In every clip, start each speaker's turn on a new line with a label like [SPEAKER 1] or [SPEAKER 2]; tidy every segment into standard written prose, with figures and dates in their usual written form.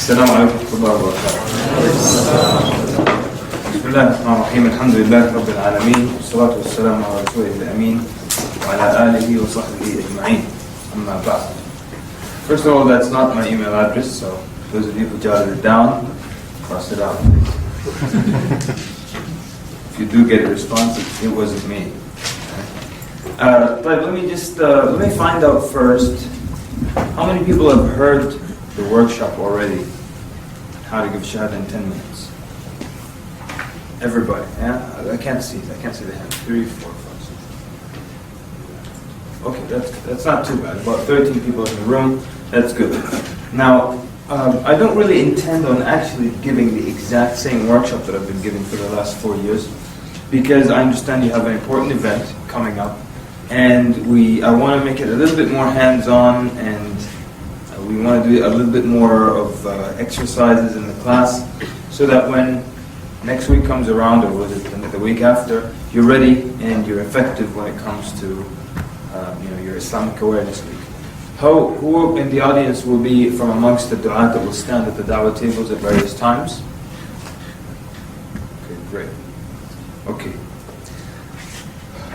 [SPEAKER 1] السلام عليكم ورحمة الله وبركاته. بسم الله الرحمن الرحيم. الحمد لله رب العالمين والصلاة والسلام على رسوله الأمين وعلى آله وصحبه أجمعين. أما بعد. First of all, that's not my email address, so those of you who jotted it down, cross it out. If you do get a response, it wasn't me. But let me find out first, how many people have heard the workshop already? How to give Shahada in 10 minutes. Everybody, yeah? I can't see the hand. 3, 4, 5, 6. Okay, that's not too bad. About 13 people in the room. That's good. Now, I don't really intend on actually giving the exact same workshop that I've been giving for the last 4 years, because I understand you have an important event coming up, and I want to make it a little bit more hands-on, and we want to do a little bit more of exercises in the class, so that when next week comes around, or the week after, you're ready and you're effective when it comes to your Islamic awareness week. Who in the audience will be from amongst the du'at that will stand at the dawah tables at various times? Okay, great. Okay.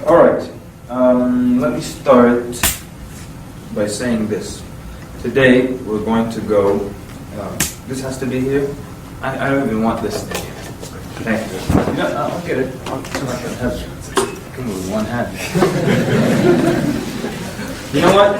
[SPEAKER 1] Alright. Let me start by saying this. Today we're going to go, this has to be here? I don't even want this thing here. Thank you. No, I'll get it. I can move with one hand. You know what?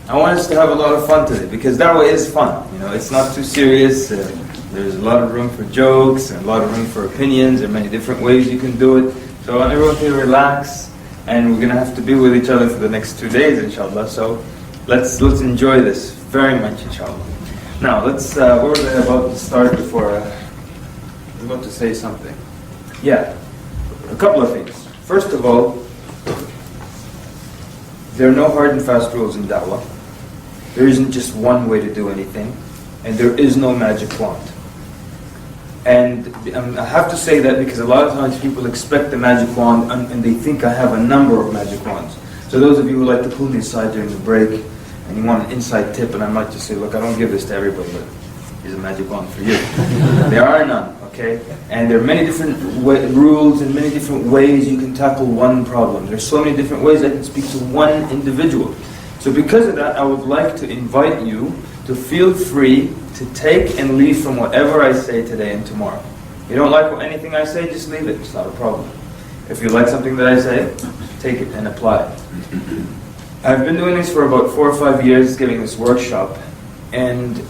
[SPEAKER 1] I want us to have a lot of fun today, because dawah is fun. It's not too serious. There's a lot of room for jokes and a lot of room for opinions. There are many different ways you can do it. So I want everyone to relax, and we're going to have to be with each other for the next 2 days, inshallah. So let's enjoy this very much, inshallah. Now, what was I about to start before? I was about to say something. Yeah, a couple of things. First of all, there are no hard and fast rules in da'wah. There isn't just one way to do anything, and there is no magic wand. And I have to say that because a lot of times people expect the magic wand, and they think I have a number of magic wands. So those of you who like to pull me aside during the break, and you want an inside tip, and I might just say, look, I don't give this to everybody, but here's a magic wand for you. There are none, okay? And there are many different rules and many different ways you can tackle one problem. There's so many different ways I can speak to one individual. So because of that, I would like to invite you to feel free to take and leave from whatever I say today and tomorrow. You don't like anything I say, just leave it. It's not a problem. If you like something that I say, take it and apply it. I've been doing this for about 4 or 5 years, giving this workshop, and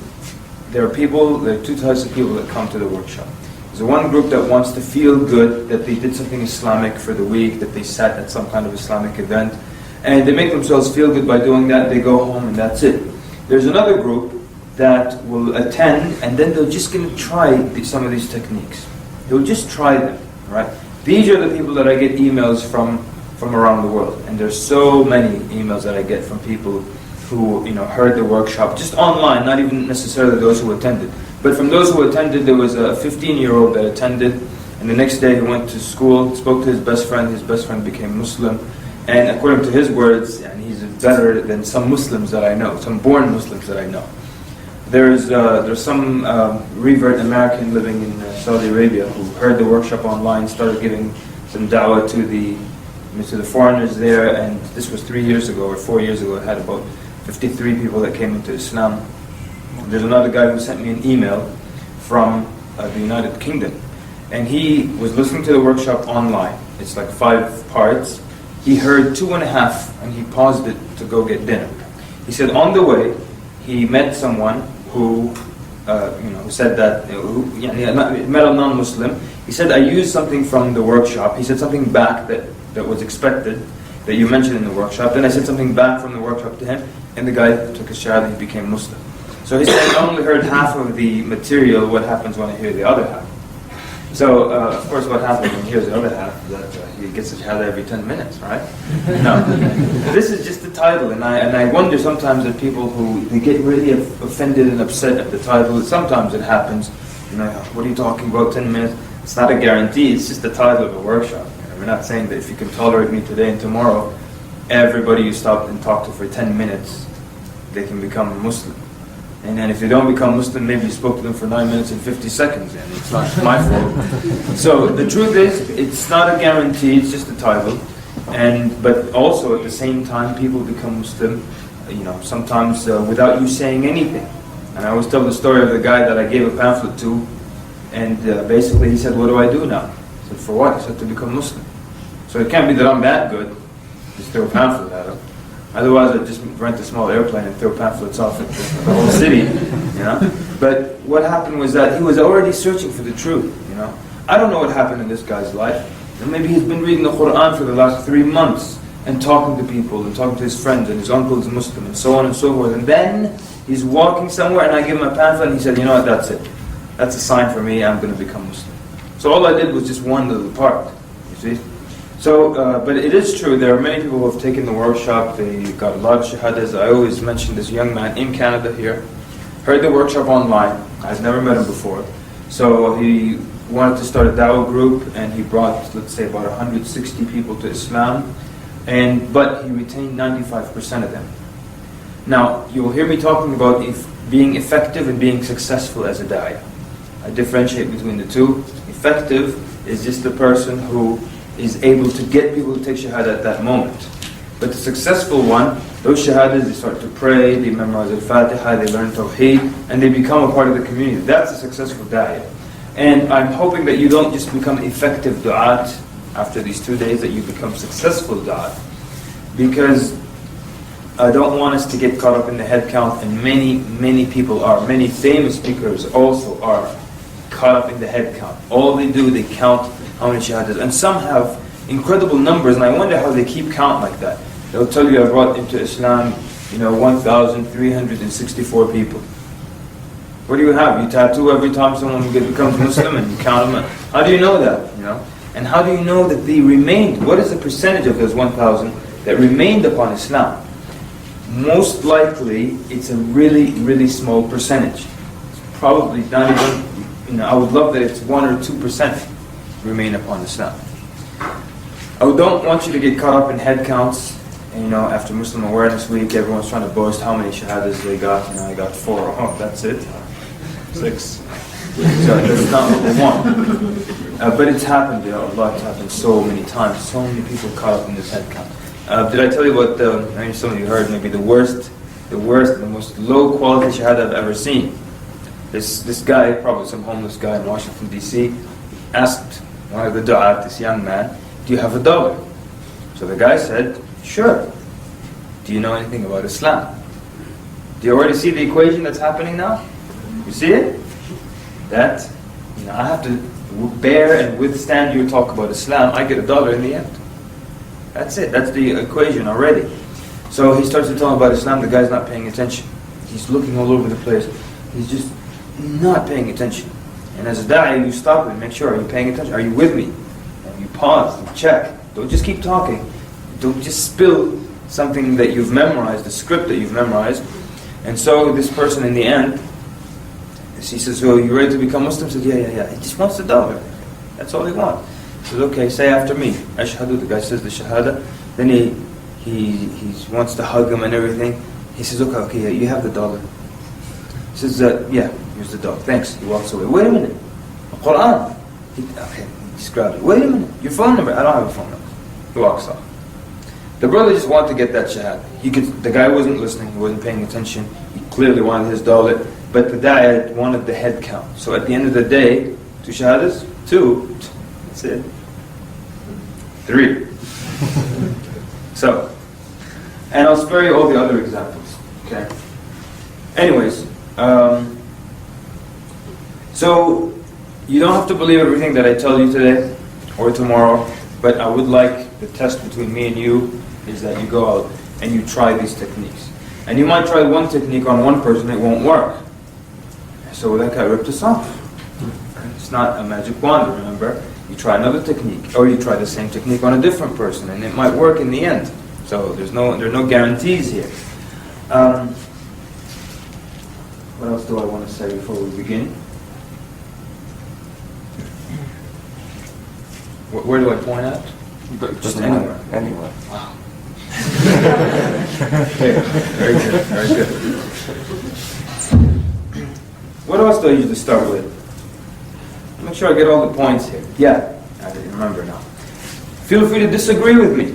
[SPEAKER 1] there are two types of people that come to the workshop. There's one group that wants to feel good that they did something Islamic for the week, that they sat at some kind of Islamic event, and they make themselves feel good by doing that. They go home and that's it. There's another group that will attend, and then they're just going to try some of these techniques. They'll just try them, right? These are the people that I get emails from around the world, and there's so many emails that I get from people who heard the workshop just online, not even necessarily those who attended. But from those who attended, there was a 15-year-old that attended, and the next day he went to school, spoke to his best friend became Muslim, and according to his words, and he's better than some Muslims that I know, some born Muslims that I know. There's some revert American living in Saudi Arabia who heard the workshop online, started giving some dawah to the foreigners there, and this was 3 years ago or 4 years ago. It had about 53 people that came into Islam. There's another guy who sent me an email from the United Kingdom, and he was listening to the workshop online. It's like 5 parts. He heard 2.5, and he paused it to go get dinner. He said on the way, he met someone who said that, he met a non-Muslim. He said, I used something from the workshop. He said something back that was expected, that you mentioned in the workshop. Then I said something back from the workshop to him, and the guy took a shahada, he became Muslim. So he said, I only heard half of the material. What happens when I hear the other half? So, of course, what happens when he hears the other half is that he gets a shahada every 10 minutes, right? No. This is just the title, and I wonder sometimes at people who they get really offended and upset at the title. Sometimes it happens. What are you talking about, 10 minutes? It's not a guarantee, it's just the title of a workshop. We're not saying that if you can tolerate me today and tomorrow, everybody you stop and talk to for 10 minutes, they can become a Muslim. And then if they don't become Muslim, maybe you spoke to them for 9 minutes and 50 seconds, and it's not my fault. So the truth is, it's not a guarantee, it's just a title. But also at the same time, people become Muslim, sometimes without you saying anything. And I always tell the story of the guy that I gave a pamphlet to, and basically he said, "What do I do now?" I said, "For what?" He said, "To become Muslim." So it can't be that I'm that good, just throw a pamphlet at him. Otherwise I'd just rent a small airplane and throw pamphlets off at the whole city, But what happened was that he was already searching for the truth, I don't know what happened in this guy's life. Maybe he's been reading the Quran for the last 3 months and talking to people and talking to his friends, and his uncle's a Muslim and so on and so forth. And then he's walking somewhere and I give him a pamphlet and he said, "You know what, that's it. That's a sign for me, I'm going to become Muslim." So all I did was just one little part, you see. So, but it is true, there are many people who have taken the workshop, they got a lot of shahadas. I always mention this young man in Canada here, heard the workshop online, I've never met him before. So he wanted to start a Dawah group, and he brought, let's say, about 160 people to Islam, but he retained 95% of them. Now, you will hear me talking about being effective and being successful as a da'iyah. I differentiate between the two. Effective is just the person who is able to get people to take Shahada at that moment. But the successful one, those Shahadas, they start to pray, they memorize Al-Fatiha, they learn Tawheed, and they become a part of the community. That's a successful da'iyah. And I'm hoping that you don't just become effective du'at after these 2 days, that you become successful du'at. Because I don't want us to get caught up in the head count, and many people are. Many famous speakers also are caught up in the head count. All they do, they count how many shahadas. And some have incredible numbers, and I wonder how they keep count like that. They'll tell you I brought into Islam, 1,364 people. What do you have? You tattoo every time someone becomes Muslim and you count them. How do you know that? And how do you know that they remained? What is the percentage of those 1,000 that remained upon Islam? Most likely, it's a really, really small percentage. It's probably not even, I would love that it's 1 or 2% remain upon Islam. I don't want you to get caught up in head counts. After Muslim Awareness Week, everyone's trying to boast how many shahadas they got. I got 4. Oh, that's it? 6. So that's not what we want. But it's happened, Allah, it's happened so many times. So many people caught up in this head count. Did I tell you what, some of you heard, maybe the worst, the most low quality shahada I've ever seen? This guy, probably some homeless guy in Washington, D.C., asked one of the du'at, this young man, "Do you have $1?" So the guy said, "Sure. Do you know anything about Islam?" Do you already see the equation that's happening now? You see it? That, I have to bear and withstand your talk about Islam. I get $1 in the end. That's it. That's the equation already. So he starts to tell him about Islam. The guy's not paying attention. He's looking all over the place. He's just not paying attention. And as a da'i, you stop and make sure, are you paying attention? Are you with me? And you pause, you check. Don't just keep talking. Don't just spill something that you've memorized, the script that you've memorized. And so this person in the end, he says, "So you ready to become Muslim?" He says, yeah. He just wants $1. That's all he wants. He says, "Okay, say after me. Ashhadu." The guy says the Shahada. Then he wants to hug him and everything. He says, okay, yeah, you have $1. He says, "Yeah, here's $1. Thanks." He walks away. "Wait a minute. Quran." He just grabbed it. "Wait a minute. Your phone number." "I don't have a phone number." He walks off. The brother just wanted to get that Shahada. The guy wasn't listening. He wasn't paying attention. He clearly wanted his $1. But the da'iyah wanted the head count. So at the end of the day, 2 shahadas? 2. That's it. 3. So, and I'll spare you all the other examples. Okay. Anyways, so you don't have to believe everything that I tell you today or tomorrow, but I would like the test between me and you is that you go out and you try these techniques. And you might try one technique on one person, it won't work. So that guy ripped us off. It's not a magic wand, remember? You try another technique, or you try the same technique on a different person, and it might work in the end. So there are no guarantees here. What else do I want to say before we begin? Where do I point at?
[SPEAKER 2] Just
[SPEAKER 1] anywhere.
[SPEAKER 2] Anywhere.
[SPEAKER 1] Wow. Okay, very good, very good. What else do I usually start with? Make sure I get all the points here. Yeah, I didn't remember now. Feel free to disagree with me.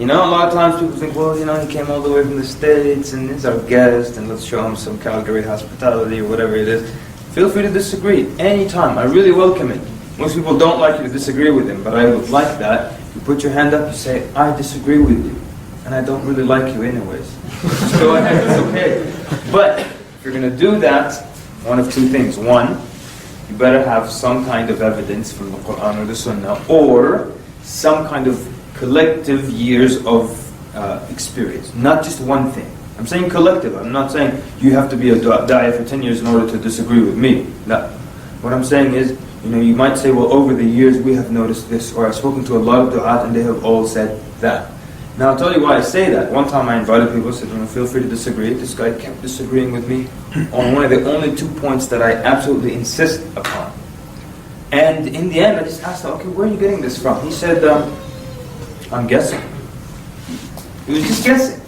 [SPEAKER 1] You know, a lot of times people think, well, you know, he came all the way from the States and he's our guest and let's show him some Calgary hospitality or whatever it is. Feel free to disagree anytime. I really welcome it. Most people don't like you to disagree with them, but I would like that. You put your hand up, you say, I disagree with you. And I don't really like you anyways. Just go ahead, it's okay. But if you're going to do that, one of two things. One, you better have some kind of evidence from the Quran or the Sunnah, or some kind of collective years of experience, not just one thing. I'm saying collective. I'm not saying you have to be a da'iyah for 10 years in order to disagree with me. No. What I'm saying is, you know, you might say, well, over the years we have noticed this, or I've spoken to a lot of du'at and they have all said that. Now I'll tell you why I say that. One time I invited people, said, you know, feel free to disagree. This guy kept disagreeing with me on one of the only 2 points that I absolutely insist upon. And in the end I just asked him, okay, where are you getting this from? He said, I'm guessing. He was just guessing.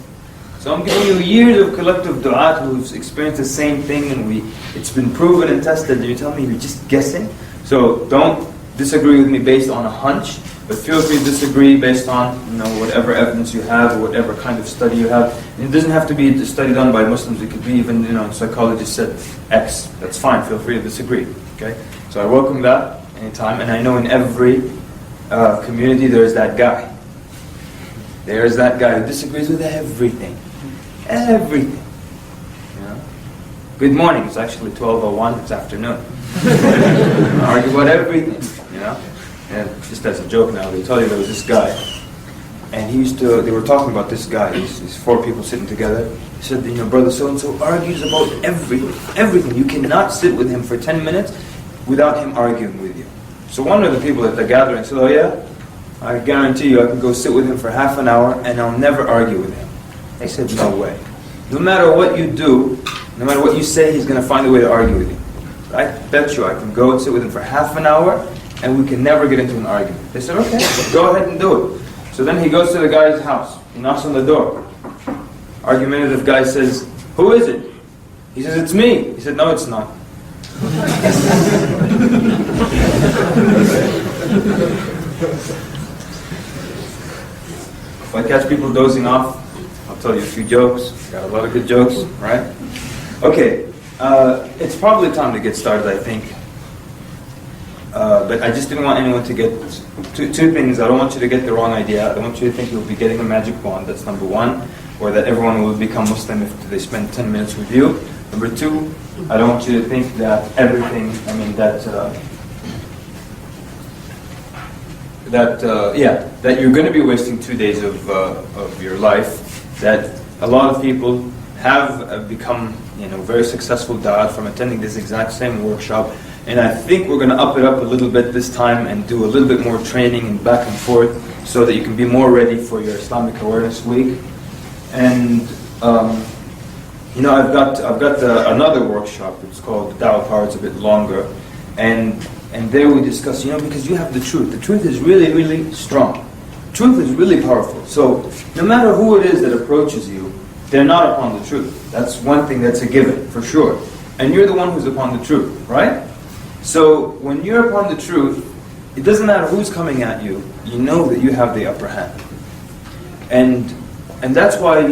[SPEAKER 1] So I'm giving you years of collective du'at who've experienced the same thing and it's been proven and tested, and you tell me you're just guessing? So don't disagree with me based on a hunch, but feel free to disagree based on, you know, whatever evidence you have or whatever kind of study you have. And it doesn't have to be a study done by Muslims. It could be even, you know, psychologists said X. That's fine. Feel free to disagree. Okay. So I welcome that anytime, and I know in every community there is that guy. There is that guy who disagrees with everything. Everything. You know? Good morning. It's actually 12:01. It's afternoon. Argue about everything. You know. And just as a joke now, they tell you there was this guy, and they were talking about this guy, these 4 people sitting together. He said, you know, brother so-and-so argues about everything. You cannot sit with him for 10 minutes without him arguing with you. So one of the people at the gathering said, oh yeah, I guarantee you I can go sit with him for half an hour and I'll never argue with him. They said, no way. No matter what you do, no matter what you say, he's going to find a way to argue with you. I bet you I can go and sit with him for half an hour and we can never get into an argument. They said, okay, go ahead and do it. So then he goes to the guy's house. He knocks on the door. Argumentative guy says, who is it? He says, it's me. He said, no, it's not. If I catch people dozing off, I'll tell you a few jokes. Got a lot of good jokes, right? Okay, it's probably time to get started, I think. But I just didn't want anyone to get two things. I don't want you to get the wrong idea. I don't want you to think you'll be getting a magic wand. That's number one. Or that everyone will become Muslim if they spend 10 minutes with you. Number two, I don't want you to think that everything, that you're going to be wasting 2 days of your life. That a lot of people have become, very successful da'at from attending this exact same workshop. And I think we're going to up it up a little bit this time and do a little bit more training and back and forth so that you can be more ready for your Islamic Awareness Week. And I've got another workshop. It's called Dawah Power. It's a bit longer, and there we discuss. Because you have the truth. The truth is really, really strong. Truth is really powerful. So no matter who it is that approaches you, they're not upon the truth. That's one thing that's a given for sure. And you're the one who's upon the truth, right? So when you're upon the truth, it doesn't matter who's coming at you. You know that you have the upper hand, and that's why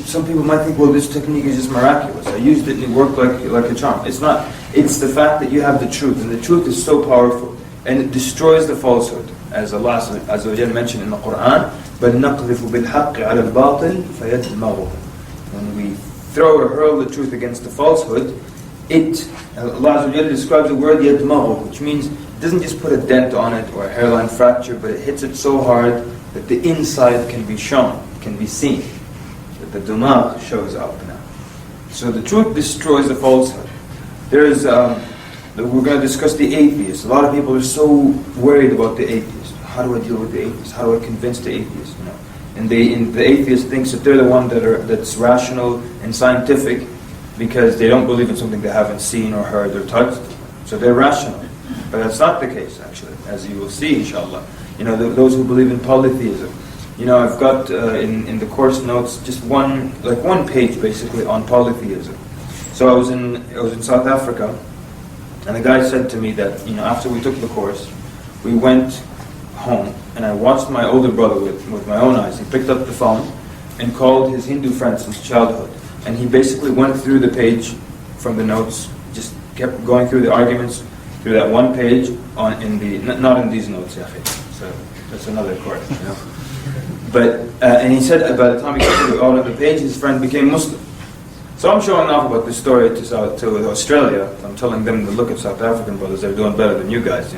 [SPEAKER 1] some people might think, well, this technique is just miraculous. I used it and it worked like a charm. It's not. It's the fact that you have the truth, and the truth is so powerful, and it destroys the falsehood, as Allah Azza wa Jalla mentioned in the Quran. بَلْ نَقْذِفُ بِالْحَقِّ عَلَى الْبَاطِلِ فَيَدْمَغُهُ. When we throw or hurl the truth against the falsehood, Allah Azza wa Jalla describes the word يَدْمَغُهُ, which means it doesn't just put a dent on it or a hairline fracture, but it hits it so hard that the inside can be shown, can be seen. That the dumagh shows up now. So the truth destroys the falsehood. We're going to discuss the atheist. A lot of people are so worried about the atheist. How do I deal with the atheist? How do I convince the atheist? And the atheist thinks that they're the one that's rational and scientific because they don't believe in something they haven't seen or heard or touched. So they're rational. But that's not the case, actually, as you will see, inshallah. Those who believe in polytheism, I've got in the course notes just one page basically on polytheism. So I was in South Africa, and the guy said to me that after we took the course, we went home, and I watched my older brother with my own eyes. He picked up the phone and called his Hindu friend since childhood, and he basically went through the page from the notes, just kept going through the arguments through that one page not in these notes, so that's another course, But and he said by the time he got to all of the page, his friend became Muslim. So I'm showing off about this story to Australia. I'm telling them to look at South African brothers; they're doing better than you guys,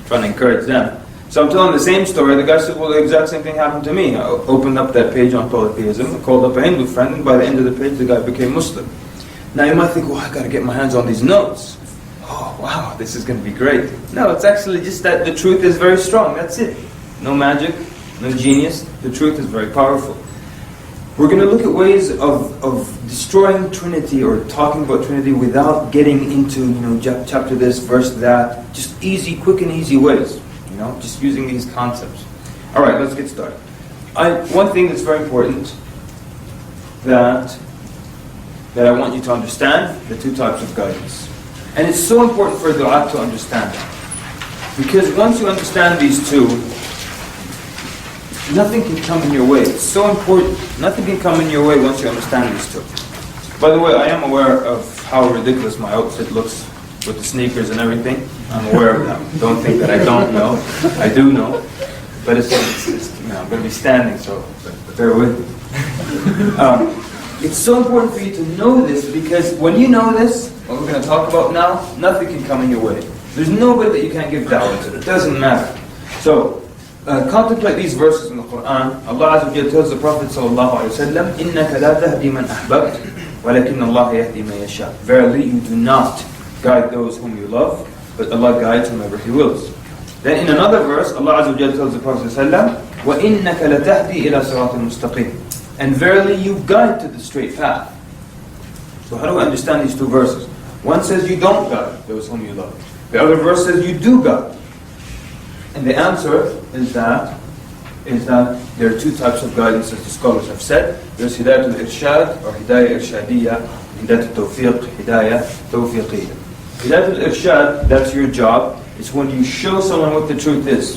[SPEAKER 1] trying to encourage them. So I'm telling the same story. The guy said, well, the exact same thing happened to me. I opened up that page on polytheism, called up a Hindu friend, and by the end of the page, the guy became Muslim. Now you might think, well, I got to get my hands on these notes. Oh, wow, this is going to be great. No, it's actually just that the truth is very strong. That's it. No magic, no genius. The truth is very powerful. We're going to look at ways of destroying Trinity or talking about Trinity without getting into, chapter this, verse that. Just easy, quick and easy ways. Just using these concepts. All right, let's get started. One thing that's very important that I want you to understand, the two types of guidance. And it's so important for du'a to understand that. Because once you understand these two, nothing can come in your way. It's so important. Nothing can come in your way once you understand these two. By the way, I am aware of how ridiculous my outfit looks with the sneakers and everything. I'm aware of that. Don't think that I don't know. I do know. But it's I'm going to be standing, so bear with me. It's so important for you to know this, because when you know this, what we're going to talk about now, nothing can come in your way. There's nobody that you can't give da'wah to. It doesn't matter. So, contemplate these verses in the Quran. Allah Azza wa Jalla tells the Prophet sallallahu alaihi wasallam, إِنَّكَ لَا تَهْدِي مَنْ أَحْبَبْتَ وَلَكِنَّ اللَّهَ يَهْدِي مَنْ يَشَاءُ. Verily, you do not guide those whom you love, but Allah guides whomever He wills. Then in another verse, Allah Azza wa Jalla tells the Prophet sallallahu alaihi wasallam, وَإِنَّكَ لَتَهْدِي إِلَى صِرَاطٍ مُسْتَقِيمٍ. And verily, you guide to the straight path. So how do we understand these two verses? One says you don't guide those whom you love. The other verse says you do guide. And the answer is that there are two types of guidance, as the scholars have said. There's Hidayat al-Irshad or Hidayah Irshadiyya, Hidayat al-Tawfiq, Hidayah Tawfiqiyya. Hidayat al-Irshad, that's your job. It's when you show someone what the truth is,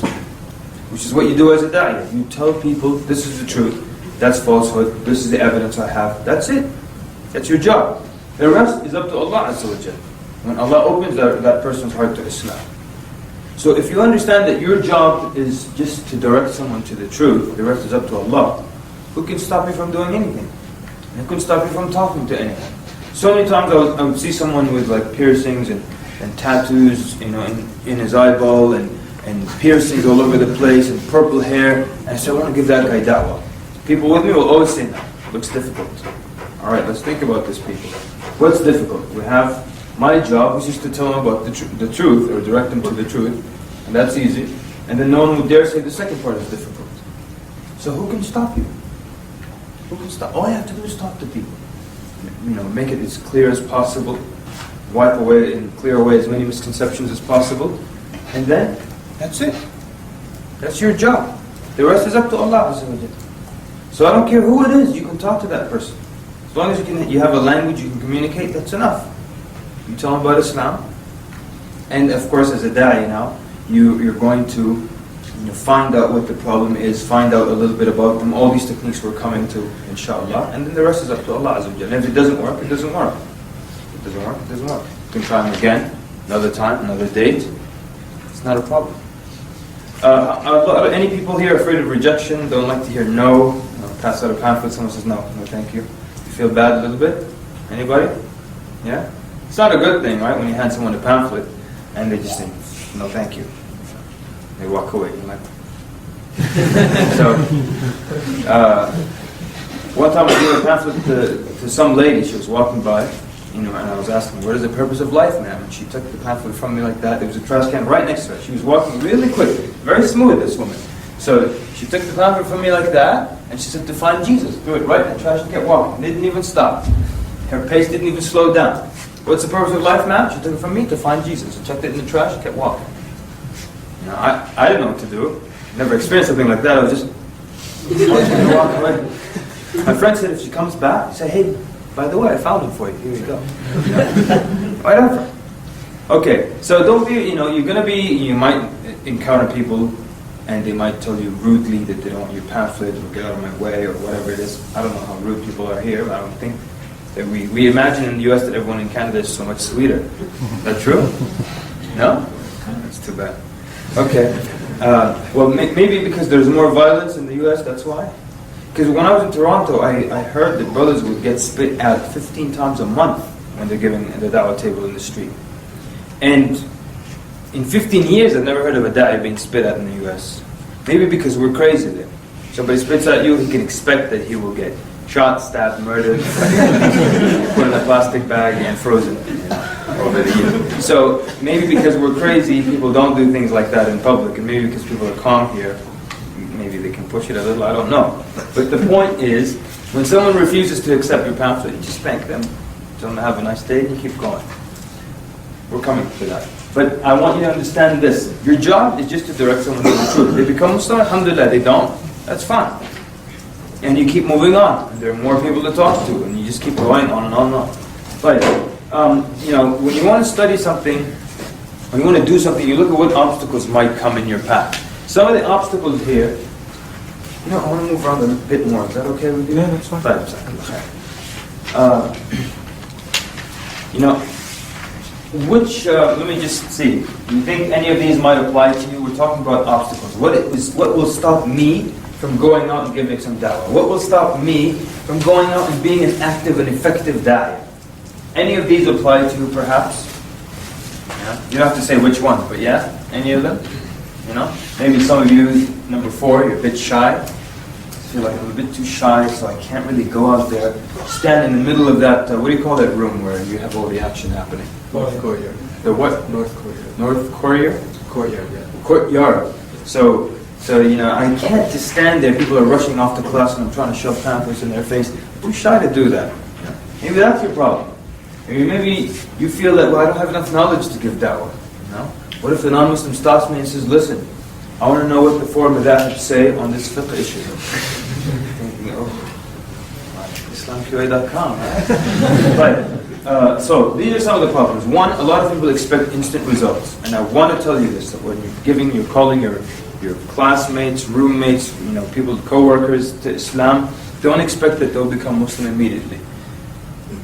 [SPEAKER 1] which is what you do as a da'iyah. You tell people, this is the truth, that's falsehood, this is the evidence I have. That's it. That's your job. The rest is up to Allah Azza wa Jalla. When Allah opens that person's heart to Islam. So if you understand that your job is just to direct someone to the truth, the rest is up to Allah, who can stop you from doing anything? Who can stop you from talking to anyone? So many times I would see someone with like piercings and tattoos, in his eyeball and piercings all over the place and purple hair, and I said, I want to give that guy da'wah. People with me will always say, no, it looks difficult. All right, let's think about this, people. What's difficult? We have my job, which is to tell them about the truth, or direct them to the truth, and that's easy. And then no one would dare say the second part is difficult. So who can stop you? Who can stop? All you have to do is talk to people. Make it as clear as possible. Wipe away and clear away as many misconceptions as possible. And then, that's it. That's your job. The rest is up to Allah Azza wa Jalla. So I don't care who it is, you can talk to that person. As long as you have a language you can communicate, that's enough. You tell them about Islam. And of course, as a da'i now, you're going to find out what the problem is, find out a little bit about them. All these techniques we're coming to, inshallah. And then the rest is up to Allah Azza wa Jalla. And if it doesn't work, it doesn't work. If it doesn't work, it doesn't work. You can try them again, another time, another date. It's not a problem. Any people here afraid of rejection, don't like to hear no? Pass out a pamphlet, someone says no thank you. You feel bad a little bit? Anybody? Yeah? It's not a good thing, right? When you hand someone a pamphlet and they just say, no thank you. They walk away. You're like, so, one time I gave a pamphlet to some lady. She was walking by, and I was asking, what is the purpose of life, ma'am? And she took the pamphlet from me like that. There was a trash can right next to her. She was walking really quickly, very smooth, this woman. So she took the pamphlet from me like that, and she said, to find Jesus. Do it right in the trash and kept walking. Didn't even stop. Her pace didn't even slow down. What's the purpose of life, ma'am? She took it from me to find Jesus. I checked it in the trash and kept walking. I didn't know what to do. Never experienced something like that. I was just And walk away. My friend said if she comes back, say, hey, by the way, I found him for you. Here you go. Whatever. Okay, so don't be, you're going to be, you might encounter people and they might tell you rudely that they don't want your pamphlet or get out of my way or whatever it is. I don't know how rude people are here, but I don't think that we imagine in the US that everyone in Canada is so much sweeter. Is that true? No? That's too bad. Okay. Well, maybe because there's more violence in the US, that's why. Because when I was in Toronto, I heard that brothers would get spit at 15 times a month when they're giving the da'wah table in the street. And in 15 years, I've never heard of a da'i being spit at in the US. Maybe because we're crazy there. Somebody spits at you, he can expect that he will get shot, stabbed, murdered, put in a plastic bag and frozen over the year. So maybe because we're crazy, people don't do things like that in public. And maybe because people are calm here, maybe they can push it a little, I don't know. But the point is, when someone refuses to accept your pamphlet, you just spank them, tell them to have a nice day, and you keep going. We're coming to that. But I want you to understand this. Your job is just to direct someone to the truth. They become Muslim, alhamdulillah, they don't. That's fine. And you keep moving on. And there are more people to talk to, and you just keep going on and on and on. But, when you want to study something, when you want to do something, you look at what obstacles might come in your path. Some of the obstacles here, I want to move around a bit more. Is that okay with you?
[SPEAKER 2] Yeah, that's fine.
[SPEAKER 1] 5 seconds. Let me just see. Do you think any of these might apply to you? We're talking about obstacles. What will stop me from going out and giving some da'wah? What will stop me from going out and being an active and effective da'wah? Any of these apply to you, perhaps? Yeah? You don't have to say which one, but yeah? Any of them? Maybe some of you, number 4, you're a bit shy. I feel like I'm a bit too shy, so I can't really go out there, stand in the middle of that, what do you call that room where you have all the action happening?
[SPEAKER 2] North Korea.
[SPEAKER 1] The what?
[SPEAKER 2] North Korea.
[SPEAKER 1] North Korea?
[SPEAKER 2] Courtyard, yeah.
[SPEAKER 1] Courtyard. So I can't just stand there, people are rushing off to class and I'm trying to shove pamphlets in their face. I'm too shy to do that. Maybe that's your problem. Maybe you feel that, I don't have enough knowledge to give da'wah. What if the non-Muslim stops me and says, listen, I want to know what the four madhahib say on this fiqh issue. Thinking, IslamQA.com, right? So these are some of the problems. One, a lot of people expect instant results. And I want to tell you this, that when you're calling your classmates, roommates, people, co-workers to Islam, don't expect that they'll become Muslim immediately.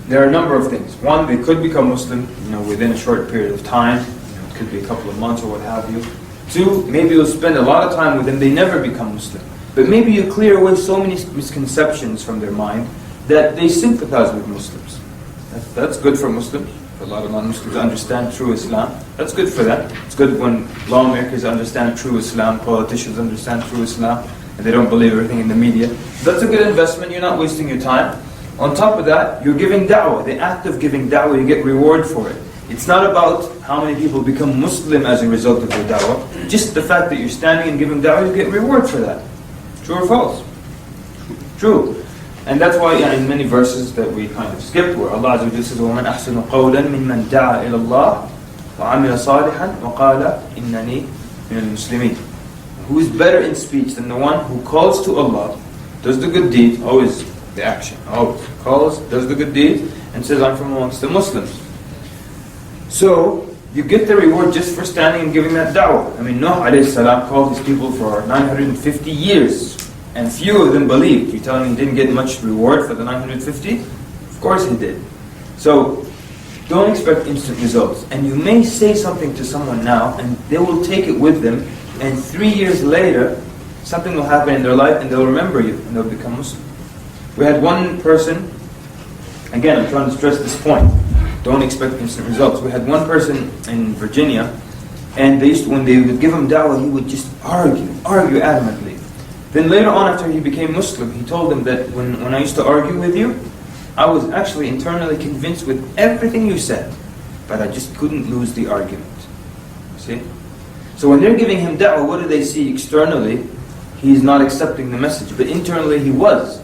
[SPEAKER 1] There are a number of things. One, they could become Muslim, within a short period of time. It could be a couple of months or what have you. 2, maybe you'll spend a lot of time with them, they never become Muslim. But maybe you clear away so many misconceptions from their mind that they sympathize with Muslims. That's good for Muslims. For a lot of non-Muslims understand true Islam. That's good for them. It's good when lawmakers understand true Islam, politicians understand true Islam, and they don't believe everything in the media. So that's a good investment, you're not wasting your time. On top of that, you're giving da'wah. The act of giving da'wah, you get reward for it. It's not about how many people become Muslim as a result of your da'wah. Just the fact that you're standing and giving da'wah, you get reward for that. True or false? True. And that's why in many verses that we kind of skipped, where Allah Azza wa Jalla says, وَمَنْ أَحْسَنُ قَوْلًا مِمَّنْ دَعَى إِلَى اللَّهِ وَعَمِلَ صَالِحًا وَقَالَ إِنَّنِي مِنَ الْمُسْلِمِينَ. Who is better in speech than the one who calls to Allah, does the good deed, always the action, always calls, does the good deed, and says, I'm from amongst the Muslims. So, you get the reward just for standing and giving that da'wah. Nuh alayhi salam called his people for 950 years, and few of them believed. You're telling me he didn't get much reward for the 950? Of course he did. So, don't expect instant results. And you may say something to someone now, and they will take it with them, and 3 years later, something will happen in their life, and they'll remember you, and they'll become Muslim. We had one person, again, I'm trying to stress this point, don't expect instant results. We had one person in Virginia, and when they would give him da'wah, he would just argue adamantly. Then later on, after he became Muslim, he told them that when I used to argue with you, I was actually internally convinced with everything you said, but I just couldn't lose the argument. See? So when they're giving him da'wah, what do they see externally? He's not accepting the message, but internally he was.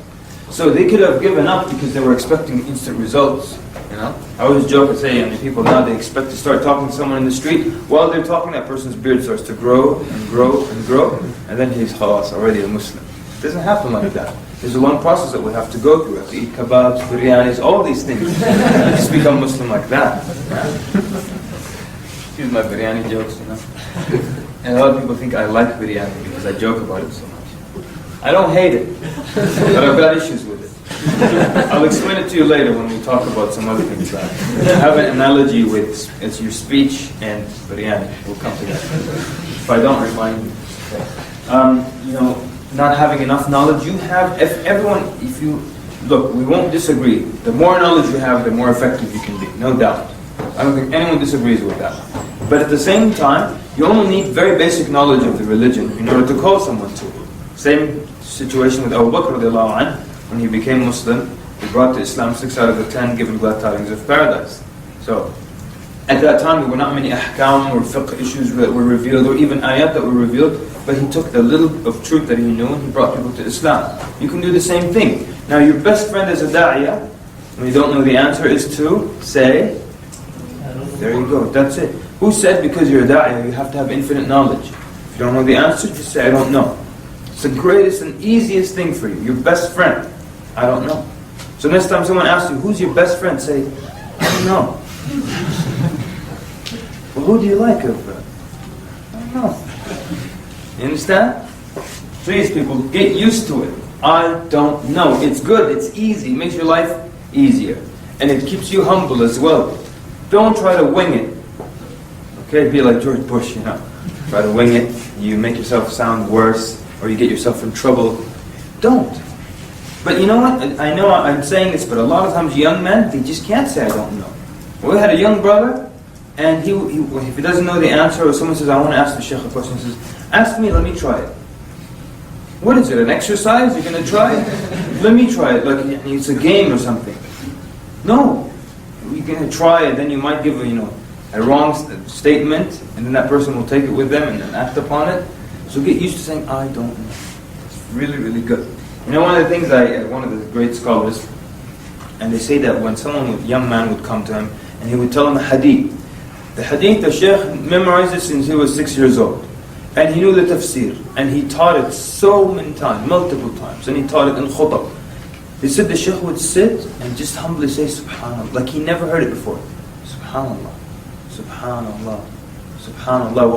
[SPEAKER 1] So they could have given up because they were expecting instant results. I always joke and say, people now, they expect to start talking to someone in the street. While they're talking, that person's beard starts to grow and grow and grow, and then he's khalas, already a Muslim. It doesn't happen like that. There's a long process that we have to go through. We have to eat kebabs, biryanis, all these things. You just become Muslim like that. Excuse my biryani jokes, you know. And a lot of people think I like biryani because I joke about it so much. I don't hate it, but I've got issues with it. I'll explain it to you later when we talk about some other things. I have an analogy with it's your speech and biryani. We'll come to that. If I don't, remind me. You know, not having enough knowledge. You have, if you look, we won't disagree. The more knowledge you have, the more effective you can be, no doubt. I don't think anyone disagrees with that. But at the same time, you only need very basic knowledge of the religion in order to call someone to it. Same situation with Abu Bakr radiallahu anh. When he became Muslim, he brought to Islam 6 out of the 10 given glad tidings of paradise. So, at that time there were not many ahkam or fiqh issues that were revealed, or even ayat that were revealed, but he took the little of truth that he knew and he brought people to Islam. You can do the same thing. Now your best friend as a da'iyah, when you don't know the answer, is to say, there you go, that's it. Who said because you're a da'iyah you have to have infinite knowledge? If you don't know the answer, just say, I don't know. It's the greatest and easiest thing for you. Your best friend, I don't know. So next time someone asks you, who's your best friend? Say, I don't know. Well, who do you like? I don't know. You understand? Please people, get used to it. I don't know. It's good, it's easy, it makes your life easier. And it keeps you humble as well. Don't try to wing it. Okay, be like George Bush, you know. Try to wing it, you make yourself sound worse, or you get yourself in trouble. Don't. But you know what? I know I'm saying this, but a lot of times young men, they just can't say I don't know. We had a young brother, and he if he doesn't know the answer, or someone says, I want to ask the Sheikh a question, he says, ask me, let me try it. What is it, an exercise? You're going to try it? Let me try it, like it's a game or something. No. You're going to try it, then you might give a wrong statement, and then that person will take it with them and then act upon it. So get used to saying, I don't know. It's really, really good. You know, one of the things one of the great scholars, and they say that when a young man would come to him, and he would tell him a hadith. The hadith, the Shaykh memorized it since he was 6 years old. And he knew the tafsir. And he taught it so many times, multiple times. And he taught it in khutab. They said the Shaykh would sit and just humbly say, Subhanallah, like he never heard it before. Subhanallah, Subhanallah, Subhanallah.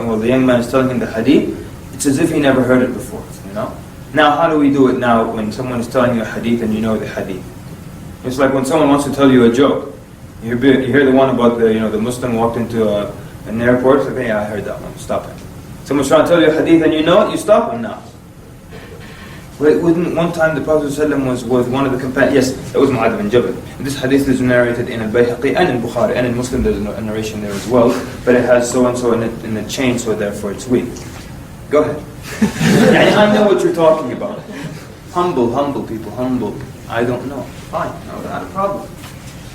[SPEAKER 1] While the young man is telling him the hadith, it's as if he never heard it before, you know. Now, how do we do it now when someone is telling you a hadith and you know the hadith? It's like when someone wants to tell you a joke. You hear the one about the Muslim walked into an airport. It's like, yeah, I heard that one. Stop it. Someone's trying to tell you a hadith and you know it, you stop him now. One time the Prophet ﷺ was with one of the companions. Yes, that was Mu'adh bin Jabal. This hadith is narrated in Al-Bayhaqi and in Bukhari and in Muslim. There's a narration there as well, but it has so and so in the chain, so therefore it's weak. Go ahead. I know what you're talking about. Humble people, humble. I don't know. Fine, no, not a problem.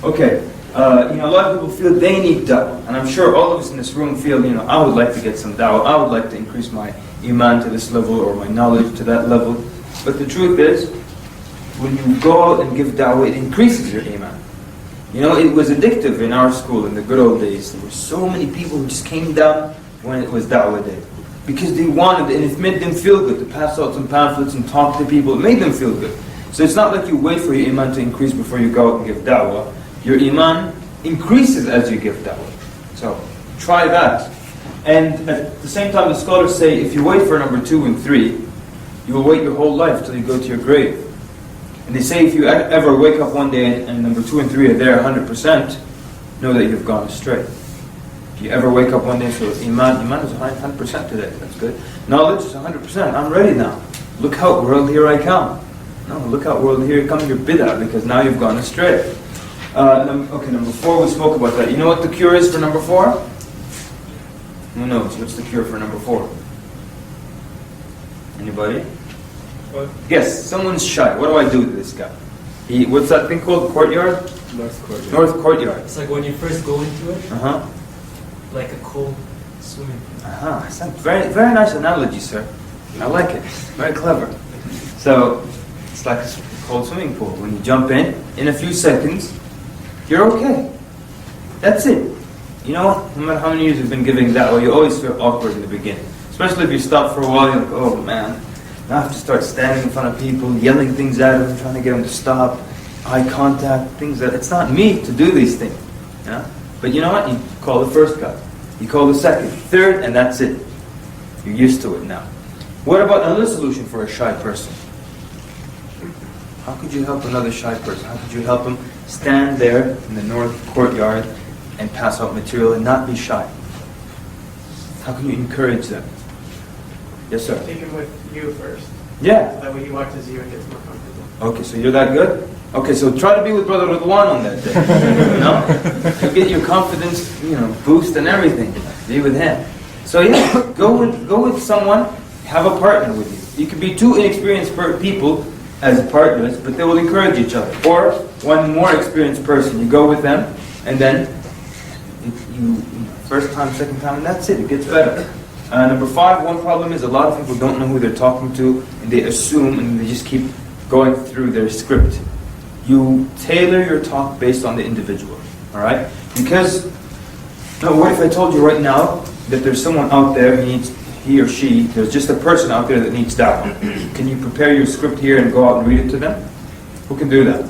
[SPEAKER 1] Okay. A lot of people feel they need da'wah, and I'm sure all of us in this room feel, I would like to get some da'wah, I would like to increase my iman to this level or my knowledge to that level. But the truth is, when you go out and give da'wah, it increases your iman. It was addictive in our school in the good old days. There were so many people who just came down when it was da'wah day. Because they wanted it, and it made them feel good to pass out some pamphlets and talk to people. It made them feel good. So it's not like you wait for your iman to increase before you go out and give da'wah. Your iman increases as you give da'wah. So try that. And at the same time, the scholars say, if you wait for number 2 and 3, you will wait your whole life till you go to your grave. And they say if you ever wake up one day and number 2 and 3 are there 100%, know that you've gone astray. If you ever wake up one day and say, Iman is 100% today, that's good. Knowledge is 100%, I'm ready now. Look out world, here I come. No, look out world, here comes your bid'ah, because now you've gone astray. Okay, number 4, we spoke about that. You know what the cure is for number 4? Who knows? What's the cure for number 4? Anybody?
[SPEAKER 2] What?
[SPEAKER 1] Yes, someone's shy. What do I do with this guy? What's that thing called? Courtyard?
[SPEAKER 2] North Courtyard.
[SPEAKER 1] North Courtyard.
[SPEAKER 2] It's like when you first go into it, like a cold swimming pool.
[SPEAKER 1] It's a very, very nice analogy, sir. I like it. Very clever. So, it's like a cold swimming pool. When you jump in a few seconds, you're okay. That's it. You know what? No matter how many years you've been giving da'wah, you always feel awkward in the beginning. Especially if you stop for a while, you're like, oh man. Now I have to start standing in front of people, yelling things at them, trying to get them to stop, eye contact, things that, it's not me to do these things. Yeah? But you know what? You call the first guy, you call the second, third, and that's it. You're used to it now. What about another solution for a shy person? How could you help another shy person? How could you help them stand there in the north courtyard and pass out material and not be shy? How can you encourage them? Yes, sir?
[SPEAKER 2] Take him with you first.
[SPEAKER 1] Yeah.
[SPEAKER 2] So that way he watches you and gets more comfortable.
[SPEAKER 1] Okay, so you're that good? Okay, so try to be with Brother Ridwan on that day. You know? You get your confidence, boost and everything. Be with him. So yeah, go with someone, have a partner with you. You could be two inexperienced people as partners, but they will encourage each other. Or one more experienced person, you go with them, and then you first time, second time, and that's it. It gets better. Number 5, one problem is a lot of people don't know who they're talking to, and they assume, and they just keep going through their script. You tailor your talk based on the individual, all right? Because, what if I told you right now that there's someone out there there's just a person out there that needs da'wah. Can you prepare your script here and go out and read it to them? Who can do that?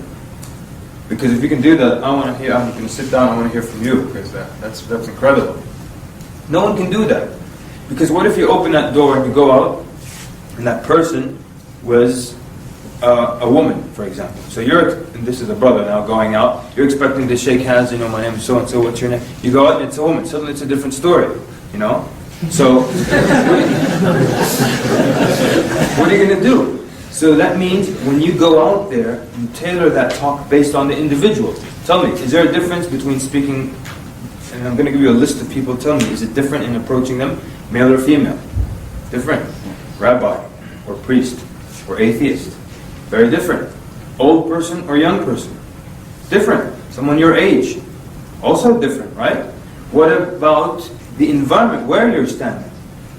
[SPEAKER 1] Because if you can do that, I'm going to sit down, I want to hear from you, because that's incredible. No one can do that. Because what if you open that door and you go out, and that person was a woman, for example. So and this is a brother now going out, you're expecting to shake hands, my name is so-and-so, what's your name? You go out and it's a woman, suddenly it's a different story, So, what are you going to do? So that means when you go out there, you tailor that talk based on the individual. Tell me, is there a difference between speaking, and I'm going to give you a list of people, tell me, is it different in approaching them, male or female? Different. Rabbi, or priest, or atheist. Very different. Old person or young person? Different. Someone your age? Also different, right? What about the environment where you're standing?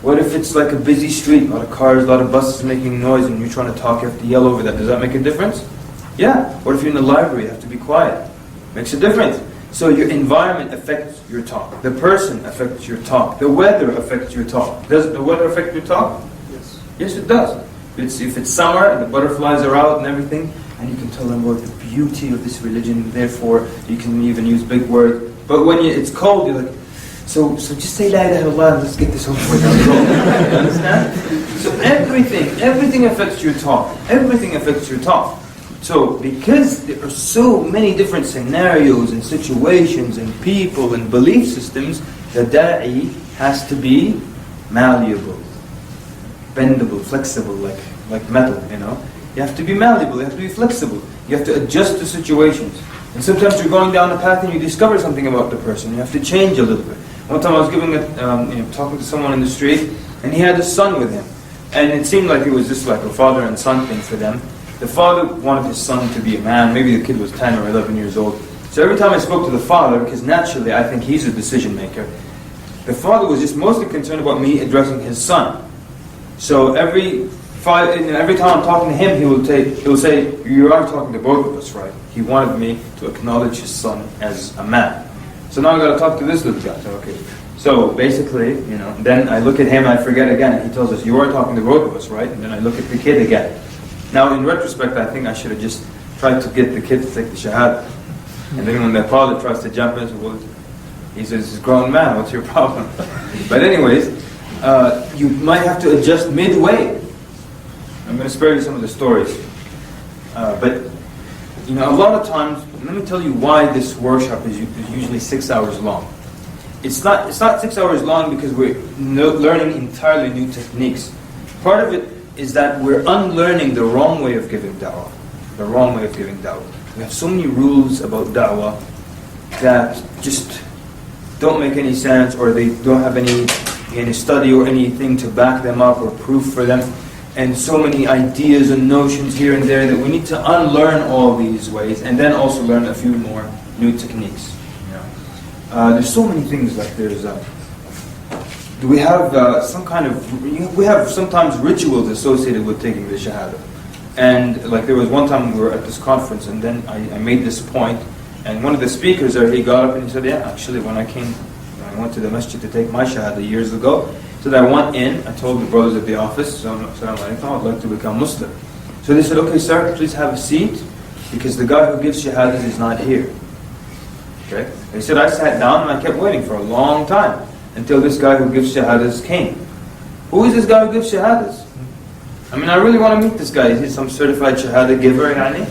[SPEAKER 1] What if it's like a busy street, a lot of cars, a lot of buses making noise, and you're trying to talk, you have to yell over that. Does that make a difference? Yeah. What if you're in the library, you have to be quiet? Makes a difference. So your environment affects your talk. The person affects your talk. The weather affects your talk. Does the weather affect your talk?
[SPEAKER 2] Yes.
[SPEAKER 1] Yes, it does. If it's summer and the butterflies are out and everything, and you can tell them about the beauty of this religion, therefore you can even use big words. But when it's cold, you're like, so just say La ilaha illallah and let's get this over with. You understand? So everything affects your talk. Everything affects your talk. So because there are so many different scenarios and situations and people and belief systems, the da'i has to be malleable, bendable, flexible, like metal, You have to be malleable, you have to be flexible. You have to adjust to situations. And sometimes you're going down a path and you discover something about the person. You have to change a little bit. One time I was talking to someone in the street, and he had a son with him. And it seemed like it was just like a father and son thing for them. The father wanted his son to be a man. Maybe the kid was 10 or 11 years old. So every time I spoke to the father, because naturally I think he's a decision maker, the father was just mostly concerned about me addressing his son. So every time I'm talking to him, he will say, you are talking to both of us, right? He wanted me to acknowledge his son as a man. So now I've got to talk to this little guy. So, okay. So basically, then I look at him, I forget again. He tells us, you are talking to both of us, right? And then I look at the kid again. Now in retrospect, I think I should have just tried to get the kid to take the Shahada. And then when the father tries to jump in, he says, he's a grown man, what's your problem? But anyways, you might have to adjust midway. I'm going to spare you some of the stories. But a lot of times, let me tell you why this workshop is usually 6 hours long. It's not 6 hours long because we're learning entirely new techniques. Part of it is that we're unlearning the wrong way of giving da'wah. The wrong way of giving da'wah. We have so many rules about da'wah that just don't make any sense, or they don't have any study or anything to back them up or proof for them. And so many ideas and notions here and there that we need to unlearn all these ways and then also learn a few more new techniques. There's so many things we have sometimes rituals associated with taking the Shahada. And there was one time we were at this conference, and then I made this point, and one of the speakers there, he got up and he said, yeah, actually when I went to the masjid to take my Shahada years ago, So that I went in, I told the brothers at the office, Assalamu alaikum, I'd like to become Muslim. So they said, okay sir, please have a seat, because the guy who gives shahadas is not here. Okay? They said, I sat down and I kept waiting for a long time, until this guy who gives shahadas came. Who is this guy who gives shahadas? I mean, I really want to meet this guy. Is he some certified shahada giver, yani?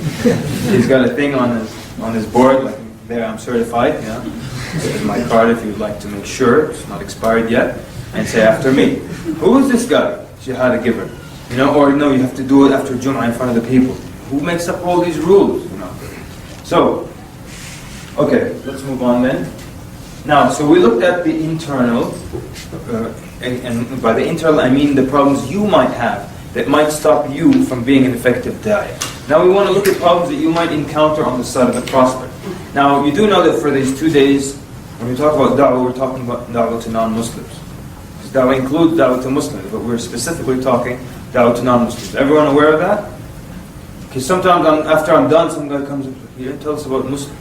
[SPEAKER 1] He's got a thing on his board, like, there, I'm certified, yeah. This is my card if you'd like to make sure, it's not expired yet, and say after me. Who is this guy, shahada giver? You know, or no, you have to do it after Jum'ah in front of the people. Who makes up all these rules, you know? So, okay, let's move on then. Now, so we looked at the internal, and by the internal I mean the problems you might have that might stop you from being an effective da'iyah. Now we want to look at problems that you might encounter on the side of the prospect. Now you do know that for these 2 days, when we talk about da'wah, we're talking about da'wah to non-Muslims. Because da'wah includes da'wah to Muslims, but we're specifically talking da'wah to non-Muslims. Everyone aware of that? Because sometimes after I'm done, some guy comes up, you didn't tell us about Muslims.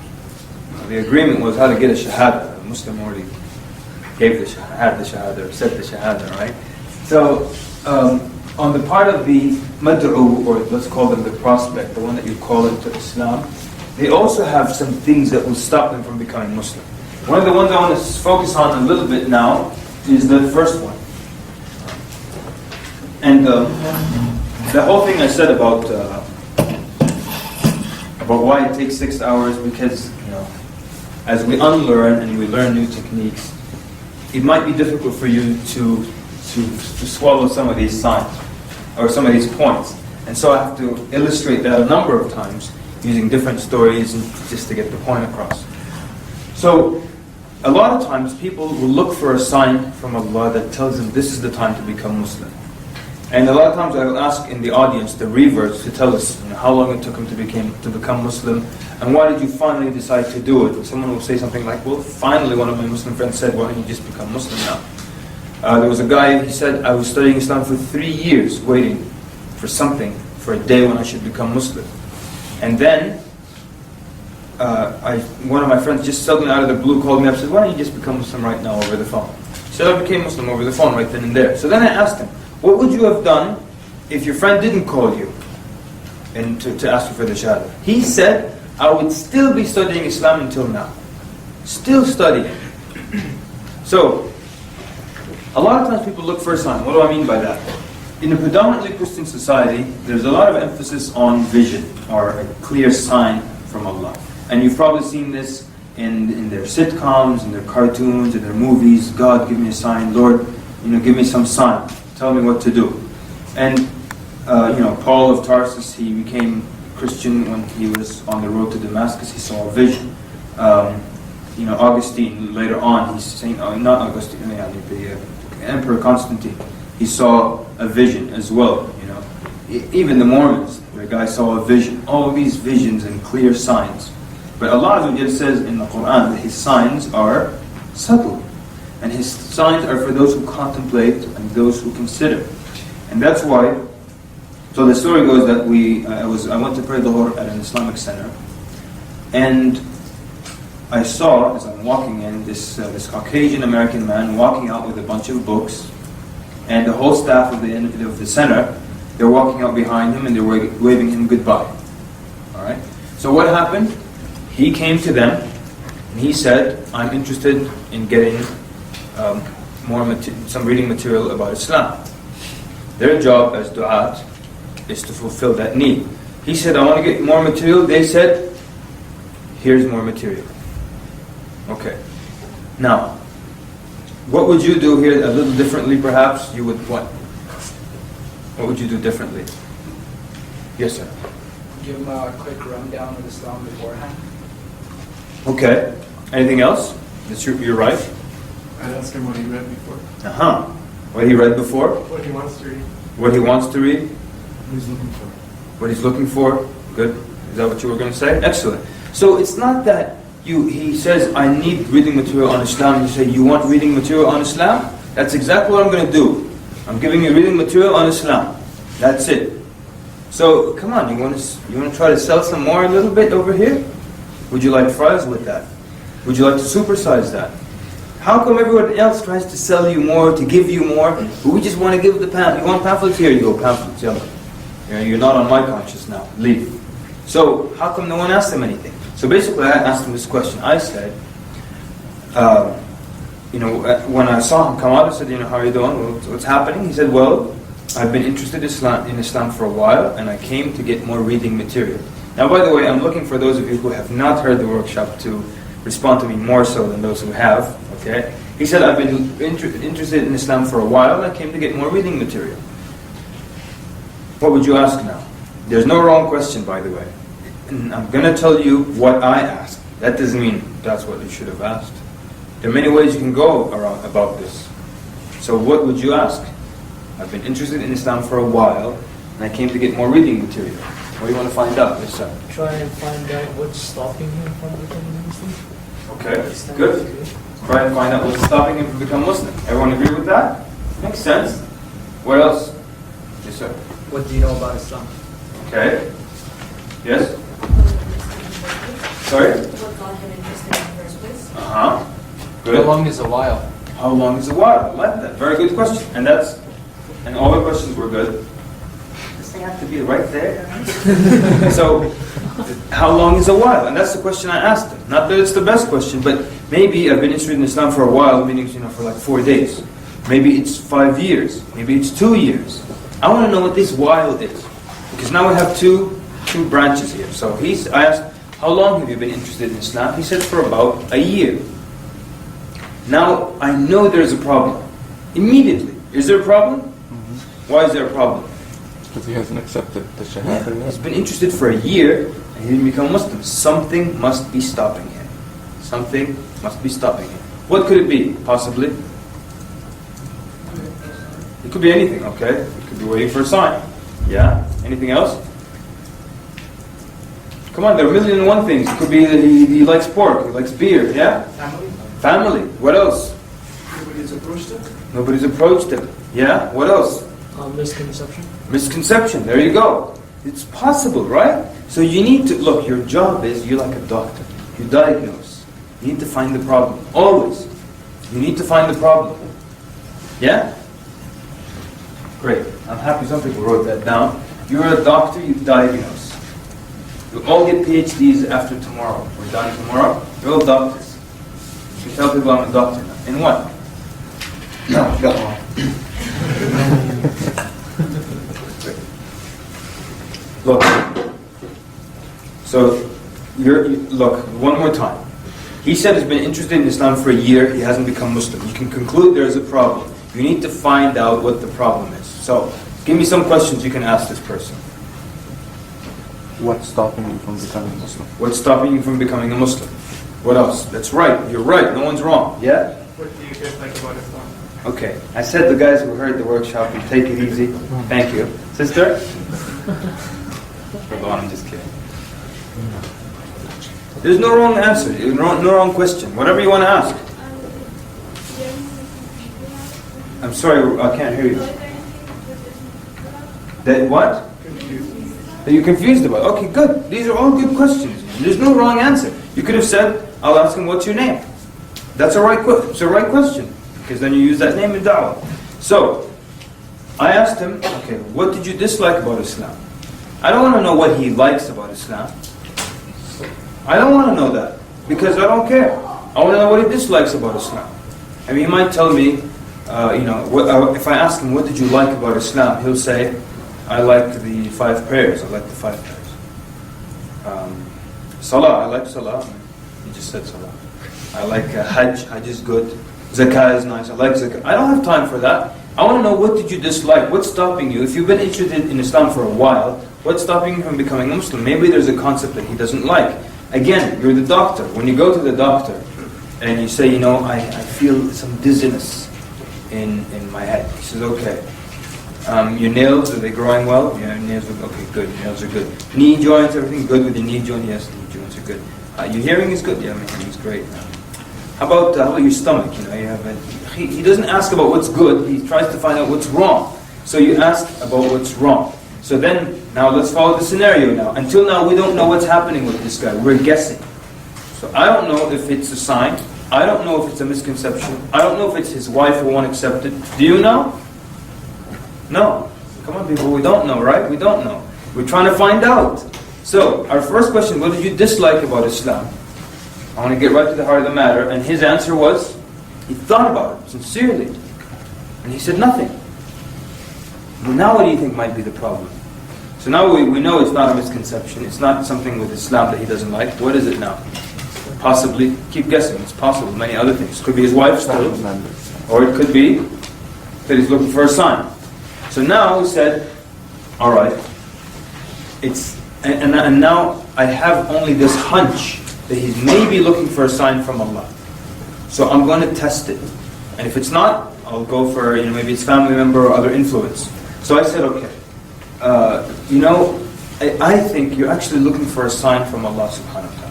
[SPEAKER 1] The agreement was how to get a shahada. A Muslim already gave the shahada, had the shahada, or said the shahada, right? So, on the part of the mad'u, or let's call them the prospect, the one that you call into Islam, they also have some things that will stop them from becoming Muslim. One of the ones I want to focus on a little bit now is the first one. And the whole thing I said about why it takes 6 hours, because, you know, as we unlearn and we learn new techniques, it might be difficult for you to swallow some of these signs, or some of these points. And so I have to illustrate that a number of times, using different stories, and just to get the point across. So, a lot of times people will look for a sign from Allah that tells them this is the time to become Muslim. And a lot of times I will ask in the audience, the reverts, to tell us, you know, how long it took him to become Muslim, and why did you finally decide to do it? And someone will say something like, well, finally one of my Muslim friends said, why don't you just become Muslim now? There was a guy, he said, I was studying Islam for 3 years, waiting for something, for a day when I should become Muslim. And then, one of my friends just suddenly out of the blue called me up and said, why don't you just become Muslim right now over the phone? He said, I became Muslim over the phone right then and there. So then I asked him, what would you have done if your friend didn't call you and to ask you for the shahada? He said, I would still be studying Islam until now. Still studying. So, a lot of times people look for a sign. What do I mean by that? In a predominantly Christian society, there's a lot of emphasis on vision, or a clear sign from Allah. And you've probably seen this in their sitcoms, in their cartoons, in their movies. God, give me a sign. Lord, give me some sign. Tell me what to do. And Paul of Tarsus, he became Christian when he was on the road to Damascus. He saw a vision. Augustine later on, he's saying, not Augustine, the Emperor Constantine, he saw a vision as well. Even the Mormons, the guy saw a vision. All of these visions and clear signs. But Allah says in the Quran that His signs are subtle, and His signs are for those who contemplate and those who consider. And that's why. So the story goes that I went to pray Dhuhr at an Islamic center, and I saw, as I'm walking in, this Caucasian American man walking out with a bunch of books, and the whole staff of the center, they're walking out behind him and they're waving him goodbye. All right. So what happened? He came to them and he said, "I'm interested in getting some reading material about Islam." Their job as du'at is to fulfill that need. He said, "I want to get more material." They said, "Here's more material." Okay. Now, what would you do here a little differently perhaps? You would what? What would you do differently? Yes, sir.
[SPEAKER 3] Give them a quick rundown of Islam beforehand.
[SPEAKER 1] Okay. Anything else? You're right.
[SPEAKER 4] I'd ask him what he read before.
[SPEAKER 1] What he read before?
[SPEAKER 4] What he wants to read.
[SPEAKER 1] What he wants to read?
[SPEAKER 4] What he's looking for.
[SPEAKER 1] What he's looking for? Good. Is that what you were going to say? Excellent. So it's not that he says, "I need reading material on Islam." You say, "You want reading material on Islam?" That's exactly what I'm going to do. I'm giving you reading material on Islam. That's it. So come on, you want to try to sell some more a little bit over here? Would you like fries with that? Would you like to supersize that? How come everyone else tries to sell you more, to give you more, but we just want to give the pamphlet? You want pamphlets? Here you go, pamphlets, yalla. You're not on my conscience now, leave. So, how come no one asked him anything? So basically I asked him this question. I said, when I saw him come out, I said, how are you doing? What's happening? He said, well, I've been interested in Islam for a while, and I came to get more reading material. Now, by the way, I'm looking for those of you who have not heard the workshop to respond to me more so than those who have. Okay? He said, I've been interested in Islam for a while, and I came to get more reading material. What would you ask now? There's no wrong question, by the way. And I'm going to tell you what I asked. That doesn't mean that's what you should have asked. There are many ways you can go around about this. So what would you ask? I've been interested in Islam for a while, and I came to get more reading material. What do you want to find out? Yes, sir.
[SPEAKER 2] Try and find out what's stopping him from becoming Muslim.
[SPEAKER 1] Okay, good. Try and find out what's stopping him from becoming Muslim. Everyone agree with that? Makes sense. What else? Yes, sir.
[SPEAKER 2] What do you know about Islam?
[SPEAKER 1] Okay. Yes? Sorry?
[SPEAKER 5] What got him interested in the first place?
[SPEAKER 1] Uh-huh. Good.
[SPEAKER 3] How long is a while?
[SPEAKER 1] How long is a while? I like that. Very good question. And all the questions were good. Does they have to be right there? So, how long is a while? And that's the question I asked him. Not that it's the best question, but maybe I've been interested in Islam for a while, meaning for like 4 days. Maybe it's 5 years. Maybe it's 2 years. I want to know what this while is. Because now we have two branches here. So I asked, how long have you been interested in Islam? He said for about a year. Now, I know there's a problem. Immediately. Is there a problem? Mm-hmm. Why is there a problem?
[SPEAKER 6] Because he hasn't accepted the Shahada.
[SPEAKER 1] He's been interested for a year and he didn't become Muslim. Something must be stopping him. Something must be stopping him. What could it be? Possibly? It could be anything, okay? It could be waiting for a sign. Yeah? Anything else? Come on, there are a million and one things. It could be that he likes pork, he likes beer, yeah? Family. What else?
[SPEAKER 4] Nobody's approached him?
[SPEAKER 1] Nobody's approached him. Yeah? What else?
[SPEAKER 2] Misconception.
[SPEAKER 1] Misconception. There you go. It's possible, right? So you need to, look, your job is, you're like a doctor. You diagnose. You need to find the problem. Always. You need to find the problem. Yeah? Great. I'm happy some people wrote that down. You're a doctor, you diagnose. You all get PhDs after tomorrow. We're done tomorrow. You're all doctors. You tell people I'm a doctor now. In what? No, I've got one. Look. So, look, one more time. He said he's been interested in Islam for a year. He hasn't become Muslim. You can conclude there's a problem. You need to find out what the problem is. So, give me some questions you can ask this person.
[SPEAKER 6] What's stopping you from becoming a Muslim?
[SPEAKER 1] What's stopping you from becoming a Muslim? What else? That's right. You're right. No one's wrong. Yeah?
[SPEAKER 4] What do you guys like about Islam?
[SPEAKER 1] Okay. I said the guys who heard the workshop would take it easy. Thank you. Sister? Hold on, I'm just kidding. There's no wrong answer. No wrong question. Whatever you want to ask. I'm sorry, I can't hear you. That what? That you're confused about. Okay, good. These are all good questions. There's no wrong answer. You could have said, I'll ask him, what's your name? That's a right question. It's a right question. Because then you use that name in da'wah. So, I asked him, okay, what did you dislike about Islam? I don't want to know what he likes about Islam. I don't want to know that. Because I don't care. I want to know what he dislikes about Islam. I mean, he might tell me, if I ask him, what did you like about Islam? He'll say, I like the 5 prayers. I like the 5 prayers. Salah, I like Salah. He just said Salah. I like Hajj. Hajj is good. Zakah is nice. I like Zakah. I don't have time for that. I want to know, what did you dislike? What's stopping you? If you've been interested in Islam for a while, what's stopping you from becoming a Muslim? Maybe there's a concept that he doesn't like. Again, you're the doctor. When you go to the doctor and you say, I feel some dizziness in my head. He says, okay. Your nails, are they growing well? Yeah, nails are okay, good. Nails are good. Knee joints, everything good with your knee joint? Yes, knee joints are good. Your hearing is good? Yeah, my hearing is great. How about your stomach? He doesn't ask about what's good. He tries to find out what's wrong. So you ask about what's wrong. So then, now let's follow the scenario now. Until now, we don't know what's happening with this guy. We're guessing. So I don't know if it's a sign. I don't know if it's a misconception. I don't know if it's his wife who won't accept it. Do you know? No. Come on, people, we don't know, right? We don't know. We're trying to find out. So, our first question, what did you dislike about Islam? I want to get right to the heart of the matter. And his answer was, he thought about it sincerely. And he said nothing. Well, now what do you think might be the problem? So now we know it's not a misconception. It's not something with Islam that he doesn't like. What is it now? Possibly, keep guessing, it's possible, many other things. It could be his wife still, or it could be that he's looking for a sign. So now we said, alright, and now I have only this hunch that he's maybe looking for a sign from Allah. So I'm going to test it. And if it's not, I'll go for, maybe it's family member or other influence. So I said, okay, I think you're actually looking for a sign from Allah subhanahu wa ta'ala.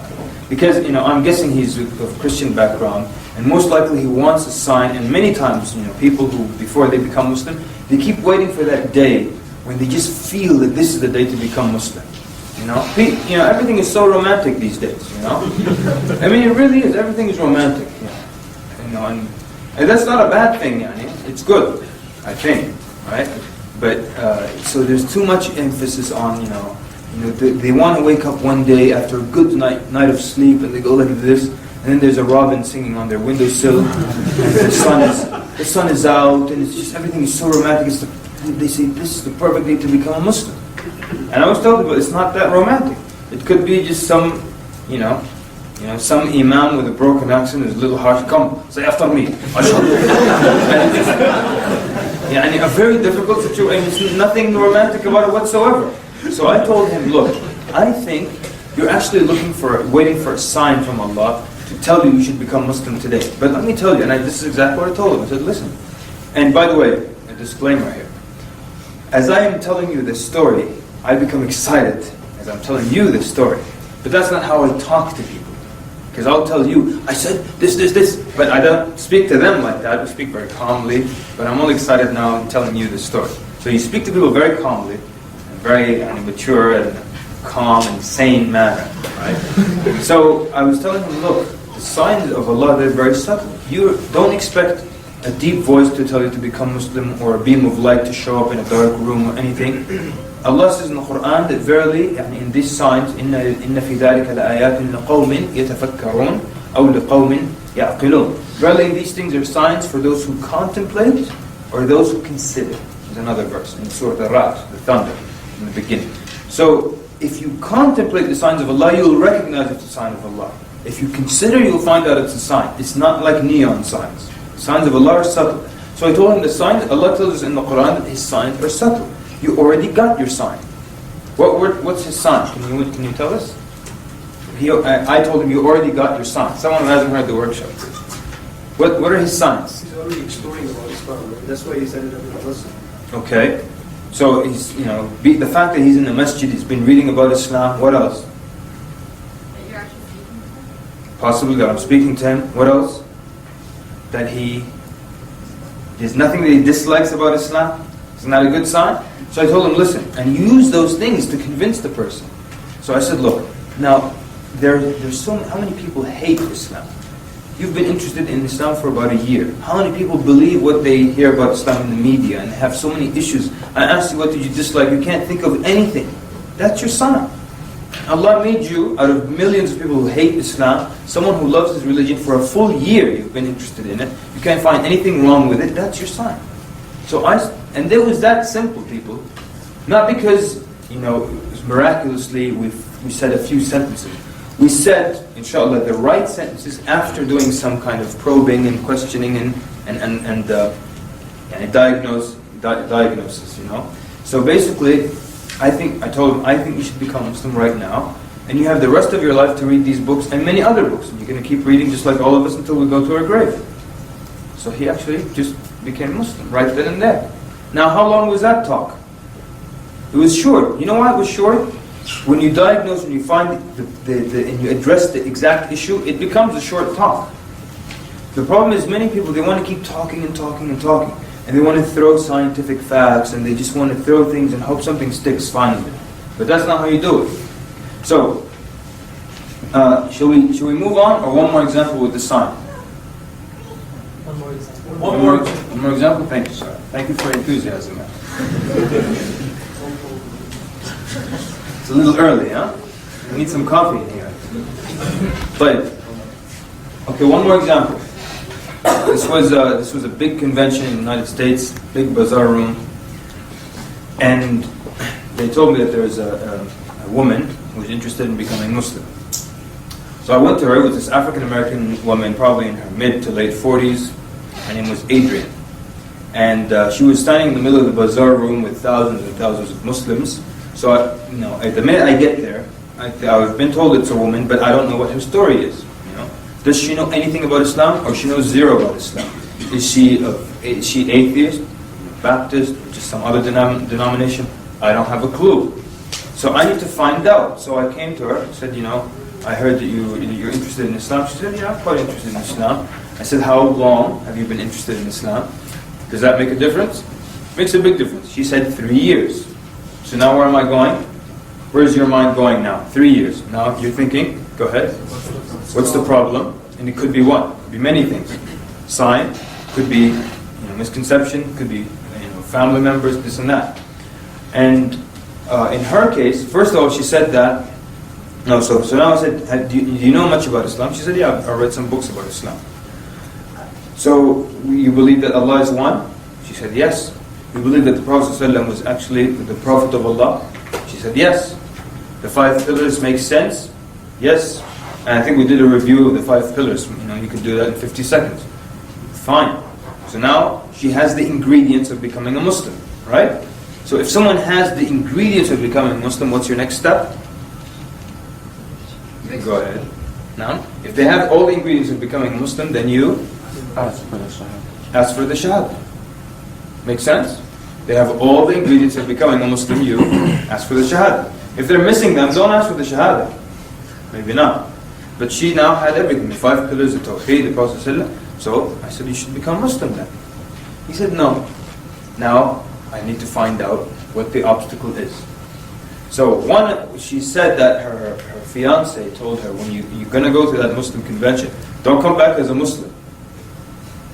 [SPEAKER 1] Because, I'm guessing he's of Christian background, and most likely he wants a sign, and many times, people who, before they become Muslim, they keep waiting for that day when they just feel that this is the day to become Muslim. Everything is so romantic these days, I mean, it really is, everything is romantic, and that's not a bad thing, it's good, I think, right? But, so there's too much emphasis on, they want to wake up one day after a good night of sleep, and they go like this, and then there's a robin singing on their windowsill, and the sun is out, and it's just, everything is so romantic. They say this is the perfect day to become a Muslim. And I was told people, it's not that romantic. It could be just some, some imam with a broken accent is a little harsh. Come, say after me. And a very difficult situation. There's nothing romantic about it whatsoever. So I told him, look, I think you're actually waiting for a sign from Allah to tell you should become Muslim today. But let me tell you, and this is exactly what I told him. I said, listen. And by the way, a disclaimer here. As I am telling you this story, I become excited as I'm telling you this story. But that's not how I talk to people. Because I'll tell you, I said this. But I don't speak to them like that. I speak very calmly. But I'm only excited now I'm telling you this story. So you speak to people very calmly, and very mature and calm and sane manner. Right? So I was telling him, look, the signs of Allah, they're very subtle. You don't expect a deep voice to tell you to become Muslim, or a beam of light to show up in a dark room or anything. Allah says in the Quran that verily, in these signs, إِنَّ فِي ذَلِكَ لَآيَاتٍ لِقَوْمٍ يَتَفَكَّرُونَ أَوْ لِقَوْمٍ يَعْقِلُونَ. Verily, these things are signs for those who contemplate or those who consider. There's another verse in Surah Al-Ra'd, the thunder, in the beginning. So, if you contemplate the signs of Allah, you'll recognize it's a sign of Allah. If you consider, you'll find out it's a sign. It's not like neon signs. The signs of Allah are subtle. So I told him the signs, Allah tells us in the Quran that His signs are subtle. You already got your sign. What's His sign? Can you tell us? I told him you already got your sign. Someone who hasn't heard the workshop. What are His signs?
[SPEAKER 4] He's already extolling about Islam. Right? That's why he said it every person.
[SPEAKER 1] Okay. So he's, the fact that he's in the masjid, he's been reading about Islam. What else?
[SPEAKER 5] That you're actually speaking to him?
[SPEAKER 1] Possibly that I'm speaking to him. What else? That there's nothing that he dislikes about Islam. Isn't that a good sign? So I told him, listen, and use those things to convince the person. So I said, look, now, there's how many people hate Islam? You've been interested in Islam for about a year. How many people believe what they hear about Islam in the media and have so many issues? I asked you, what did you dislike? You can't think of anything. That's your sign. Allah made you, out of millions of people who hate Islam, someone who loves his religion for a full year. You've been interested in it. You can't find anything wrong with it. That's your sign. And it was that simple, people. Not because, miraculously we said a few sentences. We said, inshallah, the right sentences after doing some kind of probing and questioning and diagnosis, So basically, I told him, I think you should become Muslim right now, and you have the rest of your life to read these books and many other books. And you're going to keep reading just like all of us until we go to our grave. So he actually just became Muslim right then and there. Now, how long was that talk? It was short. You know why it was short? When you diagnose and you find and you address the exact issue, it becomes a short talk. The problem is many people, they want to keep talking and talking and talking. And they want to throw scientific facts, and they just want to throw things and hope something sticks finally. But that's not how you do it. So, shall we move on? Or one more example with the sign?
[SPEAKER 2] example.
[SPEAKER 1] One more example? Thank you, sir. Thank you for your enthusiasm, man. It's a little early, huh? We need some coffee in here. But, okay, one more example. This was a big convention in the United States, big bazaar room. And they told me that there was a woman who was interested in becoming Muslim. So I went to her. It was this African-American woman, probably in her mid to late 40s. Her name was Adrian. And she was standing in the middle of the bazaar room with thousands and thousands of Muslims. So, the minute I get there, I've been told it's a woman, but I don't know what her story is. Does she know anything about Islam, or she knows zero about Islam? Is she atheist, Baptist, or just some other denomination? I don't have a clue. So I need to find out. So I came to her and said, I heard that you're interested in Islam. She said, yeah, I'm quite interested in Islam. I said, how long have you been interested in Islam? Does that make a difference? Makes a big difference. She said 3 years. So now where am I going? Where's your mind going now? 3 years. Now you're thinking, go ahead. What's the problem? And it could be what? It could be many things. Sign, could be misconception, could be family members, this and that. And in her case, first of all, she said that. No, so now I said, do you know much about Islam? She said, yeah, I read some books about Islam. So you believe that Allah is one? She said, yes. You believe that the Prophet ﷺ was actually the Prophet of Allah? She said, yes. The 5 pillars make sense? Yes. And I think we did a review of the 5 pillars. You could do that in 50 seconds. Fine. So now she has the ingredients of becoming a Muslim, right? So if someone has the ingredients of becoming a Muslim, what's your next step? Go ahead. Now, if they have all the ingredients of becoming a Muslim, then you
[SPEAKER 6] Ask for the Shahada.
[SPEAKER 1] ask for the Shahada. Make sense? They have all the ingredients of becoming a Muslim, you ask for the Shahada. If they're missing them, don't ask for the Shahada. Maybe not. But she now had everything, the 5 pillars, the Tawheed, the Prophet ﷺ. So I said, you should become Muslim then. He said, no. Now I need to find out what the obstacle is. So she said that her fiance told her, when you're going to go to that Muslim convention, don't come back as a Muslim.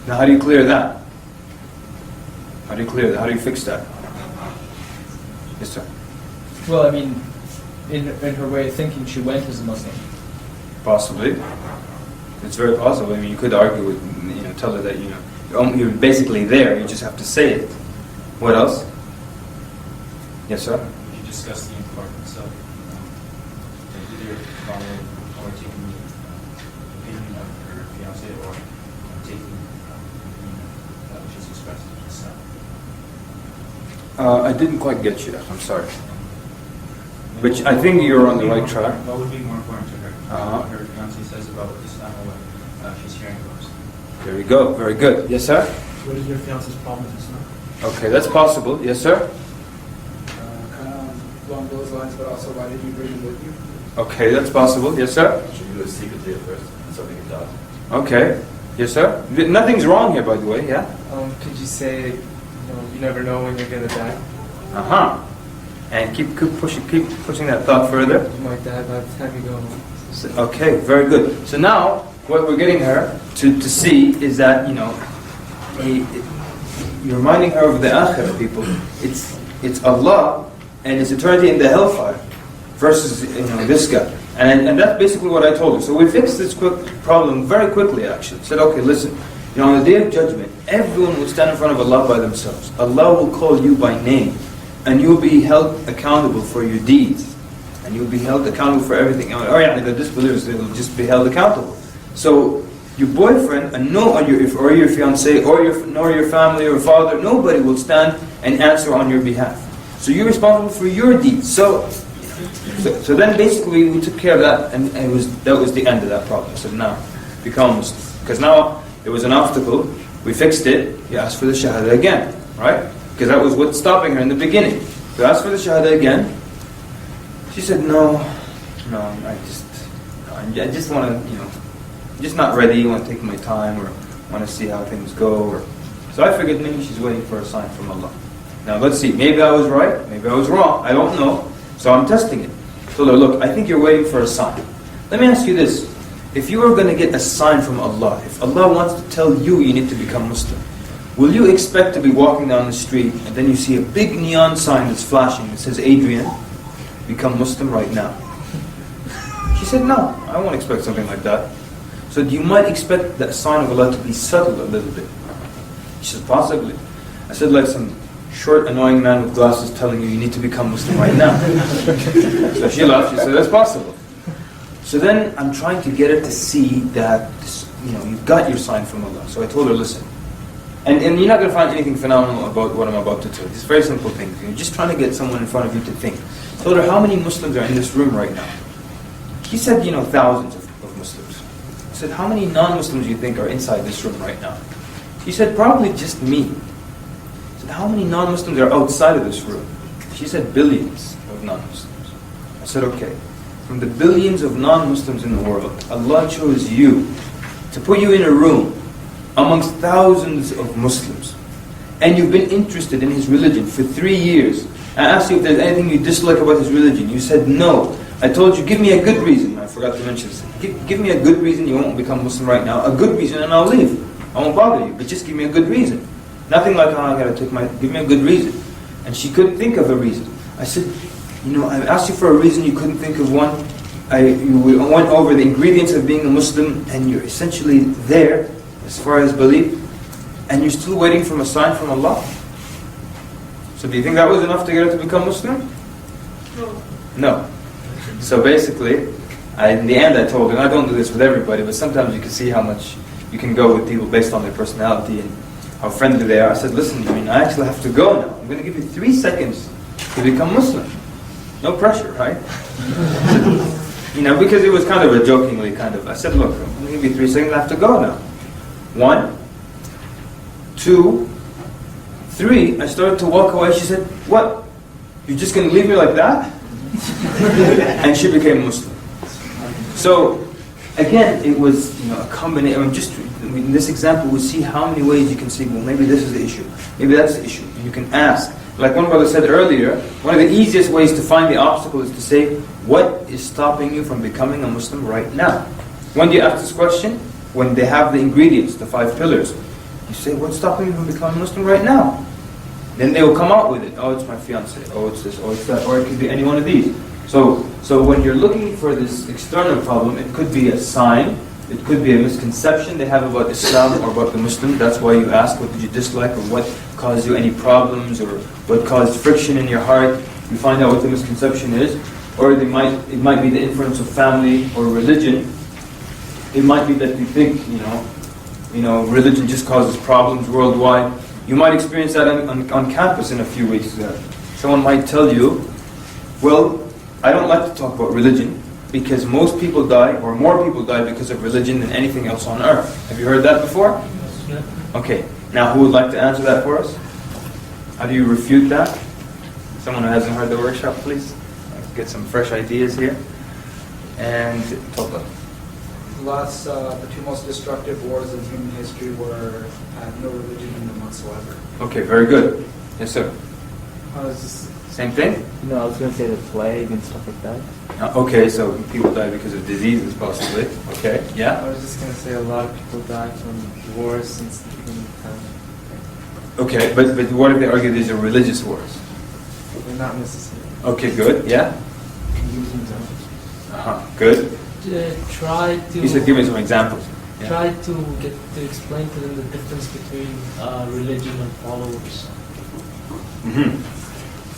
[SPEAKER 1] Now how do you clear that? How do you clear that? How do you fix that? Yes, sir.
[SPEAKER 2] Well, I mean, in her way of thinking, she went as a Muslim.
[SPEAKER 1] Possibly. It's very possible. I mean, you could argue with, tell her that, you're basically there, you just have to say it. What else? Yes, sir?
[SPEAKER 7] You discuss the importance of either following or taking the opinion of her fiance or taking the opinion that which is expressed in Islam.
[SPEAKER 1] I didn't quite get you. I'm sorry. But I think you're on the right track.
[SPEAKER 7] What would be more important to her?
[SPEAKER 1] Uh-huh.
[SPEAKER 7] What her fiance says about Islam or what she's hearing about Islam?
[SPEAKER 1] There you go. Very good. Yes, sir?
[SPEAKER 2] What is your fiance's problem with Islam?
[SPEAKER 1] Okay, that's possible. Yes, sir?
[SPEAKER 3] Kind of along those lines, but also why did you bring him with you?
[SPEAKER 1] Okay, that's possible. Yes, sir?
[SPEAKER 8] Should you do it secretly at first and something it does?
[SPEAKER 1] Okay. Yes, sir? Nothing's wrong here, by the way. Yeah?
[SPEAKER 2] Could you say, you never know when you're gonna die?
[SPEAKER 1] Uh-huh. And keep pushing that thought further.
[SPEAKER 2] You might die by the time you go home.
[SPEAKER 1] Okay, very good. So now, what we're getting her to see is that, you're reminding her of the akhirah, people. It's Allah and it's eternity in the hellfire versus, this guy. And that's basically what I told her. So we fixed this problem very quickly, actually. Said, okay, listen, on the day of judgment, everyone will stand in front of Allah by themselves. Allah will call you by name. And you'll be held accountable for your deeds. And you'll be held accountable for everything. The disbelievers, they will just be held accountable. So your boyfriend, or your fiancé, or your family or father, nobody will stand and answer on your behalf. So you're responsible for your deeds. So then basically we took care of that, and that was the end of that problem. So now become Muslim. Because now there was an obstacle, we fixed it, you ask for the Shahada again, right? Because that was what's stopping her in the beginning. So ask for the Shahada again. She said, no, I just want to, just not ready, want to take my time, or want to see how things go. So I figured maybe she's waiting for a sign from Allah. Now let's see, maybe I was right, maybe I was wrong, I don't know. So I'm testing it. So look, I think you're waiting for a sign. Let me ask you this. if you are going to get a sign from Allah, if Allah wants to tell you you need to become Muslim, will you expect to be walking down the street and then you see a big neon sign that's flashing that says, Adrian, become Muslim right now? She said, no, I won't expect something like that. So you might expect that sign of Allah to be subtle a little bit. She said, possibly. I said, like some short, annoying man with glasses telling you need to become Muslim right now. So she laughed, she said, that's possible. So then I'm trying to get her to see that, you've got your sign from Allah. So I told her, listen, and you're not going to find anything phenomenal about what I'm about to tell you. It's very simple things. You're just trying to get someone in front of you to think. I told her, how many Muslims are in this room right now? She said, thousands of Muslims. I said, how many non-Muslims do you think are inside this room right now? She said, probably just me. I said, how many non-Muslims are outside of this room? She said, billions of non-Muslims. I said, okay. From the billions of non-Muslims in the world, Allah chose you to put you in a room amongst thousands of Muslims. And you've been interested in his religion for 3 years. I asked you if there's anything you dislike about his religion. You said no. I told you, give me a good reason. I forgot to mention this. Give me a good reason you won't become Muslim right now. A good reason and I'll leave. I won't bother you. But just give me a good reason. Nothing like, I gotta give me a good reason. And she couldn't think of a reason. I said, I asked you for a reason, you couldn't think of one. You went over the ingredients of being a Muslim and you're essentially there as far as belief, and you're still waiting for a sign from Allah. So do you think that was enough to get her to become Muslim? No. So basically, in the end I told her, and I don't do this with everybody, but sometimes you can see how much you can go with people based on their personality and how friendly they are. I said, listen, I actually have to go now. I'm going to give you 3 seconds to become Muslim. No pressure, right? Because it was kind of a jokingly I said, look, I'm going to give you 3 seconds, I have to go now. 1, 2, 3. I started to walk away. She said, what? You're just going to leave me like that? And she became Muslim. So, again, it was a combination. In this example, we see how many ways you can see, well, maybe this is the issue. Maybe that's the issue. You can ask. Like one brother said earlier, one of the easiest ways to find the obstacle is to say, what is stopping you from becoming a Muslim right now? When do you ask this question? When they have the ingredients, the 5 pillars. You say, what's stopping you from becoming a Muslim right now? Then they will come out with it. Oh, it's my fiance. Oh, it's this. Oh, it's that. Or it could be any one of these. So when you're looking for this external problem, it could be a sign. It could be a misconception they have about Islam or about the Muslim. That's why you ask, what did you dislike, or what caused you any problems, or what caused friction in your heart. You find out what the misconception is. Or it might be the influence of family or religion. It might be that you think, religion just causes problems worldwide. You might experience that on campus in a few weeks. Someone might tell you, well, I don't like to talk about religion because most people die, or more people die because of religion than anything else on earth. Have you heard that before?
[SPEAKER 2] Yeah.
[SPEAKER 1] Okay, now who would like to answer that for us? How do you refute that? Someone who hasn't heard the workshop, please. Let's get some fresh ideas here. And talk about
[SPEAKER 3] The 2 most destructive wars in human history had no religion in them whatsoever.
[SPEAKER 1] Okay, very good. Yes, sir. Same thing?
[SPEAKER 6] I was going to say the plague and stuff like that.
[SPEAKER 1] Okay, so people die because of diseases, possibly. Okay, yeah?
[SPEAKER 2] I was just going to say a lot of people die from wars since the beginning of time.
[SPEAKER 1] Okay, but what if they argue these are religious wars?
[SPEAKER 2] They're not necessary.
[SPEAKER 1] Okay, good, yeah? Good.
[SPEAKER 2] Try to...
[SPEAKER 1] You said give me some examples. Yeah.
[SPEAKER 2] Try to get to explain to them the difference between religion and followers.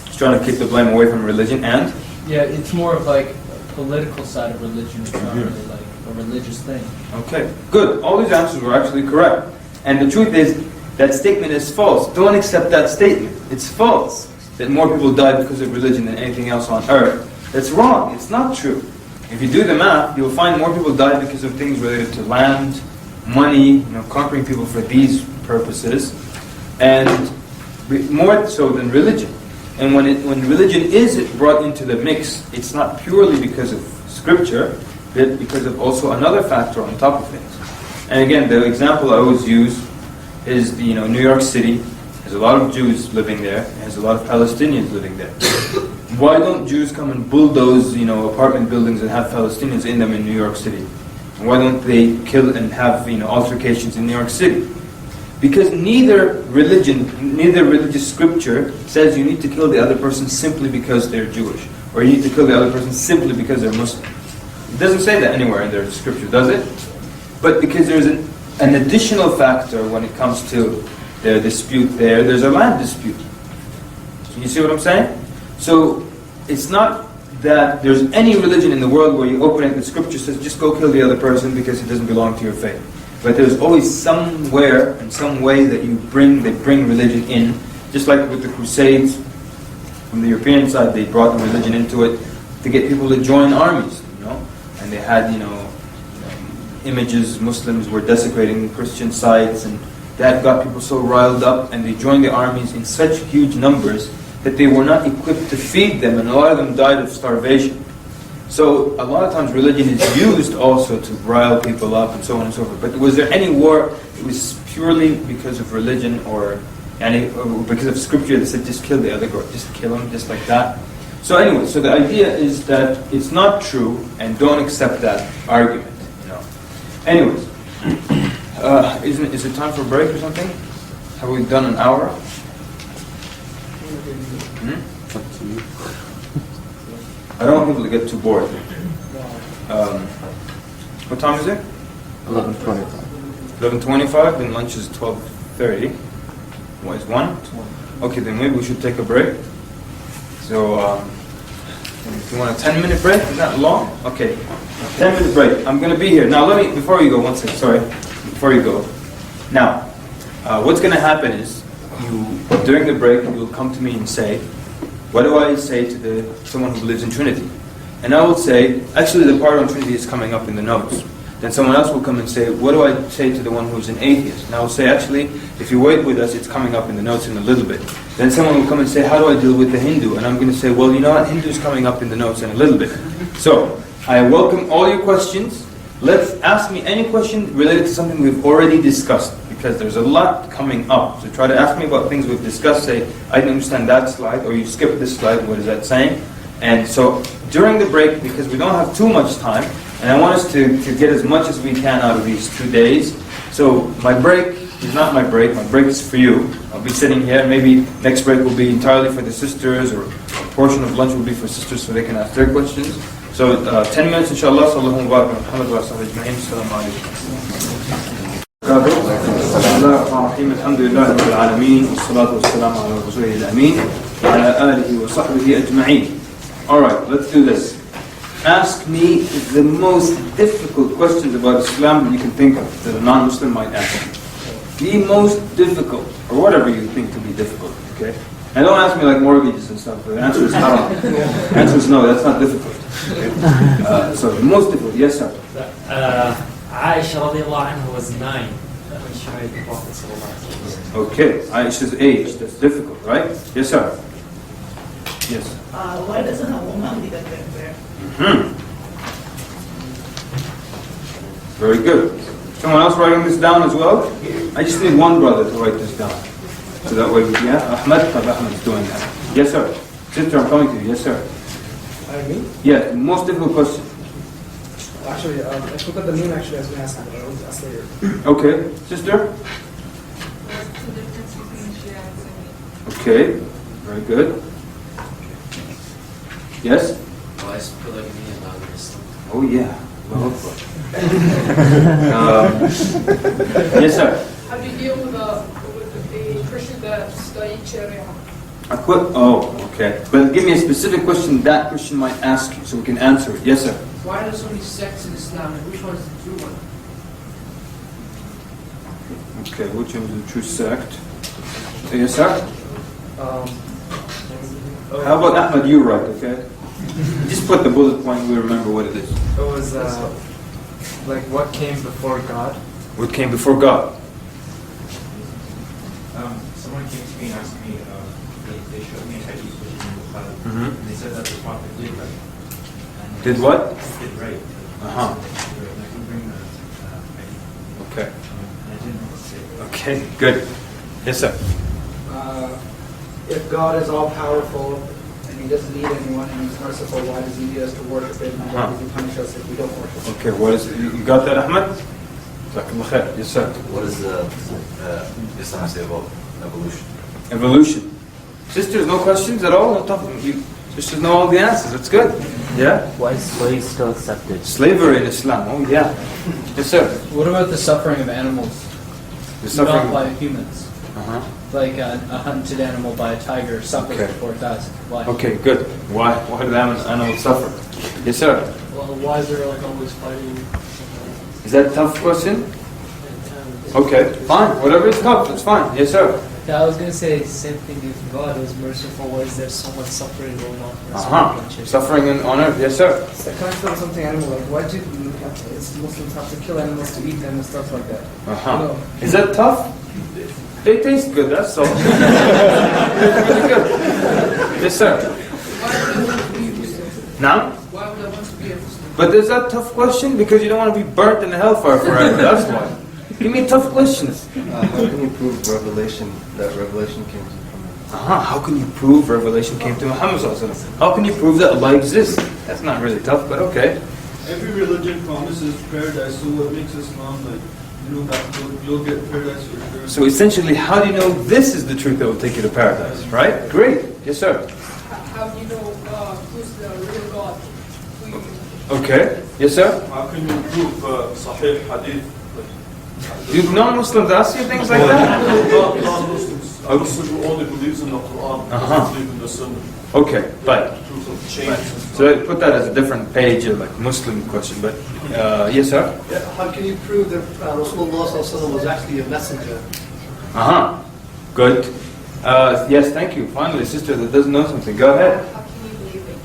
[SPEAKER 1] Just trying to keep the blame away from religion and?
[SPEAKER 2] Yeah, it's more of like a political side of religion. It's not really like a religious thing.
[SPEAKER 1] Okay, good. All these answers were actually correct. And the truth is, that statement is false. Don't accept that statement. It's false. That more people die because of religion than anything else on earth. That's wrong. It's not true. If you do the math, you'll find more people die because of things related to land, money, conquering people for these purposes, and more so than religion. And when religion is brought into the mix, it's not purely because of scripture, but because of also another factor on top of things. And again, the example I always use is New York City has a lot of Jews living there, and has a lot of Palestinians living there. Why don't Jews come and bulldoze apartment buildings and have Palestinians in them in New York City? Why don't they kill and have altercations in New York City? Because neither religious scripture says you need to kill the other person simply because they're Jewish, or you need to kill the other person simply because they're Muslim. It doesn't say that anywhere in their scripture, does it? But because there's an additional factor when it comes to their dispute there's a land dispute. You see what I'm saying? So it's not that there's any religion in the world where you open it, the scripture says just go kill the other person because he doesn't belong to your faith. But there's always somewhere and some way that they bring religion in. Just like with the Crusades, from the European side, they brought the religion into it to get people to join armies, And they had, images, Muslims were desecrating Christian sites, and that got people so riled up, and they joined the armies in such huge numbers that they were not equipped to feed them, and a lot of them died of starvation. So a lot of times religion is used also to rile people up and so on and so forth. But was there any war? It was purely because of religion or because of scripture that said just kill the other girl, just kill him, just like that. So anyway, so the idea is that it's not true, and don't accept that argument. Anyways, is it time for a break or something? Have we done an hour? I don't want people to get too bored. What time is it?
[SPEAKER 6] 11:25.
[SPEAKER 1] 11:25, then lunch is 12:30. What is 1? Okay, then maybe we should take a break. So, if you want a 10-minute break, is that long? Okay, 10-minute break. I'm going to be here. Now, before you go, one second, sorry. Before you go. Now, what's going to happen is, during the break, you'll come to me and say, what do I say to someone who believes in Trinity? And I will say, actually the part on Trinity is coming up in the notes. Then someone else will come and say, what do I say to the one who's an atheist? And I will say, actually, if you wait with us, it's coming up in the notes in a little bit. Then someone will come and say, how do I deal with the Hindu? And I'm going to say, well, you know what, Hindu is coming up in the notes in a little bit. So, I welcome all your questions. Let's ask me any question related to something we've already discussed, because there's a lot coming up. So try to ask me about things we've discussed. Say, I didn't understand that slide, or you skipped this slide, what is that saying? And so during the break, because we don't have too much time, and I want us to get as much as we can out of these 2 days. So my break is not my break is for you. I'll be sitting here, maybe next break will be entirely for the sisters, or a portion of lunch will be for sisters so they can ask their questions. So 10 minutes inshallah. Sallallahu alayhi wa sallam. الحمد لله رب العالمين والصلاة والسلام على رسوله الأمين وعلى آله وصحبه أجمعين. Alright, let's do this. Ask me the most difficult questions about Islam that you can think of that a non-Muslim might ask. The most difficult, or whatever you think to be difficult, okay? And don't ask me like mortgages and stuff. The answer is haram. The answer is no, that's not difficult. Okay? So the most difficult, yes sir?
[SPEAKER 2] Aisha radiallahu anha was 9 when she married the Prophet sallallahu alaihi wasallam.
[SPEAKER 1] Okay, Aisha's age, that's difficult, right? Yes sir? Yes.
[SPEAKER 9] Why doesn't a woman lead a prayer?
[SPEAKER 1] Very good. Someone else writing this down as well? I just need one brother to write this down. So that way, Ahmed is doing that. Yes sir. Sister, I'm coming to you. Yes sir.
[SPEAKER 3] Me?
[SPEAKER 1] Yeah, the most difficult question.
[SPEAKER 3] Actually, I forgot the name actually as we asked, but I will ask later.
[SPEAKER 1] Okay. Sister?
[SPEAKER 5] What's the difference between Shia and Sunni?
[SPEAKER 1] Okay. Very good. Yes?
[SPEAKER 2] Why is polygamy allowed in Islam?
[SPEAKER 1] Oh yeah. Yes sir.
[SPEAKER 10] How do you deal with a Christian that studied Sharia?
[SPEAKER 1] Okay. But give me a specific question that Christian might ask you so we can answer it. Yes sir.
[SPEAKER 10] Why are there so many sects in Islam, and which one is the true one?
[SPEAKER 1] Okay, which one is the true sect? Yes sir. How about Ahmed, you write, okay? Just put the bullet point, we remember what it is.
[SPEAKER 11] It was like what came before God.
[SPEAKER 1] What came before God?
[SPEAKER 7] Someone came to me and asked me, they showed me a hadith which is in Bukhari, and they said that the Prophet did right. And
[SPEAKER 1] Did what?
[SPEAKER 7] Did right.
[SPEAKER 1] Uh-huh.
[SPEAKER 7] And I can bring the hadith.
[SPEAKER 1] Okay.
[SPEAKER 7] And I didn't know what to say.
[SPEAKER 1] Okay, good. Yes sir.
[SPEAKER 3] If God is all powerful and he doesn't need anyone and he's merciful, why does he need us to worship him? And why does he punish us if we don't worship him?
[SPEAKER 1] Okay, what is you got that, Ahmed? Jazakallah khair. Yes, sir.
[SPEAKER 8] What does Islam say about evolution?
[SPEAKER 1] Evolution. Sisters, no questions at all? No tough. You sisters know all the answers. That's good. Yeah?
[SPEAKER 6] Why is slaves still accepted?
[SPEAKER 1] Slavery in Islam. Oh, yeah. Yes, sir.
[SPEAKER 12] What about the suffering of animals?
[SPEAKER 1] The suffering.
[SPEAKER 12] Not by humans.
[SPEAKER 1] Uh-huh.
[SPEAKER 12] Like a hunted animal by a tiger suffers
[SPEAKER 1] Okay.
[SPEAKER 12] before it dies. Why?
[SPEAKER 1] Okay, good. Why? Why do the animals suffer? Yes, sir.
[SPEAKER 2] Well, why is there like always fighting?
[SPEAKER 1] Is that a tough question? Okay, fine. Whatever is tough, it's fine. Yes, sir.
[SPEAKER 2] Yeah, I was gonna say same thing. If God was merciful, why is there so much suffering going on?
[SPEAKER 1] Suffering on earth. Yes, sir.
[SPEAKER 3] So can I tell something animal like why do Muslims have to kill animals to eat them and stuff like that?
[SPEAKER 1] Is that tough? They taste good, that's all. Really good. Yes, sir. Now?
[SPEAKER 10] Why would I want to be a Muslim?
[SPEAKER 1] But is that a tough question? Because you don't want to be burnt in the hellfire forever. That's why. Give me tough questions.
[SPEAKER 13] How can you prove that revelation came from Muhammad?
[SPEAKER 1] How can you prove revelation came to Muhammad sallallahu alaihi wasallam? How can you prove that Allah exists? That's not really tough, but okay.
[SPEAKER 4] Every religion promises paradise, so what makes Islam like, that you'll get paradise for sure?
[SPEAKER 1] So essentially, how do you know this is the truth that will take you to paradise, right? Great. Yes, sir.
[SPEAKER 10] How do you know who's the real God?
[SPEAKER 1] Okay. Yes, sir.
[SPEAKER 4] How can you prove Sahih Hadith?
[SPEAKER 1] Do non-Muslims ask you things like that?
[SPEAKER 4] Non-Muslims. A Muslim who only believes in the Quran, doesn't believe in the Sunnah.
[SPEAKER 1] Okay, but
[SPEAKER 4] Right.
[SPEAKER 1] so I put that as a different page, like Muslim question. But yes, sir.
[SPEAKER 4] Yeah, how can you prove that Rasulullah was actually a messenger?
[SPEAKER 1] Good. Yes, thank you. Finally, a sister that doesn't know something. Go ahead.
[SPEAKER 5] How can you believe it?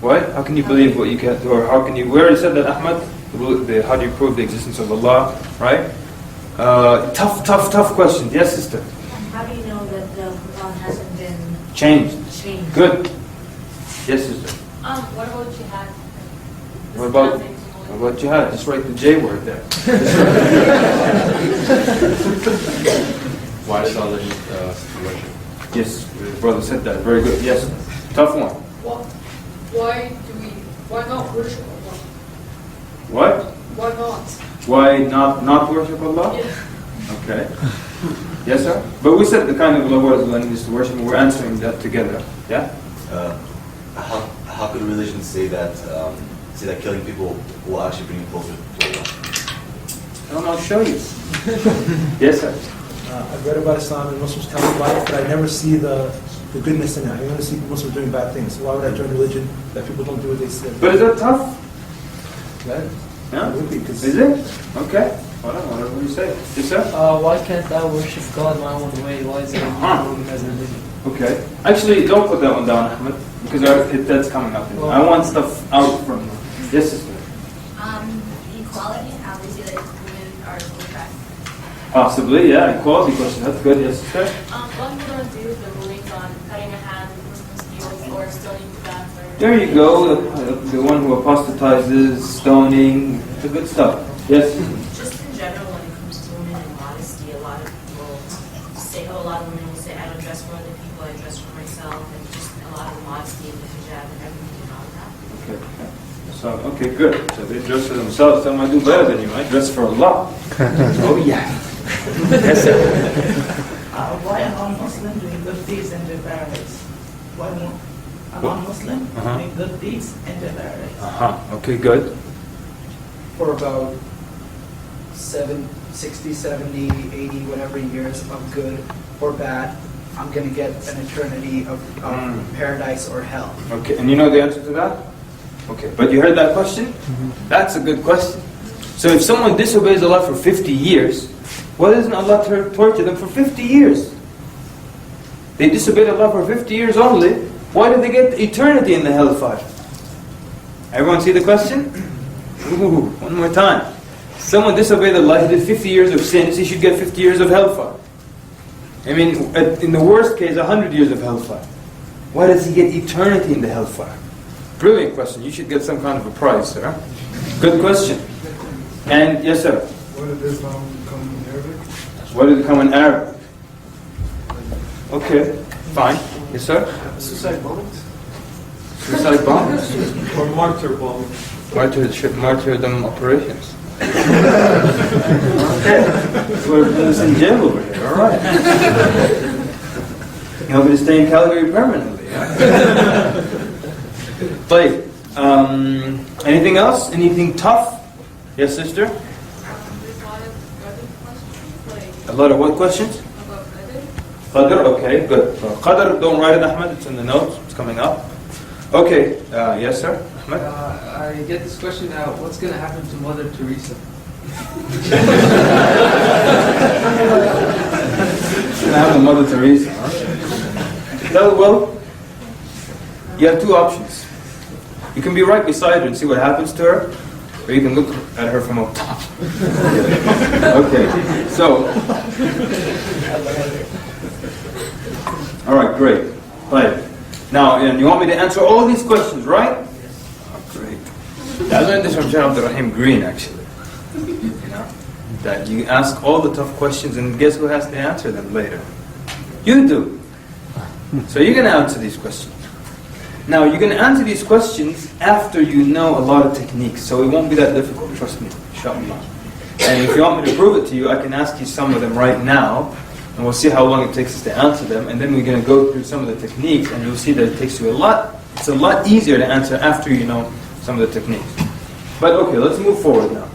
[SPEAKER 1] What? How can you believe what you can't do? Or how can you? We already said that, Ahmad. How do you prove the existence of Allah? Right? Tough question. Yes, sister.
[SPEAKER 5] How do you know that the Quran hasn't been
[SPEAKER 1] Changed.
[SPEAKER 5] changed?
[SPEAKER 1] Good. Yes, sister.
[SPEAKER 5] What about jihad?
[SPEAKER 1] What about jihad? Just write the J word there.
[SPEAKER 8] Why does Allah need worship?
[SPEAKER 1] Yes, your brother said that. Very good. Yes. Tough one.
[SPEAKER 10] Why not worship Allah?
[SPEAKER 1] What?
[SPEAKER 10] Why not?
[SPEAKER 1] Why not worship Allah?
[SPEAKER 10] Yeah.
[SPEAKER 1] Okay. Yes, sir. But we said the kind of Allah was learning is to worship, and we're answering that together. Yeah.
[SPEAKER 8] How could a religion say that killing people will actually bring you closer to Allah?
[SPEAKER 1] I'll show you. Yes, sir.
[SPEAKER 14] I've read about Islam and Muslims tell me about it, but I never see the goodness in it. I only see Muslims doing bad things. So why would I join a religion that people don't do what they say?
[SPEAKER 1] But is that tough?
[SPEAKER 14] Right?
[SPEAKER 1] Yeah.
[SPEAKER 14] It would be, 'cause
[SPEAKER 1] Is it? Okay. Whatever you say. Yes, sir.
[SPEAKER 2] Why can't I worship God my own way? Why is it as a religion?
[SPEAKER 1] Okay. Actually, don't put that one down, Ahmed, because that's coming up. I want stuff out from you. Yes, sister.
[SPEAKER 5] Equality. How do you see that women are oppressed?
[SPEAKER 1] Possibly, yeah. Equality question. That's good. Yes, sister.
[SPEAKER 5] What do you want to do with the rulings on cutting a hand, Muslim or stoning to death?
[SPEAKER 1] There you go. The one who apostatizes, stoning, the good stuff. Yes.
[SPEAKER 5] Just in general, when it comes to women and modesty, a lot of people say, a lot of women will say, I don't dress for other people, I dress for myself, and just a lot of modesty and the hijab and everything and all that.
[SPEAKER 1] Okay. So, okay, good. So they dress for themselves. Some might do better than you. I dress for Allah. Oh, yeah. Yes, sir.
[SPEAKER 9] Why are non-Muslim doing good deeds and enter paradise? Why won't a non-Muslim doing good deeds enter paradise?
[SPEAKER 1] Okay, good.
[SPEAKER 3] For about 60, 70, 80, whatever years of good or bad, I'm going to get an eternity of paradise or hell.
[SPEAKER 1] Okay, and you know the answer to that? Okay, but you heard that question? That's a good question. So if someone disobeys Allah for 50 years, why doesn't Allah torture them for 50 years? They disobeyed Allah for 50 years only. Why did they get eternity in the hellfire? Everyone see the question? Ooh, one more time. Someone disobeyed Allah, he did 50 years of sins, he should get 50 years of hellfire. I mean, in the worst case, 100 years of hellfire. Why does he get eternity in the hellfire? Brilliant question. You should get some kind of a prize, sir. Good question. And, yes, sir.
[SPEAKER 14] Why did Islam become in Arabic?
[SPEAKER 1] Why did it come in Arabic? Okay, fine. Yes, sir?
[SPEAKER 4] Suicide bombings?
[SPEAKER 1] Suicide bombers?
[SPEAKER 4] Or martyr bomb.
[SPEAKER 1] Martyrdom operations. Okay. We're in jail over here, alright. You want me to stay in Calgary permanently? But, anything else? Anything tough? Yes, sister? A lot of what questions? Qadr, okay, good. Qadr, don't write it, Ahmed, it's in the notes, it's coming up. Okay, yes, sir? Ahmed?
[SPEAKER 11] I get this question now. What's going to happen to Mother Teresa?
[SPEAKER 1] What's going to happen to Mother Teresa? Well, you have two options. You can be right beside her and see what happens to her, or you can look at her from up top. Okay, so. All right, great. Right. Now, you want me to answer all these questions, right? Oh, great. I learned this from Sheikh Abdul Rahim Green, actually. You know, that you ask all the tough questions, and guess who has to answer them later? You do. So you're going to answer these questions. Now, you're going to answer these questions after you know a lot of techniques, so it won't be that difficult, trust me, inshallah. And if you want me to prove it to you, I can ask you some of them right now, and we'll see how long it takes us to answer them, and then we're going to go through some of the techniques, and you'll see that it takes you it's a lot easier to answer after you know some of the techniques. But okay, let's move forward now.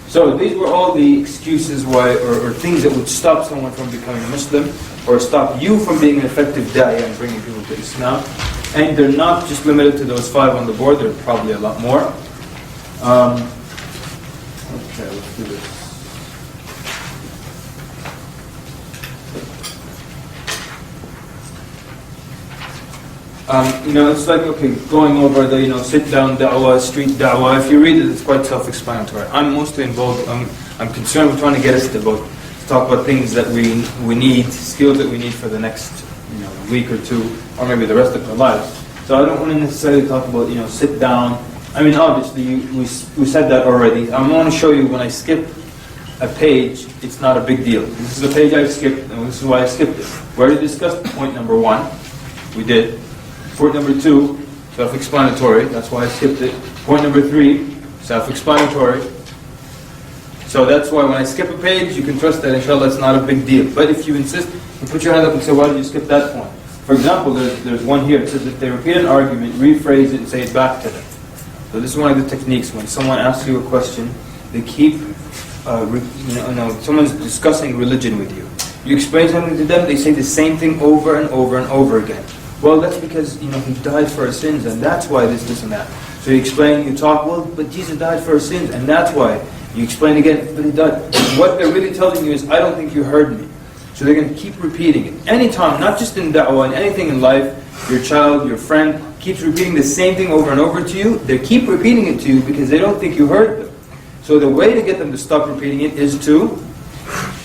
[SPEAKER 1] So these were all the excuses why, or things that would stop someone from becoming a Muslim, or stop you from being an effective da'iyah and bringing people to Islam. And they're not just limited to those 5 on the board, there are probably a lot more. Okay, let's do this. It's like, okay, going over the, sit-down da'wah, street da'wah. If you read it, it's quite self-explanatory. I'm mostly involved, I'm concerned with trying to get us to talk about things that we need, skills that we need for the next week or two, or maybe the rest of our lives. So I don't want to necessarily talk about, sit down. I mean, obviously, we said that already. I want to show you when I skip a page, it's not a big deal. This is a page I skipped, and this is why I skipped it. We already discussed point number 1. We did. Point number 2, self-explanatory. That's why I skipped it. Point number 3, self-explanatory. So that's why when I skip a page, you can trust that, inshallah, it's not a big deal. But if you insist, you put your hand up and say, why did you skip that point? For example, there's one here. It says if they repeat an argument, rephrase it and say it back to them. So this is one of the techniques. When someone asks you a question, they keep, someone's discussing religion with you. You explain something to them, they say the same thing over and over and over again. Well, that's because, he died for our sins, and that's why this, and that. So you explain, you talk, well, but Jesus died for our sins, and that's why. You explain again, but he died. What they're really telling you is, I don't think you heard me. So they're going to keep repeating it. Anytime, not just in da'wah, in anything in life, your child, your friend, keeps repeating the same thing over and over to you, they keep repeating it to you because they don't think you heard them. So the way to get them to stop repeating it is to,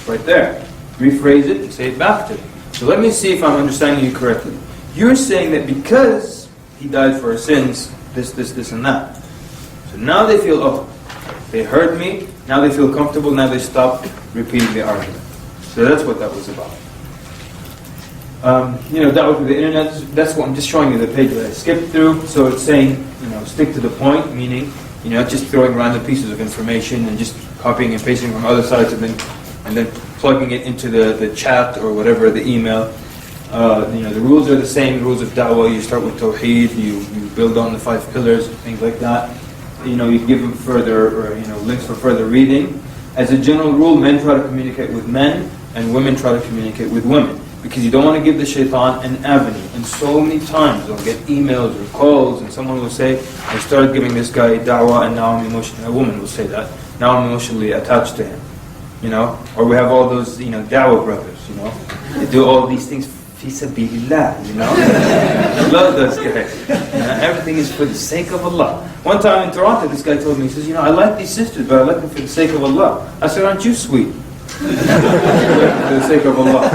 [SPEAKER 1] right there, rephrase it and say it back to them. So let me see if I'm understanding you correctly. You're saying that because he died for our sins, this, and that. So now they feel, they heard me, now they feel comfortable, now they stop repeating the argument. So that's what that was about. That was with the internet. That's what I'm just showing you the page that I skipped through. So it's saying, stick to the point, meaning, not just throwing random pieces of information and just copying and pasting from other sites and then plugging it into the chat or whatever, the email. The rules are the same, rules of da'wah. You start with tawheed, you build on the 5 pillars, things like that. You give them further, links for further reading. As a general rule, men try to communicate with men, and women try to communicate with women. Because you don't want to give the shaitan an avenue. And so many times they'll get emails or calls, and someone will say, I started giving this guy da'wah, and now I'm emotionally, a woman will say that, now I'm emotionally attached to him. Or we have all those, da'wah brothers, they do all these things fi sabilillah, I love those guys. Everything is for the sake of Allah. One time in Toronto, this guy told me, he says, I like these sisters, but I like them for the sake of Allah. I said, aren't you sweet? For the sake of Allah.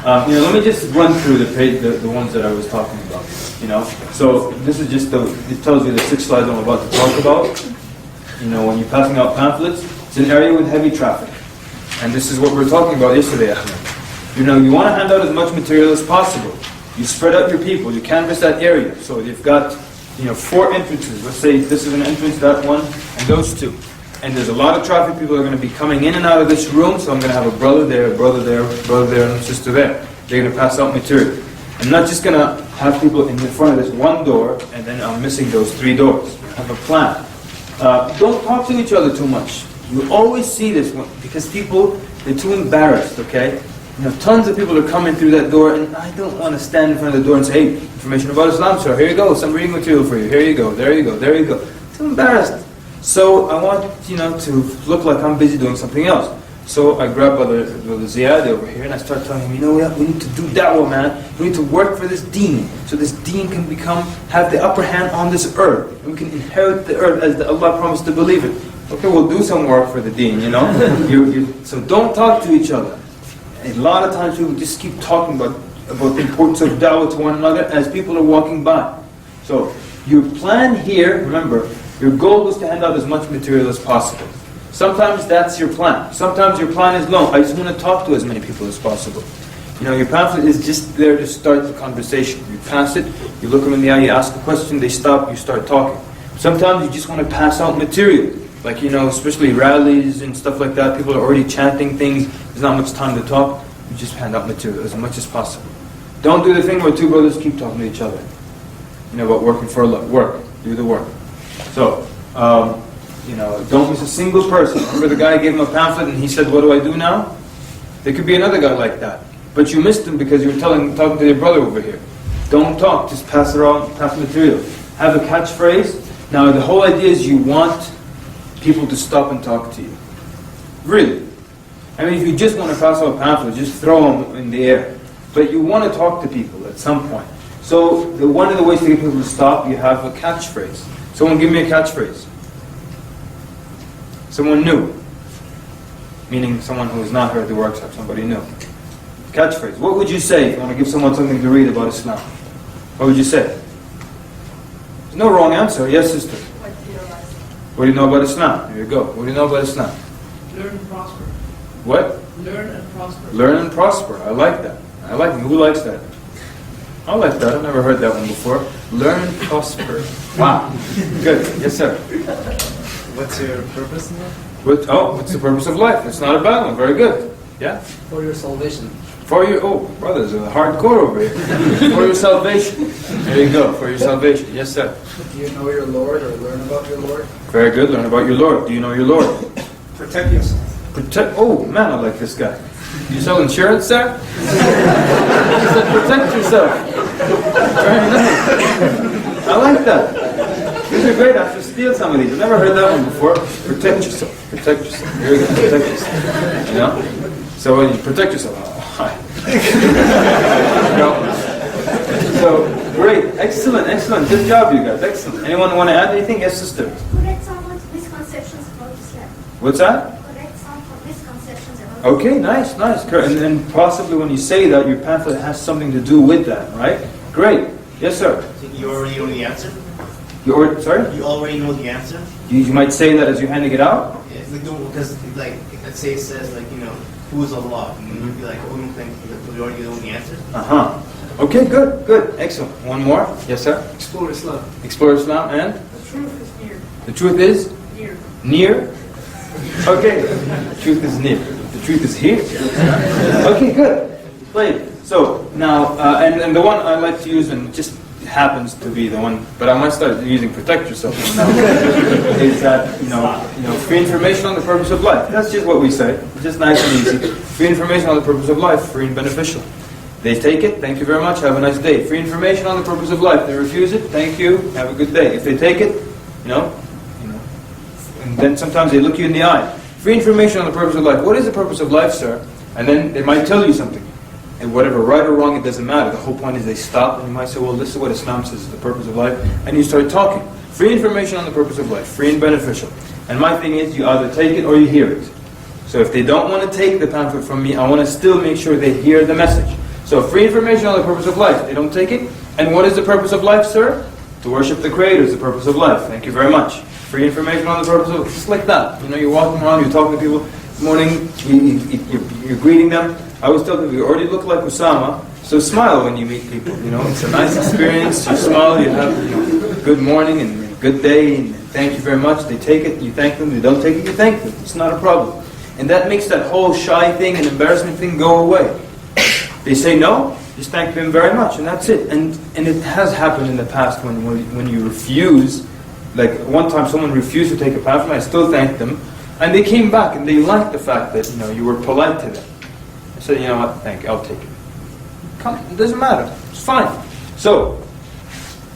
[SPEAKER 1] Let me just run through the page, the ones that I was talking about. So this is just it tells you the 6 slides I'm about to talk about. When you're passing out pamphlets, it's an area with heavy traffic. And this is what we were talking about yesterday, Ahmed. You want to hand out as much material as possible. You spread out your people, you canvass that area. So you've got 4 entrances. Let's say this is an entrance, that one, and those 2. And there's a lot of traffic. People are going to be coming in and out of this room, so I'm going to have a brother there, a brother there, a brother there, and a sister there. They're going to pass out material. I'm not just going to have people in front of this one door, and then I'm missing those 3 doors. I have a plan. Don't talk to each other too much. You always see this because people, they're too embarrassed, okay? Tons of people are coming through that door, and I don't want to stand in front of the door and say, hey, information about Islam, sir, here you go, some reading material for you, here you go, there you go, there you go. Too embarrassed. So I want, to look like I'm busy doing something else. So I grab Brother Ziyad over here, and I start telling him, we need to do da'wah, man. We need to work for this deen, so this deen can have the upper hand on this earth. And we can inherit the earth as Allah promised to believe it. Okay, we'll do some work for the deen, So don't talk to each other. A lot of times people just keep talking about the importance of da'wah to one another as people are walking by. So your plan here, remember, your goal is to hand out as much material as possible. Sometimes that's your plan. Sometimes your plan is, no, I just want to talk to as many people as possible. Your pamphlet is just there to start the conversation. You pass it, you look them in the eye, you ask a question, they stop, you start talking. Sometimes you just want to pass out material. Like, especially rallies and stuff like that, people are already chanting things, there's not much time to talk, you just hand out material as much as possible. Don't do the thing where 2 brothers keep talking to each other. About working for Allah. Work. Do the work. So, don't miss a single person. Remember the guy gave him a pamphlet and he said, what do I do now? There could be another guy like that. But you missed him because you were talking to your brother over here. Don't talk, just pass around, pass material. Have a catchphrase. Now the whole idea is you want people to stop and talk to you. Really. If you just want to pass out a pamphlet, just throw them in the air. But you want to talk to people at some point. So one of the ways to get people to stop, you have a catchphrase. Someone give me a catchphrase. Someone new. Meaning someone who has not heard the workshop, somebody new. Catchphrase. What would you say if you want to give someone something to read about Islam? What would you say? There's no wrong answer. Yes, sister. What do you know about Islam? Here you go. What do you know about Islam?
[SPEAKER 9] Learn and prosper.
[SPEAKER 1] What?
[SPEAKER 9] Learn and prosper.
[SPEAKER 1] Learn and prosper. I like that. I like it. Who likes that? I like that. I've never heard that one before. Learn and prosper. Wow. Good. Yes, sir.
[SPEAKER 11] What's your purpose in life?
[SPEAKER 1] What's the purpose of life? It's not a bad one. Very good. Yeah?
[SPEAKER 12] For your salvation.
[SPEAKER 1] Brothers are hardcore over here. For your salvation. There you go. For your salvation. Yes, sir.
[SPEAKER 3] Do you know your Lord or learn about your Lord?
[SPEAKER 1] Very good. Learn about your Lord. Do you know your Lord?
[SPEAKER 3] Protect yourself.
[SPEAKER 1] Oh, man, I like this guy. Do you sell insurance, sir? He said, protect yourself. Very nice. I like that. These are great. I should steal some of these. I've never heard that one before. Protect yourself. Protect yourself. Here we go. Protect yourself. So when you protect yourself, hi. So, great. Excellent. Good job, you guys. Excellent. Anyone want to add anything? Yes, sister.
[SPEAKER 15] Correct someone's misconceptions about Islam.
[SPEAKER 1] What's that?
[SPEAKER 15] Correct some misconceptions about
[SPEAKER 1] Okay, nice. And possibly when you say that, your pamphlet has something to do with that, right? Great. Yes, sir.
[SPEAKER 16] So you already know the answer?
[SPEAKER 1] Sorry?
[SPEAKER 16] You already know the answer?
[SPEAKER 1] You might say that as you're handing it out?
[SPEAKER 16] Yeah, because, let's say it says, who is Allah? And you'd be like, you think you already know the answer?
[SPEAKER 1] Okay, good. Excellent. One more? Yes, sir?
[SPEAKER 3] Explore Islam.
[SPEAKER 1] Explore Islam and?
[SPEAKER 3] The truth is near.
[SPEAKER 1] The truth is?
[SPEAKER 3] Near.
[SPEAKER 1] Near? Okay. The truth is near. The truth is here. Okay, good. Great. So, now, and the one I like to use, and it just happens to be the one, but I might start using protect yourself now, is that, free information on the purpose of life. That's just what we say. It's just nice and easy. Free information on the purpose of life, free and beneficial. They take it, thank you very much, have a nice day. Free information on the purpose of life. They refuse it, thank you, have a good day. If they take it, and then sometimes they look you in the eye. Free information on the purpose of life. What is the purpose of life, sir? And then they might tell you something. And whatever, right or wrong, it doesn't matter. The whole point is they stop and you might say, well, this is what Islam says is the purpose of life. And you start talking. Free information on the purpose of life. Free and beneficial. And my thing is, you either take it or you hear it. So if they don't want to take the pamphlet from me, I want to still make sure they hear the message. So free information on the purpose of life. They don't take it. And what is the purpose of life, sir? To worship the Creator is the purpose of life. Thank you very much. Free information on the purpose of life. Just like that. You're walking around, you're talking to people. morning, you're greeting them. I always tell people, you already look like Osama, so smile when you meet people. It's a nice experience. You smile, you have good morning and good day, and thank you very much. They take it, you thank them. They don't take it, you thank them. It's not a problem. And that makes that whole shy thing and embarrassment thing go away. They say no, just thank them very much, and that's it. And it has happened in the past when you refuse. Like one time someone refused to take a pamphlet, I still thanked them, and they came back and they liked the fact that you were polite to them. I said, you know what, thank you, I'll take it. It doesn't matter, it's fine. So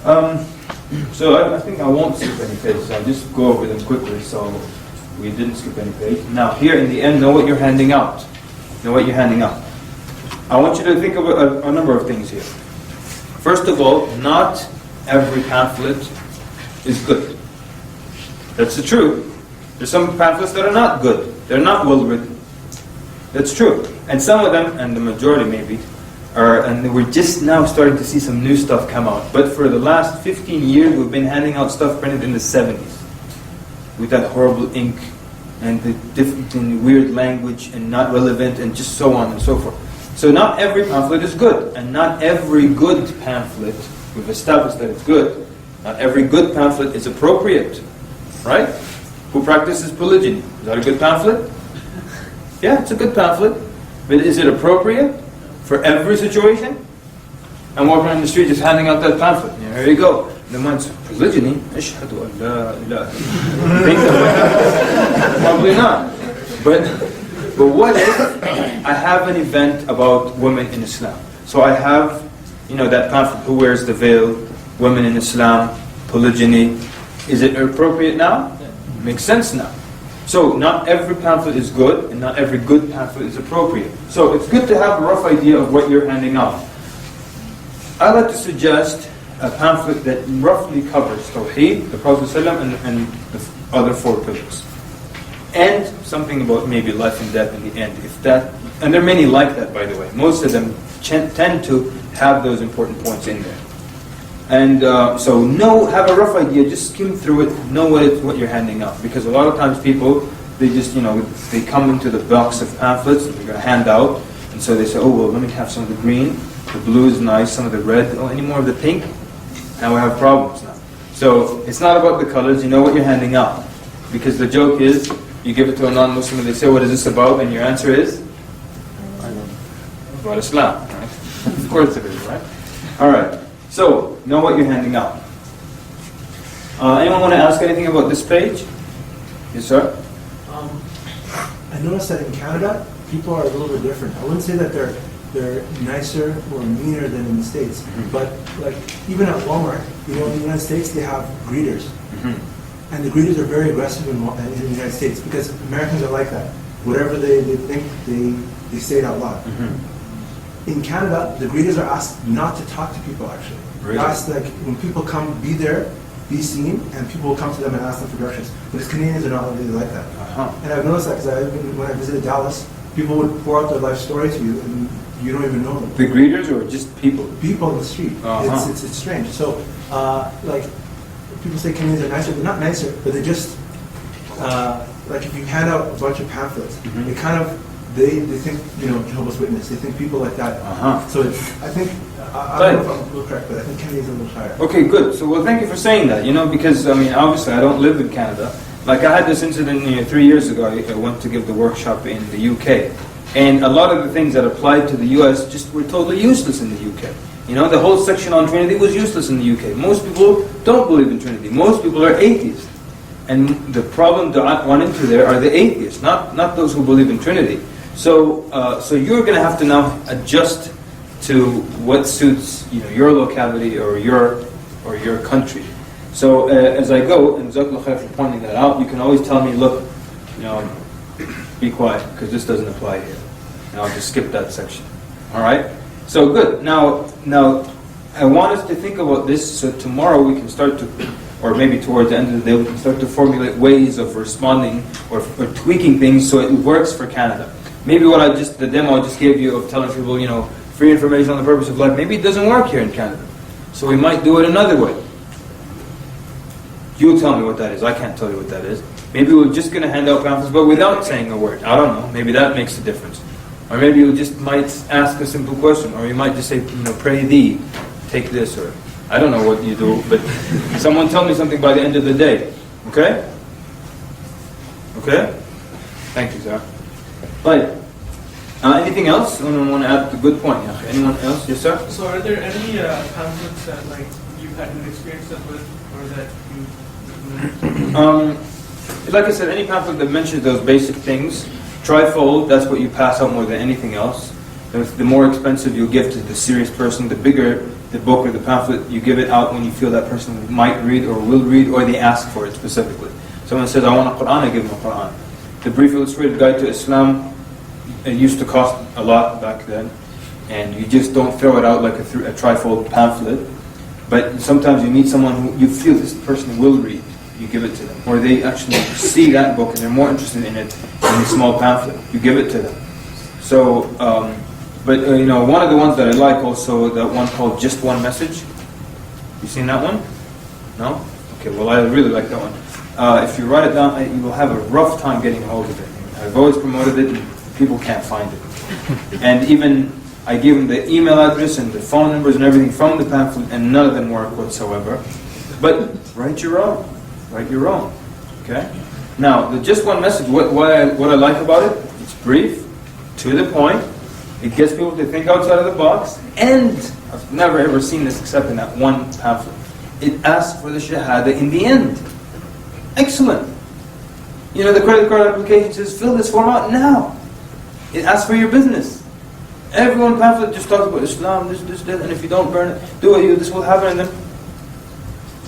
[SPEAKER 1] I think I won't skip any pages. I'll just go over them quickly so we didn't skip any page. Now here in the end, know what you're handing out. Know what you're handing out. I want you to think of a number of things here. First of all, not every pamphlet is good. That's the truth. There's some pamphlets that are not good. They're not well written. That's true. And some of them, and the majority maybe, and we're just now starting to see some new stuff come out. But for the last 15 years, we've been handing out stuff printed in the 70s with that horrible ink and the different and weird language and not relevant and just so on and so forth. So not every pamphlet is good, and not every good pamphlet, we've established that it's good, not every good pamphlet is appropriate, right? Who practices polygyny? Is that a good pamphlet? Yeah, it's a good pamphlet. But is it appropriate for every situation? I'm walking around the street just handing out that pamphlet. Yeah, here you go. The man's polygyny. Ashhadu an la ilaha. Think that way? Probably not. But what if I have an event about women in Islam? So I have, that pamphlet, who wears the veil, women in Islam, polygyny. Is it appropriate now? Makes sense now. So not every pamphlet is good, and not every good pamphlet is appropriate. So it's good to have a rough idea of what you're handing out. I like to suggest a pamphlet that roughly covers Tawheed, the Prophet ﷺ, and the other 4 pillars. And something about maybe life and death in the end. And there are many like that, by the way. Most of them tend to have those important points in there. And so have a rough idea, just skim through it, know what you're handing out. Because a lot of times people, they just, they come into the box of pamphlets that they're going to hand out, and so they say, oh, well, let me have some of the green, the blue is nice, some of the red, any more of the pink? Now we have problems now. So it's not about the colors, you know what you're handing out. Because the joke is, you give it to a non-Muslim and they say, what is this about? And your answer is? I don't know. About Islam, right? Of course it is, right? Alright. So, know what you're handing out. Anyone want to ask anything about this page? Yes, sir?
[SPEAKER 14] I noticed that in Canada, people are a little bit different. I wouldn't say that they're nicer or meaner than in the States, but like even at Walmart, in the United States they have greeters, and the greeters are very aggressive in the United States because Americans are like that. Whatever they think, they say it out loud. In Canada, the greeters are asked not to talk to people, actually.
[SPEAKER 1] Really?
[SPEAKER 14] They're asked, like, when people come, be there, be seen, and people will come to them and ask them for directions. Because Canadians are not really like that. And I've noticed that because when I visited Dallas, people would pour out their life story to you, and you don't even know them.
[SPEAKER 1] The greeters or just people?
[SPEAKER 14] People in the street. It's strange. So, like, people say Canadians are nicer. They're not nicer, but they just, like, if you hand out a bunch of pamphlets, it kind of, they think, Jehovah's Witness. They think people like that. So I think, I don't know if I'm a little correct, but I think Canada's a little higher.
[SPEAKER 1] Okay, good. So, well, thank you for saying that, because, obviously I don't live in Canada. Like, I had this incident 3 years ago. I went to give the workshop in the UK. And a lot of the things that applied to the US just were totally useless in the UK. The whole section on Trinity was useless in the UK. Most people don't believe in Trinity. Most people are atheists. And the problem to run into there are the atheists, not those who believe in Trinity. So you're going to have to now adjust to what suits your locality or your country. So as I go, and Jazakallah khair for pointing that out, you can always tell me, look, be quiet because this doesn't apply here, and I'll just skip that section. All right. So good. Now I want us to think about this. So tomorrow we can start to, or maybe towards the end of the day, we can start to formulate ways of responding or tweaking things so it works for Canada. Maybe the demo I just gave you of telling people, free information on the purpose of life, maybe it doesn't work here in Canada. So we might do it another way. You tell me what that is. I can't tell you what that is. Maybe we're just going to hand out pamphlets, but without saying a word. I don't know. Maybe that makes a difference. Or maybe you just might ask a simple question, or you might just say, pray thee, take this, or I don't know what you do, but someone tell me something by the end of the day. Okay? Okay? Thank you, sir. Right. Anything else? Anyone want to add a good point? Yeah. Anyone else? Yes, sir?
[SPEAKER 17] So are there any pamphlets that like you've had an experience with, or that you?
[SPEAKER 1] Like I said, any pamphlet that mentions those basic things, trifold, that's what you pass out more than anything else. The more expensive you give to the serious person, the bigger the book or the pamphlet, you give it out when you feel that person might read or will read, or they ask for it specifically. Someone says, I want a Quran, I give them a Quran. The Brief Illustrated Guide to Islam, it used to cost a lot back then, and you just don't throw it out like a trifold pamphlet. But sometimes you meet someone who you feel this person will read, you give it to them. Or they actually see that book and they're more interested in it than the small pamphlet, you give it to them. So, one of the ones that I like also, that one called Just One Message. You seen that one? No? Okay, well I really like that one. If you write it down, you will have a rough time getting hold of it. I've always promoted it, and people can't find it. And even I give them the email address and the phone numbers and everything from the pamphlet, and none of them work whatsoever. But write your own. Write your own. Okay? Now, the Just One Message, what I like about it, it's brief, to the point, it gets people to think outside of the box, and I've never ever seen this except in that one pamphlet. It asks for the Shahada in the end. Excellent. The credit card application says, fill this form out now. It asks for your business. Everyone pamphlet just talks about Islam, this, and if you don't burn it, do it, this will happen, and then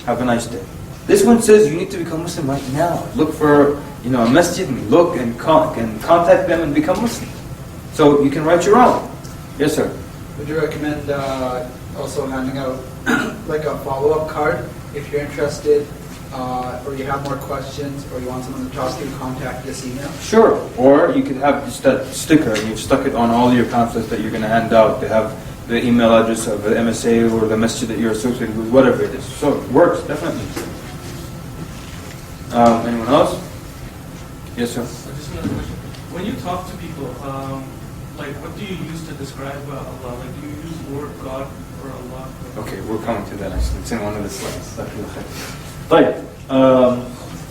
[SPEAKER 1] have a nice day. This one says you need to become Muslim right now. Look for a masjid and look and contact them and become Muslim. So you can write your own. Yes, sir.
[SPEAKER 3] Would you recommend also handing out like a follow-up card if you're interested, or you have more questions, or you want someone to talk to? Contact this email.
[SPEAKER 1] Sure. Or you could have just that sticker and you've stuck it on all your pamphlets that you're going to hand out. They have the email address of the MSA or the masjid that you're associated with, whatever it is. So it works, definitely. Anyone else? Yes, sir.
[SPEAKER 17] Just another question. When you talk to people, what do you use to describe Allah? Like, do you use the word God or Allah?
[SPEAKER 1] Okay, we're coming to that. It's in one of the slides. Right.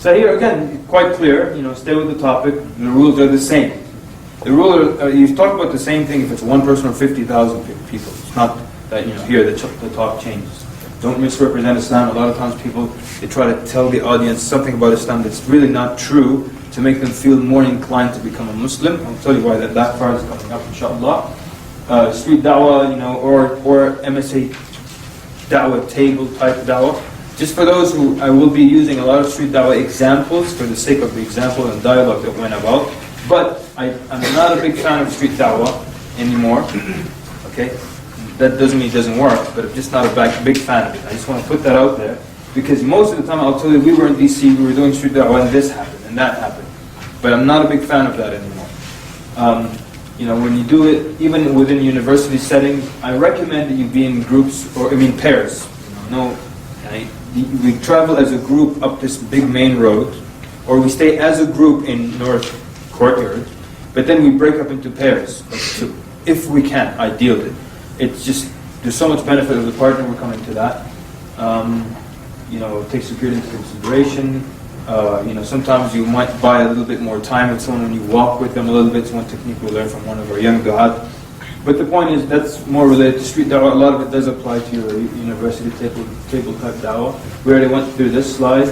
[SPEAKER 1] So here again, quite clear. Stay with the topic. The rules are the same. The rule you talk about the same thing if it's one person or 50,000 people. It's not that here the talk changes. Don't misrepresent Islam. A lot of times people they try to tell the audience something about Islam that's really not true to make them feel more inclined to become a Muslim. I'll tell you why that backfire is coming up, inshallah. Street dawah, or MSA dawah table type dawah. Just for those who I will be using a lot of street dawah examples for the sake of the example and dialogue that went about. But I'm not a big fan of street dawah anymore. Okay, that doesn't mean it doesn't work, but I'm just not a big fan of it. I just want to put that out there because most of the time I'll tell you we were in DC, we were doing street dawah, and this happened and that happened. But I'm not a big fan of that anymore. When you do it, even within university settings, I recommend that you be in groups pairs. We travel as a group up this big main road, or we stay as a group in North Courtyard, but then we break up into pairs of two, if we can, ideally. It's just, there's so much benefit of the partner, we're coming to that. Take security into consideration. Sometimes you might buy a little bit more time with someone when you walk with them a little bit. It's one technique we learned from one of our young du'at. But the point is, that's more related to street dawah. A lot of it does apply to your university table type dawah. We already went through this slide.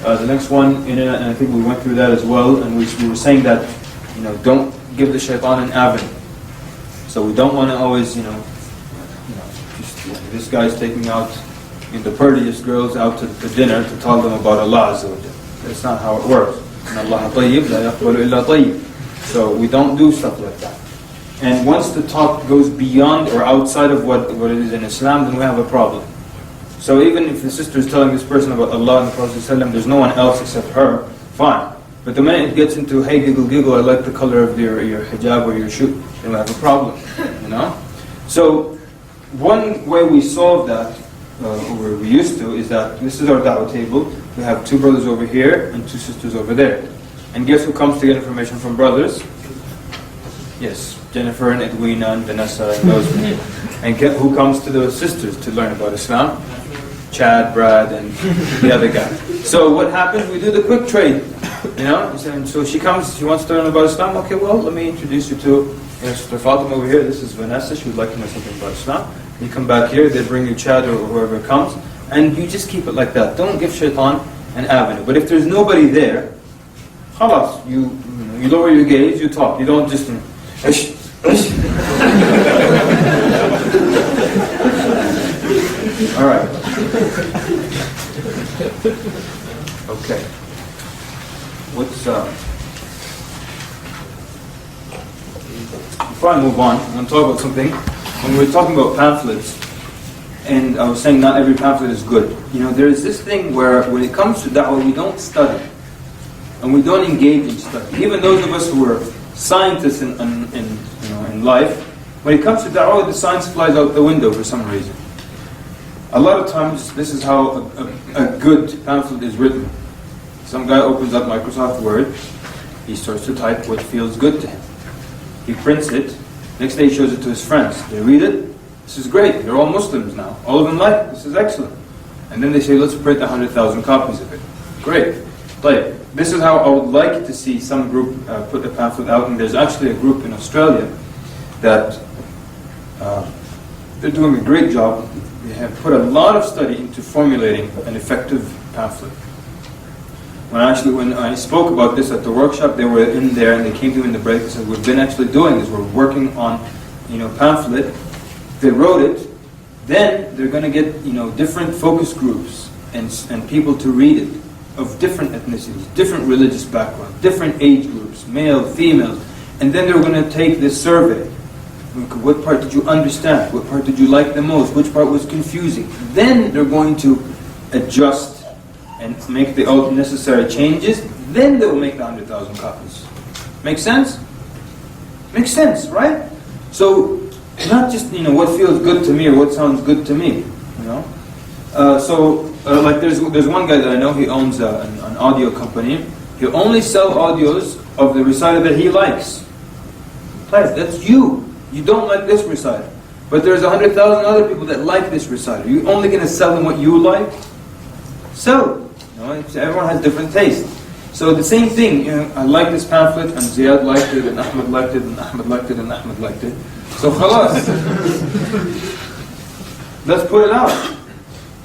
[SPEAKER 1] The next one, and I think we went through that as well, and we were saying that, don't give the shaitan an avenue. So we don't want to always, this guy's taking out the prettiest girls out to dinner to tell them about Allah Azza wa Jalla. That's not how it works. So we don't do stuff like that. And once the talk goes beyond or outside of what it is in Islam, then we have a problem. So even if the sister is telling this person about Allah and the Prophet ﷺ, there's no one else except her, fine. But the minute it gets into, hey, giggle, I like the color of your hijab or your shoe, then we have a problem, So one way we solve that, or we used to, is that this is our da'wah table. we have 2 brothers over here and 2 sisters over there. And guess who comes to get information from brothers? Yes, Jennifer and Edwina and Vanessa and those people. And who comes to the sisters to learn about Islam? Chad, Brad, and the other guy. So what happens? We do the quick trade, you know. And so she comes, she wants to learn about Islam. Okay, well, let me introduce you to Sister Fatima over here. This is Vanessa. She would like to know something about Islam. You come back here. They bring you Chad or whoever comes, and you just keep it like that. Don't give shaitan an avenue. But if there's nobody there, khalas, you lower your gaze, you talk. You don't just All right. Okay. Before I move on, I want to talk about something. When we were talking about pamphlets, and I was saying not every pamphlet is good. You know, there is this thing where when it comes to da'wah, we don't study. And we don't engage in study. Even those of us who are scientists in life, when it comes to da'wah, the science flies out the window for some reason. A lot of times, this is how a good pamphlet is written. Some guy opens up Microsoft Word, he starts to type what feels good to him. He prints it, next day he shows it to his friends. They read it, this is great, they're all Muslims now. All of them like it, this is excellent. And then they say, let's print 100,000 copies of it. Great. But this is how I would like to see some group put a pamphlet out, and there's actually a group in Australia that they're doing a great job. They have put a lot of study into formulating an effective pamphlet. When I spoke about this at the workshop, they were in there and they came to me in the break and said, we've been actually doing this, we're working on pamphlet. They wrote it, then they're going to get different focus groups and people to read it of different ethnicities, different religious backgrounds, different age groups, male, female, and then they're going to take this survey. What part did you understand? What part did you like the most? Which part was confusing? Then they're going to adjust and make the necessary changes. Then they will make the 100,000 copies. Make sense? Makes sense, right? So not just what feels good to me or what sounds good to me. Like there's one guy that I know. He owns an audio company. He'll only sell audios of the reciter that he likes. That's you. You don't like this reciter, but there's 100,000 other people that like this reciter. You're only going to sell them what you like. Sell it. Everyone has different tastes. So the same thing. I like this pamphlet, and Ziyad liked it, and Ahmed liked it, and Ahmed liked it, and Ahmed liked it. So khalas. Let's put it out.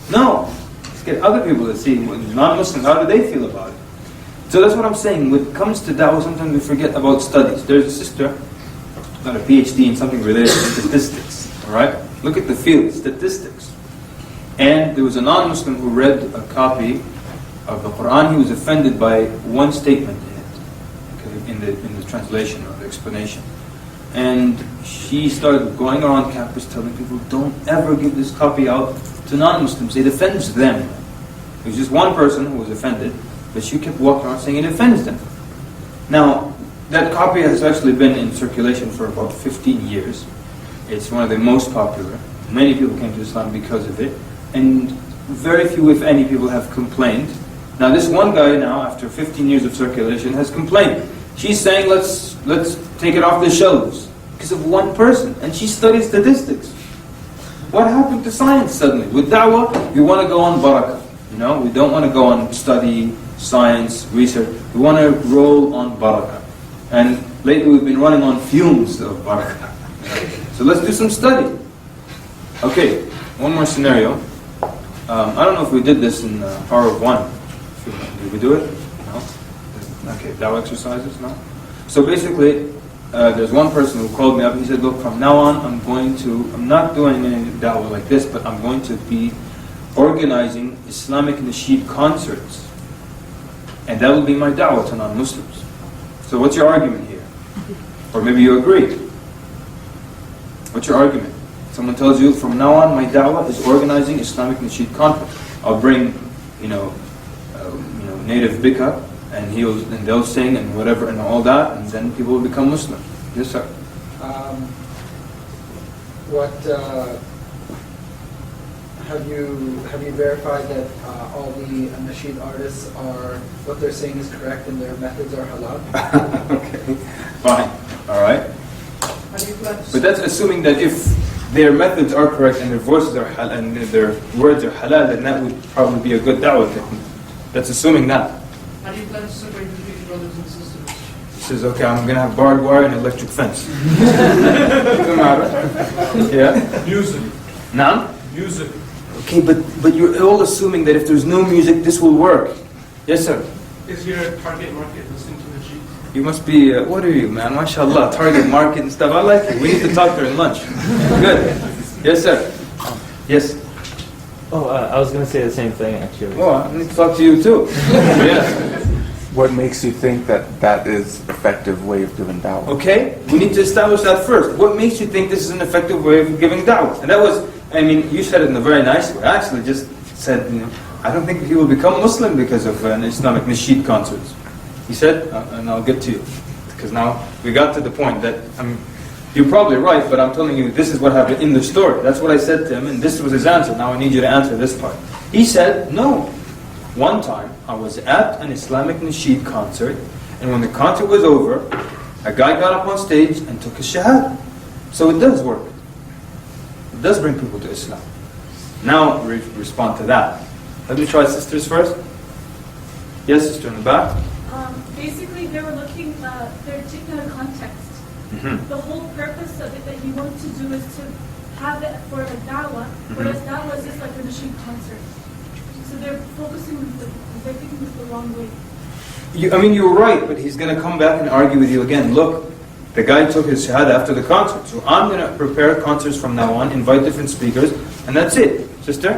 [SPEAKER 1] No. Let's get other people to see. Non-Muslims, how do they feel about it? So that's what I'm saying. When it comes to da'wah, sometimes we forget about studies. There's a sister, got a PhD in something related to statistics. All right? Look at the field, statistics. And there was a non-Muslim who read a copy of the Quran. He was offended by one statement in it, okay, in the translation or the explanation. And she started going around campus telling people, don't ever give this copy out to non-Muslims. It offends them. It was just one person who was offended, but she kept walking around saying it offends them. Now, that copy has actually been in circulation for about 15 years. It's one of the most popular. Many people came to Islam because of it. And very few, if any, people have complained. Now this one guy now, after 15 years of circulation, has complained. She's saying, let's take it off the shelves. Because of one person. And she studies statistics. What happened to science suddenly? With da'wah, we want to go on barakah. We don't want to go on study, science, research. We want to roll on barakah. And lately we've been running on fumes of barakah. So let's do some study. Okay, one more scenario. I don't know if we did this in Power of One. Did we do it? No? Okay, da'wah exercises? No? So basically, there's one person who called me up. He said, look, from now on I'm not doing any da'wah like this, but I'm going to be organizing Islamic nasheed concerts. And that will be my da'wah to non-Muslims. So what's your argument here? Or maybe you agree. What's your argument? Someone tells you, from now on my da'wah is organizing Islamic nasheed concerts. I'll bring, native bika, and they'll sing and whatever and all that, and then people will become Muslim. Yes, sir.
[SPEAKER 3] have you verified that all the nasheed artists are, what they're saying is correct and their methods are halal?
[SPEAKER 1] Okay, fine, all right.
[SPEAKER 9] How do you plan to
[SPEAKER 1] But that's assuming that if their methods are correct and their voices are halal and their words are halal, then that would probably be a good da'wah technique. That's assuming that.
[SPEAKER 17] How do you plan to separate between brothers and sisters?
[SPEAKER 1] He says, okay, I'm going to have barbed wire and electric fence. Doesn't matter. Yeah?
[SPEAKER 17] Music.
[SPEAKER 1] Now?
[SPEAKER 17] Music.
[SPEAKER 1] Okay, but you're all assuming that if there's no music, this will work. Yes, sir?
[SPEAKER 17] Is your target market listening to the sheep?
[SPEAKER 1] You must be, what are you, man? MashaAllah, target market and stuff. I like it. We need to talk during lunch. Good. Yes, sir? Yes?
[SPEAKER 6] I was going to say the same thing, actually.
[SPEAKER 1] Oh, I need to talk to you too. Yes.
[SPEAKER 18] What makes you think that that is effective way of doing da'wah?
[SPEAKER 1] Okay, we need to establish that first. What makes you think this is an effective way of giving da'wah? And that was, I mean, you said it in a very nice way. I actually just said, I don't think he will become Muslim because of an Islamic nasheed concerts. He said, and I'll get to you, because now we got to the point that, you're probably right, but I'm telling you, this is what happened in the story. That's what I said to him, and this was his answer. Now I need you to answer this part. He said, no. One time, I was at an Islamic nasheed concert, and when the concert was over, a guy got up on stage and took his shahada. So it does work. It does bring people to Islam. Now, respond to that. Let me try sisters first. Yes, sister in the back.
[SPEAKER 10] Basically, they were looking, they're taking out of context. The whole purpose of it that he wanted to do is to have it for a da'wah, whereas da'wah is just like a nasheed concert. So they're focusing, they're thinking this the wrong way.
[SPEAKER 1] You're right, but he's going to come back and argue with you again. Look, the guy took his shahada after the concert, so I'm going to prepare concerts from now on, invite different speakers, and that's it. Sister?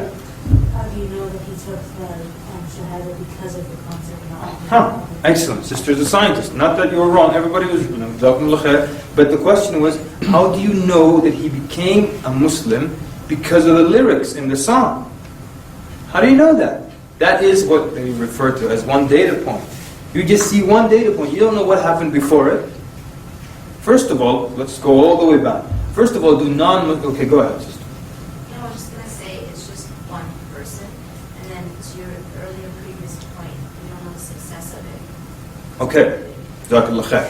[SPEAKER 5] How do you know that he took the shahada because of the concert?
[SPEAKER 1] Excellent. Sister's a scientist. Not that you were wrong. Everybody was, but the question was, how do you know that he became a Muslim because of the lyrics in the song? How do you know that? That is what they refer to as one data point. You just see one data point. You don't know what happened before it. First of all, let's go all the way back. First of all, okay, go ahead, sister.
[SPEAKER 5] I was just going to say it's just one person, and then to your earlier previous point, we don't know the success of it.
[SPEAKER 1] Okay, Jazakallah khair.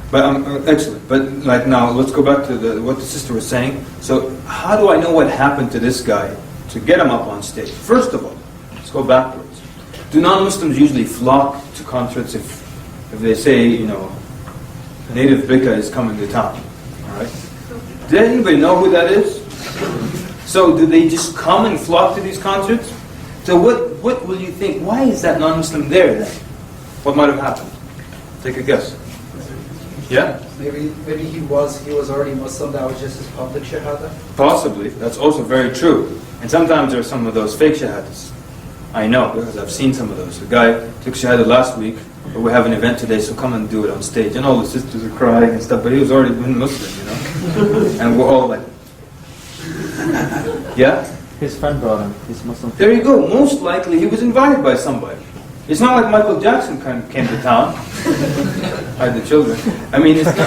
[SPEAKER 1] But excellent. But like now, let's go back to what the sister was saying. So, how do I know what happened to this guy to get him up on stage? First of all, let's go backwards. Do non-Muslims usually flock to concerts if they say, a native bika is coming to town? All right. Does anybody know who that is? So, do they just come and flock to these concerts? So, what will you think? Why is that non-Muslim there then? What might have happened? Take a guess. Yeah?
[SPEAKER 3] Maybe he was already Muslim, that was just his public shahada?
[SPEAKER 1] Possibly. That's also very true. And sometimes there are some of those fake shahadas. I know, because I've seen some of those. A guy took shahada last week, but we have an event today, so come and do it on stage. And all the sisters are crying and stuff, but he was already been Muslim, And we're all like, yeah?
[SPEAKER 6] His friend brought him. He's Muslim.
[SPEAKER 1] There you go. Most likely he was invited by somebody. It's not like Michael Jackson came to town. I had the children. It's not.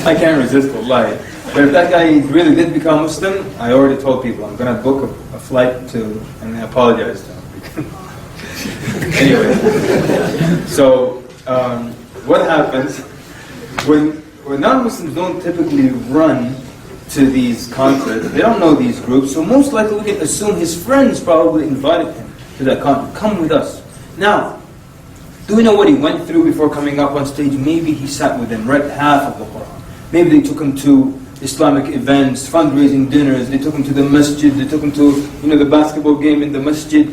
[SPEAKER 1] I can't resist the lie. But if that guy really did become Muslim, I already told people I'm going to book a flight to, and I apologize to him. Anyway, so what happens when non-Muslims don't typically run to these concerts? They don't know these groups, so most likely we can assume his friends probably invited him to that concert. Come with us. Now, do we know what he went through before coming up on stage? Maybe he sat with them, read half of the Quran. Maybe they took him to Islamic events, fundraising dinners. They took him to the masjid. They took him to the basketball game in the masjid.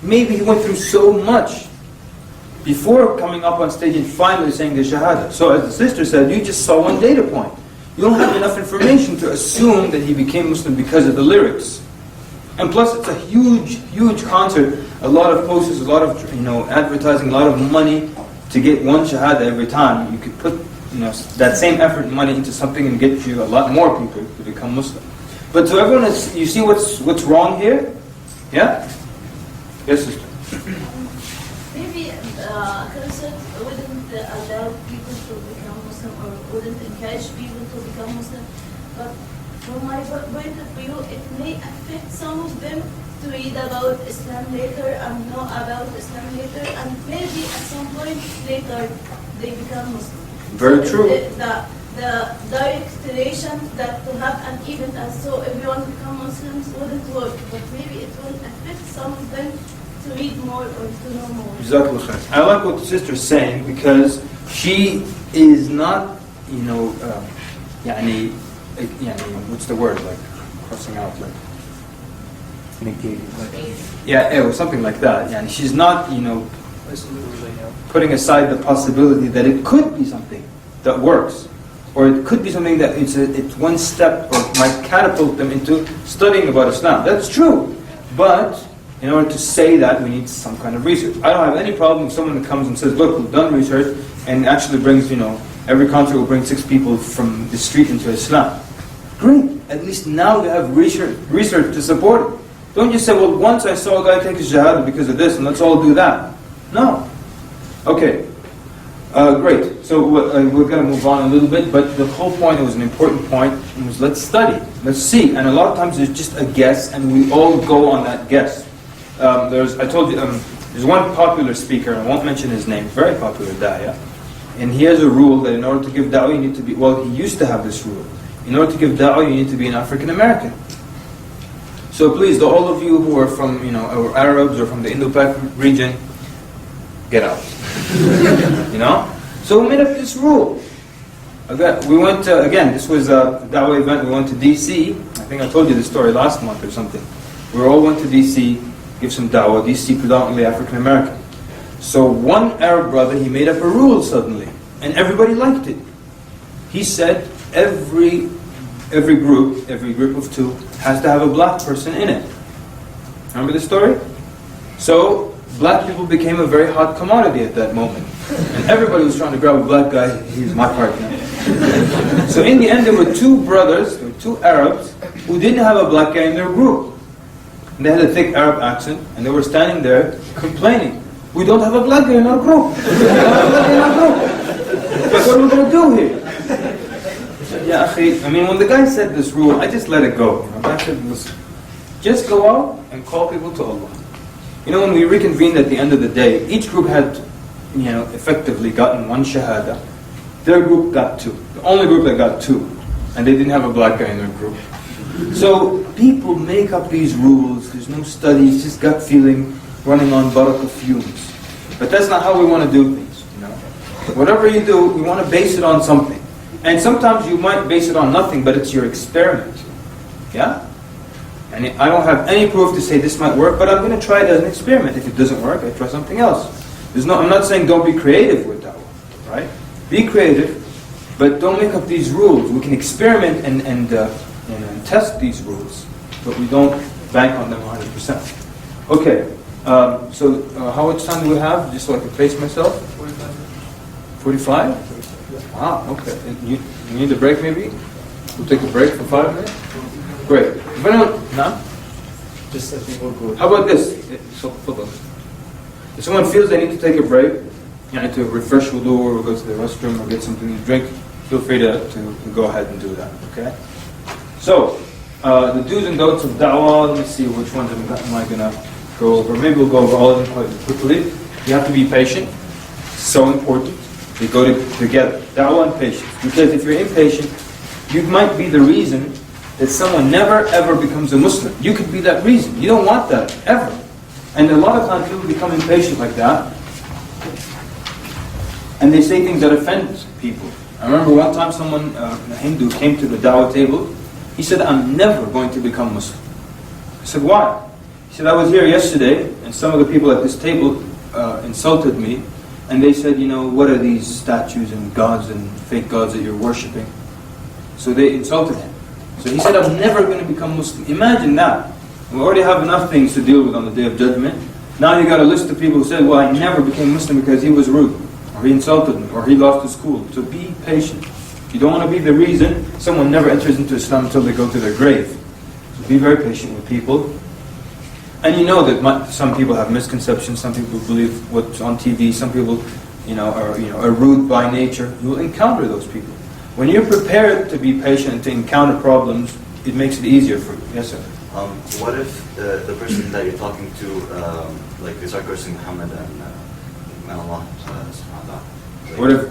[SPEAKER 1] Maybe he went through so much before coming up on stage and finally saying the shahada. So as the sister said, you just saw one data point. You don't have enough information to assume that he became Muslim because of the lyrics. And plus it's a huge, huge concert. A lot of posters, a lot of advertising, a lot of money to get one shahada every time. You could put that same effort and money into something and get you a lot more people to become Muslim. But to everyone, you see what's wrong here? Yeah? Yes, sister.
[SPEAKER 5] Maybe, wouldn't allow people
[SPEAKER 15] to become Muslim or wouldn't encourage people to become Muslim. But from my point of view, it may affect some of them to read about Islam later and know about Islam later, and maybe at some point later they become Muslim.
[SPEAKER 1] Very true.
[SPEAKER 15] The direct relation that to have an event as so everyone become Muslims wouldn't work, but maybe it will affect some of them to read more or to know more.
[SPEAKER 1] Jazakallah khair. I like what the sister's saying because she is not, what's the word, like crossing out, like
[SPEAKER 18] negating.
[SPEAKER 1] yeah, or something like that. Yeah, she's not, putting aside the possibility that it could be something that works, or it could be something that it's one step or might catapult them into studying about Islam. That's true, but in order to say that, we need some kind of research. I don't have any problem with someone that comes and says, look, we've done research, and actually brings, every country will bring 6 people from the street into Islam. Great. At least now they have research to support it. Don't just say, well, once I saw a guy take the Shahada because of this, and let's all do that. No. Okay. Great. So we're going to move on a little bit, but the whole point, it was an important point, was let's study. Let's see. And a lot of times there's just a guess, and we all go on that guess. There's one popular speaker, I won't mention his name, very popular da'iyah, and he has a rule that in order to give da'wah you need to be, well, he used to have this rule. In order to give da'wah you need to be an African American. So please, all of you who are from, or Arabs or from the Indo-Pak region, get out. So we made up this rule. We went to, again, this was a da'wah event, we went to DC. I think I told you this story last month or something. We all went to DC, give some da'wah, DC predominantly African American. So one Arab brother, he made up a rule suddenly, and everybody liked it. He said every group of 2 has to have a black person in it. Remember the story? So black people became a very hot commodity at that moment. And everybody was trying to grab a black guy, he's my partner. So in the end there were 2 brothers, there were 2 Arabs, who didn't have a black guy in their group. And they had a thick Arab accent, and they were standing there complaining, we don't have a black guy in our group. We don't have a black guy in our group. But what are we going to do here? Yeah, I mean, when the guy said this rule, I just let it go. I said, listen, just go out and call people to Allah. When we reconvened at the end of the day, each group had, effectively gotten 1 Shahada. Their group got 2. The only group that got 2. And they didn't have a black guy in their group. So people make up these rules. There's no studies, just gut feeling, running on barakah fumes. But that's not how we want to do things. Whatever you do, we want to base it on something. And sometimes you might base it on nothing, but it's your experiment. Yeah? And I don't have any proof to say this might work, but I'm going to try it as an experiment. If it doesn't work, I try something else. I'm not saying don't be creative with da'wah, right? Be creative, but don't make up these rules. We can experiment and test these rules, but we don't bank on them 100%. Okay, so how much time do we have, just so I can pace myself? 45? Wow, okay. You need a break maybe? We'll take a break for 5 minutes? Great. If anyone, no?
[SPEAKER 11] Just as people go.
[SPEAKER 1] How about this? If someone feels they need to take a break, to refresh wudu or go to the restroom or get something to drink, feel free to go ahead and do that, okay? So, the do's and don'ts of da'wah, let me see which ones am I going to go over. Maybe we'll go over all of them quite quickly. You have to be patient. It's so important. They go together. Da'wah and patience. Because if you're impatient, you might be the reason that someone never ever becomes a Muslim. You could be that reason. You don't want that, ever. And a lot of times people become impatient like that, and they say things that offend people. I remember one time someone, a Hindu, came to the da'wah table. He said, I'm never going to become Muslim. I said, why? He said, I was here yesterday, and some of the people at this table insulted me, and they said, what are these statues and gods and fake gods that you're worshipping? So they insulted him. So he said, I'm never going to become Muslim. Imagine that. We already have enough things to deal with on the Day of Judgment. Now you got a list of people who said, well, I never became Muslim because he was rude, or he insulted me, or he lost his school. So be patient. You don't want to be the reason someone never enters into Islam until they go to their grave. So be very patient with people. And you know that some people have misconceptions, some people believe what's on TV, some people are rude by nature, you will encounter those people. When you're prepared to be patient, to encounter problems, it makes it easier for you. Yes, sir?
[SPEAKER 8] What if the person that you're talking to, like they start cursing Muhammad and Allah, Shahada?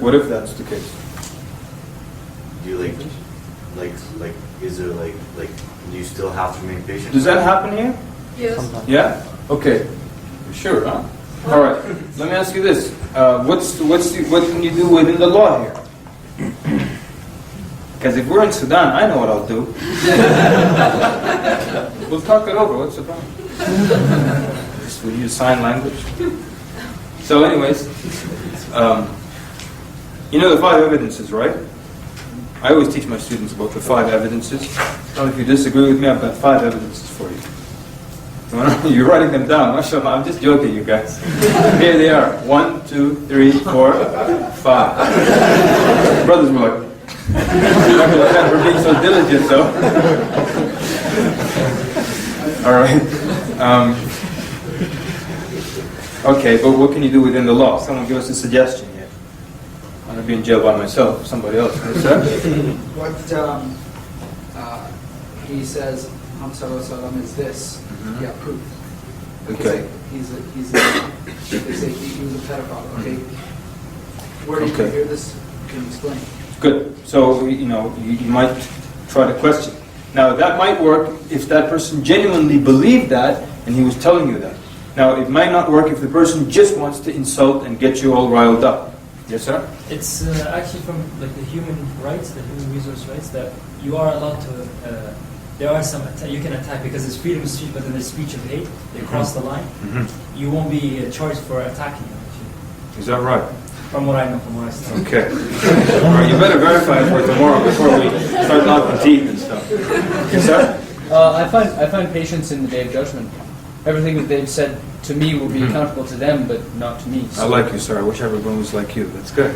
[SPEAKER 1] What if that's the case?
[SPEAKER 8] Do you is there do you still have to remain patient?
[SPEAKER 1] Does that happen here?
[SPEAKER 10] Yes.
[SPEAKER 1] Yeah? Okay. Sure, huh? All right. Let me ask you this. What can you do within the law here? Because if we're in Sudan, I know what I'll do. We'll talk it over. What's the problem? Just we'll use sign language. So anyways, you know the 5 evidences, right? I always teach my students about the 5 evidences. Now, if you disagree with me, I've got 5 evidences for you. You're writing them down, mashallah. I'm just joking, you guys. Here they are. 1, 2, 3, 4, 5. Brothers were like, we're being so diligent, so. All right. Okay, but what can you do within the law? Someone give us a suggestion here. I'm going to be in jail by myself. Somebody else. Yes, sir?
[SPEAKER 3] What he says, Muhammad Sallallahu Alaihi Wasallam is this. Yeah, proof.
[SPEAKER 1] Okay.
[SPEAKER 3] They say he was a pedophile. Okay. Where did you hear this? Can you explain?
[SPEAKER 1] Good. So, you might try to question. Now, that might work if that person genuinely believed that and he was telling you that. Now, it might not work if the person just wants to insult and get you all riled up. Yes, sir?
[SPEAKER 2] It's actually from the human rights, the human resource rights, that you are allowed to, there are some, you can attack because it's freedom of speech, but then there's speech of hate, they cross the line. You won't be charged for attacking them, actually.
[SPEAKER 1] Is that right?
[SPEAKER 2] From what I know, from what I study.
[SPEAKER 1] Okay. All right, you better verify it for tomorrow before we start knocking teeth and stuff. Yes, sir?
[SPEAKER 12] I find patience in the day of judgment. Everything that they've said to me will be accountable to them, but not to me.
[SPEAKER 1] I like you, sir. I wish everyone was like you. That's good.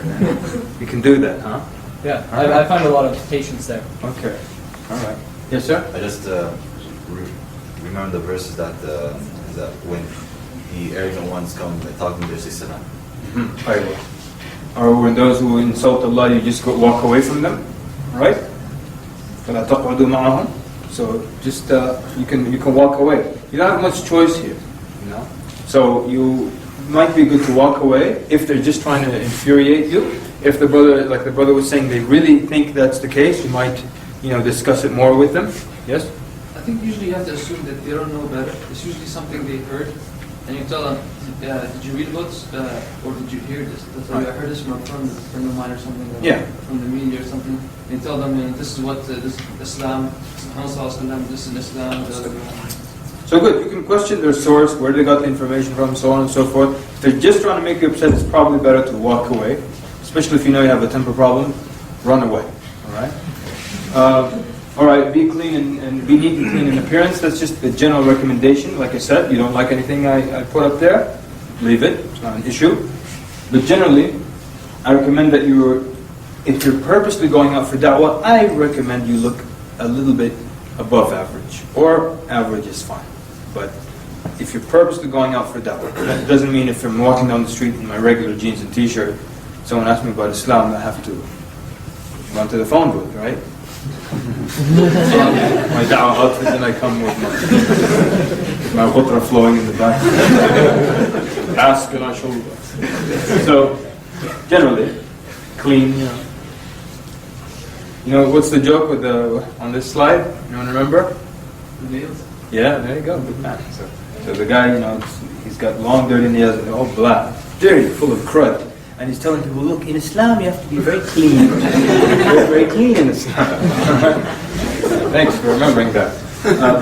[SPEAKER 1] You can do that, huh?
[SPEAKER 12] Yeah, I find a lot of patience there.
[SPEAKER 1] Okay. All right. Yes, sir?
[SPEAKER 8] I just remember the verses that when the arrogant ones come talking to their sister.
[SPEAKER 1] Or when those who insult Allah, you just walk away from them, right? فَلَا تَقْعُدُوا مَعَهُمْ. So just you can walk away. You don't have much choice here, So you might be good to walk away if they're just trying to infuriate you. If the brother, like the brother was saying, they really think that's the case, you might, discuss it more with them. Yes?
[SPEAKER 11] I think usually you have to assume that they don't know better. It's usually something they heard, and you tell them, did you read books, or did you hear this? I heard this from a friend of mine or something, from the media or something. And you tell them, this is what this Islam, this is Islam.
[SPEAKER 1] So good, you can question their source, where they got the information from, so on and so forth. If they're just trying to make you upset, it's probably better to walk away. Especially if you know you have a temper problem, run away. All right, be clean and be neat and clean in appearance. That's just the general recommendation. Like I said, you don't like anything I put up there, leave it. It's not an issue. But generally, I recommend that if you're purposely going out for da'wah, I recommend you look a little bit above average, or average is fine. But if you're purposely going out for da'wah, that doesn't mean if I'm walking down the street in my regular jeans and t-shirt, someone asks me about Islam, I have to run to the phone booth, right? My da'wah outfit, and I come with my ghutra flowing in the back. Ask and I shall. So, generally, clean, what's the joke with on this slide? Anyone remember?
[SPEAKER 11] The nails?
[SPEAKER 1] Yeah, there you go, good man. So the guy, he's got long dirty nails, and they're all black, dirty, full of crud. And he's telling people, look, in Islam you have to be very clean. Very clean in Islam. Thanks for remembering that.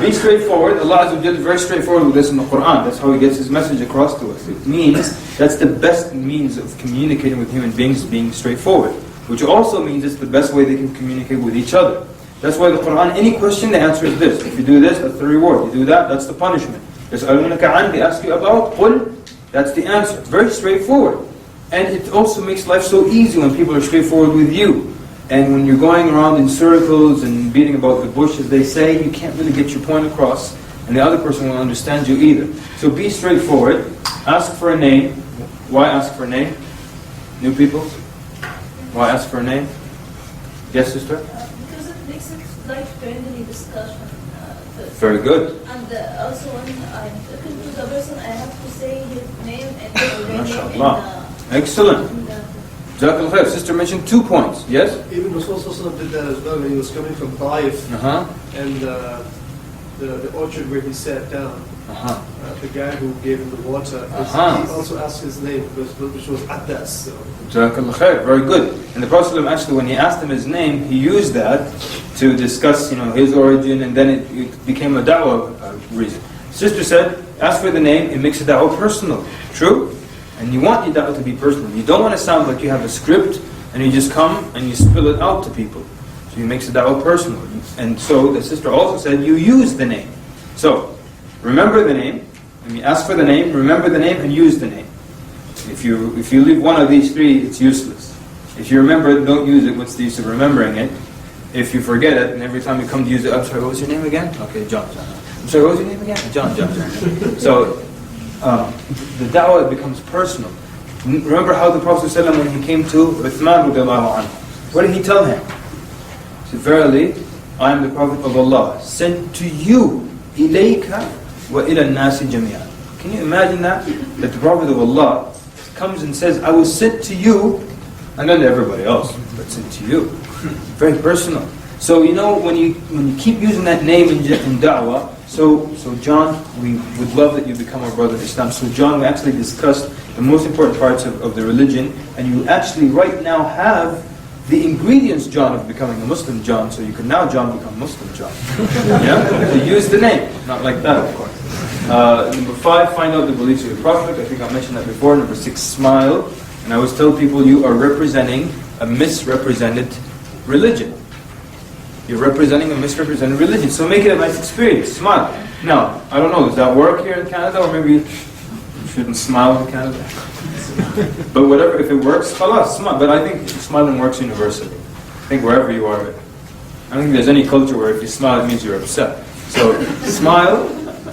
[SPEAKER 1] Be straightforward. Allah Azza wa Jalla is very straightforward with this in the Quran. That's how He gets His message across to us. It means that's the best means of communicating with human beings, being straightforward. Which also means it's the best way they can communicate with each other. That's why the Quran, any question, the answer is this. If you do this, that's the reward. You do that, that's the punishment. يَسْأَلُونَكَ عَنْ, they ask you about, قُلْ, that's the answer. It's very straightforward. And it also makes life so easy when people are straightforward with you. And when you're going around in circles and beating about the bush, as they say, you can't really get your point across, and the other person won't understand you either. So be straightforward. Ask for a name. Why ask for a name? New people? Why ask for a name? Yes, sister?
[SPEAKER 15] Because it makes it like friendly discussion.
[SPEAKER 1] Very good.
[SPEAKER 15] And also when I'm talking to the person, I have to say his name and already
[SPEAKER 1] MashaAllah. Excellent. Jazakallah khair. Sister mentioned 2 points. Yes?
[SPEAKER 4] Even Rasul did that as well when he was coming from Taif and the orchard where he sat down. The guy who gave him the water, he also asked his name, which was Addas. So.
[SPEAKER 1] Jazakallah khair. Very good. And the Prophet ﷺ actually, when he asked him his name, he used that to discuss, his origin, and then it became a da'wah reason. Sister said, ask for the name, it makes the da'wah personal. True? And you want your da'wah to be personal. You don't want to sound like you have a script and you just come and you spill it out to people. So it makes the da'wah personal. And so the sister also said, you use the name. So, remember the name, when you ask for the name, remember the name and use the name. If you leave one of these 3, it's useless. If you remember it, don't use it. What's the use of remembering it? If you forget it, and every time you come to use it, I'm sorry, what was your name again? Okay, John. I'm sorry, what was your name again? John. So, the da'wah becomes personal. Remember how the Prophet ﷺ, when he came to Uthman radiallahu anhu, what did he tell him? He said, verily, I am the Prophet of Allah, sent to you, ilayka wa ila nasi jami'an. Can you imagine that? That the Prophet of Allah comes and says, I was sent to you, and not to everybody else, but sent to you. Very personal. So when you keep using that name in da'wah, so John, we would love that you become our brother in Islam. So John, we actually discussed the most important parts of the religion, and you actually right now have the ingredients, John, of becoming a Muslim, John. So you can now, John, become Muslim, John. Yeah? So use the name, not like that, of course. Number 5, find out the beliefs of the Prophet. I think I mentioned that before. Number 6, smile. And I always tell people you are representing a misrepresented religion. You're representing a misrepresented religion. So make it a nice experience. Smile. Now, I don't know, does that work here in Canada? Or maybe you shouldn't smile in Canada? But whatever, if it works, khalas, smile. But I think smiling works universally. I think wherever you are, I don't think there's any culture where if you smile, it means you're upset. So smile,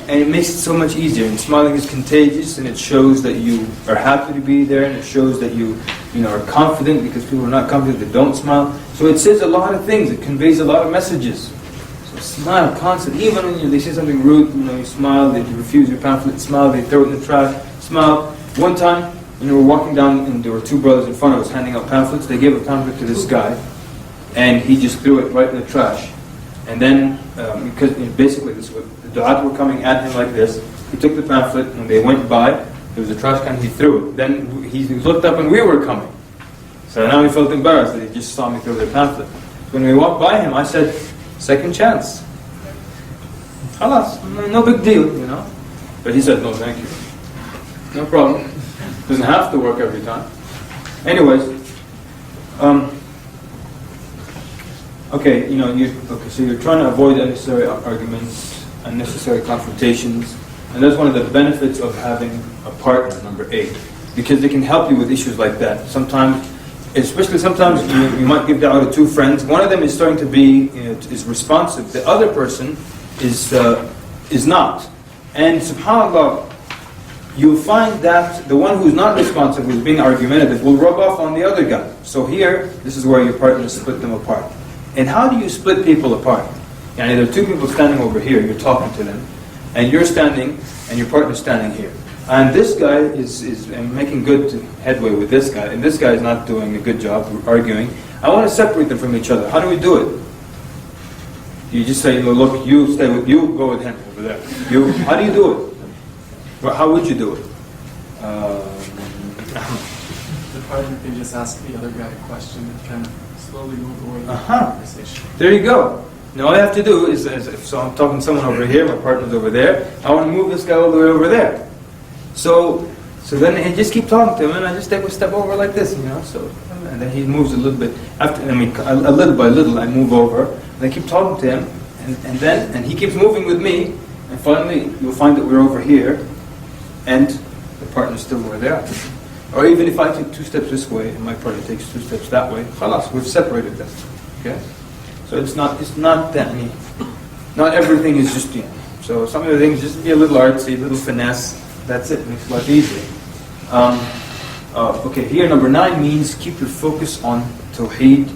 [SPEAKER 1] and it makes it so much easier. And smiling is contagious, and it shows that you are happy to be there, and it shows that you are confident, because people are not confident, they don't smile. So it says a lot of things. It conveys a lot of messages. So smile constantly. Even when they say something rude, you smile. They refuse your pamphlet. Smile. They throw it in the trash. Smile. One time, we're walking down, and there were 2 brothers in front of us handing out pamphlets. They gave a pamphlet to this guy, and he just threw it right in the trash. And then, because basically the du'at were coming at him like this, he took the pamphlet, and they went by, there was a trash can, he threw it. Then he looked up and we were coming. So now he felt embarrassed that he just saw me throw the pamphlet. When we walked by him, I said, second chance. Khalas, no big deal, But he said, no thank you. No problem. Doesn't have to work every time. Anyways, so you're trying to avoid unnecessary arguments, unnecessary confrontations, and that's one of the benefits of having a partner, number 8, because they can help you with issues like that. Sometimes you might give da'wah to 2 friends. One of them is starting to be, is responsive. The other person is not. And subhanAllah, you'll find that the one who's not responsive, who's being argumentative, will rub off on the other guy. So here, this is where your partner split them apart. And how do you split people apart? There are 2 people standing over here, you're talking to them, and you're standing, and your partner's standing here. And this guy is making good headway with this guy, and this guy is not doing a good job arguing. I want to separate them from each other. How do we do it? You just say, look, you stay with you, go with him over there. How do you do it? Well, how would you do it?
[SPEAKER 19] The partner can just ask the other guy a question and kind of slowly move away from the conversation.
[SPEAKER 1] There you go. Now all I have to do is, so I'm talking to someone over here, my partner's over there, I want to move this guy all the way over there. So then I just keep talking to him, and I just take a step over like this, and then he moves a little bit. A little by little, I move over, and I keep talking to him, and he keeps moving with me, and finally you'll find that we're over here, and the partner's still where they are. Or even if I take 2 steps this way, and my partner takes 2 steps that way, khalas, we've separated them. Okay? So it's not that neat. Not everything is just, So some of the things just be a little artsy, a little finesse. That's it. Makes life easier. Okay, here number 9 means keep your focus on Tawheed.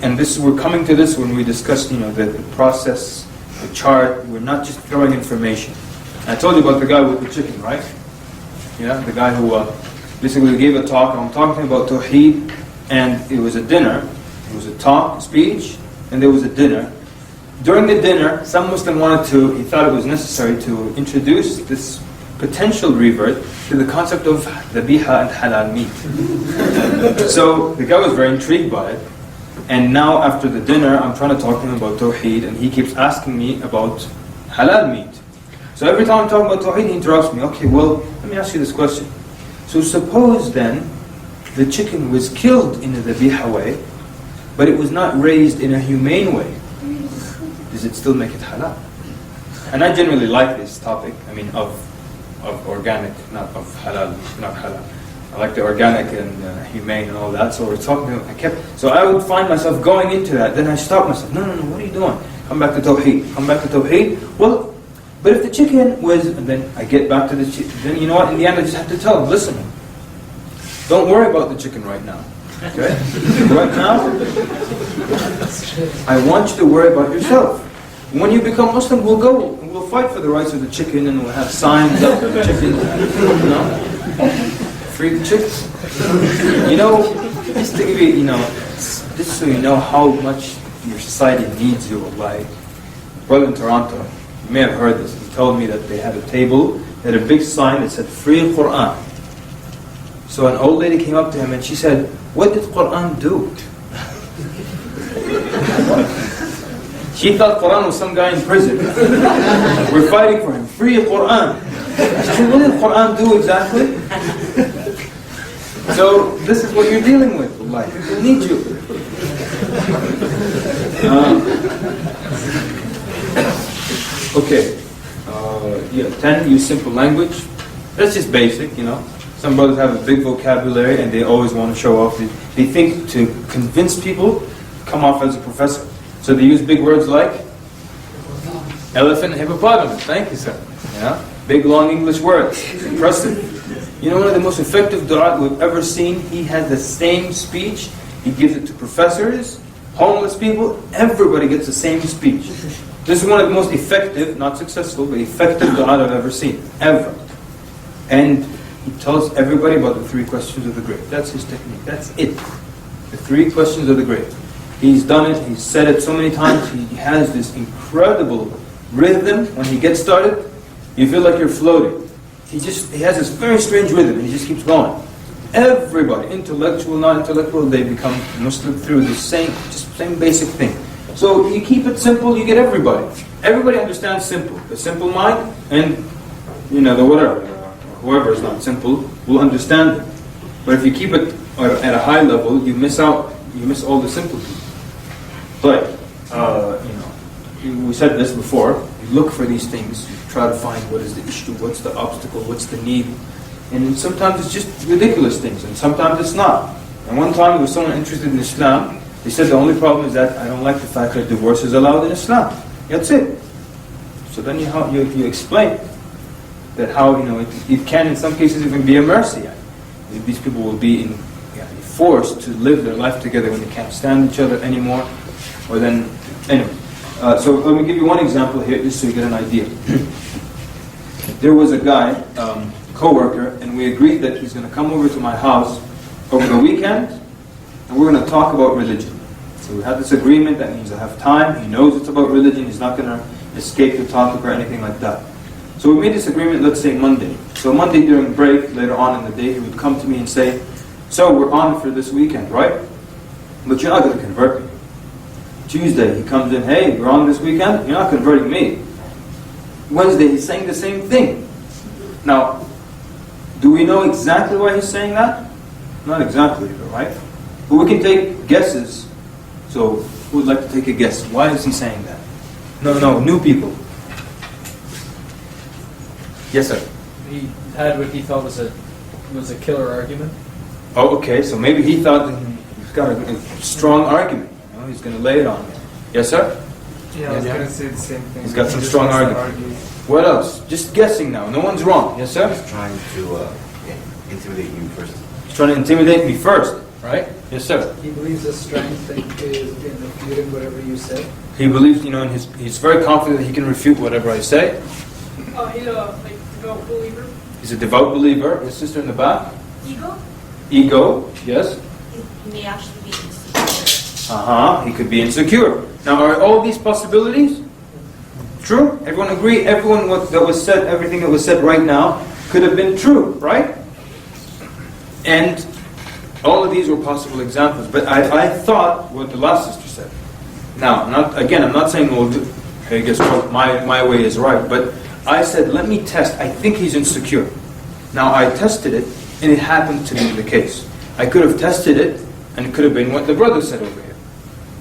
[SPEAKER 1] And this, we're coming to this when we discussed, the process, the chart. We're not just throwing information. I told you about the guy with the chicken, right? Yeah, the guy who basically gave a talk. I'm talking about Tawheed, and it was a dinner. It was a talk, speech, and there was a dinner. During the dinner, some Muslim he thought it was necessary to introduce this potential revert to the concept of dhabiha and halal meat. So the guy was very intrigued by it. And now after the dinner, I'm trying to talk to him about Tawheed, and he keeps asking me about halal meat. So every time I'm talking about Tawheed, he interrupts me. Okay, well, let me ask you this question. So suppose then, the chicken was killed in a dhabiha way, but it was not raised in a humane way. Does it still make it halal? And I generally like this topic, of organic, not of halal, not halal. I like the organic and humane and all that. So we're talking. So I would find myself going into that. Then I stop myself. No, what are you doing? Come back to Tawheed. Come back to Tawheed. Well, but if the chicken was, and then I get back to the chicken. Then you know what? In the end, I just have to tell them, listen, don't worry about the chicken right now. Okay? Right now, I want you to worry about yourself. When you become Muslim, we'll go and we'll fight for the rights of the chicken, and we'll have signs up for the chicken. Free the chicken. Just to give you, just so you know how much your society needs you. Like, brother in Toronto, you may have heard this. He told me that they had a table, they had a big sign that said "Free Quran." So an old lady came up to him and she said, "What did Quran do?" She thought Quran was some guy in prison. We're fighting for him. Free Quran. She said, what did Quran do exactly? So this is what you're dealing with. Like, people need you. Okay. 10, use simple language. That's just basic, Some brothers have a big vocabulary and they always want to show off. They think to convince people, come off as a professor. So they use big words like elephant, hippopotamus. Thank you, sir. Big, long English words. Impressive. One of the most effective du'at we've ever seen, he has the same speech. He gives it to professors, homeless people. Everybody gets the same speech. This is one of the most effective, not successful, but effective du'at I've ever seen. Ever. And he tells everybody about the 3 questions of the grave. That's his technique. That's it. The 3 questions of the grave. He's done it, he's said it so many times, he has this incredible rhythm when he gets started. You feel like you're floating. He has this very strange rhythm and he just keeps going. Everybody, intellectual, non-intellectual, they become Muslim through the same basic thing. So you keep it simple, you get everybody. Everybody understands simple. The simple mind and, the whatever, whoever is not simple, will understand it. But if you keep it at a high level, you miss all the simple people. But, we said this before, you look for these things, you try to find what is the issue, what's the obstacle, what's the need. And sometimes it's just ridiculous things, and sometimes it's not. And one time there was someone interested in Islam, they said the only problem is that I don't like the fact that divorce is allowed in Islam. That's it. So then you explain that how, it can in some cases even be a mercy. These people will be forced to live their life together when they can't stand each other anymore. Or then, anyway. So let me give you one example here, just so you get an idea. There was a guy, co-worker, and we agreed that he's going to come over to my house over the weekend, and we're going to talk about religion. So we had this agreement, that means I have time, he knows it's about religion, he's not going to escape the topic or anything like that. So we made this agreement, let's say Monday. So Monday during break, later on in the day, he would come to me and say, so we're on for this weekend, right? But you're not going to convert me. Tuesday, he comes in, hey, we're on this weekend, you're not converting me. Wednesday, he's saying the same thing. Now, do we know exactly why he's saying that? Not exactly, right? But we can take guesses. So, who would like to take a guess? Why is he saying that? No, new people. Yes, sir.
[SPEAKER 12] He had what he thought was a killer argument.
[SPEAKER 1] Oh, okay. So maybe he thought that he's got a strong argument. He's going to lay it on me. Yes, sir?
[SPEAKER 19] Yeah, I was going to say the same thing.
[SPEAKER 1] He's got some strong argument. What else? Just guessing now. No one's wrong. Yes, sir?
[SPEAKER 8] He's trying to intimidate you first.
[SPEAKER 1] He's trying to intimidate me first, right? Yes, sir.
[SPEAKER 3] He believes the strength is in refuting whatever you say.
[SPEAKER 1] He believes, in he's very confident that he can refute whatever I say.
[SPEAKER 10] Oh, he's a devout believer.
[SPEAKER 1] He's a devout believer. His sister in the back.
[SPEAKER 10] Ego?
[SPEAKER 1] Ego, yes.
[SPEAKER 5] He may actually be insecure.
[SPEAKER 1] He could be insecure. Now, are all these possibilities true? Everyone agree? Everything that was said right now could have been true, right? And all of these were possible examples. But I thought what the last sister said. Now, I'm not saying, I guess my way is right, but I said, let me test. I think he's insecure. Now, I tested it, and it happened to be the case. I could have tested it, and it could have been what the brother said over here.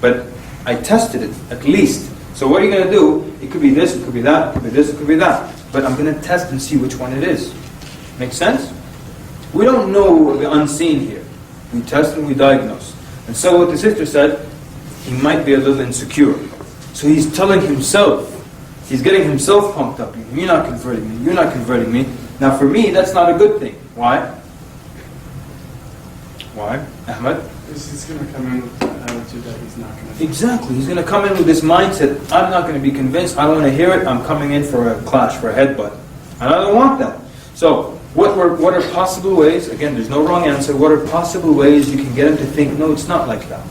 [SPEAKER 1] But I tested it, at least. So what are you going to do? It could be this, it could be that, it could be this, it could be that. But I'm going to test and see which one it is. Make sense? We don't know the unseen here. We test and we diagnose. And so what the sister said, he might be a little insecure. So he's telling himself, he's getting himself pumped up. You're not converting me, you're not converting me. Now for me, that's not a good thing. Why? Why? Ahmed?
[SPEAKER 19] He's going to come in with the attitude that he's not going to...
[SPEAKER 1] Exactly. He's going to come in with this mindset, I'm not going to be convinced, I don't want to hear it, I'm coming in for a clash, for a headbutt. And I don't want that. So, what are possible ways, again, there's no wrong answer, what are possible ways you can get him to think, no, it's not like that?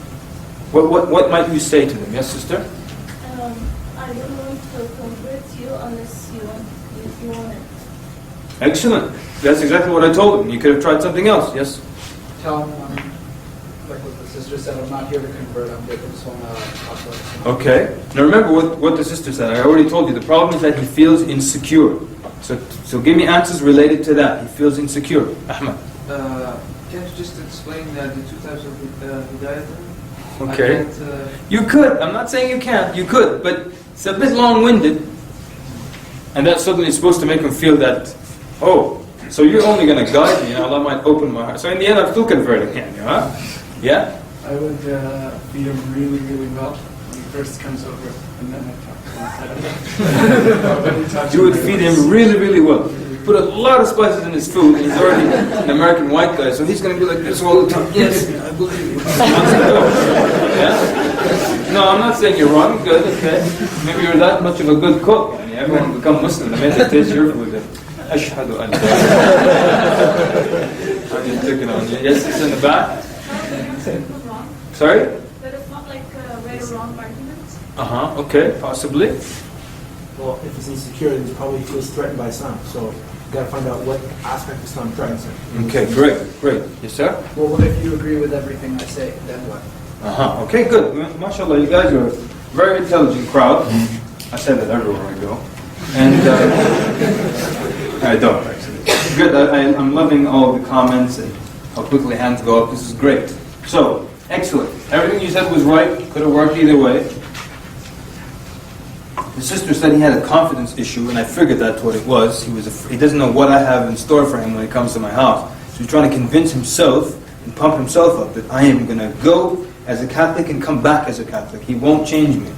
[SPEAKER 1] What might you say to them? Yes, sister?
[SPEAKER 15] I don't want to convert you unless you want it.
[SPEAKER 1] Excellent. That's exactly what I told him. You could have tried something else. Yes?
[SPEAKER 3] Tell him, like what the sister said, I'm not here to convert, I just want to talk about it.
[SPEAKER 1] Okay. Now remember what the sister said. I already told you. The problem is that he feels insecure. So give me answers related to that. He feels insecure. Ahmed.
[SPEAKER 11] Can you just explain the two types of hidayah?
[SPEAKER 1] Okay. You could. I'm not saying you can't. You could. But it's a bit long-winded. And that suddenly is supposed to make him feel that, oh, so you're only going to guide me and Allah might open my heart. So in the end, I'm still converting him. Huh? Yeah?
[SPEAKER 19] I would feed him really, really well when he first comes over, and then I talk to him.
[SPEAKER 1] You would feed him really, really well. Put a lot of spices in his food, and he's already an American white guy, so he's going to be like this all the time. Yes, I believe you. Yeah? No, I'm not saying you're wrong. Good, okay. Maybe you're that much of a good cook. I mean, everyone will become Muslim the minute they taste your food. Ashhadu an la ilaha illallah. I'm just picking on you. Yes, it's in the back. Sorry?
[SPEAKER 10] That it's not like a right or wrong argument.
[SPEAKER 1] Okay, possibly.
[SPEAKER 14] Well, if he's insecure, then he probably feels threatened by Islam. So you got to find out what aspect of Islam threatens him.
[SPEAKER 1] Okay, great. Yes, sir?
[SPEAKER 3] Well, what if you agree with everything I say, then what?
[SPEAKER 1] Okay, good. MashaAllah, you guys are a very intelligent crowd. I say that everywhere I go. And I don't, actually. Good, I'm loving all the comments and how quickly hands go up. This is great. So, excellent. Everything you said was right. Could have worked either way. The sister said he had a confidence issue, and I figured that's what it was. He doesn't know what I have in store for him when he comes to my house. So he's trying to convince himself and pump himself up that I am going to go as a Catholic and come back as a Catholic. He won't change me.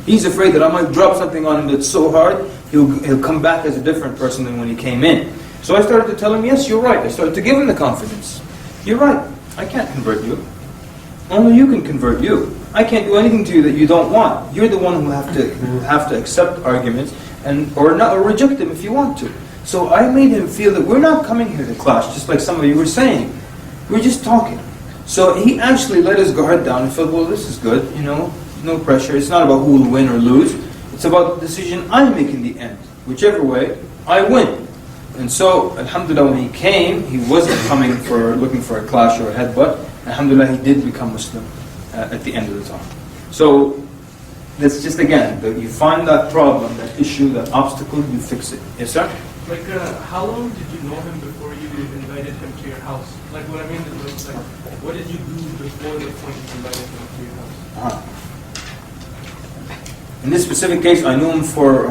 [SPEAKER 1] He's afraid that I might drop something on him that's so hard, he'll come back as a different person than when he came in. So I started to tell him, yes, you're right. I started to give him the confidence. You're right. I can't convert you. Only you can convert you. I can't do anything to you that you don't want. You're the one who have to accept arguments or reject them if you want to. So I made him feel that we're not coming here to clash, just like some of you were saying. We're just talking. So he actually let his guard down and felt, well, this is good, no pressure. It's not about who will win or lose. It's about the decision I make in the end. Whichever way, I win. And so, alhamdulillah, when he came, he wasn't looking for a clash or a headbutt. Alhamdulillah, he did become Muslim at the end of the time. So, that's just again, you find that problem, that issue, that obstacle, you fix it. Yes, sir?
[SPEAKER 17] Like, how long did you know him before you invited him to your house? Like, what I mean is, like, what did you do before the point you invited him to your house?
[SPEAKER 1] In this specific case, I knew him for,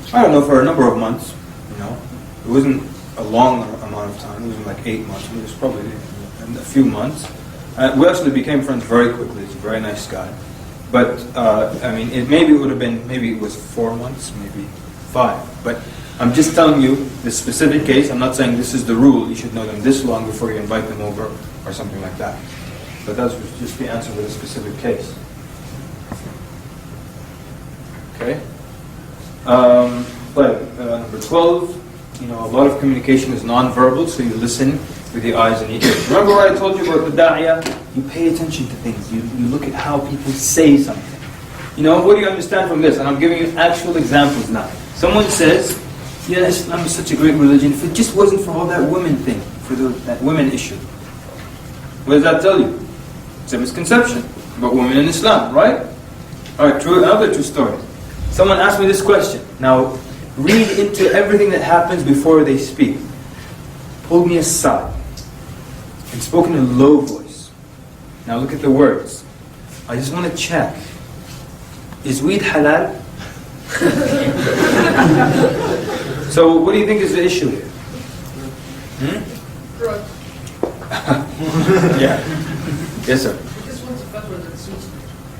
[SPEAKER 1] for a number of months. It wasn't a long amount of time. It wasn't like 8 months. It was probably a few months. We actually became friends very quickly. He's a very nice guy. But, maybe it was 4 months, maybe 5. But I'm just telling you the specific case. I'm not saying this is the rule. You should know them this long before you invite them over or something like that. But that was just the answer for the specific case. Okay. Number 12, a lot of communication is non-verbal, so you listen with the eyes and the ears. Remember what I told you about the da'iyah? You pay attention to things. You look at how people say something. What do you understand from this? And I'm giving you actual examples now. Someone says, yeah, Islam is such a great religion. If it just wasn't for all that women thing, for that women issue. What does that tell you? It's a misconception about women in Islam, right? Alright, another true story. Someone asked me this question. Now, read into everything that happens before they speak. Pulled me aside and spoke in a low voice. Now look at the words. I just want to check. Is weed halal? So what do you think is the issue here? Yeah. Yes, sir.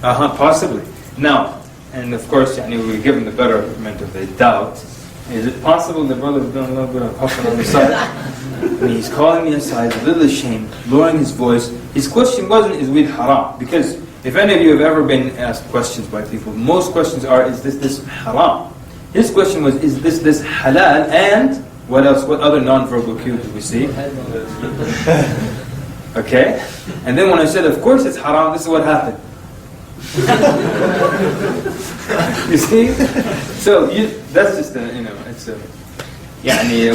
[SPEAKER 1] Possibly. Now, and of course, we're given the betterment of the doubt. Is it possible the brother was doing a little bit of huffing on the side? He's calling me aside, a little ashamed, lowering his voice. His question wasn't, is weed haram? Because if any of you have ever been asked questions by people, most questions are, is this haram? His question was, is this halal? And what else? What other non-verbal cue do we see? Okay? And then when I said, of course it's haram, this is what happened. You see? So that's just it's a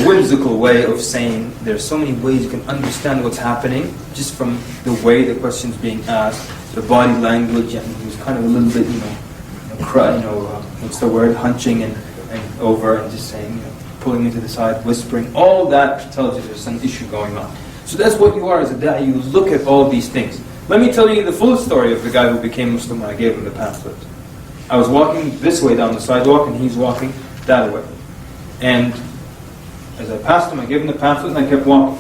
[SPEAKER 1] whimsical way of saying there's so many ways you can understand what's happening just from the way the question's being asked, the body language, and he was kind of a little bit, what's the word, hunching and over and just saying, pulling me to the side, whispering. All that tells you there's some issue going on. So that's what you are as a da'i. You look at all these things. Let me tell you the full story of the guy who became Muslim when I gave him the pamphlet. I was walking this way down the sidewalk and he's walking that way. And as I passed him, I gave him the pamphlet and I kept walking.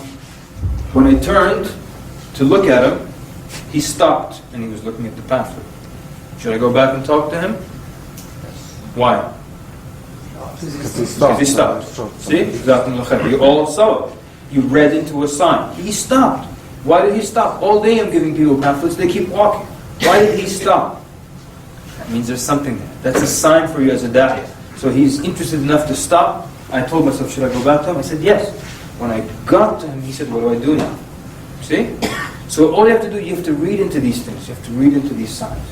[SPEAKER 1] When I turned to look at him, he stopped and he was looking at the pamphlet. Should I go back and talk to him? Why? Because he stopped. See? You all saw it. You read into a sign. He stopped. Why did he stop? All day I'm giving people pamphlets, they keep walking. Why did he stop? That means there's something there. That's a sign for you as a da'iyah. So he's interested enough to stop. I told myself, should I go back to him? I said, yes. When I got to him, he said, what do I do now? See? So all you have to do, you have to read into these things. You have to read into these signs.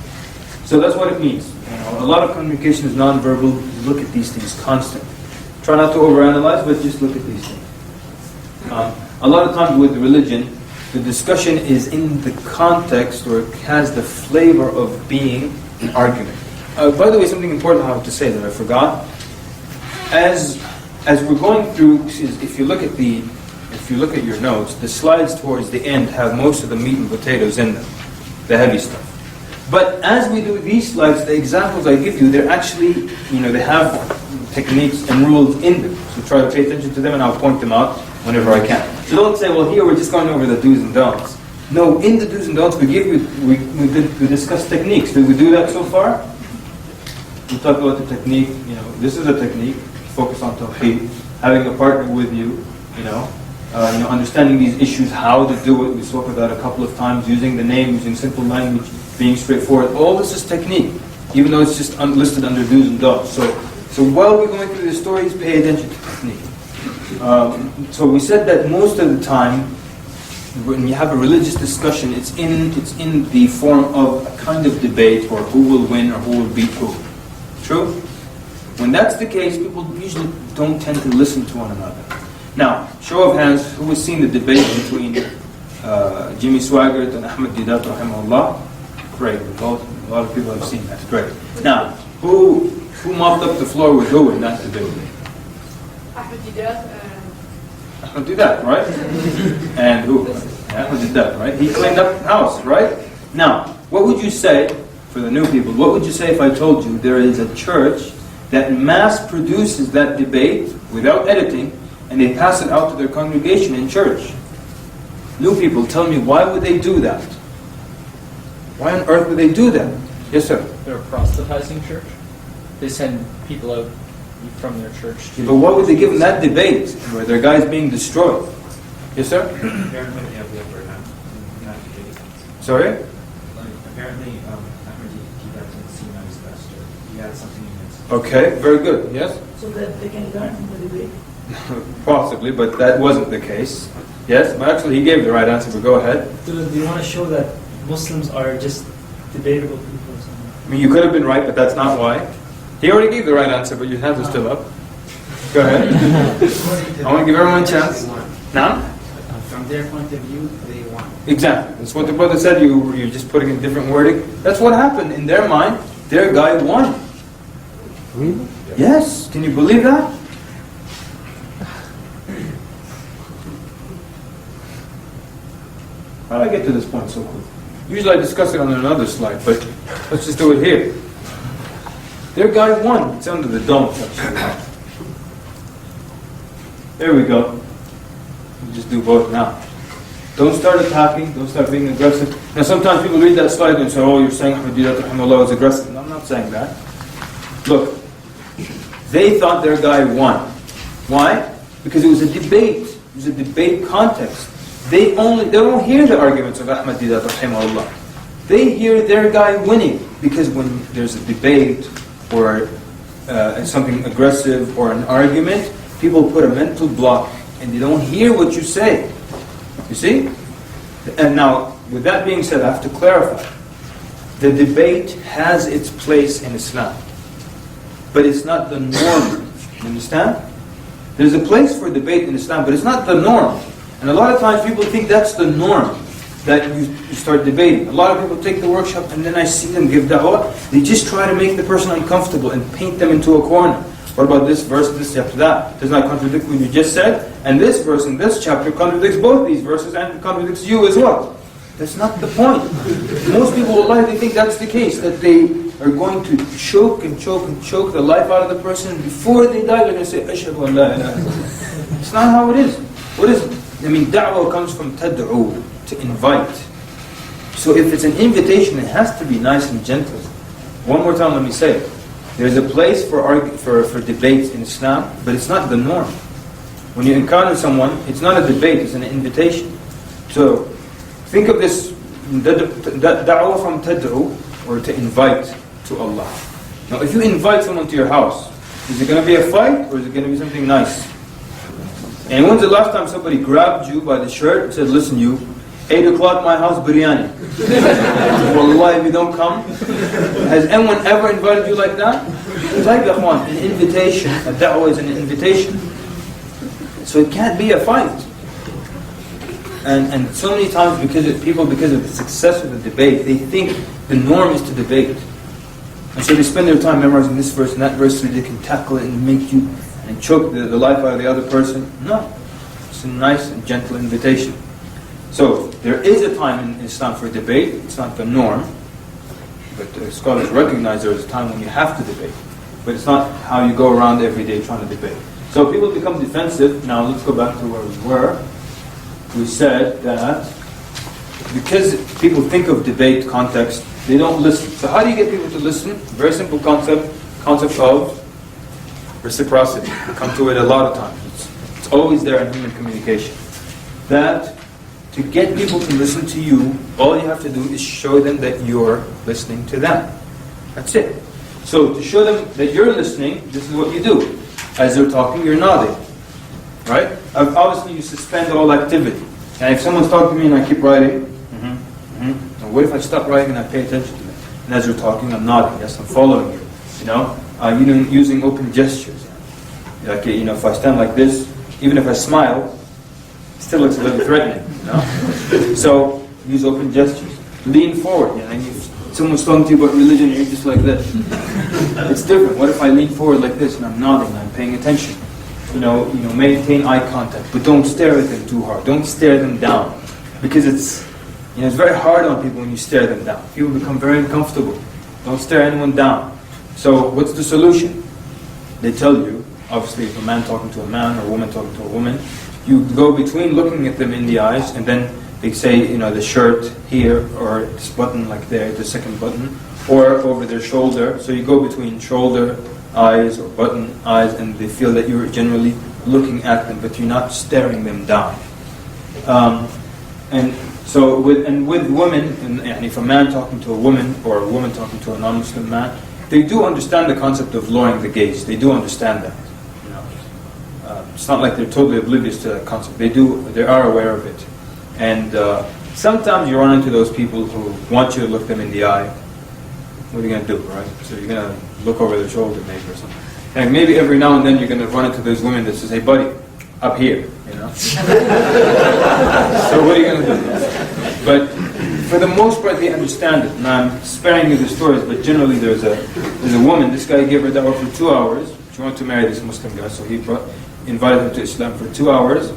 [SPEAKER 1] So that's what it means. A lot of communication is non-verbal. You look at these things constantly. Try not to overanalyze, but just look at these things. A lot of times with religion, the discussion is in the context, or it has the flavor of being an argument. By the way, something important I have to say that I forgot. As we're going through, if you look at your notes, the slides towards the end have most of the meat and potatoes in them, the heavy stuff. But as we do these slides, the examples I give you, they're actually, they have techniques and rules in them. So try to pay attention to them, and I'll point them out whenever I can. So don't say, well, here we're just going over the do's and don'ts. No, in the do's and don'ts, we discuss techniques. Did we do that so far? We talked about the technique. This is a technique. Focus on tawheed, having a partner with you. Understanding these issues, how to do it. We spoke about it a couple of times. Using the name, using simple language, being straightforward. All this is technique, even though it's just listed under do's and don'ts. So while we're going through the stories, pay attention to technique. So we said that most of the time, when you have a religious discussion, it's in the form of a kind of debate, or who will win or who will beat who. True? When that's the case, people usually don't tend to listen to one another. Now, show of hands, who has seen the debate between Jimmy Swaggart and Ahmed Didat, rahimahullah? Great, a lot of people have seen that. Great. Now, who mopped up the floor with who in that debate?
[SPEAKER 10] Ahmed Didat.
[SPEAKER 1] Ahmed Didat, right? And who? Ahmed Didat, right? He cleaned up the house, right? Now, what would you say, for the new people, what would you say if I told you there is a church that mass produces that debate without editing, and they pass it out to their congregation in church? New people, tell me, why would they do that? Why on earth would they do that? Yes, sir?
[SPEAKER 12] They're a proselytizing church. They send people out from their church.
[SPEAKER 1] But what would they give in that debate where their guy's being destroyed? Yes, sir?
[SPEAKER 7] Apparently, they have the upper hand in that debate.
[SPEAKER 1] Sorry?
[SPEAKER 7] Like, apparently, Ahmadi doesn't seem as best, or he had something against.
[SPEAKER 1] Okay, very good. Yes?
[SPEAKER 9] So that they can learn from the debate.
[SPEAKER 1] Possibly, but that wasn't the case. Yes? But actually, he gave the right answer, but go ahead.
[SPEAKER 2] Do you want to show that Muslims are just debatable people or something?
[SPEAKER 1] I mean, you could have been right, but that's not why. He already gave the right answer, but your hands are still up. Go ahead. I want to give everyone a chance. Now?
[SPEAKER 20] From their point of view, they won.
[SPEAKER 1] Exactly. That's what the brother said. You're just putting in different wording. That's what happened. In their mind, their guy won.
[SPEAKER 6] Really?
[SPEAKER 1] Yes. Can you believe that? How did I get to this point so quick? Usually I discuss it on another slide, but let's just do it here. Their guy won. It's under the dome section. There we go. We'll just do both now. Don't start attacking. Don't start being aggressive. Now sometimes people read that slide and say, oh, you're saying Ahmadiyya rahimahullah is aggressive. No, I'm not saying that. Look, they thought their guy won. Why? Because it was a debate. It was a debate context. They don't hear the arguments of Ahmadiyya rahimahullah. They hear their guy winning. Because when there's a debate or something aggressive or an argument, people put a mental block and they don't hear what you say. You see? And now, with that being said, I have to clarify. The debate has its place in Islam. But it's not the norm. You understand? There's a place for debate in Islam, but it's not the norm. And a lot of times people think that's the norm, that you start debating. A lot of people take the workshop and then I see them give da'wah. They just try to make the person uncomfortable and paint them into a corner. What about this verse, this chapter, that? Does not contradict what you just said. And this verse in this chapter contradicts both these verses and contradicts you as well. That's not the point. Most people, wallahi, they think that's the case, that they are going to choke and choke and choke the life out of the person. Before they die, they're going to say, Ashhadu an la ilaha illallah. It's not how it is. What is it? I mean, da'wah comes from tad'u, to invite. So if it's an invitation, it has to be nice and gentle. One more time, let me say it. There's a place for debates in Islam, but it's not the norm. When you encounter someone, it's not a debate, it's an invitation. So, think of this, da'wah from tad'u, or to invite to Allah. Now, if you invite someone to your house, is it going to be a fight, or is it going to be something nice? And when's the last time somebody grabbed you by the shirt and said, listen you, 8 o'clock my house, biryani. Wallahi, if you don't come. Has anyone ever invited you like that? An invitation, a da'wah is an invitation. So it can't be a fight. And so many times because of the success of the debate, they think the norm is to debate. And so they spend their time memorizing this verse and that verse so they can tackle it and make you and choke the life out of the other person. No. It's a nice and gentle invitation. So, there is a time in Islam for debate. It's not the norm. But scholars recognize there is a time when you have to debate. But it's not how you go around every day trying to debate. So people become defensive. Now let's go back to where we were. We said that because people think of debate context, they don't listen. So how do you get people to listen? Very simple concept of reciprocity. We come to it a lot of times. It's always there in human communication. That to get people to listen to you, all you have to do is show them that you're listening to them. That's it. So to show them that you're listening, this is what you do. As they're talking, you're nodding. Right? Obviously, you suspend all activity. And if someone's talking to me and I keep writing, and what if I stop writing and I pay attention to them? And as they're talking, I'm nodding. Yes, I'm following you. Using open gestures. Like, if I stand like this, even if I smile, it still looks a little threatening. So use open gestures. Lean forward. And if someone's talking to you about religion, and you're just like this. It's different. What if I lean forward like this and I'm nodding and I'm paying attention? Maintain eye contact, but don't stare at them too hard. Don't stare them down, because it's very hard on people when you stare them down. People become very uncomfortable. Don't stare anyone down. So what's the solution? They tell you, obviously, if a man talking to a man or a woman talking to a woman, you go between looking at them in the eyes, and then they say, the shirt here, or this button like there, the second button, or over their shoulder. So you go between shoulder eyes or button eyes, and they feel that you're generally looking at them, but you're not staring them down. And so with women, and if a man talking to a woman or a woman talking to a non-Muslim man, they do understand the concept of lowering the gaze. They do understand that. It's not like they're totally oblivious to that concept. They are aware of it. And sometimes you run into those people who want you to look them in the eye. What are you going to do, right? So you're going to look over their shoulder maybe or something. And maybe every now and then you're going to run into those women that says, hey buddy, up here, So what are you going to do? But for the most part they understand it. And I'm sparing you the stories, but generally there's a woman, this guy gave her dawah for 2 hours. She wanted to marry this Muslim guy, so he invited her to Islam for 2 hours.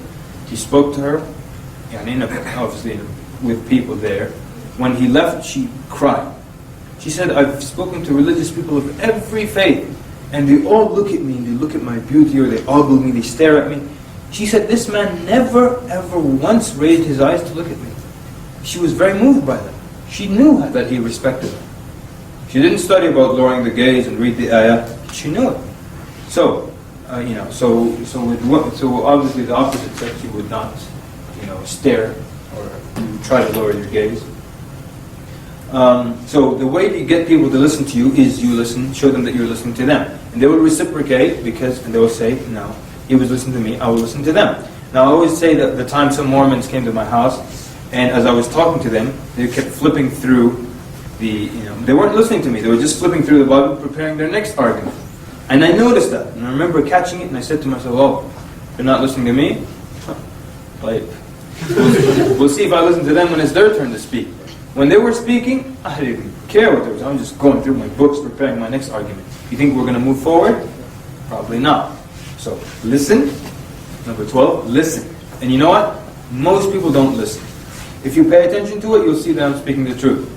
[SPEAKER 1] He spoke to her, obviously with people there. When he left, she cried. She said, I've spoken to religious people of every faith, and they all look at me, and they look at my beauty, or they ogle me, they stare at me. She said, this man never, ever once raised his eyes to look at me. She was very moved by that. She knew that he respected her. She didn't study about lowering the gaze and read the ayah. She knew it. So, so obviously the opposite sex, you would not, stare or try to lower your gaze. So the way you get people to listen to you is you listen, show them that you're listening to them. And they will reciprocate and they will say, no, he was listening to me, I will listen to them. Now I always say that the time some Mormons came to my house, and as I was talking to them, they kept flipping through they weren't listening to me, they were just flipping through the Bible, preparing their next argument. And I noticed that, and I remember catching it, and I said to myself, oh, you're not listening to me? We'll see if I listen to them when it's their turn to speak. When they were speaking, I didn't even care what they were. I was just going through my books, preparing my next argument. You think we're going to move forward? Probably not. So, listen. Number 12, listen. And you know what? Most people don't listen. If you pay attention to it, you'll see that I'm speaking the truth.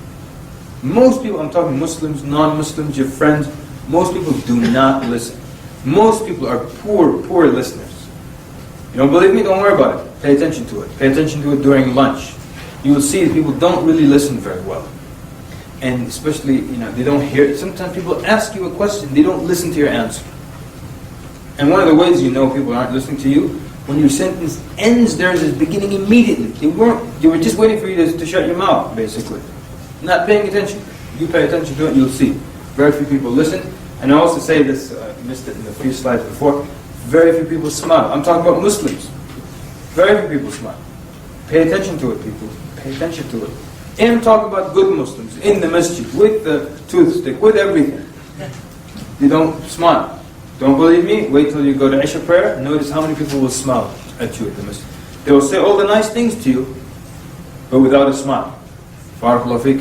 [SPEAKER 1] Most people, I'm talking Muslims, non-Muslims, your friends, most people do not listen. Most people are poor listeners. You don't believe me? Don't worry about it. Pay attention to it. Pay attention to it during lunch. You will see that people don't really listen very well. And especially, they don't hear it. Sometimes people ask you a question, they don't listen to your answer. And one of the ways you know people aren't listening to you, when your sentence ends, theirs is beginning immediately. They were just waiting for you to shut your mouth, basically. Not paying attention. You pay attention to it, you'll see. Very few people listen. And I also say this, I missed it in a few slides before, very few people smile. I'm talking about Muslims. Very few people smile. Pay attention to it, people. Pay attention to it. And I'm talking about good Muslims, in the masjid, with the toothstick, with everything. You don't smile. Don't believe me? Wait till you go to Isha prayer, notice how many people will smile at you at the masjid. They will say all the nice things to you, but without a smile. But they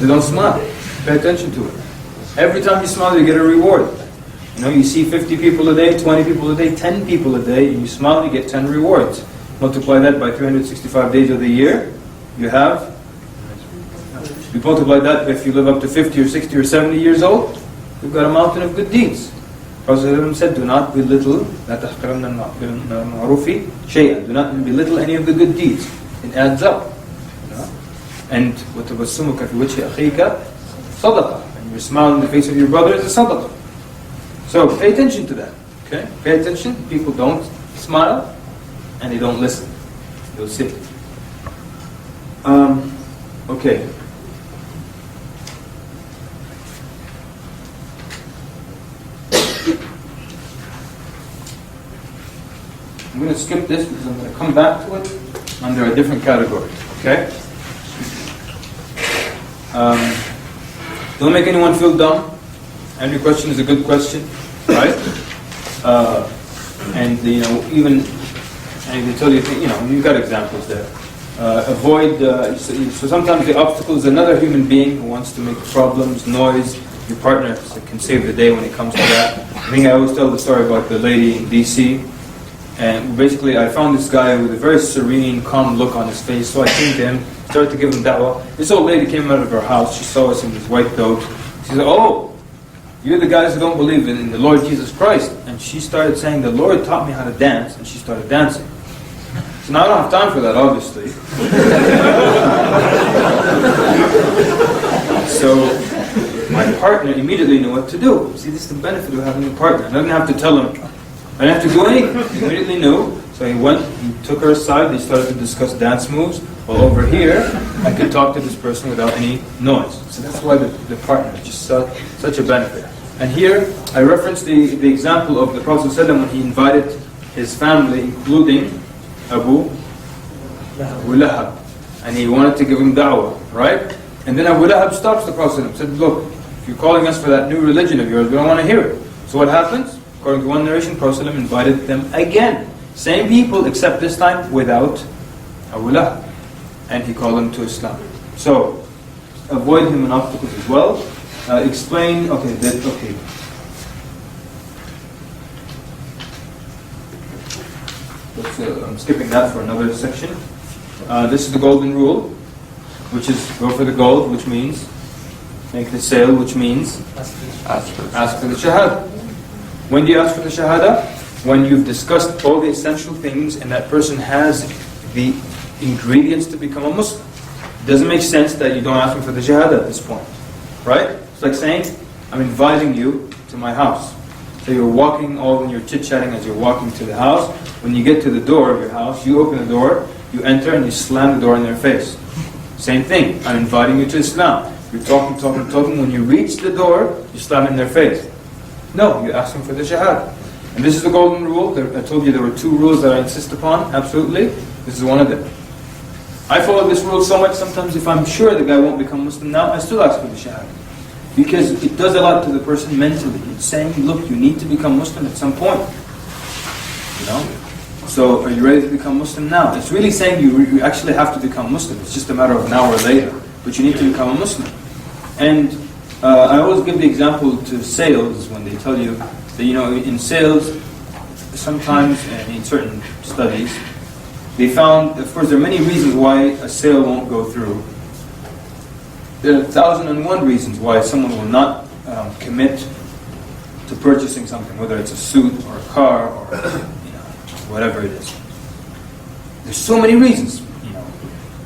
[SPEAKER 1] don't smile. Pay attention to it. Every time you smile, you get a reward. You see 50 people a day, 20 people a day, 10 people a day, and you smile, you get 10 rewards. Multiply that by 365 days of the year, you multiply that if you live up to 50 or 60 or 70 years old, you've got a mountain of good deeds. Prophet said, do not belittle, do not belittle any of the good deeds. It adds up. And وَتَبَسُّمُكَ فِي وَجْهِ أَخِيكَ صَدَقَةً. And your smile in the face of your brother is a sadaqah. So pay attention to that. Okay? Pay attention. People don't smile and they don't listen. You'll see. Okay. I'm going to skip this because I'm going to come back to it under a different category. Okay? Don't make anyone feel dumb. Every question is a good question, right? And even I can tell you, you've got examples there. Avoid. So sometimes the obstacle is another human being who wants to make problems, noise. Your partner can save the day when it comes to that. I think I always tell the story about the lady in D.C. And basically, I found this guy with a very serene, calm look on his face. So I came to him, started to give him da'wah. This old lady came out of her house. She saw us in this white coat. She said, "Oh, you're the guys who don't believe in the Lord Jesus Christ." And she started saying, "The Lord taught me how to dance," and she started dancing. So now I don't have time for that, obviously. So my partner immediately knew what to do. See, this is the benefit of having a partner. I didn't have to tell him. I didn't have to do anything. He immediately knew. So he went, he took her aside, they started to discuss dance moves. Well, over here, I could talk to this person without any noise. So that's why the partner is just such a benefit. And here, I referenced the example of the Prophet ﷺ when he invited his family, including Abu Lahab. And he wanted to give him da'wah, right? And then Abu Lahab stops the Prophet and said, look, if you're calling us for that new religion of yours, we don't want to hear it. So what happens? According to one narration, Prophet invited them again. Same people, except this time without Abu Lahab. And he called them to Islam. So, avoid him in obstacles as well. Explain, okay. I'm skipping that for another section. This is the golden rule, which is go for the gold, which means make the sale, which means ask for the Shahada. When do you ask for the Shahada? When you've discussed all the essential things and that person has the ingredients to become a Muslim. It doesn't make sense that you don't ask him for the Shahada at this point. Right? It's like saying, I'm inviting you to my house. So you're walking, all when you're chit-chatting as you're walking to the house. When you get to the door of your house, you open the door, you enter and you slam the door in their face. Same thing, I'm inviting you to Islam. You're talking. When you reach the door, you slam in their face. No, you ask them for the Shahada. And this is the golden rule. I told you there were 2 rules that I insist upon, absolutely. This is one of them. I follow this rule so much, sometimes if I'm sure the guy won't become Muslim now, I still ask for the Shahada. Because it does a lot to the person mentally. It's saying, look, you need to become Muslim at some point. You know? So, are you ready to become Muslim now? It's really saying you actually have to become Muslim. It's just a matter of an hour later. But you need to become a Muslim. And I always give the example to sales when they tell you that, in sales, sometimes, and in certain studies, they found, of course, there are many reasons why a sale won't go through. There are 1,001 reasons why someone will not commit to purchasing something, whether it's a suit or a car or whatever it is. There's so many reasons.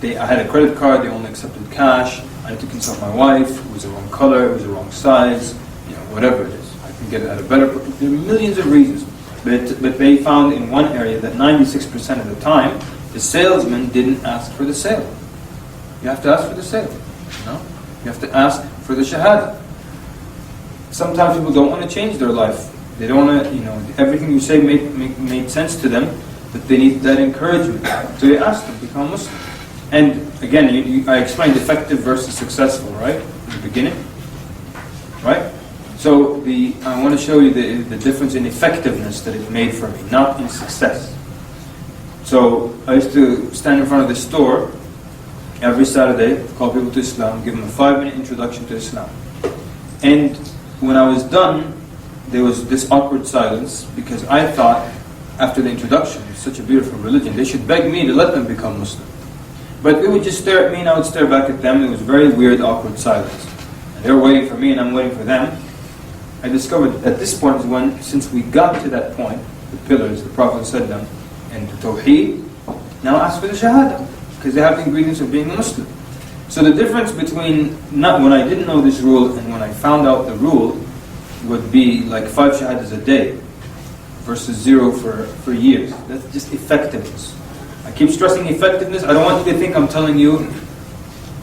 [SPEAKER 1] I had a credit card, they only accepted cash. I had to consult my wife. It was the wrong color, it was the wrong size. Whatever it is, I can get it at a better. There are millions of reasons, but they found in one area that 96% of the time the salesman didn't ask for the sale. You have to ask for the sale. You have to ask for the Shahada. Sometimes people don't want to change their life. They don't want to, everything you say made sense to them, but they need that encouragement. So you ask them, become Muslim. And again, I explained effective versus successful, right? In the beginning. Right? So I want to show you the difference in effectiveness that it made for me, not in success. So I used to stand in front of the store every Saturday, call people to Islam, give them a 5-minute introduction to Islam. And when I was done, there was this awkward silence because I thought, after the introduction, it's such a beautiful religion, they should beg me to let them become Muslim. But they would just stare at me and I would stare back at them. It was very weird, awkward silence. And they were waiting for me and I'm waiting for them. I discovered at this point is when, since we got to that point, the pillars, the Prophet said them, and the Tawheed, now ask for the Shahada, because they have the ingredients of being a Muslim. So the difference between when I didn't know this rule and when I found out the rule would be like 5 Shahadas a day versus 0 for years. That's just effectiveness. I keep stressing effectiveness. I don't want you to think I'm telling you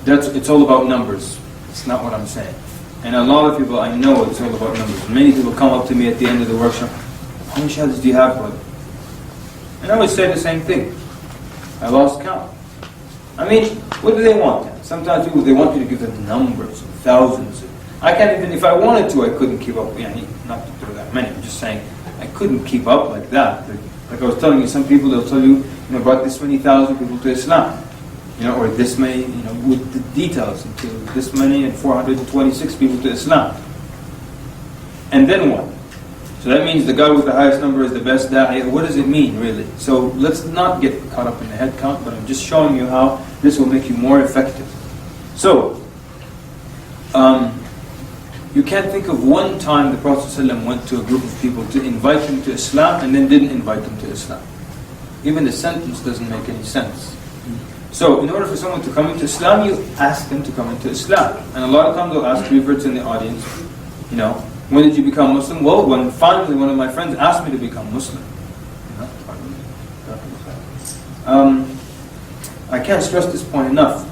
[SPEAKER 1] it's all about numbers. It's not what I'm saying. And a lot of people, I know it's all about numbers. Many people come up to me at the end of the workshop, how many shahadas do you have, brother? And I always say the same thing. I lost count. I mean, what do they want? Sometimes people, they want you to give them numbers, thousands. I can't even, if I wanted to, I couldn't keep up. Not that there are that many, I'm just saying, I couldn't keep up like that. Like I was telling you, some people, they'll tell you, brought this many thousand people to Islam. Or this many, with the details, until this many and 426 people to Islam. And then what? So that means the guy with the highest number is the best da'i. What does it mean, really? So let's not get caught up in the head count, but I'm just showing you how this will make you more effective. So, you can't think of one time the Prophet ﷺ went to a group of people to invite them to Islam and then didn't invite them to Islam. Even the sentence doesn't make any sense. So, in order for someone to come into Islam, you ask them to come into Islam. And a lot of times they'll ask reverts in the audience, you know, when did you become Muslim? Well, when finally one of my friends asked me to become Muslim. I can't stress this point enough.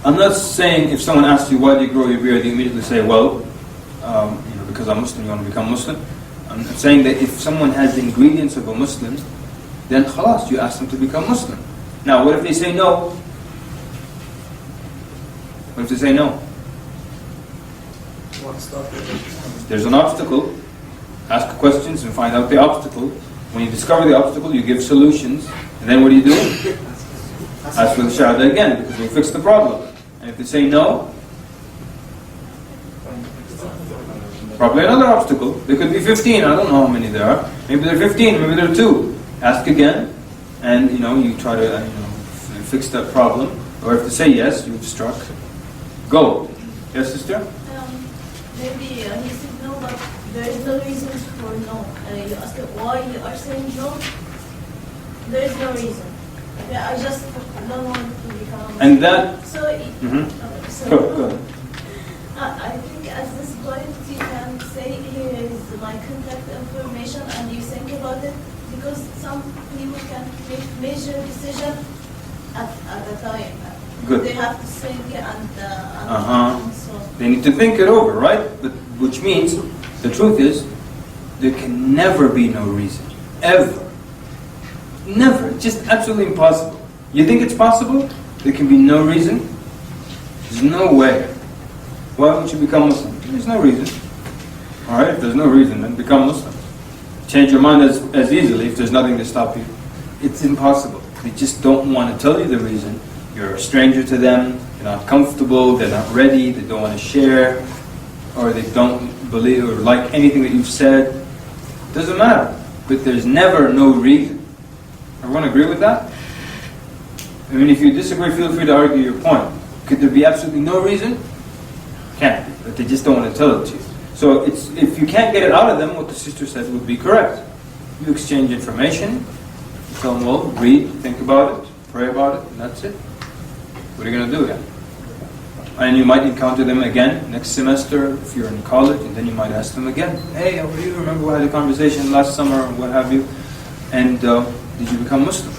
[SPEAKER 1] I'm not saying if someone asks you why do you grow your beard, you immediately say, well, you know, because I'm Muslim, you want to become Muslim. I'm saying that if someone has the ingredients of a Muslim, then khalas, you ask them to become Muslim. Now, what if they say no? What if they say no? There's an obstacle. Ask questions and find out the obstacle. When you discover the obstacle, you give solutions. And then what do you do? Ask for the Shahada again, because we'll fix the problem. And if they say no, probably another obstacle. There could be 15, I don't know how many there are. Maybe there are 15, maybe there are 2. Ask again, and you know, you try to fix that problem. Or if they say yes, you've struck. Go. Yes, sister?
[SPEAKER 15] Maybe he said no, but there is no reason for no. You ask why you are saying no. There is no reason. Yeah, I just don't want to become.
[SPEAKER 1] And that.
[SPEAKER 15] So,
[SPEAKER 1] Go.
[SPEAKER 15] I think at this point you can say here is my contact information, and you think about it, because some people can make major decision at a time.
[SPEAKER 1] Good.
[SPEAKER 15] They have to think and so.
[SPEAKER 1] They need to think it over, right? But, which means, the truth is, there can never be no reason. Ever. Never. It's just absolutely impossible. You think it's possible? There can be no reason? There's no way. Why won't you become Muslim? There's no reason. Alright, if there's no reason, then become Muslim. Change your mind as easily if there's nothing to stop you. It's impossible. They just don't want to tell you the reason. You're a stranger to them, they're not comfortable, they're not ready, they don't want to share, or they don't believe or like anything that you've said. Doesn't matter. But there's never no reason. Everyone agree with that? I mean, if you disagree, feel free to argue your point. Could there be absolutely no reason? Can't be, but they just don't want to tell it to you. So it's, if you can't get it out of them, what the sister said would be correct. You exchange information, you tell them, well, read, think about it, pray about it, and that's it. What are you going to do then? And you might encounter them again next semester if you're in college, and then you might ask them again, hey, how are you? Remember we had a conversation last summer, or what have you, and did you become Muslim?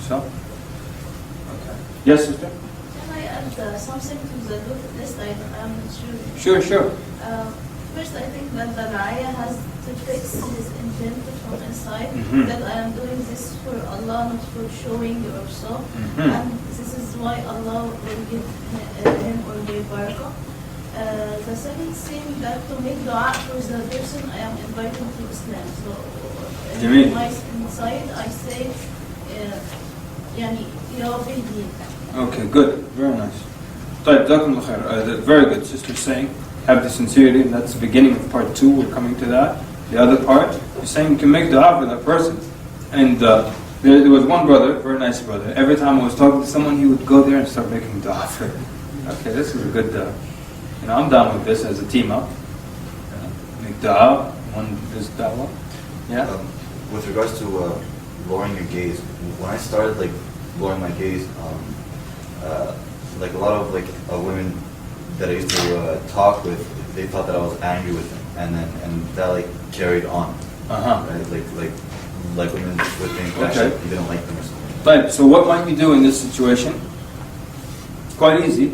[SPEAKER 1] So? Okay. Yes, sister?
[SPEAKER 15] Can I add something to the list? I'm not sure.
[SPEAKER 1] Sure.
[SPEAKER 15] First, I think that the Raya has to fix his intent from inside, that I am doing this for Allah, not for showing or so. And this is why Allah will give him or the barakah. The second thing, that to make dua for the person I am inviting to Islam. So, in my inside, I say, Ya Rabbi.
[SPEAKER 1] Okay, good. Very nice. Very good, sister saying. Have the sincerity, and that's the beginning of part 2. We're coming to that. The other part, you're saying you can make dua for that person. And there was one brother, very nice brother. Every time I was talking to someone, he would go there and start making dua for them. Okay, this is a good. I'm down with this as a team up. Make dua. One is dawah. Yeah.
[SPEAKER 8] With regards to lowering your gaze, when I started lowering my gaze, a lot of women that I used to talk with, they thought that I was angry with them, and that carried on. Right? Like women would think that you didn't like them or something.
[SPEAKER 1] Right. So what might you do in this situation? It's quite easy.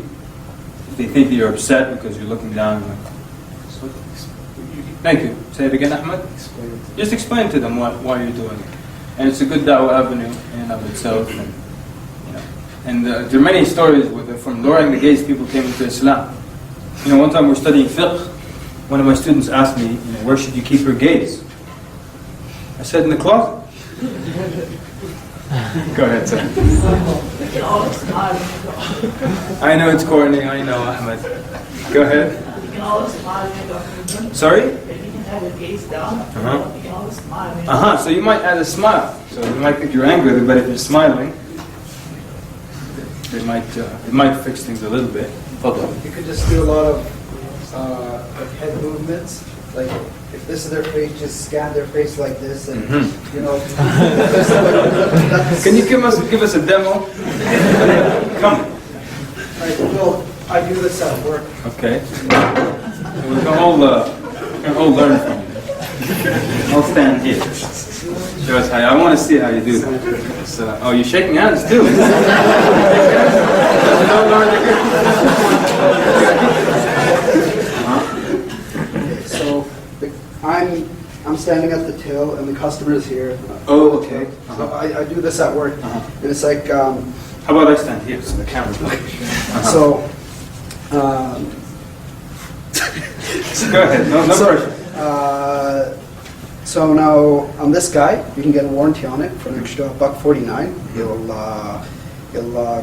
[SPEAKER 1] If they think that you're upset because you're looking down, thank you. Say it again, Ahmed. Just explain to them why you're doing it, and it's a good da'wah avenue in and of itself. And there are many stories from lowering the gaze, people came into Islam. One time we're studying fiqh, one of my students asked me, where should you keep your gaze? I said, in the closet. Go ahead, sir.
[SPEAKER 9] We can always smile.
[SPEAKER 1] I know it's corny, I know, Ahmed. Go ahead.
[SPEAKER 9] You can always smile.
[SPEAKER 1] Sorry?
[SPEAKER 9] If you can have your gaze down, you can always smile.
[SPEAKER 1] So you might add a smile. So you might think you're angry, but if you're smiling, it might fix things a little bit.
[SPEAKER 3] You could just do a lot of head movements, like if this is their face, just scan their face like this, and you know.
[SPEAKER 1] Can you give us a demo? Come.
[SPEAKER 3] Well, I do this at work.
[SPEAKER 1] Okay. We can all learn from you. I'll stand here. Show us how. I want to see how you do that. Oh, you're shaking hands too.
[SPEAKER 3] So I'm standing at the till, and the customer is here.
[SPEAKER 1] Oh, okay.
[SPEAKER 3] So I do this at work, and it's like.
[SPEAKER 1] How about I stand here so the camera's
[SPEAKER 3] So.
[SPEAKER 1] Go ahead. No pressure.
[SPEAKER 3] So now on this guy, you can get a warranty on it for an extra $149. He'll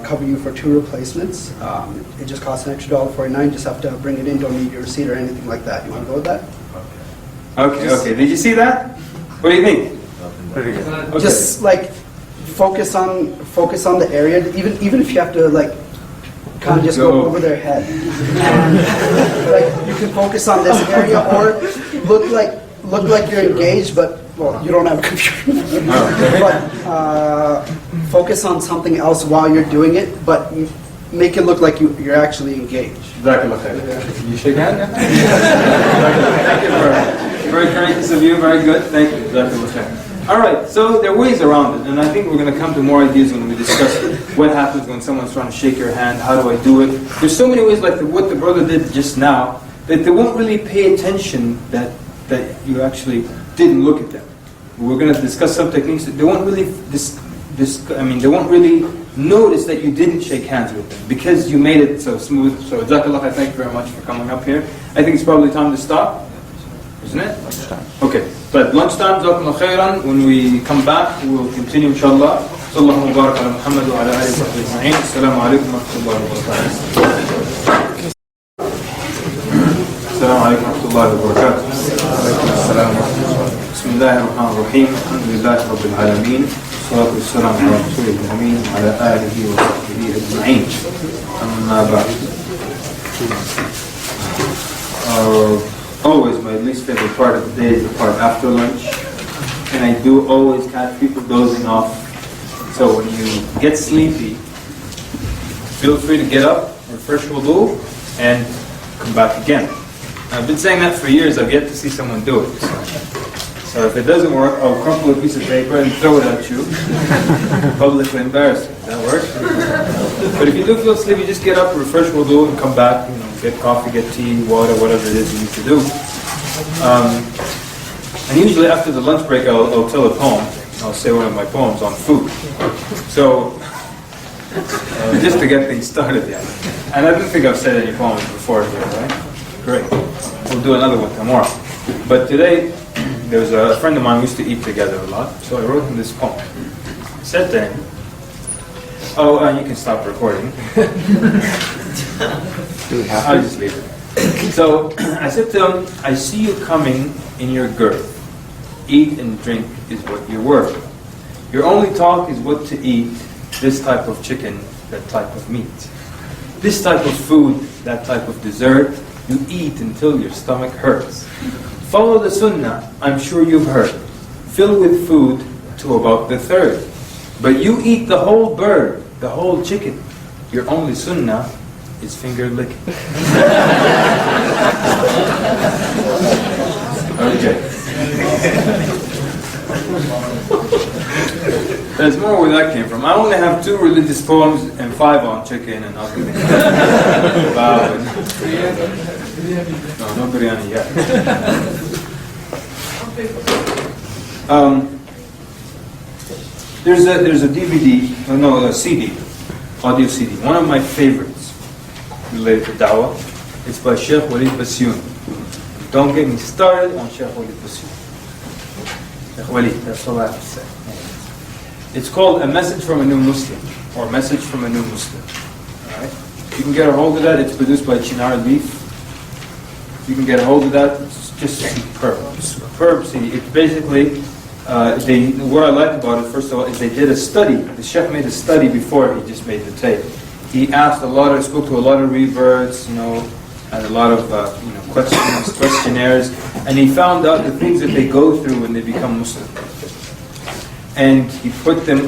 [SPEAKER 3] cover you for 2 replacements. It just costs an extra $149. Just have to bring it in. Don't need your receipt or anything like that. You want to go with that?
[SPEAKER 1] Okay. Did you see that? What do you think? Pretty good. Okay.
[SPEAKER 3] Just like focus on the area. Even if you have to like kind of just go over their head. And, like you can focus on this area or look like you're engaged, but well, you don't have a computer. But focus on something else while you're doing it, but make it look like you're actually engaged.
[SPEAKER 1] You shake hands? Thank you very courteous of you. Very good. Thank you. All right. So there are ways around it, and I think we're going to come to more ideas when we discuss what happens when someone's trying to shake your hand. How do I do it? There's so many ways, like what the brother did just now, that they won't really pay attention that you actually didn't look at them. We're going to discuss some techniques that they won't really they won't really notice that you didn't shake hands with them because you made it so smooth. So Jazakallah, I thank you very much for coming up here. I think it's probably time to stop, isn't it? Lunchtime. Okay, but lunchtime, Jazakallah khairan. When we come back, we'll continue inshallah. Sallallahu mubarak ala Muhammad wa ala alihi wa sahbihi ajma'in. Assalamu alaikum wa rahmatullahi wa barakatuh. Assalamu alaikum wa rahmatullahi wa barakatuh. بسم الله الرحمن الرحيم الحمد لله رب العالمين والصلاة والسلام على رسوله الأمين وعلى آله وصحبه أجمعين أما بعد. Always my least favorite part of the day is the part after lunch, and I do always catch people dozing off. So when you get sleepy, feel free to get up, refresh wudu, and come back again. I've been saying that for years. I've yet to see someone do it. So if it doesn't work, I'll crumple a piece of paper and throw it at you. Publicly embarrassing. That works? But if you do feel sleepy, just get up, refresh wudu, and come back. Get coffee, get tea, water, whatever it is you need to do. And usually after the lunch break, I'll tell a poem. I'll say one of my poems on food. So just to get things started, yeah. And I don't think I've said any poems before here, right? Great. We'll do another one tomorrow. But today, there was a friend of mine, we used to eat together a lot, so I wrote him this poem. I said to him, you can stop recording. I'll just leave it. So I said to him, I see you coming in your girth. Eat and drink is what you're worth. Your only talk is what to eat, this type of chicken, that type of meat. This type of food, that type of dessert, you eat until your stomach hurts. Follow the sunnah, I'm sure you've heard. Fill with food to about the third. But you eat the whole bird, the whole chicken. Your only sunnah is finger licking. Okay. There's more where that came from. I only have 2 religious poems and 5 on chicken and other things. No biryani yet. There's a DVD, a CD, audio CD. One of my favorites related to Dawah. It's by Sheikh Walid Bassioun. Don't get me started on Sheikh Walid Bassioun. Sheikh Walid, that's all I have to say. It's called A Message from a New Muslim, or Message from a New Muslim. All right? You can get a hold of that. It's produced by Chinar Leaf. You can get a hold of that. It's just superb. Superb CD. It's basically, what I like about it, first of all, is they did a study. The Sheikh made a study before he just made the tape. He asked spoke to a lot of reverts, had a lot of questionnaires, and he found out the things that they go through when they become Muslim. And he put them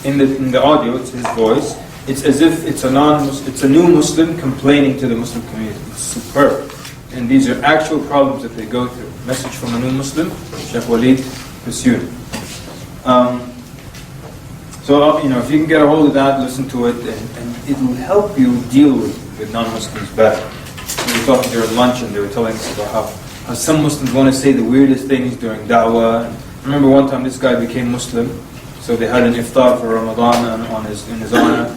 [SPEAKER 1] in the audio. It's his voice. It's as if it's a new Muslim complaining to the Muslim community. It's superb. And these are actual problems that they go through. Message from a new Muslim, Sheikh Walid Bassoon. So, if you can get a hold of that, listen to it, and it will help you deal with non-Muslims better. We were talking during lunch, and they were telling us about how some Muslims want to say the weirdest things during da'wah. I remember one time this guy became Muslim, so they had an iftar for Ramadan in his honor,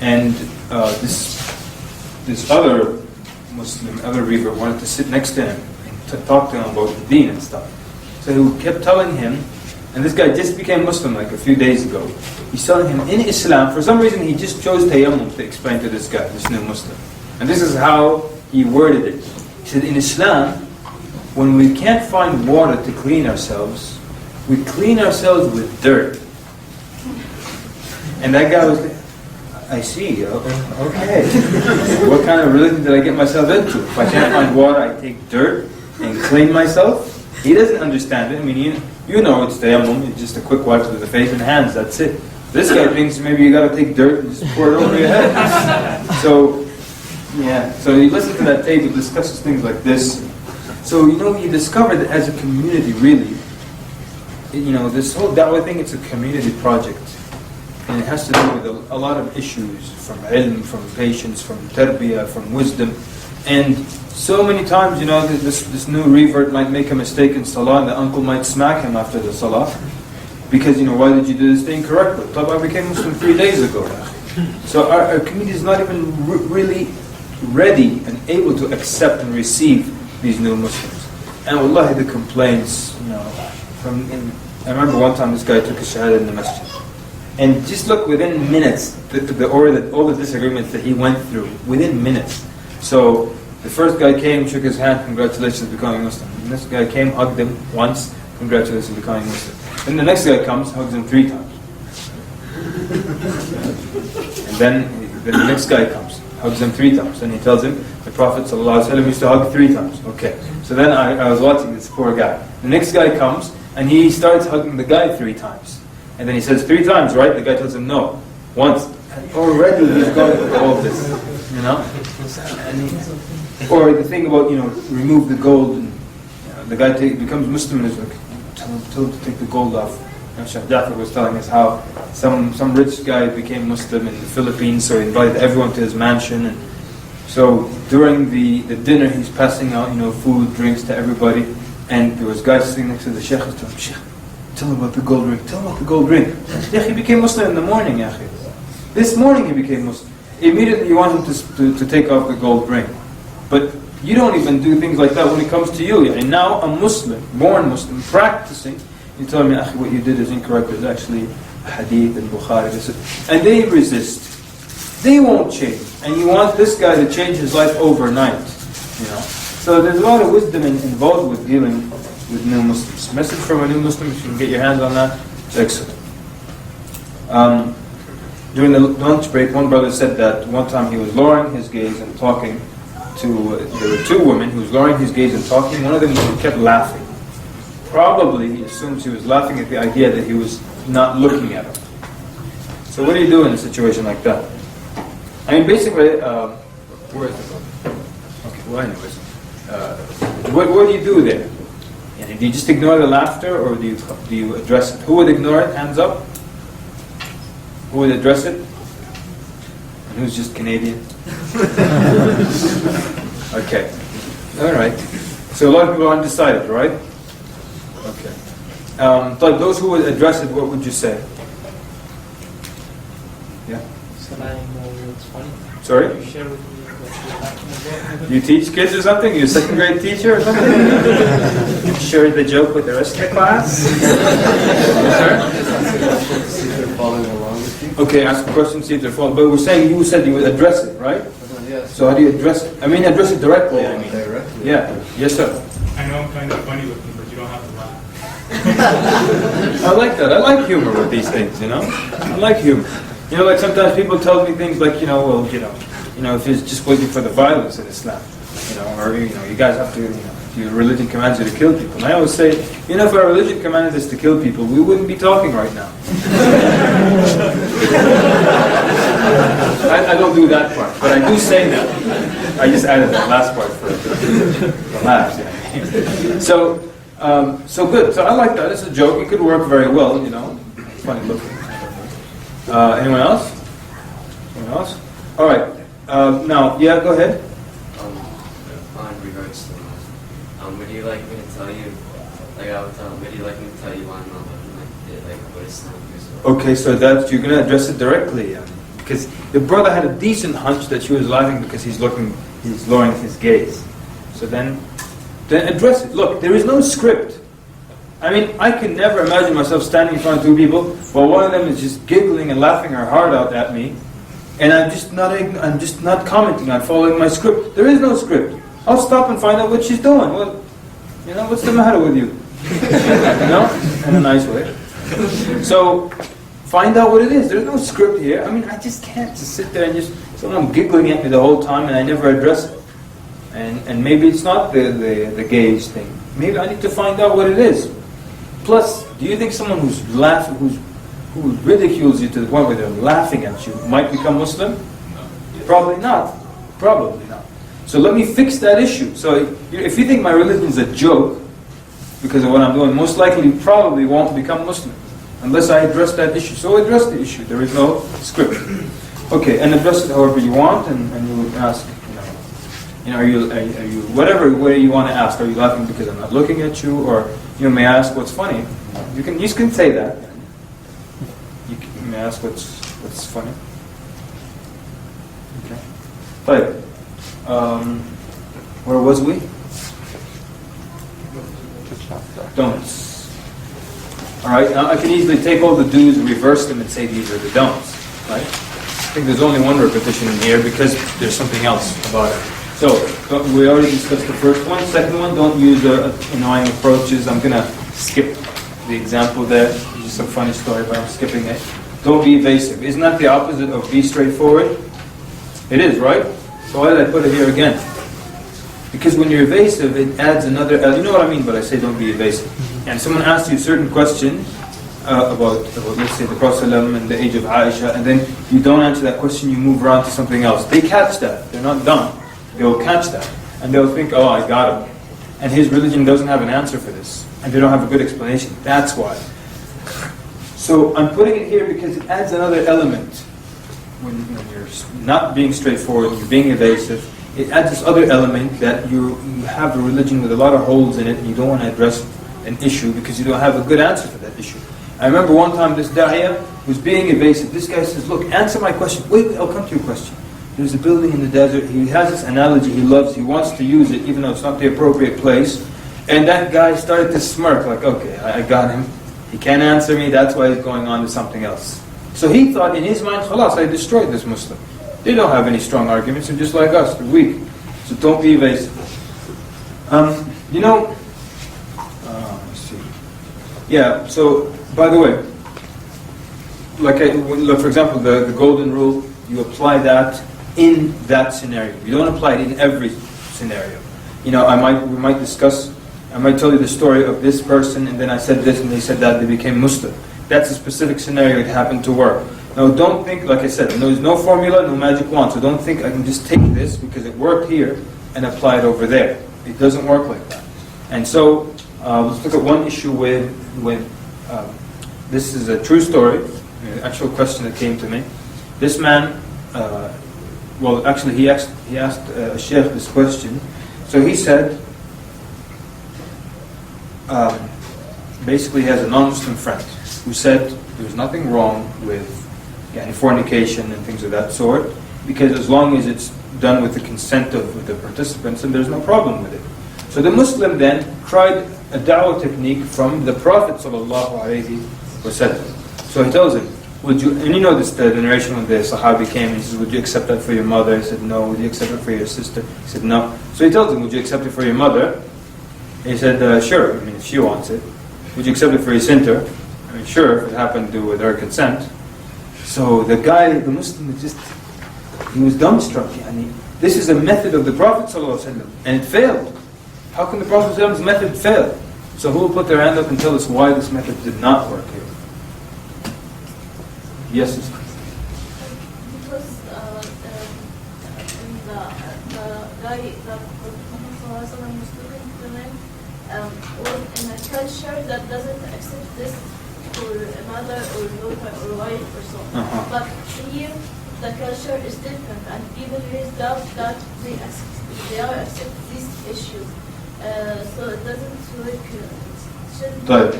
[SPEAKER 1] and this other Muslim, other revert, wanted to sit next to him and talk to him about the deen and stuff. So he kept telling him, and this guy just became Muslim like a few days ago. He's telling him, in Islam, for some reason he just chose tayammum to explain to this guy, this new Muslim. And this is how he worded it. He said, in Islam, when we can't find water to clean ourselves, we clean ourselves with dirt. And that guy was like, I see, okay. What kind of religion did I get myself into? If I can't find water, I take dirt and clean myself? He doesn't understand it. I mean, you know it's tayammum, it's just a quick wipe to the face and hands, that's it. This guy thinks maybe you gotta take dirt and just pour it over your head. So you listen to that tape, it discusses things like this. So, you discover that as a community, really, this whole da'wah thing, it's a community project. And it has to do with a lot of issues, from ilm, from patience, from tarbiyah, from wisdom. And so many times, this new revert might make a mistake in salah, and the uncle might smack him after the salah. Because, why did you do this thing correctly? I became Muslim 3 days ago. So our community is not even really ready and able to accept and receive these new Muslims. And wallahi, the complaints, I remember one time this guy took a Shahada in the masjid. And just look, within minutes, all the disagreements that he went through, within minutes. So the first guy came, shook his hand, congratulations, becoming Muslim. The next guy came, hugged him once, congratulations, becoming Muslim. Then the next guy comes, hugs him 3 times. And then the next guy comes, hugs him 3 times. And he tells him, the Prophet ﷺ used to hug 3 times. Okay. So then I was watching this poor guy. The next guy comes, and he starts hugging the guy 3 times. And then he says 3 times, right? The guy tells him no, once. And already he's going through all this, or the thing about, remove the gold. And, the guy becomes Muslim and is like, tell him to take the gold off. Sheikh Jafar was telling us how some rich guy became Muslim in the Philippines, so he invited everyone to his mansion. And so during the dinner, he's passing out, food, drinks to everybody. And there was guys sitting next to the Sheikh, and telling him, Sheikh, tell him about the gold ring. Tell him about the gold ring. He became Muslim in the morning, Akhi. This morning he became Muslim. Immediately you want him to take off the gold ring. But you don't even do things like that when it comes to you. And now a Muslim, born Muslim, practicing, you tell me, Akhi, what you did is incorrect. There's actually a hadith in Bukhari. And they resist. They won't change. And you want this guy to change his life overnight. So there's a lot of wisdom involved with dealing with new Muslims. Message from a new Muslim, if you can get your hands on that, it's excellent. During the lunch break, one brother said that one time he was lowering his gaze and talking to, there were 2 women, he was lowering his gaze and talking, one of them kept laughing. Probably, he assumes he was laughing at the idea that he was not looking at her. So what do you do in a situation like that? I mean, basically, where is the book? Okay, well anyways, what do you do there? And do you just ignore the laughter, or do you address it? Who would ignore it? Hands up. Who would address it? And who's just Canadian? Okay. All right. So a lot of people are undecided, right? Okay. But those who would address it, what would you say? Yeah.
[SPEAKER 2] It's funny.
[SPEAKER 1] Sorry?
[SPEAKER 2] You share with me what you're talking about.
[SPEAKER 1] You teach kids or something? You're a 2nd grade teacher or something? You share the joke with the rest of the class?
[SPEAKER 13] Following along with you.
[SPEAKER 1] Okay, ask a question, see if they're following. But we're saying, you said you would address it, right?
[SPEAKER 13] Yes.
[SPEAKER 1] So how do you address it? I mean, address it directly.
[SPEAKER 13] Directly.
[SPEAKER 1] Yeah. Yes, sir.
[SPEAKER 17] I know I'm kind of funny looking, but you don't have to laugh.
[SPEAKER 1] I like that. I like humor with these things, I like humor. Like sometimes people tell me things like, if you're just waiting for the violence in Islam. or you guys have to, your religion commands you to kill people. And I always say, if our religion commanded us to kill people, we wouldn't be talking right now. I don't do that part, but I do say that. I just added that last part for laughs. So good. So I like that. It's a joke. It could work very well. It's funny looking. Anyone else? Anyone else? All right. Now, yeah, go ahead.
[SPEAKER 21] On regards to would you like me to tell you, would you like me to tell you on what Islam is?
[SPEAKER 1] Okay, so that you're going to address it directly, because the brother had a decent hunch that she was laughing because he's lowering his gaze. So then address it. Look, there is no script. I mean, I can never imagine myself standing in front of two people while one of them is just giggling and laughing her heart out at me, and I'm just not commenting. I'm following my script. There is no script. I'll stop and find out what she's doing. Well, what's the matter with you? In a nice way. So, find out what it is. There's no script here. I mean, I just can't just sit there and someone giggling at me the whole time and I never address it. And maybe it's not the gaze thing. Maybe I need to find out what it is. Plus, do you think someone who ridicules you to the point where they're laughing at you might become Muslim? Probably not. Probably not. So let me fix that issue. So if you think my religion is a joke because of what I'm doing, most likely you probably won't become Muslim unless I address that issue. So address the issue. There is no script. Okay, and address it however you want, and you would ask, are you whatever way you want to ask. Are you laughing because I'm not looking at you, or may I ask what's funny? You can say that. You may ask what's funny. Okay. But where was we? Don'ts. All right. Now I can easily take all the do's and reverse them and say these are the don'ts. Right. I think there's only one repetition in here because there's something else about it. So we already discussed the first one. Second one, don't use annoying approaches. I'm gonna skip the example there. It's just a funny story, but I'm skipping it. Don't be evasive. Isn't that the opposite of be straightforward? It is, right? So why did I put it here again? Because when you're evasive, it adds another. You know what I mean? But I say don't be evasive. And someone asks you a certain question about let's say the Prophet ﷺ and the age of Aisha, and then you don't answer that question. You move around to something else. They catch that. They're not dumb. They'll catch that. And they'll think, oh, I got him. And his religion doesn't have an answer for this. And they don't have a good explanation. That's why. So I'm putting it here because it adds another element. When you're not being straightforward, you're being evasive, it adds this other element that you have a religion with a lot of holes in it and you don't want to address an issue because you don't have a good answer for that issue. I remember one time this da'iyah was being evasive. This guy says, look, answer my question. Wait, I'll come to your question. There's a building in the desert. He has this analogy he loves. He wants to use it even though it's not the appropriate place. And that guy started to smirk like, okay, I got him. He can't answer me. That's why he's going on to something else. So he thought in his mind, khalas, I destroyed this Muslim. They don't have any strong arguments. They're just like us. They're weak. So don't be evasive. Let's see. Yeah, so by the way, look, for example, the golden rule, you apply that in that scenario. You don't apply it in every scenario. We might discuss, I might tell you the story of this person, and then I said this, and they said that, they became Muslim. That's a specific scenario it happened to work. Now don't think, like I said, there's no formula, no magic wand, so don't think I can just take this because it worked here and apply it over there. It doesn't work like that. And so, let's look at one issue with this is a true story, an actual question that came to me. This man, he asked a sheikh this question. So he said, basically he has a non-Muslim friend who said there's nothing wrong with fornication and things of that sort, because as long as it's done with the consent of the participants, then there's no problem with it. So the Muslim then tried a da'wah technique from the Prophet ﷺ. So he tells him, would you, and you know this, the narration when the Sahabi came and he says, would you accept that for your mother? He said, no. Would you accept it for your sister? He said, no. So he tells him, would you accept it for your mother? He said, sure, if she wants it. Would you accept it for your sister? Sure, if it happened to with her consent. So the guy, the Muslim, he was dumbstruck. This is a method of the Prophet ﷺ, and it failed. How can the Prophet's method fail? So who will put their hand up and tell us why this method did not work here? Yes, sister.
[SPEAKER 15] Because the guy that Muhammad was talking to him was in a culture that doesn't accept this for a mother or daughter or wife or so. But here the culture is different, and people raised up that they are accept these issues. So it doesn't work.
[SPEAKER 1] Right.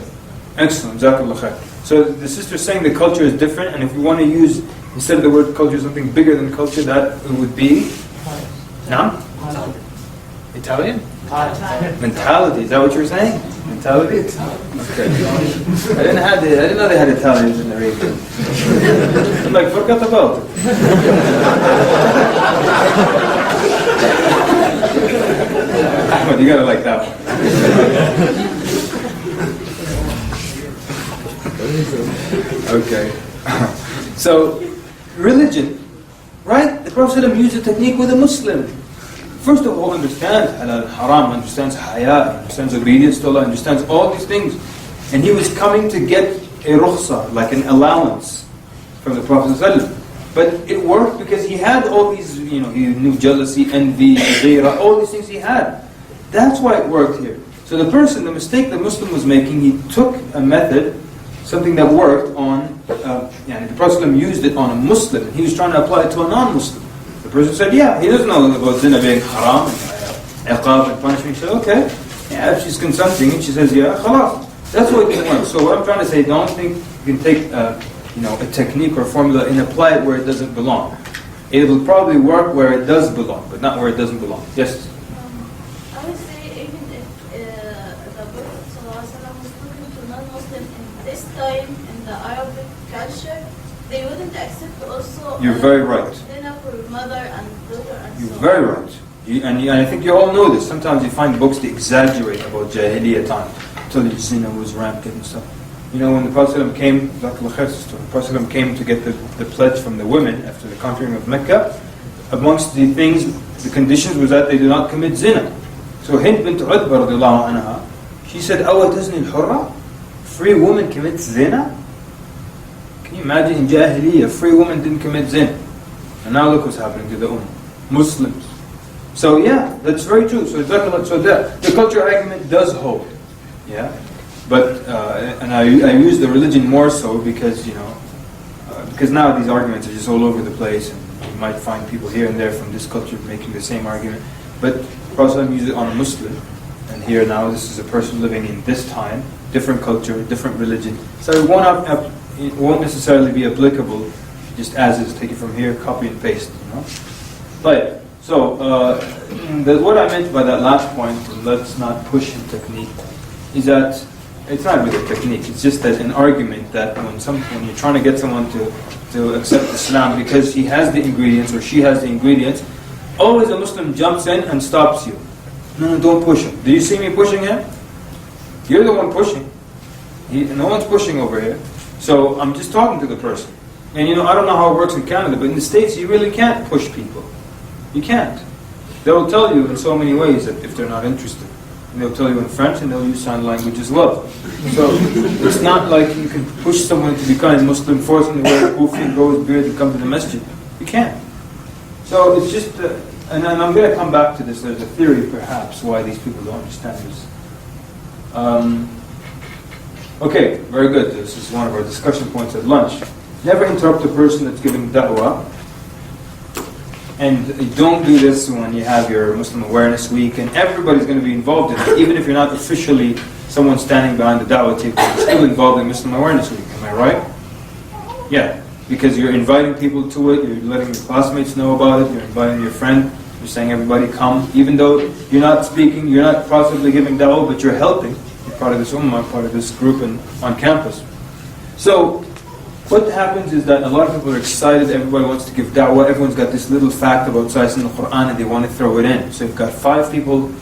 [SPEAKER 1] Excellent. Jazakallah khair. So the sister is saying the culture is different, and if we want to use, instead of the word culture, something bigger than culture, that would be? No? Italian? Mentality. Is that what you're saying? Mentality? Okay. I didn't know they had Italians in the region. I'm like, forget about it. Ahmed, you gotta like that one. Okay. So, religion, right? The Prophet ﷺ used a technique with a Muslim. First of all, understands halal, haram, understands haya, understands obedience to Allah, understands all these things. And he was coming to get a rukhsa, like an allowance from the Prophet ﷺ. But it worked because he had all these, he knew jealousy, envy, ghira, all these things he had. That's why it worked here. So the mistake the Muslim was making, he took a method, something that worked on, the Prophet ﷺ used it on a Muslim. He was trying to apply it to a non-Muslim. The person said, yeah, he doesn't know about zina being haram, and iqab and punishment. He said, okay. Yeah, if she's consenting and she says, yeah, khalas. That's what it can work. So what I'm trying to say, don't think you can take a technique or formula and apply it where it doesn't belong. It will probably work where it does belong, but not where it doesn't belong. Yes?
[SPEAKER 15] I would say even if the Prophet ﷺ was talking to non-Muslim in this time, in the Arabic culture, they wouldn't accept also
[SPEAKER 1] You're very right.
[SPEAKER 15] dinner for mother and daughter and
[SPEAKER 1] You're
[SPEAKER 15] so
[SPEAKER 1] very right. And I think you all know this. Sometimes you find books that exaggerate about Jahiliyyah time. Tell you zina was rampant and stuff. When the Prophet ﷺ came, the Prophet came to get the pledge from the women after the conquering of Mecca, amongst the things, the conditions was that they do not commit zina. So Hind bint Utbah radiallahu anha, she said, "Awa tazni al-hurra? Free woman commits zina?" Can you imagine in Jahiliyyah, free woman didn't commit zina. And now look what's happening to the Ummah. Muslims. So yeah, that's very true. So the culture argument does hold. Yeah? But, and I use the religion more so because, because now these arguments are just all over the place, and you might find people here and there from this culture making the same argument. But Prophet used it on a Muslim, and here now this is a person living in this time, different culture, different religion. So it won't necessarily be applicable just as is. Take it from here, copy and paste. But so what I meant by that last point, let's not push in technique, is that it's not really a technique. It's just that an argument that when you're trying to get someone to accept Islam because he has the ingredients or she has the ingredients, always a Muslim jumps in and stops you. No, don't push him. Do you see me pushing him? You're the one pushing. No one's pushing over here. So I'm just talking to the person. And I don't know how it works in Canada, but in the States you really can't push people. You can't. They'll tell you in so many ways that if they're not interested. And they'll tell you in French and they'll use sign language as well. So it's not like you can push someone to become Muslim, force them to wear a kufi, grow his beard and come to the masjid. You can't. So it's just, and I'm going to come back to this. There's a theory perhaps why these people don't understand this. Okay, very good. This is one of our discussion points at lunch. Never interrupt a person that's giving da'wah. And don't do this when you have your Muslim Awareness Week, and everybody's going to be involved in it. Even if you're not officially someone standing behind the da'wah table, you're still involved in Muslim Awareness Week. Am I right? Yeah, because you're inviting people to it, you're letting your classmates know about it, you're inviting your friend, you're saying everybody come. Even though you're not speaking, you're not possibly giving da'wah, but you're helping. You're part of this ummah, part of this group on campus. So, what happens is that a lot of people are excited, everybody wants to give da'wah, everyone's got this little fact about size in the Quran and they want to throw it in. So you've got 5 people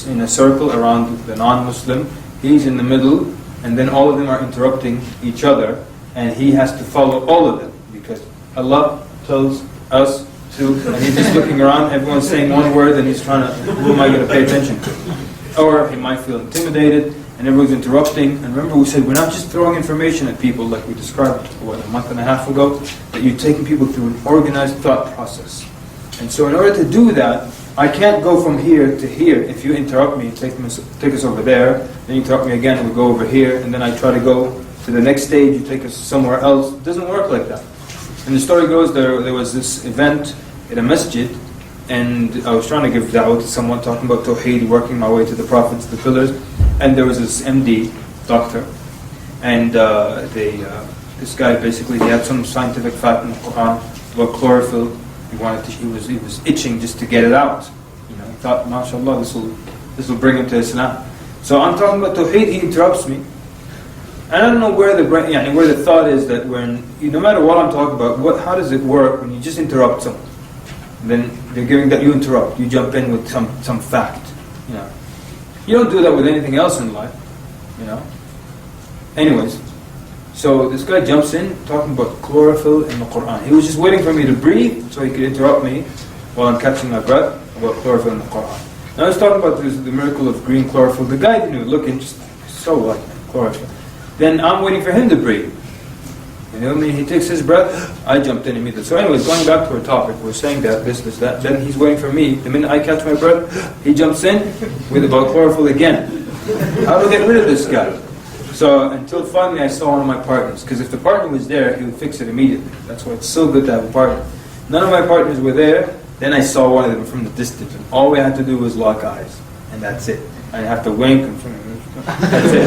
[SPEAKER 1] in a circle around the non-Muslim, he's in the middle, and then all of them are interrupting each other, and he has to follow all of them, because Allah tells us to, and he's just looking around, everyone's saying one word, and he's trying to, who am I going to pay attention to? Or he might feel intimidated, and everyone's interrupting. And remember, we said we're not just throwing information at people like we described, a month and a half ago, that you're taking people through an organized thought process. And so in order to do that, I can't go from here to here. If you interrupt me, take us over there, then you interrupt me again, and we go over here, and then I try to go to the next stage, you take us somewhere else. It doesn't work like that. And the story goes, there was this event at a masjid, and I was trying to give da'wah to someone, talking about Tawheed, working my way to the prophets, the pillars, and there was this MD, doctor, and this guy basically, he had some scientific fact in the Quran about chlorophyll. He was itching just to get it out. You know, he thought, mashallah, this will bring him to Islam. So I'm talking about Tawheed, he interrupts me. And I don't know where the thought is that when, no matter what I'm talking about, how does it work when you just interrupt someone? Then they're giving that, you interrupt, you jump in with some fact. You know, you don't do that with anything else in life. You know. Anyways, so this guy jumps in talking about chlorophyll in the Quran. He was just waiting for me to breathe so he could interrupt me while I'm catching my breath about chlorophyll in the Quran. Now I was talking about the miracle of green chlorophyll. The guy didn't even look in, just so like chlorophyll. Then I'm waiting for him to breathe. You know, he takes his breath, I jumped in immediately. So anyways, going back to our topic, we're saying that, this, that. Then he's waiting for me. The minute I catch my breath, he jumps in with about chlorophyll again. How do we get rid of this guy? So until finally I saw one of my partners. Because if the partner was there, he would fix it immediately. That's why it's so good to have a partner. None of my partners were there. Then I saw one of them from the distance. And all we had to do was lock eyes. And that's it. I have to wink and that's it.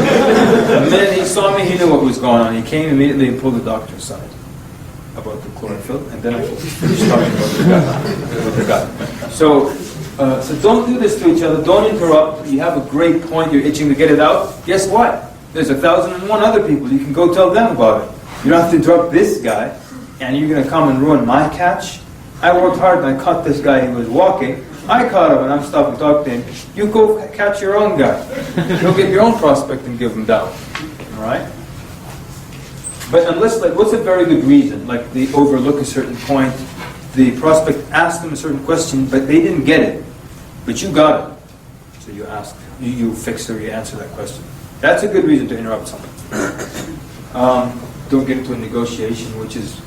[SPEAKER 1] The minute he saw me, he knew what was going on. He came immediately and pulled the doctor aside about the chlorophyll, and then I finished talking about the guy. So don't do this to each other. Don't interrupt. You have a great point. You're itching to get it out. Guess what? There's 1,001 other people. You can go tell them about it. You don't have to interrupt this guy, and you're going to come and ruin my catch. I worked hard and I caught this guy who was walking. I caught him and I'm stopping to talk to him. You go catch your own guy. Go get your own prospect and give him down. Alright? But unless, what's a very good reason? Like they overlook a certain point, the prospect asked them a certain question, but they didn't get it. But you got it. So you ask, you fix or you answer that question. That's a good reason to interrupt someone. Don't get into a negotiation, which is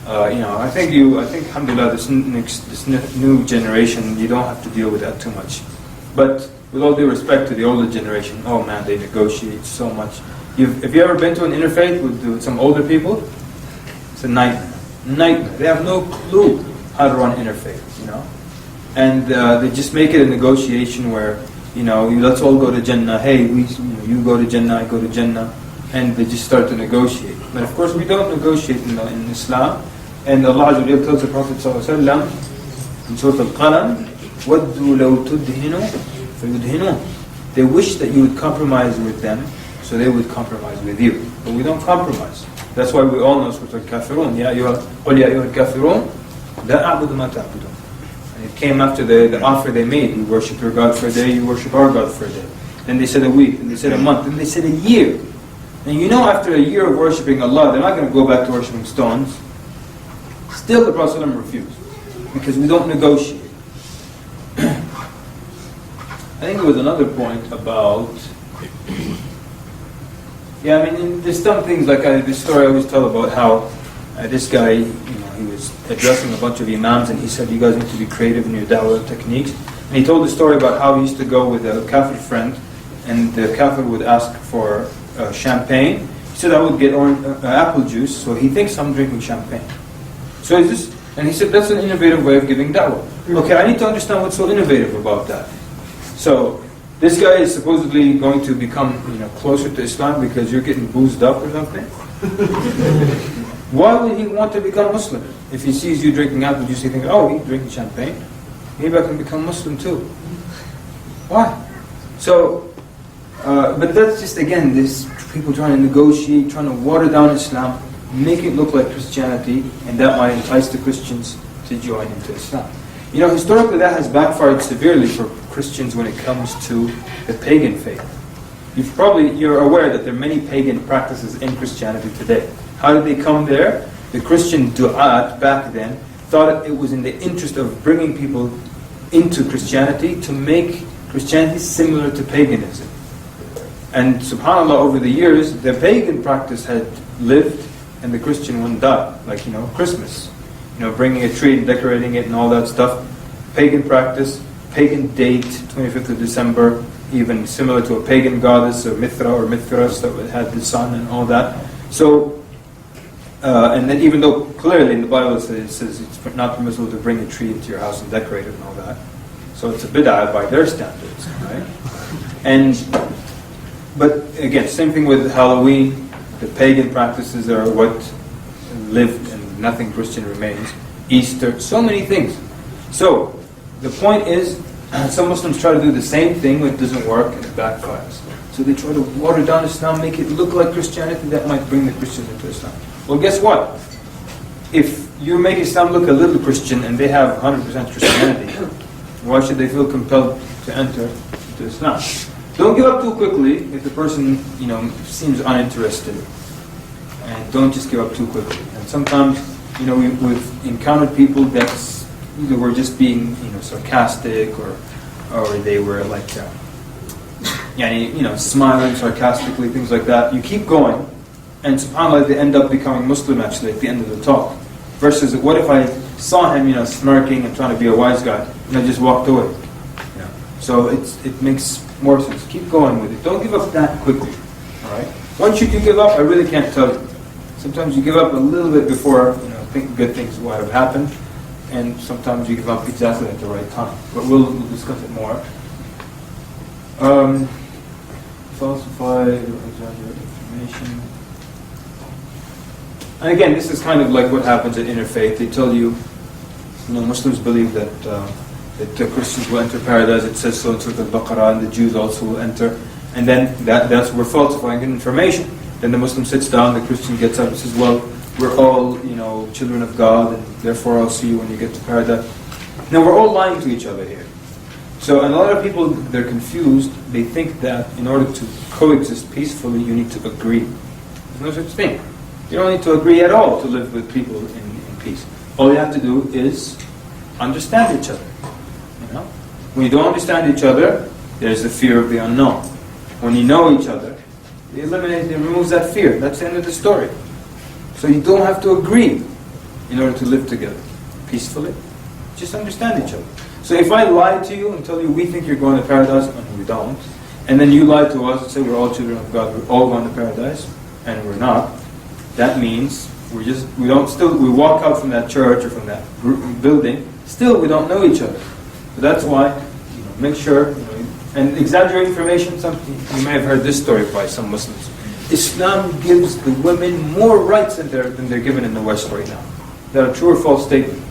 [SPEAKER 1] I think alhamdulillah, this new generation, you don't have to deal with that too much. But with all due respect to the older generation, oh man, they negotiate so much. Have you ever been to an interfaith with some older people? It's a nightmare. They have no clue how to run interfaith, And they just make it a negotiation where, let's all go to Jannah. Hey, you go to Jannah, I go to Jannah. And they just start to negotiate. But of course we don't negotiate in Islam. And Allah Azza wa Jalla tells the Prophet ﷺ in Surah Al-Qalam, وَدُّوا لَوْ تُدْهِنُوا فَيُدْهِنُونَ. They wish that you would compromise with them, so they would compromise with you. But we don't compromise. That's why we all know Surah Al-Kafirun. قُلْ يَا أَيُّهَا الْكَافِرُونَ لَا أَعْبُدُ مَا تَعْبُدُونَ. And it came after the offer they made. We worship your God for a day, you worship our God for a day. Then they said a week, then they said a month, then they said a year. And after a year of worshipping Allah, they're not going to go back to worshipping stones. Still the Prophet ﷺ refused. Because we don't negotiate. I think there was another point about... there's some things like this story I always tell about how this guy, he was addressing a bunch of imams and he said, you guys need to be creative in your da'wah techniques. And he told the story about how he used to go with a kafir friend and the kafir would ask for champagne. He said, I would get apple juice, so he thinks I'm drinking champagne. So he said, that's an innovative way of giving da'wah. Okay, I need to understand what's so innovative about that. So this guy is supposedly going to become closer to Islam because you're getting boozed up or something. Why would he want to become Muslim? If he sees you drinking apple juice, he thinks, oh, he's drinking champagne. Maybe I can become Muslim too. Why? So, but that's just, again, this people trying to negotiate, trying to water down Islam, make it look like Christianity, and that might entice the Christians to join into Islam. Historically that has backfired severely for Christians when it comes to the pagan faith. You're aware that there are many pagan practices in Christianity today. How did they come there? The Christian du'at back then thought it was in the interest of bringing people into Christianity to make Christianity similar to paganism. And subhanAllah, over the years, the pagan practice had lived and the Christian one died. Like, Christmas. Bringing a tree and decorating it and all that stuff. Pagan practice, pagan date, 25th of December, even similar to a pagan goddess, or Mithra or Mithras that had the sun and all that. So, and then even though clearly in the Bible it says it's not permissible to bring a tree into your house and decorate it and all that. So it's a bid'ah by their standards, right? But again, same thing with Halloween. The pagan practices are what lived and nothing Christian remains. Easter, so many things. So, the point is, some Muslims try to do the same thing when it doesn't work and it backfires. So they try to water down Islam, make it look like Christianity, that might bring the Christians into Islam. Well, guess what? If you make Islam look a little Christian and they have 100% Christianity, why should they feel compelled to enter into Islam? Don't give up too quickly if the person, seems uninterested. And don't just give up too quickly. And sometimes, we've encountered people that either were just being, sarcastic or they were like, smiling sarcastically, things like that. You keep going, and subhanAllah, they end up becoming Muslim actually at the end of the talk. Versus, what if I saw him, smirking and trying to be a wise guy, and I just walked away? So it makes more sense. Keep going with it. Don't give up that quickly. All right. Once you do give up, I really can't tell you. Sometimes you give up a little bit before think good things might have happened, and sometimes you give up exactly at the right time. But we'll discuss it more. Falsified or exaggerated information. And again, this is kind of like what happens at interfaith. They tell you, Muslims believe that the Christians will enter paradise. It says so in Surah Al-Baqarah, and the Jews also will enter. And then that's we're falsifying information. Then the Muslim sits down, the Christian gets up and says, well, we're all, children of God, and therefore I'll see you when you get to paradise. Now, we're all lying to each other here. So, and a lot of people, they're confused. They think that in order to coexist peacefully, you need to agree. There's no such thing. You don't need to agree at all to live with people in peace. All you have to do is understand each other. When you don't understand each other, there's the fear of the unknown. When you know each other, it removes that fear. That's the end of the story. So you don't have to agree in order to live together peacefully. Just understand each other. So if I lie to you and tell you we think you're going to paradise and we don't, and then you lie to us and say we're all children of God, we're all going to paradise, and we're not, that means we walk out from that church or from that building, still we don't know each other. So that's why, make sure, and exaggerate information. Something you may have heard this story by some Muslims. Islam gives the women more rights than they're given in the West right now. Is that a true or false statement?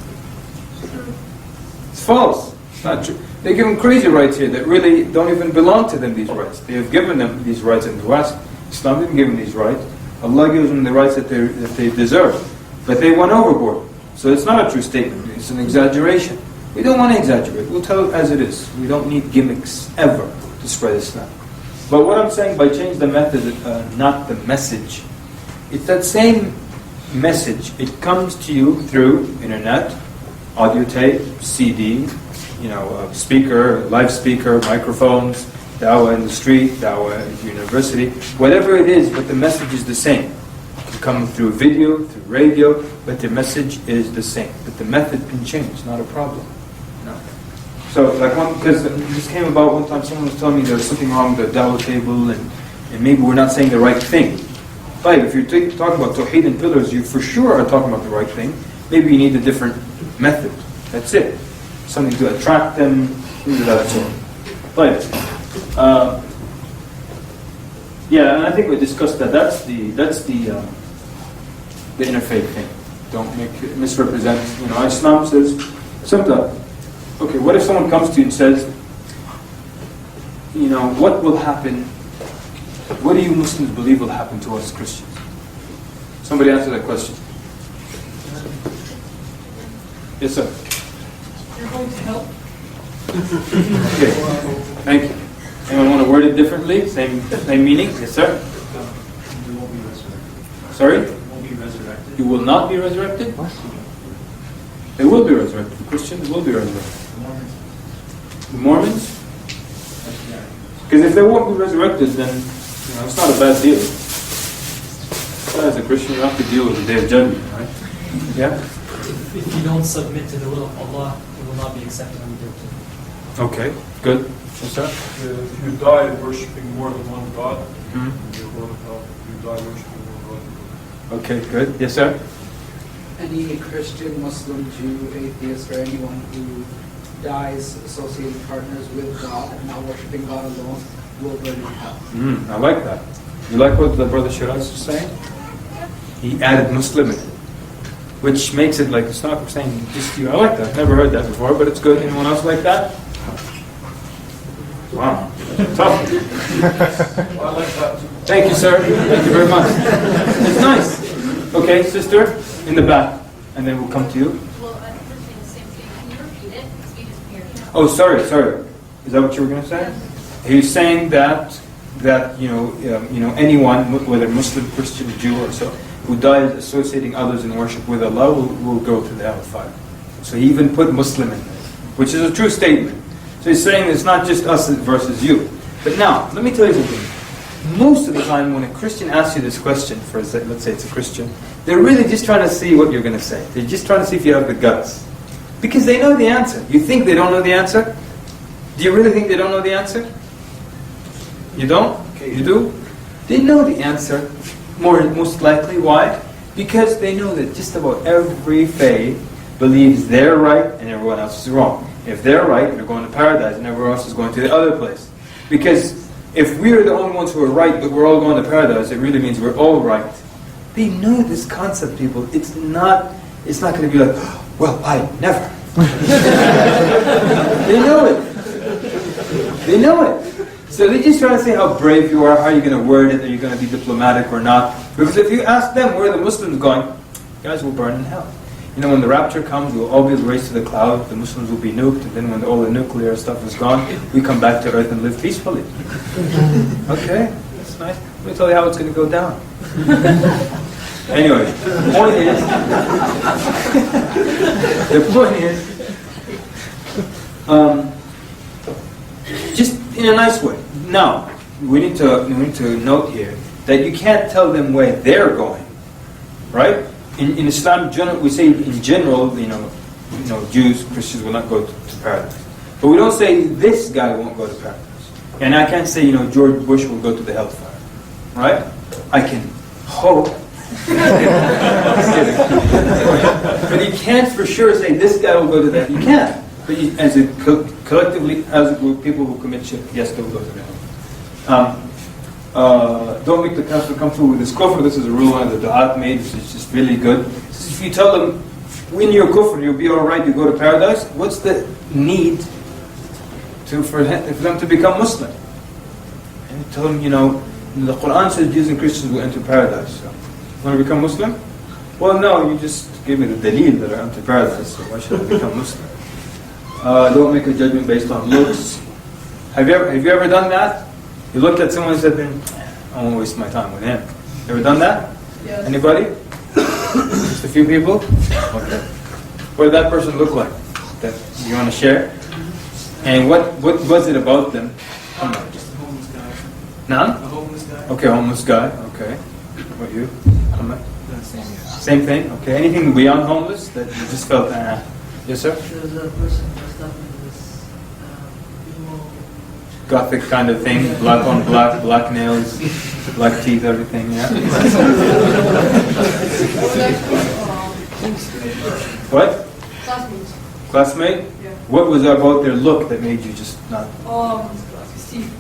[SPEAKER 1] It's false. It's not true. They give them crazy rights here that really don't even belong to them, these rights. They have given them these rights in the West. Islam didn't give them these rights. Allah gives them the rights that they deserve. But they went overboard. So it's not a true statement. It's an exaggeration. We don't want to exaggerate. We'll tell it as it is. We don't need gimmicks ever to spread Islam. But what I'm saying by change the method, not the message, it's that same message. It comes to you through internet, audio tape, CD, speaker, live speaker, microphones, dawah in the street, dawah at the university, whatever it is, but the message is the same. It can come through video, through radio, but the message is the same. But the method can change, not a problem. So, because this came about one time, someone was telling me there's something wrong with the dawah table, and maybe we're not saying the right thing. But if you're talking about tawheed and pillars, you for sure are talking about the right thing. Maybe you need a different method. That's it. Something to attract them, things of that sort. But and I think we discussed that. That's the interfaith thing. Don't misrepresent. Islam says sometimes. Okay, what if someone comes to you and says, what will happen? What do you Muslims believe will happen to us Christians? Somebody answer that question. Yes, sir.
[SPEAKER 10] You're going to help.
[SPEAKER 1] Okay, thank you. Anyone want to word it differently? Same meaning? Yes, sir.
[SPEAKER 7] You won't be resurrected.
[SPEAKER 1] Sorry?
[SPEAKER 7] You won't be resurrected.
[SPEAKER 1] You will not be resurrected? They will be resurrected. The Christians will be resurrected. The Mormons? Because if they won't be resurrected, then it's not a bad deal. As a Christian, you have to deal with the Day of Judgment, right? Yeah?
[SPEAKER 2] If you don't submit to the will of Allah, it will not be accepted on the Day of Judgment.
[SPEAKER 1] Okay, good. What's that?
[SPEAKER 16] If you die worshipping more than one God,
[SPEAKER 1] Mhm.
[SPEAKER 16] you're going to hell. If you die worshipping more than one God.
[SPEAKER 1] Okay, good. Yes, sir?
[SPEAKER 22] Any Christian, Muslim, Jew, atheist, or anyone who dies associating partners with God and not worshiping God alone will burn in hell.
[SPEAKER 1] I like that. You like what the brother Shiraz was saying? He added Muslim in it, which makes it like it's not saying just you. I like that. Never heard that before, but it's good. Anyone else like that? Wow, tough.
[SPEAKER 16] I like that too.
[SPEAKER 1] Thank you, sir. Thank you very much. It's nice. Okay, sister, in the back, and then we'll come to you.
[SPEAKER 23] Well, I was saying the same thing. Can you repeat it? Because we just heard.
[SPEAKER 1] Oh, sorry. Is that what you were going to say? He's saying that anyone, whether Muslim, Christian, Jew, or so, who dies associating others in worship with Allah will go to the hellfire. So he even put Muslim in there, which is a true statement. So he's saying it's not just us versus you. But now, let me tell you something. Most of the time when a Christian asks you this question, let's say it's a Christian, they're really just trying to see what you're going to say. They're just trying to see if you have the guts. Because they know the answer. You think they don't know the answer? Do you really think they don't know the answer? You don't? You do? They know the answer, most likely. Why? Because they know that just about every faith believes they're right and everyone else is wrong. If they're right, they're going to paradise and everyone else is going to the other place. Because if we're the only ones who are right but we're all going to paradise, it really means we're all right. They know this concept, people. It's not going to be like, well, I never. They know it. They know it. So they're just trying to say how brave you are, how you're going to word it, are you going to be diplomatic or not. Because if you ask them where the Muslims going, you guys will burn in hell. When the rapture comes, we'll all be raised to the cloud, the Muslims will be nuked, and then when all the nuclear stuff is gone, we come back to earth and live peacefully. Okay, that's nice. Let me tell you how it's going to go down. Anyway, the point is, just in a nice way. Now, we need to note here that you can't tell them where they're going, right? In Islam, we say in general, Jews, Christians will not go to paradise. But we don't say this guy won't go to paradise. And I can't say, George Bush will go to the hellfire, right? I can hope. But you can't for sure say this guy will go to that. You can't. But collectively, as a group, people who commit shirk, yes, they will go to the hell. Don't make the kafir come through with this kufr. This is a rule that the du'at made, which is just really good. If you tell them, when you're kufr, you'll be alright, you go to paradise, what's the need for them to become Muslim? And you tell them, the Quran says Jews and Christians will enter paradise. So, want to become Muslim? Well, no, you just gave me the dalil that I enter paradise, so why should I become Muslim? Don't make a judgment based on looks. Have you ever done that? You looked at someone and said, I won't waste my time with him. Ever done that?
[SPEAKER 22] Yes.
[SPEAKER 1] Anybody? Just a few people? Okay. What did that person look like? That you want to share? And what was it about them?
[SPEAKER 17] Just a homeless guy.
[SPEAKER 1] None?
[SPEAKER 17] A homeless guy.
[SPEAKER 1] Okay, homeless guy. Okay. What about you? Same thing? Okay. Anything beyond homeless that you just felt, Yes, sir?
[SPEAKER 24] There was a person who was talking to this
[SPEAKER 1] Gothic kind of thing, black on black, black nails, black teeth, everything, yeah? What?
[SPEAKER 24] Classmates.
[SPEAKER 1] Classmate?
[SPEAKER 24] Yeah.
[SPEAKER 1] What was about their look that made you just not...
[SPEAKER 24] His teeth.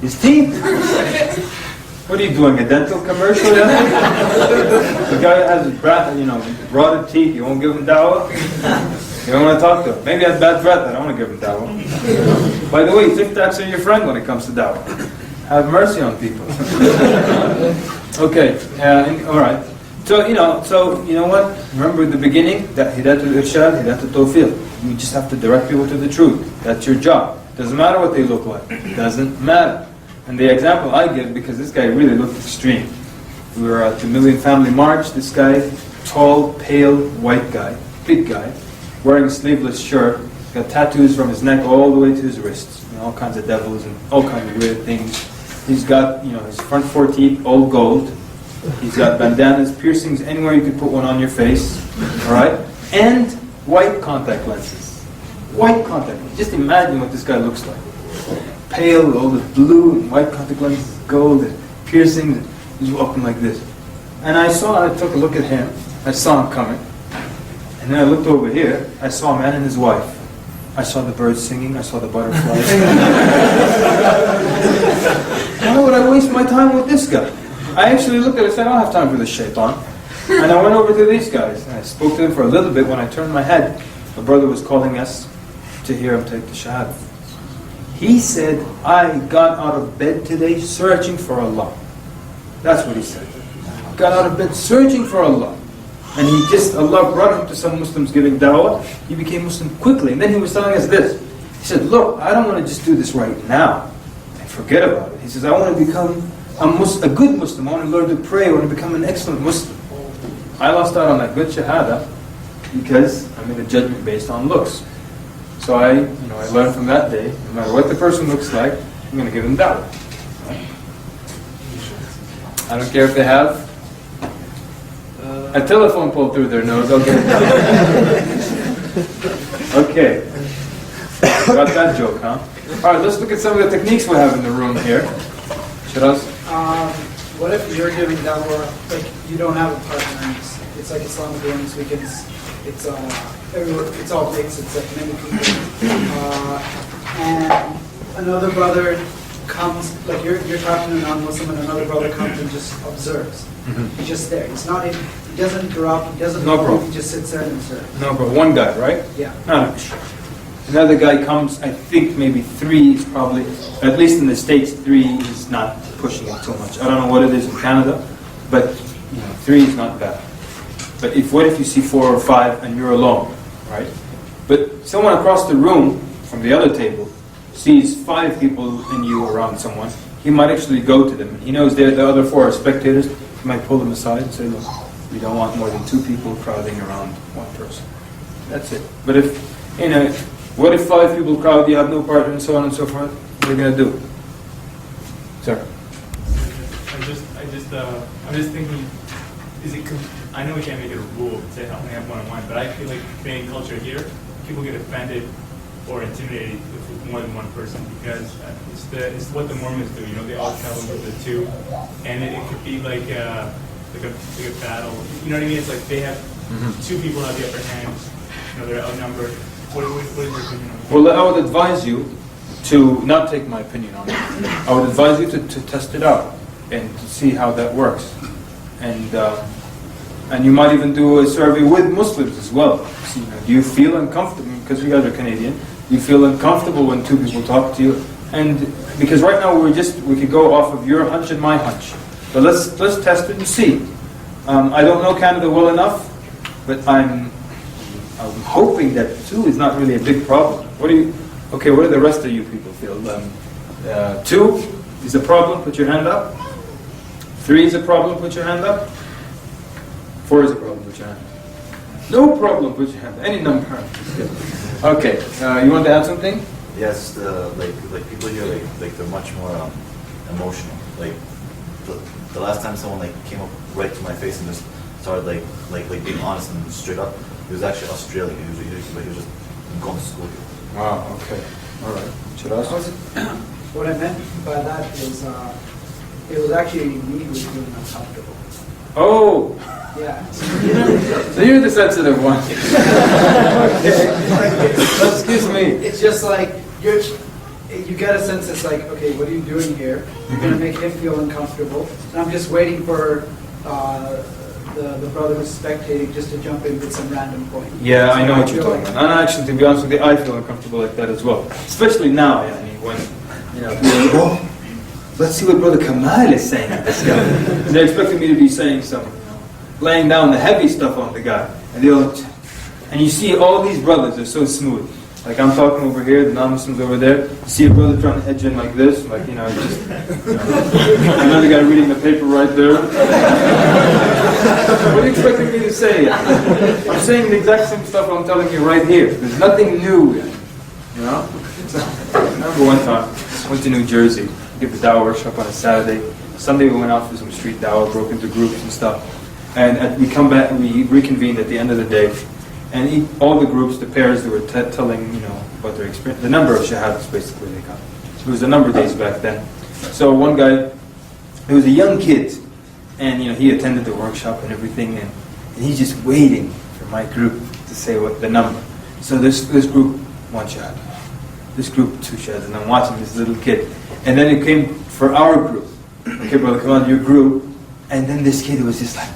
[SPEAKER 1] His teeth? What are you doing, a dental commercial? The guy has rotted teeth, you won't give him dawah? You don't want to talk to him. Maybe he has bad breath, I don't want to give him dawah. By the way, tic-tacs are your friend when it comes to dawah. Have mercy on people. Okay, alright. So, you know what? Remember at the beginning, that hidayatul irshad, hidayatul tawfiq. You just have to direct people to the truth. That's your job. Doesn't matter what they look like. Doesn't matter. And the example I give, because this guy really looked extreme. We were at the Million Family March. This guy, tall, pale, white guy, big guy. wearing a sleeveless shirt, got tattoos from his neck all the way to his wrists, all kinds of devils and all kinds of weird things. He's got, his front 4 teeth all gold. He's got bandanas, piercings, anywhere you could put one on your face, all right? And white contact lenses. White contact lenses. Just imagine what this guy looks like. Pale with all the blue and white contact lenses, gold and piercings, and he's walking like this. And I took a look at him, I saw him coming, and then I looked over here, I saw a man and his wife. I saw the birds singing, I saw the butterflies. Why would I waste my time with this guy? I actually looked at it and said, I don't have time for this shaitan. And I went over to these guys, and I spoke to them for a little bit. When I turned my head, the brother was calling us to hear him take the Shahada. He said, I got out of bed today searching for Allah. That's what he said. Got out of bed searching for Allah. And Allah brought him to some Muslims giving dawah. He became Muslim quickly. And then he was telling us this. He said, look, I don't want to just do this right now and forget about it. He says, I want to become a good Muslim. I want to learn to pray. I want to become an excellent Muslim. I lost out on that good Shahada because I made a judgment based on looks. So I learned from that day, no matter what the person looks like, I'm going to give them dawah. I don't care if they have a telephone pole through their nose, I'll give them dawah. Okay. Got that joke, huh? Alright, let's look at some of the techniques we have in the room here. Shiraz?
[SPEAKER 22] What if you're giving dawah, like you don't have a partner, it's like Islamic rooms, weekends, it's everywhere, it's all mixed, it's like many people. And another brother comes, like you're talking to a non-Muslim and another brother comes and just observes. He's just there. He doesn't interrupt, he doesn't move, he just sits there and observes.
[SPEAKER 1] No, bro. One guy, right?
[SPEAKER 22] Yeah.
[SPEAKER 1] No. Another guy comes, I think maybe 3 is probably, at least in the States, 3 is not pushing it too much. I don't know what it is in Canada, but 3 is not bad. But what if you see 4 or 5 and you're alone, right? But someone across the room from the other table sees 5 people and you around someone, he might actually go to them. He knows the other 4 are spectators. He might pull them aside and say, look, we don't want more than 2 people crowding around one person. That's it. But what if 5 people crowd, you have no partner, and so on and so forth? What are you going to do? Sir?
[SPEAKER 4] I'm just thinking, I know we can't make it a rule to say only have one-on-one, but I feel like Bayan culture here, people get offended or intimidated with more than one person because it's what the Mormons do. They all travel with the 2, and it could be like a battle. You know what I mean? It's like they have 2 people have the upper hand. They're outnumbered. What is your opinion on that?
[SPEAKER 1] Well, I would advise you to not take my opinion on it. I would advise you to test it out and to see how that works. And you might even do a survey with Muslims as well. See, do you feel uncomfortable, because you guys are Canadian, do you feel uncomfortable when 2 people talk to you? And because right now we could go off of your hunch and my hunch. But let's test it and see. I don't know Canada well enough, but I'm hoping that 2 is not really a big problem. What do the rest of you people feel? 2 is a problem, put your hand up. 3 is a problem, put your hand up. 4 is a problem, put your hand up. No problem, put your hand up. Any number. Okay, you want to add something?
[SPEAKER 8] Yes, like people here, like they're much more emotional. Like the last time someone came up right to my face and just started like being honest and straight up, he was actually Australian. He was just going to school here.
[SPEAKER 1] Wow. Okay. All right.
[SPEAKER 22] What I meant by that is, it was actually me who was feeling uncomfortable.
[SPEAKER 1] Oh.
[SPEAKER 22] Yeah.
[SPEAKER 1] So you're the sensitive one. Okay. Excuse me.
[SPEAKER 22] It's just like you get a sense. It's like, okay, what are you doing here? You're going to make him feel uncomfortable, and I'm just waiting for the brother who's spectating just to jump in with some random point.
[SPEAKER 1] Yeah, I know what you're talking about. And actually, to be honest with you, I feel uncomfortable like that as well. Especially now, when let's see what Brother Kamal is saying to this guy. They're expecting me to be saying something, laying down the heavy stuff on the guy. And you see all these brothers are so smooth. Like I'm talking over here, the non-Muslims over there. You see a brother trying to edge in like this, another guy reading the paper right there. What are you expecting me to say? I'm saying the exact same stuff I'm telling you right here. There's nothing new, you know? I remember one time, I went to New Jersey, give the Dawah workshop on a Saturday. Sunday we went out for some street Dawah, broke into groups and stuff. And we come back, we reconvened at the end of the day. And all the groups, the pairs, they were telling, you know, about their experience, the number of shahadas basically they got. It was a number of days back then. So one guy, he was a young kid, and you know he attended the workshop and everything, and he's just waiting for my group to say what the number. So this group 1 shahada, this group 2 shahadas, and I'm watching this little kid, and then it came for our group. Okay, brother, come on, your group, and then this kid was just like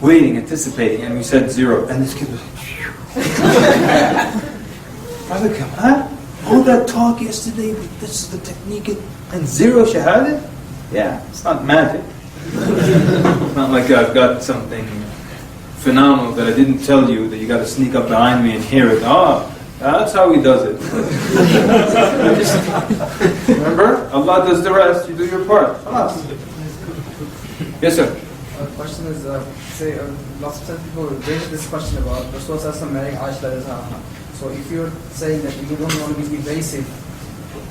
[SPEAKER 1] waiting, anticipating, and we said 0, and this kid was like, brother, come on, all that talk yesterday, this is the technique, and 0 shahada? Yeah, it's not magic. It's not like I've got something phenomenal that I didn't tell you that you got to sneak up behind me and hear it. Oh, that's how he does it. Remember, Allah does the rest. You do your part. Yes, sir.
[SPEAKER 5] The question is, say, lots of times people raise this question about Rasul marrying Aisha. So if you're saying that you don't want to be evasive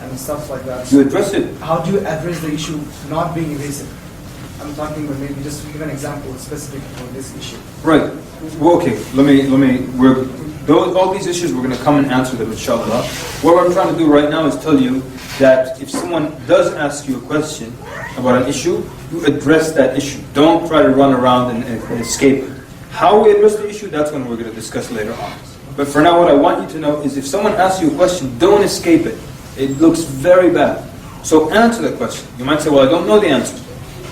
[SPEAKER 5] and stuff like that,
[SPEAKER 1] you address it.
[SPEAKER 5] How do you address the issue not being evasive? I'm talking about maybe just to give an example specific for this issue.
[SPEAKER 1] Right. Well, okay. All these issues we're going to come and answer them, inshallah. What I'm trying to do right now is tell you that if someone does ask you a question about an issue, you address that issue. Don't try to run around and escape it. How we address the issue, that's what we're going to discuss later on. But for now, what I want you to know is if someone asks you a question, don't escape it. It looks very bad. So answer the question. You might say, well, I don't know the answer.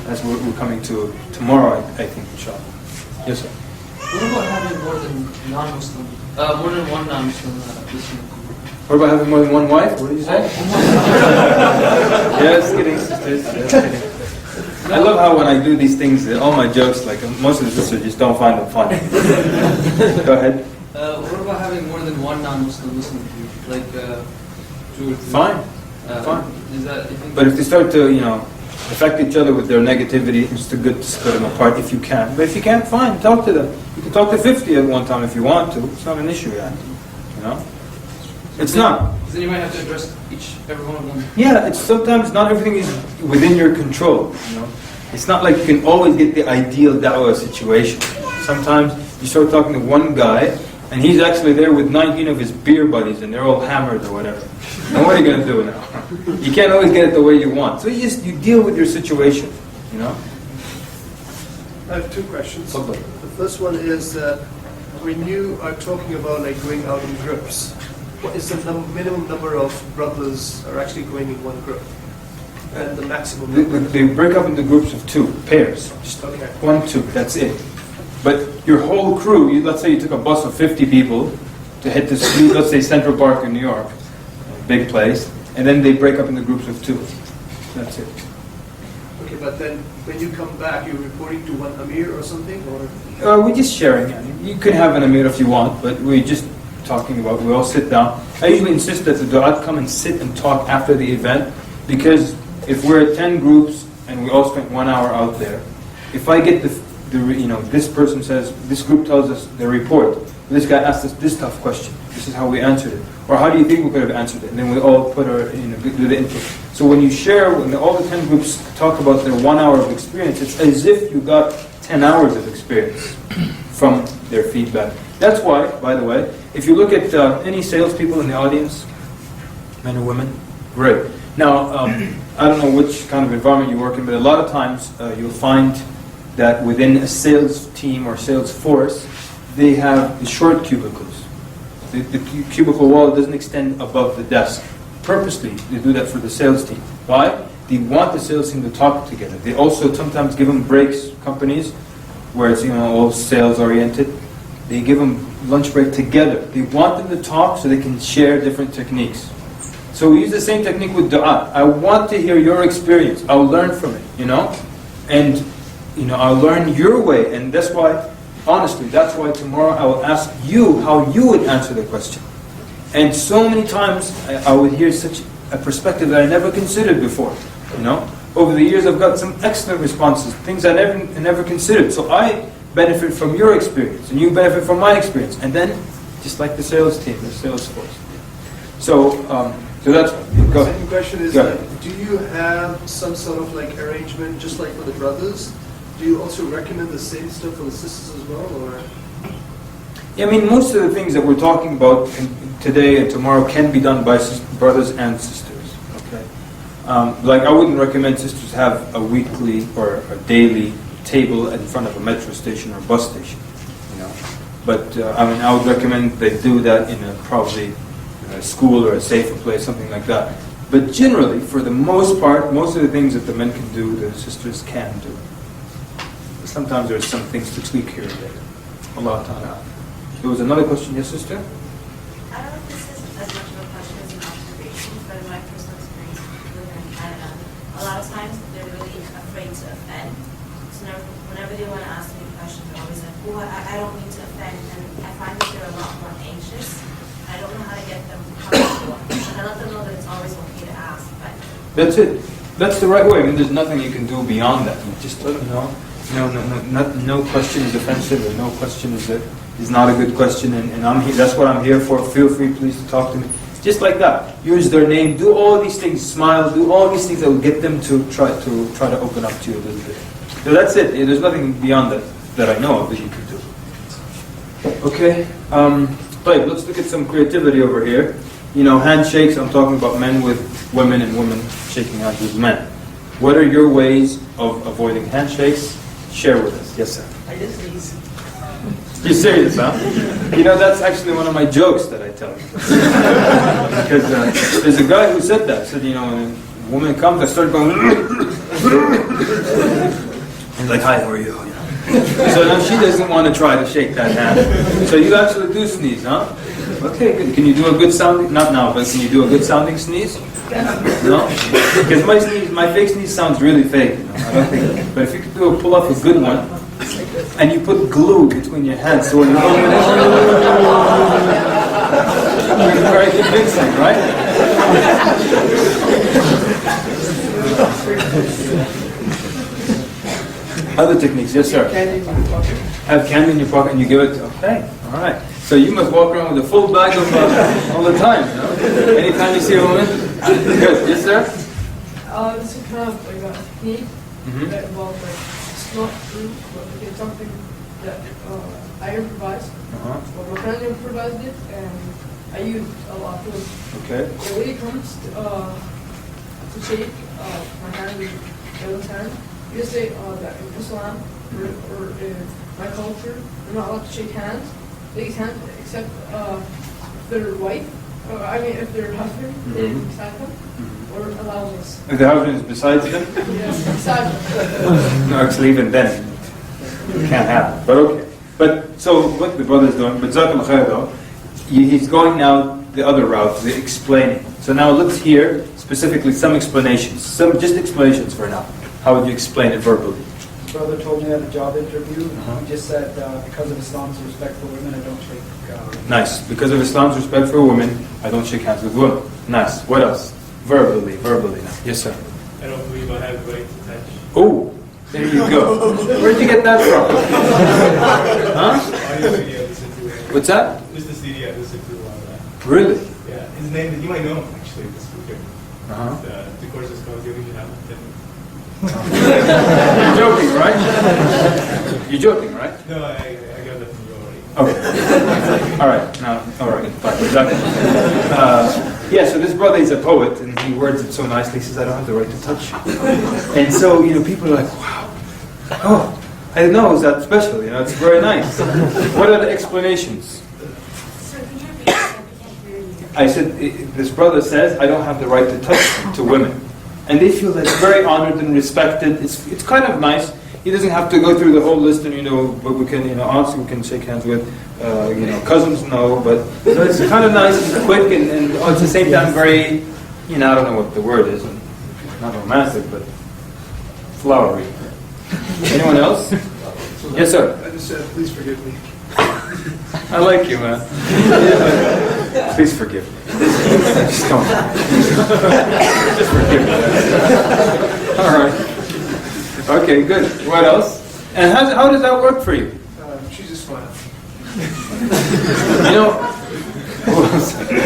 [SPEAKER 1] That's what we're coming to tomorrow, I think, inshallah. Yes, sir.
[SPEAKER 24] What about having more than non-Muslim, more than one non-Muslim listening?
[SPEAKER 1] What about having more than one wife? What did you say? Just kidding, sisters. Just kidding. I love how when I do these things, all my jokes, like most of the sisters just don't find them funny. Go ahead.
[SPEAKER 24] What about having more than one non-Muslim listening to you? Like 2 or 3?
[SPEAKER 1] Fine. Fine.
[SPEAKER 24] Is that,
[SPEAKER 1] but if they start to, affect each other with their negativity, it's good to split them apart if you can. But if you can't, fine, talk to them. You can talk to 50 at one time if you want to. It's not an issue yet. It's not.
[SPEAKER 24] Because then you might have to address every one of them.
[SPEAKER 1] Yeah, it's sometimes not everything is within your control. It's not like you can always get the ideal da'wah situation. Sometimes you start talking to one guy, and he's actually there with 19 of his beer buddies, and they're all hammered or whatever. And what are you going to do now? You can't always get it the way you want. So you deal with your situation,
[SPEAKER 11] I have 2 questions. The first one is when you are talking about going out in groups, what is the minimum number of brothers are actually going in one group? And the maximum number?
[SPEAKER 1] They break up into groups of 2, pairs. Just 1, 2, that's it. But your whole crew, let's say you took a bus of 50 people to hit the street, let's say Central Park in New York, a big place, and then they break up into groups of 2. That's it.
[SPEAKER 11] Okay, but then when you come back, you're reporting to one Amir or something? Or
[SPEAKER 1] we're just sharing. You can have an Amir if you want, but we're just talking about, we all sit down. I usually insist that the du'at come and sit and talk after the event, because if we're 10 groups and we all spent 1 hour out there, if I get this person says, this group tells us the report, this guy asked us this tough question, this is how we answered it, or how do you think we could have answered it, and then we all put our, do the input. So when you share, when all the 10 groups talk about their 1 hour of experience, it's as if you got 10 hours of experience from their feedback. That's why, by the way, if you look at any salespeople in the audience, men or women, great. Now, I don't know which kind of environment you work in, but a lot of times you'll find that within a sales team or sales force, they have the short cubicles. The cubicle wall doesn't extend above the desk. Purposely, they do that for the sales team. Why? They want the sales team to talk together. They also sometimes give them breaks, companies, where it's all sales oriented. They give them lunch break together. They want them to talk so they can share different techniques. So we use the same technique with dua. I want to hear your experience. I'll learn from it, And, I'll learn your way. And that's why, honestly, that's why tomorrow I will ask you how you would answer the question. And so many times I would hear such a perspective that I never considered before, Over the years I've got some excellent responses, things I never considered. So I benefit from your experience, and you benefit from my experience, and then just like the sales team, the sales force. So that's go ahead.
[SPEAKER 11] Second question is,
[SPEAKER 1] Go ahead.
[SPEAKER 11] do you have some sort of like arrangement, just like for the brothers? Do you also recommend the same stuff for the sisters as well, or?
[SPEAKER 1] Yeah, I mean, most of the things that we're talking about today and tomorrow can be done by brothers and sisters. Okay, like I wouldn't recommend sisters have a weekly or a daily table in front of a metro station or bus station. You know, but I mean, I would recommend they do that in probably a school or a safer place, something like that. But generally, for the most part, most of the things that the men can do, the sisters can do. Sometimes there's some things to tweak here and there. Allah Ta'ala. There was another question, yes, sister?
[SPEAKER 12] I don't know if this is as much of a question as an observation, but in my personal experience living in Canada, a lot of times they're really afraid to offend. So whenever they want to ask me questions, they're always like, oh, I don't mean to offend. And I find that they're a lot more anxious. I don't know how to get them comfortable. And I let them know that it's always okay to ask. But
[SPEAKER 1] That's it. That's the right way. I mean, there's nothing you can do beyond that. You just let them know. No question is offensive, or no question is not a good question, and I'm here. That's what I'm here for. Feel free, please, to talk to me. Just like that. Use their name. Do all these things. Smile. Do all these things that will get them to try to open up to you a little bit. So that's it. There's nothing beyond that I know of that you can do. Okay. Right. Let's look at some creativity over here. You know, handshakes. I'm talking about men with women and women shaking hands with men. What are your ways of avoiding handshakes? Share with us. Yes, sir.
[SPEAKER 9] I just sneeze.
[SPEAKER 1] You're serious, huh? You know, that's actually one of my jokes that I tell you. Because there's a guy who said that. Said, you know, when a woman comes, I start going, and like, hi, how are you? So now she doesn't want to try to shake that hand. So you actually do sneeze, huh? Okay, good. Can you do a good sounding? Not now, but can you do a good sounding sneeze? No? Because my fake sneeze sounds really fake. You know? I don't think. But if you could pull off a good one, and you put glue between your hands, so when you're it's very convincing, right? Other techniques, yes, sir. Have candy in your pocket and you give it to. Okay, all right. So you must walk around with a full bag of all the time, you know? Anytime you see a woman? Good, yes, sir?
[SPEAKER 14] This is kind of like a technique that involves like, it's not true, but it's something that I improvised. Well, my friend improvised it, and I use a lot too.
[SPEAKER 1] Okay.
[SPEAKER 14] So when it comes to shake my hand with the other hand, you just say that in Islam or in my culture, you're not allowed to shake hands. Shake hands except if their wife, if their husband is beside them, or allows us.
[SPEAKER 1] If the husband is besides them?
[SPEAKER 14] Yes, beside them.
[SPEAKER 1] No, actually, even then, it can't happen. But okay. But so what the brother's doing, but Jazakallah khair though, he's going now the other route, the explaining. So now let's hear specifically some explanations, just explanations for now. How would you explain it verbally?
[SPEAKER 22] Brother told me at a job interview, he just said, because of Islam's respect for women, I don't shake.
[SPEAKER 1] Nice. Because of Islam's respect for women, I don't shake hands with women. Nice. What else? Verbally now. Yes, sir.
[SPEAKER 4] I don't believe I have the right to touch.
[SPEAKER 1] Oh, there you go. Where'd you get that from? Huh? What's that?
[SPEAKER 4] Just the CD I listened to a while back.
[SPEAKER 1] Really?
[SPEAKER 4] Yeah. His name, you might know him actually, the speaker. The course is called Giving You Have.
[SPEAKER 1] You're joking, right? You're joking, right?
[SPEAKER 4] No, I got that from you already.
[SPEAKER 1] Okay. All right. Now, all right. Fine. Exactly. Yeah. So this brother is a poet, and he words it so nicely. He says, "I don't have the right to touch." And so people are like, "Wow, oh, I didn't know it was that special." It's very nice. What are the explanations? I said, this brother says, "I don't have the right to touch to women." And they feel that very honored and respected. It's kind of nice. He doesn't have to go through the whole list and but we can aunts we can shake hands with, cousins no. But it's kind of nice and quick and at the same time very, I don't know what the word is. Not romantic, but flowery. Anyone else? Yes, sir.
[SPEAKER 11] I just said, please forgive me.
[SPEAKER 1] I like you, man. Please forgive me. Just come on. Just forgive me. All right. Okay, good. What else? And how does that work for you?
[SPEAKER 17] why.
[SPEAKER 1] You know,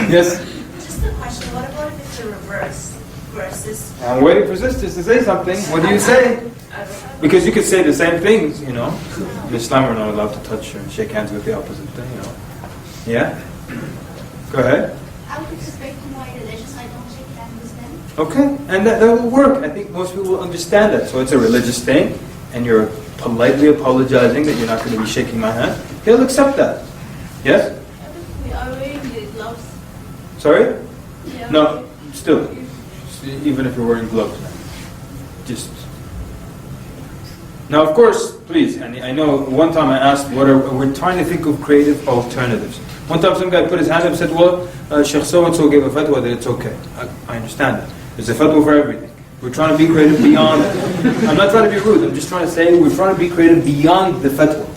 [SPEAKER 1] yes?
[SPEAKER 12] Just a question, what about if it's the reverse? Versus...
[SPEAKER 1] I'm waiting for sisters to say something. What do you say? Because you could say the same things, you know. In Islam, we're not allowed to touch or shake hands with the opposite thing, you know. Yeah? Go ahead.
[SPEAKER 15] Out of respect to my religious, I don't shake hands with them.
[SPEAKER 1] Okay, and that will work. I think most people will understand that. So it's a religious thing, and you're politely apologizing that you're not going to be shaking my hand. He'll accept that. Yes?
[SPEAKER 15] We are wearing the gloves.
[SPEAKER 1] Sorry?
[SPEAKER 15] Yeah.
[SPEAKER 1] No, still. Even if you're wearing gloves. Just. Now, of course, please, and I know one time I asked, we're trying to think of creative alternatives. One time some guy put his hand up and said, well, Sheikh so-and-so gave a fatwa that it's okay. I understand that. There's a fatwa for everything. We're trying to be creative beyond. I'm not trying to be rude. I'm just trying to say we're trying to be creative beyond the fatwa.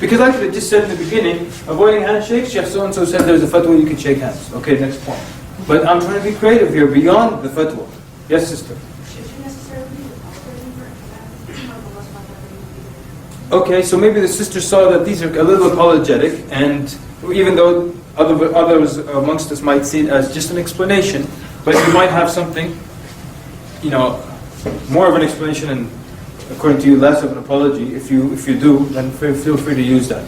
[SPEAKER 1] Because I could have just said in the beginning, avoiding handshakes, Sheikh so-and-so said there's a fatwa you can shake hands. Okay, next point. But I'm trying to be creative here beyond the fatwa. Yes, sister? Okay, so maybe the sister saw that these are a little apologetic, and even though others amongst us might see it as just an explanation, but you might have something, you know, more of an explanation and, according to you, less of an apology. If you do, then feel free to use that.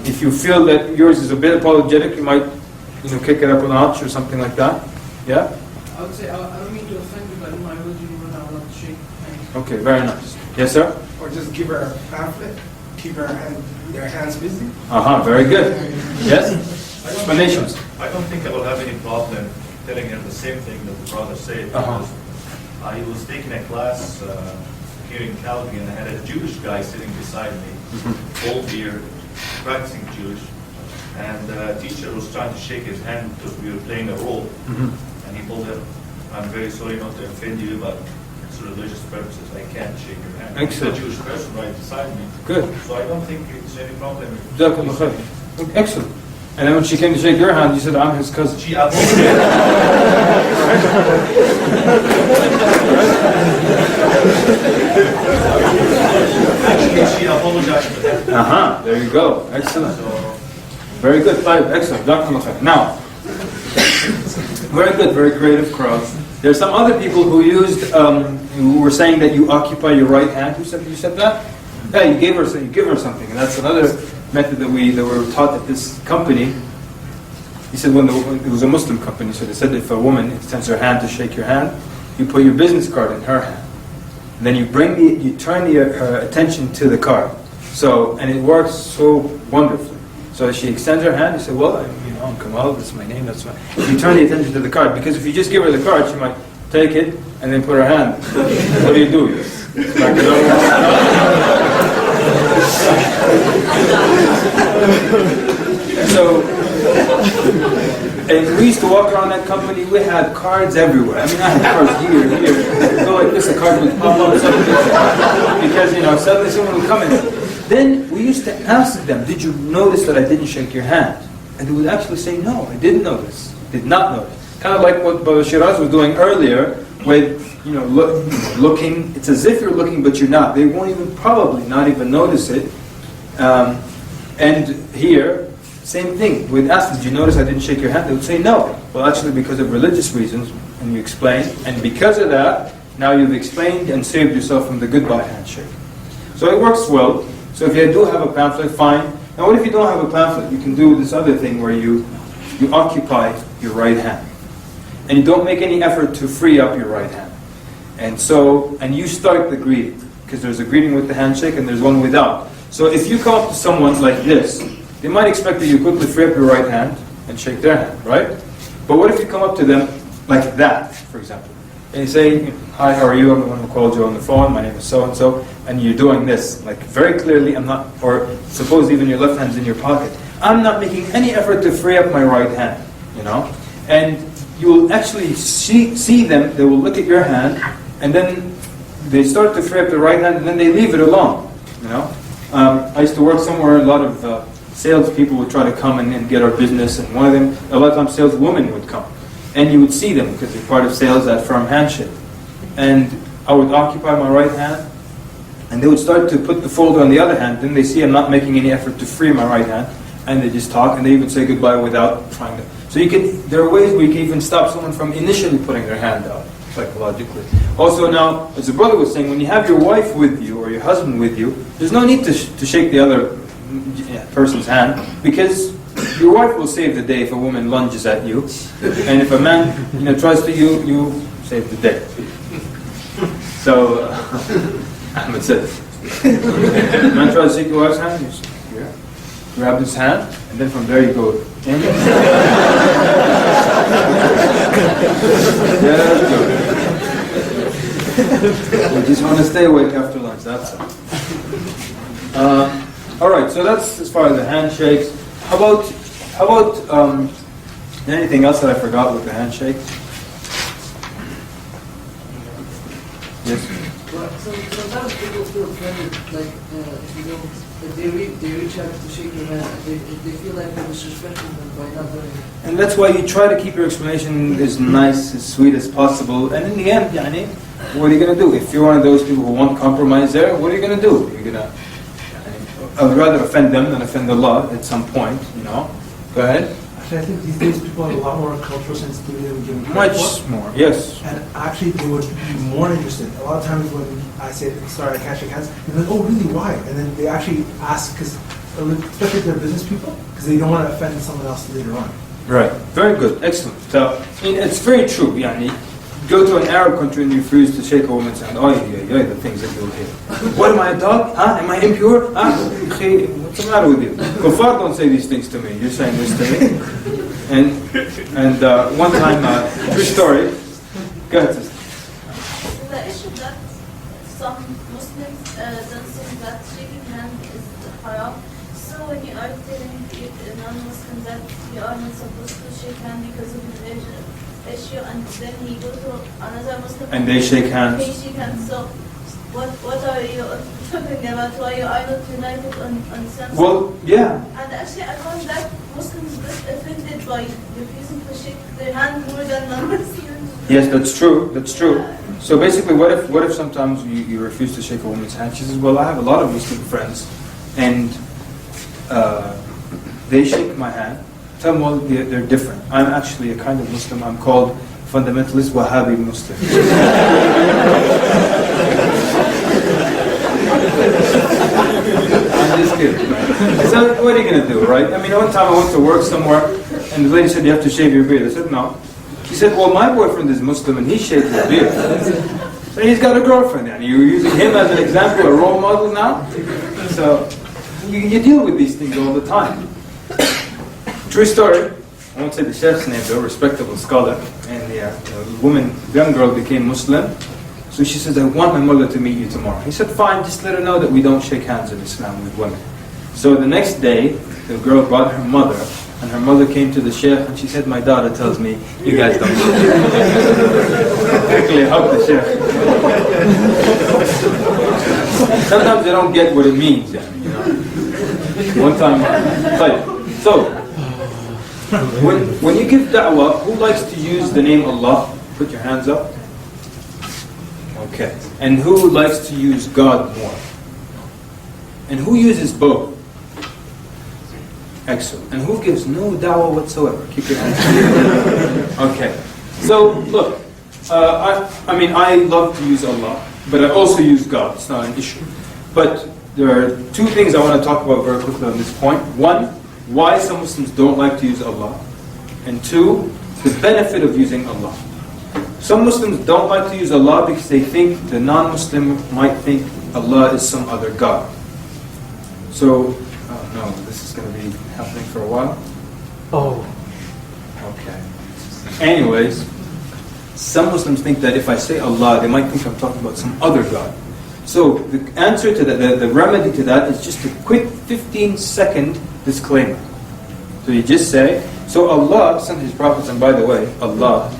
[SPEAKER 1] If you feel that yours is a bit apologetic, you might, you know, kick it up a notch or something like that. Yeah?
[SPEAKER 14] I would say, I don't mean to offend you, but in my religion, we're not allowed to shake hands.
[SPEAKER 1] Okay, very nice. Yes, sir?
[SPEAKER 22] Or just give her a pamphlet, keep their hands busy.
[SPEAKER 1] Very good. Yes? Explanations.
[SPEAKER 6] I don't think I will have any problem telling him the same thing that the brother said. Because I was taking a class here in Calgary, and I had a Jewish guy sitting beside me, old beard, practicing Jewish. And the teacher was trying to shake his hand because we were playing a role. And he told him, I'm very sorry not to offend you, but for religious purposes, I can't shake your hand.
[SPEAKER 1] Excellent.
[SPEAKER 6] He's a Jewish person right beside me.
[SPEAKER 1] Good.
[SPEAKER 6] So I don't think it's any problem.
[SPEAKER 1] Excellent. And then when she came to shake your hand, you said, I'm his cousin.
[SPEAKER 6] She apologized. Actually, she apologized for that.
[SPEAKER 1] There you go. Excellent. Very good. Excellent. Now, very good, very creative crowd. There are some other people who used, who were saying that you occupy your right hand. Who said that? Yeah, you give her something, and that's another method that were taught at this company. He said when it was a Muslim company, so they said if a woman extends her hand to shake your hand, you put your business card in her hand, and then you turn her attention to the card. So, and it works so wonderfully. So as she extends her hand, you say, well, I'm Kamal, this is my name, that's fine. You turn the attention to the card, because if you just give her the card, she might take it and then put her hand. What do you do? So, and we used to walk around that company, we had cards everywhere. I mean, I had cards here. Go like this, a card would pop up, because, suddenly someone would come in. Then we used to ask them, did you notice that I didn't shake your hand? And they would actually say, no, I didn't notice. Did not notice. Kind of like what Baba Shiraz was doing earlier with, looking. It's as if you're looking, but you're not. They won't probably not even notice it. And here, same thing. We'd ask, did you notice I didn't shake your hand? They would say, no. Well, actually, because of religious reasons, and you explain. And because of that, now you've explained and saved yourself from the goodbye handshake. So it works well. So if you do have a pamphlet, fine. Now what if you don't have a pamphlet? You can do this other thing where you occupy your right hand. And you don't make any effort to free up your right hand. And you start the greeting. Because there's a greeting with the handshake and there's one without. So if you come up to someone like this, they might expect that you quickly free up your right hand and shake their hand, right? But what if you come up to them like that, for example? And you say, hi, how are you? I'm the one who called you on the phone. My name is so-and-so. And you're doing this, like very clearly, or suppose even your left hand's in your pocket. I'm not making any effort to free up my right hand, And you will actually see them, they will look at your hand, and then they start to free up the right hand, and then they leave it alone, I used to work somewhere, a lot of salespeople would try to come and get our business, and a lot of times saleswomen would come. And you would see them, because they're part of sales, that firm handshake. And I would occupy my right hand, And they would start to put the folder on the other hand. Then they see I'm not making any effort to free my right hand, and they just talk, and they even say goodbye without trying to. So there are ways where you can even stop someone from initially putting their hand out, psychologically. Also now, as the brother was saying, when you have your wife with you, or your husband with you, there's no need to shake the other person's hand, because your wife will save the day if a woman lunges at you, and if a man tries to you save the day. So, Ahmed said, a man tries to shake your wife's hand, you grab his hand, and then from there you go in. Yeah, we just want to stay awake after lunch, that's all. Alright, so that's as far as the handshakes. How about anything else that I forgot with the handshake? Yes?
[SPEAKER 22] So sometimes people feel offended, like, if they reach out to shake your hand, they feel like they're disrespecting them by not doing it.
[SPEAKER 1] And that's why you try to keep your explanation as nice, as sweet as possible. And in the end, what are you going to do? If you're one of those people who want compromise there, what are you going to do? I would rather offend them than offend Allah at some point, Go ahead.
[SPEAKER 3] Actually, I think these days people have a lot more cultural sensitivity than we give them
[SPEAKER 1] Much
[SPEAKER 3] credit for.
[SPEAKER 1] more, yes.
[SPEAKER 3] And actually, they would be more interested. A lot of times when I say, sorry, I can't shake hands, they're like, oh, really, why? And then they actually ask, especially if they're business people, because they don't want to offend someone else later on.
[SPEAKER 1] Right. Very good. Excellent. So, it's very true. Go to an Arab country and you refuse to shake a woman's hand. Oh, yeah, the things that do here. What, am I a dog? Am I impure? What's the matter with you? Kuffar don't say these things to me. You're saying this to me. And one time, true story. Go ahead, sister.
[SPEAKER 15] The issue that some Muslims don't think that shaking hands is haram. So when you are telling a non-Muslim that you are not supposed to shake hands because of religion issue, and then he go to another Muslim
[SPEAKER 1] and they shake hands.
[SPEAKER 15] They shake hands. So what are you talking about? Why you are not united on something?
[SPEAKER 1] Well, yeah.
[SPEAKER 15] And actually, I found that Muslims get offended by refusing to shake their hand more than non-Muslims.
[SPEAKER 1] Yes, that's true. That's true. So basically, what if sometimes you refuse to shake a woman's hand? She says, well, I have a lot of Muslim friends, and they shake my hand. Tell them, well, they're different. I'm actually a kind of Muslim. I'm called fundamentalist Wahhabi Muslim. I'm just kidding, right? So what are you going to do, right? One time I went to work somewhere, and the lady said, you have to shave your beard. I said, no. She said, well, my boyfriend is Muslim, and he shaves his beard. So he's got a girlfriend, and you're using him as an example, a role model now? So you deal with these things all the time. True story. I won't say the chef's name, though, respectable scholar. And the young girl became Muslim. So she says, I want my mother to meet you tomorrow. He said, fine, just let her know that we don't shake hands in Islam with women. So the next day, the girl brought her mother, and her mother came to the sheikh, and she said, my daughter tells me, you guys don't shake hands. Quickly hugged the sheikh. Sometimes they don't get what it means. One time, so, when you give da'wah, who likes to use the name Allah? Put your hands up. Okay. And who likes to use God more? And who uses both? Excellent. And who gives no da'wah whatsoever? Keep your hands up. Okay. So, look, I love to use Allah, but I also use God. It's not an issue. But there are two things I want to talk about very quickly on this point. One, why some Muslims don't like to use Allah. And two, the benefit of using Allah. Some Muslims don't like to use Allah because they think the non-Muslim might think Allah is some other God. So, oh no, this is going to be happening for a while. Oh, okay. Anyways, some Muslims think that if I say Allah, they might think I'm talking about some other God. So the answer to that, the remedy to that is just a quick 15-second disclaimer. So you just say, so Allah sent His prophets, and by the way, Allah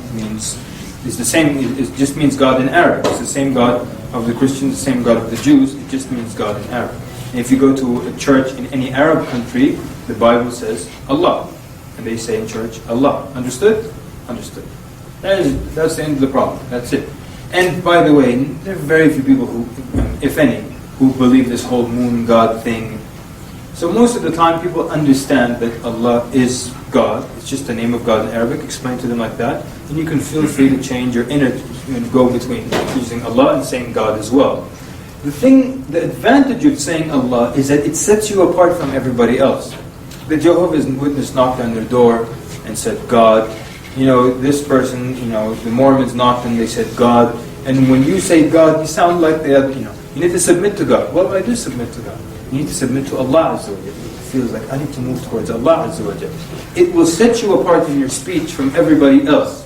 [SPEAKER 1] is the same, it just means God in Arabic. It's the same God of the Christians, the same God of the Jews, it just means God in Arabic. And if you go to a church in any Arab country, the Bible says Allah. And they say in church, Allah. Understood? Understood. That's the end of the problem. That's it. And by the way, there are very few people who, if any, who believe this whole moon God thing. So most of the time people understand that Allah is God. It's just the name of God in Arabic. Explain to them like that. And you can feel free to change your inner and go between using Allah and saying God as well. The advantage of saying Allah is that it sets you apart from everybody else. The Jehovah's Witness knocked on their door and said God. This person, the Mormons knocked and they said God. And when you say God, you sound like they have, you need to submit to God. Well, I do submit to God. You need to submit to Allah Azza wa Jal. It feels like I need to move towards Allah Azza wa Jal. It will set you apart in your speech from everybody else.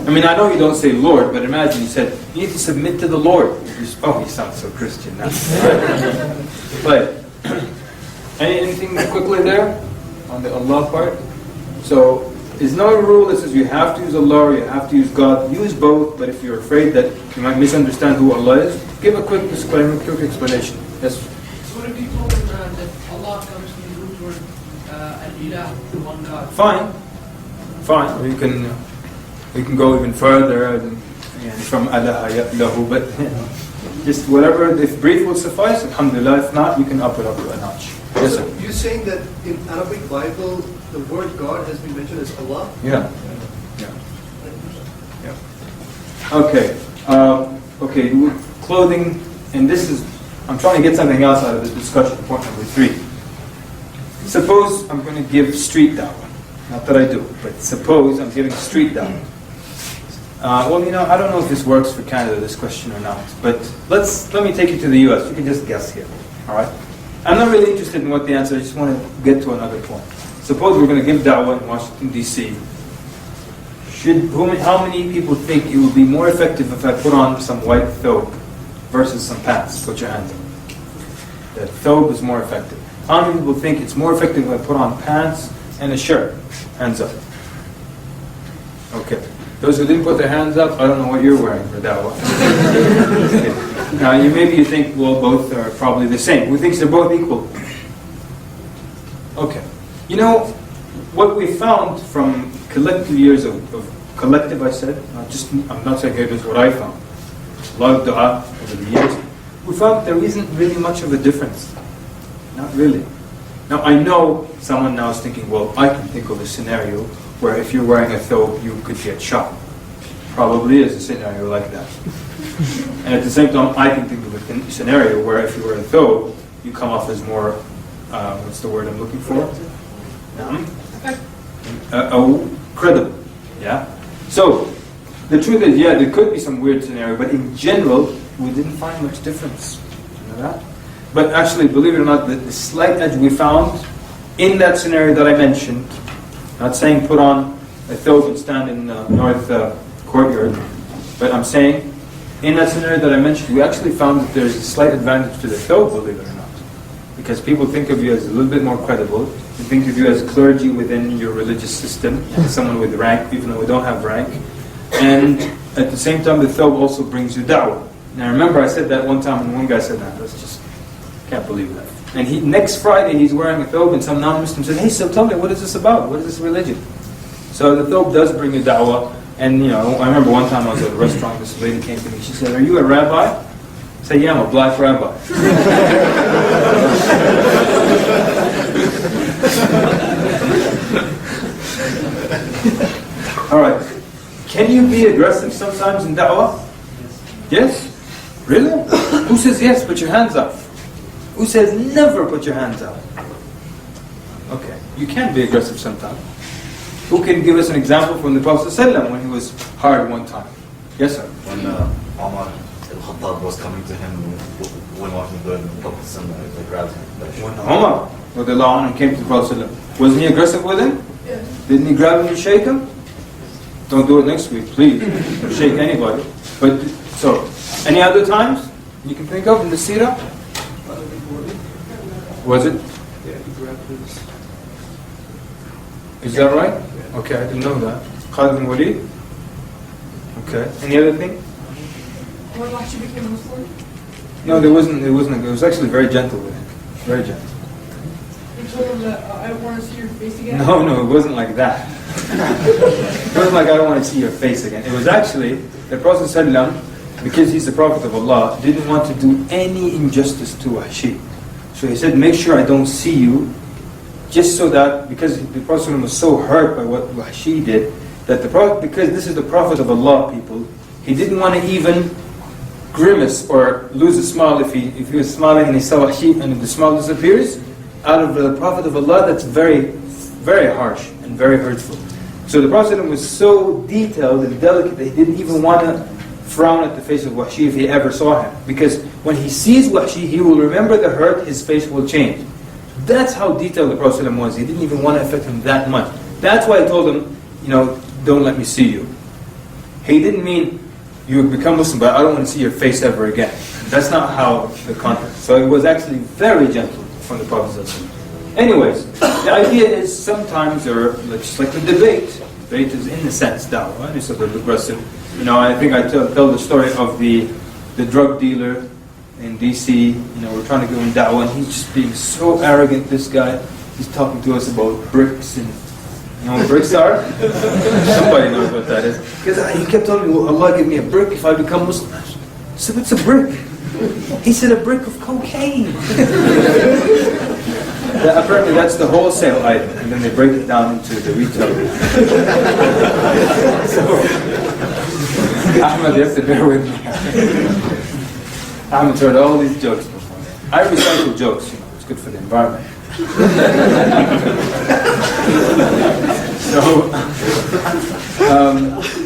[SPEAKER 1] I mean, I know you don't say Lord, but imagine you said, you need to submit to the Lord. Oh, you sound so Christian now. But, anything quickly there on the Allah part? So, there's no rule that says you have to use Allah or you have to use God. Use both, but if you're afraid that you might misunderstand who Allah is, give a quick disclaimer, quick explanation. Yes?
[SPEAKER 24] So what if you told them that Allah comes from the root word al-ilah, the one God?
[SPEAKER 1] Fine. Or you can go even further and from Allah ya'lahu, but just whatever, if brief will suffice, alhamdulillah. If not, you can up it up a notch. Yes, sir.
[SPEAKER 11] You're saying that in Arabic Bible, the word God has been mentioned as Allah?
[SPEAKER 1] Yeah. Okay. Clothing, and this is, I'm trying to get something else out of this discussion, point number 3. Suppose I'm going to give street dawah. Not that I do, but suppose I'm giving street dawah. I don't know if this works for Canada, this question or not, but let me take you to the US. You can just guess here. Alright? I'm not really interested in what the answer is, I just want to get to another point. Suppose we're going to give da'wah in Washington, D.C. How many people think it would be more effective if I put on some white thobe versus some pants? Put your hands up. The thobe is more effective. How many people think it's more effective if I put on pants and a shirt? Hands up. Okay. Those who didn't put their hands up, I don't know what you're wearing for da'wah. Now, maybe you think, well, both are probably the same. Who thinks they're both equal? Okay. What we found from collective years of collective, I said, I'm not saying it is what I found. A lot of dua over the years. We found there isn't really much of a difference. Not really. Now, I know someone now is thinking, well, I can think of a scenario where if you're wearing a thobe, you could get shot. Probably is a scenario like that. And at the same time, I can think of a scenario where if you wear a thobe, you come off as more, what's the word I'm looking for? Credible. Yeah? So, the truth is, there could be some weird scenario, but in general, we didn't find much difference. You know that? But actually, believe it or not, the slight edge we found in that scenario that I mentioned, not saying put on a thobe and stand in the north courtyard, but I'm saying, in that scenario that I mentioned, we actually found that there's a slight advantage to the thobe, believe it or not. Because people think of you as a little bit more credible. They think of you as clergy within your religious system, someone with rank, even though we don't have rank. And at the same time, the thobe also brings you da'wah. Now remember, I said that one time, and one guy said, "Nah, that's just, can't believe that." And next Friday, he's wearing a thobe, and some non-Muslim said, "Hey, so tell me, what is this about? What is this religion?" So the thobe does bring you da'wah. And I remember one time I was at a restaurant, this lady came to me, she said, "Are you a rabbi?" I said, "Yeah, I'm a black rabbi." Alright. Can you be aggressive sometimes in da'wah? Yes. Really? Who says yes? Put your hands up. Who says never put your hands up? Okay. You can be aggressive sometimes. Who can give us an example from the Prophet ﷺ when he was hard one time? Yes, sir.
[SPEAKER 8] When Omar al-Khattab was coming to him when walking the Prophet ﷺ, grabbed him.
[SPEAKER 1] When Omar came to the Prophet ﷺ, wasn't he aggressive with him?
[SPEAKER 14] Yes.
[SPEAKER 1] Didn't he grab him and shake him? Don't do it next week, please. Don't shake anybody. But so, any other times you can think of in the seerah? Was it?
[SPEAKER 16] Yeah, he grabbed his...
[SPEAKER 1] Is that right? Okay, I didn't know that. Khalid bin Walid? Okay. Any other thing?
[SPEAKER 14] What about you became Muslim?
[SPEAKER 1] No, there wasn't. It was actually very gentle with him. Very gentle.
[SPEAKER 14] You told him that I don't want to see your face again?
[SPEAKER 1] No, it wasn't like that. It wasn't like I don't want to see your face again. It was actually, the Prophet ﷺ because he's the Prophet of Allah, didn't want to do any injustice to Wahshi. So he said, make sure I don't see you, just so that, because the Prophet was so hurt by what Wahshi did, that the Prophet, because this is the Prophet of Allah, people, he didn't want to even grimace or lose a smile if he was smiling and he saw Wahshi and the smile disappears. Out of the Prophet of Allah, that's very, very harsh and very hurtful. So the Prophet was so detailed and delicate that he didn't even want to frown at the face of Wahshi if he ever saw him. Because when he sees Wahshi, he will remember the hurt, his face will change. That's how detailed the Prophet was. He didn't even want to affect him that much. That's why I told him, don't let me see you. He didn't mean, you would become Muslim, but I don't want to see your face ever again. That's not how the context. So it was actually very gentle from the Prophet. Anyways, the idea is sometimes, or just like the debate is in a sense da'wah, it's a bit aggressive. I think I tell the story of the drug dealer in DC. We're trying to give him da'wah, and he's just being so arrogant. This guy, he's talking to us about bricks, and you know what bricks are? Somebody knows what that is. Because he kept telling me, well, Allah give me a brick if I become Muslim. I said, what's a brick? He said, a brick of cocaine. Apparently that's the wholesale item, and then they break it down into the retail. So, Ahmed, you have to bear with me. Ahmed heard all these jokes before. I recycle jokes, it's good for the environment.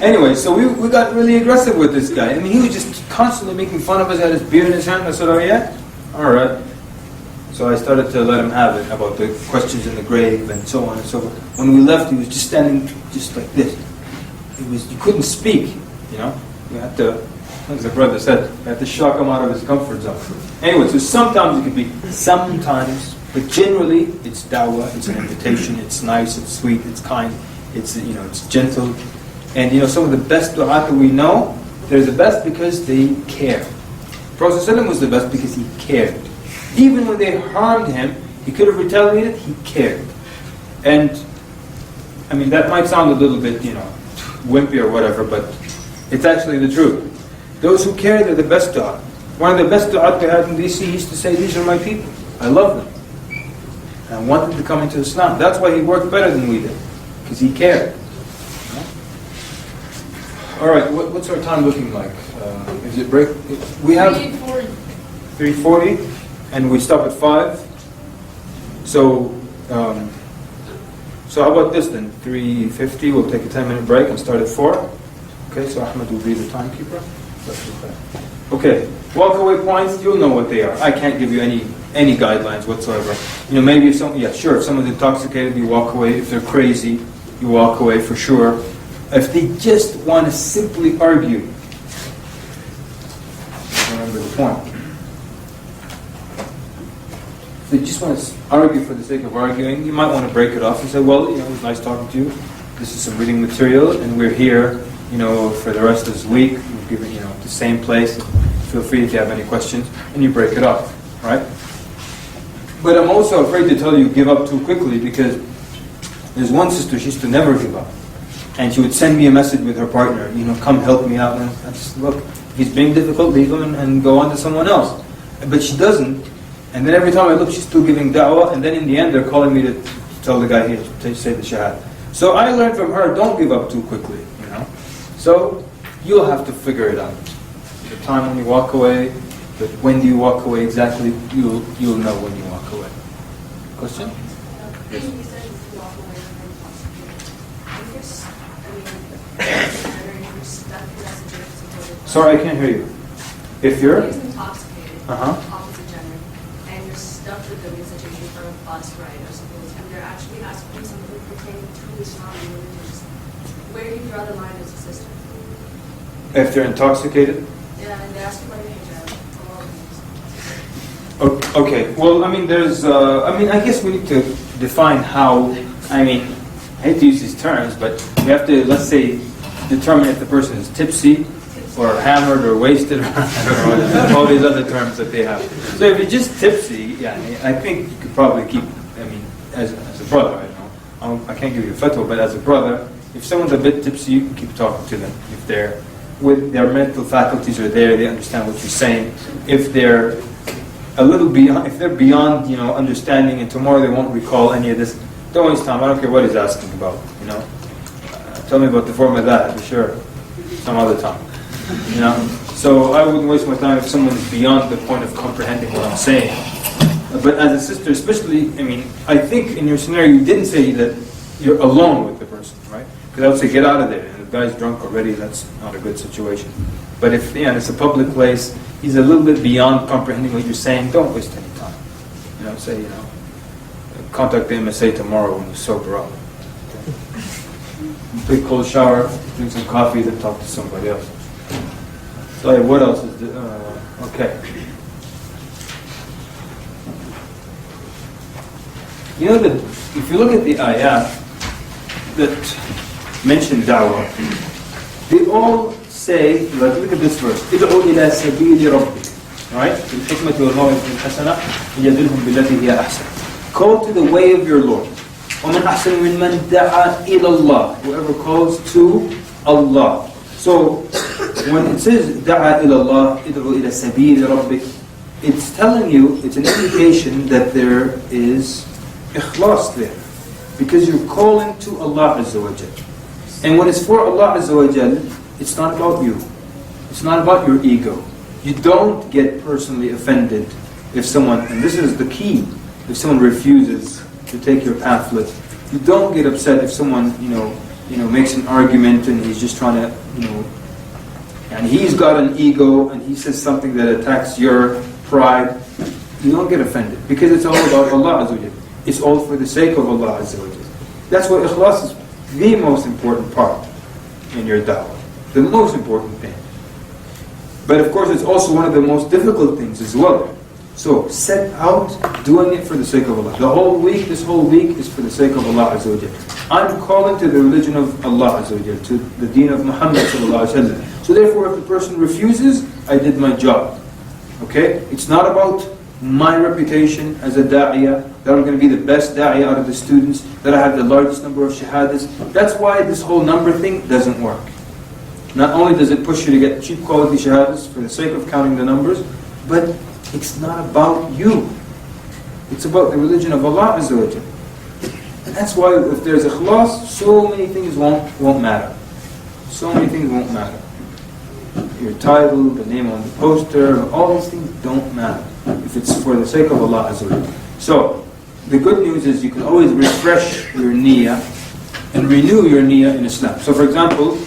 [SPEAKER 1] Anyway, so we got really aggressive with this guy. I mean, he was just constantly making fun of us, had his beer in his hand. I said, oh yeah? Alright. So I started to let him have it about the questions in the grave and so on and so forth. When we left, he was just standing just like this. You couldn't speak, You had to, as the brother said, you had to shock him out of his comfort zone. Anyway, so sometimes it could be, sometimes, but generally it's da'wah, it's an invitation, it's nice, it's sweet, it's kind, it's gentle. And some of the best du'at that we know, they're the best because they care. Prophet ﷺ was the best because he cared. Even when they harmed him, he could have retaliated, he cared. And, I mean, that might sound a little bit, wimpy or whatever, but it's actually the truth. Those who care, they're the best du'at. One of the best du'at they had in DC, he used to say, these are my people. I love them. And I want them to come into Islam. That's why he worked better than we did, because he cared. All right, what's our time looking like? Is it break? We have 3:40, and we stop at 5. So how about this then? 3:50. We'll take a 10-minute break and start at 4. Okay, so Ahmed will be the timekeeper. Okay, walk-away points. You'll know what they are. I can't give you any guidelines whatsoever. Maybe if someone's intoxicated, you walk away. If they're crazy, you walk away for sure. If they just want to simply argue, remember the point. If they just want to argue for the sake of arguing, you might want to break it off and say, well, it was nice talking to you. This is some reading material, and we're here, for the rest of this week. We've given, the same place. Feel free if you have any questions, and you break it off, right? But I'm also afraid to tell you give up too quickly, because there's one sister, she used to never give up. And she would send me a message with her partner, come help me out. And I just, look, if he's being difficult, leave him and go on to someone else. But she doesn't. And then every time I look, she's still giving da'wah. And then in the end, they're calling me to tell the guy here to say the Shahada. So I learned from her, don't give up too quickly, So you'll have to figure it out. The time when you walk away, but when do you walk away exactly, you'll know when you walk away. Question? Yes. Sorry, I can't hear you. If you're
[SPEAKER 13] intoxicated, opposite gender, and you're stuck with them in such a for a bus ride or something, and they're actually asking something pertaining to Islam, where do you draw the line as a sister?
[SPEAKER 1] If they're intoxicated?
[SPEAKER 13] Yeah, and they're asking about your hijab.
[SPEAKER 1] Okay, well, there's, I guess we need to define how, I hate to use these terms, but we have to, let's say, determine if the person is tipsy, or hammered, or wasted, or all these other terms that they have. So if you're just tipsy, I think you could probably keep, as a brother, I don't know, I can't give you a fatwa, but as a brother, if someone's a bit tipsy, you can keep talking to them. with their mental faculties are there, they understand what you're saying. If they're a little beyond, if they're beyond, understanding, and tomorrow they won't recall any of this, don't waste time. I don't care what he's asking about. Tell me about the form of that. Sure, some other time. So I wouldn't waste my time if someone is beyond the point of comprehending what I'm saying. But as a sister, especially, I think in your scenario you didn't say that you're alone with the person, right? Because I would say get out of there. And if the guy's drunk already, that's not a good situation. But if it's a public place, he's a little bit beyond comprehending what you're saying, don't waste any time. Say, contact the MSA tomorrow when you sober up. Take a cold shower, drink some coffee, then talk to somebody else. So what else is okay. That if you look at the ayat that mention da'wah, they all say, look at this verse, ادعو إلى سبيل ربك, right? بالحكمة والموعظة الحسنة يجادلهم بالتي هي أحسن. Call to the way of your Lord. ومن أحسن ممن دعا إلى الله. Whoever calls to Allah. So when it says دعا إلى الله, ادعو إلى سبيل ربك, it's telling you, it's an indication that there is ikhlas there, because you're calling to Allah Azza wa Jal. And when it's for Allah Azza wa Jal, it's not about you. It's not about your ego. You don't get personally offended if someone, and this is the key, if someone refuses to take your pamphlet. You don't get upset if someone, makes an argument and he's just trying to, and he's got an ego and he says something that attacks your pride. You don't get offended, because it's all about Allah Azza wa Jal. It's all for the sake of Allah Azza wa Jal. That's why ikhlas is the most important part in your da'wah. The most important thing. But of course it's also one of the most difficult things as well. So set out doing it for the sake of Allah. This whole week is for the sake of Allah Azza wa Jal. I'm calling to the religion of Allah Azza wa Jal, to the deen of Muhammad sallallahu alaihi wasallam. So therefore if the person refuses, I did my job. Okay? It's not about my reputation as a da'iyah, that I'm going to be the best da'iyah out of the students, that I have the largest number of shahadas. That's why this whole number thing doesn't work. Not only does it push you to get cheap quality shahadas for the sake of counting the numbers, but it's not about you. It's about the religion of Allah Azza wa Jal. And that's why if there's ikhlas, so many things won't matter. So many things won't matter. Your title, the name on the poster, all these things don't matter if it's for the sake of Allah Azza wa Jal. So, the good news is you can always refresh your niyyah and renew your niyyah in Islam. So for example,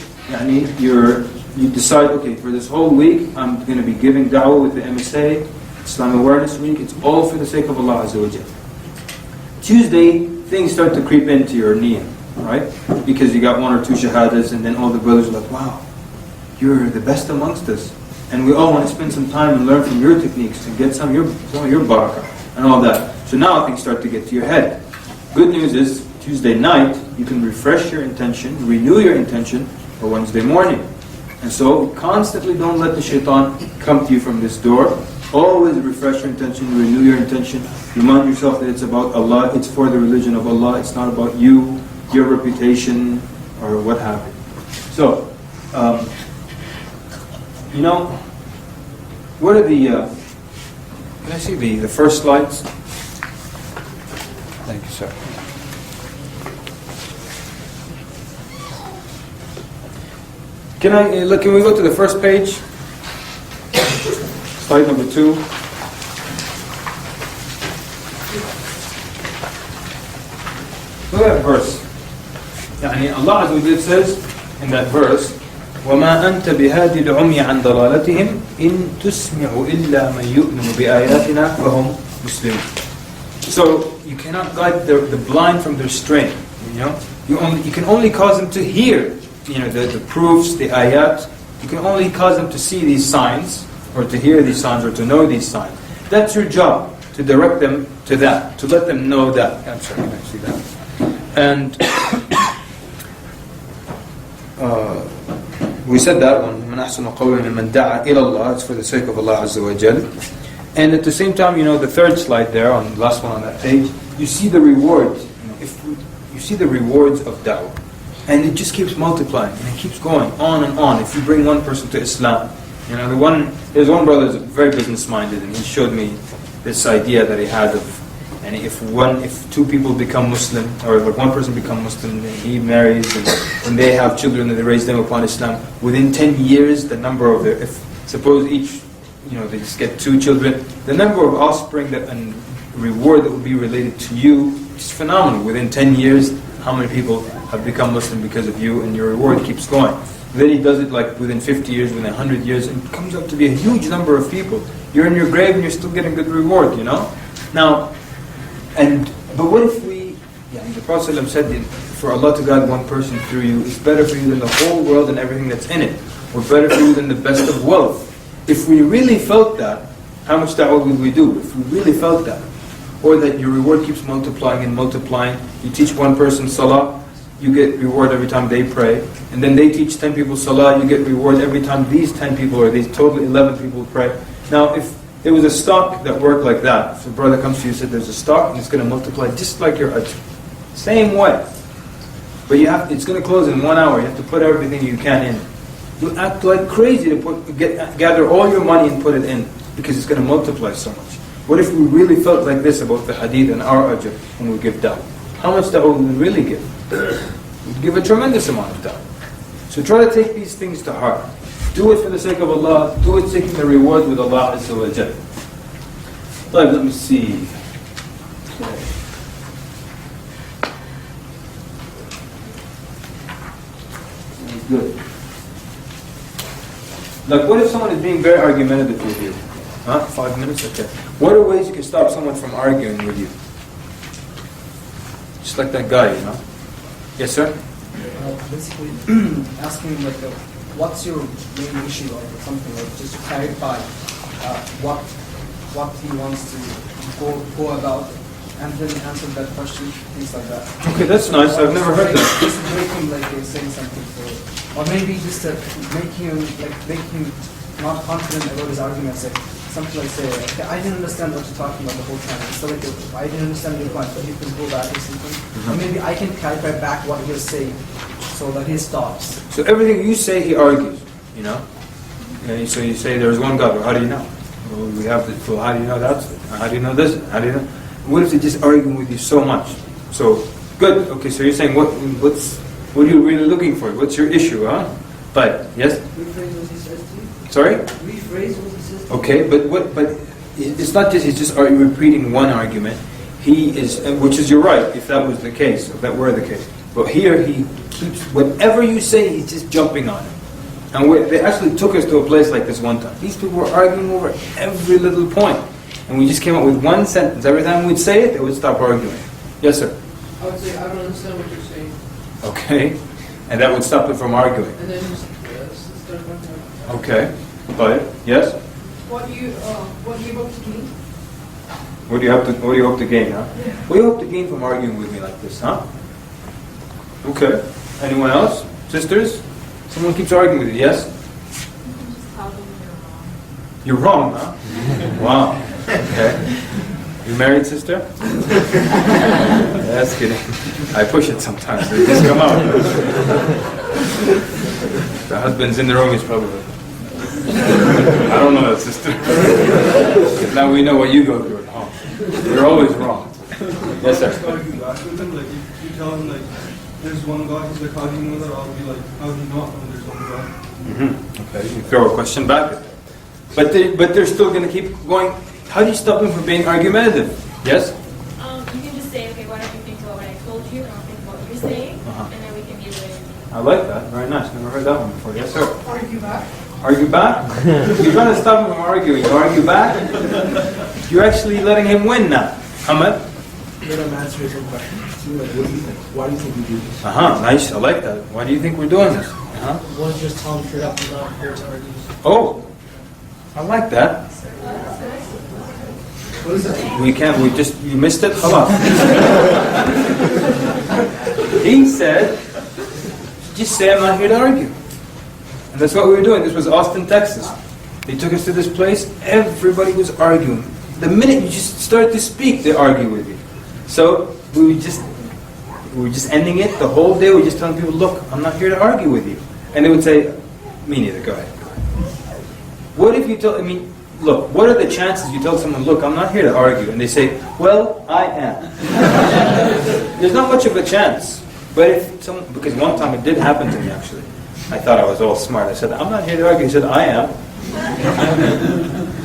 [SPEAKER 1] you decide, okay, for this whole week I'm going to be giving da'wah with the MSA, Islam Awareness Week, it's all for the sake of Allah Azza wa Jal. Tuesday, things start to creep into your niyyah, right? Because you got one or two shahadas and then all the brothers are like, wow, you're the best amongst us. And we all want to spend some time and learn from your techniques and get some of your barakah and all that. So now things start to get to your head. Good news is, Tuesday night, you can refresh your intention, renew your intention for Wednesday morning. And so, constantly don't let the shaitan come to you from this door. Always refresh your intention, renew your intention. Remind yourself that it's about Allah, it's for the religion of Allah, it's not about you, your reputation, or what have you. So, what are the, can I see the first slides? Thank you, sir. Can we go to the first page? Slide number 2. Look at that verse. Allah Azza wa Jalla says in that verse, وَمَا أَنْتَ بِهَادِ الْعُمْيِ عَنْ ضَلَالَتِهِمْ إِن تُسْمِعُ إِلَّا مَنْ يُؤْمِنُ بِآيَاتِنَا فَهُمْ مُسْلِمُونَ. So you cannot guide the blind from their straying. You can only cause them to hear, the proofs, the ayat. You can only cause them to see these signs, or to hear these signs, or to know these signs. That's your job, to direct them to that, to let them know that. I'm sorry, can I see that? And we said that one, مَنْ أَحْسَنُ قَوْلًا مِمَّنْ دَعَا إِلَى اللَّهِ, it's for the sake of Allah Azza wa Jal. And at the same time, the third slide there, on the last one on that page, you see the rewards. If you see the rewards of da'wah. And it just keeps multiplying, and it keeps going on and on. If you bring one person to Islam, there's one brother who's very business-minded, and he showed me this idea that he had of, and if two people become Muslim, or like one person become Muslim, and he marries, and when they have children and they raise them upon Islam, within 10 years, the number of their, if suppose each, they just get 2 children, the number of offspring and reward that will be related to you is phenomenal. Within 10 years, how many people have become Muslim because of you, and your reward keeps going. Then he does it like within 50 years, within 100 years, and it comes up to be a huge number of people. You're in your grave and you're still getting good reward, Now, but what if the Prophet ﷺ said, for Allah to guide one person through you is better for you than the whole world and everything that's in it, or better for you than the best of wealth. If we really felt that, how much da'wah would we do? If we really felt that, or that your reward keeps multiplying and multiplying, you teach one person salah, you get reward every time they pray, and then they teach 10 people salah, you get reward every time these 10 people or these total 11 people pray. Now, if there was a stock that worked like that, if a brother comes to you and said there's a stock and it's going to multiply just like your ajr, same way, but it's going to close in 1 hour, you have to put everything you can in. You act like crazy to gather all your money and put it in, because it's going to multiply so much. What if we really felt like this about the hadith and our ajr when we give da'wah? How much da'wah would we really give? We'd give a tremendous amount of da'wah. So try to take these things to heart. Do it for the sake of Allah. Do it seeking the reward with Allah Azza wa Jal. Let me see. Good. Like, what if someone is being very argumentative with you? 5 minutes? Okay. What are ways you can stop someone from arguing with you? Just like that guy, Yes, sir?
[SPEAKER 5] Basically, asking what's your main issue, or something, just to clarify what he wants to go about, and then answer that question, things like that.
[SPEAKER 1] Okay, that's nice. I've never heard that.
[SPEAKER 5] Just make him saying something, or maybe just make him not confident about his arguments. Something like say, okay, I didn't understand what you're talking about the whole time. So I didn't understand your point, but you can go back or something. Or maybe I can clarify back what you're saying, so that he stops.
[SPEAKER 1] So everything you say, he argues. And so you say there's one God. Well, how do you know? Well, we have this. Well, how do you know that? How do you know this? How do you know? What if they just arguing with you so much? So good. Okay. So you're saying what are you really looking for? What's your issue? But yes.
[SPEAKER 14] Rephrase what he says to you.
[SPEAKER 1] Sorry.
[SPEAKER 14] Rephrase what he says to you.
[SPEAKER 1] Okay, but it's not just he's just repeating one argument. He is, which is you're right, if that was the case, if that were the case. But here he keeps whatever you say, he's just jumping on it. And they actually took us to a place like this one time. These people were arguing over every little point, and we just came up with one sentence. Every time we'd say it, they would stop arguing. Yes, sir.
[SPEAKER 14] I would say I don't understand what you're saying.
[SPEAKER 1] Okay, and that would stop it from arguing.
[SPEAKER 14] And then just start talking about.
[SPEAKER 1] Okay, but yes.
[SPEAKER 14] What do you hope to gain?
[SPEAKER 1] What do you hope to gain, huh?
[SPEAKER 14] Yeah.
[SPEAKER 1] What do you hope to gain from arguing with me like this, huh? Okay. Anyone else? Sisters? Someone keeps arguing with you, yes? You're wrong, huh? Wow. Okay. You married, sister? That's kidding. I push it sometimes. They just come out. The husband's in the room, he's probably I don't know that, sister. Now we know what you go through at home. You're always wrong. Yes, sir.
[SPEAKER 16] If you tell him there's one God, he's arguing with it, I'll be like, how do you know when there's one God?
[SPEAKER 1] Okay, you throw a question back at them. But they're still going to keep going. How do you stop them from being argumentative? Yes?
[SPEAKER 10] You can just say, okay, why don't you think about what I told you, and I'll think about what you're saying, and then we can be the way.
[SPEAKER 1] I like that. Very nice. Never heard that one before. Yes, sir.
[SPEAKER 14] Argue back.
[SPEAKER 1] Argue back? You're trying to stop him from arguing. You argue back? You're actually letting him win now. Ahmed?
[SPEAKER 3] Let him answer his own question. What do you think? Why do you think we do this?
[SPEAKER 1] Nice. I like that. Why do you think we're doing this?
[SPEAKER 2] One just tell him straight up without here to argue.
[SPEAKER 1] Oh, I like that.
[SPEAKER 3] What is that?
[SPEAKER 1] You missed it? Hello. He said, just say I'm not here to argue. And that's what we were doing. This was Austin, Texas. They took us to this place. Everybody was arguing. The minute you just start to speak, they argue with you. So we would just we're just ending it the whole day. We're just telling people, look, I'm not here to argue with you. And they would say, me neither. Go ahead. What if you tell? I mean, look. What are the chances you tell someone, look, I'm not here to argue, and they say, well, I am. There's not much of a chance. But if someone, because one time it did happen to me actually. I thought I was all smart. I said, I'm not here to argue. He said, I am.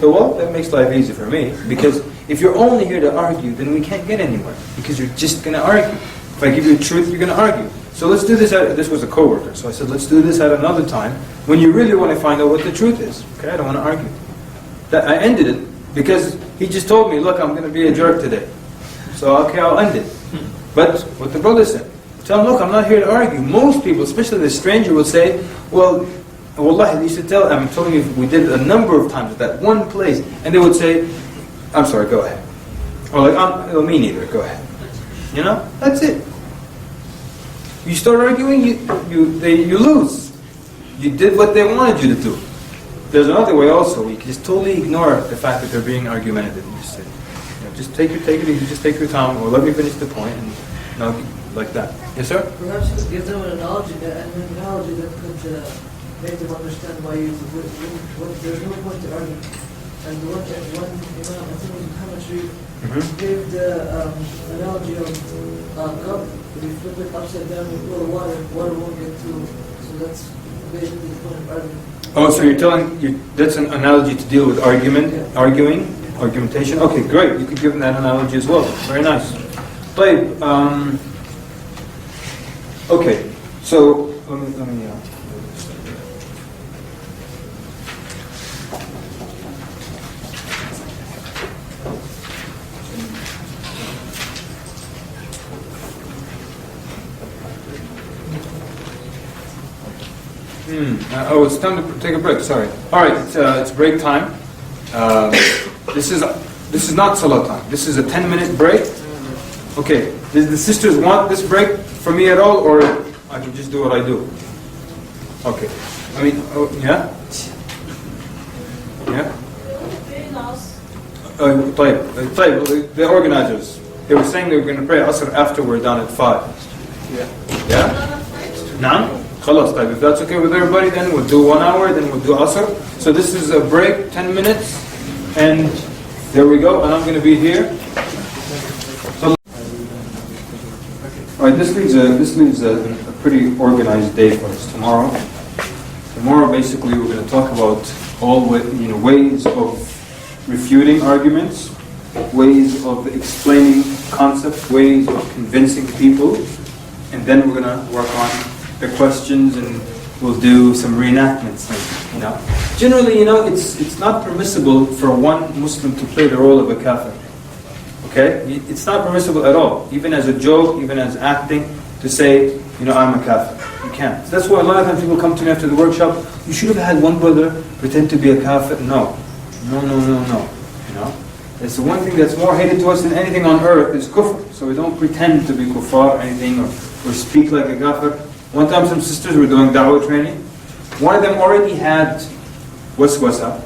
[SPEAKER 1] So, well, that makes life easy for me. Because if you're only here to argue, then we can't get anywhere. Because you're just going to argue. If I give you the truth, you're going to argue. So let's do this. This was a coworker. So I said, let's do this at another time when you really want to find out what the truth is. Okay, I don't want to argue. I ended it because he just told me, look, I'm going to be a jerk today. So, okay, I'll end it. But what the brother said, tell him, look, I'm not here to argue. Most people, especially the stranger, will say, well, wallahi, you should tell, I'm telling you, we did it a number of times at that one place, and they would say, I'm sorry, go ahead. Or like, me neither, go ahead. You know, that's it. You start arguing, you lose. You did what they wanted you to do. There's another way also. You can just totally ignore the fact that they're being argumentative. You just say, just take it easy, just take your time, or let me finish the point, and like that. Yes, sir?
[SPEAKER 18] Perhaps you could give them an analogy that could make them understand why there's no point to argue. And one Imam, I think it was Muhammad Sharif, gave the analogy of cup. If you flip it upside down with water won't get through. So that's basically the point of argument.
[SPEAKER 1] Oh, so you're telling, that's an analogy to deal with argumentation? Okay, great. You could give them that analogy as well. Very nice. Okay, so let me oh, it's time to take a break. Sorry. All right, it's break time. This is not salah time. This is a 10-minute break. Okay. Does the sisters want this break from me at all, or I can just do what I do? Okay. I mean, yeah. Yeah. The organizers, they were saying they were going to pray Asr after we're done at 5. Yeah. Now. Khalas, if that's okay with everybody, then we'll do 1 hour, then we'll do Asr. So this is a break, 10 minutes, and there we go, and I'm going to be here. So, all right, this leaves a pretty organized day for us tomorrow. Tomorrow, basically, we're going to talk about ways of refuting arguments, ways of explaining concepts, ways of convincing people, and then we're going to work on the questions, and we'll do some reenactments. Generally, it's not permissible for one Muslim to play the role of a kafir. Okay, it's not permissible at all, even as a joke, even as acting, to say, I'm a kafir. You can't. So that's why a lot of times people come to me after the workshop. You should have had one brother pretend to be a kafir. No. It's the one thing that's more hated to us than anything on earth is kufr. So we don't pretend to be kuffar or anything, or speak like a kafir. One time some sisters were doing da'wah training. One of them already had waswasa,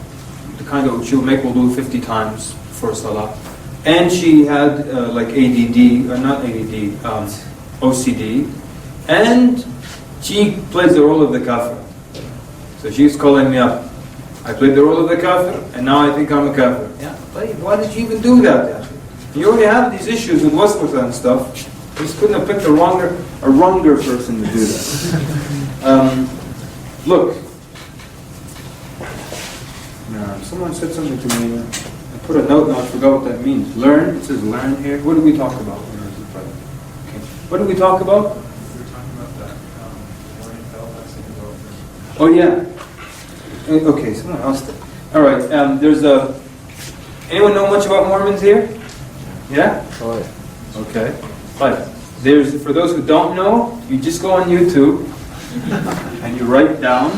[SPEAKER 1] the kind of, she would make wudu 50 times for salah. And she had OCD. And she plays the role of the kafir. So she's calling me up. I played the role of the kafir, and now I think I'm a kafir. Yeah, why did you even do that? You already have these issues with waswasa and stuff. You just couldn't have picked a wronger person to do that. Look, someone said something to me. I put a note and I forgot what that means. Learn. It says learn here. What do we talk about? Okay. What do we talk about?
[SPEAKER 19] We're talking about that morning bell lesson.
[SPEAKER 1] Oh yeah. Okay, someone else did. All right. Anyone know much about Mormons here? Yeah. Oh yeah. Okay. Right. For those who don't know, you just go on YouTube and you write down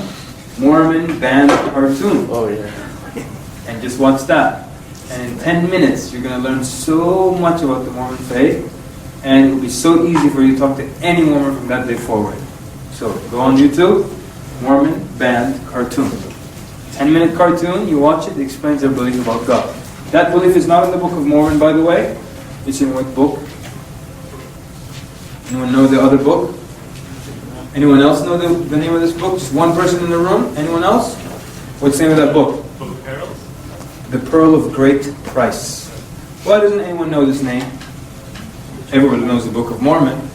[SPEAKER 1] Mormon band cartoon. Oh yeah. And just watch that. And in 10 minutes, you're going to learn so much about the Mormon faith, and it will be so easy for you to talk to any Mormon from that day forward. So go on YouTube, Mormon band cartoon. 10-minute cartoon, you watch it explains their belief about God. That belief is not in the Book of Mormon, by the way. It's in what book? Anyone know the other book? Anyone else know the name of this book? Just one person in the room? Anyone else? What's the name of that book?
[SPEAKER 4] Book of Perils?
[SPEAKER 1] The Pearl of Great Price. Why doesn't anyone know this name? Everyone knows the Book of Mormon.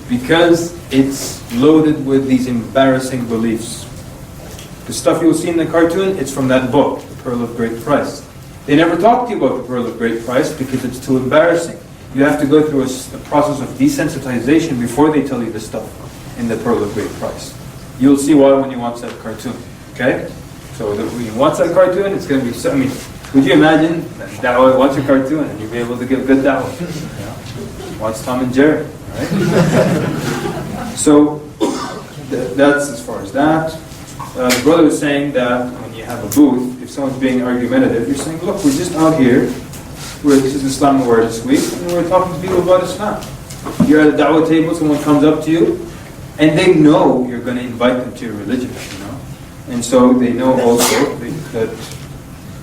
[SPEAKER 1] Because it's loaded with these embarrassing beliefs. The stuff you'll see in the cartoon, it's from that book, The Pearl of Great Price. They never talk to you about the Pearl of Great Price because it's too embarrassing. You have to go through a process of desensitization before they tell you the stuff in The Pearl of Great Price. You'll see why when you watch that cartoon. Okay? So when you watch that cartoon, it's going to be so, I mean, would you imagine that dawah, watch a cartoon and you'll be able to give good dawah? Yeah. Watch Tom and Jerry. Right? So that's as far as that. The brother was saying that when you have a booth, if someone's being argumentative, you're saying, look, we're just out here. This is Islam Awareness Week, and we're talking to people about Islam. You're at a da'wah table, someone comes up to you, and they know you're going to invite them to your religion, you know. And so they know also that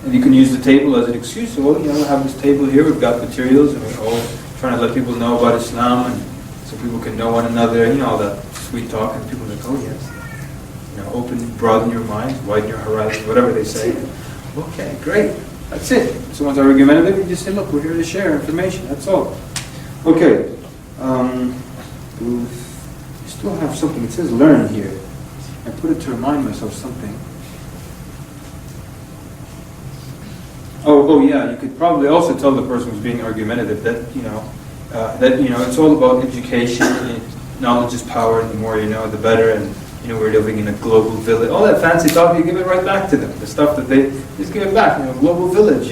[SPEAKER 1] and you can use the table as an excuse. So, well, you know, we have this table here, we've got materials, and we're all trying to let people know about Islam, and so people can know one another, you know, all that sweet talk, and people are like, oh yes. You know, broaden your mind, widen your horizon, whatever they say. Okay, great. That's it. If someone's argumentative, you just say, look, we're here to share information. That's all. Okay. We still have something. It says learn here. I put it to remind myself something. Oh yeah, you could probably also tell the person who's being argumentative that, it's all about education. Knowledge is power, and the more you know, the better. And we're living in a global village. All that fancy talk, you give it right back to them. The stuff that they just give it back. Global village.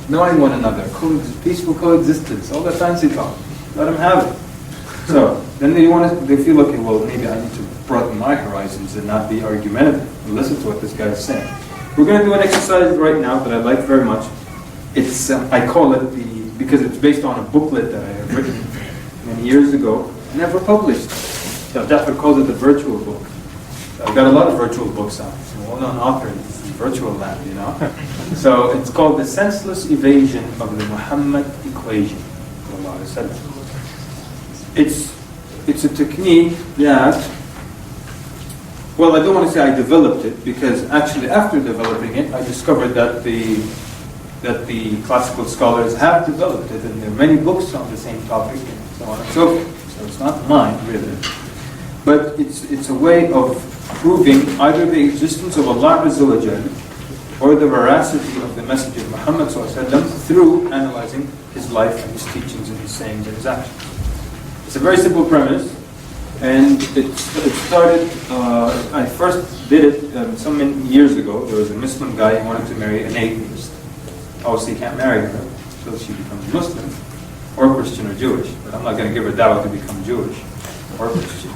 [SPEAKER 1] Knowing one another, peaceful coexistence. All that fancy talk. Let them have it. So then they feel, okay, well, maybe I need to broaden my horizons and not be argumentative and listen to what this guy is saying. We're going to do an exercise right now that I like very much. It's I call it because it's based on a booklet that I have written many years ago, never published. So Jafar calls it the virtual book. I've got a lot of virtual books out. I'm a well-known author in virtual land, So it's called The Senseless Evasion of the Muhammad Equation. It's a technique that, well, I don't want to say I developed it, because actually after developing it, I discovered that the classical scholars have developed it, and there are many books on the same topic, and so on and so forth. So it's not mine, really. But it's a way of proving either the existence of Allah Azza wa Jal or the veracity of the message of Muhammad Sallallahu Alaihi Wasallam through analyzing his life and his teachings and his sayings and his actions. It's a very simple premise, and it started, I first did it so many years ago. There was a Muslim guy who wanted to marry an atheist. Obviously he can't marry her until she becomes Muslim, or Christian or Jewish, but I'm not going to give her dawah to become Jewish or Christian.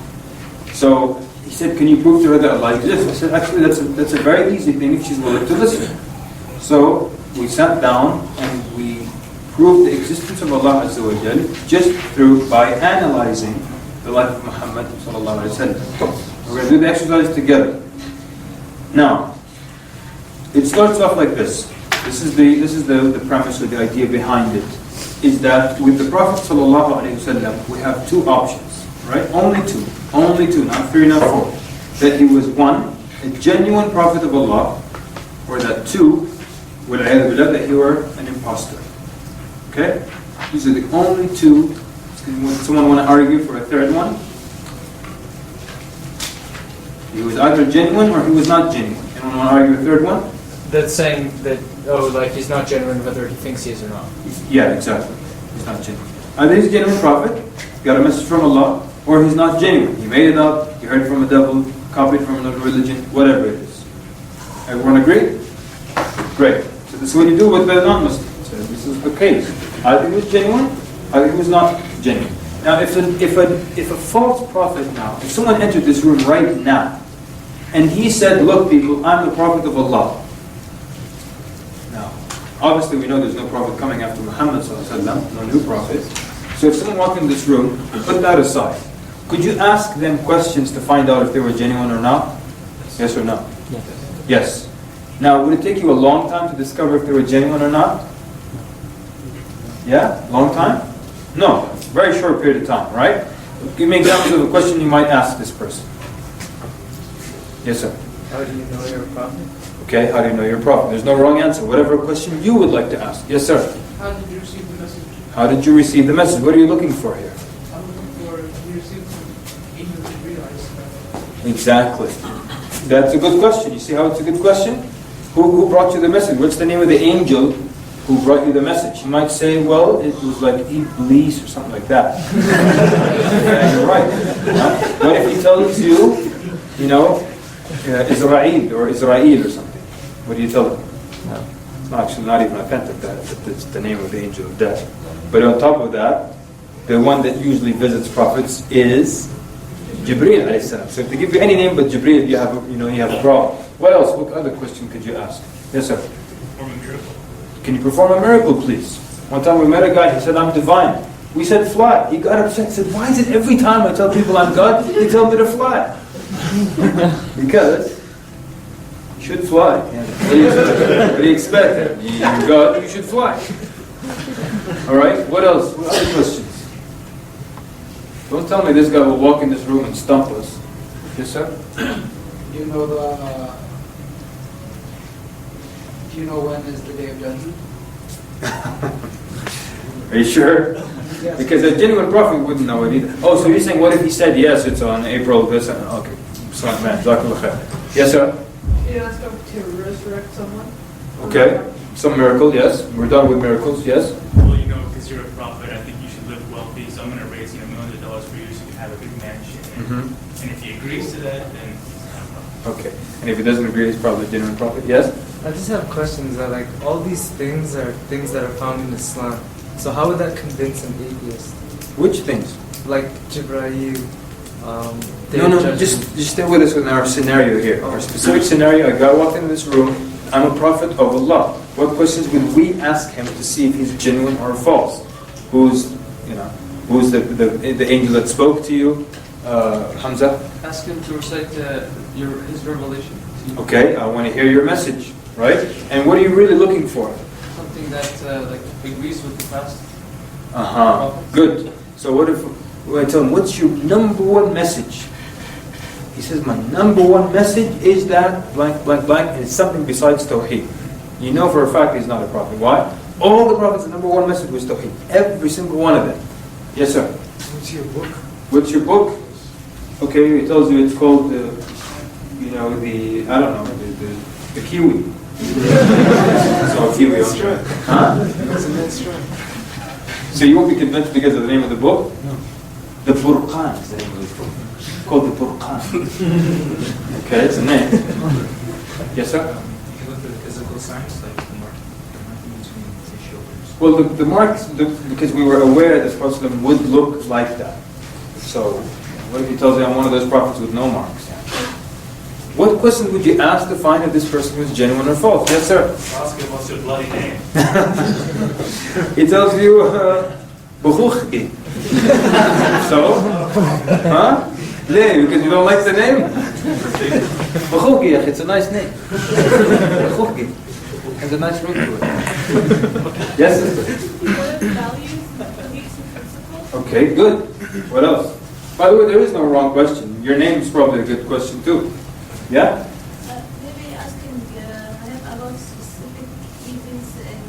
[SPEAKER 1] So he said, can you prove to her that Allah exists? I said, actually that's a very easy thing if she's willing to listen. So we sat down and we proved the existence of Allah Azza wa Jal just by analyzing the life of Muhammad Sallallahu Alaihi Wasallam. We're going to do the exercise together. Now, it starts off like this. This is the premise or the idea behind it. Is that with the Prophet Sallallahu Alaihi Wasallam, we have two options, right? Only two, not three, not four. That he was one, a genuine Prophet of Allah, or that two, that he were an impostor. Okay? These are the only two. Someone want to argue for a third one? He was either genuine or he was not genuine. Anyone want to argue a third one?
[SPEAKER 2] That's saying that, he's not genuine whether he thinks he is or not.
[SPEAKER 1] Yeah, exactly. He's not genuine. Either he's a genuine prophet, got a message from Allah, or he's not genuine. He made it up, he heard it from a devil, copied from another religion, whatever it is. Everyone agree? Great. So this is what you do with the non-Muslim. So this is the case. Either he was genuine, either he was not genuine. Now, if a false prophet if someone entered this room right now, and he said, look people, I'm the prophet of Allah. Now, obviously we know there's no prophet coming after Muhammad ﷺ, no new prophet. So if someone walked in this room, put that aside. Could you ask them questions to find out if they were genuine or not? Yes or no? Yes. Now, would it take you a long time to discover if they were genuine or not? Yeah? Long time? No. Very short period of time, right? Give me examples of a question you might ask this person. Yes, sir.
[SPEAKER 22] How do you know you're a prophet?
[SPEAKER 1] Okay, how do you know you're a prophet? There's no wrong answer. Whatever question you would like to ask. Yes, sir.
[SPEAKER 24] How did you receive the message?
[SPEAKER 1] How did you receive the message? What are you looking for here?
[SPEAKER 24] I'm looking for you received some angel to realize.
[SPEAKER 1] Exactly. That's a good question. You see how it's a good question? Who brought you the message? What's the name of the angel who brought you the message? You might say, well, it was like Iblis or something like that. Yeah, you're right. What if he tells you, Israel or Israel or something? What do you tell him? No. It's actually not even authentic that it's the name of the angel of death. But on top of that, the one that usually visits prophets is Jibreel alayhi salam. So if they give you any name but Jibreel, you have a problem. What else? What other question could you ask? Yes, sir.
[SPEAKER 4] Perform a miracle.
[SPEAKER 1] Can you perform a miracle, please? One time we met a guy, he said, I'm divine. We said, fly. He got upset, said, why is it every time I tell people I'm God, they tell me to fly? Because you should fly. What do you expect? You're God, you should fly. All right, what else? What other questions? Don't tell me this guy will walk in this room and stump us. Yes, sir?
[SPEAKER 22] Do you know when is the day of judgment?
[SPEAKER 1] Are you sure?
[SPEAKER 22] Yes.
[SPEAKER 1] Because a genuine prophet wouldn't know it either. Oh, so you're saying, what if he said, yes, it's on April this and okay. Smart man. Jazakallah khair. Yes, sir?
[SPEAKER 14] You ask him to resurrect someone?
[SPEAKER 1] Okay. Some miracle, yes. We're done with miracles, yes.
[SPEAKER 4] Well, because you're a prophet, I think you should live wealthy, so I'm going to raise millions of dollars for you so you can have a big mansion. And if he agrees to that, then it's not a problem.
[SPEAKER 1] Okay. And if he doesn't agree, he's probably a genuine prophet, yes?
[SPEAKER 7] I just have questions that all these things are things that are found in Islam. So how would that convince an atheist?
[SPEAKER 1] Which things?
[SPEAKER 7] Like Jibreel,
[SPEAKER 1] No, just stay with us in our scenario here. Our specific scenario, a guy walked into this room, I'm a prophet of Allah. What questions would we ask him to see if he's genuine or false? Who's the angel that spoke to you? Hamza?
[SPEAKER 24] Ask him to recite his revelation.
[SPEAKER 1] Okay, I want to hear your message, right? And what are you really looking for?
[SPEAKER 24] Something that agrees with the past.
[SPEAKER 1] Good. So what if I tell him, what's your number one message? He says, my number one message is that blank, blank, blank, and it's something besides Tawheed. You know for a fact he's not a prophet. Why? All the prophets' number one message was Tawheed. Every single one of them. Yes, sir.
[SPEAKER 3] What's your book?
[SPEAKER 1] What's your book? Okay, he tells you it's called the kiwi. So a kiwi. Huh? So you won't be convinced because of the name of the book? No. The Furqan is the name of the book. It's called the Furqan. Okay, it's a name. Yes, sir?
[SPEAKER 19] If you look at the physical signs, like the marking between the shoulders.
[SPEAKER 1] Well, the marks, because we were aware that Prophet would look like that. So, what if he tells you I'm one of those prophets with no marks? What questions would you ask to find if this person was genuine or false? Yes, sir?
[SPEAKER 6] Ask him what's your bloody name.
[SPEAKER 1] He tells you, Bukhukhki. So? Huh? Lay, because you don't like the name? Bukhukhki, it's a nice name. Bukhukhki. Has a nice ring to it. Yes, sister?
[SPEAKER 10] What are the values, beliefs, and principles?
[SPEAKER 1] Okay, good. What else? By the way, there is no wrong question. Your name is probably a good question too. Yeah?
[SPEAKER 15] Maybe asking about specific events in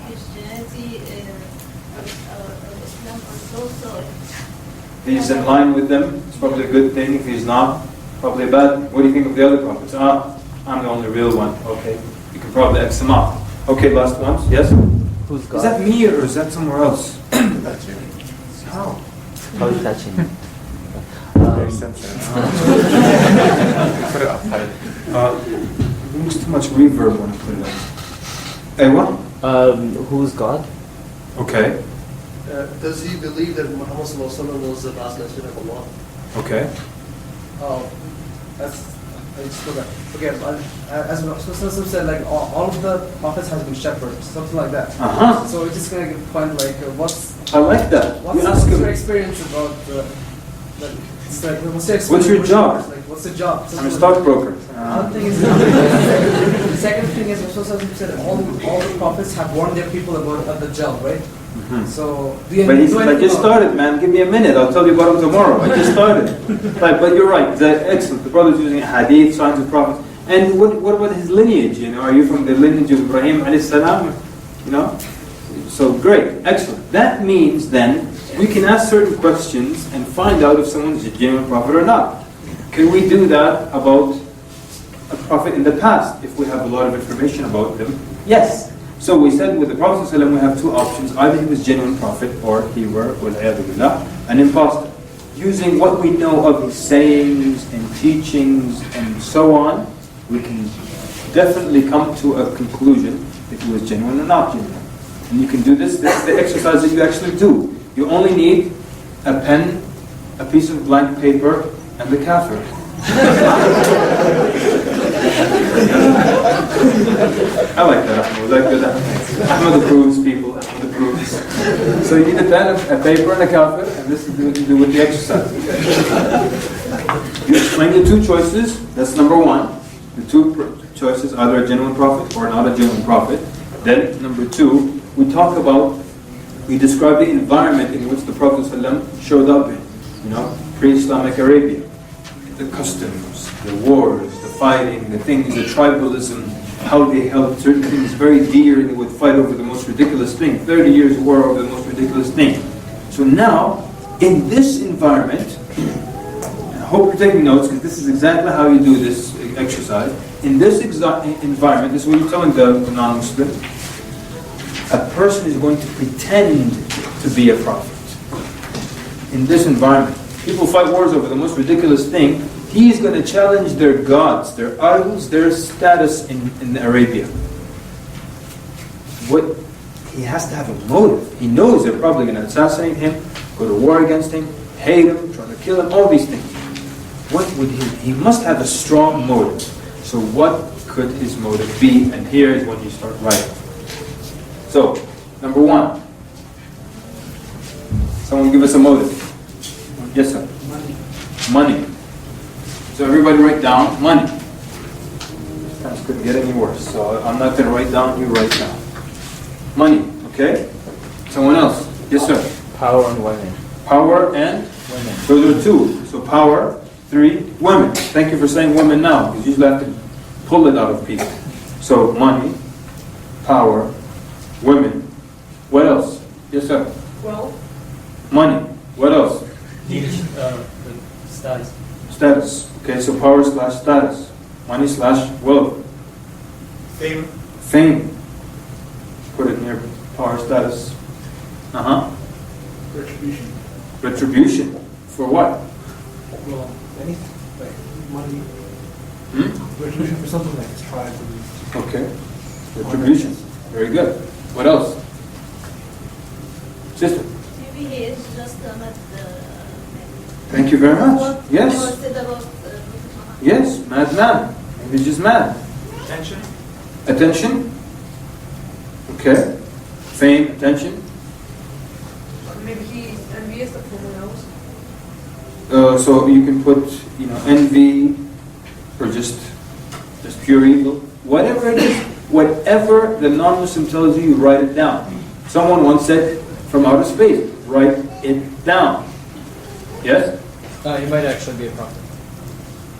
[SPEAKER 15] Christianity or Islam also.
[SPEAKER 1] If he's in line with them, it's probably a good thing. If he's not, probably bad. What do you think of the other prophets? I'm the only real one. Okay. You can probably X them off. Okay, last ones. Yes?
[SPEAKER 20] Who's God?
[SPEAKER 1] Is that me or is that somewhere else?
[SPEAKER 20] That's you.
[SPEAKER 1] How?
[SPEAKER 20] How is touching me?
[SPEAKER 1] Very sensitive. Put it up. There's too much reverb when I put it up. Hey, what?
[SPEAKER 20] Who's God?
[SPEAKER 1] Okay.
[SPEAKER 11] Does he believe that Muhammad was the last messenger of Allah?
[SPEAKER 1] Okay.
[SPEAKER 5] That's okay. As Rasul said, like all of the prophets has been shepherds, something like that. So we're just gonna point like, what's
[SPEAKER 1] I like that.
[SPEAKER 5] What's your experience about? It's like, what's
[SPEAKER 1] your job?
[SPEAKER 5] Like, what's the job?
[SPEAKER 1] I'm a stockbroker.
[SPEAKER 5] One thing is, the second thing is, Rasul said all the prophets have warned their people about the Dajjal, right? So,
[SPEAKER 1] But he says, I just started, man. Give me a minute. I'll tell you about him tomorrow. I just started. Right, but you're right. Excellent. The brother's using hadith, signs of prophets. And what about his lineage? You know, are you from the lineage of Ibrahim alayhi salam? You know? So great. Excellent. That means then we can ask certain questions and find out if someone's a genuine prophet or not. Can we do that about a prophet in the past if we have a lot of information about them? Yes. So we said with the Prophet ﷺ we have two options. Either he was a genuine prophet or he were, an impostor. Using what we know of his sayings and teachings and so on, we can definitely come to a conclusion if he was genuine or not genuine. And you can do this. This is the exercise that you actually do. You only need a pen, a piece of blank paper, and the kafir. I like that, Ahmed. Like good. Ahmed approves, people. Ahmed approves. So you need a pen, a paper, and a kafir, and this is what you do with the exercise. You explain the two choices. That's number one. The two choices, either a genuine prophet or not a genuine prophet. Then, number two, we describe the environment in which the Prophet ﷺ showed up in. You know, pre-Islamic Arabia. The customs, the wars, the fighting, the things, the tribalism, how they held certain things very dear and they would fight over the most ridiculous thing. 30 years of war over the most ridiculous thing. So now, in this environment, I hope you're taking notes because this is exactly how you do this exercise. In this environment, this is what you're telling the non-Muslim, a person is going to pretend to be a prophet. In this environment, people fight wars over the most ridiculous thing. He's going to challenge their gods, their idols, their status in Arabia. He has to have a motive. He knows they're probably going to assassinate him, go to war against him, hate him, try to kill him, all these things. What would he must have a strong motive. So what could his motive be? And here is when you start writing. So, number one. Someone give us a motive. Yes, sir. Money. So everybody write down money. This couldn't get any worse. So I'm not going to write down, you write down. Money, okay? Someone else. Yes, sir.
[SPEAKER 20] Power and women.
[SPEAKER 1] Power and women. So there are two. So power, 3, women. Thank you for saying women now, because you usually have to pull it out of people. So money, power, women. What else? Yes, sir.
[SPEAKER 14] Well.
[SPEAKER 1] Money. What else?
[SPEAKER 2] The status.
[SPEAKER 1] Status. Okay, so power / status. Money / wealth.
[SPEAKER 4] Fame.
[SPEAKER 1] Fame. Put it near power status.
[SPEAKER 3] Retribution.
[SPEAKER 1] Retribution. For what?
[SPEAKER 3] Well, anything. Like money. Retribution for something like his tribe.
[SPEAKER 1] Okay. Retribution. Very good. What else? Sister.
[SPEAKER 15] Maybe he is just at the...
[SPEAKER 1] Thank you very much.
[SPEAKER 15] What
[SPEAKER 1] Yes.
[SPEAKER 15] was said about
[SPEAKER 1] Yes, madman. Maybe he's just mad.
[SPEAKER 4] Attention.
[SPEAKER 1] Attention. Okay. Fame, attention.
[SPEAKER 14] Maybe he's envious of someone else.
[SPEAKER 1] So you can put, envy, or just pure evil. Whatever it is, whatever the non-Muslim tells you, you write it down. Someone once said, from outer space, write it down. Yes?
[SPEAKER 7] He might actually be a prophet.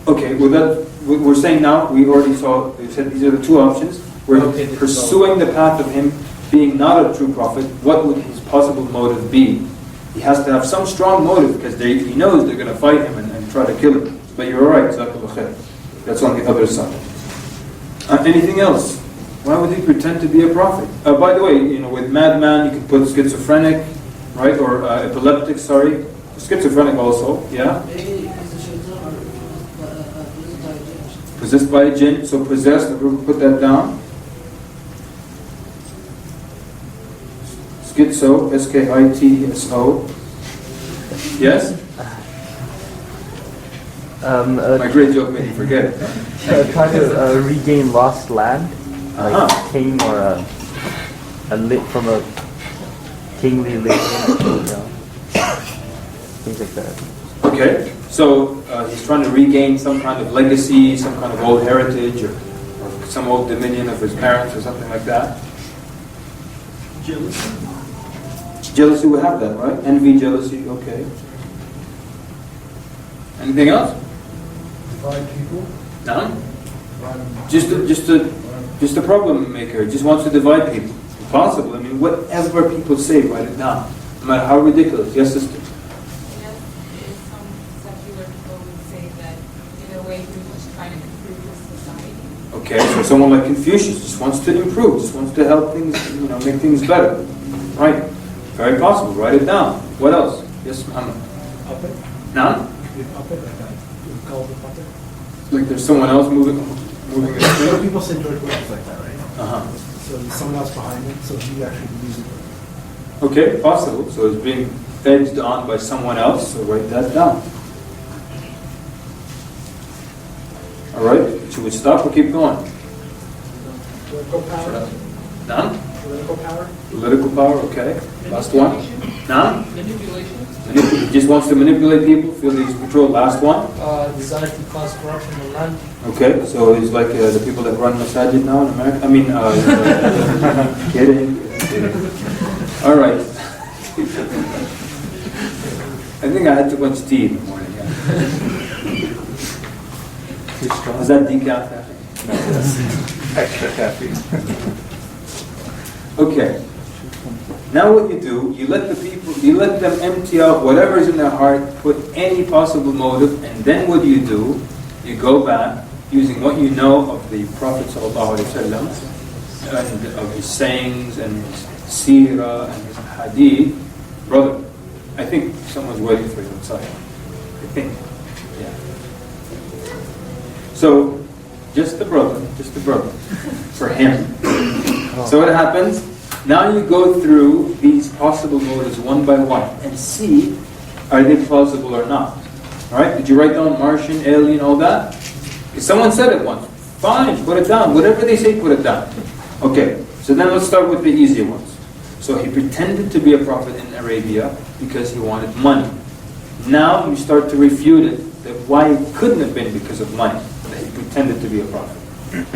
[SPEAKER 1] Okay, well we're saying now, we already saw, we said these are the two options. We're pursuing the path of him being not a true prophet. What would his possible motive be? He has to have some strong motive because he knows they're going to fight him and try to kill him. But you're right, that's on the other side. Anything else? Why would he pretend to be a prophet? By the way, with madman you can put schizophrenic, right? Or epileptic, sorry. Schizophrenic also, yeah? Possessed by a jinn. So possessed, we'll put that down. Schizo, S-K-I-T-S-O. Yes? My great joke made you forget it.
[SPEAKER 20] Try to regain lost land, like king or from a kingly lineage, things like that.
[SPEAKER 1] Okay, so he's trying to regain some kind of legacy, some kind of old heritage, or some old dominion of his parents, or something like that.
[SPEAKER 9] Jealousy, we have that, right? Envy, jealousy, okay. Anything else?
[SPEAKER 18] Divide people.
[SPEAKER 9] No? Just a problem maker. Just wants to divide people. Impossible. I mean, whatever people say, write it down. No matter how ridiculous. Yes, sister.
[SPEAKER 17] Some secular people would say that in a way he was trying to improve his society.
[SPEAKER 9] Okay, so someone like Confucius just wants to improve, just wants to help things, make things better. Right? Very possible. Write it down. What else? Yes, Muhammad.
[SPEAKER 3] Puppet?
[SPEAKER 9] Now?
[SPEAKER 3] Puppet, like that. You call it a puppet?
[SPEAKER 9] Like there's someone else moving the
[SPEAKER 3] Some people say George Bush is like that, right?
[SPEAKER 9] Uh-huh.
[SPEAKER 3] So there's someone else behind him, so he actually believes it.
[SPEAKER 9] Okay, possible. So it's being edged on by someone else, so write that down. Alright, should we stop or keep going?
[SPEAKER 3] Political power?
[SPEAKER 9] None?
[SPEAKER 3] Political power?
[SPEAKER 9] Political power, okay. Last one? None?
[SPEAKER 14] Manipulation.
[SPEAKER 9] He just wants to manipulate people, feel he's control. Last one?
[SPEAKER 14] Desire to cause corruption in the land.
[SPEAKER 9] Okay, so he's like the people that run Masajid now in America. I mean, kidding. All right. I think I had too much tea in the morning. Is that decaf caffeine? No, that's extra caffeine. Okay. Now what you do, you let them empty out whatever is in their heart, put any possible motive, and then what do? You go back, using what you know of the Prophet ﷺ, and of his sayings, and his seerah, and his hadith. Brother, I think someone's waiting for you outside. I think. Yeah. So, just the brother, for him. So what happens? Now you go through these possible motives one by one and see, are they plausible or not? Alright, did you write down Martian, alien, all that? Because someone said it once. Fine, put it down. Whatever they say, put it down. Okay, so then let's start with the easier ones. So he pretended to be a prophet in Arabia because he wanted money. Now you start to refute it, that why it couldn't have been because of money, that he pretended to be a prophet.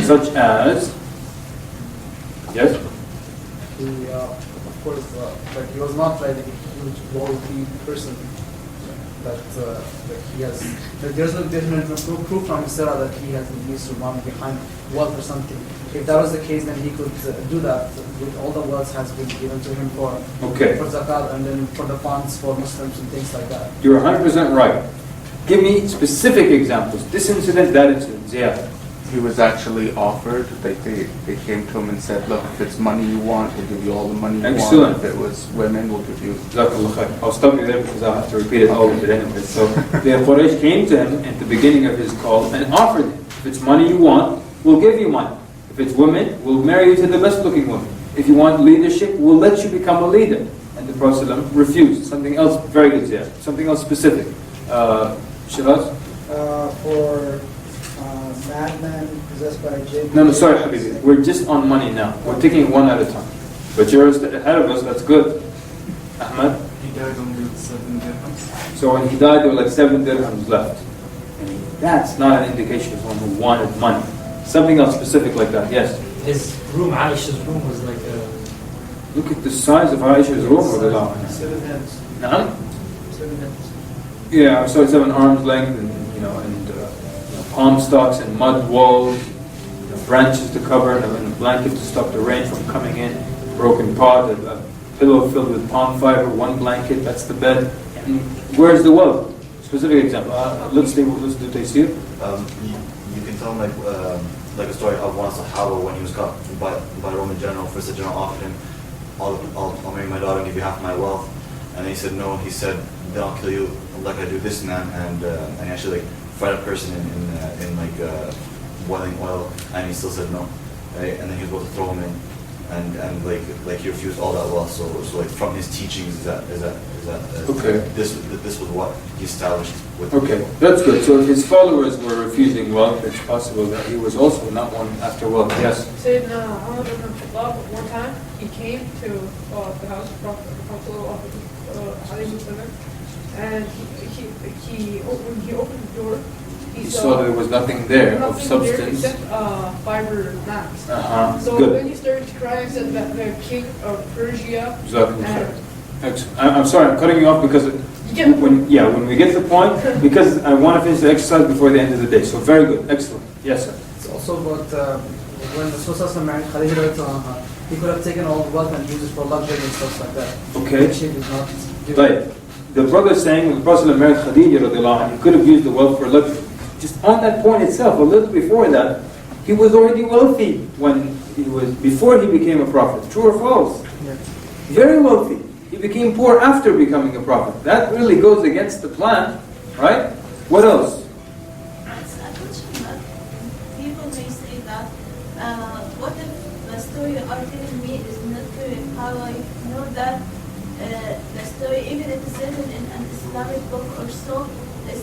[SPEAKER 9] Such as, yes?
[SPEAKER 5] He, of course, like he was not like a huge wealthy person. That he has. There's no proof from Sarah that he has used to run behind wealth or something. If that was the case, then he could do that. With all the wealth has been given to him for zakat and then for the funds for Muslims and things like that.
[SPEAKER 9] You're 100% right. Give me specific examples. This incident, that incident. Yeah.
[SPEAKER 21] He was actually offered, like they came to him and said, look, if it's money you want, we'll give you all the money you want. If it was women, we'll give you...
[SPEAKER 9] I'll stop you there because I'll have to repeat it all of it anyway. So the Quraysh came to him at the beginning of his call and offered him, if it's money you want, we'll give you money. If it's women, we'll marry you to the best looking woman. If you want leadership, we'll let you become a leader. And the Prophet ﷺ refused. Something else, very good, yeah. Something else specific. Shiraz?
[SPEAKER 18] For madman possessed by a jinn.
[SPEAKER 9] No, sorry, Habibi. We're just on money now. We're taking one at a time. But you're ahead of us, that's good. Ahmad?
[SPEAKER 19] He died only with 7 dirhams.
[SPEAKER 9] So when he died, there were like 7 dirhams left. And that's not an indication of someone who wanted money. Something else specific like that, yes?
[SPEAKER 2] His room, Aisha's room, was like a...
[SPEAKER 9] Look at the size of Aisha's room.
[SPEAKER 18] 7 heads.
[SPEAKER 9] Nah?
[SPEAKER 18] 7 heads.
[SPEAKER 9] Yeah, so it's 7 arms length, and palm stalks and mud walls, branches to cover, and a blanket to stop the rain from coming in, broken pot, a pillow filled with palm fiber, 1 blanket, that's the bed. And where's the wealth? Specific example. Let's do Taysir.
[SPEAKER 8] You can tell him like a story of one of Shahada when he was caught by a Roman general. First the general offered him, I'll marry my daughter and give you half my wealth. And then he said no. He said, then I'll kill you like I do this man. And actually fried a person in boiling oil, and he still said no, right? And then he was about to throw him in, and like he refused all that wealth. So like from his teachings, is that
[SPEAKER 9] okay?
[SPEAKER 8] This was what he established with.
[SPEAKER 9] Okay, that's good. So if his followers were refusing wealth, it's possible that he was also not one after wealth. Yes.
[SPEAKER 14] Sayyidina Umar ibn Khattab, one time he came to the house of Prophet and when he opened the door,
[SPEAKER 9] he saw there was nothing there of substance.
[SPEAKER 14] There, except fiber mats. So
[SPEAKER 9] Good.
[SPEAKER 14] then he started to cry and said that the king of Persia
[SPEAKER 9] Excellent. I'm sorry, I'm cutting you off because when we get to the point, because I want to finish the exercise before the end of the day. So very good, excellent. Yes, sir.
[SPEAKER 5] It's also about when the Prophet married Khadija, he could have taken all the wealth and used it for luxury and stuff like that.
[SPEAKER 9] Okay.
[SPEAKER 5] Which he did not give.
[SPEAKER 9] Right. The brother is saying when the Prophet married Khadija, radiallahu anha, he could have used the wealth for luxury. Just on that point itself, a little before that, he was already wealthy before he became a prophet. True or false?
[SPEAKER 5] Yeah.
[SPEAKER 9] Very wealthy. He became poor after becoming a prophet. That really goes against the plan, right? What else?
[SPEAKER 15] It's a question that people may say that, what if the story you are telling me is not correct? How I know that the story, even if it's written in an Islamic book or so, is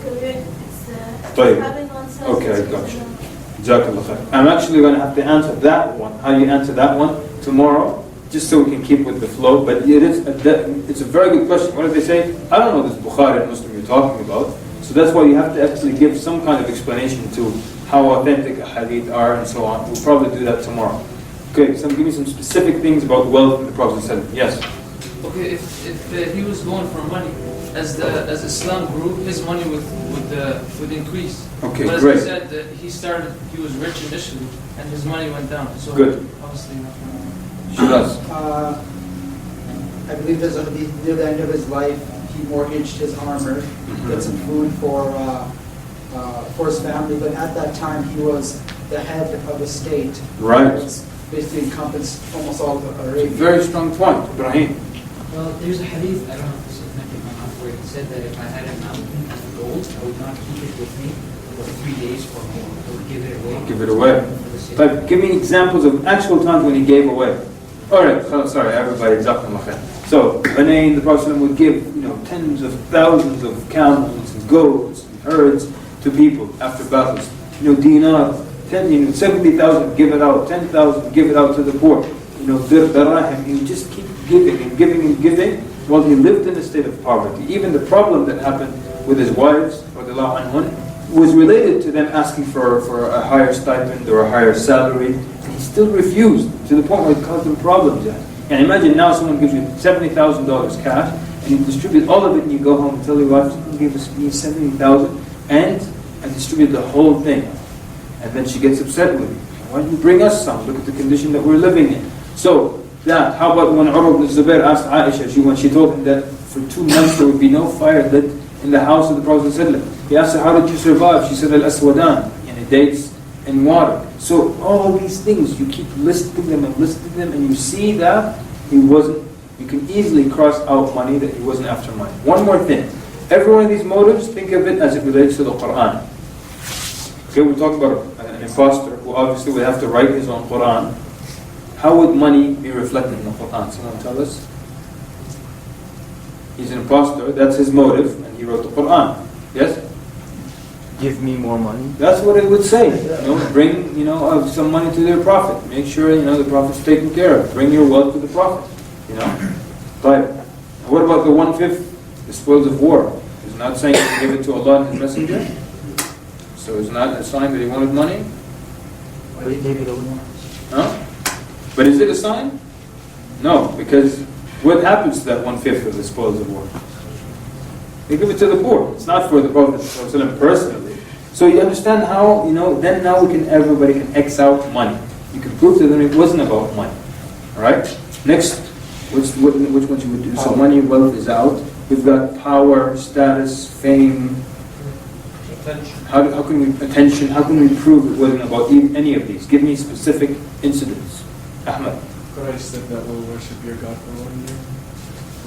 [SPEAKER 15] correct? It's having on some.
[SPEAKER 9] Okay, I got you. Jazakallah khair. I'm actually going to have to answer that one. How you answer that one tomorrow, just so we can keep with the flow. But it's a very good question. What do they say? I don't know this Bukhari and Muslim you're talking about. So that's why you have to actually give some kind of explanation to how authentic a hadith are and so on. We'll probably do that tomorrow. Okay, so give me some specific things about wealth in the Prophet said. Yes.
[SPEAKER 24] Okay, if he was going for money, as Islam grew, his money would increase.
[SPEAKER 9] Okay,
[SPEAKER 24] but as
[SPEAKER 9] great.
[SPEAKER 24] I said, he was rich initially, and his money went down. So
[SPEAKER 9] good.
[SPEAKER 24] Obviously not.
[SPEAKER 9] Shiraz.
[SPEAKER 22] I believe there's going to be near the end of his life, he mortgaged his armor, get some food for his family. But at that time, he was the head of the state.
[SPEAKER 9] Right.
[SPEAKER 22] It basically encompassed almost all of Arabia.
[SPEAKER 9] Very strong point, Ibrahim.
[SPEAKER 2] Well, there's a hadith, I don't know if this is authentic or not, where it said that if I had a mountain of gold, I would not keep it with me for 3 days or more. I would give it away.
[SPEAKER 9] Give it away. But give me examples of actual times when he gave away. All right, sorry, everybody. So, Hunayn, the Prophet would give, tens of thousands of camels and goats and herds to people after battles. Dinar, 70,000, give it out. 10,000, give it out to the poor. Dirham, he would just keep giving and giving and giving while he lived in a state of poverty. Even the problem that happened with his wives, radiallahu anhun, was related to them asking for a higher stipend or a higher salary. And he still refused, to the point where it caused him problems. And imagine now someone gives you $70,000 cash, and you distribute all of it, and you go home and tell your wife, give me $70,000, and I distribute the whole thing. And then she gets upset with you. Why didn't you bring us some? Look at the condition that we're living in. So, how about when Urwa ibn Zubair asked Aisha, when she told him that for 2 months there would be no fire lit in the house of the Prophet ', he asked her, how did you survive? She said, al-aswadan, dates and water. So all these things, you keep listing them, and you see that you can easily cross out money, that he wasn't after money. One more thing. Every one of these motives, think of it as it relates to the Quran. Okay, we're talking about an imposter who obviously would have to write his own Quran. How would money be reflected in the Quran? Someone tell us. He's an imposter, that's his motive, and he wrote the Quran. Yes?
[SPEAKER 20] Give me more money.
[SPEAKER 9] That's what it would say. Bring, some money to their Prophet. Make sure, the Prophet's taken care of. Bring your wealth to the Prophet. But what about the 1/5, the spoils of war? It's not saying to give it to Allah and His Messenger. So it's not a sign that he wanted money.
[SPEAKER 20] But he gave it away.
[SPEAKER 9] Huh? But is it a sign? No, because what happens to that 1/5 of the spoils of war? They give it to the poor. It's not for the Prophet ﷺ personally. So you understand how, then now everybody can X out money. You can prove to them it wasn't about money. Alright? Next, which ones you would do? So money, wealth is out. We've got power, status, fame. How can we prove it wasn't about any of these? Give me specific incidents. Ahmed.
[SPEAKER 21] Christ said that we'll worship your God for 1 year.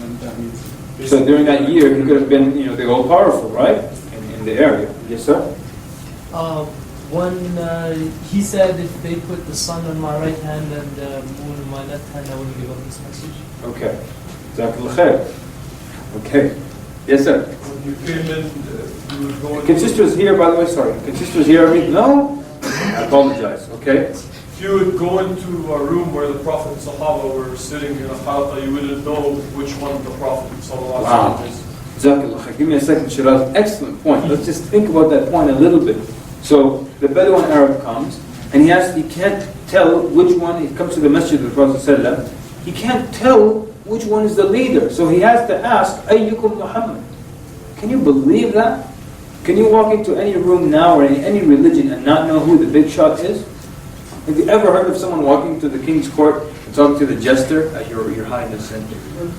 [SPEAKER 21] And that means
[SPEAKER 9] so during that year, he could have been, the all-powerful, right? In the area. Yes, sir?
[SPEAKER 2] When he said, if they put the sun on my right hand and the moon on my left hand, I wouldn't give up this message.
[SPEAKER 9] Okay. Jazakallah khair. Okay. Yes, sir?
[SPEAKER 12] When you came in, you were going...
[SPEAKER 9] Can sisters here, by the way? Sorry. Can sisters hear me? No? I apologize. Okay.
[SPEAKER 12] If you would go into a room where the Prophet and Sahaba were sitting in a Halaqa, you wouldn't know which one the Prophet is.
[SPEAKER 9] Wow. Jazakallah khair. Give me a second, Shiraz. Excellent point. Let's just think about that point a little bit. So, the Bedouin Arab comes, and he can't tell which one, he comes to the masjid of the Prophet ﷺ, he can't tell which one is the leader? So he has to ask, Ayyukum Muhammad. Can you believe that? Can you walk into any room now or any religion and not know who the big shot is? Have you ever heard of someone walking to the king's court and talking to the jester, your highness? And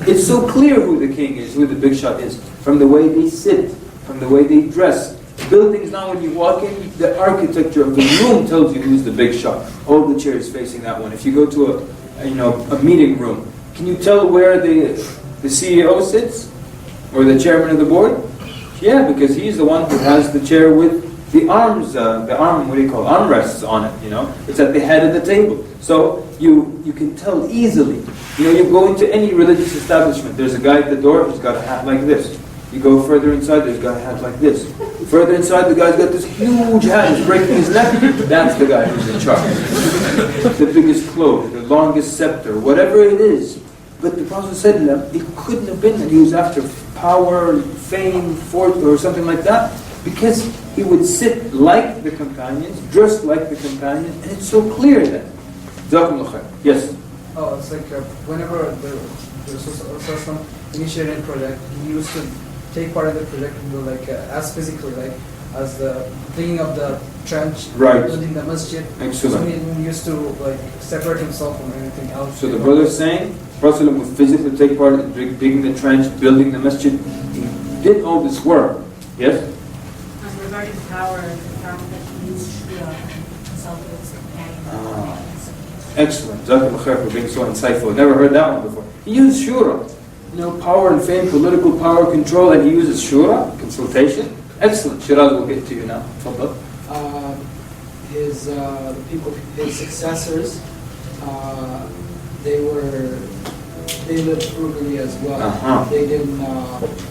[SPEAKER 9] it's so clear who the king is, who the big shot is, from the way they sit, from the way they dress. Buildings now, when you walk in, the architecture of the room tells you who's the big shot. All the chairs facing that one. If you go to a meeting room, can you tell where the CEO sits or the chairman of the board? Yeah, because he's the one who has the chair with the arms, armrests on it. It's at the head of the table. So you can tell easily. You go into any religious establishment. There's a guy at the door who's got a hat like this. You go further inside, there's a guy hat like this. Further inside, the guy's got this huge hat, he's breaking his neck. That's the guy who's in charge. The biggest cloak, the longest scepter, whatever it is. But the Prophet said it couldn't have been that he was after power, fame, fortune, or something like that, because he would sit like the companions, dressed like the companions, and it's so clear then. Yes?
[SPEAKER 5] Oh, it's like whenever the Rasul initiated a project, he used to take part in the project as physically, as the digging of the trench, building the masjid.
[SPEAKER 9] Excellent.
[SPEAKER 5] So he used to separate himself from anything else.
[SPEAKER 9] So the brother is saying, Prophet would physically take part in digging the trench, building the masjid. He did all this work. Yes?
[SPEAKER 6] And regarding power, the fact that he used Shia and consulted with his companion.
[SPEAKER 9] Excellent. Jazakallah khair for being so insightful. Never heard that one before. He used shura. Power and fame, political power, control, and he uses shura, consultation. Excellent. Shiraz will get to you now. Tafadhal.
[SPEAKER 22] The people, his successors, they lived frugally as well. They didn't,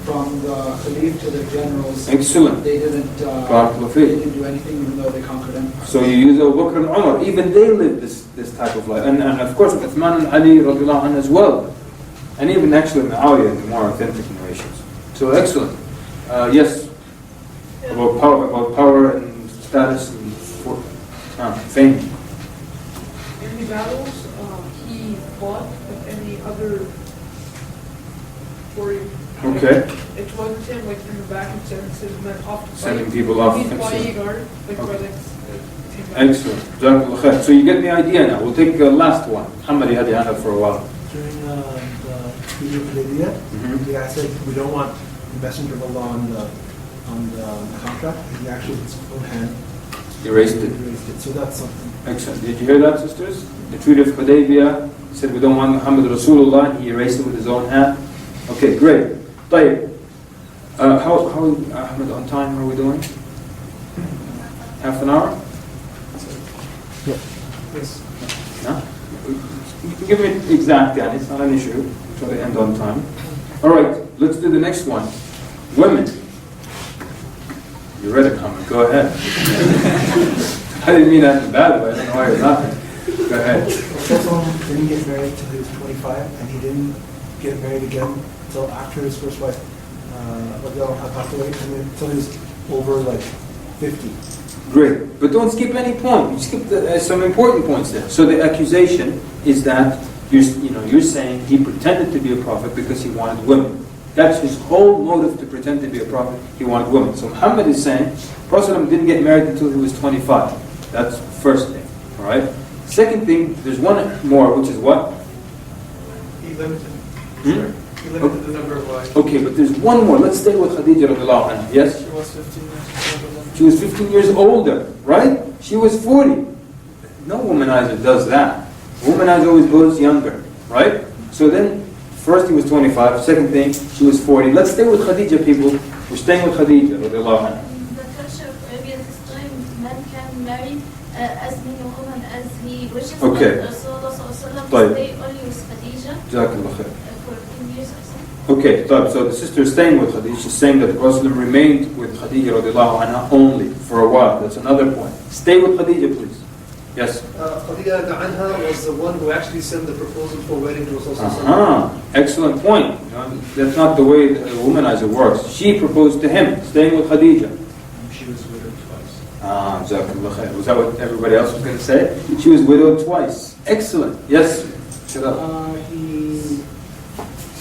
[SPEAKER 22] from the Khalif to the generals.
[SPEAKER 9] Excellent.
[SPEAKER 22] They didn't do anything, even though they conquered them.
[SPEAKER 9] So you use Abu Bakr and Umar. Even they lived this type of life, and of course Uthman and Ali radiallahu anhu as well, and even actually Muawiyah in the more authentic narrations. So excellent. Yes. About power and status and fame.
[SPEAKER 14] In the battles, he fought with any other warrior.
[SPEAKER 9] Okay.
[SPEAKER 14] It wasn't him in the back and sending his men off to fight.
[SPEAKER 9] Sending people off.
[SPEAKER 14] He's bodyguard,
[SPEAKER 9] Excellent. Jazakallah khair. So you get the idea now. We'll take the last one. Muhammad had your hand up for a while.
[SPEAKER 3] During the Treaty of Hudaybiyah, the guy said, we don't want the messenger of Allah on the contract. And he actually, with his own hand,
[SPEAKER 9] Erased it.
[SPEAKER 3] So that's something.
[SPEAKER 9] Excellent. Did you hear that, sisters? The Treaty of Hudaybiyah said we don't want Muhammad Rasulullah, and he erased it with his own hand. Okay, great. طيب. How Ahmed, on time are we doing? Half an hour?
[SPEAKER 3] Yeah.
[SPEAKER 9] Yes. No? You can give me exact, and it's not an issue. Try to end on time. All right, let's do the next one. Women. You read it, Muhammad. Go ahead. I didn't mean that in a bad way. I don't know why you're laughing. Go ahead.
[SPEAKER 3] Rasul didn't get married until he was 25, and he didn't get married again until after his first wife passed away, and then until he was over 50.
[SPEAKER 9] Great, but don't skip any point. You skip some important points there. So the accusation is that you're saying he pretended to be a prophet because he wanted women. That's his whole motive to pretend to be a prophet. He wanted women. So Muhammad is saying Prophet didn't get married until he was 25. That's the first thing. All right. Second thing, there's one more, which is what?
[SPEAKER 11] He limited. He limited the number of wives.
[SPEAKER 9] Okay, but there's one more. Let's stay with Khadija radiallahu anha. Yes?
[SPEAKER 11] She was 15 years older.
[SPEAKER 9] She was 15 years older, right? She was 40. No womanizer does that. A womanizer always goes younger, right? So then, first he was 25. Second thing, she was 40. Let's stay with Khadija, people. We're staying with Khadija radiallahu anha.
[SPEAKER 15] In the culture of Arabia this time, men can marry as many women as he wishes.
[SPEAKER 9] Okay.
[SPEAKER 15] Rasulullah
[SPEAKER 9] طيب.
[SPEAKER 15] stay only with Khadija
[SPEAKER 9] Jazakallah khair.
[SPEAKER 15] for 10 years or so.
[SPEAKER 9] Okay, so the sister is staying with Khadija. She's saying that the Prophet remained with Khadija radiallahu anha only for a while. That's another point. Stay with Khadija, please. Yes?
[SPEAKER 11] Khadija anha was the one who actually sent the proposal for wedding to Rasulullah.
[SPEAKER 9] Excellent point. That's not the way the womanizer works. She proposed to him, staying with Khadija.
[SPEAKER 19] She was widowed twice.
[SPEAKER 9] Jazakallah khair. Was that what everybody else was going to say? She was widowed twice. Excellent. Yes?
[SPEAKER 22] He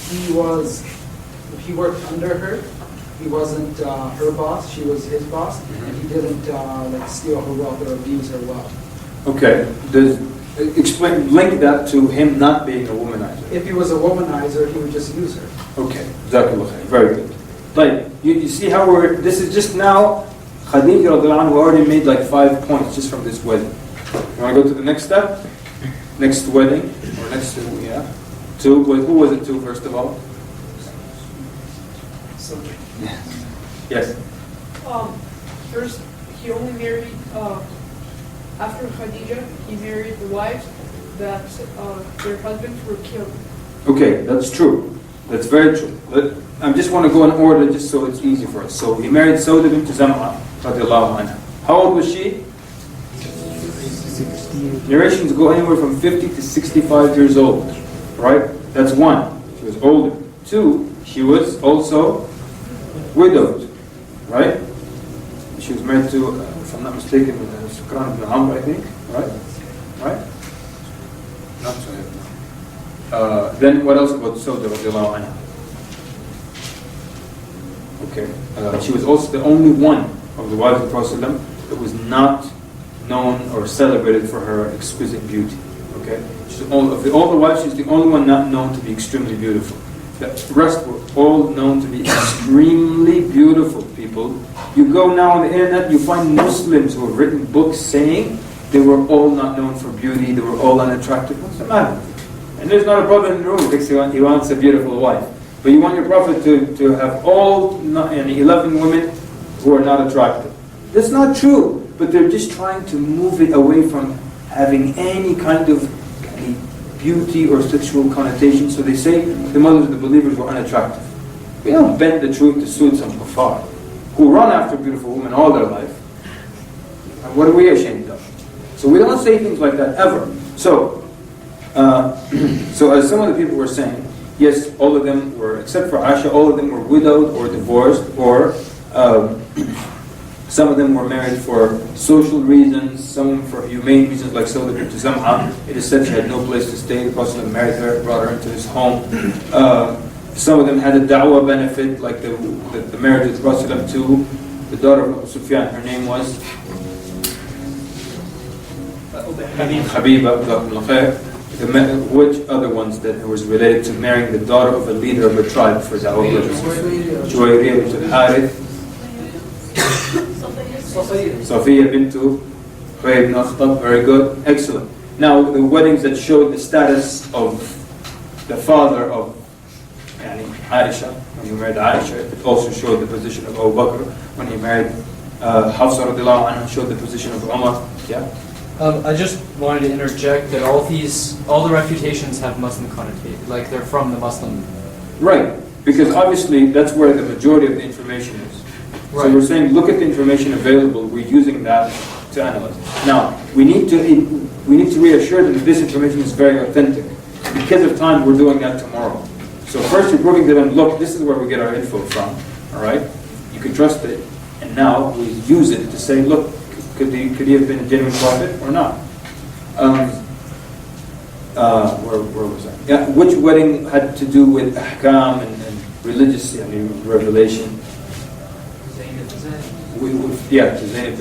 [SPEAKER 22] he worked under her. He wasn't her boss, she was his boss, and he didn't steal her wealth or abuse her wealth.
[SPEAKER 9] Okay. Link that to him not being a womanizer.
[SPEAKER 22] If he was a womanizer, he would just use her.
[SPEAKER 9] Okay. Jazakallah khair. Very good. Like, you see how this is just now, Khadija radiallahu anha already made like 5 points just from this wedding. You want to go to the next step? Next wedding? Or next, yeah. Two, who was it to first of all? Yes.
[SPEAKER 14] First, he only married, after Khadija, he married the wives that their husbands were killed.
[SPEAKER 9] Okay, that's true. That's very true. I just want to go in order just so it's easy for us. So he married Sauda bint Zam'a radiallahu anha. How old was she? Narrations go anywhere from 50 to 65 years old. Right? That's one. She was older. Two, she was also widowed. Right? She was married to, if I'm not mistaken, Sukran ibn Amr, I think. Right? Right? Not so. Then what else about Sauda radiallahu anha? Okay. She was also the only one of the wives of the Prophet ﷺ that was not known or celebrated for her exquisite beauty. Okay? Of all the wives, she's the only one not known to be extremely beautiful. The rest were all known to be extremely beautiful people. You go now on the internet, you find Muslims who have written books saying they were all not known for beauty, they were all unattractive. What's the matter? And there's not a brother in the room because he wants a beautiful wife. But you want your Prophet to have all 11 women who are not attractive. That's not true. But they're just trying to move it away from having any kind of beauty or sexual connotation. So they say the mothers of the believers were unattractive. We don't bend the truth to suit some kuffar who run after beautiful women all their life. And what are we ashamed of? So we don't say things like that ever. So as some of the people were saying, yes, all of them were, except for Aisha, all of them were widowed or divorced, or some of them were married for social reasons, some for humane reasons, like Sauda bint Zam'a. It is said she had no place to stay. The Prophet married her, brought her into his home. Some of them had a da'wah benefit, like the marriage of the Prophet to the daughter of Abu Sufyan. Her name was Habiba. Which other ones that was related to marrying the daughter of a leader of a tribe for da'wah purposes? Juwayriyah bint al-Harith. Safiya bintu Huyay ibn Akhtab. Very good. Excellent. Now, the weddings that showed the status of the father of Aisha, when he married Aisha, it also showed the position of Abu Bakr. When he married Hafsa radiallahu anha, showed the position of Umar. Yeah?
[SPEAKER 10] I just wanted to interject that all the refutations have Muslim connotation, like they're from the Muslim.
[SPEAKER 9] Right, because obviously that's where the majority of the information is. Right. So we're saying, look at the information available. We're using that to analyze. Now, we need to reassure them that this information is very authentic. Because of time, we're doing that tomorrow. So first, you're proving to them, look, this is where we get our info from. All right, you can trust it, and now we use it to say, look, could he have been a genuine prophet or not? Where was I? Yeah, which wedding had to do with ahkam and religious revelation? To Zaynab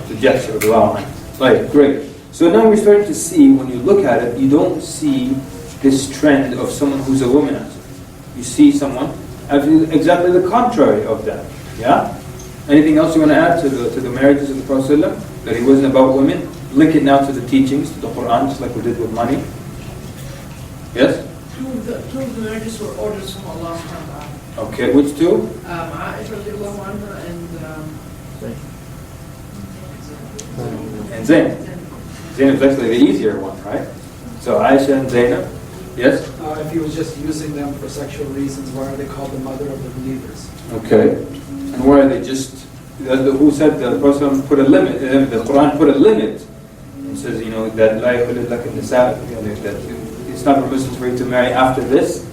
[SPEAKER 9] to Jahsh radiallahu anha. Right, great. So now we're starting to see, when you look at it, you don't see this trend of someone who's a womanizer. You see someone exactly the contrary of that. Yeah? Anything else you want to add to the marriages of the Prophet ﷺ? That he wasn't about women? Link it now to the teachings, to the Quran, just like we did with money. Yes?
[SPEAKER 18] Two of the marriages were orders from Allah subhanahu wa ta'ala.
[SPEAKER 9] Okay, which two?
[SPEAKER 18] Aisha radiallahu anha
[SPEAKER 9] and Zaynab. Zaynab is actually the easier one, right? So Aisha and Zaynab. Yes?
[SPEAKER 22] If he was just using them for sexual reasons, why are they called the mother of the believers?
[SPEAKER 9] Okay. And why are they just... Who said the Prophet put a limit? The Quran put a limit. It says, that la yakhulul laka nisa, that it's not permissible for you to marry after this.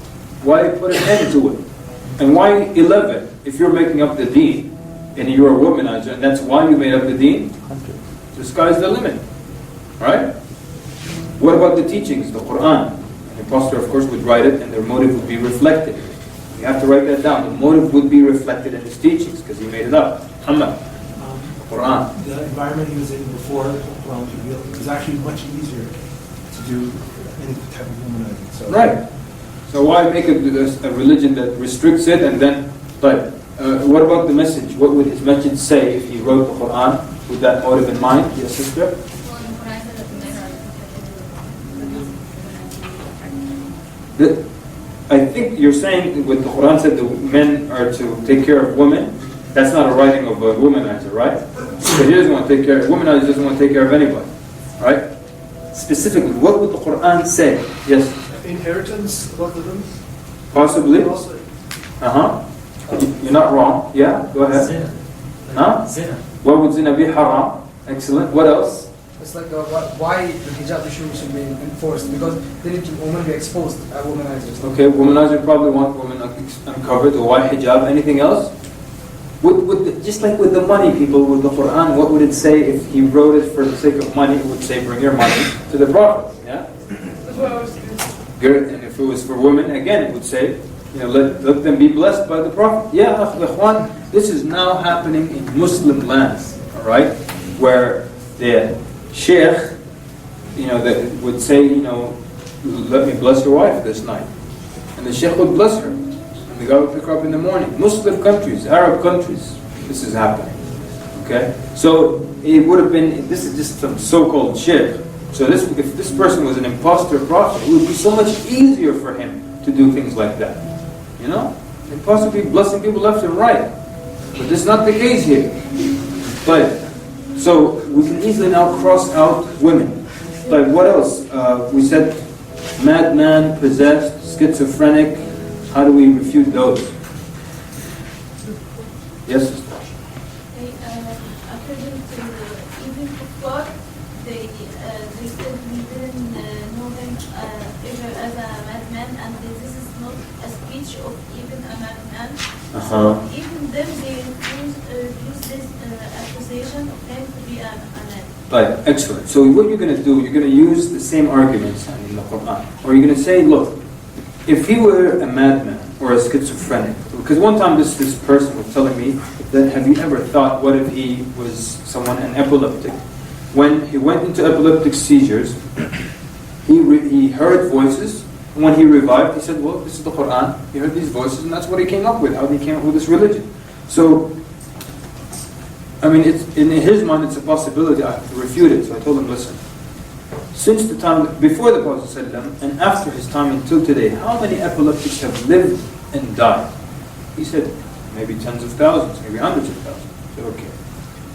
[SPEAKER 9] Why put an end to it? And why 11? If you're making up the deen, and you're a womanizer, and that's why you made up the deen, the sky's the limit. Right? What about the teachings, the Quran? An impostor, of course, would write it, and their motive would be reflected. You have to write that down. The motive would be reflected in his teachings, because he made it up. Muhammad, Quran.
[SPEAKER 3] The environment he was in before the Quran was revealed, it was actually much easier to do any type of womanizing. So.
[SPEAKER 9] Right. So why make a religion that restricts it and then, but what about the message? What would his message say if he wrote the Quran with that motive in mind? Yes, sister? I think you're saying what the Quran said, the men are to take care of women. That's not a writing of a womanizer, right? So he doesn't want to take care of, womanizer doesn't want to take care of anybody, right? Specifically, what would the Quran say? Yes?
[SPEAKER 11] Inheritance, both of them?
[SPEAKER 9] Possibly. You're not wrong. Yeah, go ahead.
[SPEAKER 2] Zina.
[SPEAKER 9] Huh?
[SPEAKER 2] Zina.
[SPEAKER 9] What would zina be? Haram. Excellent. What else?
[SPEAKER 5] It's like why the hijab issue should be enforced, because they need to women be exposed at womanizers.
[SPEAKER 9] Okay, womanizer probably want women uncovered, or why hijab? Anything else? Just like with the money, people, with the Quran, what would it say if he wrote it for the sake of money? It would say, bring your money to the Prophet. Yeah?
[SPEAKER 14] That's what I was thinking.
[SPEAKER 9] Good. And if it was for women, again, it would say, let them be blessed by the Prophet. Yeah, Ikhwan, this is now happening in Muslim lands, all right? Where the Sheikh, that would say, let me bless your wife this night. And the Sheikh would bless her. And the guy would pick her up in the morning. Muslim countries, Arab countries, this is happening. Okay? So it would have been, this is just some so-called Sheikh. So if this person was an impostor prophet, it would be so much easier for him to do things like that. And possibly blessing people left and right. But this is not the case here. But, so we can easily now cross out women. But what else? We said madman, possessed, schizophrenic. How do we refute those? Yes?
[SPEAKER 15] According to even before, they said we didn't know him ever as a madman, and this is not a speech of even a madman. So even them, they use this accusation of him to be a madman.
[SPEAKER 9] Right, excellent. So what you're going to do, you're going to use the same arguments in the Quran. Or you're going to say, look, if he were a madman or a schizophrenic, because one time this person was telling me that, have you ever thought, what if he was an epileptic? When he went into epileptic seizures, he heard voices, and when he revived, he said, well, this is the Quran. He heard these voices, and that's what he came up with, how he came up with this religion. So, it's in his mind, it's a possibility. I have to refute it. So I told him, listen, since the time before the Prophet ﷺ and after his time until today, how many epileptics have lived and died? He said, maybe tens of thousands, maybe hundreds of thousands. I said, okay.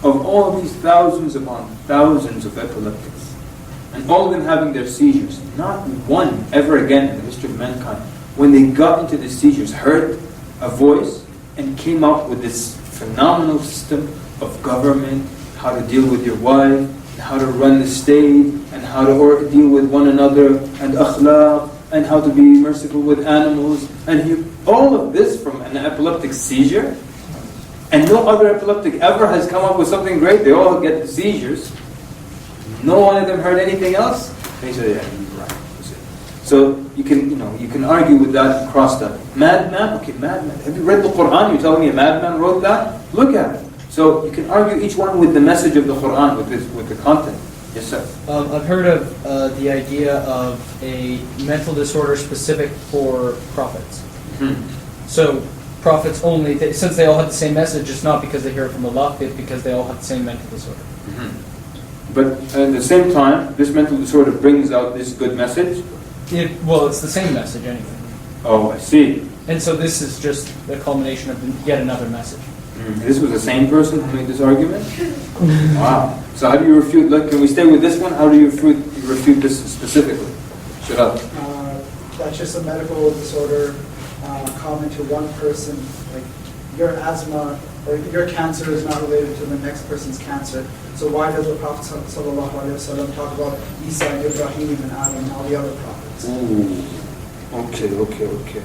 [SPEAKER 9] Of all these thousands upon thousands of epileptics, and all of them having their seizures, not one ever again in the history of mankind, when they got into the seizures, heard a voice and came up with this phenomenal system of government, how to deal with your wife, how to run the state, and how to deal with one another, and akhlaq, and how to be merciful with animals, and all of this from an epileptic seizure. And no other epileptic ever has come up with something great. They all get seizures. No one of them heard anything else. And he said, yeah, you're right. So you can argue with that and cross that. Madman? Okay, madman. Have you read the Quran? You're telling me a madman wrote that? Look at it. So you can argue each one with the message of the Quran, with the content. Yes, sir.
[SPEAKER 10] I've heard of the idea of a mental disorder specific for prophets.
[SPEAKER 9] Mm-hmm.
[SPEAKER 10] So prophets only, since they all have the same message, it's not because they hear it from Allah, it's because they all have the same mental disorder.
[SPEAKER 9] Mm-hmm. But at the same time, this mental disorder brings out this good message?
[SPEAKER 10] It's the same message anyway.
[SPEAKER 9] Oh, I see.
[SPEAKER 10] And so this is just the culmination of yet another message.
[SPEAKER 9] This was the same person who made this argument? Wow. So how do you refute, can we stay with this one? How do you refute this specifically? Shahada.
[SPEAKER 22] That's just a medical disorder common to one person. Like your asthma or your cancer is not related to the next person's cancer. So why does the Prophet ﷺ talk about Isa and Ibrahim and Adam and all the other prophets?
[SPEAKER 9] Ooh. Okay.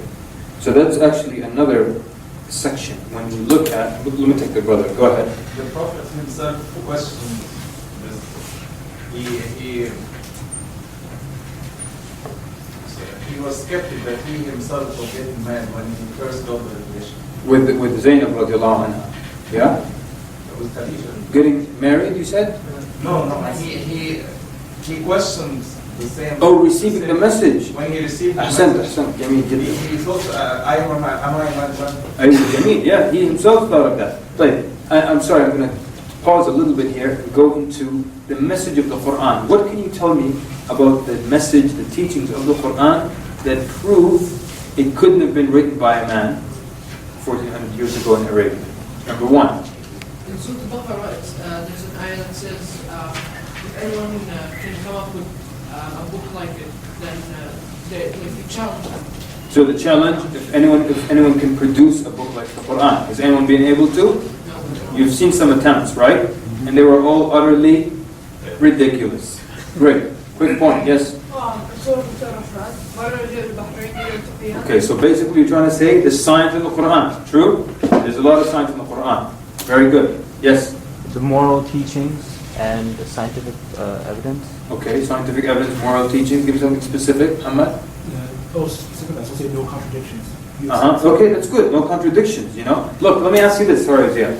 [SPEAKER 9] So that's actually another section. When you look at, let me take the brother. Go ahead.
[SPEAKER 4] The Prophet himself questioned this. He he was skeptic that he himself was getting married when he first got the revelation.
[SPEAKER 9] With Zainab radiallahu anha. Yeah?
[SPEAKER 4] With Khadija.
[SPEAKER 9] Getting married, you said?
[SPEAKER 4] No, he questioned the same.
[SPEAKER 9] Oh, receiving the message.
[SPEAKER 4] When he received the
[SPEAKER 9] Ahsant,
[SPEAKER 4] message,
[SPEAKER 9] ahsant. Jameel jiddan.
[SPEAKER 4] he thought, am I
[SPEAKER 9] Jameel, yeah, he himself thought of that. But I'm sorry, I'm going to pause a little bit here and go into the message of the Quran. What can you tell me about the message, the teachings of the Quran that prove it couldn't have been written by a man 1400 years ago in Arabia? Number one.
[SPEAKER 14] In Surah Al-Baqarah, there's an ayah that says, if anyone can come up with a book like it, then if you challenge them.
[SPEAKER 9] So the challenge, if anyone can produce a book like the Quran, has anyone been able to? You've seen some attempts, right? And they were all utterly ridiculous. Great. Quick point, yes? Okay, so basically you're trying to say the science in the Quran. True? There's a lot of science in the Quran. Very good. Yes?
[SPEAKER 20] The moral teachings and the scientific evidence.
[SPEAKER 9] Okay, scientific evidence, moral teachings. Give me something specific, Ahmad.
[SPEAKER 3] Specific, I was say no contradictions.
[SPEAKER 9] Okay, that's good. No contradictions, you know. Look, let me ask you this. Sorry, Zia.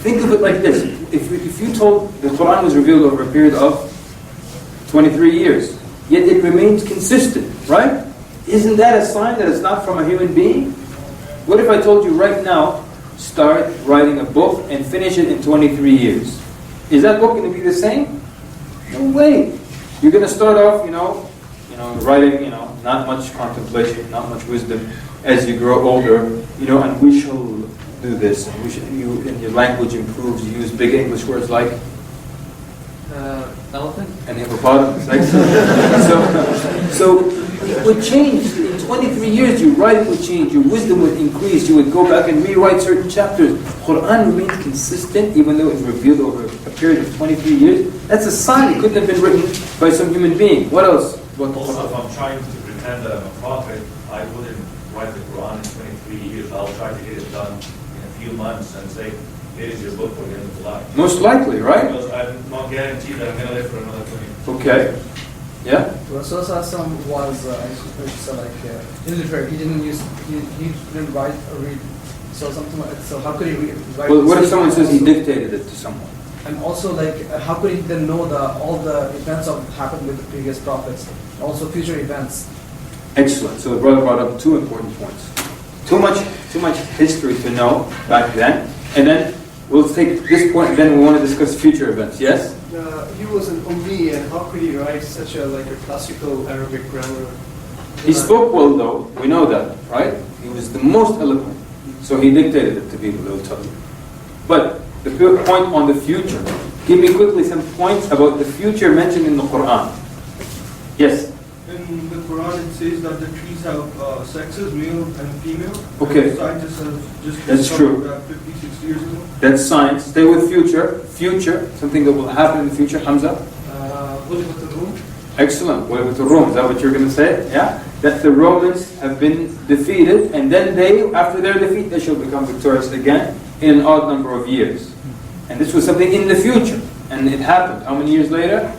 [SPEAKER 9] Think of it like this. If you told the Quran was revealed over a period of 23 years, yet it remains consistent, right? Isn't that a sign that it's not from a human being? What if I told you right now, start writing a book and finish it in 23 years? Is that book going to be the same? No way. You're going to start off, writing, not much contemplation, not much wisdom. As you grow older, and we shall do this. And your language improves. You use big English words like
[SPEAKER 24] elephant
[SPEAKER 9] and hippopotamus. So it would change in 23 years. Your writing would change. Your wisdom would increase. You would go back and rewrite certain chapters. Quran remains consistent, even though it's revealed over a period of 23 years. That's a sign it couldn't have been written by some human being. What else?
[SPEAKER 7] Also, if I'm trying to pretend that I'm a prophet, I wouldn't write the Quran in 23 years. I'll try to get it done in a few months and say, here is your book for the end of the life.
[SPEAKER 9] Most likely, right?
[SPEAKER 7] Because I'm not guaranteed that I'm going to live for another 20.
[SPEAKER 9] Okay. Yeah?
[SPEAKER 5] Rasul was illiterate. He didn't write or read. So something like so how could he write?
[SPEAKER 9] Well, what if someone says he dictated it to someone?
[SPEAKER 5] And also, how could he then know all the events that happened with the previous prophets, also future events?
[SPEAKER 9] Excellent. So the brother brought up two important points. Too much history to know back then, and then we'll take this point, and then we want to discuss future events. Yes?
[SPEAKER 11] He was an Ummi, and how could he write such a classical Arabic grammar?
[SPEAKER 9] He spoke well, though. We know that, right? He was the most eloquent. So he dictated it to people, they'll tell you. But the point on the future. Give me quickly some points about the future mentioned in the Quran. Yes?
[SPEAKER 13] In the Quran it says that the trees have sexes, male and female.
[SPEAKER 9] Okay.
[SPEAKER 13] And scientists have just
[SPEAKER 9] That's true.
[SPEAKER 13] that 50, 60 years ago.
[SPEAKER 9] That's science. Stay with future. Future, something that will happen in the future. Hamza? Excellent. What with the Rome? Is that what you're going to say? Yeah? That the Romans have been defeated, and then after their defeat, they shall become victorious again in an odd number of years. And this was something in the future. And it happened. How many years later?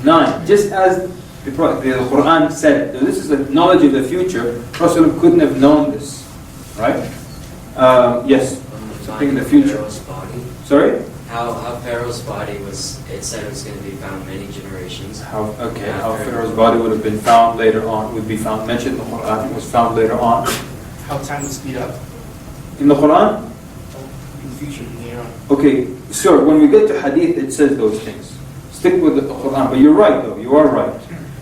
[SPEAKER 9] 9. Just as the Quran said. So this is the knowledge of the future. Prophet couldn't have known this. Right? Yes. Something in the future. Sorry?
[SPEAKER 16] How Pharaoh's body was, it said it was going to be found many generations.
[SPEAKER 9] How Pharaoh's body would have been found later on, would be found, mentioned in the Quran, it was found later on.
[SPEAKER 3] How time would speed up.
[SPEAKER 9] In the Quran?
[SPEAKER 3] In the future, later on.
[SPEAKER 9] Okay, sir, when we get to hadith, it says those things. Stick with the Quran. But you're right, though. You are right.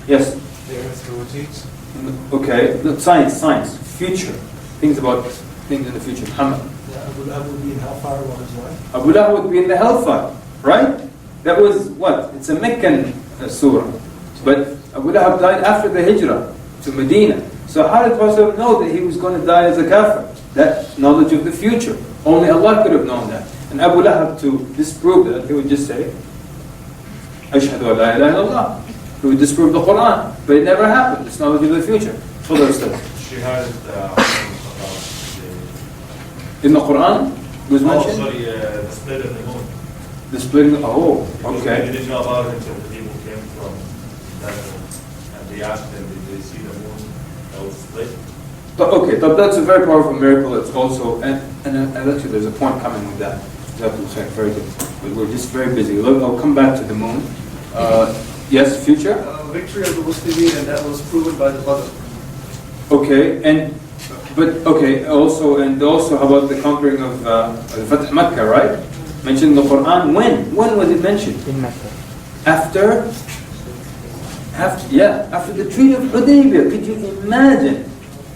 [SPEAKER 9] Yes?
[SPEAKER 19] The earth rotates.
[SPEAKER 9] Okay, science, future. Things about things in the future. Muhammad.
[SPEAKER 3] Abu Lahab would be in hellfire while his wife.
[SPEAKER 9] Abu Lahab would be in the hellfire, right? That was what? It's a Meccan surah. But Abu Lahab died after the hijrah to Medina. So how did Prophet know that he was going to die as a kafir? That knowledge of the future. Only Allah could have known that. And Abu Lahab, to disprove that, he would just say, Ashhadu an la ilaha illallah. He would disprove the Quran. But it never happened. It's knowledge of the future. So that's that.
[SPEAKER 7] She had
[SPEAKER 9] in the Quran, it was mentioned?
[SPEAKER 7] the split of the moon.
[SPEAKER 9] The split of the, okay.
[SPEAKER 7] They didn't know about it until the people came from that, and they asked them, did they see the moon that was split.
[SPEAKER 9] But okay, but that's a very powerful miracle. It's also, and actually there's a point coming with that. Very good. But we're just very busy. Look, I'll come back to the moon. Yes, future?
[SPEAKER 11] Victory of the Muslimin, and that was proven by the Badr.
[SPEAKER 9] Okay, also how about the conquering of Fath Makkah, right? Mentioned in the Quran. When was it mentioned?
[SPEAKER 20] In Mecca.
[SPEAKER 9] After the Treaty of Hudaybiyah. Could you imagine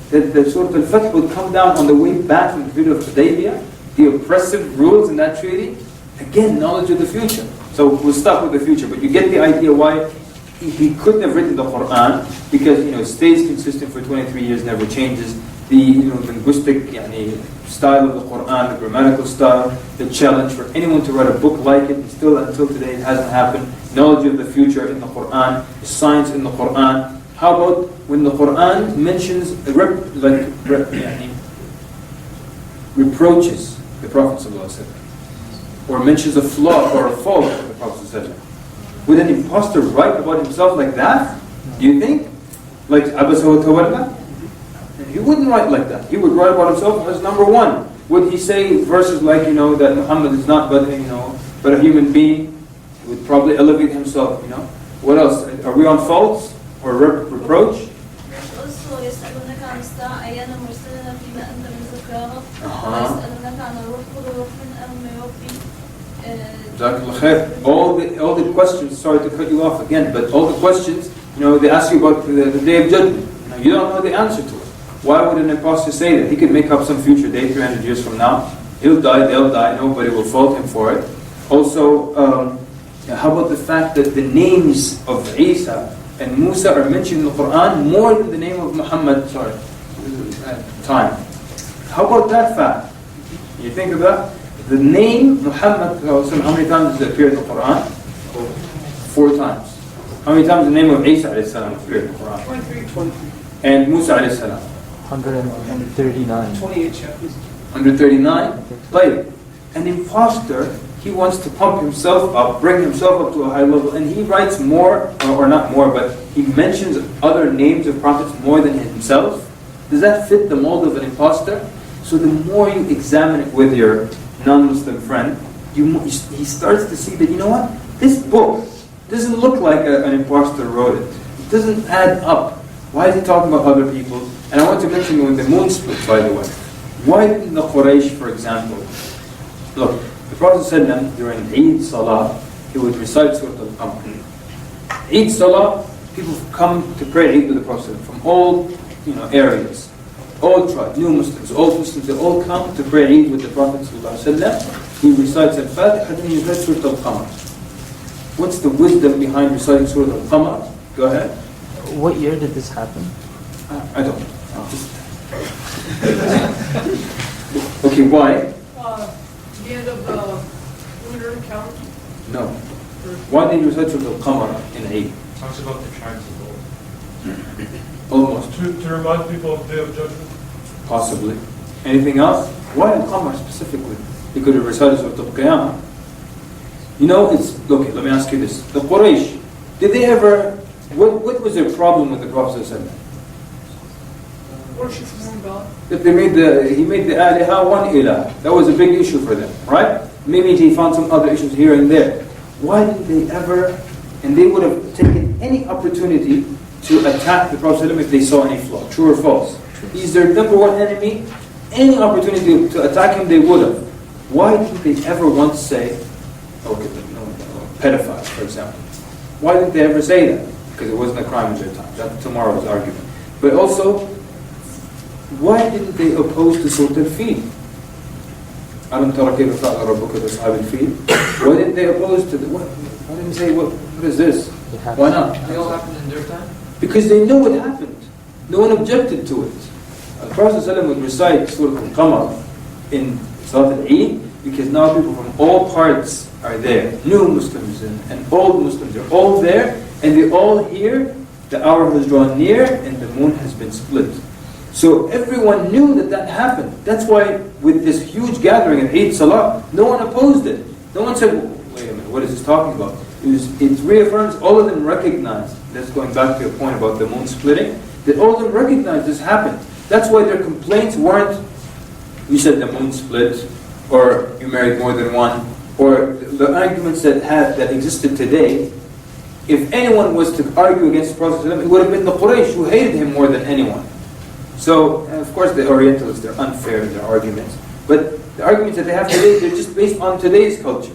[SPEAKER 9] that the Surah Al-Fath would come down on the way back from the Treaty of Hudaybiyah? The oppressive rules in that treaty? Again, knowledge of the future. So we'll stop with the future, but you get the idea why he couldn't have written the Quran, because it stays consistent for 23 years, never changes. The linguistic style of the Quran, the grammatical style, the challenge for anyone to write a book like it, and still until today it hasn't happened. Knowledge of the future in the Quran, science in the Quran. How about when the Quran mentions reproaches the Prophet ﷺ, or mentions a flaw or a fault of the Prophet ﷺ? Would an imposter write about himself like that? Do you think? Like Abasa wa Tawalla? He wouldn't write like that. He would write about himself as number one. Would he say verses like, that Muhammad is not but a human being? He would probably elevate himself, What else? Are we on faults or reproach?
[SPEAKER 15] Also, يسألونك عن الساعة أيان مرسلنا فيما أنت من ذكراها ويسألونك عن الروح قل روح من أمر ربي.
[SPEAKER 9] All the questions, sorry to cut you off again, but all the questions, they ask you about the Day of Judgment. You don't know the answer to it. Why would an imposter say that? He could make up some future day 300 years from now. He'll die, they'll die, nobody will fault him for it. Also, how about the fact that the names of Isa and Musa are mentioned in the Quran more than the name of Muhammad? Time. How about that fact? You think of that? The name Muhammad, how many times does it appear in the Quran? 4 times. How many times the name of Isa appeared in the Quran?
[SPEAKER 14] 23.
[SPEAKER 9] And Musa alayhi salam?
[SPEAKER 20] 139.
[SPEAKER 11] 28 chapters.
[SPEAKER 9] 139? Like, an imposter, he wants to pump himself up, bring himself up to a high level, and he writes more, or not more, but he mentions other names of prophets more than himself. Does that fit the mold of an imposter? So the more you examine it with your non-Muslim friend, he starts to see that, this book doesn't look like an imposter wrote it. It doesn't add up. Why is he talking about other people? And I want to mention when the moon split, by the way. Why didn't the Quraysh, for example, look, the Prophet ﷺ during Eid Salah, he would recite Surah Al-Qamar. Eid Salah, people come to pray Eid with the Prophet from all areas. All tribes, new Muslims, old Muslims, they all come to pray Eid with the Prophet ﷺ. He recites Al-Fatiha, then he recites Surah Al-Qamar. What's the wisdom behind reciting Surah Al-Qamar? Go ahead.
[SPEAKER 20] What year did this happen?
[SPEAKER 9] I don't know. Okay, why?
[SPEAKER 14] The end of the lunar calendar.
[SPEAKER 9] No. Why did you recite Surah Al-Qamar in Eid?
[SPEAKER 12] Talks about the tribes of old.
[SPEAKER 9] Almost.
[SPEAKER 12] To remind people of the Day of Judgment.
[SPEAKER 9] Possibly. Anything else? Why Al-Qamar specifically? He could have recited Surah Al-Qiyamah. Okay, let me ask you this. The Quraysh, did they ever, what was their problem with the Prophet ﷺ?
[SPEAKER 14] Worship one God.
[SPEAKER 9] That he made the aliha one ilah. That was a big issue for them, right? Maybe he found some other issues here and there. Why didn't they ever, and they would have taken any opportunity to attack the Prophet ﷺ if they saw any flaw, true or false. He's their number one enemy. Any opportunity to attack him, they would have. Why didn't they ever once say, pedophile, for example? Why didn't they ever say that? Because it wasn't a crime in their time. That's tomorrow's argument. But also, why didn't they oppose the Surah Al-Fil? أَلَمْ تَرَ كَيْفَ فَعَلَ رَبُّكَ بِأَصْحَابِ الْفِيلِ? Why didn't they oppose to the... Why didn't they say, what is this? Why not?
[SPEAKER 24] They all happened in their time?
[SPEAKER 9] Because they know what happened. No one objected to it. The Prophet ﷺ would recite Surah Al-Qamar in Salat al-Eid because now people from all parts are there. New Muslims and old Muslims are all there, and they all hear the hour has drawn near and the moon has been split. So everyone knew that happened. That's why with this huge gathering at Eid Salah, no one opposed it. No one said, wait a minute, what is this talking about? It reaffirms, all of them recognized, that's going back to your point about the moon splitting, all of them recognized this happened. That's why their complaints weren't, you said the moon split, or you married more than one, or the arguments that existed today. If anyone was to argue against the Prophet, it would have been the Quraysh who hated him more than anyone. So, of course, the Orientalists, they're unfair in their arguments. But the arguments that they have today, they're just based on today's culture.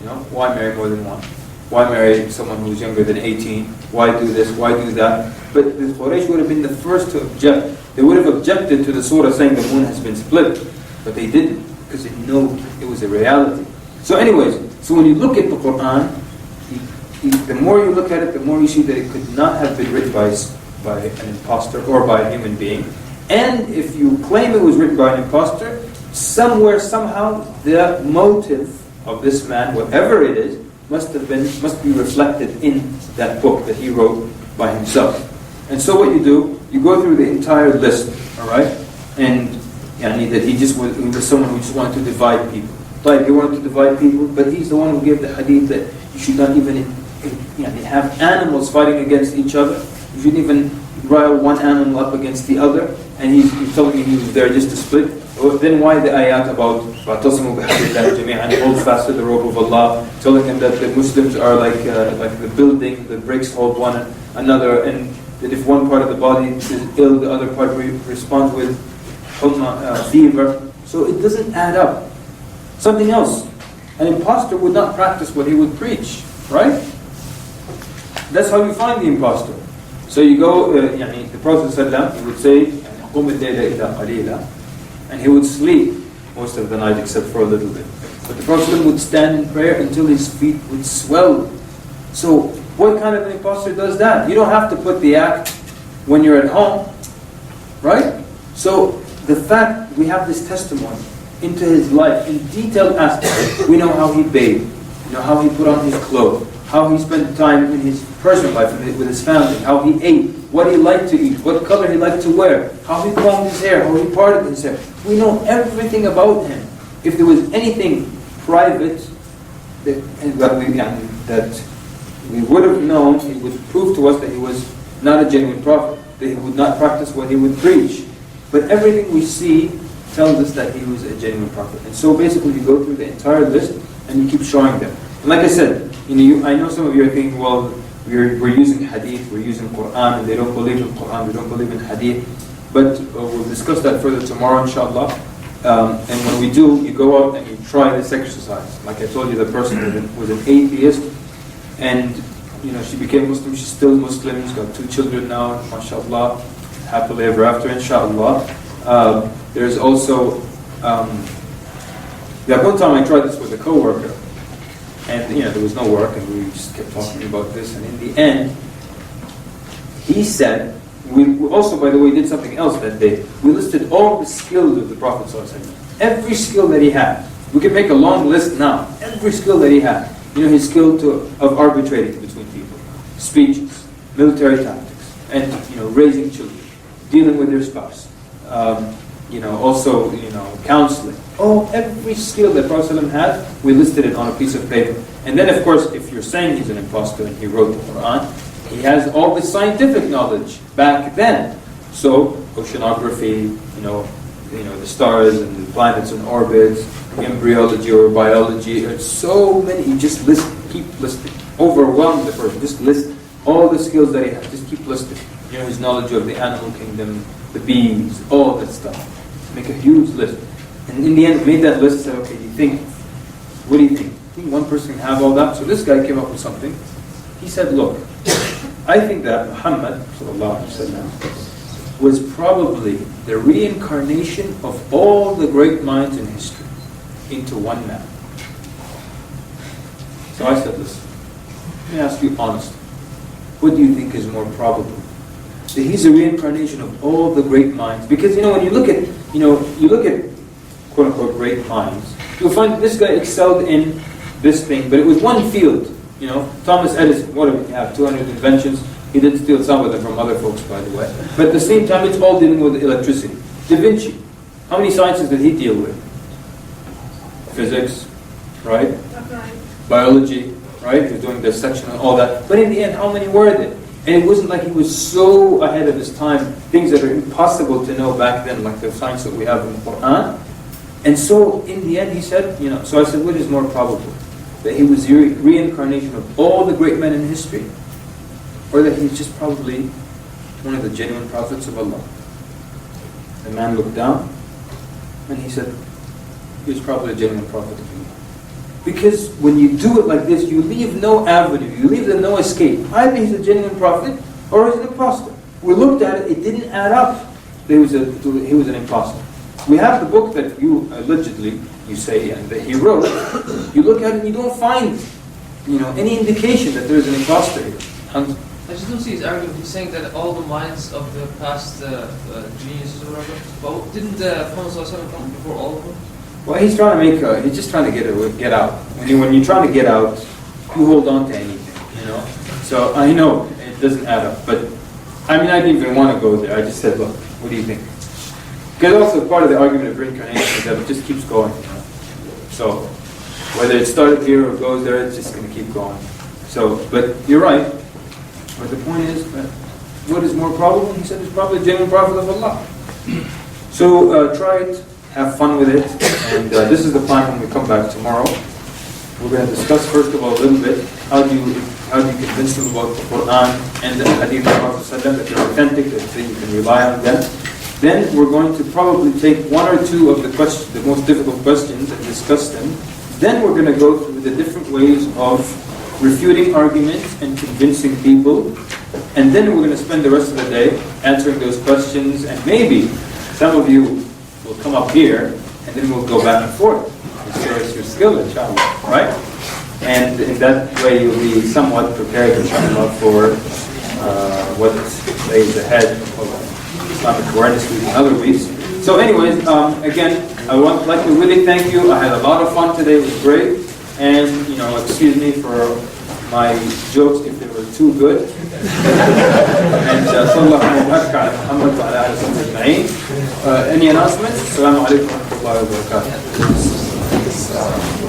[SPEAKER 9] You know, why marry more than one? Why marry someone who's younger than 18? Why do this? Why do that? But the Quraysh would have been the first to object. They would have objected to the surah saying the moon has been split. But they didn't, because they know it was a reality. So anyways, so when you look at the Quran, the more you look at it, the more you see that it could not have been written by an impostor or by a human being. And if you claim it was written by an impostor, somewhere, somehow, the motive of this man, whatever it is, must be reflected in that book that he wrote by himself. And so what you do, you go through the entire list, all right? And that he was someone who just wanted to divide people. Like he wanted to divide people, but he's the one who gave the hadith that you should not even have animals fighting against each other. You shouldn't even rile one animal up against the other. And he's telling you he was there just to split. Then why the ayat about وَاعْتَصِمُوا بِحَبْلِ اللَّهِ جَمِيعًا, hold fast to the rope of Allah, telling them that the Muslims are like the building, the bricks hold one another, and that if one part of the body is ill, the other part responds with fever. So it doesn't add up. Something else. An impostor would not practice what he would preach, right? That's how you find the impostor. So you go, the Prophet ﷺ, he would say, قُمِ اللَّيْلَ إِلَّا قَلِيلًا, and he would sleep most of the night except for a little bit. But the Prophet ﷺ would stand in prayer until his feet would swell. So what kind of an impostor does that? You don't have to put the act when you're at home, right? So the fact we have this testimony into his life in detailed aspects. We know how he bathed, you know how he put on his clothes, how he spent time in his personal life with his family, how he ate, what he liked to eat, what color he liked to wear, how he combed his hair, how he parted his hair. We know everything about him. If there was anything private that we would have known, he would prove to us that he was not a genuine prophet, that he would not practice what he would preach. But everything we see tells us that he was a genuine prophet. And so basically you go through the entire list and you keep showing them. And like I said, I know some of you are thinking, well, we're using hadith, we're using Quran, and they don't believe in Quran, they don't believe in hadith. But we'll discuss that further tomorrow, inshallah. And when we do, you go out and you try this exercise. Like I told you, the person was an atheist, and she became Muslim. She's still Muslim. She's got 2 children now, mashallah, happily ever after, inshallah. There's also, one time I tried this with a coworker, and there was no work, and we just kept talking about this, and in the end, he said, we also, by the way, did something else that day. We listed all the skills of the Prophet ﷺ. Every skill that he had. We can make a long list now. Every skill that he had. His skill of arbitrating between people, speeches, military tactics, and raising children, dealing with their spouse. Also, counseling. Every skill that Prophet ﷺ had, we listed it on a piece of paper. And then, of course, if you're saying he's an impostor and he wrote the Quran, he has all the scientific knowledge back then. So, oceanography, the stars and the planets and orbits, embryology or biology, there's so many. You just keep listing. Overwhelm the person. Just list all the skills that he has. Just keep listing. His knowledge of the animal kingdom, the bees, all that stuff. Make a huge list. And in the end, made that list and said, okay, what do you think? You think one person can have all that? So this guy came up with something. He said, look, I think that Muhammad was probably the reincarnation of all the great minds in history into one man. So I said, listen, let me ask you honestly, what do you think is more probable? That he's a reincarnation of all the great minds? Because when you look at quote unquote great minds, you'll find this guy excelled in this thing, but it was one field. Thomas Edison, what did he have? 200 inventions. He did steal some of them from other folks, by the way. But at the same time, it's all dealing with electricity. Da Vinci, how many sciences did he deal with? Physics, right? Biology, right? He was doing dissection and all that. But in the end, how many were there? And it wasn't like he was so ahead of his time, things that are impossible to know back then, like the science that we have in the Quran. And so in the end he said, so I said, what is more probable? That he was the reincarnation of all the great men in history? Or that he's just probably one of the genuine prophets of Allah? The man looked down and he said, he was probably a genuine prophet of Allah. Because when you do it like this, you leave no avenue, you leave them no escape. Either he's a genuine prophet or he's an imposter. We looked at it, it didn't add up. He was an imposter. We have the book that you allegedly, you say, that he wrote. You look at it and you don't find any indication that there is an imposter here.
[SPEAKER 24] I just don't see his argument. He's saying that all the minds of the past geniuses or whatever, but didn't Muhammad come before all of them?
[SPEAKER 9] Well, he's just trying to get out. When you're trying to get out, you hold on to anything, So I know it doesn't add up, but I didn't even want to go there. I just said, look, what do you think? Because also part of the argument of reincarnation is that it just keeps going, So whether it started here or goes there, it's just going to keep going. So, but you're right. But the point is, that what is more probable? He said it's probably a genuine prophet of Allah. So try it. Have fun with it, and this is the plan when we come back tomorrow. We're going to discuss first of all a little bit how do you convince them about the Quran and the Hadith of Prophet ﷺ, that they're authentic, that you can rely on them. Then we're going to probably take one or two of the most difficult questions and discuss them. Then we're going to go through the different ways of refuting arguments and convincing people, and then we're going to spend the rest of the day answering those questions, and maybe some of you will come up here, and then we'll go back and forth. Show us your skill, inshallah, right? And in that way, you'll be somewhat prepared, inshallah, for what lays ahead of Islamic Awareness Week and other weeks. So anyways, again, I would like to really thank you. I had a lot of fun today. It was great. And, excuse me for my jokes if they were too good. And sallallahu alayhi wa sallam. Any announcements? Assalamu alaikum wa rahmatullahi wa barakatuh.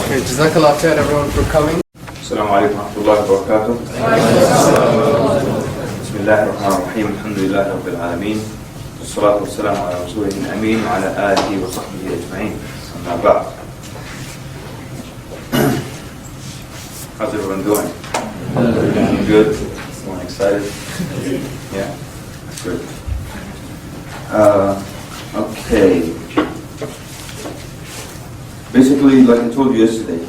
[SPEAKER 11] Okay, Jazakallah khair everyone for coming.
[SPEAKER 1] Assalamu alaikum wa rahmatullahi wa barakatuh. Bismillah ar-Rahman ar-Rahim. Alhamdulillah Rabbil Alameen. Wassalatu wassalamu ala Rasulih al-Ameen wa ala alihi wa sahbihi ajma'in. Amma ba'd. How's everyone doing? Good? Everyone excited? Yeah? That's good. Okay. Basically, like I told you yesterday,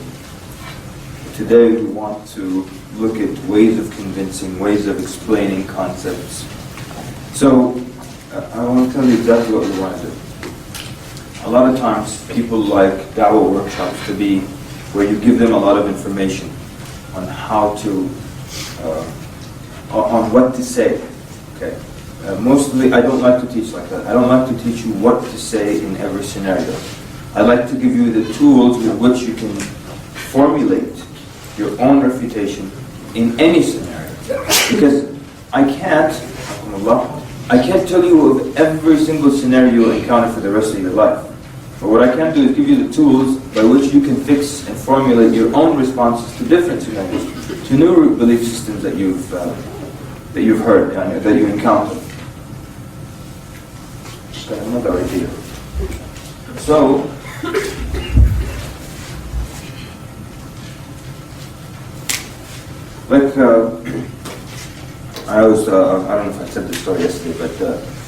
[SPEAKER 1] today we want to look at ways of convincing, ways of explaining concepts. So, I want to tell you exactly what we want to do. A lot of times, people like Dawah workshops to be where you give them a lot of information on how to, on what to say. Okay. Mostly, I don't like to teach like that. I don't like to teach you what to say in every scenario. I like to give you the tools with which you can formulate your own refutation in any scenario. Because I can't tell you of every single scenario you'll encounter for the rest of your life. But what I can do is give you the tools by which you can fix and formulate your own responses to different scenarios, to new belief systems that you've heard, that you encounter. Got another idea. So, like I don't know if I said this story yesterday, but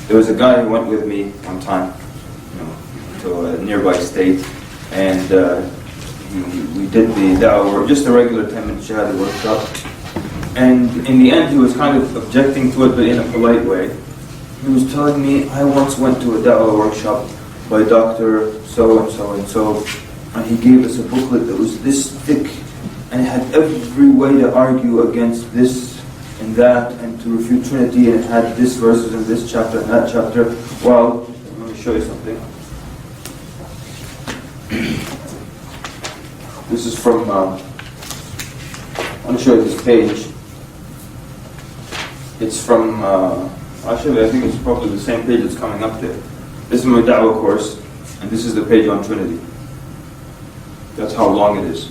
[SPEAKER 1] there was a guy who went with me one time, to a nearby state, and we did the da'wah, just a regular 10-minute Shahada workshop. And in the end, he was kind of objecting to it, but in a polite way. He was telling me, I once went to a da'wah workshop by Dr. So-and-so and so, and he gave us a booklet that was this thick, and it had every way to argue against this and that, and to refute Trinity, and it had this verses in this chapter and that chapter. Well, let me show you something. This is from, I want to show you this page. It's from, actually I think it's probably the same page that's coming up there. This is my Dawah course, and this is the page on Trinity. That's how long it is.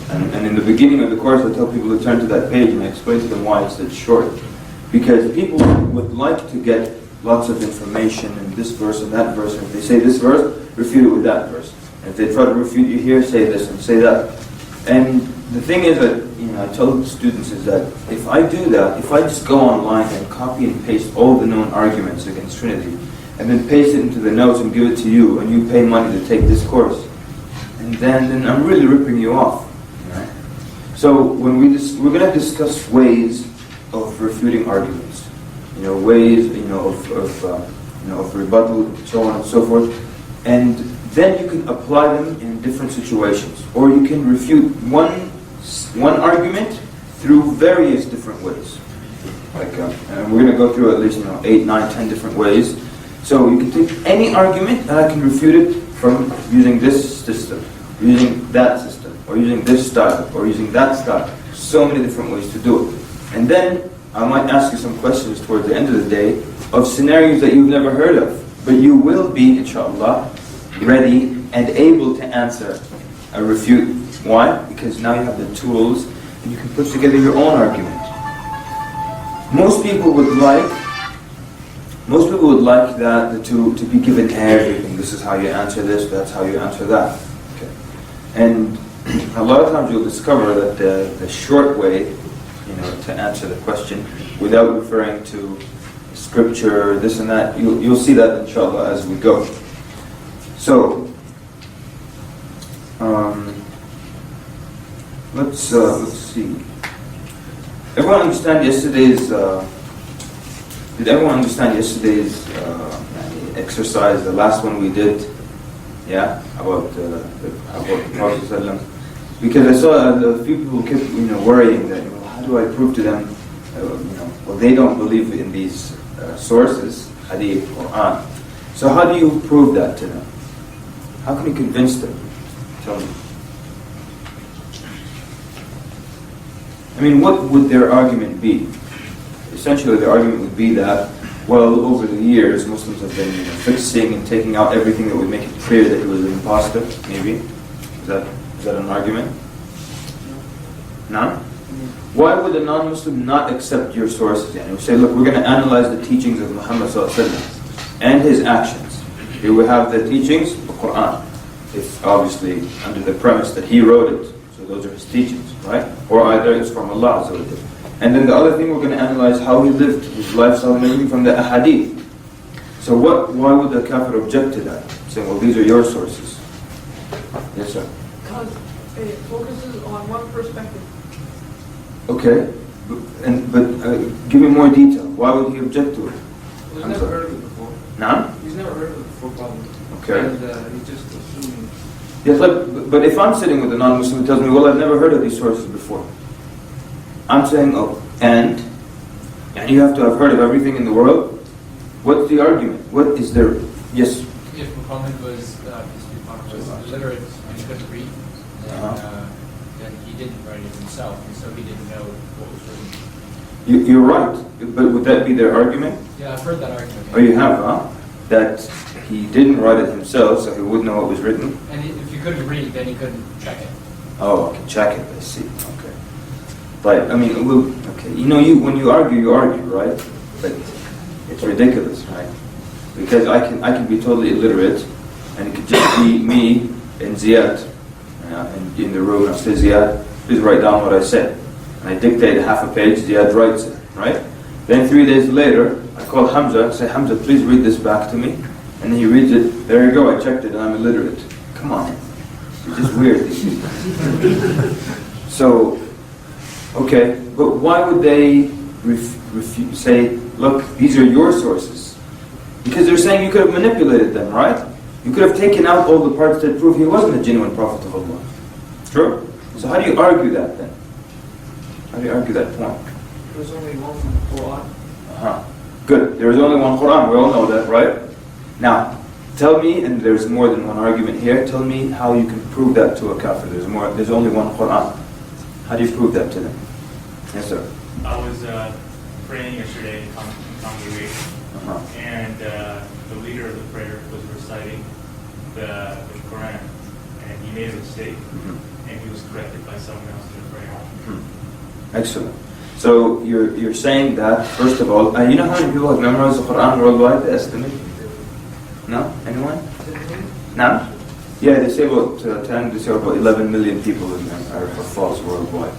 [SPEAKER 1] And in the beginning of the course, I tell people to turn to that page and I explain to them why it's short. Because people would like to get lots of information in this verse and that verse. And if they say this verse, refute it with that verse. And if they try to refute you here, say this and say that. And the thing is that, I tell the students is that if I do that, if I just go online and copy and paste all the known arguments against Trinity, and then paste it into the notes and give it to you, and you pay money to take this course, and then I'm really ripping you off. Right? So when we're going to discuss ways of refuting arguments, ways, of rebuttal, so on and so forth, and then you can apply them in different situations, or you can refute one argument through various different ways. Like, and we're going to go through at least 8, 9, 10 different ways. So you can take any argument and I can refute it from using this system, using that system, or using this style, or using that style. So many different ways to do it. And then I might ask you some questions towards the end of the day of scenarios that you've never heard of, but you will be, inshallah, ready and able to answer a refute. Why? Because now you have the tools and you can put together your own argument. Most people would like that to be given everything. This is how you answer this, that's how you answer that. Okay. And a lot of times you'll discover that the short way, to answer the question without referring to scripture, this and that, you'll see that inshallah as we go. So, let's see. Everyone understand yesterday's? Did everyone understand yesterday's exercise? The last one we did, yeah, about the Prophet ﷺ. Because I saw a few people kept worrying that how do I prove to them? Well, they don't believe in these sources, hadith, Quran. So how do you prove that to them? How can you convince them? Tell me. I mean, what would their argument be? Essentially, the argument would be that, well, over the years, Muslims have been fixing and taking out everything that would make it clear that he was an imposter, maybe. Is that an argument? No? Why would a non-Muslim not accept your sources? And we say, look, we're going to analyze the teachings of Muhammad ﷺ and his actions. Here we have the teachings of the Quran. It's obviously under the premise that he wrote it. So those are his teachings, right? Or either it's from Allah. And then the other thing, we're going to analyze how he lived, his lifestyle, and everything from the ahadith. So why would the kafir object to that? Saying, well, these are your sources. Yes, sir?
[SPEAKER 14] Because it focuses on one perspective.
[SPEAKER 1] Okay. But give me more detail. Why would he object to it?
[SPEAKER 24] He's never heard of it before.
[SPEAKER 1] No?
[SPEAKER 24] He's never heard of it before, probably.
[SPEAKER 1] Okay.
[SPEAKER 24] And he's just assuming.
[SPEAKER 1] Yes, but if I'm sitting with a non-Muslim who tells me, well, I've never heard of these sources before. I'm saying, oh, and you have to have heard of everything in the world? What's the argument? What is there? Yes?
[SPEAKER 10] If Muhammad was illiterate and he couldn't read, then he didn't write it himself, and so he didn't know what was written.
[SPEAKER 1] You're right, but would that be their argument?
[SPEAKER 10] Yeah, I've heard that argument.
[SPEAKER 1] Oh, you have, huh? That he didn't write it himself, so he wouldn't know what was written?
[SPEAKER 10] And if you couldn't read, then he couldn't check it.
[SPEAKER 1] Oh, okay, check it, I see, okay. But, I mean, okay, when you argue, right? But it's ridiculous, right? Because I can be totally illiterate, and it could just be me and Ziyad in the room. I say, Ziyad, please write down what I said. And I dictate half a page, Ziyad writes it, right? Then 3 days later, I call Hamza, I say, Hamza, please read this back to me. And then he reads it, there you go, I checked it, and I'm illiterate. Come on. It's just weird. So, okay, but why would they say, look, these are your sources? Because they're saying you could have manipulated them, right? You could have taken out all the parts that prove he wasn't a genuine prophet of Allah. True? So how do you argue that then? How do you argue that point?
[SPEAKER 24] There's only one Quran.
[SPEAKER 1] Good. There is only one Quran. We all know that, right? Now, tell me, and there's more than one argument here, tell me how you can prove that to a kafir. There's only one Quran. How do you prove that to them? Yes, sir.
[SPEAKER 8] I was praying yesterday in congregation, and the leader of the prayer was reciting the Quran, and he made a mistake. and he was corrected by someone else in the prayer.
[SPEAKER 1] Excellent. So you're saying that, first of all, you know how many people have memorized the Quran worldwide, the estimate? No? Anyone? No? Yeah, they say about 10, they say about 11 million people are false worldwide.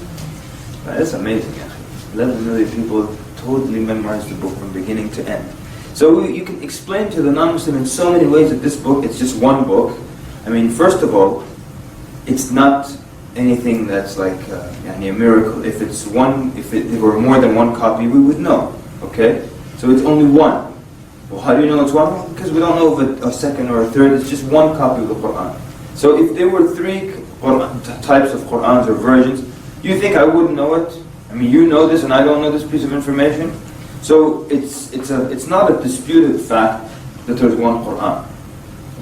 [SPEAKER 1] That's amazing, actually. 11 million people totally memorize the book from beginning to end. So you can explain to the non-Muslim in so many ways that this book, it's just one book. I mean, first of all, it's not anything that's like a miracle. If it were more than one copy, we would know. Okay? So it's only one. Well, how do you know it's one? Because we don't know if it's a second or a third. It's just one copy of the Quran. So if there were three types of Qurans or versions, you think I wouldn't know it? I mean, you know this and I don't know this piece of information? So it's not a disputed fact that there's one Quran.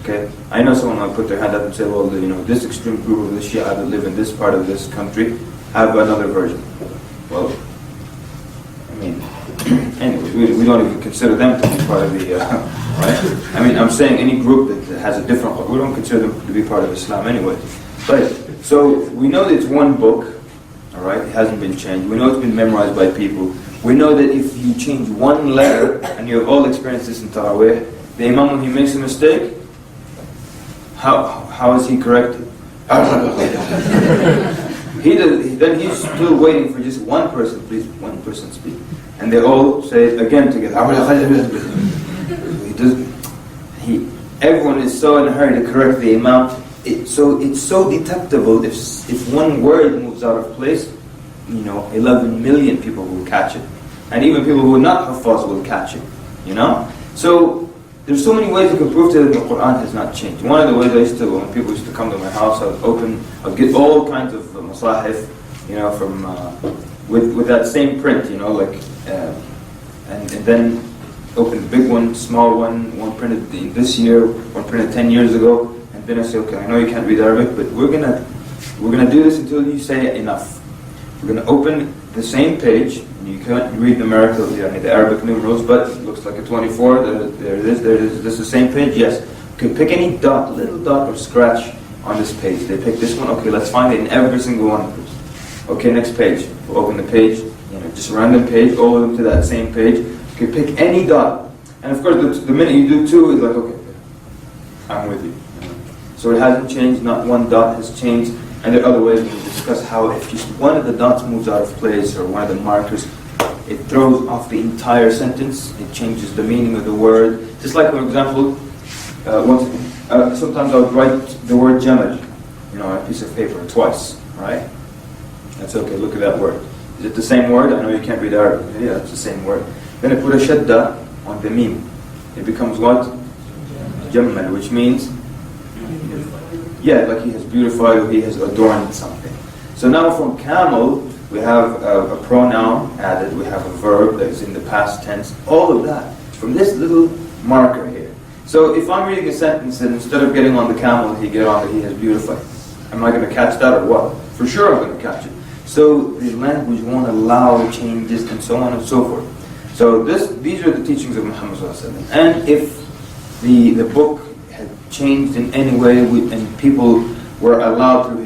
[SPEAKER 1] Okay? I know someone might put their hand up and say, well, this extreme group of the Shia that live in this part of this country have another version. Well, I mean, anyways, we don't even consider them to be part of the, right? I mean, I'm saying any group that has a different, we don't consider them to be part of Islam anyway. But, so we know that it's one book, all right? It hasn't been changed. We know it's been memorized by people. We know that if you change one letter, and you have all experienced this in Taraweeh, the Imam, when he makes a mistake, how is he corrected? Then he's still waiting for just one person, please, one person speak. And they all say it again together. Everyone is so in a hurry to correct the Imam. It's so detectable if one word moves out of place, 11 million people will catch it. And even people who are not Haffaz will catch it, So, there's so many ways you can prove to them that the Quran has not changed. One of the ways when people used to come to my house, I'd get all kinds of masahif, with that same print, and then open the big one, small one printed this year, one printed 10 years ago, and then I say, okay, I know you can't read Arabic, but we're gonna do this until you say enough. We're gonna open the same page. You can't read numerically, the Arabic numerals, but it looks like a 24. There it is. This is the same page. Yes. Okay. Pick any little dot or scratch on this page. They pick this one. Okay. Let's find it in every single one of those. Okay. Next page. We'll open the page. Just a random page, all the way to that same page. Okay. Pick any dot, and of course, the minute you do two, it's like, okay, I'm with you. So it hasn't changed. Not one dot has changed. And there are other ways we can discuss how if just one of the dots moves out of place or one of the markers, it throws off the entire sentence. It changes the meaning of the word. Just like, for example, sometimes I would write the word jamal, on a piece of paper twice, right? That's okay. Look at that word. Is it the same word? I know you can't read Arabic. Yeah, it's the same word. Then I put a shadda on the mim. It becomes what? Jamal, which means like he has beautified or he has adorned something. So now from camel, we have a pronoun added, we have a verb that is in the past tense, all of that from this little marker here. So if I'm reading a sentence and instead of getting on the camel, he has beautified, am I going to catch that or what? For sure I'm going to catch it. So the language won't allow changes and so on and so forth. So these are the teachings of Muhammad ﷺ. And if the book had changed in any way, and people were allowed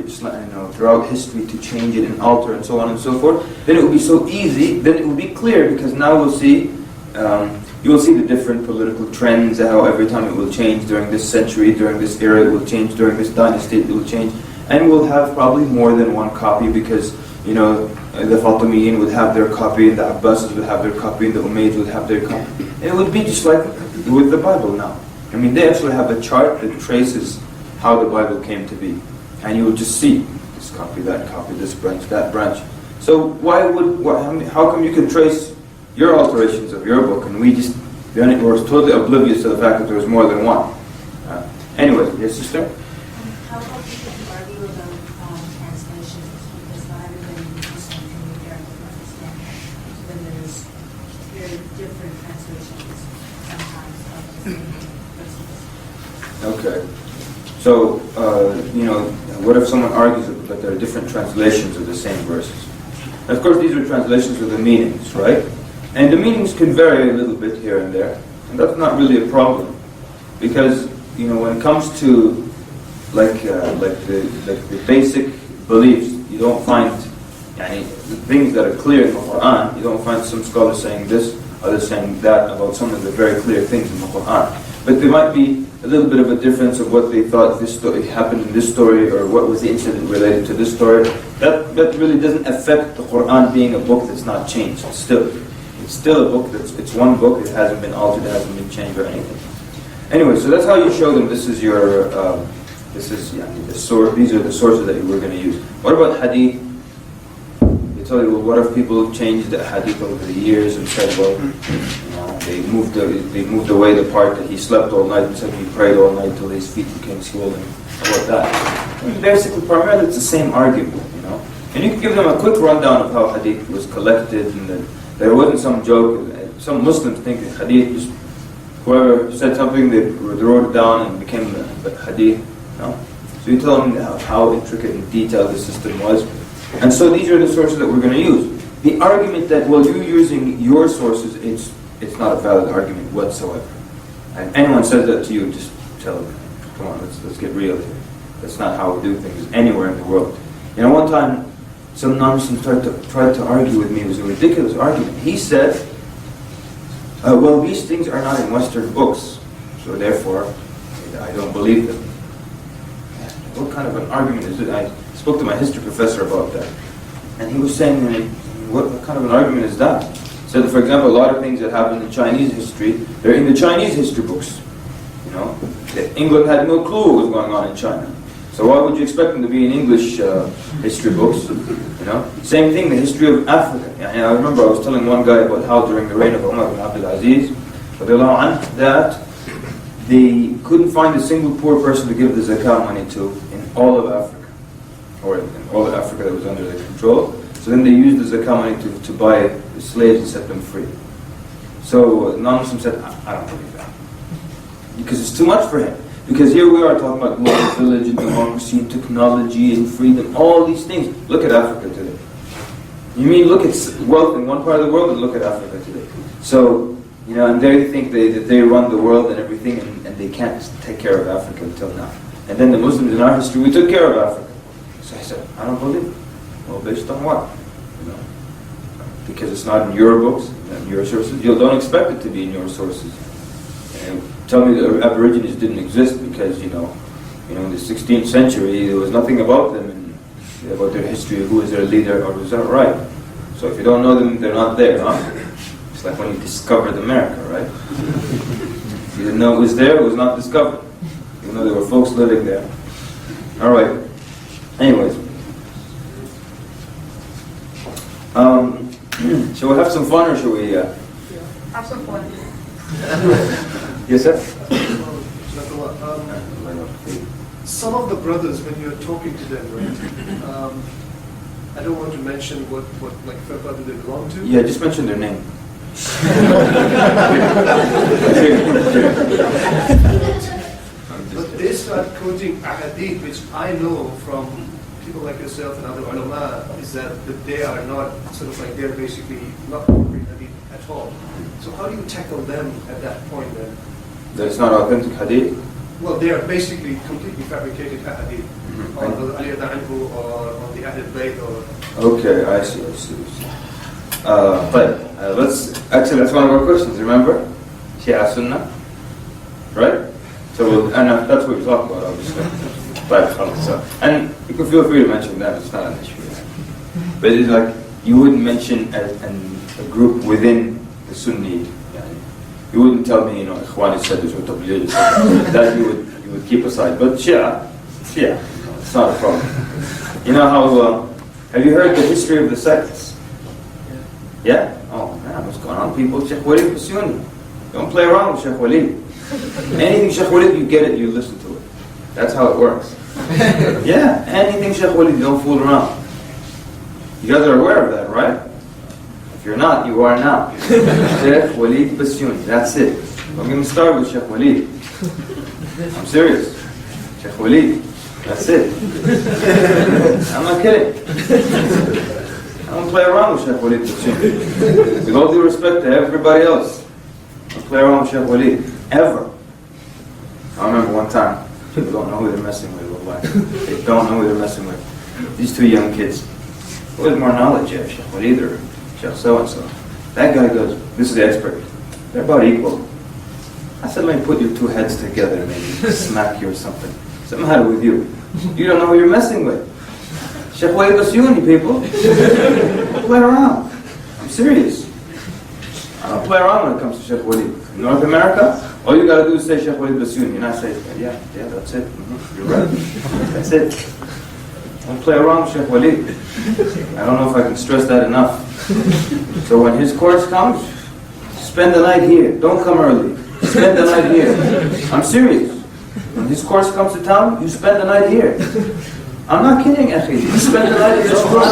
[SPEAKER 1] throughout history to change it and alter and so on and so forth, then it would be so easy, then it would be clear, because now we'll see, you will see the different political trends, how every time it will change during this century, during this era, it will change, during this dynasty it will change, and we'll have probably more than one copy, because the Fatimiyin would have their copy, and the Abbasids would have their copy, and the Umayyads would have their copy. And it would be just like with the Bible now. I mean, they actually have a chart that traces how the Bible came to be. And you will just see this copy, this branch, that branch. So how come you can trace your alterations of your book and we're totally oblivious to the fact that there was more than one? Anyway, yes, sister?
[SPEAKER 6] How about people who argue about translations? Because not everybody in Islam can read Arabic and understand it. Then there's very different translations sometimes of the same verses.
[SPEAKER 1] Okay. So, what if someone argues that there are different translations of the same verses? And of course, these are translations of the meanings, right? And the meanings can vary a little bit here and there. And that's not really a problem. Because, when it comes to the beliefs. You don't find things that are clear in the Quran. You don't find some scholars saying this, others saying that about some of the very clear things in the Quran. But there might be a little bit of a difference of what they thought this story happened in this story, or what was the incident related to this story. That really doesn't affect the Quran being a book that's not changed. It's still a book it's one book. It hasn't been altered, it hasn't been changed or anything. Anyway, so that's how you show them. This is your the source. These are the sources that you were going to use. What about hadith? They tell you, well, what if people changed the hadith over the years and said, well, they moved away the part that he slept all night and said he prayed all night till his feet became swollen. How about that? I mean, basically, primarily, it's the same argument, And you can give them a quick rundown of how hadith was collected, and that there wasn't some joke. Some Muslims think that hadith just whoever said something, they wrote it down and it became the hadith. So you tell them how intricate and detailed the system was. And so these are the sources that we're going to use. The argument that, well, you're using your sources, it's not a valid argument whatsoever. And anyone says that to you, just tell them, come on, let's get real here. That's not how we do things anywhere in the world. One time, some non-Muslim tried to argue with me. It was a ridiculous argument. He said, well, these things are not in Western books, so therefore, I don't believe them. What kind of an argument is it? I spoke to my history professor about that, and he was saying, what kind of an argument is that? He said, for example, a lot of things that happened in Chinese history, they're in the Chinese history books. England had no clue what was going on in China. So why would you expect them to be in English history books? Same thing, the history of Africa. I remember I was telling one guy about how during the reign of Umar bin Abdul Aziz, that they couldn't find a single poor person to give the zakah money to in all of Africa, or in all of Africa that was under their control. So then they used the zakah money to buy the slaves and set them free. So non-Muslim said, I don't believe that. Because it's too much for him. Because here we are talking about global village and democracy and technology and freedom, all these things. Look at Africa today. You mean look at wealth in one part of the world and look at Africa today. So, and they think that they run the world and everything, and they can't take care of Africa until now. And then the Muslims in our history, we took care of Africa. So I said, I don't believe it. Well, based on what? Because it's not in your books, not in your sources. You don't expect it to be in your sources. And tell me the Aborigines didn't exist because, in the 16th century, there was nothing about them and about their history, who was their leader, or was that right? So if you don't know them, they're not there, huh? It's like when you discovered America, right? If you didn't know it was there, it was not discovered. Even though there were folks living there. All right. Anyways. Shall we have some fun, or shall we...
[SPEAKER 14] Have some fun.
[SPEAKER 1] Yes, sir?
[SPEAKER 11] Some of the brothers, when you're talking to them, right? I don't want to mention what brother they belong to.
[SPEAKER 1] Yeah, just mention their name.
[SPEAKER 11] But they start quoting ahadith, which I know from people like yourself and other ulama, is that they are not they're basically not quoting hadith at all. So how do you tackle them at that point then?
[SPEAKER 1] That it's not authentic hadith?
[SPEAKER 11] Well, they are basically completely fabricated hadith. On the Ali Anhu or on the Ahlul Bayt or...
[SPEAKER 1] Okay, I see. But that's one of our questions, remember? Shia Sunnah, right? So that's what we talk about, obviously. And you can feel free to mention that, it's not an issue. But it's like, you wouldn't mention a group within the Sunni. You wouldn't tell me, Ikhwani said this or Tabligh that you would keep aside. But Shia, it's not a problem. You know how, have you heard the history of the sects? Yeah? Oh man, what's going on, people? Sheikh Walid was Sunni. Don't play around with Sheikh Walid. Anything Sheikh Walid, you get it, you listen to it. That's how it works. Yeah, anything Sheikh Walid, don't fool around. You guys are aware of that, right? If you're not, you are now. Sheikh Walid Basuni, that's it. I'm going to start with Sheikh Walid. I'm serious. Sheikh Walid, that's it. I'm not kidding. I don't play around with Sheikh Walid Basuni. With all due respect to everybody else, I don't play around with Sheikh Walid, ever. I remember one time, people don't know who they're messing with. They don't know who they're messing with. these two young kids, who has more knowledge, yeah, Sheikh Walid or Sheikh so-and-so? That guy goes, this is the expert. They're about equal. I said, let me put your two heads together and maybe smack you or something. What's the matter with you? You don't know who you're messing with. Sheikh Walid Basuni, people. Don't play around. I'm serious. I don't play around when it comes to Sheikh Walid. In North America, all you gotta do is say Sheikh Walid Basuni. And I say, yeah, that's it. You're right. That's it. Don't play around with Sheikh Walid. I don't know if I can stress that enough. So when his course comes, spend the night here. Don't come early. Spend the night here. I'm serious. When his course comes to town, you spend the night here. I'm not kidding, Akhi. You spend the night in this room.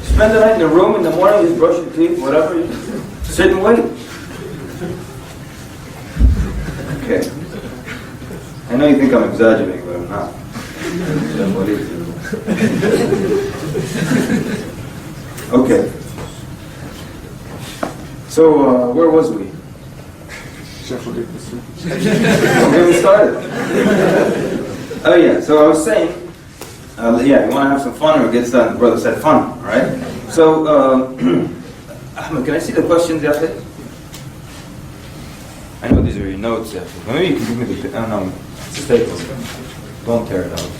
[SPEAKER 1] Spend the night in the room in the morning, you brush your teeth, whatever. You sit and wait. Okay. I know you think I'm exaggerating, but I'm not. Okay. So, where was we? Don't get me started. Oh yeah, so I was saying, yeah, you want to have some fun or get started? The brother said fun, all right? So, Ahmed, can I see the questions, Yahid? I know these are your notes, Yahid. Maybe you can give me the, no, it's a staple. Don't tear it out.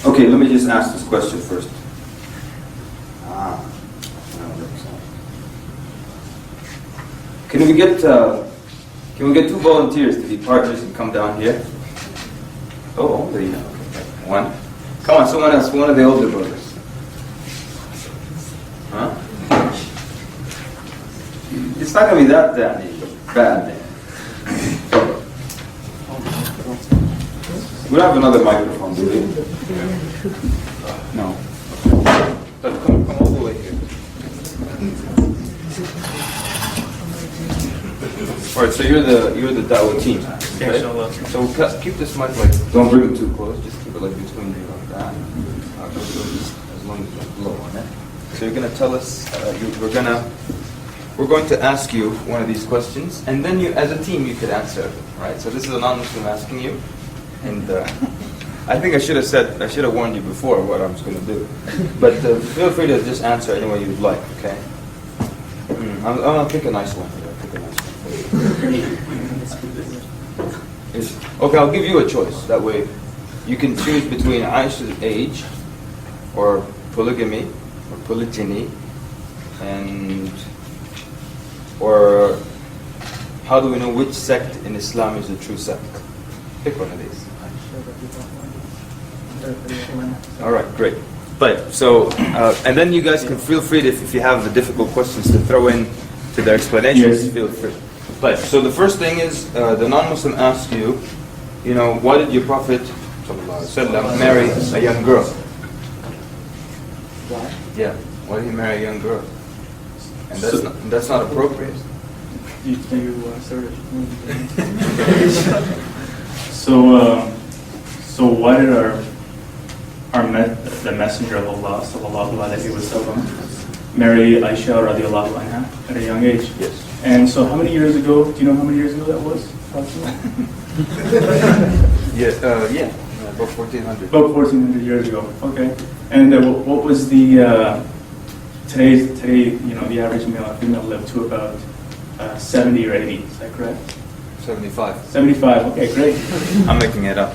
[SPEAKER 1] Okay, let me just ask this question first. Can we get two volunteers to be partners and come down here? Oh, only one. Come on, someone else. One of the older brothers. Huh? It's not gonna be that bad. We don't have another microphone, do we? No. But come all the way here. All right, so you're the Dawah team, right? So keep this mic don't bring it too close. Just keep it between you like that. As long as it's low on it. So you're gonna tell us. We're going to ask you one of these questions, and then you, as a team, you could answer. Right? So this is a non-Muslim asking you. And I think I should have warned you before what I was going to do. But feel free to just answer any way you'd like, okay? I'll pick a nice one. Okay, I'll give you a choice. That way you can choose between Aisha's age, or polygamy, or polygyny, or how do we know which sect in Islam is the true sect? Pick one of these. All right, great. But so, and then you guys can feel free to, if you have difficult questions to throw in to their explanations. Yes. Feel free. But so the first thing is the non-Muslim asks you, why did your Prophet ﷺ marry a young girl? Why? Yeah. Why did he marry a young girl? And that's not appropriate.
[SPEAKER 17] Do you sort of? So why did the Messenger of Allah sallallahu alaihi wasallam marry Aisha radiallahu anha at a young age?
[SPEAKER 1] Yes.
[SPEAKER 17] And so how many years ago? Do you know how many years ago that was?
[SPEAKER 1] Yeah, about 1400.
[SPEAKER 17] About 1400 years ago. Okay. And what was the today? The average male and female live to about 70 or 80. Is that correct?
[SPEAKER 1] 75.
[SPEAKER 17] 75, okay, great.
[SPEAKER 1] I'm making it up.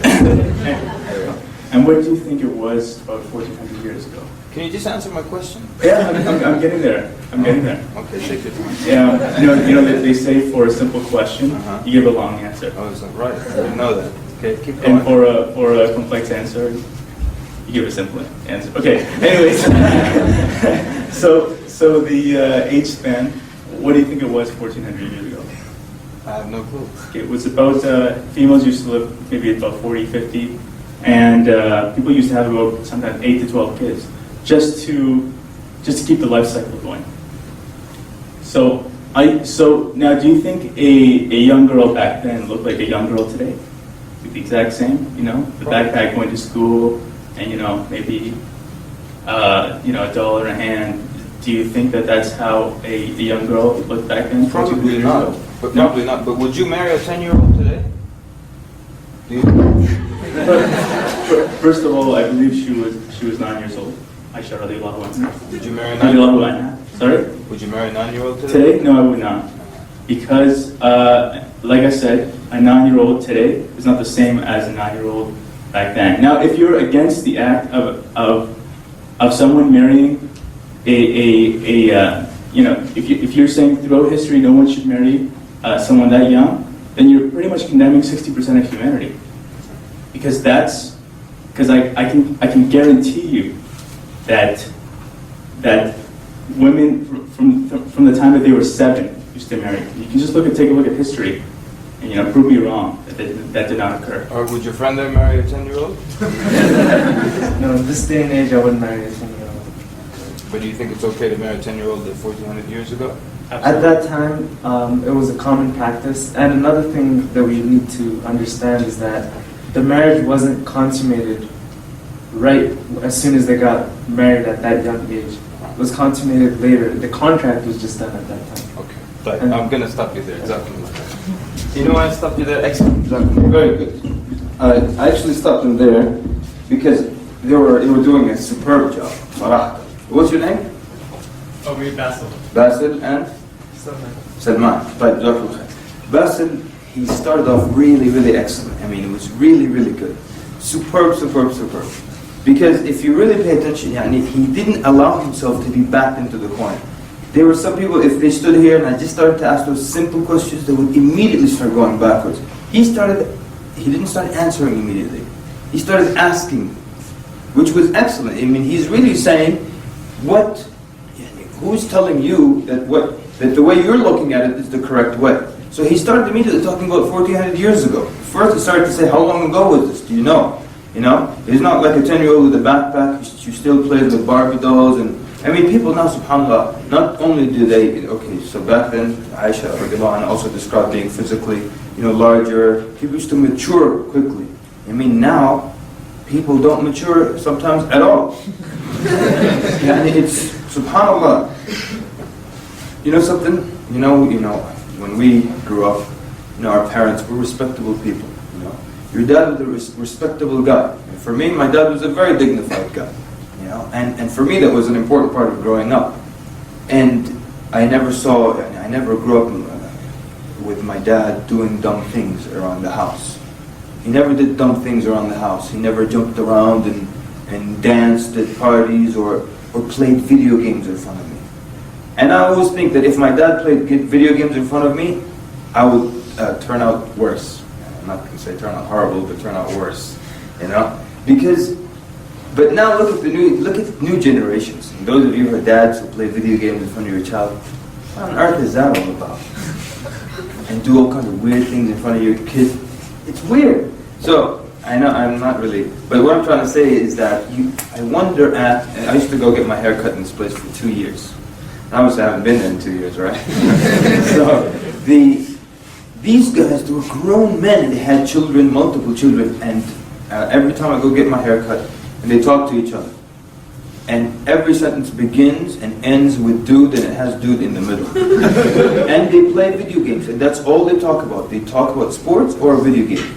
[SPEAKER 17] And what do you think it was about 1400 years ago?
[SPEAKER 1] Can you just answer my question?
[SPEAKER 17] Yeah, I'm getting there.
[SPEAKER 1] Okay, take your time.
[SPEAKER 17] Yeah, they say for a simple question, you give a long answer.
[SPEAKER 1] Oh, is that right? I didn't know that. Okay, keep going.
[SPEAKER 17] And for a complex answer, you give a simple answer. Okay, anyways. So the age span, what do you think it was 1400 years ago?
[SPEAKER 1] I have no clue.
[SPEAKER 17] Okay, it was about, females used to live maybe about 40, 50, and people used to have about sometimes 8 to 12 kids, just to keep the life cycle going. So So now, do you think a young girl back then looked like a young girl today? The exact same, you know, the backpack going to school, and maybe a dollar in hand. Do you think that that's how a young girl looked back then?
[SPEAKER 1] Probably not. But probably not. But would you marry a 10-year-old today? Do you?
[SPEAKER 17] First of all, I believe she was 9 years old. Aisha radiallahu anha.
[SPEAKER 1] Would you marry a
[SPEAKER 17] Radiallahu
[SPEAKER 1] 9-year-old?
[SPEAKER 17] anha. Sorry?
[SPEAKER 1] Would you marry a 9-year-old today?
[SPEAKER 17] Today? No, I would not. Because, like I said, a 9-year-old today is not the same as a 9-year-old back then. Now, if you're against the act of someone marrying if you're saying throughout history no one should marry someone that young, then you're pretty much condemning 60% of humanity. Because I can guarantee you that women from the time that they were 7 used to marry. You can just take a look at history, and prove me wrong that did not occur.
[SPEAKER 1] Or would your friend then marry a 10-year-old?
[SPEAKER 2] No, in this day and age, I wouldn't marry a 10-year-old.
[SPEAKER 1] But do you think it's okay to marry a 10-year-old 1,400 years ago?
[SPEAKER 2] At that time, it was a common practice. And another thing that we need to understand is that the marriage wasn't consummated right as soon as they got married at that young age. It was consummated later. The contract was just done at that time.
[SPEAKER 1] Okay. But I'm going to stop you there. Exactly. You know why I stopped you there? Excellent. Exactly. Very good. I actually stopped them there because they were doing a superb job. Halaqa. What's your name?
[SPEAKER 8] Oh, me, Basil.
[SPEAKER 1] Basil and? Salman. Right, Basil, he started off really, really excellent. I mean, it was really, really good. Superb. Because if you really pay attention, he didn't allow himself to be backed into the corner. There were some people, if they stood here and I just started to ask those simple questions, they would immediately start going backwards. He didn't start answering immediately. He started asking, which was excellent. I mean, he's really saying, who's telling you that the way you're looking at it is the correct way? So he started immediately talking about 1,400 years ago. First he started to say, how long ago was this? Do you know? He's not like a 10-year-old with a backpack who still plays with Barbie dolls. And I mean, people now, subhanAllah, not only do they, so back then, Aisha also described being physically, larger. People used to mature quickly. I mean, now, people don't mature sometimes at all. It's, subhanAllah. You know something? When we grew up, our parents were respectable people. Your dad was a respectable guy. And for me, my dad was a very dignified guy. And for me, that was an important part of growing up. And I never grew up with my dad doing dumb things around the house. He never did dumb things around the house. He never jumped around and danced at parties or played video games in front of me. And I always think that if my dad played video games in front of me, I would turn out worse. I'm not going to say turn out horrible, but turn out worse. But now look at new generations. And those of you who are dads who play video games in front of your child, what on earth is that all about? And do all kinds of weird things in front of your kid. It's weird. So I know I'm not really, but what I'm trying to say is that I used to go get my hair cut in this place for 2 years. Obviously I haven't been there in 2 years, right? So these guys, they were grown men and they had children, multiple children, and every time I go get my hair cut, and they talk to each other. And every sentence begins and ends with dude, and it has dude in the middle. And they play video games, and that's all they talk about. They talk about sports or a video game.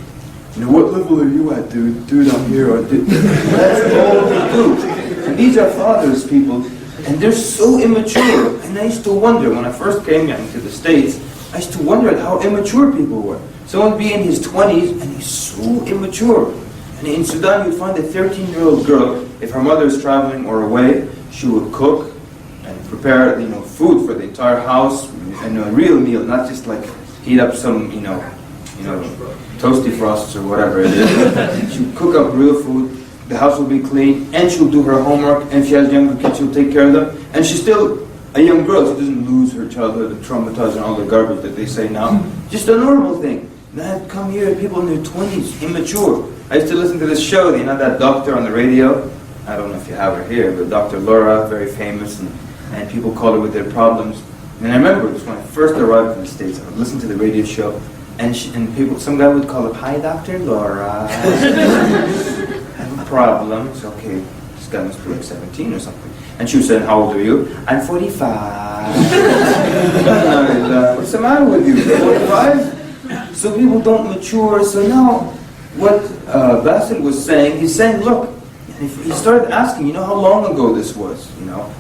[SPEAKER 1] What level are you at, dude? Dude, I'm here. Or dude. That's all they do. And these are fathers, people, and they're so immature. And I used to wonder, when I first came into the States, I used to wonder at how immature people were. Someone would be in his 20s, and he's so immature. And in Sudan, you'd find a 13-year-old girl, if her mother is traveling or away, she would cook and prepare, food for the entire house, and a real meal, not just like heat up some, toasty frosts or whatever it is. She would cook up real food. The house will be clean, and she'll do her homework. And if she has younger kids, she'll take care of them. And she's still a young girl. She doesn't lose her childhood and traumatized and all the garbage that they say now. Just a normal thing. Now come here, people in their 20s, immature. I used to listen to this show, that doctor on the radio. I don't know if you have her here, but Dr. Laura, very famous, and people call her with their problems. And I remember it was when I first arrived in the States, I would listen to the radio show, and people, some guy would call up, "Hi, Dr. Laura. I have a problem." It's okay. This guy must be like 17 or something. And she was saying, "How old are you?" "I'm 45. What's the matter with you? 45? So people don't mature. So now, what Basil was saying, he's saying, look, and he started asking, how long ago this was,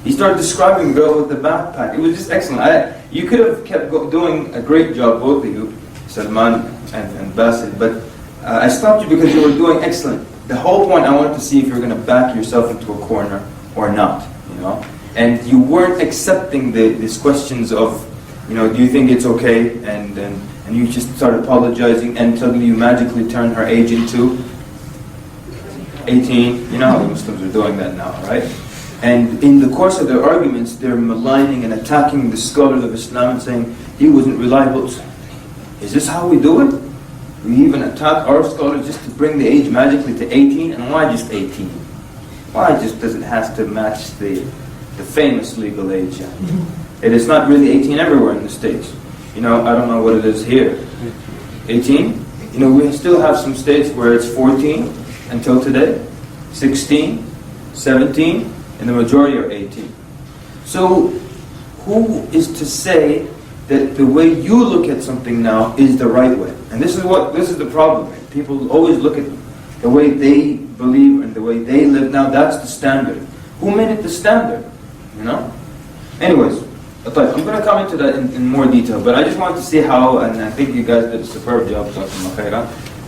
[SPEAKER 1] He started describing the girl with the backpack. It was just excellent. You could have kept doing a great job, both of you, Salman and Basil, but I stopped you because you were doing excellent. The whole point, I wanted to see if you were going to back yourself into a corner or not, And you weren't accepting these questions of, do you think it's okay? And you just started apologizing, and suddenly you magically turned her age into 18. You know how the Muslims are doing that now, right? And in the course of their arguments, they're maligning and attacking the scholars of Islam and saying, he wasn't reliable. Is this how we do it? We even attack our scholars just to bring the age magically to 18? And why just 18? Why just does it have to match the famous legal age? It is not really 18 everywhere in the States. I don't know what it is here. 18? We still have some states where it's 14 until today, 16, 17, and the majority are 18. So who is to say that the way you look at something now is the right way? And this is the problem. People always look at the way they believe and the way they live now. That's the standard. Who made it the standard? Anyways, I'm going to come into that in more detail, but I just wanted to see how, and I think you guys did a superb job,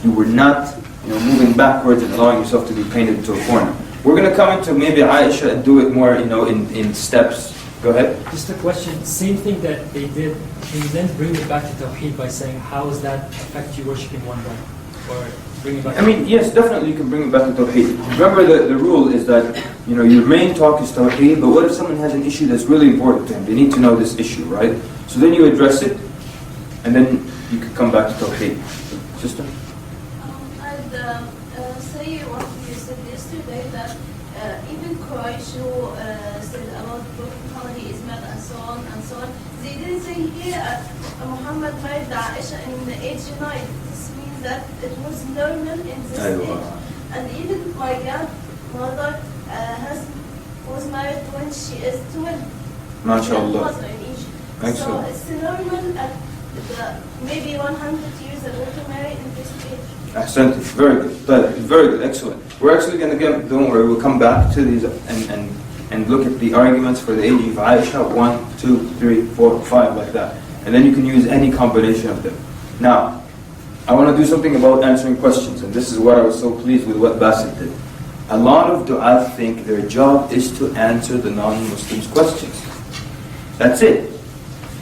[SPEAKER 1] you were not moving backwards and allowing yourself to be painted into a corner. We're going to come into maybe Aisha and do it more in steps. Go ahead.
[SPEAKER 18] Just a question, same thing that they did, can you then bring it back to Tawheed by saying, how does that affect you worshipping one God? Or bring it back
[SPEAKER 1] yes, definitely you can bring it back to Tawheed. Remember the rule is that, your main talk is Tawheed, but what if someone has an issue that's really important to them? They need to know this issue, right? So then you address it, and then you can come back to Tawheed. Sister?
[SPEAKER 15] I'd say what you said yesterday, that even Quraysh who said about Prophet Muhammad, he is mad and so on and so on, they didn't say here Muhammad married Aisha in the age 9. This means that it was normal in this age. And even my grandmother was married when she is 12.
[SPEAKER 1] MashaAllah.
[SPEAKER 15] In Egypt.
[SPEAKER 1] Excellent.
[SPEAKER 15] So it's normal at maybe 100 years ago to marry in this age.
[SPEAKER 1] Ahsant, very good, very good, excellent. We're actually going to get, don't worry, we'll come back to these and look at the arguments for the age of Aisha, 1, 2, 3, 4, 5, like that. And then you can use any combination of them. Now, I want to do something about answering questions, and this is what I was so pleased with what Basit did. A lot of du'at think their job is to answer the non-Muslims' questions. That's it.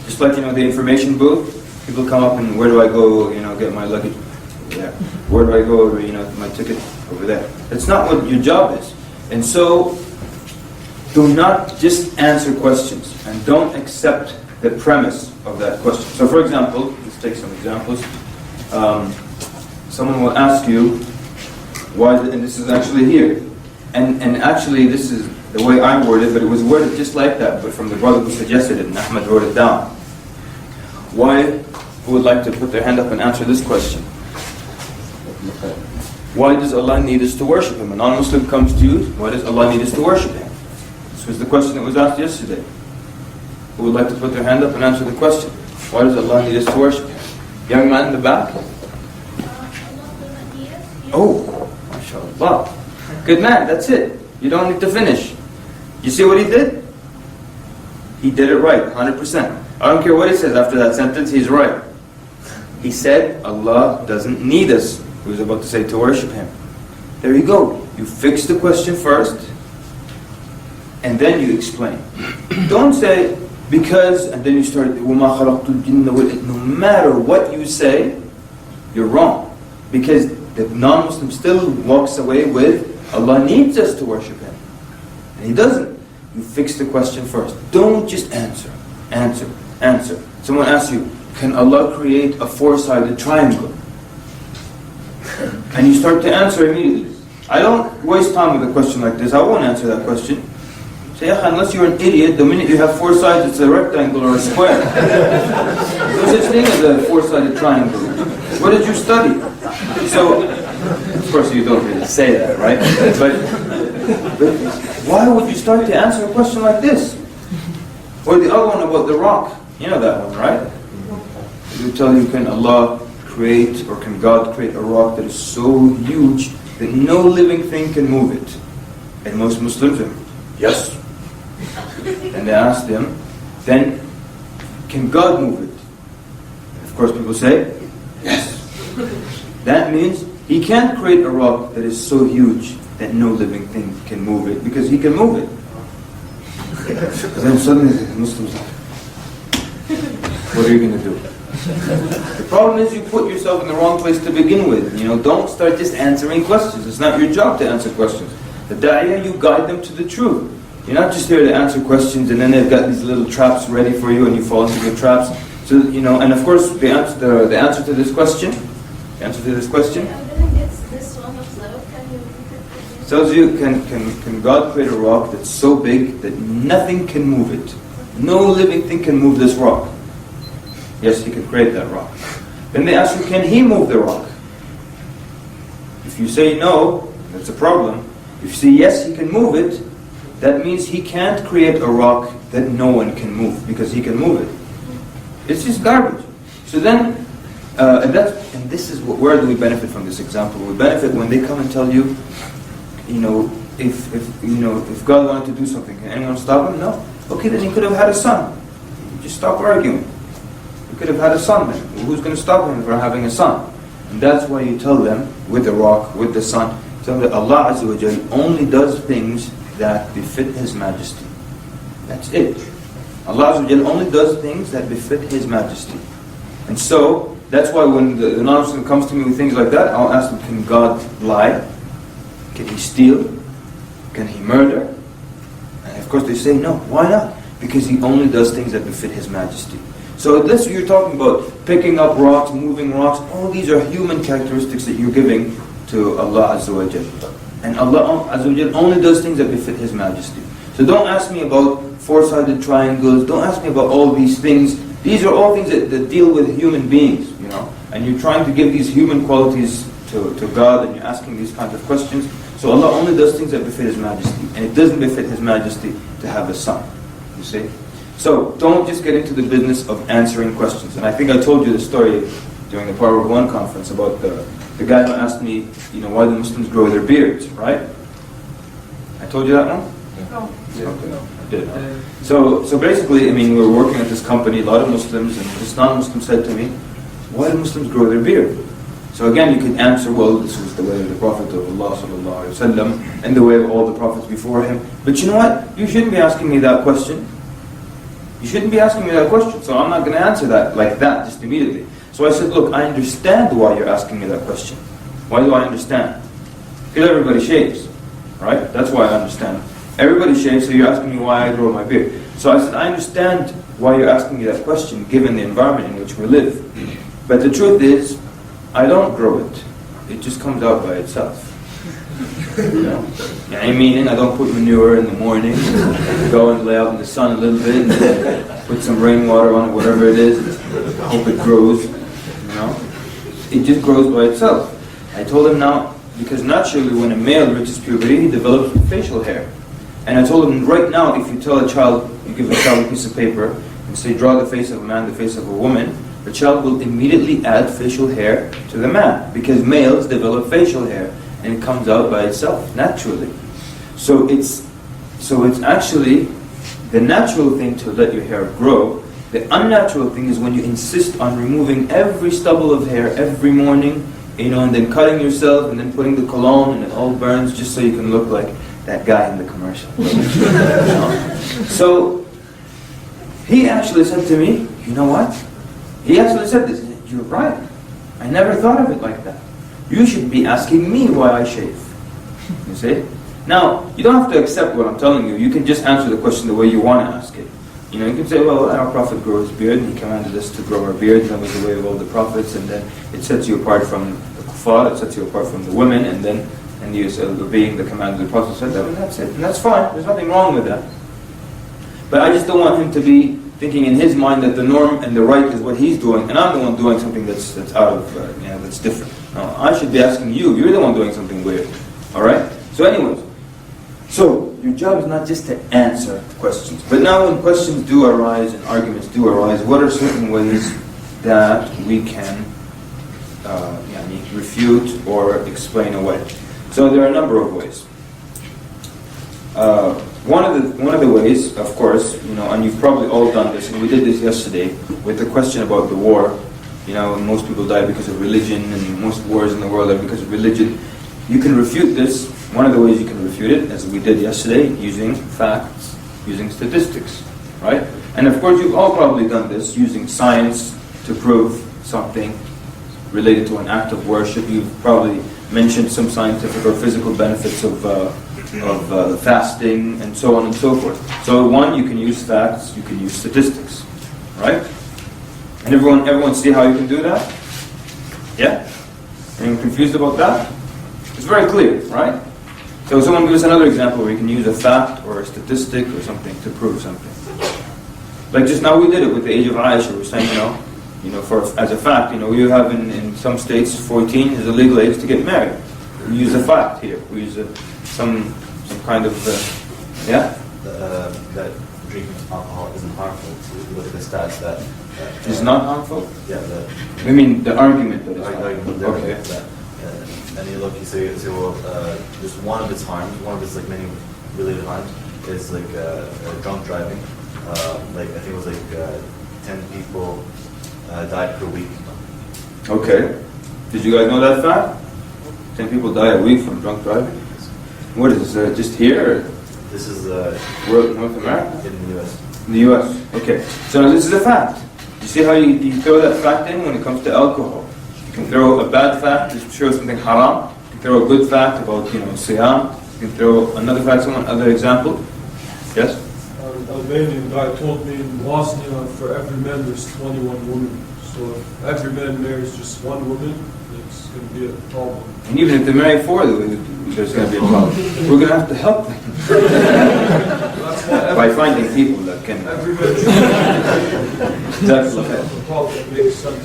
[SPEAKER 1] Just like, the information booth, people come up and where do I go, get my luggage? Yeah. Where do I go, my ticket over there? That's not what your job is. And so, do not just answer questions and don't accept the premise of that question. So for example, let's take some examples. Someone will ask you, why, and this is actually here. And actually this is the way I worded it, but it was worded just like that, but from the brother who suggested it, and Ahmed wrote it down. Why, who would like to put their hand up and answer this question? Why does Allah need us to worship Him? A non-Muslim comes to you, why does Allah need us to worship Him? This was the question that was asked yesterday. Who would like to put their hand up and answer the question? Why does Allah need us to worship Him? Young man in the back? Oh, mashallah. Good man, that's it. You don't need to finish. You see what he did? He did it right, 100%. I don't care what he says after that sentence, he's right. He said, Allah doesn't need us. He was about to say to worship Him. There you go. You fix the question first, and then you explain. Don't say, because, and then you start, وَمَا خَلَقْتُ الْجِنَّ وَالْإِنسَ. No matter what you say, you're wrong. Because the non-Muslim still walks away with, Allah needs us to worship Him. And He doesn't. You fix the question first. Don't just answer. Answer. Answer. Someone asks you, can Allah create a four-sided triangle? And you start to answer immediately. I don't waste time with a question like this. I won't answer that question. Say, unless you're an idiot, the minute you have four sides, it's a rectangle or a square. There's no such thing as a four-sided triangle. What did you study? So, of course you don't really say that, right? But why would you start to answer a question like this? Or the other one about the rock. You know that one, right? They tell you, can Allah create, or can God create a rock that is so huge that no living thing can move it? And most Muslims are, yes. And they ask them, then can God move it? Of course people say, yes. That means He can't create a rock that is so huge that no living thing can move it, because He can move it. And then suddenly the Muslims are, what are you going to do? The problem is you put yourself in the wrong place to begin with. Don't start just answering questions. It's not your job to answer questions. The da'iyah, you guide them to the truth. You're not just here to answer questions and then they've got these little traps ready for you and you fall into the traps. So, and of course the answer to this question, tells you, can God create a rock that's so big that nothing can move it? No living thing can move this rock. Yes, He can create that rock. Then they ask you, can He move the rock? If you say no, that's a problem. If you say yes, He can move it, that means He can't create a rock that no one can move, because He can move it. It's just garbage. So then, and this is where do we benefit from this example? We benefit when they come and tell you, if God wanted to do something, can anyone stop Him? No. Okay, then He could have had a son. Just stop arguing. He could have had a son then. Who's going to stop Him from having a son? And that's why you tell them, with the rock, with the sun, tell them that Allah Azza wa Jal only does things that befit His Majesty. That's it. Allah Azza wa Jal only does things that befit His Majesty. And so, that's why when the non-Muslim comes to me with things like that, I'll ask them, can God lie? Can He steal? Can He murder? And of course they say no. Why not? Because He only does things that befit His Majesty. So unless you're talking about picking up rocks, moving rocks, all these are human characteristics that you're giving to Allah Azza wa Jal. And Allah Azza wa Jal only does things that befit His Majesty. So don't ask me about four-sided triangles, don't ask me about all these things. These are all things that deal with human beings, and you're trying to give these human qualities to God, and you're asking these kinds of questions. So Allah only does things that befit His Majesty, and it doesn't befit His Majesty to have a son, you see? So don't just get into the business of answering questions. And I think I told you the story during the Power of One conference about the guy who asked me, why do Muslims grow their beards, right? I told you that one?
[SPEAKER 14] No.
[SPEAKER 1] Okay, I did. So basically, we were working at this company, a lot of Muslims, and this non-Muslim said to me, why do Muslims grow their beard? So again, you could answer, well, this was the way of the Prophet of Allah sallallahu alaihi wasallam, and the way of all the prophets before him. But you know what? You shouldn't be asking me that question. You shouldn't be asking me that question, so I'm not going to answer that like that, just immediately. So I said, look, I understand why you're asking me that question. Why do I understand? Because everybody shaves, right? That's why I understand. Everybody shaves, so you're asking me why I grow my beard. So I said, I understand why you're asking me that question, given the environment in which we live. But the truth is, I don't grow it. It just comes out by itself. Meaning I don't put manure in the morning, go and lay out in the sun a little bit, and put some rainwater on it, whatever it is, hope it grows. It just grows by itself. I told him now, because naturally when a male reaches puberty, he develops facial hair. And I told him, right now, if you tell a child, you give a child a piece of paper, and say, draw the face of a man, the face of a woman, the child will immediately add facial hair to the man, because males develop facial hair, and it comes out by itself, naturally. So it's actually the natural thing to let your hair grow. The unnatural thing is when you insist on removing every stubble of hair every morning, and then cutting yourself, and then putting the cologne, and it all burns just so you can look like that guy in the commercial. So he actually said to me, you know what? He actually said this, you're right. I never thought of it like that. You should be asking me why I shave. You see? Now, you don't have to accept what I'm telling you. You can just answer the question the way you want to ask it. You can say, well, our Prophet grew his beard, and he commanded us to grow our beard, and that was the way of all the prophets, and then it sets you apart from the kuffar, it sets you apart from the women, and you obeying the command of the Prophet, and that's it. And that's fine. There's nothing wrong with that. But I just don't want him to be thinking in his mind that the norm and the right is what he's doing, and I'm the one doing something that's out of, that's different. No, I should be asking you. You're the one doing something weird. All right? So anyways, so your job is not just to answer questions. But now when questions do arise and arguments do arise, what are certain ways that we can refute or explain away? So there are a number of ways. One of the ways, of course, and you've probably all done this, and we did this yesterday with the question about the war. Most people die because of religion, and most wars in the world are because of religion. You can refute this. One of the ways you can refute it, as we did yesterday, using facts, using statistics, right? And of course, you've all probably done this, using science to prove something related to an act of worship. You've probably mentioned some scientific or physical benefits of fasting, and so on and so forth. So one, you can use facts, you can use statistics, right? And everyone see how you can do that? Yeah? Anyone confused about that? It's very clear, right? So someone give us another example where you can use a fact or a statistic or something to prove something. Like just now we did it with the age of Aisha. We're saying, as a fact, you have in some states 14 is a legal age to get married. We use a fact here. We use some kind of
[SPEAKER 4] that drinking alcohol isn't harmful. So if you look at the stats that
[SPEAKER 1] is not harmful.
[SPEAKER 4] Yeah.
[SPEAKER 1] I mean the argument that is
[SPEAKER 4] harmful.
[SPEAKER 1] Okay.
[SPEAKER 4] And you look, you say, well, just one of its harms, one of its many related harms, is drunk driving. I think it was 10 people died per week.
[SPEAKER 1] Okay. Did you guys know that fact? 10 people die a week from drunk driving. What is this? Just here? Or?
[SPEAKER 4] This is
[SPEAKER 1] North America?
[SPEAKER 4] In the U.S.
[SPEAKER 1] In the U.S. Okay. So this is a fact. You see how you throw that fact in when it comes to alcohol? You can throw a bad fact to show something haram. You can throw a good fact about siyam. You can throw another fact, another example. Yes?
[SPEAKER 12] An Albanian guy told me in Bosnia for every man there's 21 women. So if every man marries just one woman, it's going to be a problem.
[SPEAKER 1] And even if they marry 4, there's going to be a problem. We're going to have to help them by finding people that can. That's
[SPEAKER 12] the problem makes sense.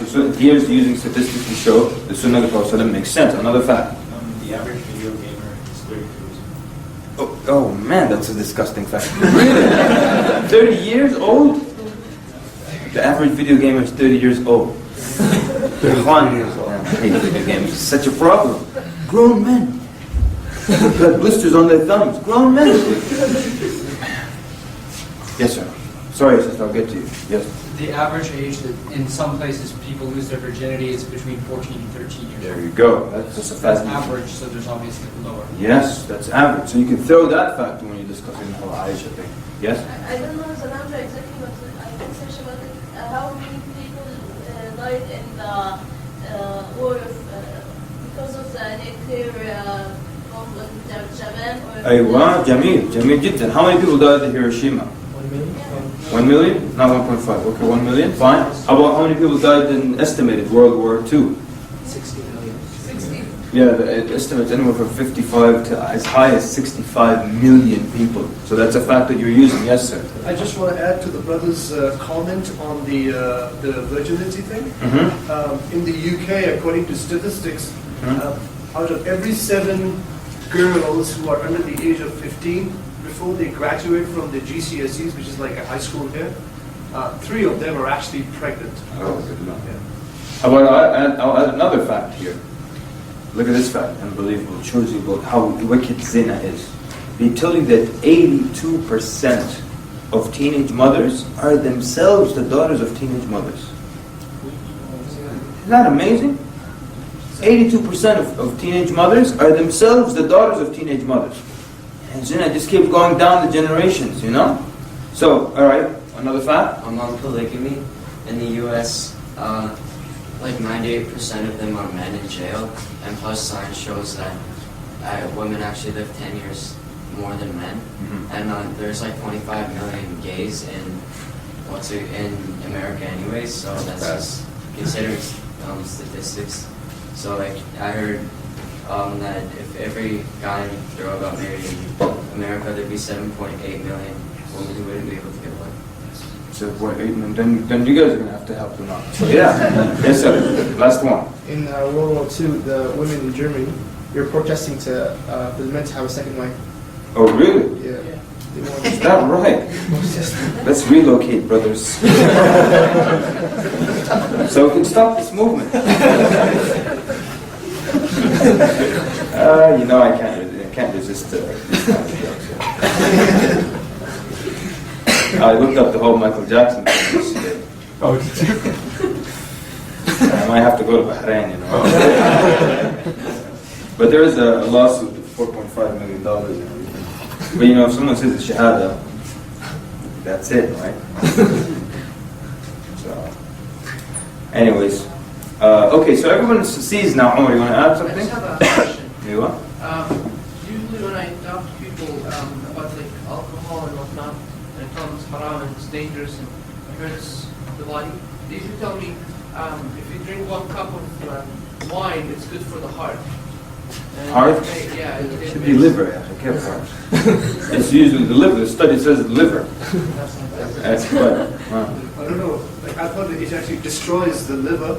[SPEAKER 1] So here's using statistics to show the Sunnah of the Prophet makes sense. Another fact.
[SPEAKER 19] The average video gamer is 32 years old.
[SPEAKER 1] Oh man, that's a disgusting fact. Really? 30 years old? The average video gamer is 30 years old. They're 1 years old. I hate video games. It's such a problem. Grown men. Got blisters on their thumbs. Grown men. Yes, sir. Sorry, sister, I'll get to you. Yes.
[SPEAKER 10] The average age that in some places people lose their virginity is between 14 and 13 years.
[SPEAKER 1] There you go. That's a fact.
[SPEAKER 10] Average, so there's obviously lower.
[SPEAKER 1] Yes, that's average. So you can throw that fact when you're discussing the whole Aisha thing. Yes?
[SPEAKER 15] I don't know the number exactly, but I can search about it. How many people died in the war because of the nuclear bomb in Japan?
[SPEAKER 1] أيوة, جميل جدا. How many people died in Hiroshima? 1 million? Not 1.5. Okay, 1 million. Fine. How about how many people died in estimated World War II?
[SPEAKER 10] 60 million.
[SPEAKER 15] 60?
[SPEAKER 1] Yeah, the estimate's anywhere from 55 to as high as 65 million people. So that's a fact that you're using. Yes, sir.
[SPEAKER 11] I just want to add to the brother's comment on the virginity thing.
[SPEAKER 1] Mm-hmm.
[SPEAKER 11] In the UK, according to statistics, out of every 7 girls who are under the age of 15, before they graduate from the GCSEs, which is like a high school here, 3 of them are actually pregnant.
[SPEAKER 1] Oh, good enough. Yeah. How about I'll add another fact here. Look at this fact, unbelievable. It shows you about how wicked zina is. They tell you that 82% of teenage mothers are themselves the daughters of teenage mothers. Isn't that amazing? 82% of teenage mothers are themselves the daughters of teenage mothers. And zina just keeps going down the generations, So, alright, another fact?
[SPEAKER 16] Among polygamy in the U.S., 98% of them are men in jail, and plus science shows that women actually live 10 years more than men. And there's 25 million gays in America anyways, so that's just considering statistics. So I heard that if every guy and girl got married in America, there'd be 7.8 million women wouldn't be able to get one.
[SPEAKER 1] So then you guys are gonna have to help them out. So yeah, yes sir. Last one.
[SPEAKER 5] In World War II, the women in Germany were protesting for the men to have a second wife.
[SPEAKER 1] Oh really?
[SPEAKER 5] Yeah. They wanted
[SPEAKER 1] Is that right? Let's relocate, brothers. So we can stop this movement. You know I can't resist these kind of jokes. I looked up the whole Michael Jackson thing yesterday.
[SPEAKER 12] Oh, did you?
[SPEAKER 1] I might have to go to Bahrain, you know. But there is a lawsuit of $4.5 million and everything. But you know, if someone says it's Shahada, that's it, right? So, anyways. Okay, so everyone sees now. Omar, you want to add something?
[SPEAKER 24] I just have a question.
[SPEAKER 1] You what?
[SPEAKER 24] Usually when I talk to people about like alcohol and whatnot, and I tell them it's haram and it's dangerous and it hurts the body, they usually tell me if you drink 1 cup of wine, it's good for the heart. And
[SPEAKER 1] Heart?
[SPEAKER 24] Yeah.
[SPEAKER 1] It should be liver. Yeah. Careful. It's usually the liver. The study says it's liver. That's right. Wow.
[SPEAKER 11] I don't know. Like I thought it actually destroys the liver,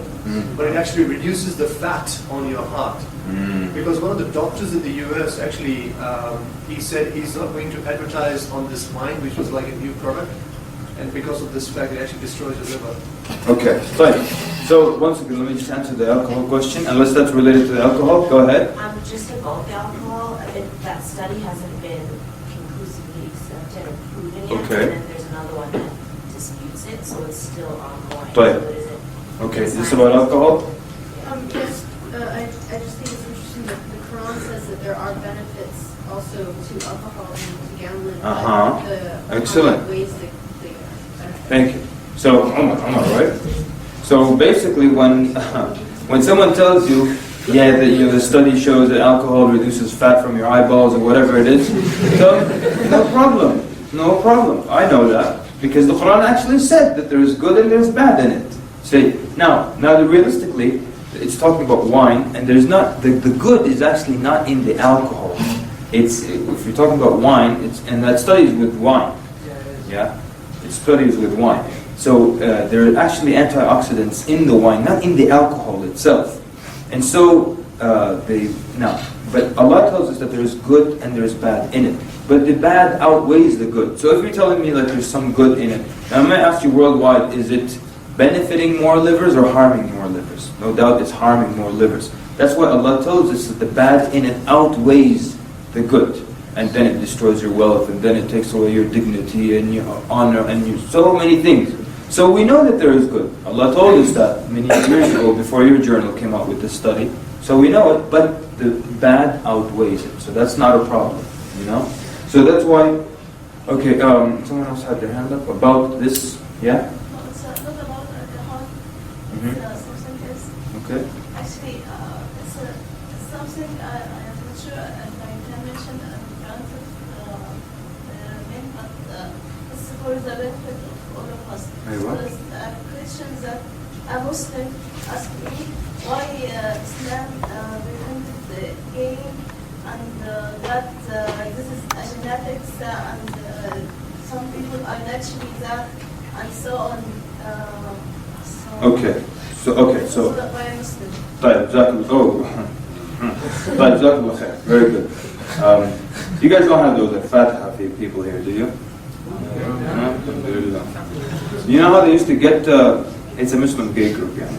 [SPEAKER 11] but it actually reduces the fat on your heart. Because one of the doctors in the US actually, he said he's not going to advertise on this wine, which was like a new product, and because of this fact, it actually destroys the liver.
[SPEAKER 1] Okay, fine. So once again, let me just answer the alcohol question, unless that's related to the alcohol. Go ahead.
[SPEAKER 6] Just about the alcohol, that study hasn't been conclusively accepted or proven yet.
[SPEAKER 1] Okay.
[SPEAKER 6] And then there's another one that disputes it, so it's still ongoing.
[SPEAKER 1] Right.
[SPEAKER 6] So is it?
[SPEAKER 1] Okay, is this about alcohol?
[SPEAKER 21] Yes, I just think it's interesting that the Quran says that there are benefits also to alcohol and to gambling. but
[SPEAKER 1] Excellent.
[SPEAKER 21] ways that they benefit.
[SPEAKER 1] Thank you. So, Omar, right? So basically, when someone tells you, yeah, that the study shows that alcohol reduces fat from your eyeballs or whatever it is, so no problem. I know that because the Quran actually said that there is good and there's bad in it. See, now realistically, it's talking about wine, and there's not the good is actually not in the alcohol. It's if you're talking about wine, and that study is with wine. Yeah, it studies with wine. So there are actually antioxidants in the wine, not in the alcohol itself. And so but Allah tells us that there is good and there is bad in it. But the bad outweighs the good. So if you're telling me that there's some good in it, now I might ask you worldwide, is it benefiting more livers or harming more livers? No doubt it's harming more livers. That's why Allah tells us that the bad in it outweighs the good. And then it destroys your wealth, and then it takes away your dignity and your honor and so many things. So we know that there is good. Allah told us that many years ago before your journal came out with this study. So we know it, but the bad outweighs it. So that's not a problem, you know? So that's why, okay, someone else had their hand up about this, yeah?
[SPEAKER 15] No, it's not about alcohol.
[SPEAKER 1] Mhm.
[SPEAKER 15] It's substances.
[SPEAKER 1] Okay.
[SPEAKER 15] Actually, it's something I'm not sure if I can mention in front of men, but it's for the benefit of all of us.
[SPEAKER 1] Aywa.
[SPEAKER 15] There's a question that a Muslim asked me why Islam prevented the gaying and that this is a genetics and some people are naturally that and so on.
[SPEAKER 1] Okay. So
[SPEAKER 15] by a Muslim.
[SPEAKER 1] طيب جزاكم الله خير. Very good. You guys don't have those Fatiha people here, do you? You know how they used to get, it's a Muslim gay group, yeah.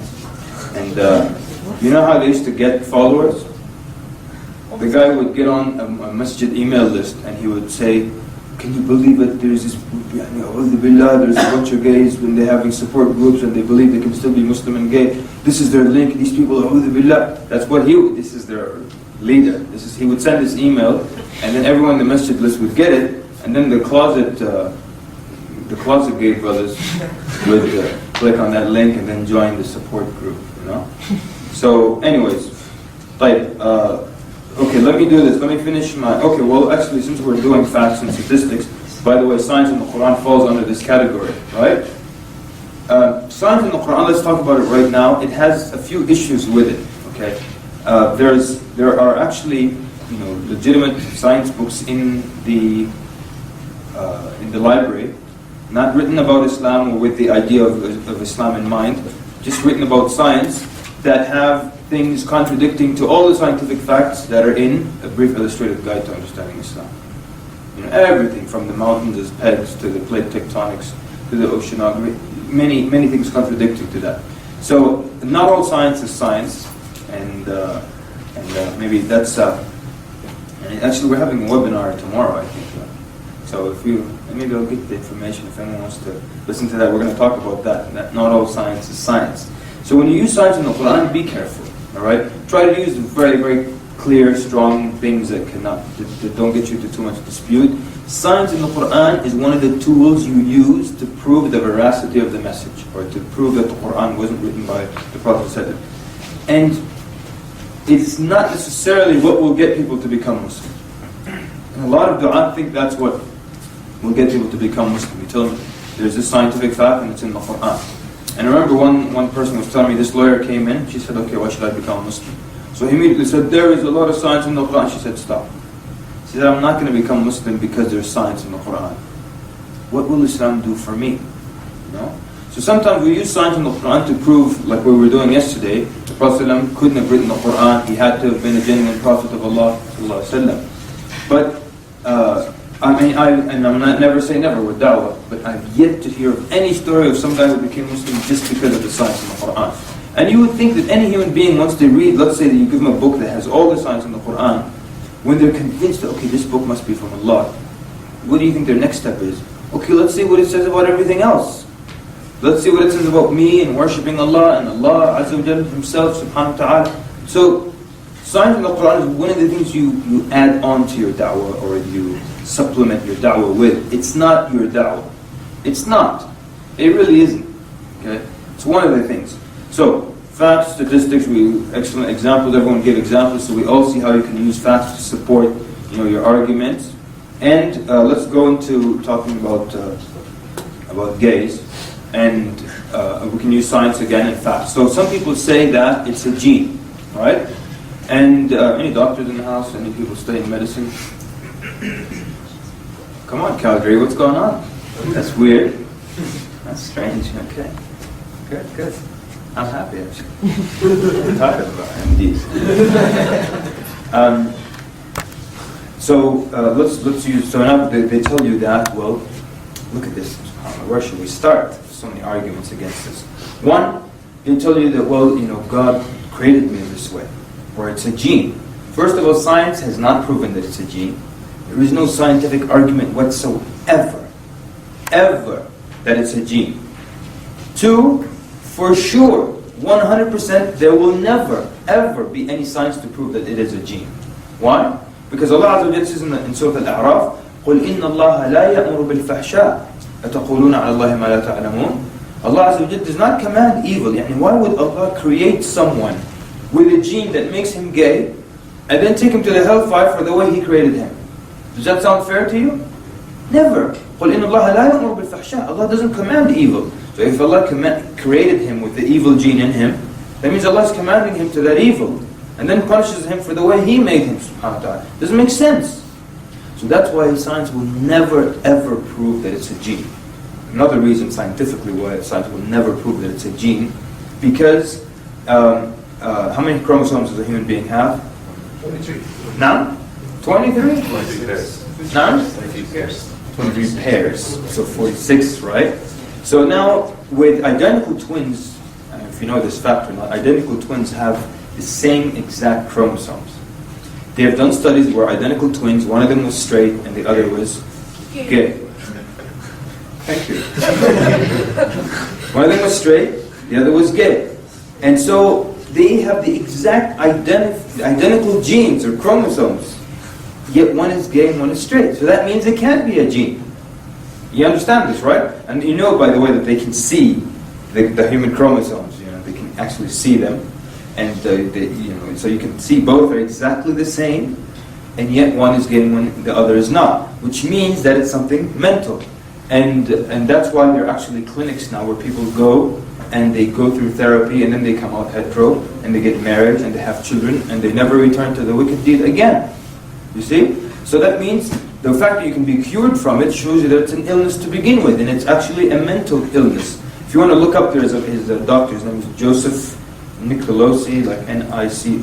[SPEAKER 1] And you know how they used to get followers? The guy would get on a masjid email list and he would say, can you believe it? There's this, there's a bunch of gays when they're having support groups and they believe they can still be Muslim and gay. This is their link, these people are That's what this is their leader. He would send this email and then everyone in the masjid list would get it, and then the closet gay brothers would click on that link and then join the support group, you know? So anyways, okay, let me do this. Let me finish my... Okay, well, actually, since we're doing facts and statistics, by the way, science in the Quran falls under this category, right? Science in the Quran, let's talk about it right now. It has a few issues with it, okay? There are actually, legitimate science books in the in the library, not written about Islam or with the idea of Islam in mind, just written about science that have things contradicting to all the scientific facts that are in A Brief Illustrated Guide to Understanding Islam. Everything from the mountains as pegs to the plate tectonics to the oceanography, many things contradicting to that. So not all science is science, and maybe that's. And actually, we're having a webinar tomorrow, I think. So maybe I'll get the information if anyone wants to listen to that. We're going to talk about that. That not all science is science. So when you use science in the Quran, be careful. All right, try to use very, very clear, strong things that don't get you to too much dispute. Science in the Quran is one of the tools you use to prove the veracity of the message, or to prove that the Quran wasn't written by the Prophet ﷺ. And it's not necessarily what will get people to become Muslim. And a lot of du'a think that's what will get people to become Muslim. You tell them there's this scientific fact and it's in the Quran. And I remember one person was telling me, this lawyer came in, she said, okay, why should I become a Muslim? So he immediately said, there is a lot of science in the Quran. She said, stop. She said, I'm not going to become Muslim because there's science in the Quran. What will Islam do for me? So sometimes we use science in the Quran to prove, like we were doing yesterday, the Prophet ﷺ couldn't have written the Quran. He had to have been a genuine Prophet of Allah ﷺ. But I'm not never say never with da'wah, but I've yet to hear of any story of some guy who became Muslim just because of the science in the Quran. And you would think that any human being, once they read, let's say that you give them a book that has all the science in the Quran, when they're convinced that, okay, this book must be from Allah, what do you think their next step is? Okay, let's see what it says about everything else. Let's see what it says about me and worshipping Allah and Allah Azza wa Jalla Himself, subhanahu wa ta'ala. So, science in the Quran is one of the things you add on to your da'wah, or you supplement your da'wah with. It's not your da'wah. It's not. It really isn't. Okay? It's one of the things. So, facts, statistics, excellent examples. Everyone gave examples, so we all see how you can use facts to support, your arguments. And let's go into talking about gays, and we can use science again and facts. So some people say that it's a gene, right? And any doctors in the house? Any people studying medicine? Come on, Calgary, what's going on? That's weird. That's strange. Okay, good. I'm happy actually. I'm tired of MDs. So let's use. So now they tell you that. Well, look at this. Where should we start? So many arguments against this. One, they tell you that God created me in this way, or it's a gene. First of all, science has not proven that it's a gene. There is no scientific argument whatsoever, ever, that it's a gene. Two, for sure, 100%, there will never, ever be any science to prove that it is a gene. Why? Because Allah Azza wa Jalla says in Surah Al-A'raf, قُلْ إِنَّ اللَّهَ لَا يَأْمُرُ بِالْفَحْشَاءِ أَتَقُولُونَ عَلَى اللَّهِ مَا لَا تَعْلَمُونَ. Allah Azza wa Jalla does not command evil. Why would Allah create someone with a gene that makes him gay and then take him to the hellfire for the way He created him? Does that sound fair to you? Never. قُلْ إِنَّ اللَّهَ لَا يَأْمُرُ بِالْفَحْشَاءِ. Allah doesn't command evil. So if Allah created him with the evil gene in him, that means Allah is commanding him to that evil, and then punishes him for the way He made him, subhanahu wa ta'ala. Doesn't make sense. So that's why science will never ever prove that it's a gene. Another reason scientifically why science will never prove that it's a gene, because how many chromosomes does a human being have?
[SPEAKER 5] 23.
[SPEAKER 1] Now? 23?
[SPEAKER 4] 23 pairs.
[SPEAKER 1] Now?
[SPEAKER 4] 23 pairs.
[SPEAKER 1] 23 pairs. So 46, right? So now, with identical twins, if you know this fact or not, identical twins have the same exact chromosomes. They have done studies where identical twins, one of them was straight and the other was gay. Thank you. One of them was straight, the other was gay. And so they have the exact identical genes or chromosomes, yet one is gay and one is straight. So that means it can't be a gene. You understand this, right? And you know, by the way, that they can see the human chromosomes. They can actually see them, and so you can see both are exactly the same, and yet one is gay and the other is not, which means that it's something mental, and that's why there are actually clinics now where people go and they go through therapy and then they come out hetero and they get married and they have children and they never return to the wicked deed again. You see? So that means the fact that you can be cured from it shows you that it's an illness to begin with, and it's actually a mental illness. If you want to look up, there's his doctor's name is Joseph Nicolosi, like Nicolosi.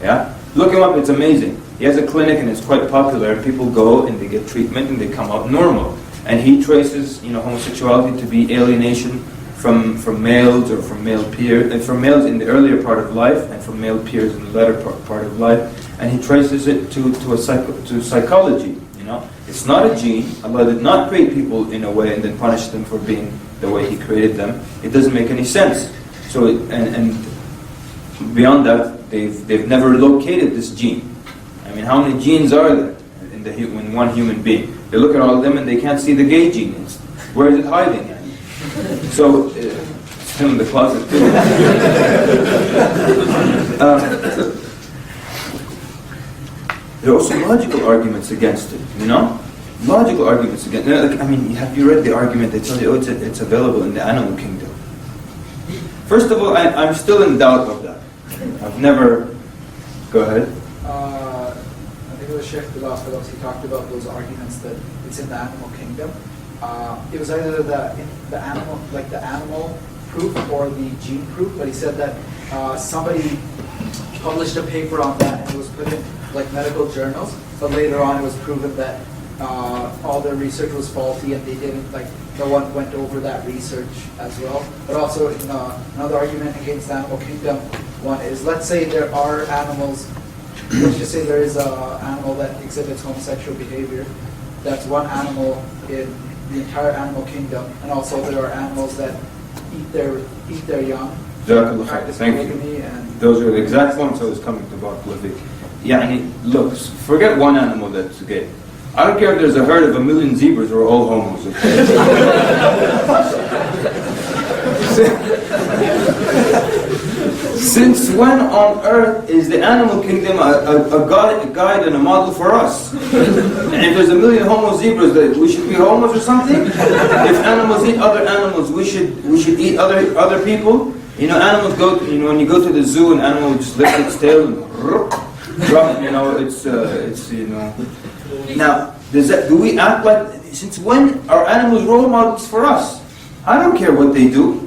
[SPEAKER 1] Yeah? Look him up, it's amazing. He has a clinic and it's quite popular. People go and they get treatment and they come out normal. And he traces, homosexuality to be alienation from males or from male peers, and from males in the earlier part of life and from male peers in the latter part of life. And he traces it to psychology. It's not a gene. Allah did not create people in a way and then punish them for being the way He created them. It doesn't make any sense. So, and beyond that, they've never located this gene. I mean, how many genes are there in one human being? They look at all of them and they can't see the gay gene. Where is it hiding? So, it's still in the closet too. There are also logical arguments against it, Logical arguments against it. Have you read the argument? They tell you, it's available in the animal kingdom. First of all, I'm still in doubt of that. I've never... Go ahead.
[SPEAKER 3] I think it was Sheikh Bilal Phillips, he talked about those arguments that it's in the animal kingdom. It was either the animal proof or the gene proof, but he said that somebody published a paper on that and it was put in medical journals, but later on it was proven that all their research was faulty and they didn't, no one went over that research as well. But also another argument against the animal kingdom one is, let's say there are animals, let's just say there is an animal that exhibits homosexual behavior. That's one animal in the entire animal kingdom, and also there are animals that eat their young.
[SPEAKER 1] Thank you. Those are the exact points I was coming to about Barakallahu feek. Look, forget one animal that's gay. I don't care if there's a herd of 1,000,000 zebras who are all homos. Okay? Since when on earth is the animal kingdom a guide and a model for us? And if there's 1,000,000 homo zebras, that we should be homos or something? If animals eat other animals, we should eat other people? Animals go. When you go to the zoo, an animal will just lift its tail and drop. Now, do we act like? Since when are animals role models for us? I don't care what they do.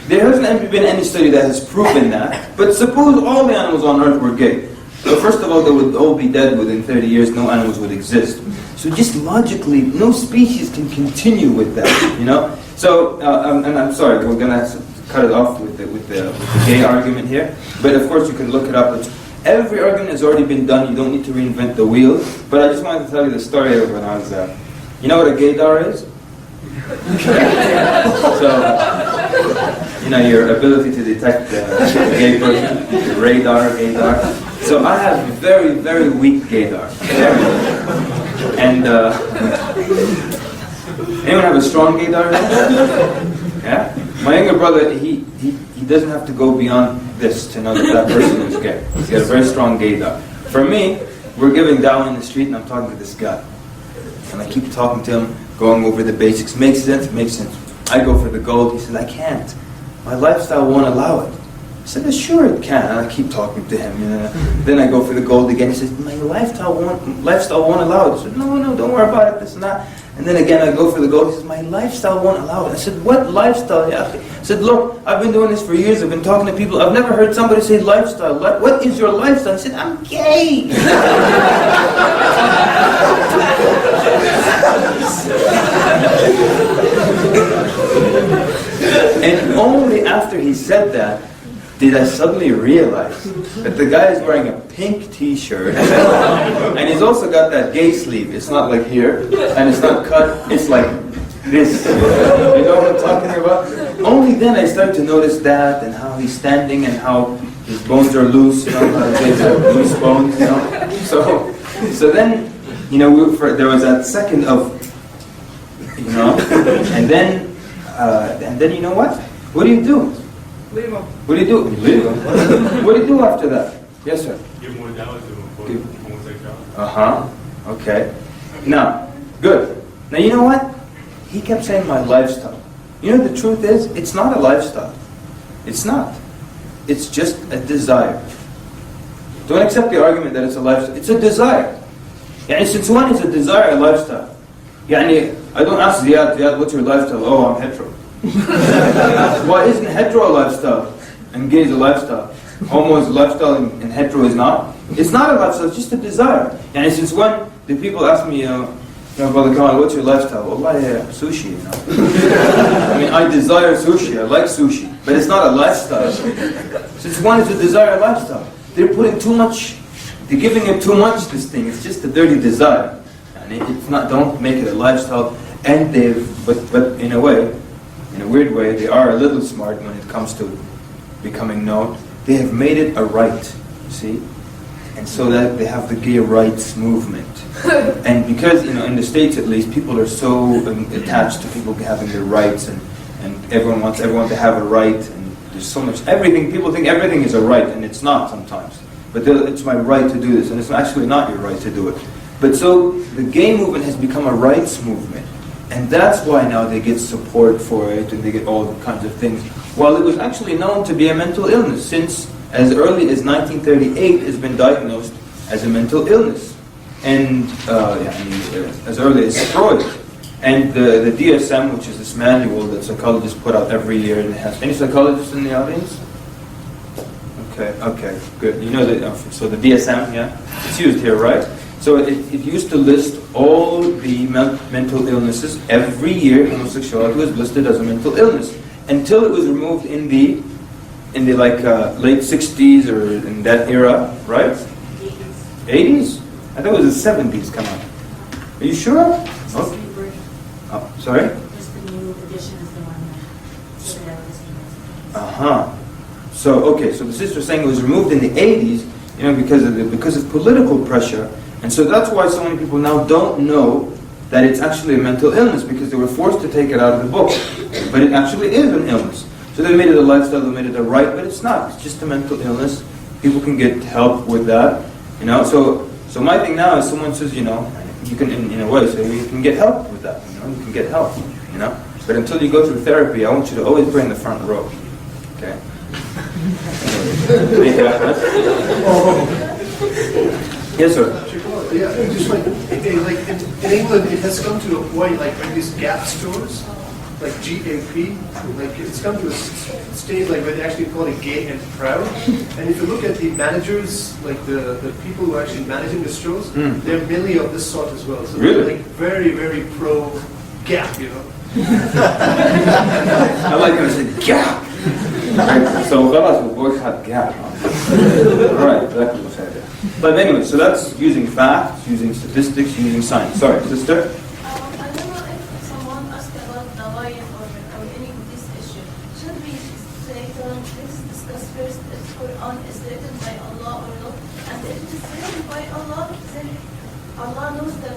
[SPEAKER 1] There hasn't been any study that has proven that. But suppose all the animals on earth were gay. So first of all, they would all be dead within 30 years. No animals would exist. So just logically, no species can continue with that. So, and I'm sorry, we're going to cut it off with the gay argument here. But of course, you can look it up. Every argument has already been done. You don't need to reinvent the wheel. But I just wanted to tell you the story of when I was... you know what a gaydar is? So, your ability to detect a gay person, the radar, gaydar. So I have very, very weak gaydar. And anyone have a strong gaydar? Yeah? My younger brother, he doesn't have to go beyond this to know that person is gay. He's got a very strong gaydar. For me, we're giving dawah in the street and I'm talking to this guy. And I keep talking to him, going over the basics. Makes sense? Makes sense. I go for the gold. He said, I can't. My lifestyle won't allow it. I said, sure it can. And I keep talking to him. Then I go for the gold again. He says, my lifestyle won't allow it. I said, no, don't worry about it, this and that. And then again I go for the gold. He says, my lifestyle won't allow it. I said, what lifestyle? I said, look, I've been doing this for years. I've been talking to people. I've never heard somebody say lifestyle. What is your lifestyle? I said, I'm gay. And only after he said that did I suddenly realize that the guy is wearing a pink t-shirt and he's also got that gay sleeve. It's not like here and it's not cut, it's like this. You know what I'm talking about? Only then I started to notice that and how he's standing and how his bones are loose, how they have loose bones, So then, there was that second of, and then you know what? What do you do?
[SPEAKER 14] Leave him.
[SPEAKER 1] What do you do? Leave him. What do you do after that? Yes, sir.
[SPEAKER 7] Give more dawah to homosexuality.
[SPEAKER 1] Okay. Now, good. Now you know what? He kept saying my lifestyle. The truth is, it's not a lifestyle. It's not. It's just a desire. Don't accept the argument that it's a lifestyle. It's a desire. Yani since when is a desire a lifestyle? Yani, I don't ask Ziyad, what's your lifestyle? Oh, I'm hetero. Why isn't hetero a lifestyle? And gay is a lifestyle. Homo is a lifestyle and hetero is not? It's not a lifestyle, it's just a desire. And since when do people ask me, Brother Kamal, what's your lifestyle? Wallah, sushi, I mean, I desire sushi, I like sushi, but it's not a lifestyle. Since when is a desire a lifestyle? They're putting too much, they're giving it too much, this thing. It's just a dirty desire. And it's not, don't make it a lifestyle. And but in a way, in a weird way, they are a little smart when it comes to becoming known. They have made it a right, see? And so that they have the gay rights movement. And because, in the States at least, people are so attached to people having their rights, and everyone wants everyone to have a right, and there's so much, everything, people think everything is a right, and it's not sometimes. But it's my right to do this, and it's actually not your right to do it. But so, the gay movement has become a rights movement. And that's why now they get support for it, and they get all kinds of things. While it was actually known to be a mental illness, since as early as 1938 has been diagnosed as a mental illness. And as early as Freud. And the DSM, which is this manual that psychologists put out every year, and it has any psychologists in the audience? Okay, good. You know so the DSM, yeah? It's used here, right? So it used to list all the mental illnesses. Every year, homosexuality was listed as a mental illness, until it was removed in the late 60s or in that era, right? 80s? I thought it was the 70s, come on. Are you sure? Okay. Oh, sorry?
[SPEAKER 6] Just the new edition is the one
[SPEAKER 1] Uh-huh. So the sister was saying it was removed in the 80s, because of political pressure. And so that's why so many people now don't know that it's actually a mental illness, because they were forced to take it out of the book. But it actually is an illness. So they made it a lifestyle, they made it a right, but it's not. It's just a mental illness. People can get help with that. So my thing now is someone says, you can in a way say you can get help with that. You can get help. But until you go through therapy, I want you to always bring the front row. Okay? Yes, sir.
[SPEAKER 11] Yeah, just like in England, it has come to a point like these Gap stores, like GAP, like it's come to a stage like where they actually call it gay and proud. And if you look at the managers, like the people who are actually managing the stores, they're mainly of this sort as well. So
[SPEAKER 1] really?
[SPEAKER 11] They're like very, very pro Gap,
[SPEAKER 1] I like when I say Gap. So خلاص we boycott Gap. Right, exactly what's happening. But anyway, so that's using facts, using statistics, using science. Sorry, sister?
[SPEAKER 15] I don't know if someone asked about the Bayan or any of this issue. Should we say to them, let's discuss first if Quran is written by Allah or not? And if it is written by Allah, then Allah knows the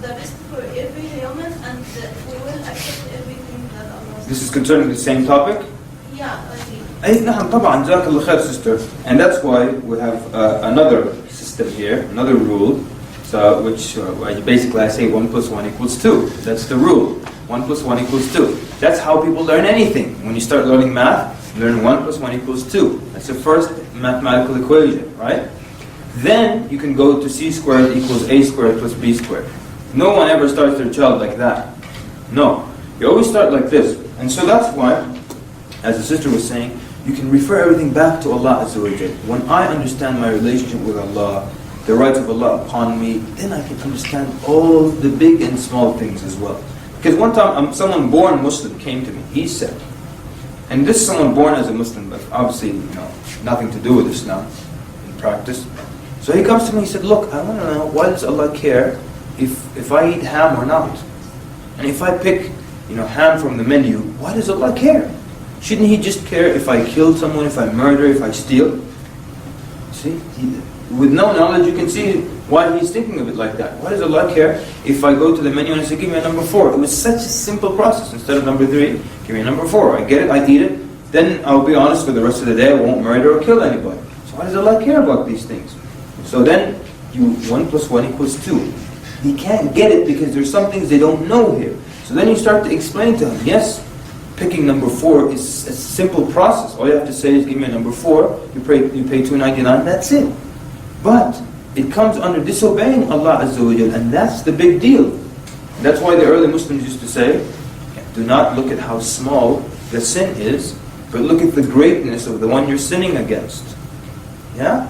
[SPEAKER 15] best for every human, and we will accept everything that Allah says.
[SPEAKER 1] This is concerning the same topic?
[SPEAKER 15] Yeah, I think.
[SPEAKER 1] نعم طبعا جزاك الله خير, sister. And that's why we have another system here, another rule, which basically I say 1 + 1 = 2. That's the rule. 1 + 1 = 2. That's how people learn anything. When you start learning math, you learn 1 + 1 = 2. That's the first mathematical equation, right? Then you can go to c² = a² + b². No one ever starts their child like that. No. You always start like this. And so that's why, as the sister was saying, you can refer everything back to Allah Azza wa Jal. When I understand my relationship with Allah, the rights of Allah upon me, then I can understand all the big and small things as well. Because one time, someone born Muslim came to me. He said, and this is someone born as a Muslim, but obviously, nothing to do with Islam in practice. So he comes to me, he said, look, I want to know, why does Allah care if I eat ham or not? And if I pick, ham from the menu, why does Allah care? Shouldn't He just care if I kill someone, if I murder, if I steal? See? With no knowledge, you can see why He's thinking of it like that. Why does Allah care if I go to the menu and I say, give me a number 4? It was such a simple process. Instead of number 3, give me a number 4. I get it, I eat it. Then I'll be honest for the rest of the day, I won't murder or kill anybody. So why does Allah care about these things? So then, 1 + 1 = 2. He can't get it because there's some things they don't know here. So then you start to explain to him, yes, picking number 4 is a simple process. All you have to say is, give me a number 4, you pay $2.99, that's it. But it comes under disobeying Allah Azza wa Jal, and that's the big deal. That's why the early Muslims used to say, do not look at how small the sin is, but look at the greatness of the one you're sinning against. Yeah?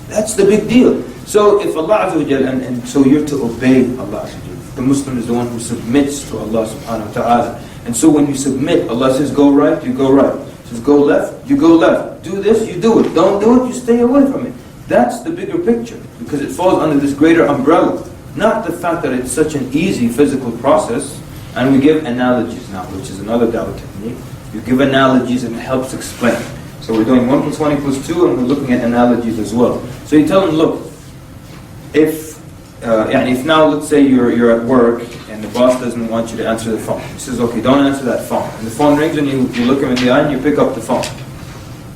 [SPEAKER 1] That's the big deal. So if Allah Azza wa Jal, and so you're to obey Allah Azza wa Jal. The Muslim is the one who submits to Allah subhanahu wa ta'ala. And so when you submit, Allah says go right, you go right. Says go left, you go left. Do this, you do it. Don't do it, you stay away from it. That's the bigger picture, because it falls under this greater umbrella. Not the fact that it's such an easy physical process. And we give analogies now, which is another dawah technique. You give analogies and it helps explain. So we're doing 1 + 1 = 2, and we're looking at analogies as well. So you tell them, look, if now let's say you're at work and the boss doesn't want you to answer the phone. He says, okay, don't answer that phone. And the phone rings and you look him in the eye and you pick up the phone.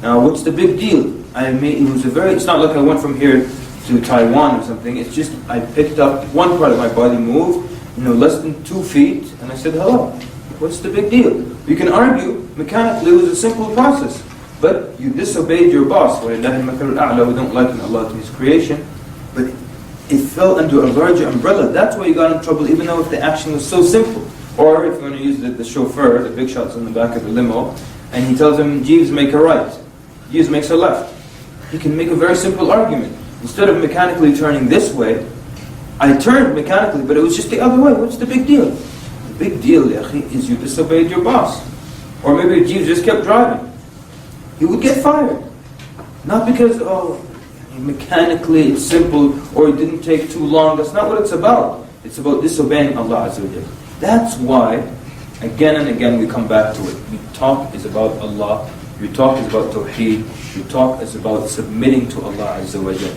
[SPEAKER 1] Now what's the big deal? It's not like I went from here to Taiwan or something. It's just I picked up one part of my body, moved, less than 2 feet, and I said hello. What's the big deal? You can argue mechanically it was a simple process, but you disobeyed your boss. We don't like Allah to His creation, but it fell under a larger umbrella. That's why you got in trouble, even though if the action was so simple. Or if you want to use the chauffeur, the big shot's in the back of the limo, and he tells him, Jeeves, make a right. Jeeves makes a left. He can make a very simple argument. Instead of mechanically turning this way, I turned mechanically, but it was just the other way. What's the big deal? The big deal, ya akhi, is you disobeyed your boss. Or maybe Jeeves just kept driving. He would get fired. Not because, mechanically it's simple, or it didn't take too long. That's not what it's about. It's about disobeying Allah Azza wa Jalla. That's why, again and again, we come back to it. Your talk is about Allah. Your talk is about Tawheed. Your talk is about submitting to Allah Azza wa Jalla.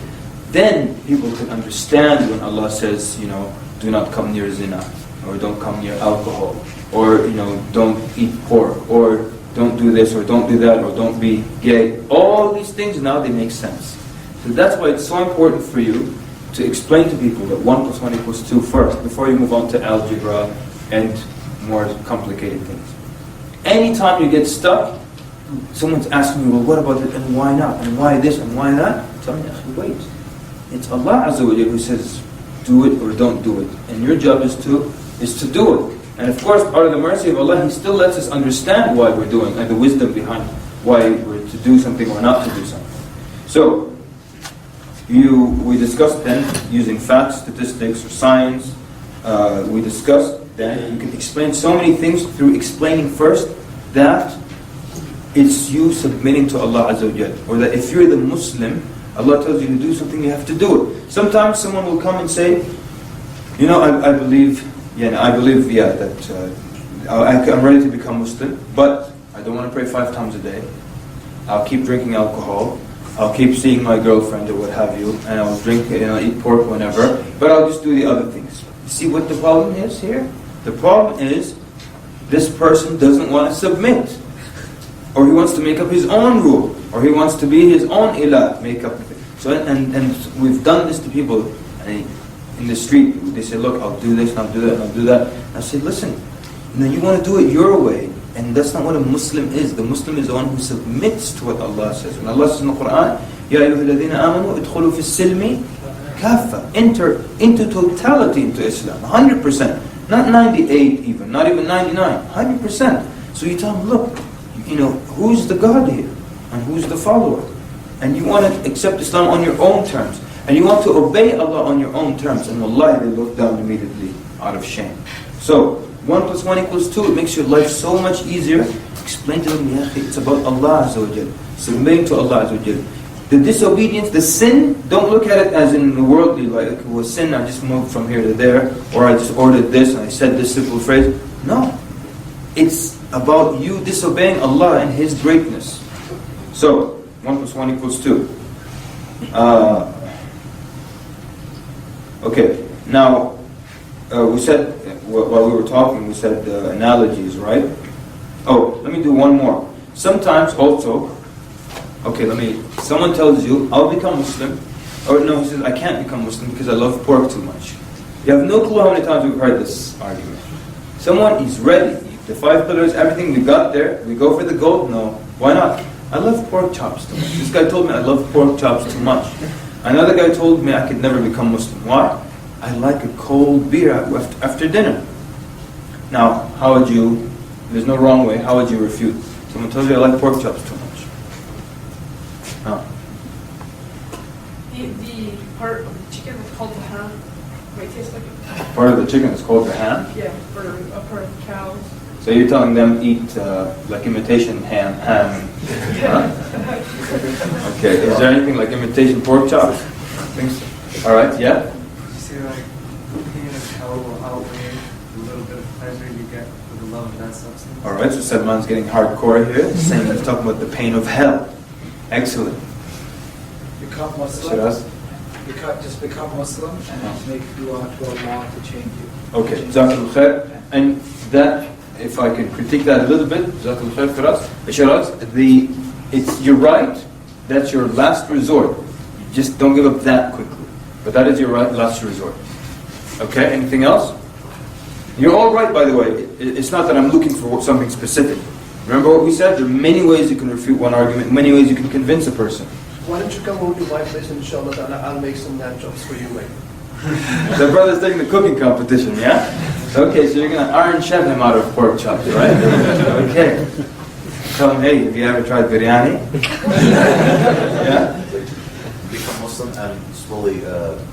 [SPEAKER 1] Then people can understand when Allah says, do not come near zina, or don't come near alcohol, or don't eat pork, or don't do this, or don't do that, or don't be gay. All these things now, they make sense. So that's why it's so important for you to explain to people that 1 + 1 = 2 first, before you move on to algebra and more complicated things. Anytime you get stuck, someone's asking you, well, what about it, and why not, and why this, and why that? Tell me, wait. It's Allah Azza wa Jalla who says, do it or don't do it. And your job is to do it. And of course, part of the mercy of Allah, He still lets us understand why we're doing, and the wisdom behind why we're to do something or not to do something. So, we discussed then using facts, statistics, or science. We discussed then you can explain so many things through explaining first that it's you submitting to Allah Azza wa Jalla, or that if you're the Muslim, Allah tells you to do something, you have to do it. Sometimes someone will come and say, I believe that I'm ready to become Muslim, but I don't want to pray 5 times a day. I'll keep drinking alcohol. I'll keep seeing my girlfriend or what have you, and I'll drink, eat pork whenever, but I'll just do the other things. You see what the problem is here? The problem is this person doesn't want to submit, or he wants to make up his own rule, or he wants to be his own ilah, make up. So and we've done this to people in the street. They say, look, I'll do this, and I'll do that, and I'll do that. And I say, listen, you want to do it your way. And that's not what a Muslim is. The Muslim is the one who submits to what Allah says. When Allah says in the Quran, Ya ayyuhalladhina amanu idkhulu fi silmi kaffa. Enter into totality into Islam. 100%. Not 98 even. Not even 99. 100%. So you tell them, look, who's the God here? And who's the follower? And you want to accept Islam on your own terms. And you want to obey Allah on your own terms. And wallahi, they look down immediately out of shame. So, 1 + 1 = 2, it makes your life so much easier. Explain to them, it's about Allah Azza wa Jal. Submitting to Allah Azza wa Jal. The disobedience, the sin, don't look at it as in the worldly, like it was sin, I just moved from here to there, or I just ordered this and I said this simple phrase. No. It's about you disobeying Allah and His greatness. So, 1 + 1 = 2. Okay, now, we said, while we were talking, we said analogies, right? Oh, let me do one more. Sometimes also, someone tells you, I'll become Muslim. Or no, he says, I can't become Muslim because I love pork too much. You have no clue how many times we've heard this argument. Someone is ready, the 5 pillars, everything we got there, we go for the gold? No. Why not? I love pork chops too much. This guy told me I love pork chops too much. Another guy told me I could never become Muslim. Why? I like a cold beer after dinner. Now, how would you, there's no wrong way, how would you refute? Someone tells you I like pork chops too much. Huh?
[SPEAKER 14] The part of the chicken that's called the ham might taste like it.
[SPEAKER 1] Part of the chicken is called the ham.
[SPEAKER 14] Yeah, or a part of the cows.
[SPEAKER 1] So you're telling them eat like imitation ham. Huh? Okay, is there anything like imitation pork chops? I think so. All right, yeah?
[SPEAKER 2] You say like pain of hell will outweigh the little bit of pleasure you get with the love of that substance.
[SPEAKER 1] All right, so Salman's getting hardcore here. He's saying he's talking about the pain of hell. Excellent.
[SPEAKER 3] Become Muslim.
[SPEAKER 1] Shiraz?
[SPEAKER 3] Just become Muslim and make dua to Allah to change you.
[SPEAKER 1] Okay, Jazakallah khair. And that, if I can critique that a little bit, Jazakallah khair for us. Shiraz, you're right, that's your last resort. Just don't give up that quickly. But that is your last resort. Okay, anything else? You're all right, by the way. It's not that I'm looking for something specific. Remember what we said? There are many ways you can refute one argument, many ways you can convince a person.
[SPEAKER 11] Why don't you come over to my place, inshallah, and I'll make some lamb chops for you, mate.
[SPEAKER 1] The brother's taking the cooking competition, yeah? Okay, so you're going to Iron Chef him out of pork chops, right? Okay. Tell him, hey, have you ever tried biryani? Yeah?
[SPEAKER 4] Become Muslim and slowly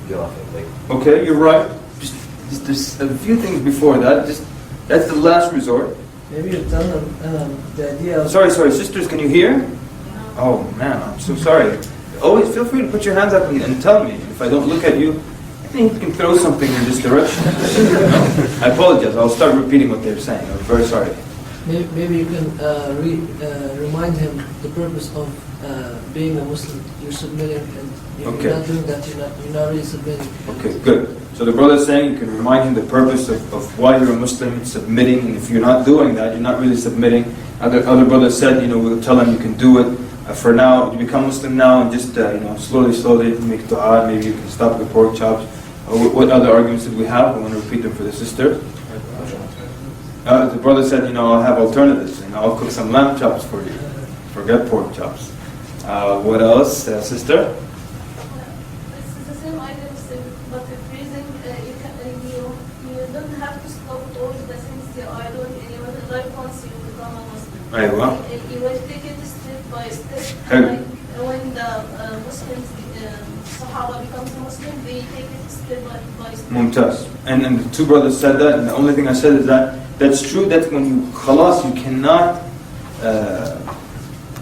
[SPEAKER 4] get off it. Like,
[SPEAKER 1] okay, you're right. Just there's a few things before that. That's the last resort.
[SPEAKER 13] Maybe you tell them the idea of...
[SPEAKER 1] Sorry, sisters, can you hear? Oh man, I'm so sorry. Always feel free to put your hands up and tell me. If I don't look at you, I think you can throw something in this direction. No? I apologize. I'll start repeating what they're saying. I'm very sorry.
[SPEAKER 13] Maybe you can remind him the purpose of being a Muslim. You're submitting, and you're not doing that. You're not really submitting.
[SPEAKER 1] Okay, good. So the brother is saying you can remind him the purpose of why you're a Muslim, submitting, and if you're not doing that, you're not really submitting. Other brothers said, we'll tell him you can do it. For now, you become Muslim now, and just slowly make dua. Maybe you can stop the pork chops. What other arguments did we have? I want to repeat them for the sister. The brother said, I'll have alternatives. I'll cook some lamb chops for you. Forget pork chops. What else, sister?
[SPEAKER 15] It's the same idea, but the freezing, you don't have to stop all the things you are doing in your life once you become a Muslim. You will take it step by step. When the Muslims, Shahada becomes a Muslim, they take it step by step.
[SPEAKER 1] Mumtaz. And the two brothers said that, and the only thing I said is that's true, that when you khalas, you cannot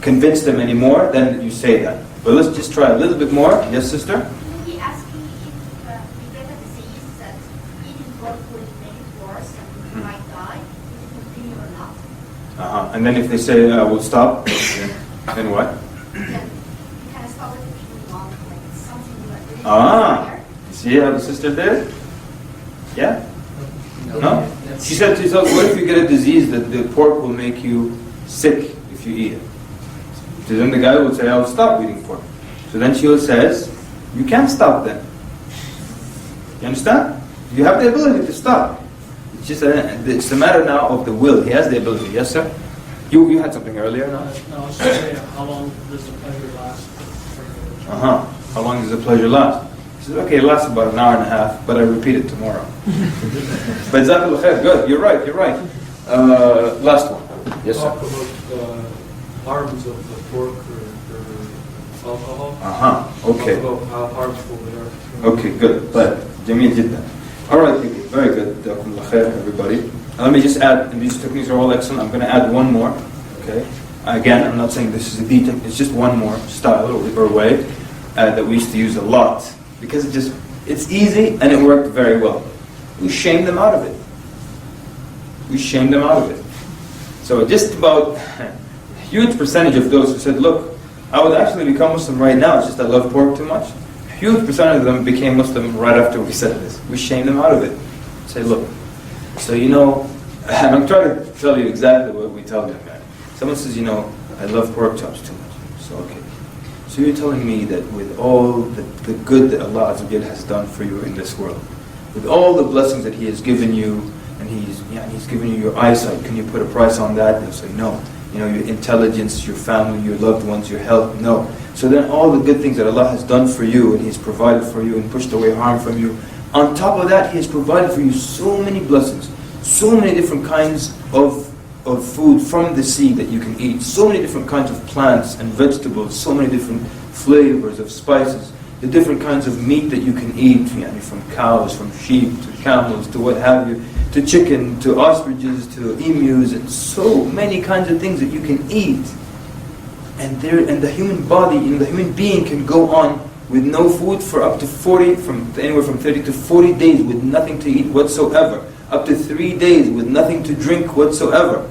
[SPEAKER 1] convince them anymore, then you say that. But let's just try a little bit more. Yes, sister?
[SPEAKER 20] He asked me if we get a disease that eating pork will make it worse and we might die, if it continue or not.
[SPEAKER 1] And then if they say, we'll stop, then what?
[SPEAKER 20] Then we kind of stop it if we want, like it's something like really
[SPEAKER 1] See how the sister did? Yeah? No? She said to herself, what if you get a disease that the pork will make you sick if you eat it? So then the guy will say, I'll stop eating pork. So then she says, you can't stop then. You understand? You have the ability to stop. It's just it's a matter now of the will. He has the ability. Yes, sir? You had something earlier, no?
[SPEAKER 18] No, I was just saying, how long does the pleasure last?
[SPEAKER 1] How long does the pleasure last? He says, okay, it lasts about an hour and a half, but I repeat it tomorrow. But Jazakallah khair, good, you're right. Last one. Yes, sir?
[SPEAKER 12] Talk about harms of the pork or alcohol.
[SPEAKER 1] Okay.
[SPEAKER 12] Talk about how harmful they are.
[SPEAKER 1] Okay, good. But Jameel Jiddan. All right, people. Very good. Jazakumullah khair, everybody. Let me just add, and these techniques are all excellent. I'm going to add one more. Okay. Again, I'm not saying this is a detail. It's just one more style or way that we used to use a lot because it's easy and it worked very well. We shamed them out of it. So just about a huge percentage of those who said, look, I would actually become Muslim right now, it's just I love pork too much. A huge percentage of them became Muslim right after we said this. We shamed them out of it. Say, look, so and I'm trying to tell you exactly what we tell them, man. Someone says, I love pork chops too much. So, okay. So you're telling me that with all the good that Allah Azza wa Jal has done for you in this world, with all the blessings that He has given you, and He's given you your eyesight, can you put a price on that? They'll say, no. your intelligence, your family, your loved ones, your health. No. So then all the good things that Allah has done for you, and He's provided for you and pushed away harm from you, on top of that, He has provided for you so many blessings, so many different kinds of food from the sea that you can eat, so many different kinds of plants and vegetables, so many different flavors of spices, the different kinds of meat that you can eat, from cows, from sheep, to camels, to what have you, to chicken, to ostriches, to emus, and so many kinds of things that you can eat. And the human body, the human being can go on with no food for up to anywhere from 30 to 40 days with nothing to eat whatsoever, up to 3 days with nothing to drink whatsoever.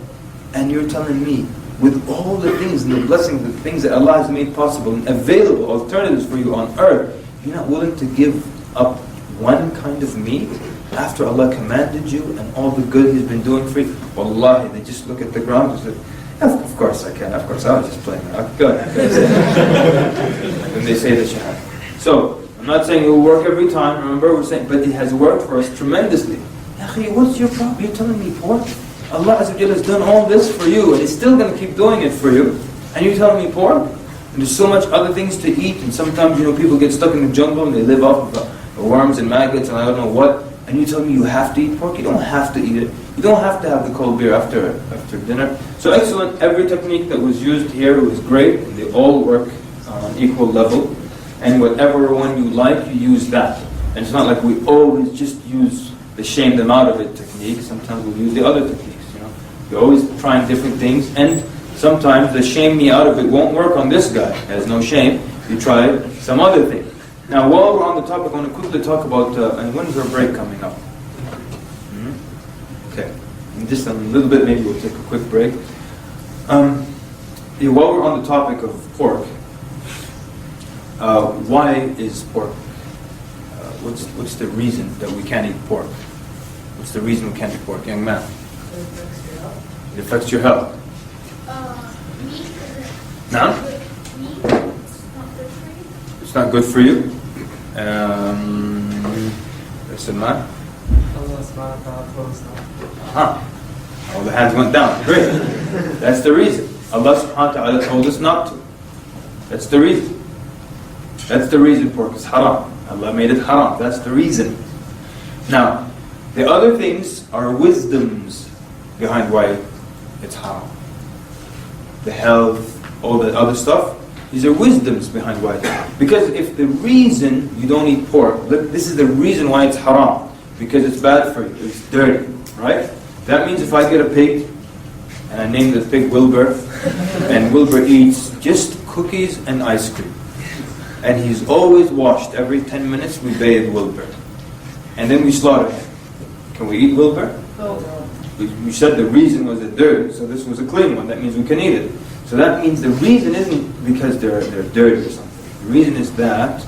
[SPEAKER 1] And you're telling me, with all the things and the blessings, the things that Allah has made possible and available alternatives for you on earth, you're not willing to give up one kind of meat after Allah commanded you and all the good He's been doing for you? Wallahi, they just look at the ground and say, of course I can, of course I was just playing. Go ahead. And they say the Shahada. So, I'm not saying it will work every time, remember, we're saying, but it has worked for us tremendously. Akhi, what's your problem? You're telling me pork? Allah Azza wa Jalla has done all this for you, and He's still going to keep doing it for you, and you're telling me pork? And there's so much other things to eat, and sometimes people get stuck in the jungle and they live off of worms and maggots and I don't know what, and you tell me you have to eat pork? You don't have to eat it. You don't have to have the cold beer after dinner. So excellent. Every technique that was used here was great, and they all work on an equal level. And whatever one you like, you use that. And it's not like we always just use the shame them out of it technique. Sometimes we'll use the other techniques. You're always trying different things, and sometimes the shame me out of it won't work on this guy. He has no shame. You try some other thing. Now, while we're on the topic, I want to quickly talk about, and when's our break coming up? Okay. In just a little bit, maybe we'll take a quick break. While we're on the topic of pork, why is pork, what's the reason that we can't eat pork? What's the reason we can't eat pork? Young man. It affects your health.
[SPEAKER 20] Meat is
[SPEAKER 1] No?
[SPEAKER 20] Meat, it's not good for you.
[SPEAKER 1] It's not good for you? Listen, man. All the hands went down. Great. That's the reason. Allah subhanahu wa ta'ala told us not to. That's the reason. That's the reason pork is haram. Allah made it haram. That's the reason. Now, the other things are wisdoms behind why it's haram. The health, all the other stuff, these are wisdoms behind why it's haram. Because if the reason you don't eat pork, look, this is the reason why it's haram. Because it's bad for you, it's dirty, right? That means if I get a pig, and I name the pig Wilbur, and Wilbur eats just cookies and ice cream, and he's always washed every 10 minutes, we bathe Wilbur. And then we slaughter him. Can we eat Wilbur?
[SPEAKER 14] No.
[SPEAKER 1] We said the reason was the dirt, so this was a clean one. That means we can eat it. So that means the reason isn't because they're dirty or something. The reason is that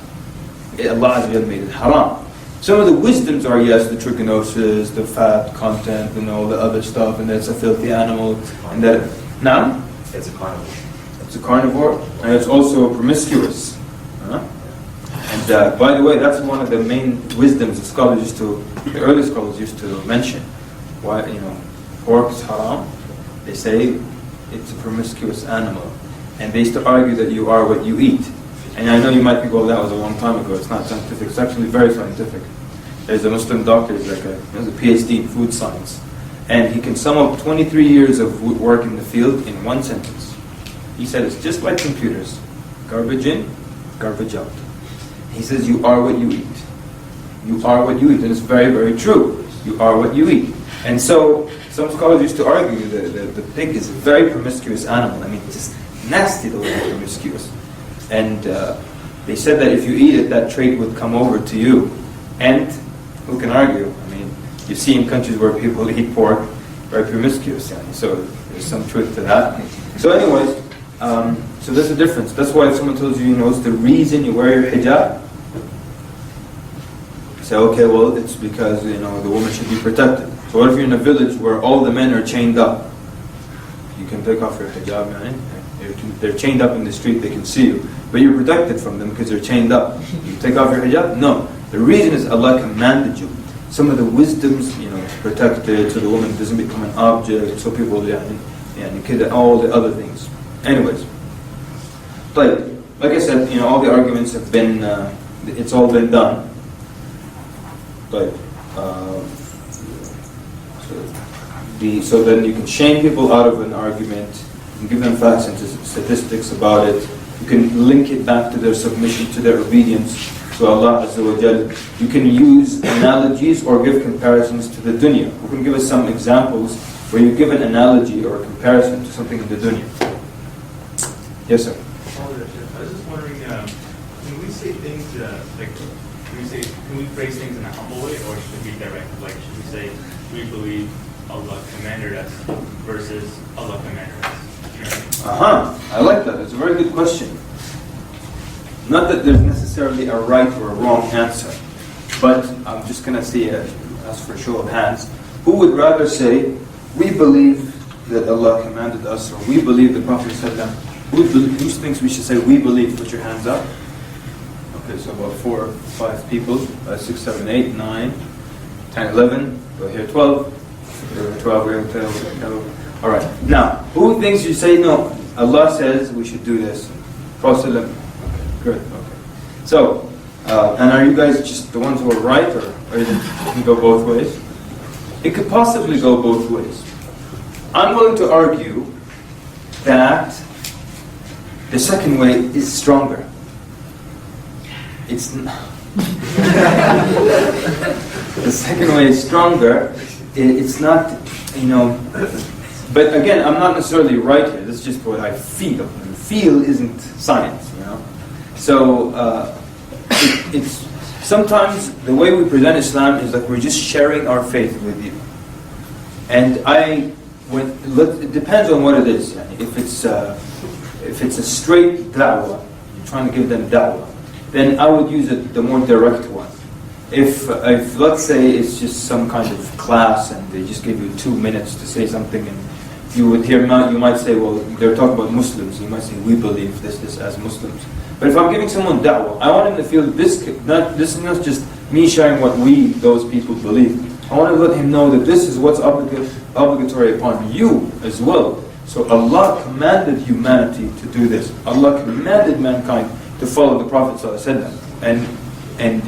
[SPEAKER 1] Allah Azza wa Jalla made it haram. Some of the wisdoms are, yes, the trichinosis, the fat content, and all the other stuff, and that it's a filthy animal, and that... Now?
[SPEAKER 4] It's a carnivore.
[SPEAKER 1] It's a carnivore, and it's also promiscuous. And by the way, that's one of the main wisdoms the early scholars used to mention. Why, pork is haram. They say it's a promiscuous animal, and they used to argue that you are what you eat. And I know you might think, well, that was a long time ago. It's not scientific. It's actually very scientific. There's a Muslim doctor who's has a PhD in food science, and he can sum up 23 years of work in the field in one sentence. He said it's just like computers: garbage in, garbage out. He says you are what you eat. You are what you eat, and it's very, very true. You are what you eat. And so some scholars used to argue that the pig is a very promiscuous animal. I mean, it's just nasty the way it's promiscuous. And they said that if you eat it, that trait would come over to you. And who can argue? I mean, you see in countries where people eat pork, very promiscuous. So there's some truth to that. So anyways, so there's a difference. That's why if someone tells you, it's the reason you wear your hijab, you say, okay, well, it's because, the woman should be protected. So what if you're in a village where all the men are chained up? You can take off your hijab, man. They're chained up in the street, they can see you. But you're protected from them because they're chained up. You take off your hijab? No. The reason is Allah commanded you. Some of the wisdoms, protected so the woman doesn't become an object, so people, all the other things. Anyways, but like I said, all the arguments have been, it's all been done. But so then you can shame people out of an argument, you can give them facts and statistics about it, you can link it back to their submission, to their obedience to Allah Azza wa Jal. You can use analogies or give comparisons to the dunya. Who can give us some examples where you give an analogy or a comparison to something in the dunya? Yes, sir.
[SPEAKER 8] I was just wondering, can we say things can we phrase things in a humble way, or should we be direct? Like, should we say we believe Allah commanded us versus Allah commanded us?
[SPEAKER 1] I like that. It's a very good question. Not that there's necessarily a right or a wrong answer, but I'm just going to say, ask for a show of hands. Who would rather say, we believe that Allah commanded us, or we believe the Prophet ﷺ? Who thinks we should say, we believe? Put your hands up. Okay, so about 4 or 5 people. 6, 7, 8, 9, 10, 11. Go here, 12. 12, 12. All right. Now, who thinks you say, no, Allah says we should do this? Prophet ﷺ. Good. Okay. So, and are you guys just the ones who are right, or it can go both ways? It could possibly go both ways. I'm willing to argue that the second way is stronger. It's the second way is stronger. It's not, But again, I'm not necessarily right here. This is just what I feel. And feel isn't science, So it's sometimes the way we present Islam is like we're just sharing our faith with you. And it depends on what it is. If it's a straight da'wah, you're trying to give them da'wah, then I would use the more direct one. If let's say it's just some kind of class and they just give you 2 minutes to say something, and you would hear, you might say, well, they're talking about Muslims. You might say, we believe this as Muslims. But if I'm giving someone da'wah, I want him to feel this is not just me sharing what those people believe. I want to let him know that this is what's obligatory upon you as well. So Allah commanded humanity to do this. Allah commanded mankind to follow the Prophet ﷺ. And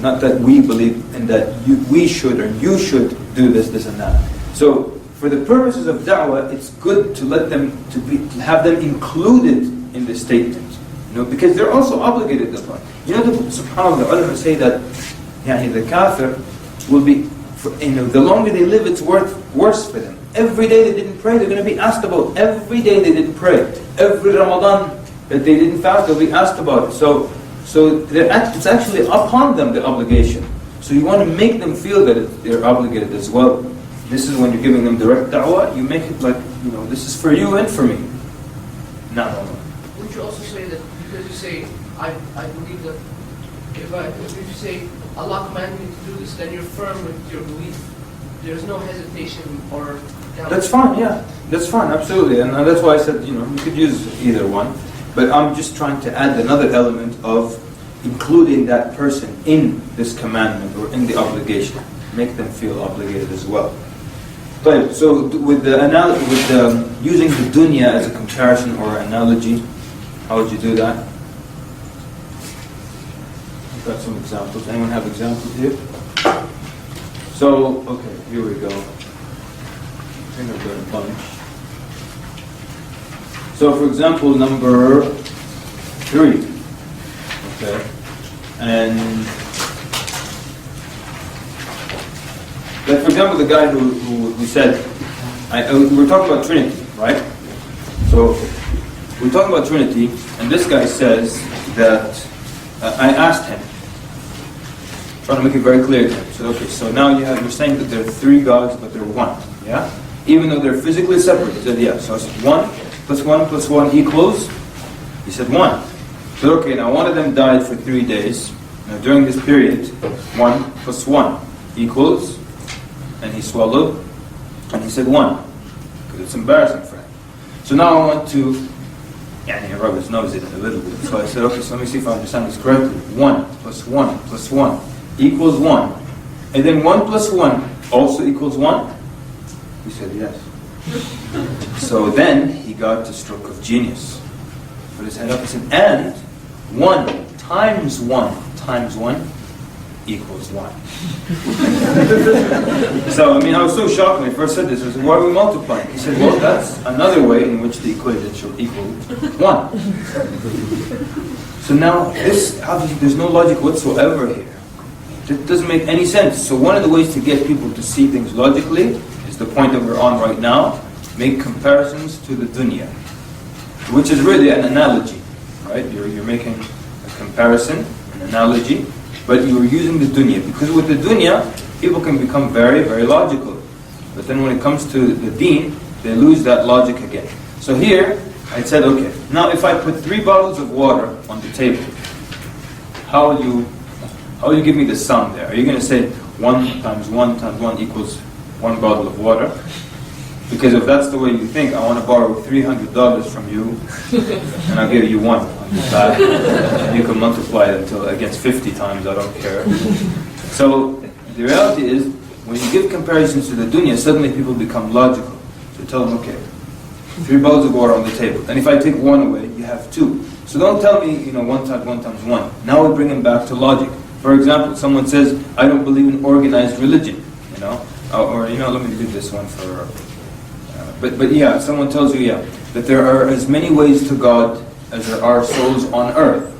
[SPEAKER 1] not that we believe and that we should or you should do this, and that. So for the purposes of da'wah, it's good to let them to have them included in the statement, because they're also obligated upon. Subhanallah, the ulama say that the kafir will be, the longer they live, it's worse for them. Every day they didn't pray, they're going to be asked about. Every day they didn't pray. Every Ramadan that they didn't fast, they'll be asked about it. So it's actually upon them, the obligation. So you want to make them feel that they're obligated as well. This is when you're giving them direct da'wah, you make it like, this is for you and for me. No.
[SPEAKER 24] Would you also say that because you say, I believe that, if you say, Allah commanded me to do this, then you're firm with your belief. There's no hesitation or doubt.
[SPEAKER 1] That's fine, yeah. That's fine, absolutely. And that's why I said, you could use either one. But I'm just trying to add another element of including that person in this commandment or in the obligation. Make them feel obligated as well. But so with using the dunya as a comparison or analogy, how would you do that? I've got some examples. Anyone have examples here? So, okay, here we go. I think I've got a bunch. So, for example, number 3. Okay, and like for example, the guy who said, we're talking about Trinity, right? So we're talking about Trinity, and this guy says that I asked him, trying to make it very clear to him. So okay, so now you're saying that there are 3 gods, but they're one, yeah? Even though they're physically separate. He said, yeah. So I said 1 plus 1 plus 1 equals. He said 1. So okay, now one of them died for 3 days. Now during this period, 1 plus 1 equals. And he swallowed, and he said 1, because it's embarrassing for him. So now I want to, he rubbed his nose in it a little bit. So I said, okay, so let me see if I understand this correctly. 1 plus 1 plus 1 equals 1. And then 1 plus 1 also equals 1? He said, yes. So then he got the stroke of genius. Put his hand up and said, and 1 times 1 times 1 equals 1. So, I mean, I was so shocked when he first said this. I said, why are we multiplying? He said, well, that's another way in which the equation should equal 1. So now, this, obviously, there's no logic whatsoever here. It doesn't make any sense. So one of the ways to get people to see things logically is the point that we're on right now. Make comparisons to the dunya, which is really an analogy, right? You're making a comparison, an analogy, but you're using the dunya. Because with the dunya, people can become very, very logical. But then when it comes to the deen, they lose that logic again. So here, I said, okay, now if I put 3 bottles of water on the table, how will you give me the sum there? Are you going to say 1 times 1 times 1 equals 1 bottle of water? Because if that's the way you think, I want to borrow $300 from you, and I'll give you 1 on the back, and you can multiply it until against 50 times, I don't care. So the reality is, when you give comparisons to the dunya, suddenly people become logical. So tell them, okay, 3 bottles of water on the table, and if I take 1 away, you have 2. So don't tell me, 1 times 1 times 1. Now we bring them back to logic. For example, someone says, I don't believe in organized religion, or let me do this one for. But yeah, someone tells you, that there are as many ways to God as there are souls on earth.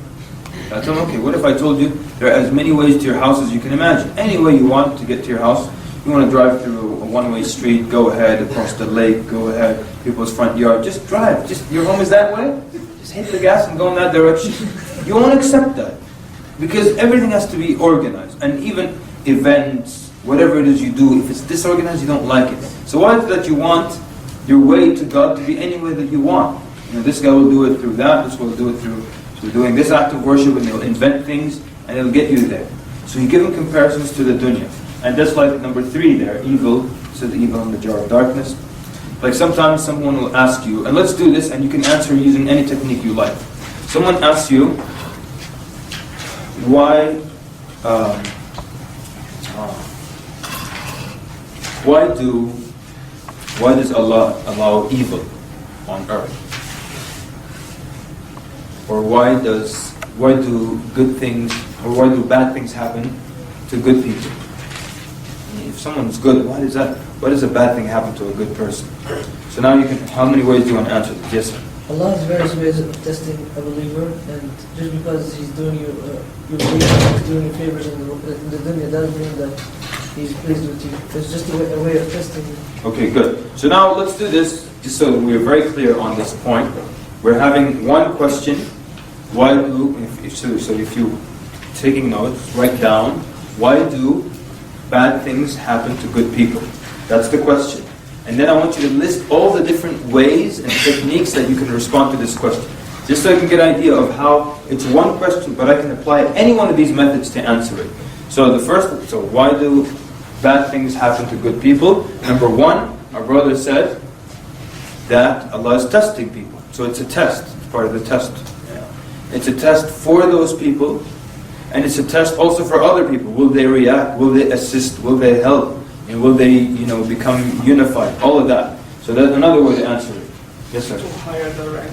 [SPEAKER 1] I tell them, okay, what if I told you there are as many ways to your house as you can imagine? Any way you want to get to your house. You want to drive through a one-way street, go ahead, across the lake, go ahead, people's front yard, just drive. Your home is that way? Just hit the gas and go in that direction. You won't accept that. Because everything has to be organized. And even events, whatever it is you do, if it's disorganized, you don't like it. So why is it that you want your way to God to be any way that you want? This guy will do it through that, this will do it through doing this act of worship, and he'll invent things, and it'll get you there. So you give him comparisons to the dunya. And just like number 3 there, evil, so the evil in the jar of darkness. Like sometimes someone will ask you, and let's do this, and you can answer using any technique you like. Someone asks you, why does Allah allow evil on earth? Or why do good things, or why do bad things happen to good people? If someone's good, why does a bad thing happen to a good person? So now how many ways do you want to answer this? Yes, sir.
[SPEAKER 13] Allah has various ways of testing a believer, and just because He's doing you He's doing you favors in the dunya doesn't mean that He's pleased with you. It's just a way of testing you.
[SPEAKER 1] Okay, good. So now let's do this, just so we're very clear on this point. We're having one question. If you're taking notes, write down, why do bad things happen to good people? That's the question. And then I want you to list all the different ways and techniques that you can respond to this question. Just so you can get an idea of how it's one question, but I can apply any one of these methods to answer it. So why do bad things happen to good people? Number 1, our brother said that Allah is testing people. So it's a test. It's part of the test. It's a test for those people, and it's a test also for other people. Will they react? Will they assist? Will they help? And will they, become unified? All of that. So that's another way to answer it. Yes, sir.
[SPEAKER 14] Higher the rank.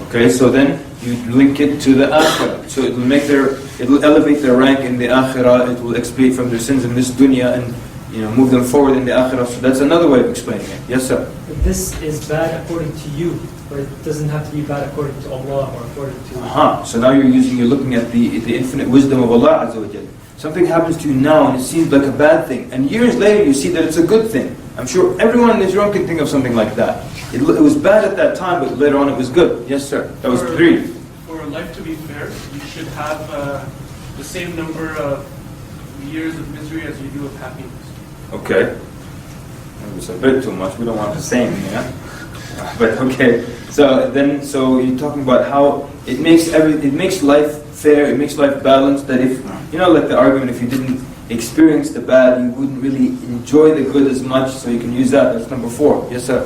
[SPEAKER 1] Okay, so then you link it to the akhirah. So it will elevate their rank in the akhirah. It will expiate from their sins in this dunya and move them forward in the akhirah. So that's another way of explaining it. Yes, sir.
[SPEAKER 18] But this is bad according to you, but it doesn't have to be bad according to Allah or according to.
[SPEAKER 1] So now you're looking at the infinite wisdom of Allah Azza wa Jalla. Something happens to you now and it seems like a bad thing, and years later you see that it's a good thing. I'm sure everyone in this room can think of something like that. It was bad at that time, but later on it was good. Yes, sir. That was 3.
[SPEAKER 9] For life to be fair, you should have the same number of years of misery as you do of happiness.
[SPEAKER 1] Okay. It's a bit too much. We don't want the same, But okay. So you're talking about how it makes life fair, it makes life balanced, that if, like the argument, if you didn't experience the bad, you wouldn't really enjoy the good as much, so you can use that. That's number 4. Yes, sir.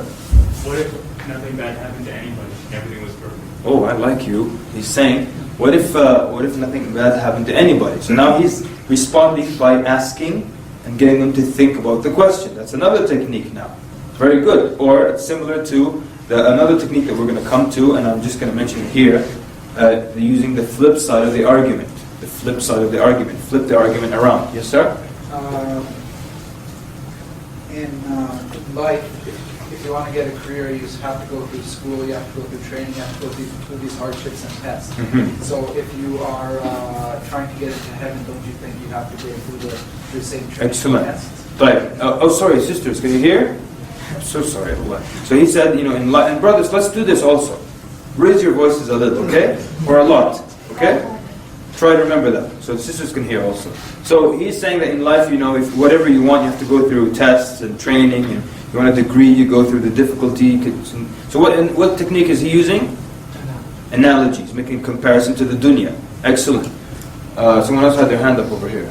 [SPEAKER 8] What if nothing bad happened to anybody? Everything was perfect.
[SPEAKER 1] Oh, I like you. He's saying, what if nothing bad happened to anybody? So now he's responding by asking and getting them to think about the question. That's another technique now. Very good. Or it's similar to another technique that we're going to come to, and I'm just going to mention it here, using the flip side of the argument. The flip side of the argument. Flip the argument around. Yes, sir?
[SPEAKER 3] In life, if you want to get a career, you have to go through school, you have to go through training, you have to go through these hardships and tests.
[SPEAKER 1] Mhm.
[SPEAKER 3] So if you are trying to get into heaven, don't you think you have to go through the same training
[SPEAKER 1] Excellent.
[SPEAKER 3] tests?
[SPEAKER 1] Right. Oh, sorry, sisters, can you hear? I'm so sorry. So he said, in life, and brothers, let's do this also. Raise your voices a little, okay? Or a lot, okay? Try to remember that, so the sisters can hear also. So he's saying that in life, if whatever you want, you have to go through tests and training, and you want a degree, you go through the difficulty. So what technique is he using? Analogies, making comparison to the dunya. Excellent. Someone else had their hand up over here.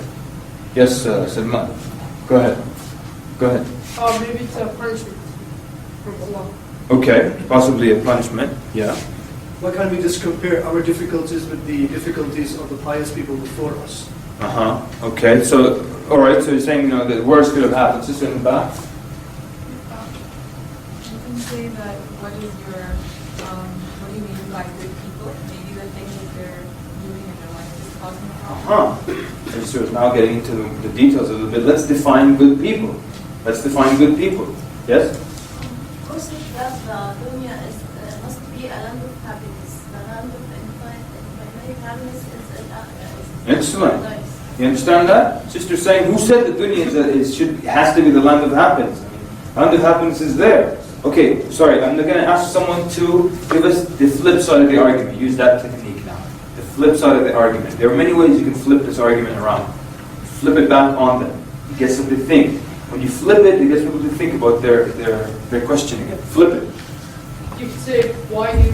[SPEAKER 1] Yes, Salman. Go ahead. Go ahead.
[SPEAKER 14] Maybe it's a punishment from Allah.
[SPEAKER 1] Okay, possibly a punishment. Yeah.
[SPEAKER 11] Why can't we just compare our difficulties with the difficulties of the pious people before us?
[SPEAKER 1] Okay. So, all right. So you're saying, the worst could have happened. Sister in the back.
[SPEAKER 6] You can say that what do you mean by good people? Maybe the things that they're doing in their life is causing problems.
[SPEAKER 1] So it's now getting into the details a little bit. Let's define good people. Let's define good people. Yes?
[SPEAKER 15] Of course, that the dunya must be a land of happiness. The land of infinite happiness is
[SPEAKER 1] Excellent.
[SPEAKER 15] nice.
[SPEAKER 1] You understand that? Sister saying, who said the dunya has to be the land of happiness? Land of happiness is there. Okay, sorry, I'm going to ask someone to give us the flip side of the argument. Use that technique now. The flip side of the argument. There are many ways you can flip this argument around. Flip it back on them. It gets them to think. When you flip it, it gets people to think about their question again. Flip it.
[SPEAKER 14] You could say, why do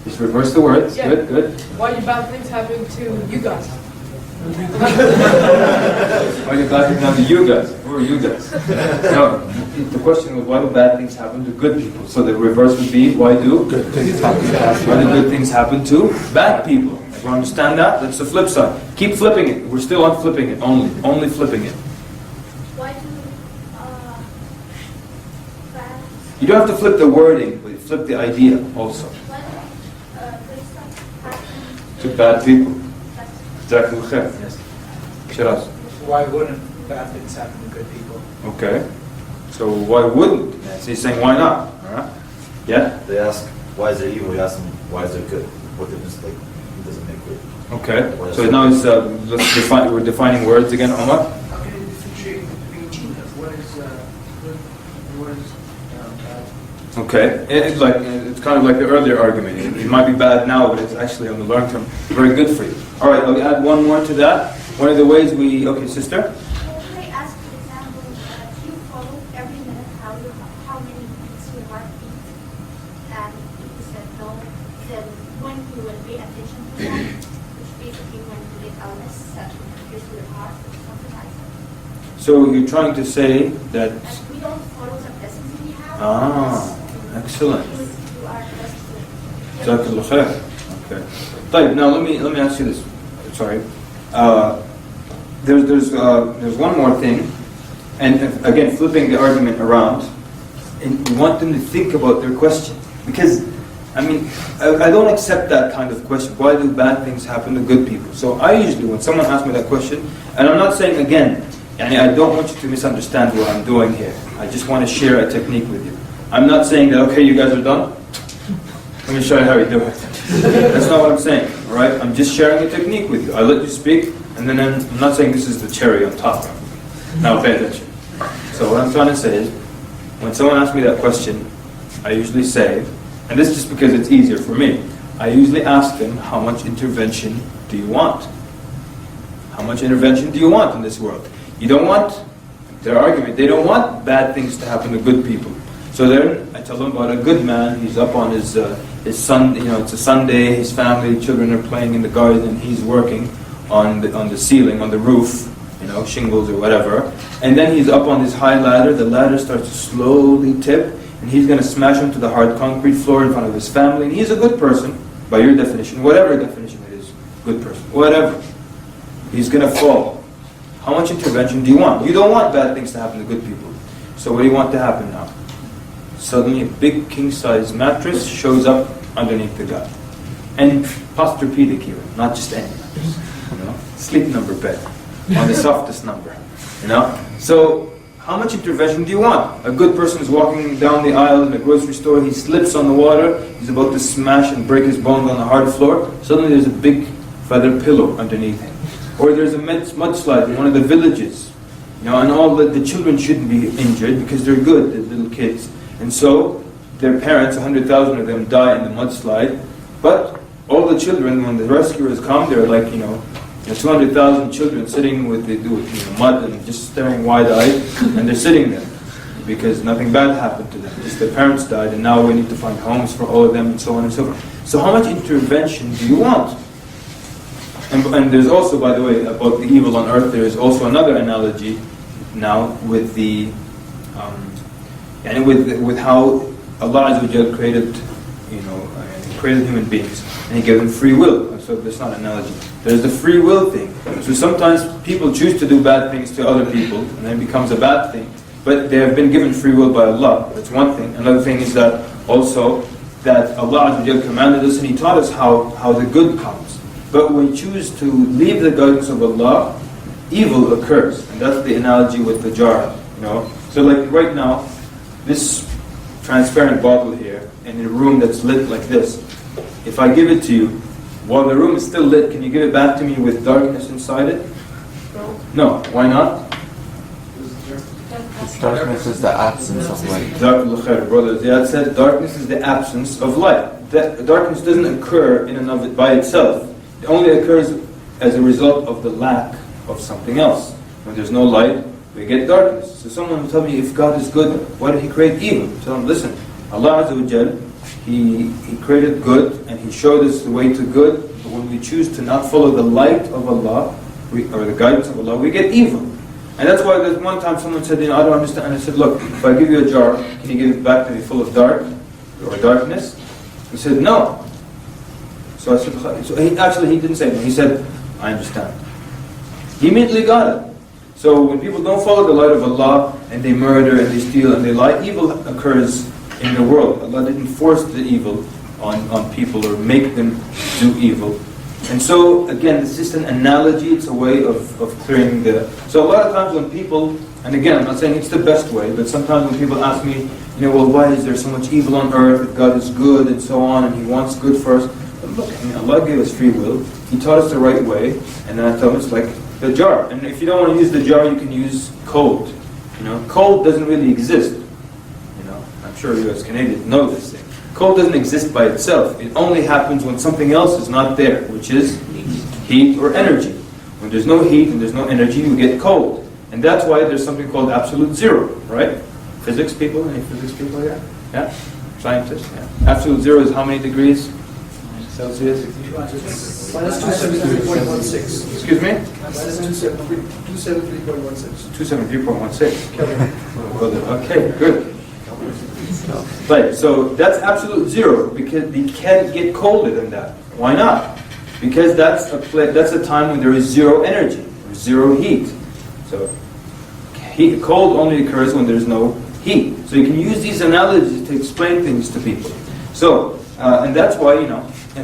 [SPEAKER 1] Just reverse the words.
[SPEAKER 14] Yeah.
[SPEAKER 1] Good.
[SPEAKER 14] why do bad things happen to you guys?
[SPEAKER 1] Why do bad things happen to you guys? Who are you guys? No, the question was, why do bad things happen to good people? So the reverse would be, why do good things happen to bad people? You understand that? That's the flip side. Keep flipping it. We're still on flipping it. Only flipping it.
[SPEAKER 20] Why do bad?
[SPEAKER 1] You don't have to flip the wording, but flip the idea also.
[SPEAKER 20] Why do good stuff happen
[SPEAKER 1] To bad people. Jazakumullah khair. Yes. Shiraz.
[SPEAKER 3] Why wouldn't bad things happen to good people?
[SPEAKER 1] Okay. So why wouldn't? So he's saying why not? Alright. Yeah?
[SPEAKER 4] They ask, why is there evil? You ask them, why is there good? What difference, it doesn't make good.
[SPEAKER 1] Okay. So now it's, we're defining words again, Omar.
[SPEAKER 24] How can you differentiate between what is good and what is bad?
[SPEAKER 1] Okay. It's kind of like the earlier argument. It might be bad now, but it's actually on the long term very good for you. All right, I'll add one more to that. One of the ways okay, sister?
[SPEAKER 20] Can I ask, for example, do you follow every minute how many beats your heart beats? And if you said no, then when you will pay attention to that, which basically when you get illness, that will increase your heart or something like that.
[SPEAKER 1] So you're trying to say that...
[SPEAKER 20] And we don't follow the blessings we have.
[SPEAKER 1] Excellent.
[SPEAKER 20] You are blessed with.
[SPEAKER 1] Jazakallah khair. Okay. Right, now let me ask you this. Sorry. There's one more thing, and again flipping the argument around, and you want them to think about their question, because I don't accept that kind of question. Why do bad things happen to good people? So I usually, when someone asks me that question, and I'm not saying again, I don't want you to misunderstand what I'm doing here. I just want to share a technique with you. I'm not saying that, okay, you guys are done. Let me show you how you do it. That's not what I'm saying, all right? I'm just sharing a technique with you. I let you speak, and then I'm not saying this is the cherry on top. Now pay attention. So what I'm trying to say is, when someone asks me that question, I usually say, and this is just because it's easier for me, I usually ask them, how much intervention do you want? How much intervention do you want in this world? You don't want, their argument, they don't want bad things to happen to good people. So then I tell them about a good man. He's up on his son. It's a Sunday. His family, children are playing in the garden, and he's working on the ceiling, on the roof, shingles or whatever. And then he's up on this high ladder. The ladder starts to slowly tip, and he's going to smash him to the hard concrete floor in front of his family. And he's a good person, by your definition, whatever definition it is, good person, whatever. He's going to fall. How much intervention do you want? You don't want bad things to happen to good people. So what do you want to happen now? Suddenly a big king-size mattress shows up underneath the guy. And posturepedic even, not just any mattress. Sleep number bed, on the softest number. So how much intervention do you want? A good person is walking down the aisle in a grocery store, he slips on the water, he's about to smash and break his bones on the hard floor, suddenly there's a big feather pillow underneath him. Or there's a mudslide in one of the villages, and all the children shouldn't be injured because they're good, the little kids. And so their parents, 100,000 of them die in the mudslide, but all the children, when the rescuers come, they're like, 200,000 children sitting with the mud and just staring wide-eyed, and they're sitting there because nothing bad happened to them. Just their parents died, and now we need to find homes for all of them, and so on and so forth. So how much intervention do you want? And there's also, by the way, about the evil on earth, there is also another analogy now with the and with how Allah Azza wa Jal created, created human beings, and He gave them free will. So that's not an analogy. There's the free will thing. So sometimes people choose to do bad things to other people, and then it becomes a bad thing. But they have been given free will by Allah. That's one thing. Another thing is that also that Allah Azza wa Jal commanded us, and He taught us how the good comes. But when we choose to leave the guidance of Allah, evil occurs. And that's the analogy with the jar. So like right now, this transparent bottle here, in a room that's lit like this, if I give it to you, while the room is still lit, can you give it back to me with darkness inside it? No. Why not?
[SPEAKER 17] Darkness is the absence of light.
[SPEAKER 1] Jazakallah khair, brother Ziyad said, darkness is the absence of light. That darkness doesn't occur in and of it by itself. It only occurs as a result of the lack of something else. When there's no light, we get darkness. So someone will tell me, if God is good, why did He create evil? Tell them, listen, Allah Azza wa Jal, He created good, and He showed us the way to good, but when we choose to not follow the light of Allah, or the guidance of Allah, we get evil. And that's why there's one time someone said, I don't understand, and I said, look, if I give you a jar, can you give it back to me full of dark, or darkness? He said, no. So I said, he didn't say no. He said, I understand. He immediately got it. So when people don't follow the light of Allah, and they murder, and they steal, and they lie, evil occurs in the world. Allah didn't force the evil on people or make them do evil. And so, again, it's just an analogy, it's a way of clearing the... So a lot of times when people, and again, I'm not saying it's the best way, but sometimes when people ask me, well, why is there so much evil on earth, if God is good, and so on, and He wants good for us? But look, Allah gave us free will, He taught us the right way, and then I tell them it's like the jar. And if you don't want to use the jar, you can use cold. Cold doesn't really exist. I'm sure you as Canadians know this thing. Cold doesn't exist by itself. It only happens when something else is not there, which is heat or energy. When there's no heat and there's no energy, you get cold. And that's why there's something called absolute zero, right? Physics people? Any physics people here? Yeah? Scientists? Yeah. Absolute zero is how many degrees Celsius?
[SPEAKER 11] Minus 273.16.
[SPEAKER 1] Excuse me?
[SPEAKER 11] Minus 273.16.
[SPEAKER 1] 273.16. Okay, good. Right, so that's absolute zero, because you can't get colder than that. Why not? Because that's a time when there is zero energy, or zero heat. So cold only occurs when there's no heat. So you can use these analogies to explain things to people. So, and that's why,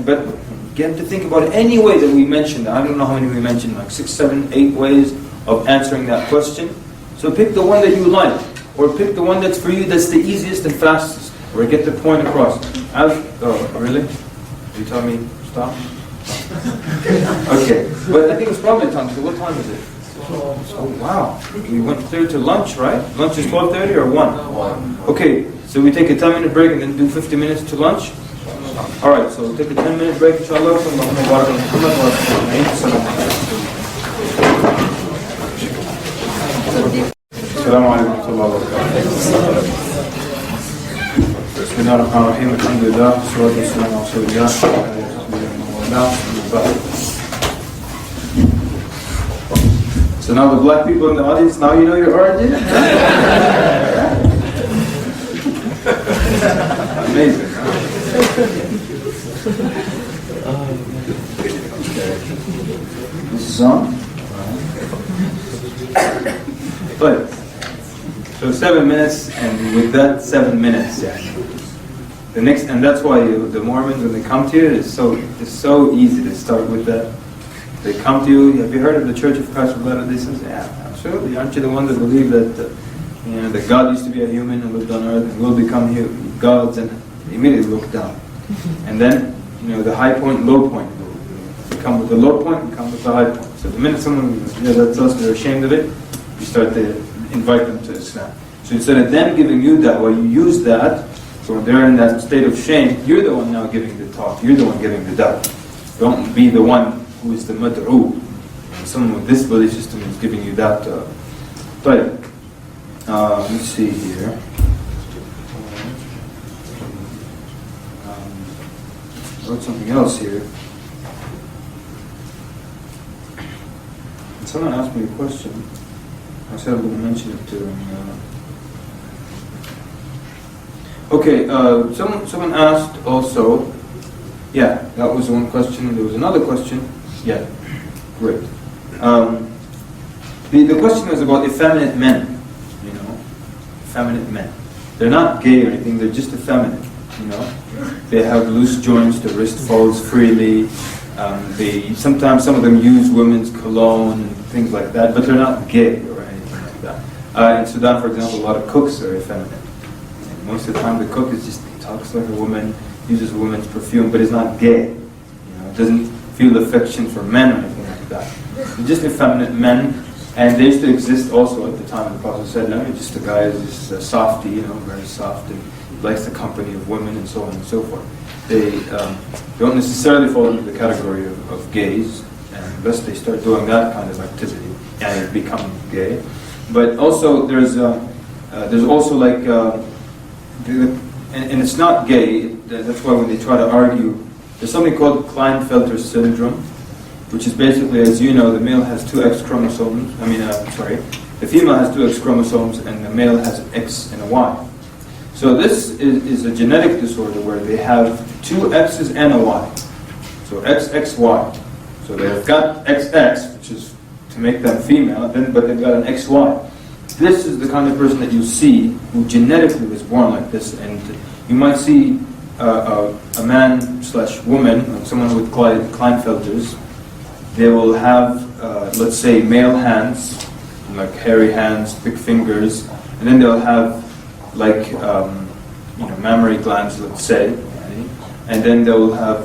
[SPEAKER 1] but get to think about any way that we mentioned. I don't know how many we mentioned, like 6, 7, 8 ways of answering that question. So pick the one that you like, or pick the one that's for you, that's the easiest and fastest, or get the point across. Oh, really? You tell me stop? Okay, but I think it's probably time. So what time is it? Oh wow, we went clear to lunch, right? Lunch is 12:30 or 1? Okay, so we take a 10-minute break and then do 50 minutes to lunch? Alright, so we'll take a 10-minute break, inshallah. Assalamu alaikum wa rahmatullahi wa barakatuh. Bismillah ar-Rahman ar-Rahim, alhamdulillah, salatu wassalamu ala rasulillah. So now the black people in the audience, now you know your origin? Amazing. This is on? But so 7 minutes, and with that 7 minutes, yeah. The next, and that's why the Mormons, when they come to you, it's so easy to start with that. They come to you. Have you heard of the Church of Christ of Latter-day Saints? Yeah, absolutely. Aren't you the ones that believe that that God used to be a human and lived on earth and will become gods? And immediately look down, and then the high point, low point. You come with the low point, you come with the high point. So the minute someone that's us, they're ashamed of it, you start to invite them to Islam. So instead of them giving you da'wah, you use that. So when they're in that state of shame, you're the one now giving the talk. You're the one giving the da'wah. Don't be the one who is the mad'u. Someone with this belief system is giving you that. But let's see here. I wrote something else here. Someone asked me a question. I said I'm going to mention it to them. Okay, someone asked also. Yeah, that was one question. There was another question. Yeah, great. The question was about effeminate men. Effeminate men. They're not gay or anything. They're just effeminate. They have loose joints. The wrist falls freely. Sometimes some of them use women's cologne and things like that, but they're not gay or anything like that. In Sudan, for example, a lot of cooks are effeminate. And most of the time, the cook he talks like a woman, uses a woman's perfume, but is not gay. Doesn't feel affection for men or anything like that. They're just effeminate men, and they used to exist also at the time. The Prophet said, "No, you're just a guy who's just a softy, very soft, and likes the company of women and so on and so forth." They don't necessarily fall into the category of gays, unless they start doing that kind of activity and become gay. But also there's also like, and it's not gay. That's why when they try to argue, there's something called Klinefelter syndrome, which is basically, as you know, the male has 2 X chromosomes. The female has 2 X chromosomes, and the male has an X and a Y. So this is a genetic disorder where they have 2 X's and a Y. So XXY. So they've got XX, which is to make them female, but they've got an XY. This is the kind of person that you see who genetically was born like this, and you might see a man/woman, someone with Klinefelters. They will have, let's say, male hands, like hairy hands, thick fingers, and then they'll have like mammary glands, let's say, and then they'll have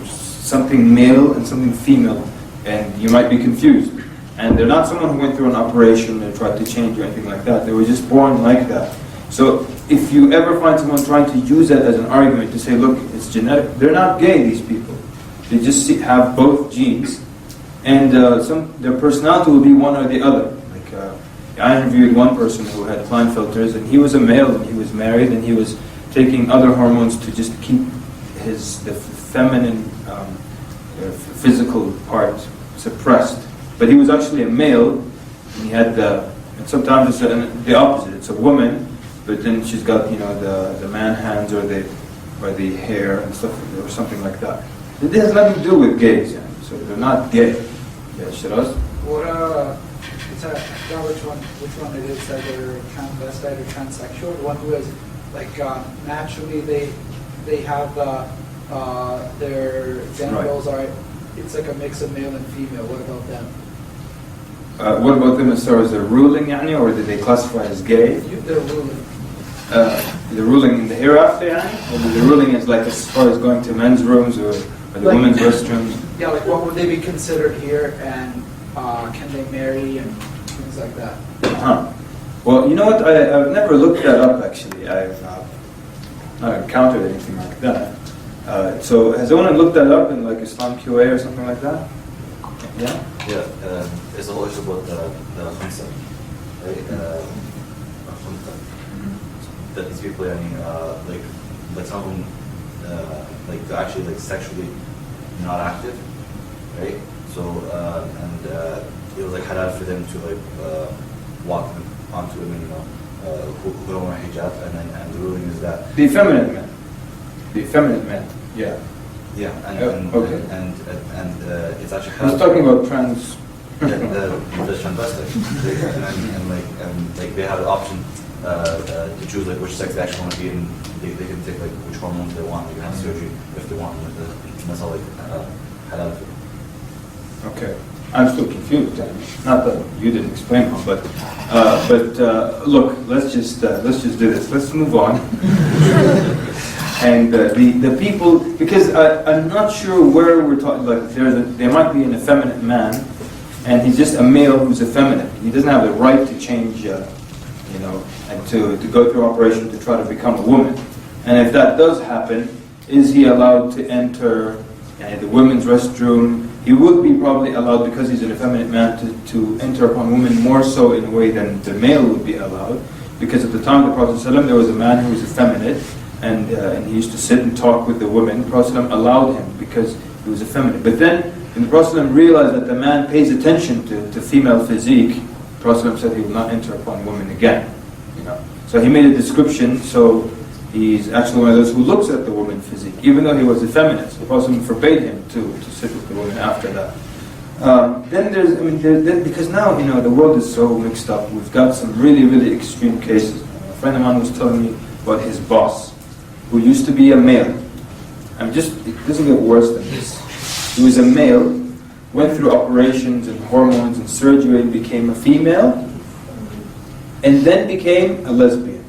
[SPEAKER 1] something male and something female, and you might be confused. And they're not someone who went through an operation and tried to change or anything like that. They were just born like that. So if you ever find someone trying to use that as an argument to say, look, it's genetic, they're not gay, these people. They just have both genes, and their personality will be one or the other. I interviewed one person who had Klinefelters, and he was a male, and he was married, and he was taking other hormones to just keep the feminine physical part suppressed. But he was actually a male, and he had and sometimes it's the opposite. It's a woman, but then she's got the man hands or the hair and stuff, or something like that. It has nothing to do with gays, so they're not gay. Yeah, Shiraz?
[SPEAKER 3] I forgot which one it is, either transvestite or transsexual. The one who is naturally they have their genitals it's like a mix of male and female. What about them?
[SPEAKER 1] What about them as far as their ruling, or did they classify as gay?
[SPEAKER 3] They're ruling.
[SPEAKER 1] The ruling in the hereafter, or the ruling is like as far as going to men's rooms or the women's restrooms? Yeah,
[SPEAKER 3] what would they be considered here, and can they marry and things like that?
[SPEAKER 1] Well, you know what? I've never looked that up actually. I've not encountered anything like that. So has anyone looked that up in like Islam QA or something like that? Yeah.
[SPEAKER 4] Yeah. It's a whole issue about the khamsa, right? That these people, like some of them, they're actually sexually not active, right? So it was halal for them to walk onto women, who don't wear hijab, and the ruling is that
[SPEAKER 1] the effeminate men, yeah.
[SPEAKER 4] Yeah, and it's actually
[SPEAKER 1] I was talking about trans
[SPEAKER 4] That's fantastic. And they have the option to choose like which sex they actually want to be in. They can take like which hormones they want. They can have surgery if they want. And that's all like halal.
[SPEAKER 1] Okay. I'm still confused. Not that you didn't explain it, but look, let's just do this. Let's move on. And the people, because I'm not sure where we're talking. Like there might be an effeminate man, and he's just a male who's effeminate. He doesn't have the right to change, and to go through operation to try to become a woman. And if that does happen, is he allowed to enter the women's restroom? He would be probably allowed, because he's an effeminate man, to enter upon women more so in a way than the male would be allowed. Because at the time of the Prophet ﷺ, there was a man who was effeminate, and he used to sit and talk with the women. The Prophet ﷺ allowed him because he was effeminate. But then, when the Prophet ﷺ realized that the man pays attention to female physique, the Prophet ﷺ said he will not enter upon women again. So he made a description, so he's actually one of those who looks at the woman physique, even though he was effeminate. So the Prophet ﷺ forbade him to sit with the women after that. Then because now, the world is so mixed up. We've got some really, really extreme cases. A friend of mine was telling me about his boss, who used to be a male. It doesn't get worse than this. He was a male, went through operations and hormones and surgery and became a female, and then became a lesbian.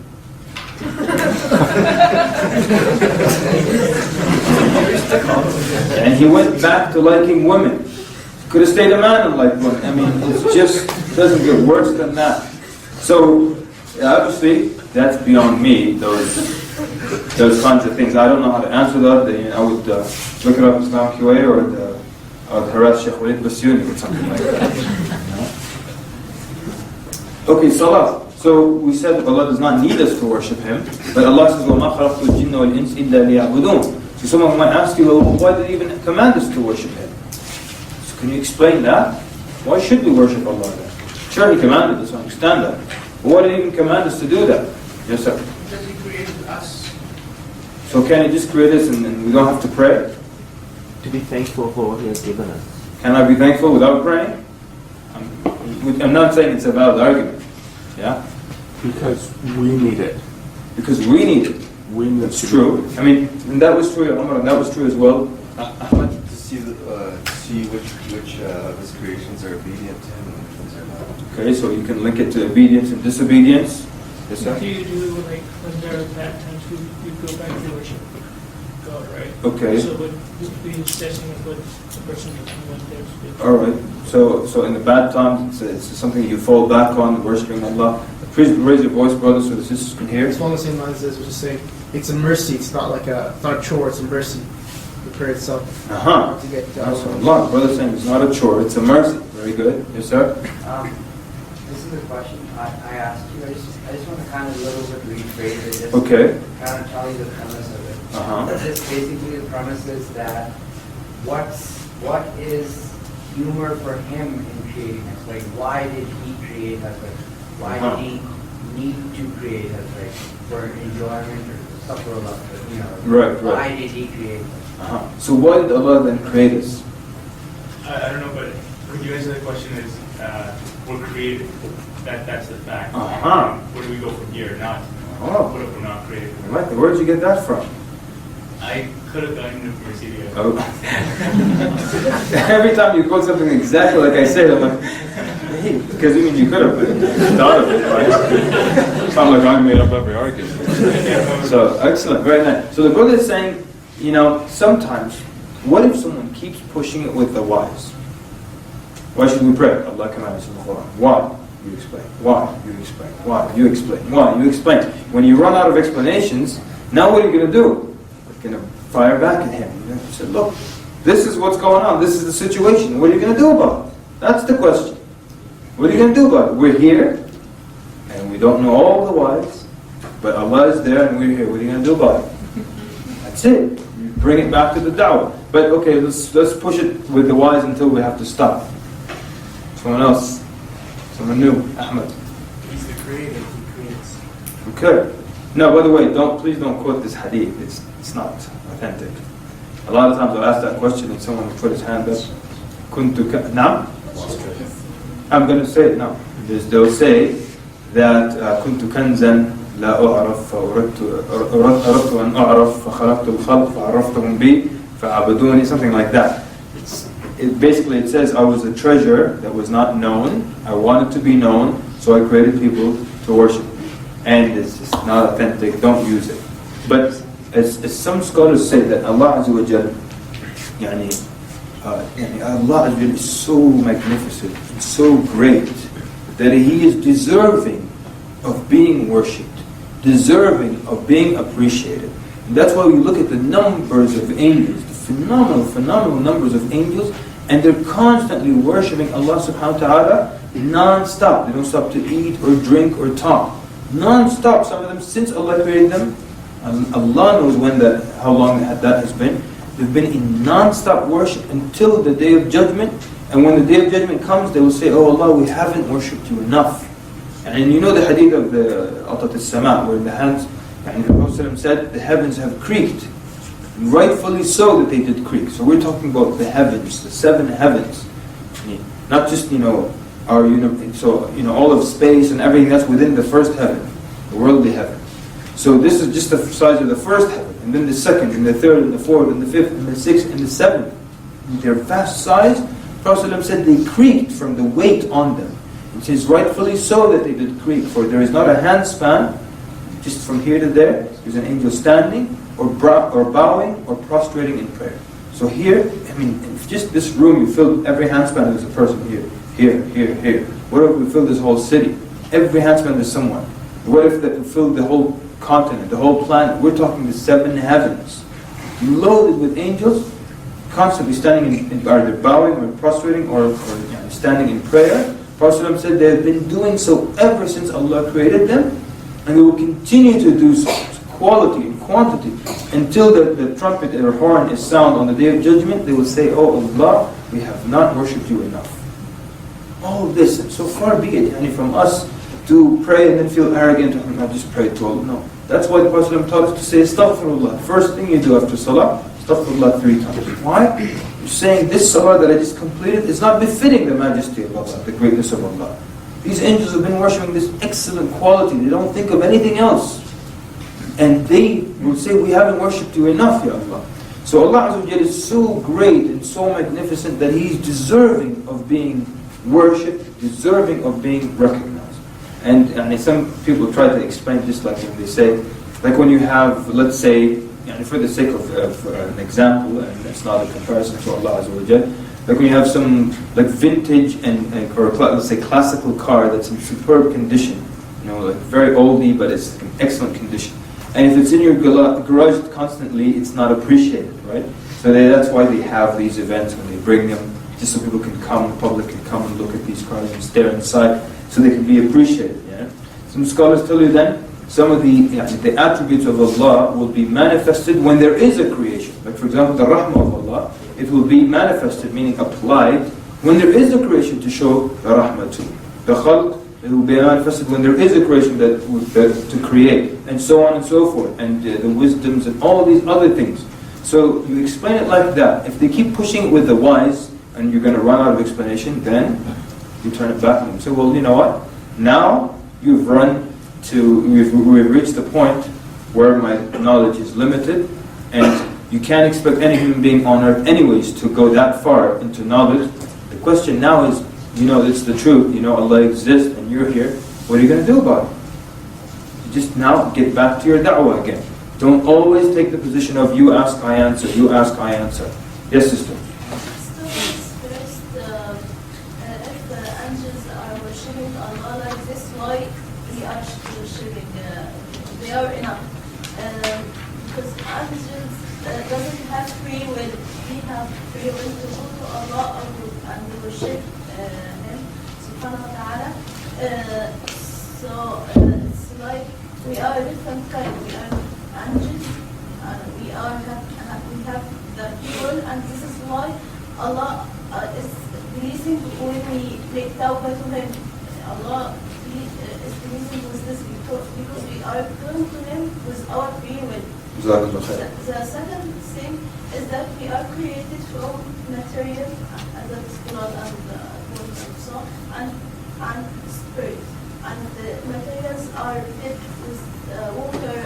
[SPEAKER 1] And he went back to liking women. Could have stayed a man and liked women. It just doesn't get worse than that. So, obviously, that's beyond me, those kinds of things. I don't know how to answer that. I would look it up Islamic QA, or I would harass Sheikh Walid Basyuni or something like that. Okay, salah. So we said that Allah does not need us to worship Him, but Allah says, وَمَا خَلَقْتُ الْجِنَّ وَالْإِنسِ إِلَّا لِيَعْبُدُونَ. So someone might ask you, well, why did He even command us to worship Him? So can you explain that? Why should we worship Allah then? Sure, He commanded us, I understand that. But why did He even command us to do that? Yes, sir.
[SPEAKER 14] Because He created us.
[SPEAKER 1] So can He just create us and we don't have to pray?
[SPEAKER 10] To be thankful for what He has given us.
[SPEAKER 1] Can I be thankful without praying? I'm not saying it's a valid argument. Yeah?
[SPEAKER 10] Because we need it.
[SPEAKER 1] Because we need it. That's true. And that was true, Umar, and that was true as well.
[SPEAKER 19] Ahmad, to see which of His creations are obedient to Him and which ones are not.
[SPEAKER 1] Okay, so you can link it to obedience and disobedience. Yes, sir?
[SPEAKER 9] What do you do when there are bad times? You go back to worship God, right?
[SPEAKER 1] Okay.
[SPEAKER 9] So what we assessing what the person when there's
[SPEAKER 1] All right. So in the bad times, it's something you fall back on, worshiping Allah. Please raise your voice, brothers, so the sisters can hear.
[SPEAKER 5] It's one of the same lines as was just saying, it's a mercy. It's not a chore. It's a mercy. The prayer itself. To get
[SPEAKER 1] Allah, brother saying it's not a chore, it's a mercy. Very good. Yes, sir.
[SPEAKER 22] This is a question I asked you. I just want to kind of a little bit rephrase it. Just
[SPEAKER 1] Okay.
[SPEAKER 22] kind of tell you the premise of it. Just basically the premise is that what is humor for Him in creating us? Like, why did He create us? Like, why did He need to create us? Like, for enjoyment or supper or love?
[SPEAKER 1] Right.
[SPEAKER 22] Why did He create us?
[SPEAKER 1] So why did Allah then create us?
[SPEAKER 8] I don't know, but could you answer the question is, we're created. That's the fact. Where do we go from here? What if we're not created?
[SPEAKER 1] Right. Where did you get that from?
[SPEAKER 8] I could have gotten it from Mercedes.
[SPEAKER 1] Every time you quote something exactly like I said, I'm like, hey, because you could have thought of it, right? Sound like I made up every argument. So, excellent, very nice. So the brother is saying, sometimes, what if someone keeps pushing it with the whys? Why should we pray? Allah commands in the Quran. Why? You explain. Why? You explain. Why? You explain. Why? You explain. When you run out of explanations, now what are you going to do? You're going to fire back at him. You say, look, this is what's going on. This is the situation. What are you going to do about it? That's the question. What are you going to do about it? We're here, and we don't know all the whys, but Allah is there, and we're here. What are you going to do about it? That's it. You bring it back to the dawah. But okay, let's push it with the whys until we have to stop. Someone else. Someone new. Ahmed.
[SPEAKER 2] He's the creator. He creates.
[SPEAKER 1] Okay. No, by the way, please don't quote this hadith. It's not authentic. A lot of times I'll ask that question and someone will put his hand up. Now? I'm going to say it now. They'll say that كنت كنزا لا أعرف أردت أن أعرف فخلقت الخلق فعرفتهم بي فعبدوني, something like that. Basically it says I was a treasure that was not known. I wanted to be known, so I created people to worship me. And this is not authentic, don't use it. But as some scholars say that Allah Azza wa Jal, Allah is so magnificent and so great that He is deserving of being worshipped, deserving of being appreciated. And that's why we look at the numbers of angels, the phenomenal numbers of angels, and they're constantly worshipping Allah subhanahu wa ta'ala non-stop. They don't stop to eat or drink or talk. Non-stop, some of them, since Allah created them, Allah knows how long that has been. They've been in non-stop worship until the Day of Judgment. And when the Day of Judgment comes, they will say, "Oh Allah, we haven't worshipped you enough." And you know the hadith of the Atat al-Sama, where the hands, and the Prophet said, the heavens have creaked. And rightfully so that they did creak. So we're talking about the heavens, the 7 heavens. Not just, our all of space and everything that's within the first heaven, the worldly heaven. So this is just the size of the first heaven, and then the second, and the third, and the fourth, and the fifth, and the sixth, and the seventh. Their vast size, Prophet said they creaked from the weight on them. It is rightfully so that they did creak, for there is not a handspan, just from here to there, there's an angel standing, or bowing, or prostrating in prayer. So here, if just this room, you fill every handspan, there's a person here. What if we fill this whole city? Every handspan there's someone. What if we fill the whole continent, the whole planet? We're talking the 7 heavens, loaded with angels, constantly standing in either bowing or prostrating or standing in prayer. Prophet said they have been doing so ever since Allah created them, and they will continue to do so, quality and quantity, until the trumpet or horn is sound on the Day of Judgment. They will say, "Oh Allah, we have not worshipped you enough." All this, and so far be it from us to pray and then feel arrogant, I just prayed to Allah. No. That's why the Prophet taught us to say Astaghfirullah. First thing you do after Salah, Astaghfirullah 3 times. Why? You're saying this Salah that I just completed is not befitting the majesty of Allah, the greatness of Allah. These angels have been worshipping this excellent quality. They don't think of anything else. And they will say, "We haven't worshipped you enough, Ya Allah." So Allah Azza wa Jalla is so great and so magnificent that He's deserving of being worshipped, deserving of being recognized. And some people try to explain this like when they say, like when you have, let's say, for the sake of an example, and it's not a comparison to Allah Azza wa Jalla, like when you have some like vintage or let's say classical car that's in superb condition, like very oldie, but it's in excellent condition. And if it's in your garage constantly, it's not appreciated, right? So that's why they have these events when they bring them, just so people can come, the public can come and look at these cars and stare inside, so they can be appreciated. Some scholars tell you then, some of the attributes of Allah will be manifested when there is a creation. Like for example, the rahmah of Allah, it will be manifested, meaning applied, when there is a creation to show the rahmah to. The khalq, it will be manifested when there is a creation to create, and so on and so forth, and the wisdoms and all these other things. So you explain it like that. If they keep pushing it with the whys, and you're going to run out of explanation, then you turn it back on them. So, well, you know what? Now we've reached the point where my knowledge is limited, and you can't expect any human being on earth anyways to go that far into knowledge. The question now is, it's the truth, Allah exists and you're here, what are you going to do about it? Just now get back to your da'wah again. Don't always take the position of you ask, I answer, you ask, I answer. Yes, sister?
[SPEAKER 15] They are enough. Because angels doesn't have free will. We have free will to go to Allah and worship Him, subhanahu wa ta'ala. So it's like we are a different kind. We are angels, and we have the people, and this is why Allah is pleasing when we make tawbah to Him. Allah is pleasing with this because we are going to Him with our free will. The second thing is that we are created from material, as the blood and water. also, and spirit. And the materials are filled with water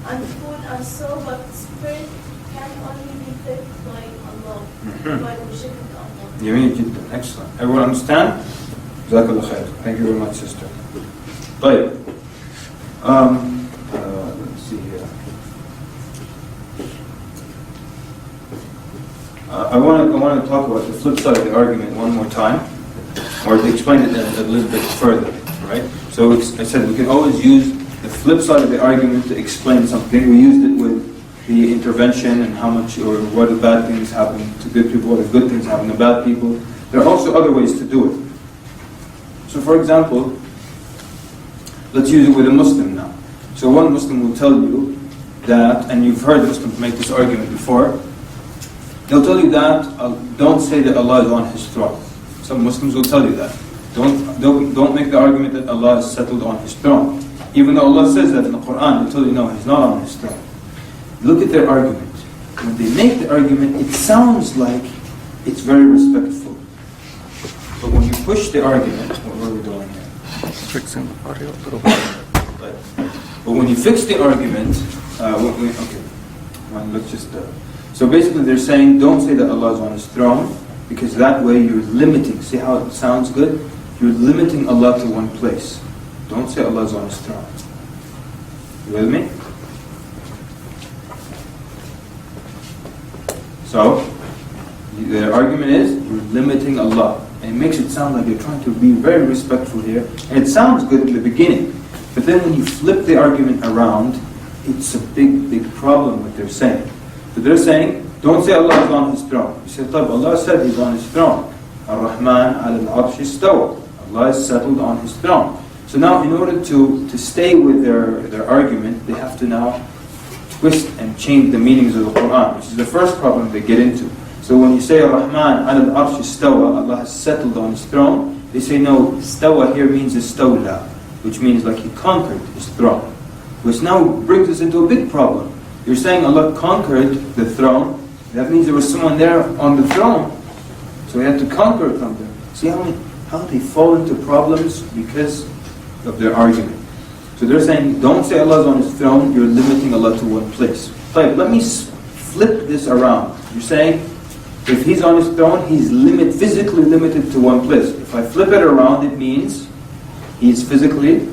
[SPEAKER 15] and food and so, but spirit can only be filled by Allah, by worshiping Allah.
[SPEAKER 1] جميل جدا. Excellent. Everyone understand? جزاك الله خير. Thank you very much, sister. طيب. Let's see here. I want to talk about the flip side of the argument one more time, or to explain it a little bit further, right? So I said we can always use the flip side of the argument to explain something. We used it with the intervention and how much or what the bad things happen to good people, what the good things happen to bad people. There are also other ways to do it. So for example, let's use it with a Muslim now. So one Muslim will tell you that, and you've heard Muslims make this argument before, they'll tell you that, don't say that Allah is on His throne. Some Muslims will tell you that. Don't make the argument that Allah is settled on His throne. Even though Allah says that in the Quran, they tell you no, He's not on His throne. Look at their argument. When they make the argument, it sounds like it's very respectful. But when you push the argument, what are we doing here? Fixing the audio a little bit. But when you fix the argument, let's just. So basically, they're saying, don't say that Allah is on His throne, because that way you're limiting. See how it sounds good? You're limiting Allah to one place. Don't say Allah is on His throne. You with me? So, the argument is, you're limiting Allah. And it makes it sound like you're trying to be very respectful here. And it sounds good in the beginning. But then when you flip the argument around, it's a big, big problem what they're saying. So they're saying, don't say Allah is on His throne. You say, Allah said He's on His throne. Ar-Rahman al-Arsh istawa. Allah is settled on His throne. So now in order to stay with their argument, they have to now twist and change the meanings of the Quran, which is the first problem they get into. So when you say Ar-Rahman al-Arsh istawa, Allah has settled on His throne, they say no, istawa here means istawla, which means like He conquered His throne. Which now brings us into a big problem. You're saying Allah conquered the throne, that means there was someone there on the throne, so He had to conquer it from them. See how they fall into problems because of their argument. So they're saying, don't say Allah is on His throne, you're limiting Allah to one place. Right, let me flip this around. You're saying, if He's on His throne, He's physically limited to one place. If I flip it around, it means He's physically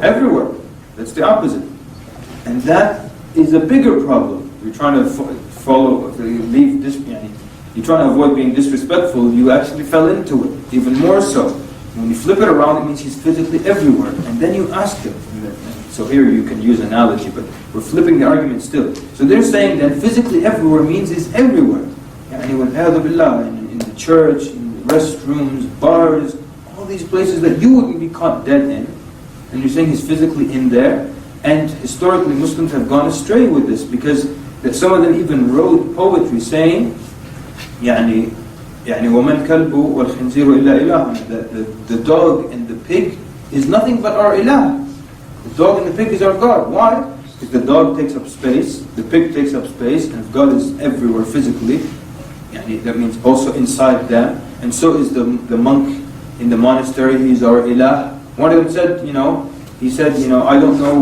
[SPEAKER 1] everywhere. That's the opposite. And that is a bigger problem. You're trying to you're trying to avoid being disrespectful, you actually fell into it, even more so. When you flip it around, it means He's physically everywhere. And then you ask Him. So here you can use analogy, but we're flipping the argument still. So they're saying that physically everywhere means He's everywhere. In the church, in the restrooms, bars, all these places that you wouldn't be caught dead in. And you're saying He's physically in there. And historically Muslims have gone astray with this, because some of them even wrote poetry saying, وَمَا الْكَلْبُ وَالْخِنْزِيرُ إِلَّا إِلَهٌ. The dog and the pig is nothing but our ilah. The dog and the pig is our God. Why? Because the dog takes up space, the pig takes up space, and if God is everywhere physically, that means also inside them. And so is the monk in the monastery, he's our ilah. One of them said, he said, I don't know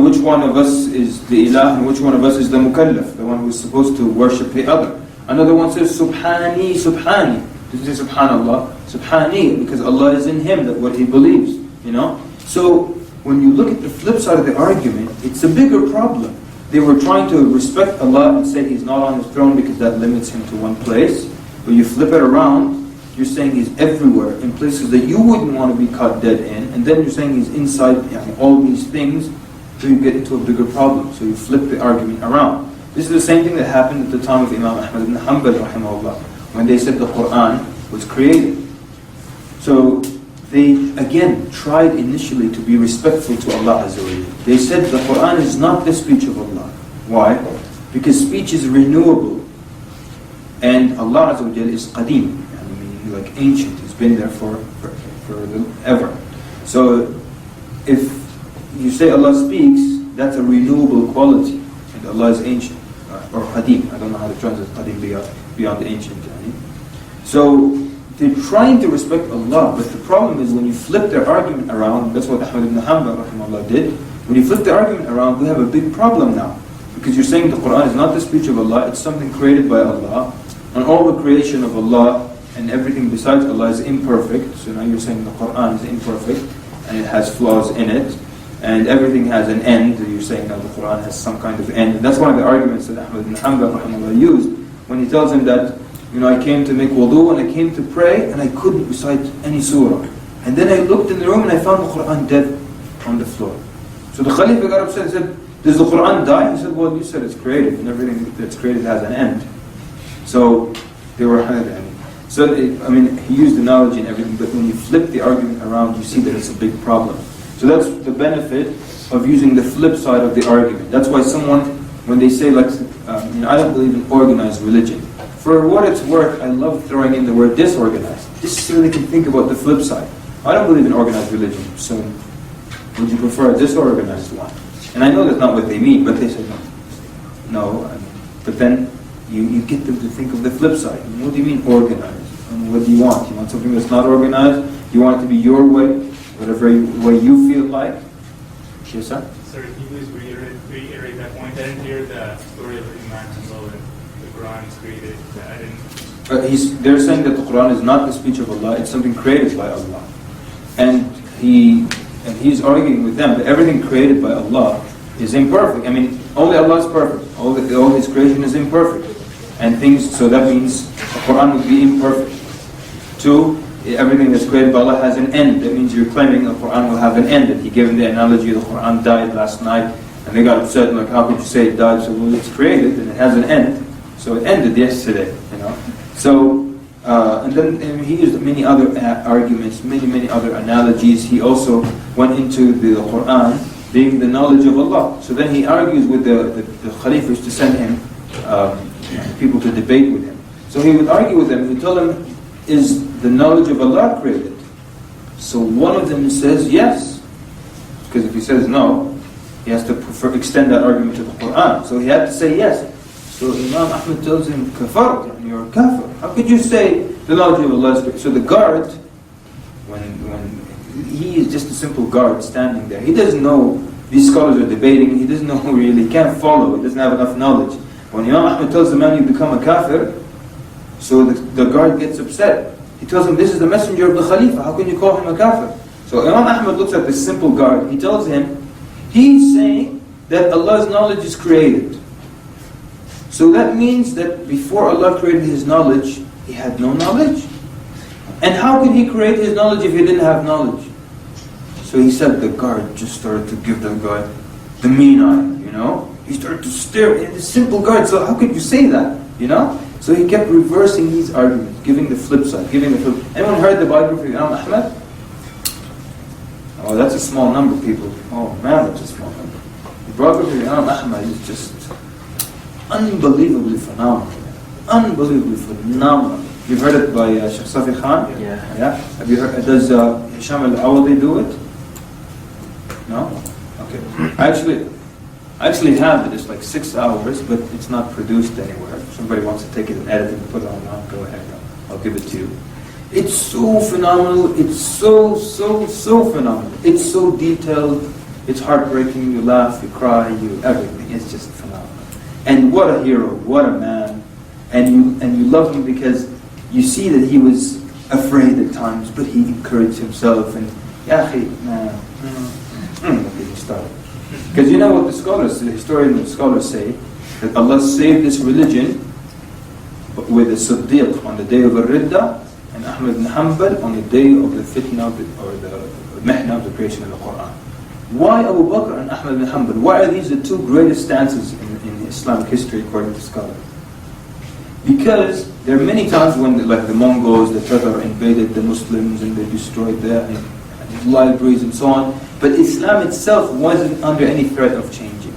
[SPEAKER 1] which one of us is the ilah and which one of us is the mukallaf, the one who is supposed to worship the other. Another one says, Subhani, Subhani. This is Subhanallah, Subhani, because Allah is in him, that what he believes, So when you look at the flip side of the argument, it's a bigger problem. They were trying to respect Allah and say He's not on His throne because that limits Him to one place. But you flip it around, you're saying He's everywhere, in places that you wouldn't want to be caught dead in, and then you're saying He's inside all these things, so you get into a bigger problem. So you flip the argument around. This is the same thing that happened at the time of Imam Ahmad ibn Hanbal rahimahullah, when they said the Quran was created. So they again tried initially to be respectful to Allah Azza wa Jalla. They said the Quran is not the speech of Allah. Why? Because speech is renewable, and Allah Azza wa Jalla is qadim, meaning like ancient. He's been there for ever. So if you say Allah speaks, that's a renewable quality, and Allah is ancient. or qadim. I don't know how to translate qadim beyond the ancient. So they're trying to respect Allah, but the problem is when you flip their argument around, that's what Ahmad ibn Hanbal rahimahullah did. When you flip the argument around, we have a big problem now. Because you're saying the Quran is not the speech of Allah, it's something created by Allah. And all the creation of Allah and everything besides Allah is imperfect. So now you're saying the Quran is imperfect and it has flaws in it. And everything has an end. You're saying that the Quran has some kind of end. And that's one of the arguments that Ahmad ibn Hanbal rahimahullah used when he tells him that, I came to make wudu and I came to pray and I couldn't recite any surah. And then I looked in the room and I found the Quran dead on the floor. So the Khalifa got upset and said, does the Quran die? He said, well, you said it's created and everything that's created has an end. So they were he used analogy and everything, but when you flip the argument around, you see that it's a big problem. So that's the benefit of using the flip side of the argument. That's why someone, when they say, I don't believe in organized religion. For what it's worth, I love throwing in the word disorganized, just so they can think about the flip side. I don't believe in organized religion, so would you prefer a disorganized one? And I know that's not what they mean, but they say no. But then you get them to think of the flip side. What do you mean organized? And what do you want? You want something that's not organized? You want it to be your way, whatever way you feel like? Yes, sir?
[SPEAKER 8] Sir, can you please reiterate that point? I didn't hear the story of Imam Hanbal and the Quran is created. I didn't.
[SPEAKER 1] They're saying that the Quran is not the speech of Allah, it's something created by Allah. And he's arguing with them that everything created by Allah is imperfect. Only Allah is perfect. All His creation is imperfect. And so that means the Quran would be imperfect. 2, everything that's created by Allah has an end. That means you're claiming the Quran will have an end. And he gave them the analogy, the Quran died last night, and they got upset, how could you say it died? So it's created and it has an end. So it ended yesterday, So, and then he used many other arguments, many other analogies. He also went into the Quran being the knowledge of Allah. So then he argues with the Khalifas to send him people to debate with him. So he would argue with them, he would tell them, is the knowledge of Allah created? So one of them says yes. Because if he says no, he has to extend that argument to the Quran. So he had to say yes. So Imam Ahmad tells him, kafar, you're a kafir. How could you say the knowledge of Allah is created? So the guard, when he is just a simple guard standing there, he doesn't know, these scholars are debating, he doesn't know really, he can't follow, he doesn't have enough knowledge. When Imam Ahmad tells the man you become a kafir, so the guard gets upset. He tells him, this is the messenger of the Khalifa, how can you call him a kafir? So Imam Ahmad looks at this simple guard, he tells him, he's saying that Allah's knowledge is created. So that means that before Allah created His knowledge, He had no knowledge. And how could He create His knowledge if He didn't have knowledge? So he said the guard just started to give the guy the mean eye, He started to stare at the simple guard, so how could you say that, So he kept reversing these arguments, giving the flip side, Anyone heard the biography of Imam Ahmad? Oh, that's a small number, people. Oh man, that's a small number. The biography of Imam Ahmad is just unbelievably phenomenal. Unbelievably phenomenal. You've heard it by Sheikh Safi Khan?
[SPEAKER 2] Yeah.
[SPEAKER 1] Have you heard? Does Hisham al-Awadi do it? No? Okay. I actually have it. It's like 6 hours, but it's not produced anywhere. If somebody wants to take it and edit it and put it online, go ahead. I'll give it to you. It's so phenomenal. It's so phenomenal. It's so detailed. It's heartbreaking. You laugh, you cry, everything. It's just phenomenal. And what a hero, what a man. And you love him because you see that he was afraid at times, but he encouraged himself. And because you know what the historians and scholars say, that Allah saved this religion with a Siddiq on the day of Ar-Ridda and Ahmad ibn Hanbal on the day of the fitna or the mihna of the creation of the Quran. Why Abu Bakr and Ahmad ibn Hanbal? Why are these the two greatest stances in Islamic history according to scholars? Because there are many times when the Mongols, the Tatar invaded the Muslims and they destroyed their libraries and so on. But Islam itself wasn't under any threat of changing.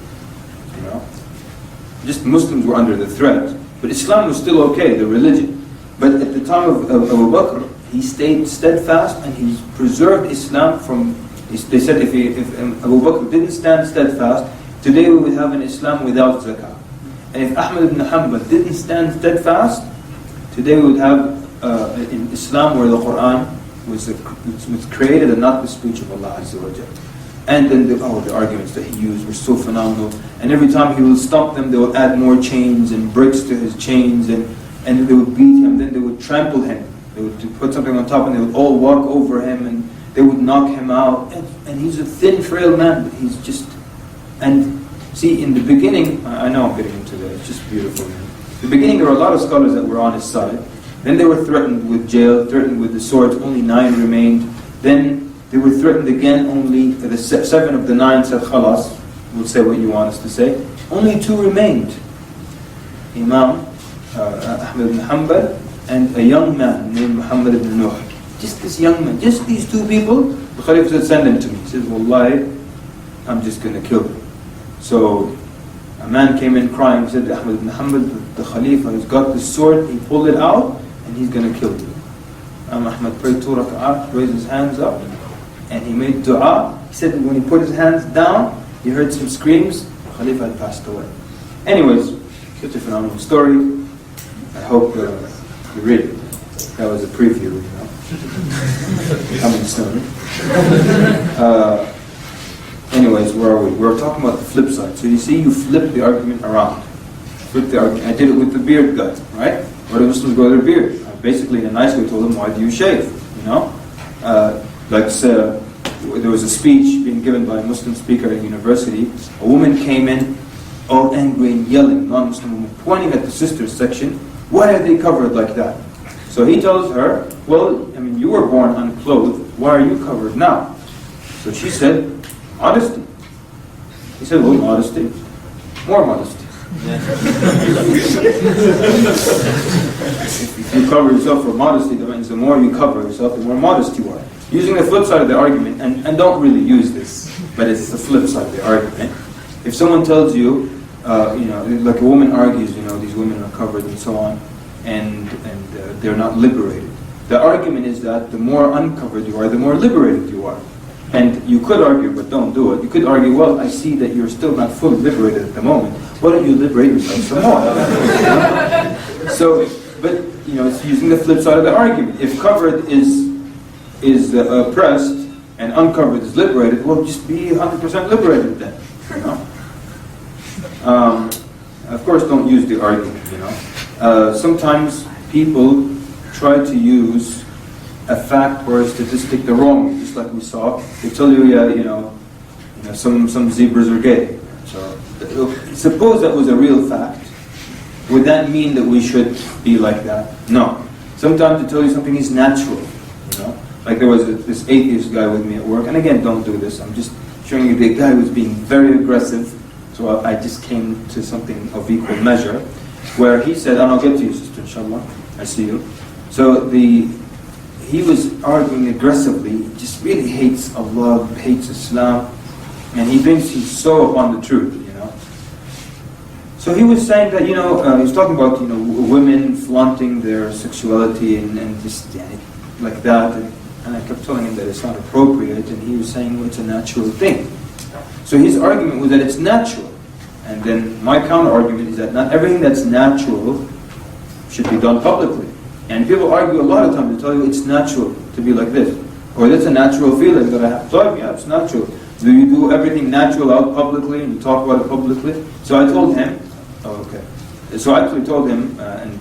[SPEAKER 1] Just Muslims were under the threat. But Islam was still okay, the religion. But at the time of Abu Bakr, he stayed steadfast and he preserved Islam from... They said if Abu Bakr didn't stand steadfast, today we would have an Islam without zakah. And if Ahmad ibn Hanbal didn't stand steadfast, today we would have in Islam where the Quran was created and not the speech of Allah Azza wa Jal. And then the arguments that he used were so phenomenal. And every time he would stomp them, they would add more chains and bricks to his chains, and they would beat him. Then they would trample him. They would put something on top, and they would all walk over him, and they would knock him out. And he's a thin, frail man, but he's just... And see, in the beginning, I know I'm getting into that, it's just beautiful. Man. In the beginning, there were a lot of scholars that were on his side. Then they were threatened with jail, threatened with the swords. Only 9 remained. Then they were threatened again. Only the 7 of the 9 said, "Khalas, we'll say what you want us to say." Only 2 remained. Imam Ahmad ibn Hanbal and a young man named Muhammad ibn Nuh. Just this young man, just these 2 people. The Khalif said, "Send them to me." He said, "Wallahi, I'm just going to kill them." So a man came in crying. He said, "Ahmad ibn Hanbal, the Khalifa has got the sword. He pulled it out, and he's going to kill you." Ahmad prayed 2 rak'at, raised his hands up, and he made dua. He said that when he put his hands down, he heard some screams. The Khalifa had passed away. Anyways, such a phenomenal story. I hope you read it. That was a preview, you know. Coming soon. Anyways, where are we? We're talking about the flip side. So you see, you flip the argument around. Flip the argument. I did it with the beard guy, right? Why do Muslims grow their beard? Basically, in a nice way, told them, why do you shave? You know? There was a speech being given by a Muslim speaker at a university. A woman came in, all angry and yelling, non-Muslim woman, pointing at the sisters section. Why are they covered like that? So he tells her, well, I mean, you were born unclothed. Why are you covered now? So she said, modesty. He said, well, modesty. More modesty. If you cover yourself for modesty, that means the more you cover yourself, the more modest you are. Using the flip side of the argument, and don't really use this, but it's the flip side of the argument. If someone tells you, like a woman argues, these women are covered and so on, and they're not liberated. The argument is that the more uncovered you are, the more liberated you are. And you could argue, but don't do it. You could argue, well, I see that you're still not fully liberated at the moment. Why don't you liberate yourself some more? It's using the flip side of the argument. If covered is oppressed and uncovered is liberated, well, just be 100% liberated then. Of course, don't use the argument. Sometimes people try to use a fact or a statistic the wrong way, just like we saw. They tell you, some zebras are gay. So suppose that was a real fact. Would that mean that we should be like that? No. Sometimes they tell you something is natural. Like there was this atheist guy with me at work, and again, don't do this. I'm just showing you the guy was being very aggressive. So I just came to something of equal measure, where he said, and I'll get to you, sister, inshallah. I see you. So he was arguing aggressively. He just really hates Allah, hates Islam, and he thinks he's so upon the truth, So he was saying that, he was talking about, women flaunting their sexuality and just like that, and I kept telling him that it's not appropriate, and he was saying, well, it's a natural thing. So his argument was that it's natural, and then my counter argument is that not everything that's natural should be done publicly. And people argue a lot of times, they tell you it's natural to be like this, or that's a natural feeling that I have. So yeah, it's natural. Do you do everything natural out publicly and you talk about it publicly? So I told him, So I actually told him, and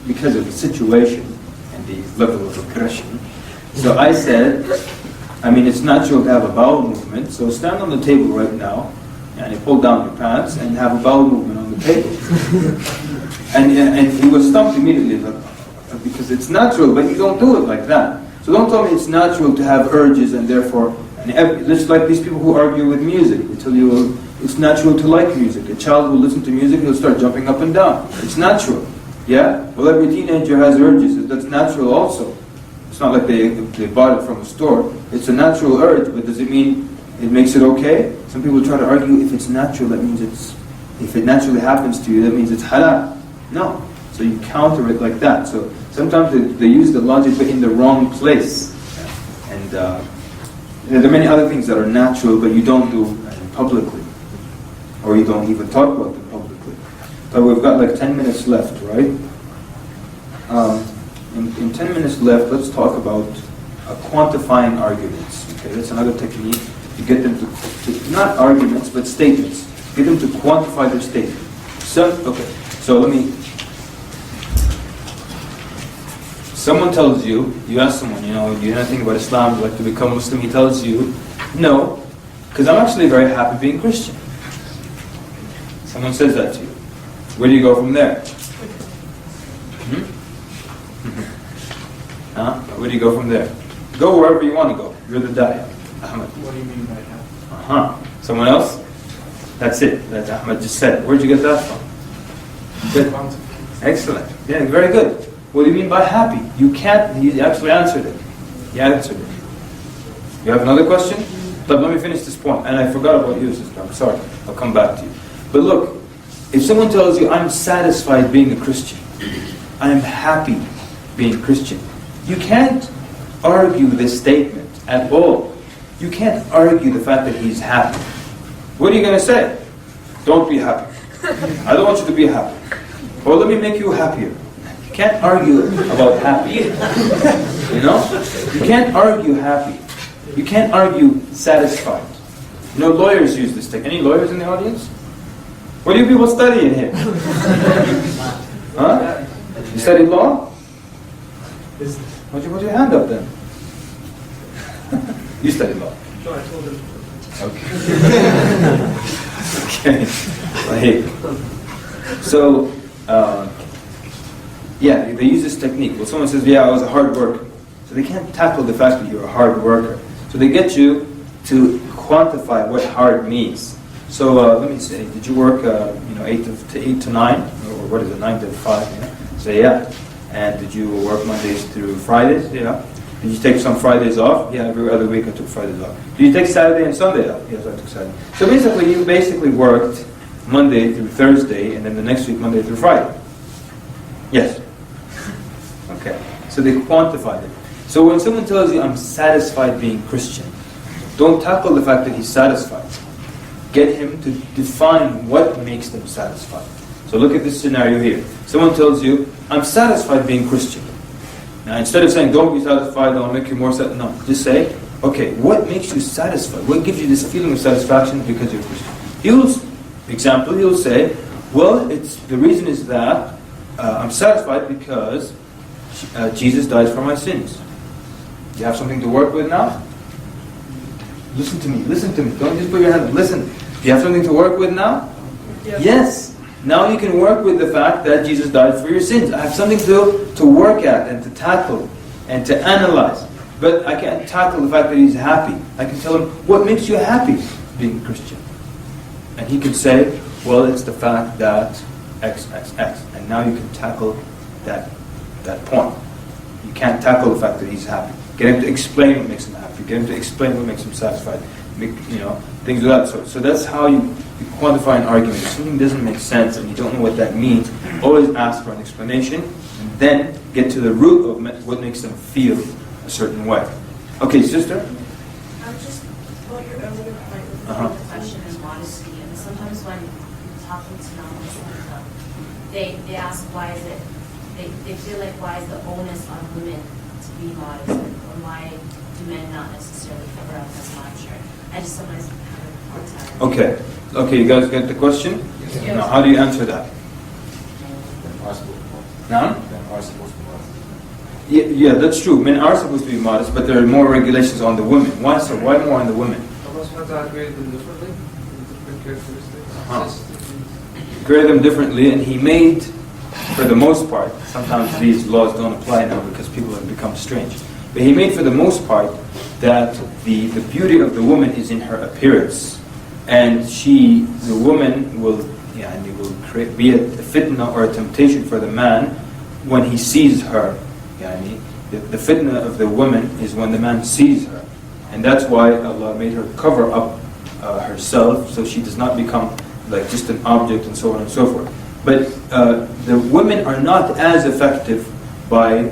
[SPEAKER 1] because of the situation and the level of aggression, so I said, it's natural to have a bowel movement, so stand on the table right now, and you pull down your pants and have a bowel movement on the table. and he was stumped immediately, because it's natural, but you don't do it like that. So don't tell me it's natural to have urges and therefore, just like these people who argue with music, they tell you it's natural to like music. A child will listen to music, he'll start jumping up and down. It's natural. Yeah? Well, every teenager has urges. That's natural also. It's not like they bought it from a store. It's a natural urge, but does it mean it makes it okay? Some people try to argue if it's natural, that means if it naturally happens to you, that means it's halal. No. So you counter it like that. So sometimes they use the logic, but in the wrong place. And there are many other things that are natural, but you don't do publicly. Or you don't even talk about them publicly. But we've got like 10 minutes left, right? In 10 minutes left, let's talk about quantifying arguments. Okay, that's another technique to get them to not arguments, but statements. Get them to quantify their statement. So let me. Someone tells you, you ask someone, do you know anything about Islam, would you like to become Muslim? He tells you, no, because I'm actually very happy being Christian. Someone says that to you. Where do you go from there? Where do you go from there? Go wherever you want to go. You're the Daya. Ahmed.
[SPEAKER 2] What do you mean by that?
[SPEAKER 1] Someone else? That's it. That's Ahmed just said. Where'd you get that from? Good. Excellent. Yeah, very good. What do you mean by happy? You can't. He actually answered it. He answered it. You have another question? But let me finish this point. And I forgot about you, sister. I'm sorry. I'll come back to you. But look, if someone tells you, I'm satisfied being a Christian, I am happy being Christian, you can't argue this statement at all. You can't argue the fact that he's happy. What are you going to say? Don't be happy. I don't want you to be happy. Or let me make you happier. You can't argue about happy. You can't argue happy. You can't argue satisfied. Lawyers use this technique. Any lawyers in the audience? What do you people study in here? You study law? Why'd you put your hand up then? You study law.
[SPEAKER 11] No, I told him.
[SPEAKER 1] Okay. Okay. So, they use this technique. Well, someone says, I was a hard worker. So they can't tackle the fact that you're a hard worker. So they get you to quantify what hard means. So let me say, did you work 8 to 9? Or what is it, 9 to 5? Say yeah. And did you work Mondays through Fridays? Yeah. Did you take some Fridays off? Yeah, every other week I took Fridays off. Did you take Saturday and Sunday off? Yes, I took Saturday. So basically, you worked Monday through Thursday, and then the next week Monday through Friday. Yes. Okay. So they quantified it. So when someone tells you, I'm satisfied being Christian, don't tackle the fact that he's satisfied. Get him to define what makes them satisfied. So look at this scenario here. Someone tells you, I'm satisfied being Christian. Now instead of saying, don't be satisfied, I'll make you more satisfied. No, just say, okay, what makes you satisfied? What gives you this feeling of satisfaction because you're Christian? He'll say, well, the reason is that I'm satisfied because Jesus died for my sins. You have something to work with now? Listen to me. Don't just put your hand up. Listen. Do you have something to work with now? Yes. Now you can work with the fact that Jesus died for your sins. I have something to work at and to tackle and to analyze. But I can't tackle the fact that he's happy. I can tell him, what makes you happy being a Christian? And he can say, well, it's the fact that X. And now you can tackle that point. You can't tackle the fact that he's happy. Get him to explain what makes him happy. Get him to explain what makes him satisfied. Things of that sort. So that's how you quantify an argument. If something doesn't make sense and you don't know what that means, always ask for an explanation and then get to the root of what makes them feel a certain way. Okay, sister?
[SPEAKER 6] Just about your earlier point with the question and modesty. And sometimes when talking to non-Muslims, they ask why is it, they feel like why is the onus on women to be modest, or why do men not necessarily cover up as much? Or I just sometimes have a hard time.
[SPEAKER 1] Okay, you guys get the question?
[SPEAKER 6] Yes.
[SPEAKER 1] Now, how do you answer that? Now? Yeah, that's true. Men are supposed to be modest, but there are more regulations on the women. Why so? Why more on the women?
[SPEAKER 24] Allah SWT created them differently, with different characteristics.
[SPEAKER 1] Created them differently, and He made, for the most part, sometimes these laws don't apply now because people have become strange, but He made for the most part that the beauty of the woman is in her appearance, and the woman will be a fitna or a temptation for the man when he sees her. The fitna of the woman is when the man sees her, and that's why Allah made her cover up herself so she does not become like just an object and so on and so forth. But the women are not as affected by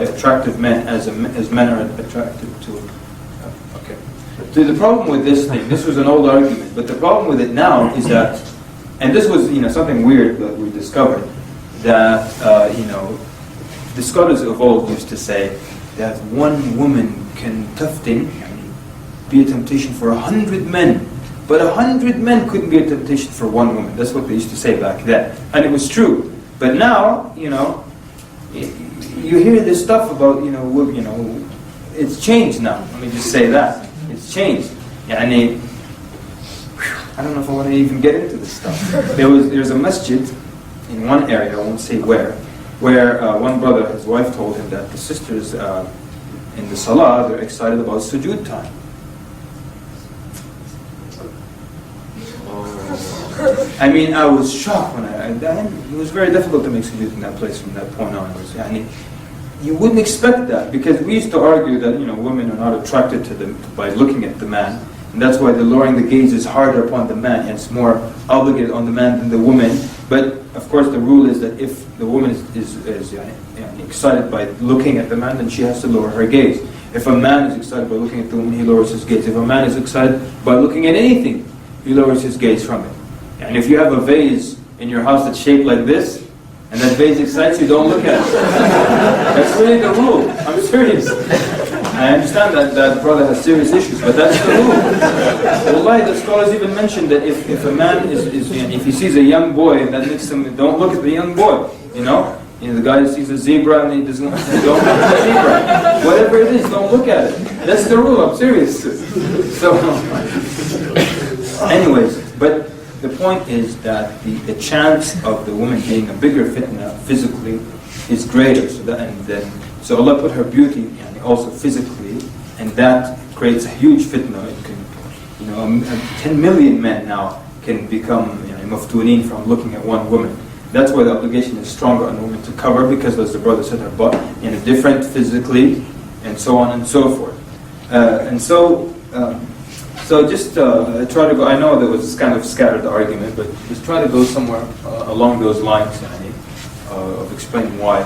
[SPEAKER 1] attractive men as men are attracted to. The problem with this thing, this was an old argument, but the problem with it now is that And this was, something weird that we discovered, that, the scholars of old used to say that one woman can tuftin, be a temptation for 100 men, but 100 men couldn't be a temptation for one woman. That's what they used to say back then. And it was true. But now, you hear this stuff about, it's changed now. Let me just say that. It's changed. I don't know if I want to even get into this stuff. There's a masjid in one area, I won't say where one brother, his wife told him that the sisters in the salah, they're excited about sujood time. I was shocked when it was very difficult to make sujood in that place from that point on. You wouldn't expect that, because we used to argue that women are not attracted to them by looking at the man, and that's why the lowering the gaze is harder upon the man, and it's more obligated on the man than the woman. But of course, the rule is that if the woman is excited by looking at the man, then she has to lower her gaze. If a man is excited by looking at the woman, he lowers his gaze. If a man is excited by looking at anything, he lowers his gaze from it. And if you have a vase in your house that's shaped like this, and that vase excites you, don't look at it. That's really the rule. I'm serious. I understand that brother has serious issues, but that's the rule. Wallahi, the scholars even mentioned that if a man if he sees a young boy, that makes him, don't look at the young boy. The guy sees a zebra and he doesn't don't look at the zebra. Whatever it is, don't look at it. That's the rule. I'm serious. So, anyways, but the point is that the chance of the woman being a bigger fitna physically is greater. So Allah put her beauty also physically, and that creates a huge fitna. It can, 10 million men now can become maftuneen from looking at one woman. That's why the obligation is stronger on women to cover, because as the brother said, her butt different physically, and so on and so forth. So just try to go. I know there was this kind of scattered argument, but just try to go somewhere along those lines of explaining why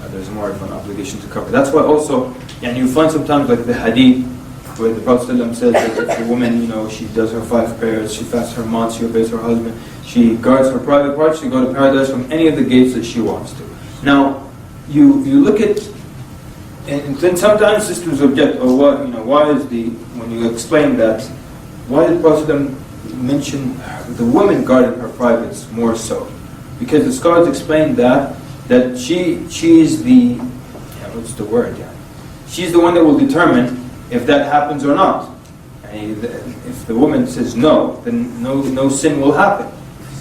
[SPEAKER 1] there's more of an obligation to cover. That's why also, you find sometimes like the hadith where the Prophet ﷺ says that if a woman, she does her 5 prayers, she fasts her month, she obeys her husband, she guards her private parts, she can go to paradise from any of the gates that she wants to. Now, you look at, and then sometimes sisters object, why is when you explain that, why did the Prophet ﷺ mention the woman guarding her privates more so? Because the scholars explain that she's the, what's the word? She's the one that will determine if that happens or not. And if the woman says no, then no sin will happen.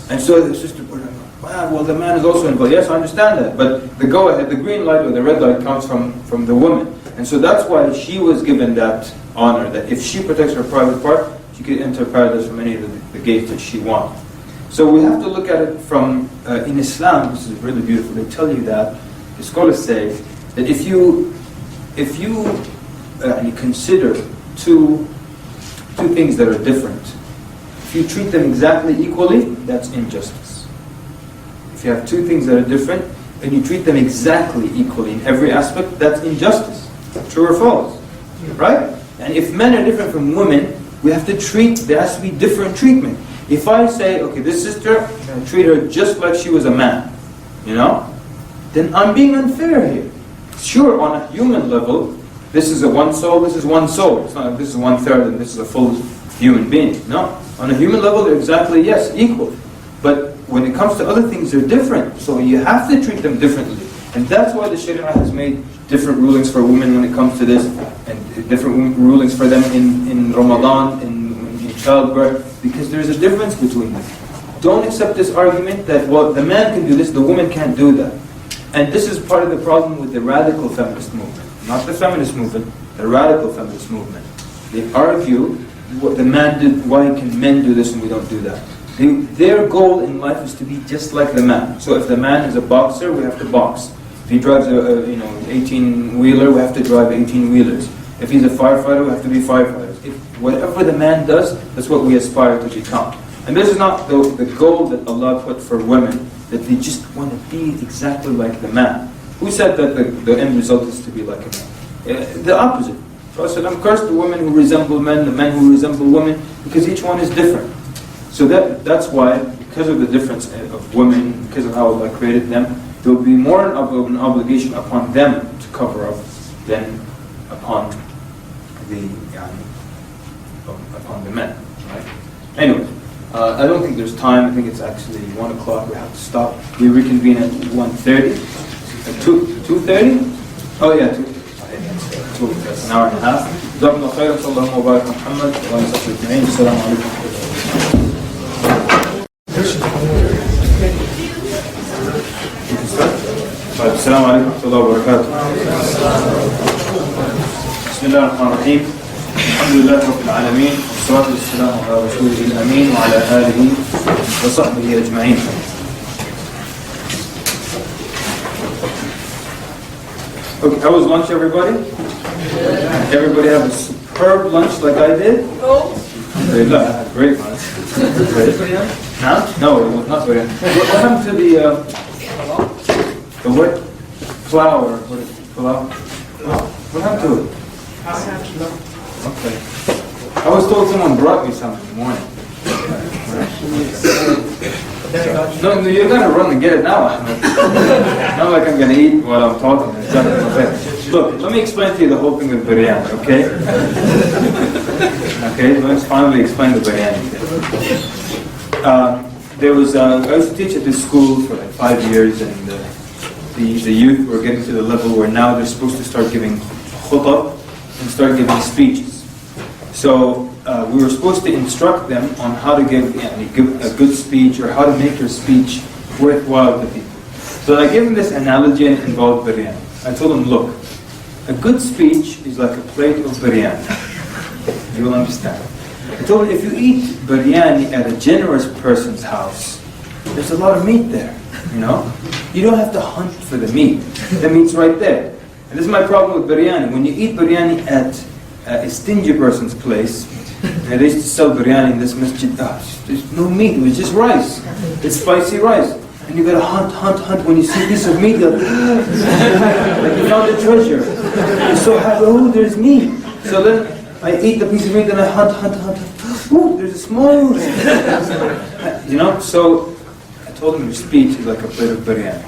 [SPEAKER 1] And so the sister put her, well, the man is also involved. Yes, I understand that, but the go-ahead, the green light or the red light comes from the woman. And so that's why she was given that honor, that if she protects her private part, she could enter paradise from any of the gates that she wants. So we have to look at it from, in Islam, this is really beautiful, they tell you that, the scholars say, that if you consider two things that are different, if you treat them exactly equally, that's injustice. If you have two things that are different, and you treat them exactly equally in every aspect, that's injustice. True or false? Right? And if men are different from women, there has to be different treatment. If I say, okay, this sister, I'm going to treat her just like she was a man, then I'm being unfair here. Sure, on a human level, this is a one soul, this is one soul. It's not like this is 1/3 and this is a full human being. No. On a human level, they're exactly, yes, equal. But when it comes to other things, they're different. So you have to treat them differently. And that's why the Sharia has made different rulings for women when it comes to this, and different rulings for them in Ramadan, in childbirth, because there's a difference between them. Don't accept this argument that, well, the man can do this, the woman can't do that. And this is part of the problem with the radical feminist movement. Not the feminist movement, the radical feminist movement. They argue what the man did, why can men do this and we don't do that? Their goal in life is to be just like the man. So if the man is a boxer, we have to box. If he drives a 18-wheeler, we have to drive 18-wheelers. If he's a firefighter, we have to be firefighters. Whatever the man does, that's what we aspire to become. And this is not the goal that Allah put for women, that they just want to be exactly like the man. Who said that the end result is to be like a man? The opposite. Prophet ﷺ cursed the women who resemble men, the men who resemble women, because each one is different. So that's why, because of the difference of women, because of how Allah created them, there will be more of an obligation upon them to cover up than upon the men, right? Anyway, I don't think there's time. I think it's actually 1 o'clock. We have to stop. We reconvene at 1:30. At 2:30? Oh yeah, 2. That's an hour and a half. جزاكم الله خيرا. صلى الله وبارك على محمد وعلى آله وصحبه أجمعين. السلام عليكم ورحمة الله. السلام عليكم ورحمة الله وبركاته. بسم الله الرحمن الرحيم. الحمد لله رب العالمين والصلاة والسلام على رسوله الأمين وعلى آله وصحبه أجمعين. Okay, how was lunch, everybody? Everybody have a superb lunch like I did?
[SPEAKER 14] No.
[SPEAKER 1] Great lunch. Great lunch. Huh? No, it was not Bayan. What happened to the what? Flour. What is it? Flour? What happened to it? Okay. I was told someone brought me some in the morning. No, you're gonna run and get it now, Ahmed. Not like I'm gonna eat while I'm talking. Look, let me explain to you the whole thing with biryani, okay? Okay, let's finally explain the biryani thing. There was I used to teach at this school for like 5 years, and the youth were getting to the level where now they're supposed to start giving khutab and start giving speeches. So we were supposed to instruct them on how to give a good speech, or how to make your speech worthwhile to people. So I gave them this analogy, and it involved biryani. I told them, look, a good speech is like a plate of biryani. You will understand. I told them, if you eat biryani at a generous person's house, there's a lot of meat there, you know? You don't have to hunt for the meat. The meat's right there. And this is my problem with biryani. When you eat biryani at a stingy person's place, and they used to sell biryani in this masjid, there's no meat, it was just rice. It's spicy rice. And you gotta hunt. When you see a piece of meat, you're like you found a treasure. You're so happy, oh, there's meat. So then I eat the piece of meat and I hunt. Ooh, there's a small. You know, so I told them your speech is like a plate of biryani.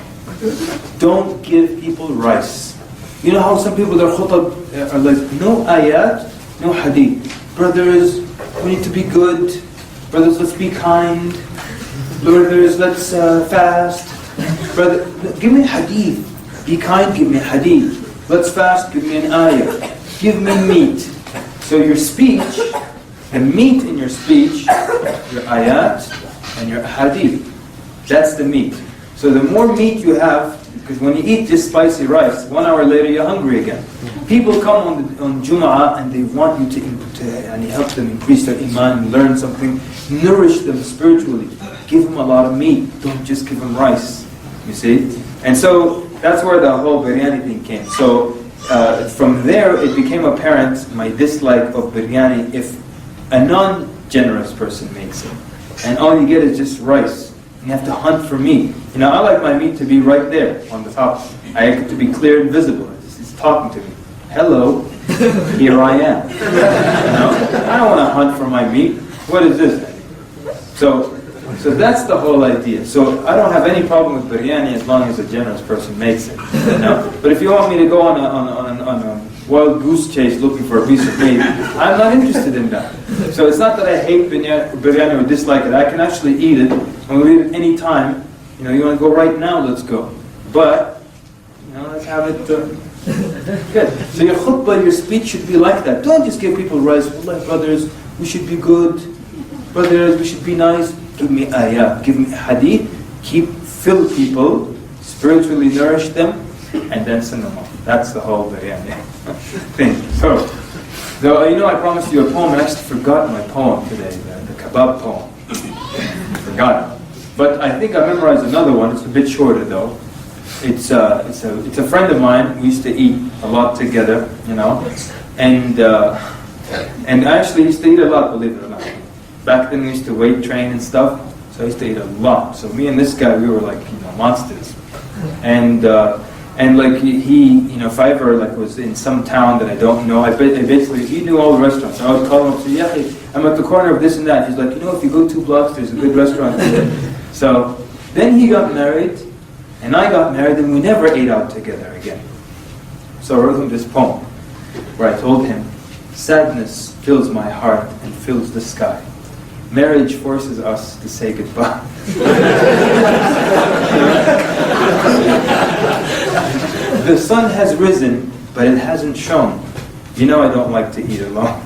[SPEAKER 1] Don't give people rice. You know how some people, their khutab are like, no ayat, no hadith. Brothers, we need to be good. Brothers, let's be kind. Brothers, let's fast. Brother, give me hadith. Be kind, give me hadith. Let's fast, give me an ayah. Give me meat. So your speech, the meat in your speech, your ayat and your hadith, that's the meat. So the more meat you have, because when you eat this spicy rice, 1 hour later you're hungry again. People come on Jum'ah and they want you to help them increase their iman and learn something. Nourish them spiritually. Give them a lot of meat. Don't just give them rice. You see? And so that's where the whole biryani thing came. So from there it became apparent my dislike of biryani if a non-generous person makes it. And all you get is just rice. You have to hunt for meat. You know, I like my meat to be right there on the top. I like it to be clear and visible. It's talking to me. Hello, here I am. You know? I don't want to hunt for my meat. What is this? So that's the whole idea. So I don't have any problem with biryani as long as a generous person makes it. You know? But if you want me to go on a wild goose chase looking for a piece of meat, I'm not interested in that. So it's not that I hate biryani or dislike it. I can actually eat it. We'll eat it any time. You know, you want to go right now, let's go. But, you know, let's have it good. So your khutbah, your speech should be like that. Don't just give people rice. Wallahi, brothers, we should be good. Brothers, we should be nice. Give me ayah, give me hadith. Fill people, spiritually nourish them, and then send them off. That's the whole biryani thing. So, you know, I promised you a poem, and I actually forgot my poem today, the kebab poem. Forgot it. But I think I memorized another one. It's a bit shorter though. It's a friend of mine. We used to eat a lot together, you know, and I actually used to eat a lot, believe it or not. Back then we used to weight train and stuff, so I used to eat a lot. So me and this guy, we were like, you know, monsters. And like he, you know, if I ever like was in some town that I don't know, I basically, he knew all the restaurants. So I would call him up and say, yeah, I'm at the corner of this and that. He's like, you know, if you go 2 blocks, there's a good restaurant there. So then he got married, and I got married, and we never ate out together again. So I wrote him this poem, where I told him, sadness fills my heart and fills the sky. Marriage forces us to say goodbye. The sun has risen, but it hasn't shone. You know I don't like to eat alone.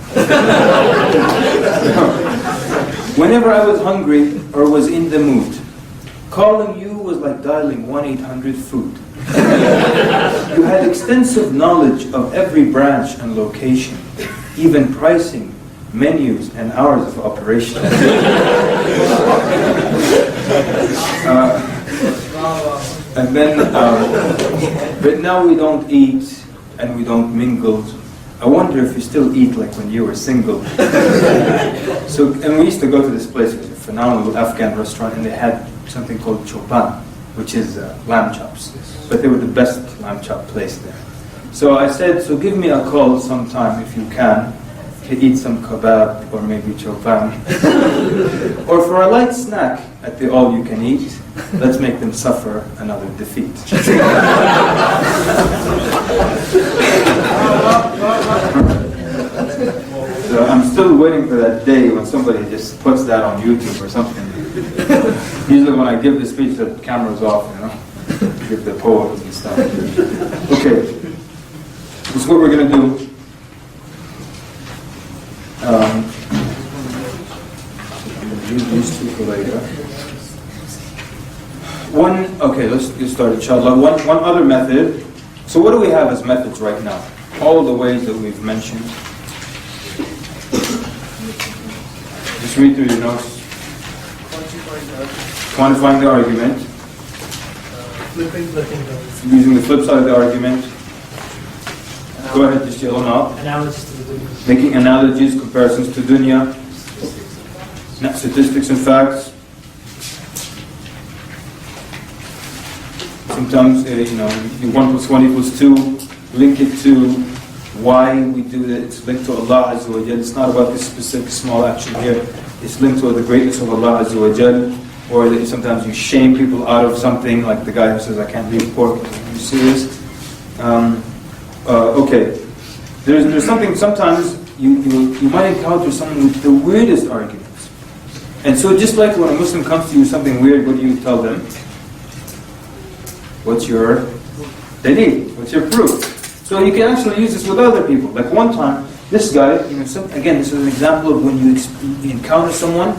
[SPEAKER 1] Whenever I was hungry or was in the mood, calling you was like dialing 1-800-FOOD. You had extensive knowledge of every branch and location, even pricing, menus, and hours of operation. And then, but now we don't eat and we don't mingle. I wonder if you still eat like when you were single. So, and we used to go to this place, it was a phenomenal Afghan restaurant, and they had something called chopan, which is lamb chops. But they were the best lamb chop place there. So I said, so give me a call sometime if you can, to eat some kebab or maybe chopan. Or for a light snack at the all-you-can-eat, let's make them suffer another defeat. So I'm still waiting for that day when somebody just puts that on YouTube or something. Usually when I give the speech, the camera's off, you know, give the poems and stuff. Okay, this is what we're going to do. Use these two for later. Okay, let's get started, inshallah. One other method. So what do we have as methods right now? All the ways that we've mentioned. Just read through your notes. Quantifying the argument.
[SPEAKER 11] Flipping.
[SPEAKER 1] Using the flip side of the argument. Go ahead, just yell them out.
[SPEAKER 18] Analogies to the dunya.
[SPEAKER 1] Making analogies, comparisons to dunya. Statistics and facts. Sometimes, 1 + 1 = 2. Link it to why we do that. It's linked to Allah Azza wa Jal. It's not about this specific small action here. It's linked to the greatness of Allah Azza wa Jal. Or that sometimes you shame people out of something, like the guy who says, I can't leave pork. Are you serious? Okay. There's something, sometimes you might encounter someone with the weirdest arguments. And so just like when a Muslim comes to you with something weird, what do you tell them? What's your dalil? What's your proof? So you can actually use this with other people. Like one time, this guy, again, this is an example of when you encounter someone,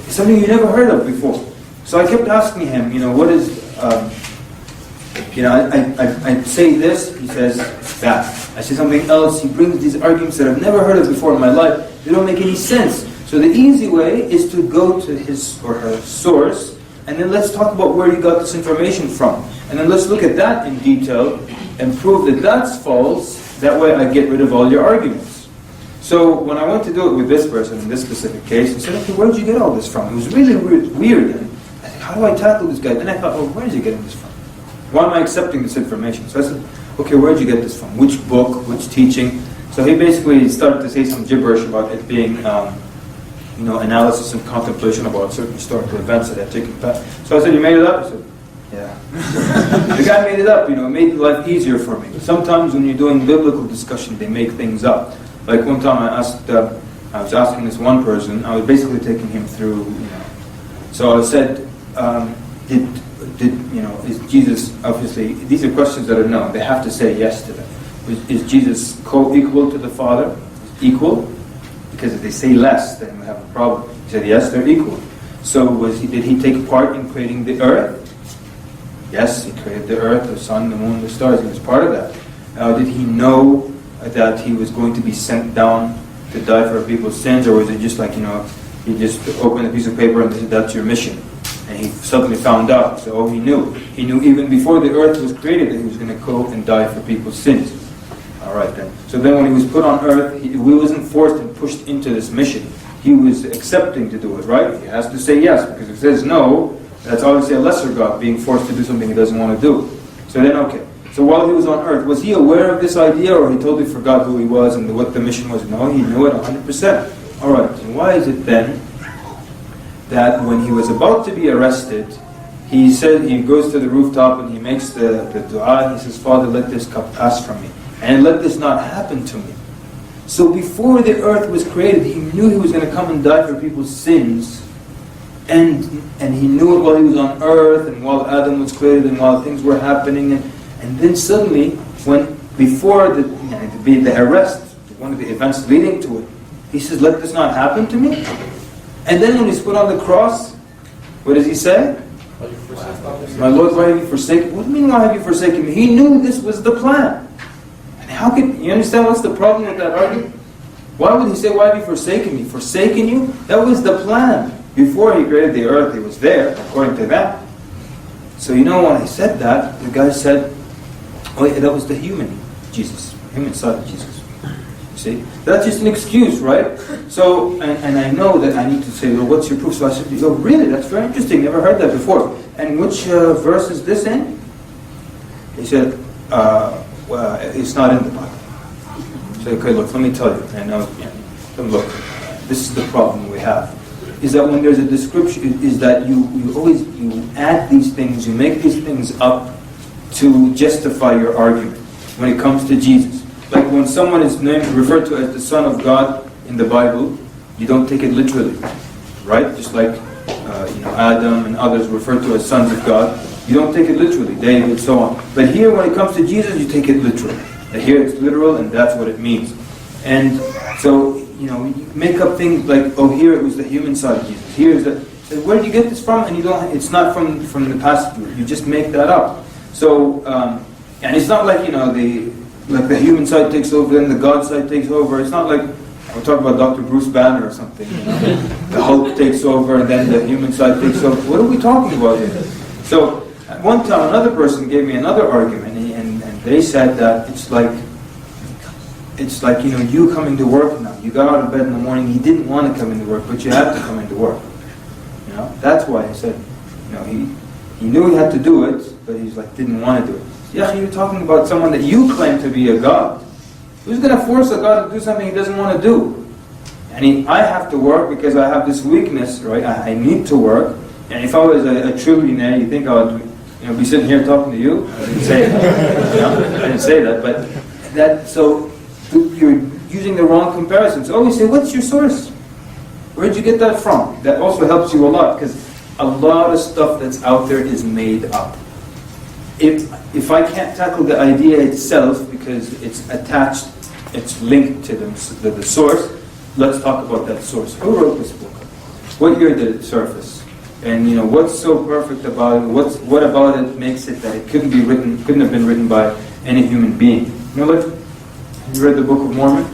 [SPEAKER 1] something you never heard of before. So I kept asking him, what is, I say this, he says that. I say something else, he brings these arguments that I've never heard of before in my life. They don't make any sense. So the easy way is to go to his or her source, and then let's talk about where you got this information from. And then let's look at that in detail and prove that that's false. That way I get rid of all your arguments. So when I went to do it with this person in this specific case, I said, okay, where did you get all this from? It was really weird. And I said, how do I tackle this guy? Then I thought, where is he getting this from? Why am I accepting this information? So I said, okay, where did you get this from? Which book? Which teaching? So he basically started to say some gibberish about it being analysis and contemplation about certain historical events that had taken place. So I said, you made it up? He said, yeah. The guy made it up, it made life easier for me. Sometimes when you're doing biblical discussion, they make things up. Like one time I was asking this one person, I was basically taking him through, So I said, is Jesus, obviously, these are questions that are known. They have to say yes to them. Is Jesus co-equal to the Father? Equal? Because if they say less, then we have a problem. He said, yes, they're equal. So did he take part in creating the earth? Yes, he created the earth, the sun, the moon, the stars. He was part of that. Did he know that he was going to be sent down to die for people's sins? Or was it just like, he just opened a piece of paper and said, that's your mission? And he suddenly found out. So he knew. He knew even before the earth was created that he was going to go and die for people's sins. All right then. So then when he was put on earth, he wasn't forced and pushed into this mission. He was accepting to do it, right? He has to say yes, because if he says no, that's obviously a lesser God being forced to do something he doesn't want to do. So then, okay. So while he was on earth, was he aware of this idea, or he totally forgot who he was and what the mission was? No, he knew it 100%. All right. So why is it then that when he was about to be arrested, he said, he goes to the rooftop and he makes the dua. He says, Father, let this cup pass from me, and let this not happen to me. So before the earth was created, he knew he was going to come and die for people's sins. And he knew it while he was on earth, and while Adam was created, and while things were happening. And then suddenly, before the arrest, one of the events leading to it, he says, let this not happen to me. And then when he's put on the cross, what does he say? My Lord, why have you forsaken me? What do you mean, why have you forsaken me? He knew this was the plan. And how can you understand what's the problem with that argument? Why would he say, why have you forsaken me? Forsaken you? That was the plan. Before he created the earth, he was there, according to that. So when I said that, the guy said, oh yeah, that was the human Jesus, human side of Jesus. See? That's just an excuse, right? So, and I know that I need to say, well, what's your proof? So I said, oh really? That's very interesting. Never heard that before. And which verse is this in? He said, well, it's not in the Bible. So, okay, look, let me tell you. And look, this is the problem we have. Is that when there's a description, is that you add these things, you make these things up to justify your argument when it comes to Jesus. Like when someone is referred to as the Son of God in the Bible, you don't take it literally, right? Just like Adam and others referred to as sons of God, you don't take it literally, David, so on. But here, when it comes to Jesus, you take it literally. Here it's literal, and that's what it means. And so, you make up things like, oh, here it was the human side of Jesus. Here is the. So where did you get this from? And it's not from the passage. You just make that up. So, and it's not like the human side takes over, then the God side takes over. It's not like we'll talk about Dr. Bruce Banner or something. The Hulk takes over, and then the human side takes over. What are we talking about here? So, at one time, another person gave me another argument, and they said that it's like you coming to work now. You got out of bed in the morning. You didn't want to come into work, but you had to come into work. That's why I said, he knew he had to do it, but he's didn't want to do it. Yeah, you're talking about someone that you claim to be a God. Who's going to force a God to do something he doesn't want to do? And I have to work because I have this weakness, right? I need to work. And if I was a trillionaire, you think I would, be sitting here talking to you? I didn't say that. I didn't say that, but so you're using the wrong comparisons. Always say, what's your source? Where'd you get that from? That also helps you a lot, because a lot of stuff that's out there is made up. If I can't tackle the idea itself because it's attached, it's linked to the source, let's talk about that source. Who wrote this book? What year did it surface? And what's so perfect about it? What about it makes it that it couldn't have been written by any human being? You read the Book of Mormon?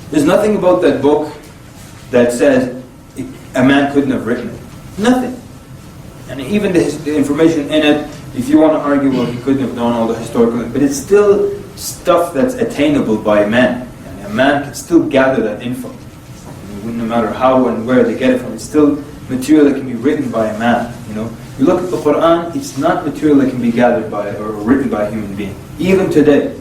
[SPEAKER 1] There's nothing about that book that says a man couldn't have written it. Nothing. And even the information in it, if you want to argue, well, he couldn't have known all the historical, but it's still stuff that's attainable by man. And a man can still gather that info. No matter how and where they get it from, it's still material that can be written by a man. You look at the Quran, it's not material that can be gathered by or written by a human being. Even today,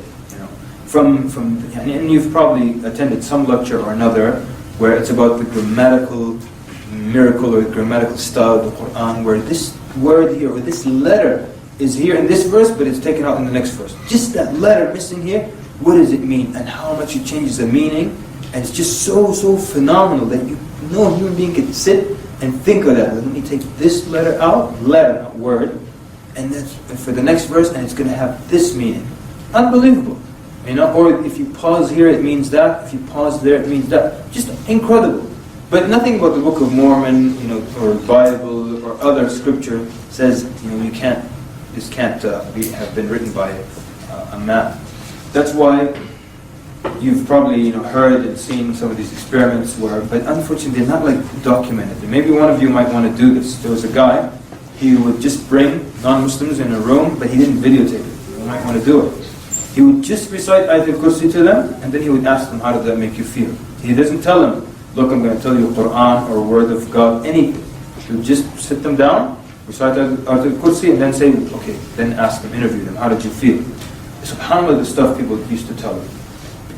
[SPEAKER 1] and you've probably attended some lecture or another where it's about the grammatical miracle or the grammatical style of the Quran, where this word here or this letter is here in this verse, but it's taken out in the next verse. Just that letter missing here, what does it mean, and how much it changes the meaning? And it's just so phenomenal that no human being can sit and think of that. Let me take this letter out, letter, not word, and that's for the next verse, and it's going to have this meaning. Unbelievable. Or if you pause here, it means that. If you pause there, it means that. Just incredible. But nothing about the Book of Mormon, or Bible or other scripture says, this can't have been written by a man. That's why you've probably heard and seen some of these experiments but unfortunately they're not documented. And maybe one of you might want to do this. There was a guy, he would just bring non-Muslims in a room, but he didn't videotape it. You might want to do it. He would just recite Ayatul Kursi to them, and then he would ask them, how did that make you feel? He doesn't tell them, look, I'm going to tell you a Quran or a word of God, anything. He would just sit them down, recite Ayatul Kursi, and then say, okay, then ask them, interview them, how did you feel? SubhanAllah, the stuff people used to tell them.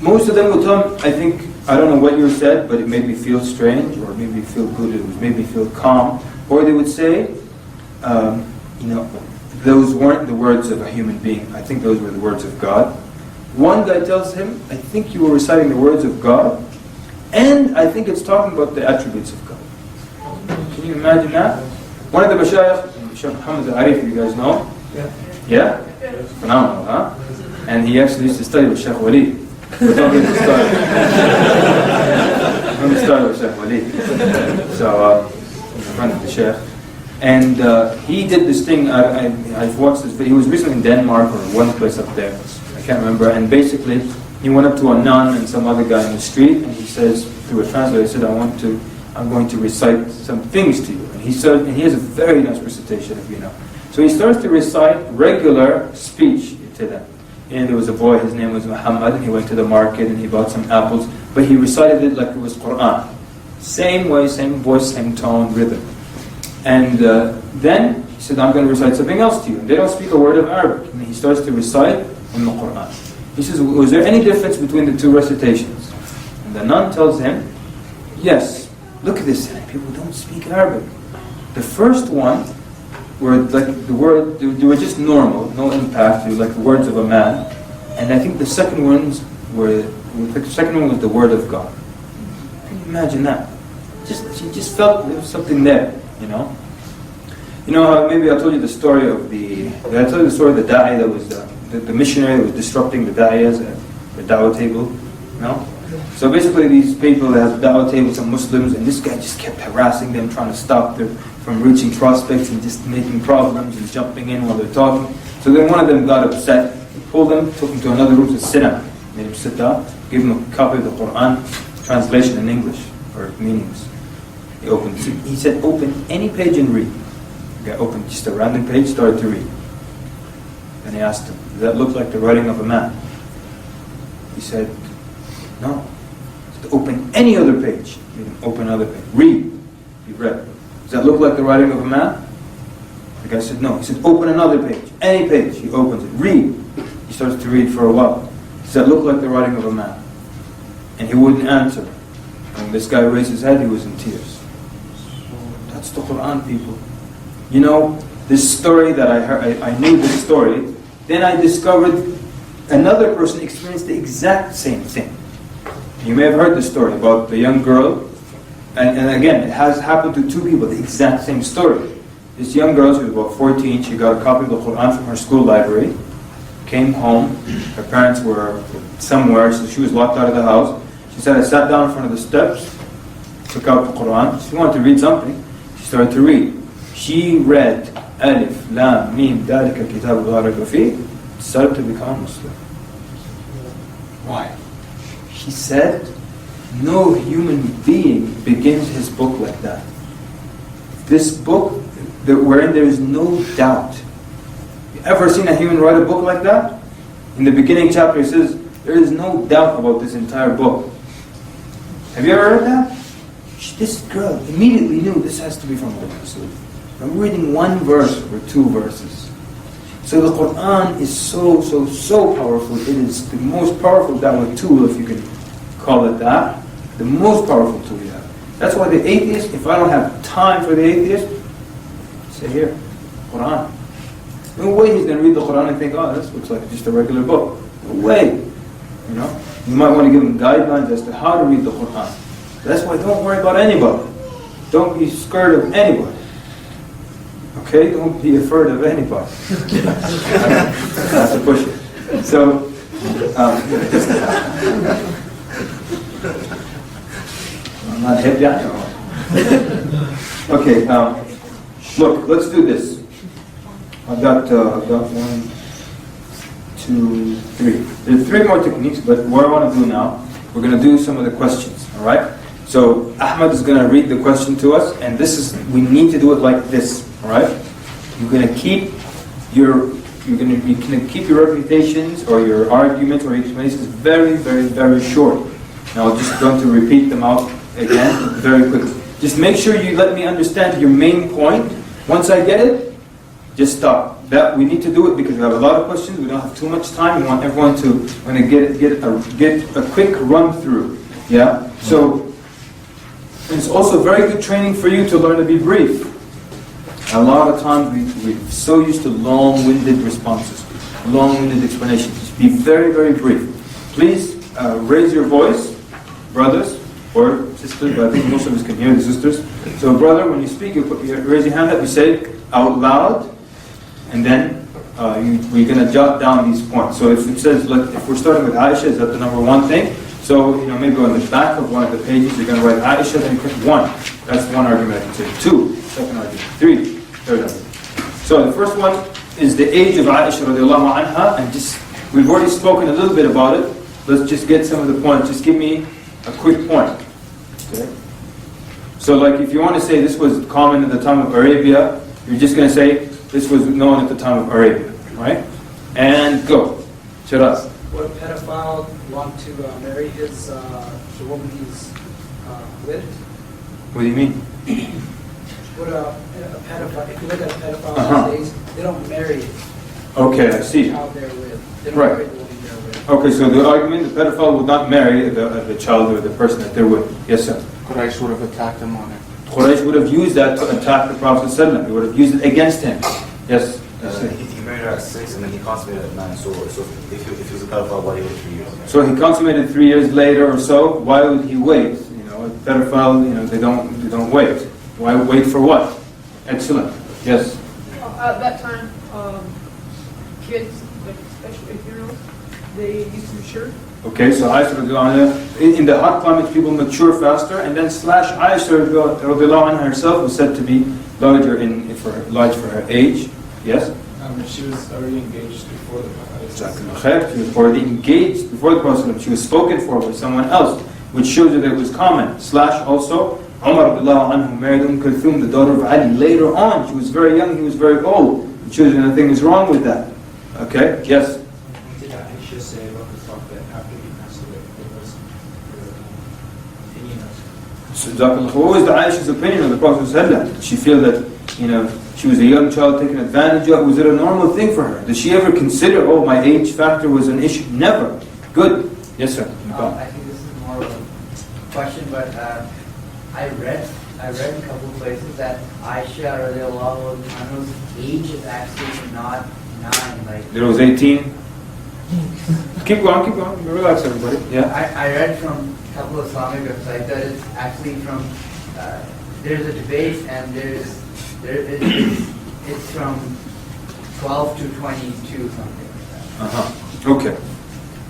[SPEAKER 1] Most of them would tell them, I think I don't know what you said, but it made me feel strange, or it made me feel good, it made me feel calm. Or they would say, those weren't the words of a human being. I think those were the words of God. One guy tells him, I think you were reciting the words of God, and I think it's talking about the attributes of God. Can you imagine that? One of the Mashayikh, Shaykh Muhammad al-Arif, you guys know? Yeah? Phenomenal, huh? And he actually used to study with Shaykh Wali. But don't get me started. Don't get started with Shaykh Wali. So, he's a friend of the Shaykh. And he did this thing, I've watched this video, he was recently in Denmark or one place up there, I can't remember, and basically he went up to a nun and some other guy in the street, and he says, through a translator, he said, I'm going to recite some things to you. And he said, and he has a very nice recitation, if you know. So he starts to recite regular speech to them. And there was a boy, his name was Muhammad, and he went to the market and he bought some apples, but he recited it like it was Quran. Same way, same voice, same tone, rhythm. And then he said, I'm going to recite something else to you. They don't speak a word of Arabic. And he starts to recite in the Quran. He says, was there any difference between the two recitations? And the nun tells him, yes. Look at this, people don't speak Arabic. The first one were like the word, they were just normal, no impact, they were like the words of a man. And I think the second one was the word of God. Can you imagine that? She just felt there was something there, you know. You know, maybe I told you the story of the da'i that was the missionary that was disrupting the da'iyas at the dawah table, you know. So basically these people that have dawah tables, some Muslims, and this guy just kept harassing them, trying to stop them from reaching prospects and just making problems and jumping in while they're talking. So then one of them got upset, he pulled him, took him to another room to sit down. Made him sit down, gave him a copy of the Quran, translation in English, or meanings. He opened, he said, open any page and read. The guy opened just a random page, started to read. Then he asked him, does that look like the writing of a man? He said, no. He said, open any other page. Made him open another page. Read. He read. Does that look like the writing of a man? The guy said, no. He said, open another page. Any page. He opens it. Read. He starts to read for a while. Does that look like the writing of a man? And he wouldn't answer. When this guy raised his head, he was in tears. That's the Quran, people. You know, this story that I heard, I knew this story, then I discovered another person experienced the exact same thing. You may have heard the story about the young girl, and again, it has happened to two people, the exact same story. This young girl, she was about 14, she got a copy of the Quran from her school library, came home, her parents were somewhere, so she was locked out of the house. She said, I sat down in front of the steps, took out the Quran, she wanted to read something, she started to read. She read, Alif, Lam, Mim, Dalika, Kitab, La Rayba Fi, started to become a Muslim. Why? She said, no human being begins his book like that. This book, wherein there is no doubt. You ever seen a human write a book like that? In the beginning chapter it says, there is no doubt about this entire book. Have you ever heard that? This girl immediately knew this has to be from Allah. I'm reading one verse or two verses. So the Quran is so powerful. It is the most powerful da'wah tool, if you can call it that. The most powerful tool you have. That's why the atheist, if I don't have time for the atheist, say here, Quran. No way he's going to read the Quran and think, oh, this looks like just a regular book. No way. You know? You might want to give him guidelines as to how to read the Quran. That's why don't worry about anybody. Don't be scared of anybody. Okay? Don't be afraid of anybody. That's a push it. So, I'm not hip yet. Okay, look, let's do this. I've got 1, 2, 3. There are 3 more techniques, but what I want to do now, we're going to do some of the questions, all right? So Ahmad is going to read the question to us, and we need to do it like this, all right? You're going to keep your reputations or your arguments or your explanations very, very, very short. Now I'm just going to repeat them out again very quickly. Just make sure you let me understand your main point. Once I get it, just stop. We need to do it because we have a lot of questions. We don't have too much time. We want everyone to get a quick run through. Yeah? So, it's also very good training for you to learn to be brief. A lot of times we're so used to long-winded responses, long-winded explanations. Be very, very brief. Please raise your voice, brothers or sisters, but I think most of us can hear the sisters. So brother, when you speak, you raise your hand up, you say out loud, and then we're going to jot down these points. So if it says, look, if we're starting with Aisha, is that the number one thing? So, maybe on the back of one of the pages, you're going to write Aisha, then you put 1. That's one argument I can say. 2, second argument. 3, third argument. So the first one is the age of Aisha radiallahu anha, and we've already spoken a little bit about it. Let's just get some of the points. Just give me a quick point. Okay? So like if you want to say this was common at the time of Arabia, you're just going to say this was known at the time of Arabia. Right? And go. Shiraz.
[SPEAKER 3] Would a pedophile want to marry the woman he's with?
[SPEAKER 1] What do you mean?
[SPEAKER 3] Would a pedophile, if you look at a pedophile these days, they don't marry
[SPEAKER 1] Okay, I see.
[SPEAKER 3] the child they're with. They don't
[SPEAKER 1] Right.
[SPEAKER 3] marry the woman they're with.
[SPEAKER 1] Okay, so the argument, the pedophile would not marry the child or the person that they're with. Yes, sir.
[SPEAKER 10] Quraysh would have attacked him on it.
[SPEAKER 1] Quraysh would have used that to attack the Prophet ﷺ. He would have used it against him. Yes.
[SPEAKER 4] He married her at 6 and then he consummated at 9. So if he was a pedophile, why did he wait 3 years?
[SPEAKER 1] So he consummated 3 years later or so. Why would he wait? A pedophile, they don't wait. Why wait for what? Excellent. Yes.
[SPEAKER 14] At that time, kids, like especially 8-year-olds, they used to mature.
[SPEAKER 1] Okay, so Aisha radiallahu anha, in the hot climates people mature faster, and then Aisha radiallahu anha herself was said to be larger for her age. Yes?
[SPEAKER 2] She was already engaged before the
[SPEAKER 1] Prophet. She was already engaged before the Prophet. She was spoken for by someone else, which shows that it was common. Also, Umar radiallahu anhu married Kulthum, the daughter of Ali. Later on, she was very young, he was very old. It shows that nothing is wrong with that. Okay? Yes?
[SPEAKER 7] What did Aisha say about the Prophet after he passed away? What was her opinion of it?
[SPEAKER 1] So, what was the Aisha's opinion of the Prophet ﷺ? Did she feel that, she was a young child taken advantage of? Was it a normal thing for her? Did she ever consider, my age factor was an issue? Never. Good. Yes, sir.
[SPEAKER 22] I think this is more of a question, but I read in a couple of places that Aisha radiallahu anha's age is actually not 9. Like
[SPEAKER 1] It was 18. Keep going. Relax, everybody. Yeah.
[SPEAKER 22] I read from a couple of Islamic websites that it's actually from. There's a debate, and it's from 12 to 22, something like that.
[SPEAKER 1] Okay.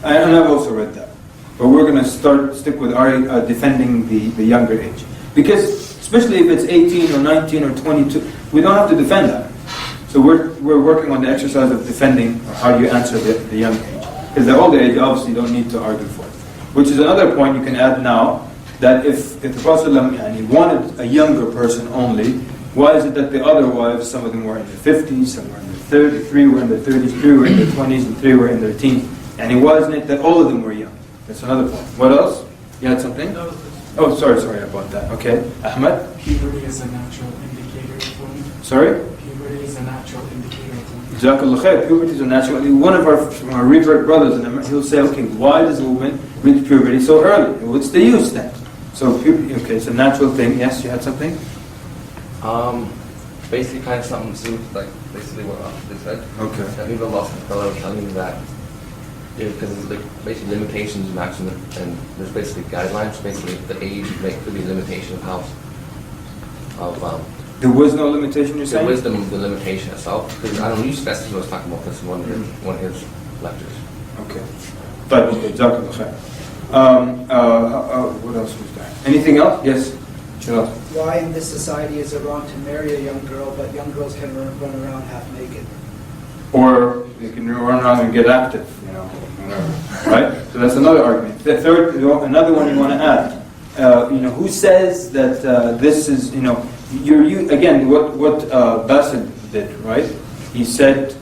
[SPEAKER 1] And I've also read that. But we're going to stick with our defending the younger age. Because, especially if it's 18 or 19 or 22, we don't have to defend that. So we're working on the exercise of defending how you answer the young age. Because the older age, obviously, you don't need to argue for it. Which is another point you can add now, that if the Prophet wanted a younger person only, why is it that the other wives, some of them were in their 50s, some were in their 30s, 3 were in their 30s, 3 were in their 20s, and 3 were in their teens? And why isn't it that all of them were young? That's another point. What else? You had something? Oh, sorry about that. Okay. Ahmed?
[SPEAKER 7] Puberty is a natural indicator of women.
[SPEAKER 1] Sorry?
[SPEAKER 7] Puberty is a natural indicator of women.
[SPEAKER 1] Jazakallah khair. Puberty is a natural. One of our revert brothers, he'll say, okay, why does a woman reach puberty so early? What's the use then? So, it's a natural thing. Yes, you had something?
[SPEAKER 16] Basically kind of something similar, like basically what they said.
[SPEAKER 1] Okay.
[SPEAKER 16] I think the last fellow was telling me that because there's basically limitations and maximum, and there's basically guidelines. Basically, the age could be a limitation of how.
[SPEAKER 1] There was no limitation, you're saying?
[SPEAKER 16] There was the limitation itself. Because I don't use Festus was talking about this in one of his lectures.
[SPEAKER 1] Okay. But Jazakallah khair. What else was there? Anything else? Yes. Shiraz.
[SPEAKER 3] Why in this society is it wrong to marry a young girl, but young girls can run around half naked?
[SPEAKER 1] Or you can run around and get active, whatever. Right? So that's another argument. The third, another one you want to add. Who says that this is, again, what Bassett did, right? He said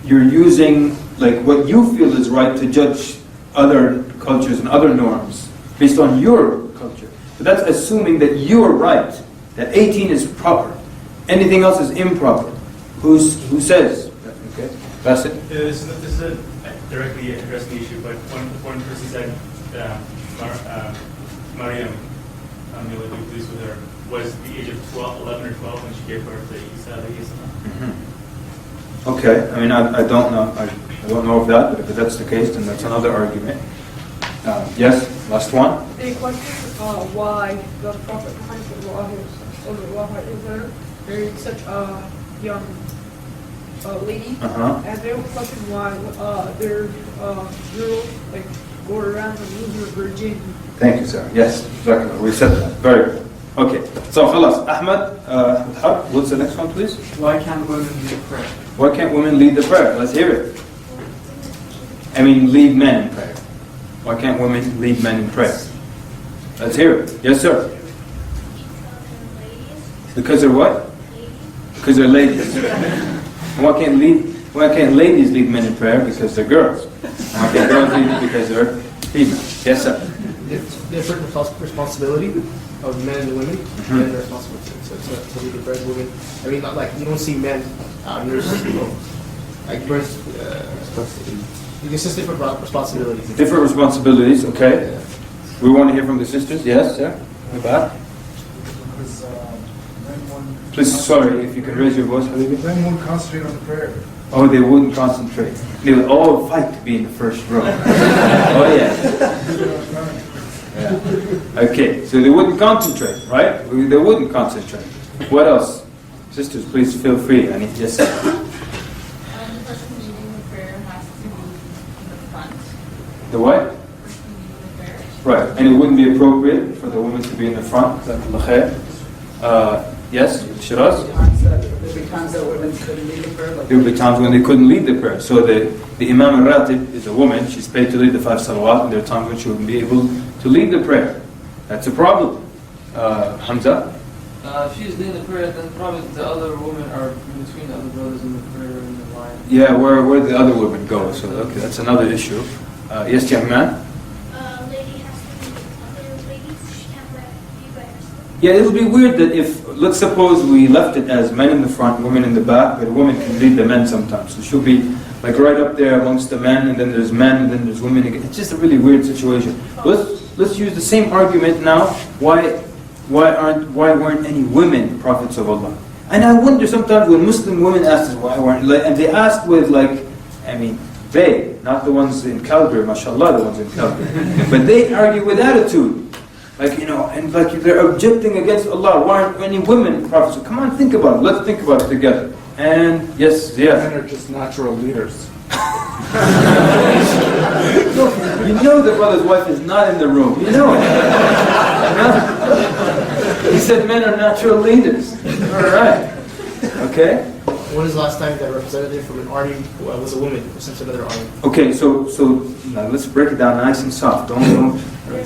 [SPEAKER 1] you're using what you feel is right to judge other cultures and other norms based on your culture. But that's assuming that you're right, that 18 is proper. Anything else is improper. Who says? Okay, that's it.
[SPEAKER 8] This is a directly addressing the issue, but one person said Maryam, may Allah be pleased with her, was the age of 11 or 12 when she gave birth to Isa alayhi salam.
[SPEAKER 1] Okay, I mean, I don't know. I don't know of that, but if that's the case, then that's another argument. Yes, last one.
[SPEAKER 14] The question why the Prophet Muhammad married such a young lady, and they were questioning why their girl go around and lose her virginity.
[SPEAKER 1] Thank you, sir. Yes, exactly. We said that. Very good. Okay, so khalas. Ahmed, what's the next one, please?
[SPEAKER 7] Why can't women lead prayer?
[SPEAKER 1] Why can't women lead the prayer? Let's hear it. I mean, lead men in prayer. Why can't women lead men in prayer? Let's hear it. Yes, sir. Because they're what? Because they're ladies. Why can't ladies lead men in prayer? Because they're girls. Why can't girls lead it? Because they're female. Yes, sir.
[SPEAKER 5] Different responsibility of men and women. Men are responsible to lead the prayer. Women, I mean, not like you don't see men like birth. It's just different responsibilities.
[SPEAKER 1] Different responsibilities. Okay. Yeah. We want to hear from the sisters. Yes, sir. In the back. Please, sorry, if you can raise your voice, Habibi.
[SPEAKER 12] Men won't concentrate on the prayer.
[SPEAKER 1] Oh, they wouldn't concentrate. They would all fight to be in the first row. Oh, yeah. Yeah. Okay, so they wouldn't concentrate, right? They wouldn't concentrate. What else? Sisters, please feel free. Yes, sir.
[SPEAKER 13] The person leading the prayer has to be in the front.
[SPEAKER 1] The what? Right, and it wouldn't be appropriate for the woman to be in the front. Yes, Shiraz?
[SPEAKER 3] There'd be times that women couldn't lead the prayer.
[SPEAKER 1] There would be times when they couldn't lead the prayer. So the Imam al-Ratib is a woman. She's paid to lead the 5 salawat, and there are times when she wouldn't be able to lead the prayer. That's a problem. Hamza?
[SPEAKER 21] If she's leading the prayer, then probably the other women are in between the other brothers in the prayer in the line.
[SPEAKER 1] Yeah, where the other women go. So okay, that's another issue. Yes, young man? Yeah, it'll be weird that if, let's suppose we left it as men in the front, women in the back, but a woman can lead the men sometimes. So she'll be like right up there amongst the men, and then there's men, and then there's women again. It's just a really weird situation. Let's use the same argument now. Why weren't any women prophets of Allah? And I wonder sometimes when Muslim women ask us why weren't, and they ask with they, not the ones in Calgary, mashallah, the ones in Calgary, but they argue with attitude. And they're objecting against Allah. Why aren't any women prophets? So come on, think about it. Let's think about it together. And yes,
[SPEAKER 10] Men are just natural leaders.
[SPEAKER 1] You know the brother's wife is not in the room. You know it. He said men are natural leaders. All right. Okay.
[SPEAKER 5] When was the last time that a representative from an army was a woman or sent to another army?
[SPEAKER 1] Okay, so now let's break it down nice and soft. Don't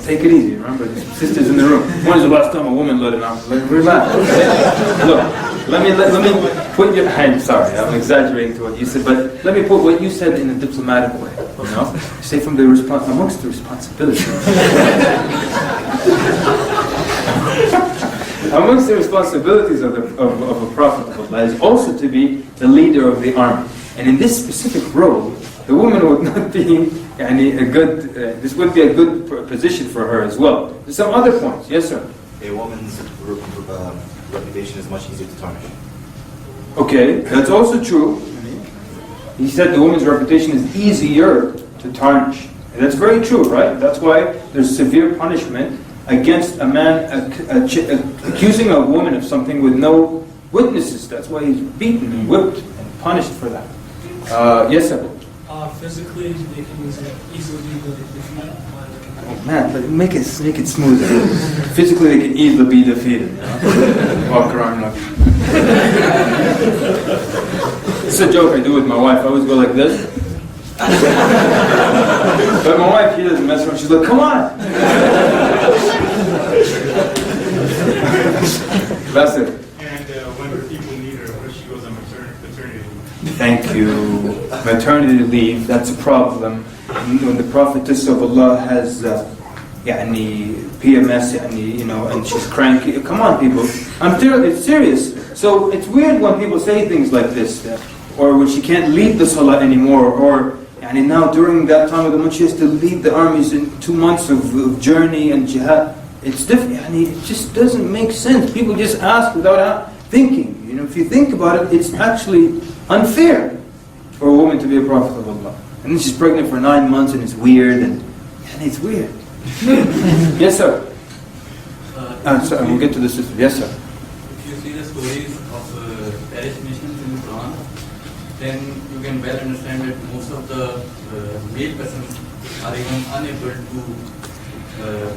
[SPEAKER 1] take it easy. Remember, there's sisters in the room. When was the last time a woman led an army? Relax. Okay? Look, let me put your. I'm sorry, I'm exaggerating to what you said, but let me put what you said in a diplomatic way. You know, say from amongst the responsibilities. Amongst the responsibilities of a prophet of Allah is also to be the leader of the army. And in this specific role, the woman would not be this would be a good position for her as well. There's some other points. Yes, sir?
[SPEAKER 4] A woman's reputation is much easier to tarnish.
[SPEAKER 1] Okay, that's also true. He said the woman's reputation is easier to tarnish. And that's very true, right? That's why there's severe punishment against a man accusing a woman of something with no witnesses. That's why he's beaten and whipped and punished for that. Yes, sir?
[SPEAKER 23] Physically, they can easily be defeated.
[SPEAKER 1] Oh man, but make it smoother. Physically, they can easily be defeated. You know? Walk around like. It's a joke I do with my wife. I always go like this. But my wife, she doesn't mess around. She's like, come on. That's it.
[SPEAKER 8] And when people need her, when she goes on maternity leave.
[SPEAKER 1] Thank you. Maternity leave, that's a problem. When the prophetess of Allah has PMS, and she's cranky. Come on, people. It's serious. So it's weird when people say things like this, or when she can't lead the salah anymore, or now during that time of the month she has to lead the armies in 2 months of journey and jihad. it's different. I mean, it just doesn't make sense. People just ask without thinking. You know, if you think about it, it's actually unfair for a woman to be a prophet of Allah. And then she's pregnant for 9 months, and it's weird, and it's weird. Yes, sir. Sorry, we'll get to the sister. Yes, sir.
[SPEAKER 12] If you see the stories of terrorist missions in the Quran, then you can well understand that most of the male persons are even unable to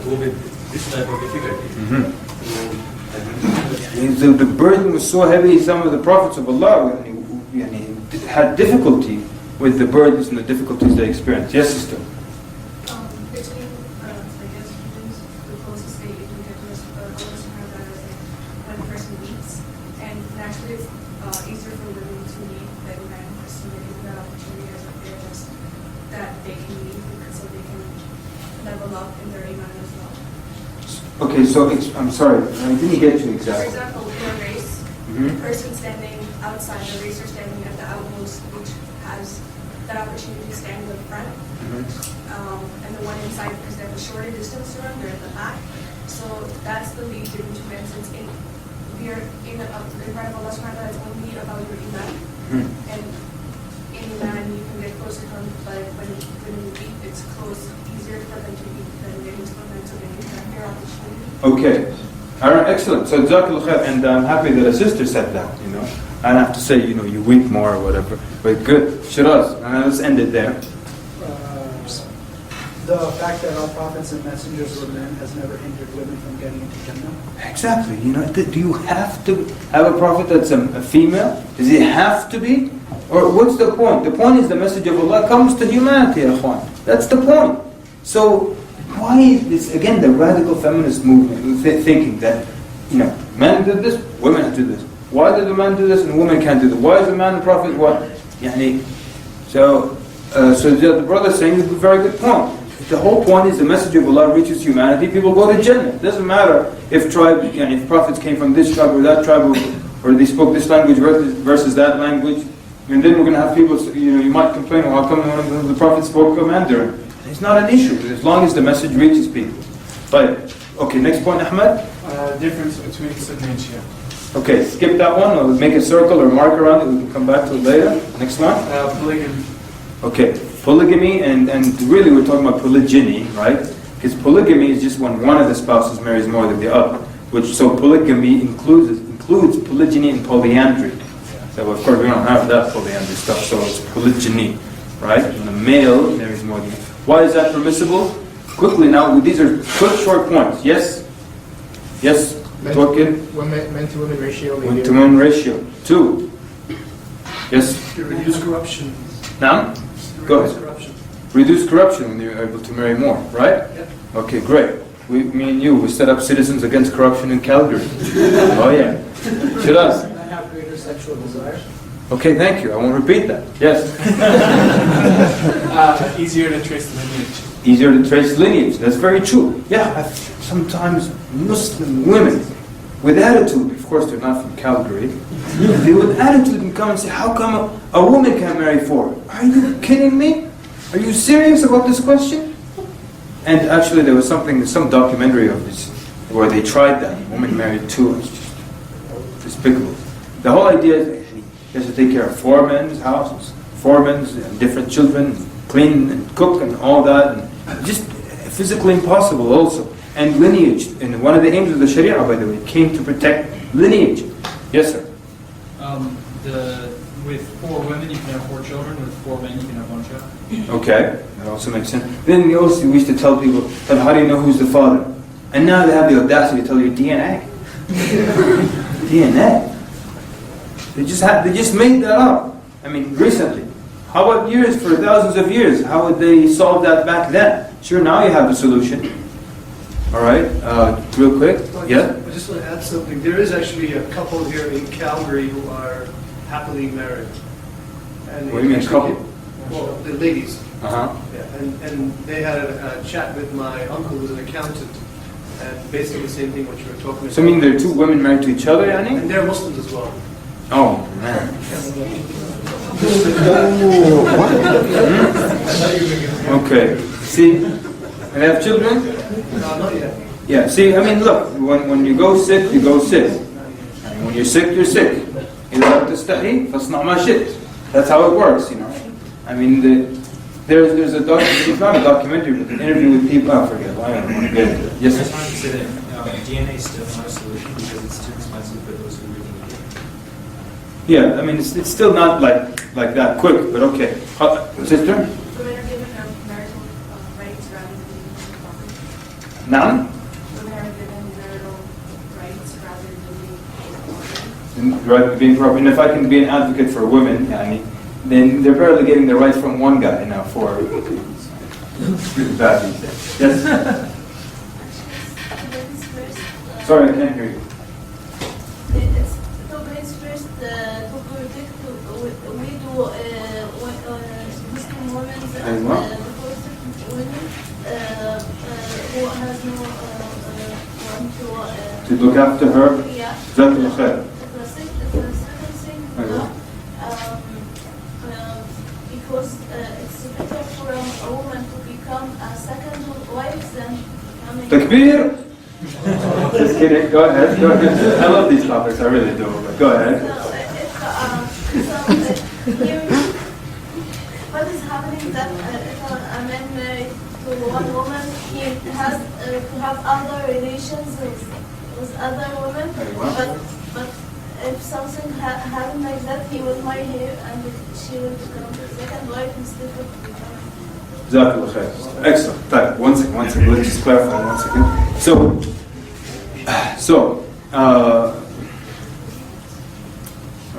[SPEAKER 12] go with this type of difficulty.
[SPEAKER 1] So, the burden was so heavy, some of the prophets of Allah had difficulty with the burdens and the difficulties they experienced. Yes, sister.
[SPEAKER 6] Between, I guess, humans, the closest state you can get to is Allah subhanahu wa ta'ala is when a person leads. And naturally it's easier for women to lead than men, so they give that opportunity as a therapist that they can lead because so they can level up in their iman as well.
[SPEAKER 1] Okay, so I'm sorry, I didn't get you
[SPEAKER 6] For
[SPEAKER 1] exactly.
[SPEAKER 6] example, in a race, the person standing outside the racer standing at the outmost, which has that opportunity to stand in the front, and the one inside because they have a shorter distance to run, they're in the back. So that's the lead given to men, since we are in the part of Allah subhanahu wa ta'ala is only about your iman. And in iman you can get closer to Him, but when you eat, it's easier for them to eat than getting to them, so they have your opportunity.
[SPEAKER 1] Okay. All right, excellent. So, Jazakallah khair, and I'm happy that a sister said that, you know. I don't have to say, you know, you weep more or whatever. But good. Shiraz. And let's end it there.
[SPEAKER 3] The fact that all prophets and messengers were men has never hindered women from getting into Jannah.
[SPEAKER 1] Exactly. You know, do you have to have a prophet that's a female? Does it have to be? Or what's the point? The point is the message of Allah comes to humanity, akhwan. That's the point. So, why is this, again, the radical feminist movement thinking that, you know, men did this, women have to do this. Why did the man do this and women can't do this? Why is the man a prophet? What? So the brother is saying a very good point. The whole point is the message of Allah reaches humanity, people go to Jannah. It doesn't matter if if prophets came from this tribe or that tribe, or they spoke this language versus that language. And then we're going to have people, you know, you might complain, well, how come one of the prophets spoke Mandarin? It's not an issue, as long as the message reaches people. But, okay, next point, Ahmed?
[SPEAKER 10] Difference between Sunni and Shia.
[SPEAKER 1] Okay, skip that one, or make a circle or mark around it, we can come back to it later. Next one?
[SPEAKER 10] Polygamy.
[SPEAKER 1] Okay, polygamy, and really we're talking about polygyny, right? Because polygamy is just when one of the spouses marries more than the other. So polygamy includes polygyny and polyandry. So of course we don't have that polyandry stuff, so it's polygyny, right? When a male marries more than... Why is that permissible? Quickly now, these are quick short points. Yes? Yes?
[SPEAKER 5] Men to women ratio.
[SPEAKER 1] 1 to 1 ratio. 2. Yes?
[SPEAKER 11] To reduce corruption.
[SPEAKER 1] Now? Go ahead. Reduce corruption when you're able to marry more, right?
[SPEAKER 11] Yeah.
[SPEAKER 1] Okay, great. Me and you, we set up Citizens Against Corruption in Calgary. Oh yeah. Shiraz.
[SPEAKER 3] I have greater sexual desire.
[SPEAKER 1] Okay, thank you. I won't repeat that. Yes.
[SPEAKER 10] Easier to trace lineage.
[SPEAKER 1] Easier to trace lineage. That's very true. Yeah, sometimes Muslim women with attitude, of course they're not from Calgary, they with attitude can come and say, how come a woman can't marry 4? Are you kidding me? Are you serious about this question? And actually there was some documentary of this where they tried that. A woman married 2. It's just despicable. The whole idea is he has to take care of 4 men's houses, 4 men's and different children, clean and cook and all that, and just physically impossible also. And lineage, and one of the aims of the Sharia, by the way, came to protect lineage. Yes, sir.
[SPEAKER 18] With 4 women, you can have 4 children. With 4 men, you can have 1 child.
[SPEAKER 1] Okay, that also makes sense. Then we used to tell people that how do you know who's the father? And now they have the audacity to tell you DNA. DNA. They just made that up. I mean, recently. How about years, for thousands of years? How would they solve that back then? Sure, now you have the solution. All right, real quick. Yeah?
[SPEAKER 11] I just want to add something. There is actually a couple here in Calgary who are happily married. And
[SPEAKER 1] What do you mean, couple?
[SPEAKER 11] Well, the ladies.
[SPEAKER 1] Uh-huh.
[SPEAKER 11] Yeah, and they had a chat with my uncle who's an accountant, and basically the same thing what you were talking about.
[SPEAKER 1] So you mean there are 2 women married to each other, Yani?
[SPEAKER 11] And they're Muslims as well.
[SPEAKER 1] Oh, man. Okay. See? And they have children?
[SPEAKER 11] No, not yet.
[SPEAKER 1] Yeah, see, I mean, look, when you go sick, you go sick. And when you're sick, you're sick. That's how it works, you know. I mean, there's a it's not a documentary, but an interview with people. I forget. I don't want to get into it. Yes,
[SPEAKER 7] I
[SPEAKER 1] sir.
[SPEAKER 7] just wanted to say that DNA is still not a solution because it's too expensive for those who really need it.
[SPEAKER 1] Yeah, I mean, it's still not like that quick, but okay. Sister?
[SPEAKER 6] So women are given marital rights rather than legal property?
[SPEAKER 1] Now?
[SPEAKER 6] Women are given marital rights rather than legal property?
[SPEAKER 1] Right, being proper. And if I can be an advocate for women, I mean, then they're barely getting the rights from one guy now for that these days. Yes? Sorry, I can't hear you.
[SPEAKER 15] It's two ways. First, to protect widow Muslim women and protect women who has no one
[SPEAKER 1] To look after her?
[SPEAKER 15] Yeah.
[SPEAKER 1] Jazakallah khair.
[SPEAKER 15] The second thing, because it's better for a woman to become a second wife than becoming.
[SPEAKER 1] Takbir! Just kidding, go ahead. I love these topics, I really do, but go ahead.
[SPEAKER 15] What is happening that if a man married to one woman, he has to have other relations with other women, but if something happened like that, he will marry her and she will become the second wife instead of becoming.
[SPEAKER 1] Jazakallah khair. Excellent. Right. One second. Let's just clarify 1 second. So, I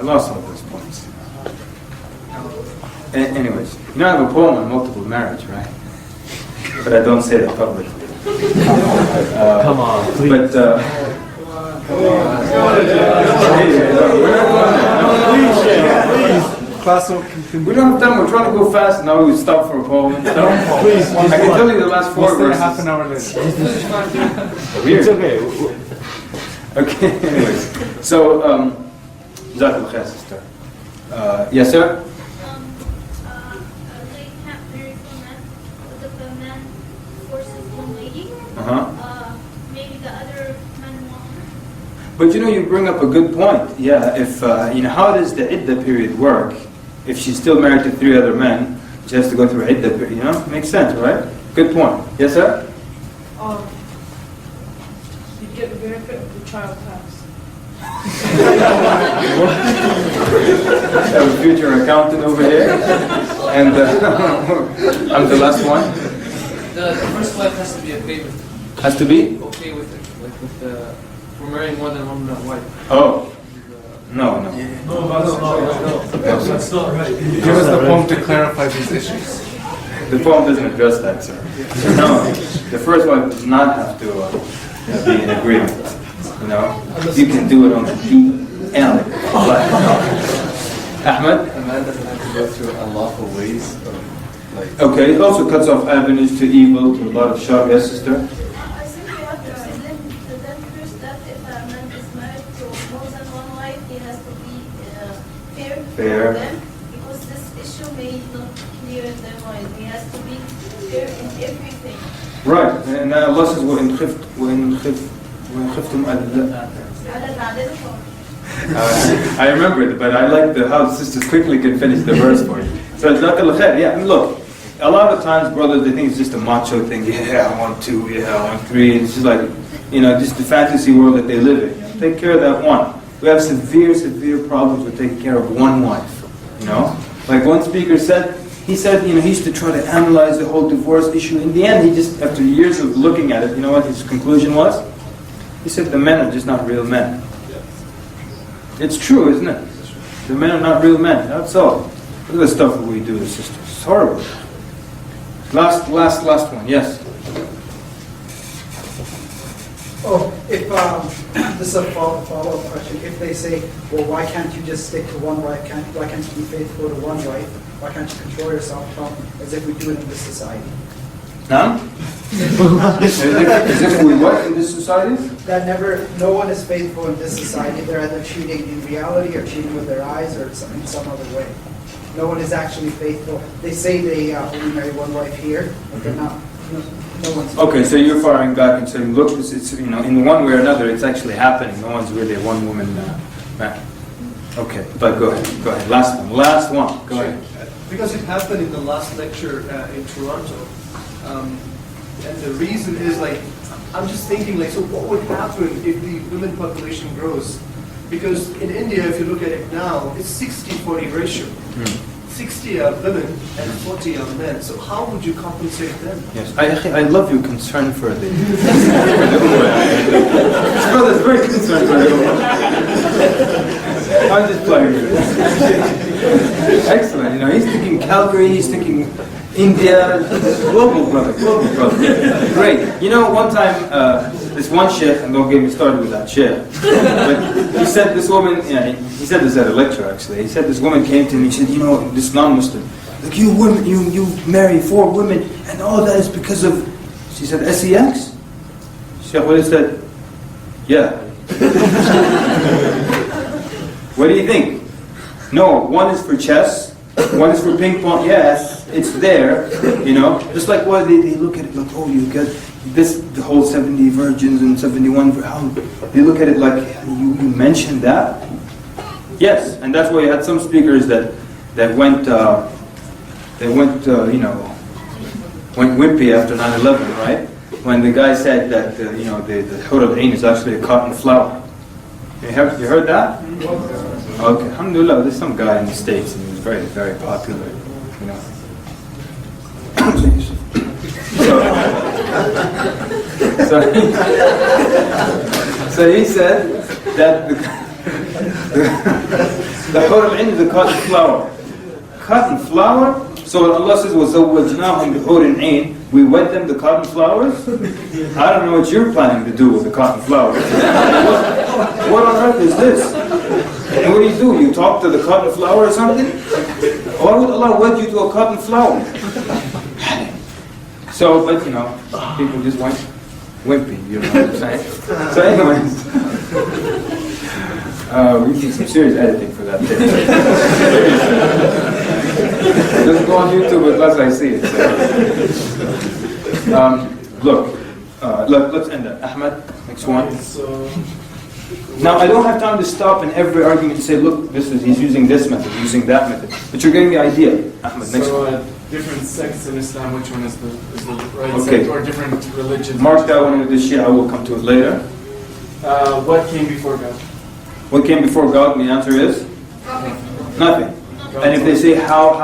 [SPEAKER 1] lost all those points. Anyways, you know I have a poem on multiple marriage, right? But I don't say that publicly.
[SPEAKER 9] Come on, please.
[SPEAKER 1] But, we don't have time. We're trying to go fast. Now we stop for a poem.
[SPEAKER 10] Please,
[SPEAKER 1] I can tell you the last 4 verses.
[SPEAKER 10] half an hour later.
[SPEAKER 1] Weird. It's okay. Okay. Anyways, so Jazakallah khair, sister. Yes, sir.
[SPEAKER 17] They can't marry for men, but if a man forces one lady, maybe the other men want her.
[SPEAKER 1] But you know, you bring up a good point. Yeah, if how does the iddah period work? If she's still married to 3 other men, she has to go through iddah period. You know, makes sense, right? Good point. Yes, sir.
[SPEAKER 14] You get the benefit of the child tax.
[SPEAKER 1] Have a future accountant over here, and I'm the last one.
[SPEAKER 21] The first wife has to be okay with it.
[SPEAKER 1] Has to be.
[SPEAKER 21] Okay with it, like with for marrying more than one wife.
[SPEAKER 1] Oh. No.
[SPEAKER 10] That's not right. Give us the poem to clarify these issues.
[SPEAKER 1] The poem doesn't address that, sir. No, the first one does not have to be in agreement. You know, you can do it on the DL. Ahmed?
[SPEAKER 16] A man doesn't have to go through unlawful ways of, like...
[SPEAKER 1] Okay, it also cuts off avenues to evil, to a lot of shar. Yes, sister?
[SPEAKER 15] I think we have to say them first that if a man is married to more than one wife, he has to be fair to them, because this issue may not clear in their mind. He has to be fair in everything.
[SPEAKER 1] Right, and Allah says, وَإِنْ خِفْتُمْ I remember it, but I like how sisters quickly can finish the verse for you. So it's not yeah, I mean, look, a lot of times, brothers, they think it's just a macho thing. Yeah, I want 2, yeah, I want 3. It's just like, just the fantasy world that they live in. Take care of that one. We have severe problems with taking care of one wife. Like one speaker said, he used to try to analyze the whole divorce issue. In the end, he just, after years of looking at it, you know what his conclusion was? He said the men are just not real men. It's true, isn't it? The men are not real men. That's all. Look at the stuff that we do as sisters. It's horrible. Last one. Yes.
[SPEAKER 3] Oh, if this is a follow-up question. If they say, well, why can't you just stick to one wife? Why can't you be faithful to one wife? Why can't you control yourself? As if we do it in this society.
[SPEAKER 1] Huh? As if we what in this society?
[SPEAKER 3] That no one is faithful in this society. They're either cheating in reality or cheating with their eyes or in some other way. No one is actually faithful. They say they only marry one wife here, but they're not
[SPEAKER 1] Okay, so you're firing back and saying, look, it's in one way or another, it's actually happening. No one's really a one-woman man. Okay, but go ahead. Last one. Go ahead.
[SPEAKER 11] Because it happened in the last lecture in Toronto, and the reason is I'm just thinking so what would happen if the women population grows? Because in India, if you look at it now, it's 60-40 ratio. 60 are women and 40 are men. So how would you compensate them?
[SPEAKER 1] Yes, I love your concern for the This brother's very concerned for the Ummah. I'm just playing with it. Excellent. He's thinking Calgary, he's thinking India, global brother. Great. One time, this one sheikh, and don't get me started with that sheikh, but he said this woman, he said this at a lecture actually, he said this woman came to him and he said, this non-Muslim, like you women, you marry 4 women, and all that is because of, she said, sex? Sheikh Walid said, yeah. What do you think? No, one is for chess, one is for ping pong, yes, it's there, just like what they look at it like, oh, you get this, the whole 70 virgins and 71, how they look at it like, you mentioned that? Yes, and that's why you had some speakers that went wimpy after 9/11, right? When the guy said that, the Hur al-Ain is actually a cotton flower. You heard that? Okay, alhamdulillah, there's some guy in the States and he was very, very popular, So he said that the Hur al-Ain is a cotton flower. Cotton flower? So when Allah says, وَزَوَّجْنَاهُمْ بِحُورٍ عِينٍ, we wed them the cotton flowers? I don't know what you're planning to do with the cotton flowers. What on earth is this? And what do? You talk to the cotton flower or something? Why would Allah wed you to a cotton flower? So, but people just went wimpy, you know what I'm saying? So anyways, we need some serious editing for that thing. It doesn't go on YouTube unless I see it. So. Let's end that. Ahmed, next one. Now, I don't have time to stop in every argument to say, look, he's using this method, using that method. But you're getting the idea. Ahmed, next one.
[SPEAKER 10] Different sects in Islam, which one is the right
[SPEAKER 1] Okay.
[SPEAKER 10] sect, or different religions?
[SPEAKER 1] Mark that one with the Shia, I will come to it later.
[SPEAKER 10] What came before God?
[SPEAKER 1] What came before God? The answer is? Nothing. And if they say how,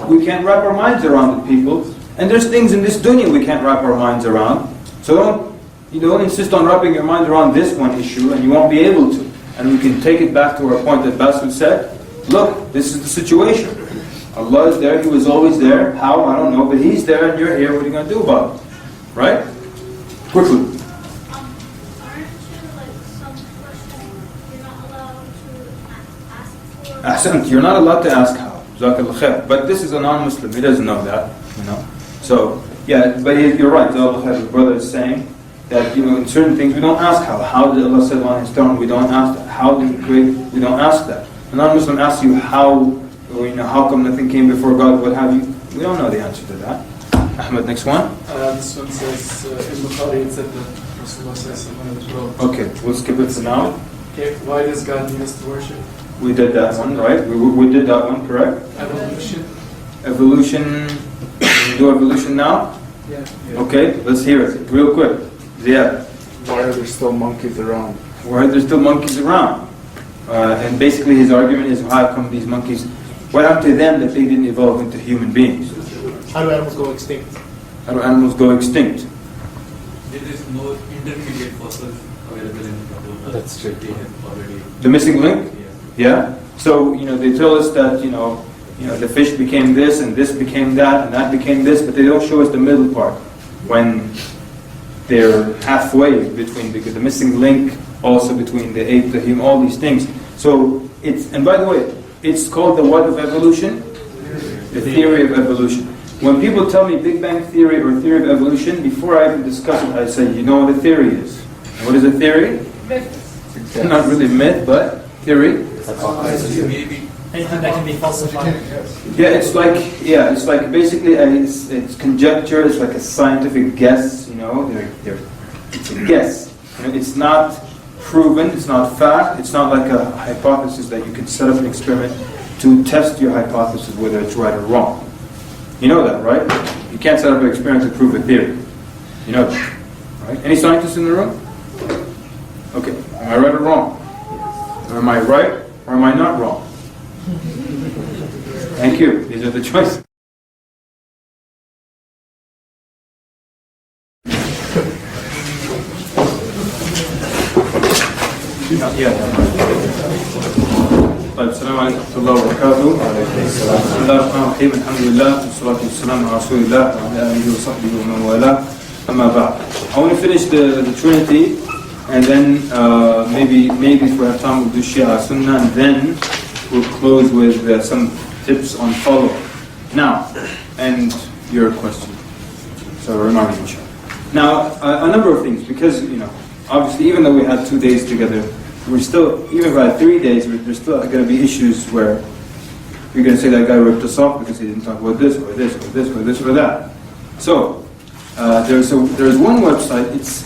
[SPEAKER 1] we can't wrap our minds around it, people. And there's things in this dunya we can't wrap our minds around. So don't insist on wrapping your mind around this one issue, and you won't be able to. And we can take it back to our point that Basil said, look, this is the situation. Allah is there, He was always there. How? I don't know, but He's there and you're here, what are you going to do about it? Right? Quickly. Ahsant, you're not allowed to ask how. Jazakallah khair. But this is a non-Muslim, he doesn't know that, So, yeah, but you're right, Jazakallah khair. The brother is saying that, in certain things we don't ask how. How did Allah sit on His throne? We don't ask that. How did He create? We don't ask that. A non-Muslim asks you how, how come nothing came before God, what have you? We don't know the answer to that. Ahmed, next one.
[SPEAKER 10] This one says, in Bukhari it said that Rasulullah says
[SPEAKER 1] Okay, we'll skip it for now.
[SPEAKER 10] Okay, why does God need us to worship?
[SPEAKER 1] We did that one, right? We did that one, correct?
[SPEAKER 10] Evolution.
[SPEAKER 1] Evolution. Can we do evolution now?
[SPEAKER 10] Yeah.
[SPEAKER 1] Okay, let's hear it real quick. Yeah.
[SPEAKER 10] Why are there still monkeys around?
[SPEAKER 1] Why are there still monkeys around? And basically his argument is, how come these monkeys, what happened to them that they didn't evolve into human beings?
[SPEAKER 5] How do animals go extinct?
[SPEAKER 1] How do animals go extinct?
[SPEAKER 12] There is no intermediate fossils available in the world.
[SPEAKER 1] That's true.
[SPEAKER 12] They have already.
[SPEAKER 1] The missing link? Yeah. So, they tell us that, the fish became this and this became that and that became this, but they don't show us the middle part. When they're halfway between the missing link, also between the ape, the human, all these things. So and by the way, it's called the what of evolution? The theory of evolution. When people tell me Big Bang theory or theory of evolution, before I even discuss it, I say, you know what a theory is. What is a theory?
[SPEAKER 14] Myth.
[SPEAKER 1] Not really myth, but theory.
[SPEAKER 12] Maybe
[SPEAKER 18] Anything that can be falsified.
[SPEAKER 1] Yeah, it's like basically it's conjecture. It's like a scientific guess. You know, it's a guess. You know, it's not proven. It's not fact. It's not like a hypothesis that you can set up an experiment to test your hypothesis whether it's right or wrong. You know that, right? You can't set up an experiment to prove a theory. You know that, right? Any scientists in the room? Okay, am I right or wrong? Or am I right or am I not wrong? Thank you. These are the choices. طيب السلام عليكم ورحمة الله وبركاته. بسم الله الرحمن الرحيم. الحمد لله والصلاة والسلام على رسول الله وعلى آله وصحبه ومن والاه. أما بعد. I want to finish the Trinity, and then maybe if we have time we'll do Shia Sunnah, and then we'll close with some tips on follow. Now, and your question. So remind me, inshallah. Now, a number of things, because obviously, even though we had 2 days together, we're still, even if I had 3 days, there's still going to be issues where you're going to say that guy ripped us off because he didn't talk about this or this or this or this or that. So there's one website. It's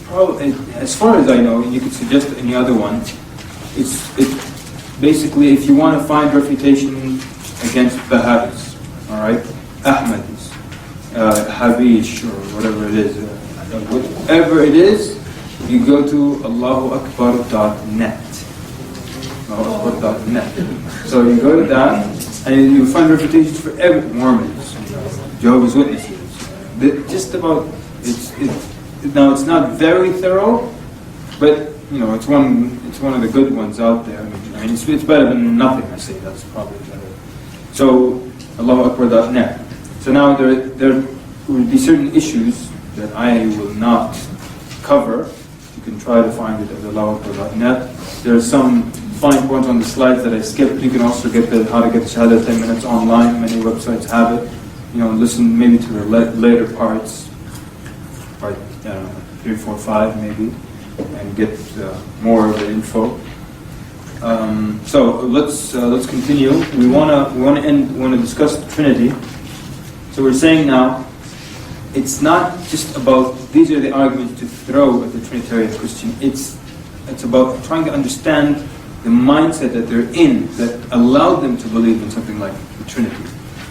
[SPEAKER 1] probably, as far as I know, and you could suggest any other one. It's basically, if you want to find refutation against Wahhabis, all right, Ahmadis, Habish, or whatever it is, whatever it is. You go to Allahu-Akbar.net. Allahu-Akbar.net. So you go to that, and you find reputations for every Mormons, Jehovah's Witnesses. Just about now it's not very thorough, but it's one of the good ones out there. I mean it's better than nothing. I say that's probably better. So Allahu-Akbar.net. So now there will be certain issues that I will not cover. You can try to find it at Allahu-Akbar.net. There are some fine points on the slides that I skipped. You can also get how to get the Shahada 10 minutes online. Many websites have it. Listen maybe to the later parts, part 3, 4, 5 maybe, and get more of the info. So let's continue. We want to discuss the Trinity. So we're saying now, it's not just about, these are the arguments to throw at the Trinitarian Christian. It's about trying to understand the mindset that they're in that allowed them to believe in something like the Trinity.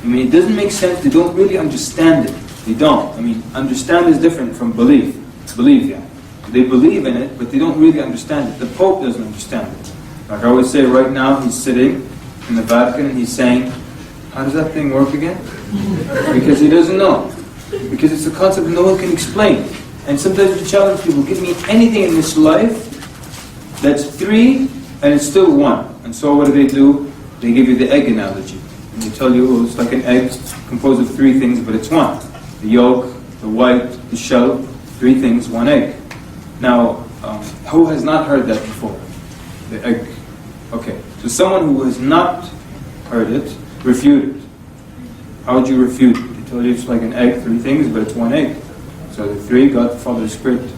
[SPEAKER 1] I mean, it doesn't make sense. They don't really understand it. They don't. I mean, understand is different from believe. Believe, yeah. They believe in it, but they don't really understand it. The Pope doesn't understand it. Like I always say, right now he's sitting in the Vatican and he's saying, how does that thing work again? Because he doesn't know. Because it's a concept that no one can explain. And sometimes you challenge people, give me anything in this life that's 3 and it's still 1. And so what do? They give you the egg analogy. And they tell you, it's like an egg composed of 3 things, but it's 1. The yolk, the white, the shell, 3 things, 1 egg. Now, who has not heard that before? The egg. Okay, so someone who has not heard it, refute it. How would you refute it? They tell you it's like an egg, 3 things, but it's 1 egg. So the 3, God, the Father, Spirit,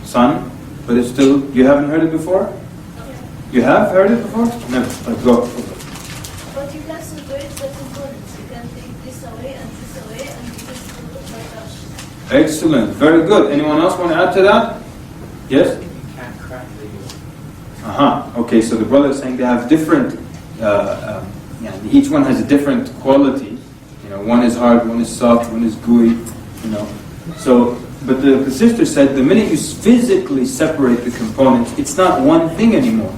[SPEAKER 1] Son, but it's still, you haven't heard it before? You have heard it before? Never. Go.
[SPEAKER 15] But you can separate the components. You can take this away, and this like that.
[SPEAKER 1] Excellent. Very good. Anyone else want to add to that? Yes? Okay, so the brother is saying they have different, each one has a different quality. One is hard, one is soft, one is gooey, So, but the sister said the minute you physically separate the components, it's not one thing anymore.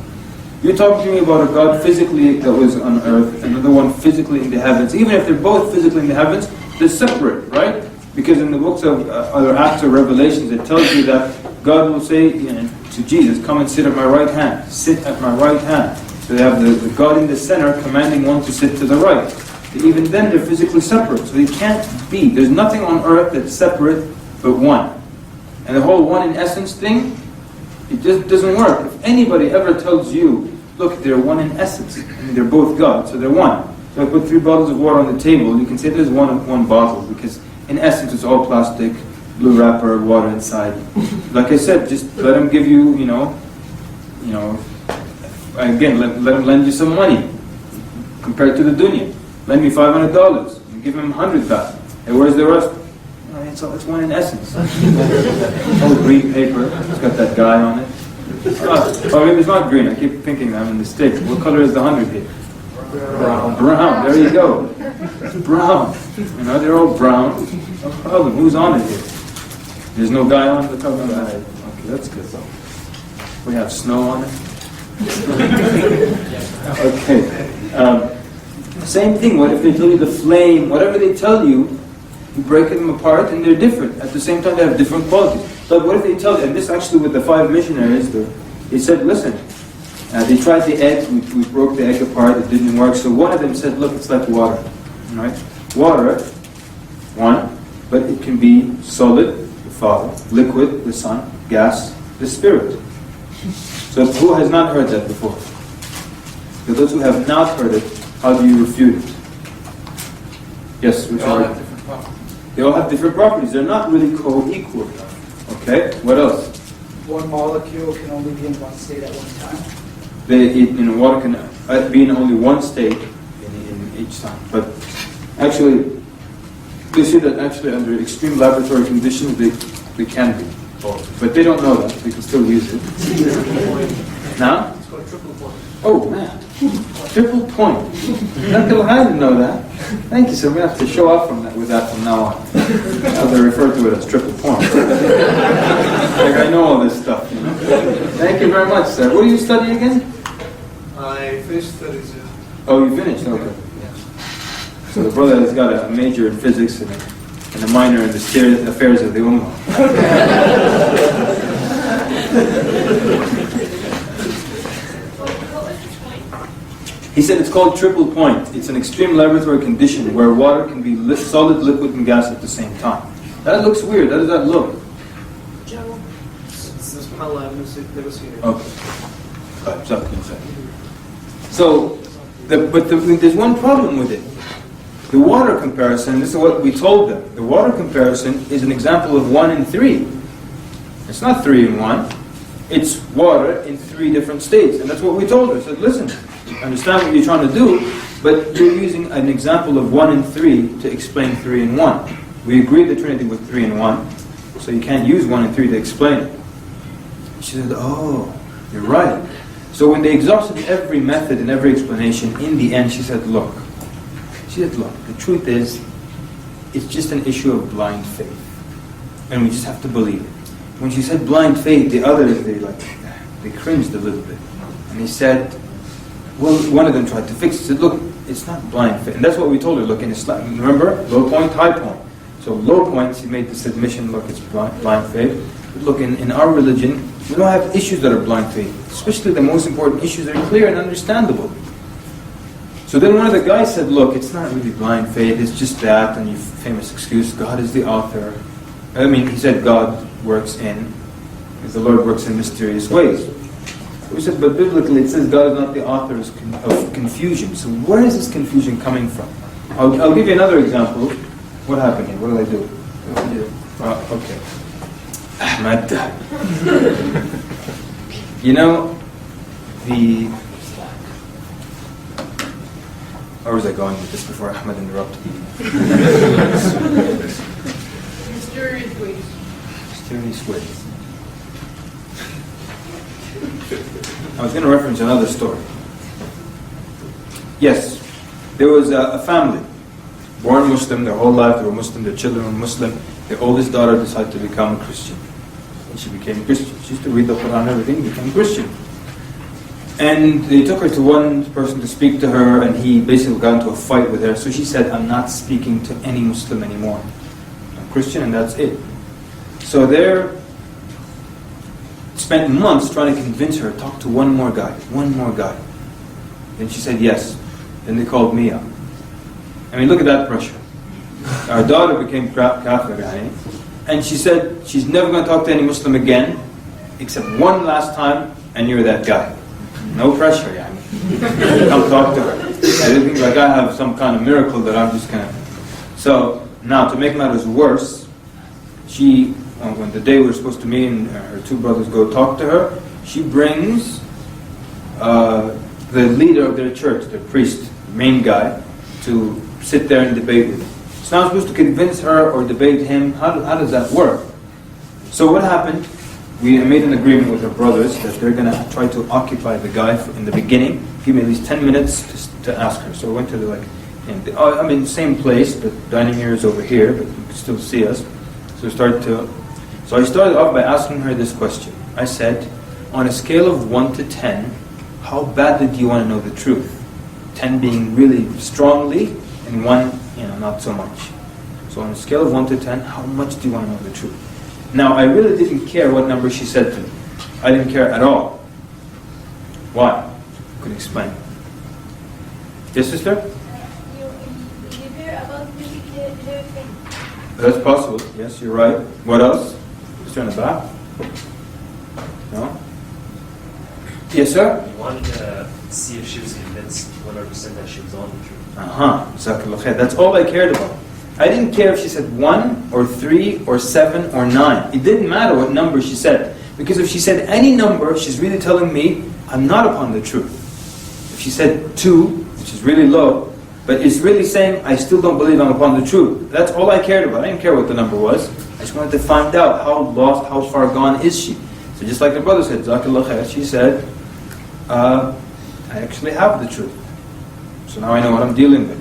[SPEAKER 1] You're talking to me about a God physically that was on earth, another one physically in the heavens. Even if they're both physically in the heavens, they're separate, right? Because in the books of other Acts or Revelations, it tells you that God will say to Jesus, come and sit at my right hand. Sit at my right hand. So they have the God in the center commanding one to sit to the right. Even then, they're physically separate. So they can't be. There's nothing on earth that's separate but one. And the whole one in essence thing, it just doesn't work. If anybody ever tells you, look, they're one in essence. I mean, they're both God, so they're one. So I put 3 bottles of water on the table. You can say there's one bottle because in essence it's all plastic, blue wrapper, water inside. Like I said, just let them give you, again, let them lend you some money. compared to the dunya. Lend me $500. You give him 100 baht. Hey, where's the rest? It's one in essence. Old green paper. It's got that guy on it. Oh, maybe it's not green. I keep thinking I'm in the States. What color is the 100 here? Brown. Brown. There you go. Brown. You know, they're all brown. No problem. Who's on it here? There's no guy on the cover. Okay, that's good. We have snow on it. Okay. Same thing. What if they tell you the flame? Whatever they tell you, you break them apart and they're different. At the same time, they have different qualities. But what if they tell you, and this actually with the 5 missionaries, they said, listen, they tried the egg, we broke the egg apart, it didn't work. So one of them said, look, it's like water. Right? Water, one, but it can be solid, the Father, liquid, the Son, gas, the Spirit. So who has not heard that before? For those who have not heard it, how do you refute it? Yes, which are they all have different properties. They're not really co-equal. Okay, what else?
[SPEAKER 3] One molecule can only be in one state at one time.
[SPEAKER 1] Water can be in only one state in each time. But actually, they say that actually under extreme laboratory conditions, they can be. But they don't know that. They can still use it. Now?
[SPEAKER 11] It's called triple point.
[SPEAKER 1] Oh, man. Triple point. I didn't know that. Thank you, sir. We have to show off with that from now on. Now they refer to it as triple point. Like I know all this stuff, you know. Thank you very much, sir. What do you study again?
[SPEAKER 11] I finished studies.
[SPEAKER 1] Oh, you finished? Okay. So the brother has got a major in physics and a minor in the affairs of the Ummah. He said it's called triple point. It's an extreme laboratory condition where water can be solid, liquid, and gas at the same time. That looks weird. How does that look?
[SPEAKER 11] SubhanAllah, I've never seen it.
[SPEAKER 1] Okay. So, there's one problem with it. The water comparison, this is what we told them. The water comparison is an example of 1 and 3. It's not 3 and 1. It's water in 3 different states. And that's what we told her. I said, listen, I understand what you're trying to do, but you're using an example of 1 and 3 to explain 3 and 1. We agreed the Trinity with 3 and 1, so you can't use 1 and 3 to explain it. She said, oh, you're right. So when they exhausted every method and every explanation, in the end she said, look, the truth is, it's just an issue of blind faith. And we just have to believe it. When she said blind faith, the others, they cringed a little bit. And they said, well, one of them tried to fix it. He said, look, it's not blind faith. And that's what we told her, look, in Islam, remember, low point, high point. So low points, he made this admission, look, it's blind faith. But look, in our religion, we don't have issues that are blind faith. Especially the most important issues that are clear and understandable. So then one of the guys said, look, it's not really blind faith, it's just that, and your famous excuse, God is the author. I mean, he said God works the Lord works in mysterious ways. We said, but biblically it says God is not the author of confusion. So where is this confusion coming from? I'll give you another example. What happened here? What did I do? Okay. Ahmad. You know, where was I going with this before Ahmed interrupted me?
[SPEAKER 14] Mysterious ways.
[SPEAKER 1] Mysterious ways. I was going to reference another story. Yes, there was a family, born Muslim, their whole life they were Muslim, their children were Muslim. Their oldest daughter decided to become a Christian. And she became a Christian. She used to read the Quran and everything, became a Christian. And they took her to one person to speak to her, and he basically got into a fight with her. So she said, I'm not speaking to any Muslim anymore. I'm Christian and that's it. So they spent months trying to convince her, talk to one more guy. Then she said yes. Then they called me up. I mean, look at that pressure. Our daughter became kafir, and she said she's never going to talk to any Muslim again, except one last time, and you're that guy. No pressure, come talk to her. I didn't think like I have some kind of miracle that I'm just going to... So, now to make matters worse, when the day we were supposed to meet and her 2 brothers go talk to her, she brings the leader of their church, their priest, main guy, to sit there and debate with him. So now I'm supposed to convince her or debate him. How does that work? So what happened? We made an agreement with our brothers that they're going to try to occupy the guy in the beginning. Give me at least 10 minutes to ask her. So I went to the same place, but dining area is over here, but you can still see us. So I started off by asking her this question. I said, on a scale of 1 to 10, how badly do you want to know the truth? 10 being really strongly, and 1, not so much. So on a scale of 1 to 10, how much do you want to know the truth? Now, I really didn't care what number she said to me. I didn't care at all. Why? I could explain. Yes, sister?
[SPEAKER 17] You hear about music living.
[SPEAKER 1] That's possible. Yes, you're right. What else? Sister in the back? No? Yes, sir?
[SPEAKER 9] You wanted to see if she was convinced 100% that she was on the truth.
[SPEAKER 1] Jazakallah khair. That's all I cared about. I didn't care if she said 1 or 3 or 7 or 9. It didn't matter what number she said. Because if she said any number, she's really telling me I'm not upon the truth. If she said 2, which is really low, but it's really saying I still don't believe I'm upon the truth. That's all I cared about. I didn't care what the number was. I just wanted to find out how lost, how far gone is she. So just like the brother said, Jazakallah khair, she said, I actually have the truth. So now I know what I'm dealing with.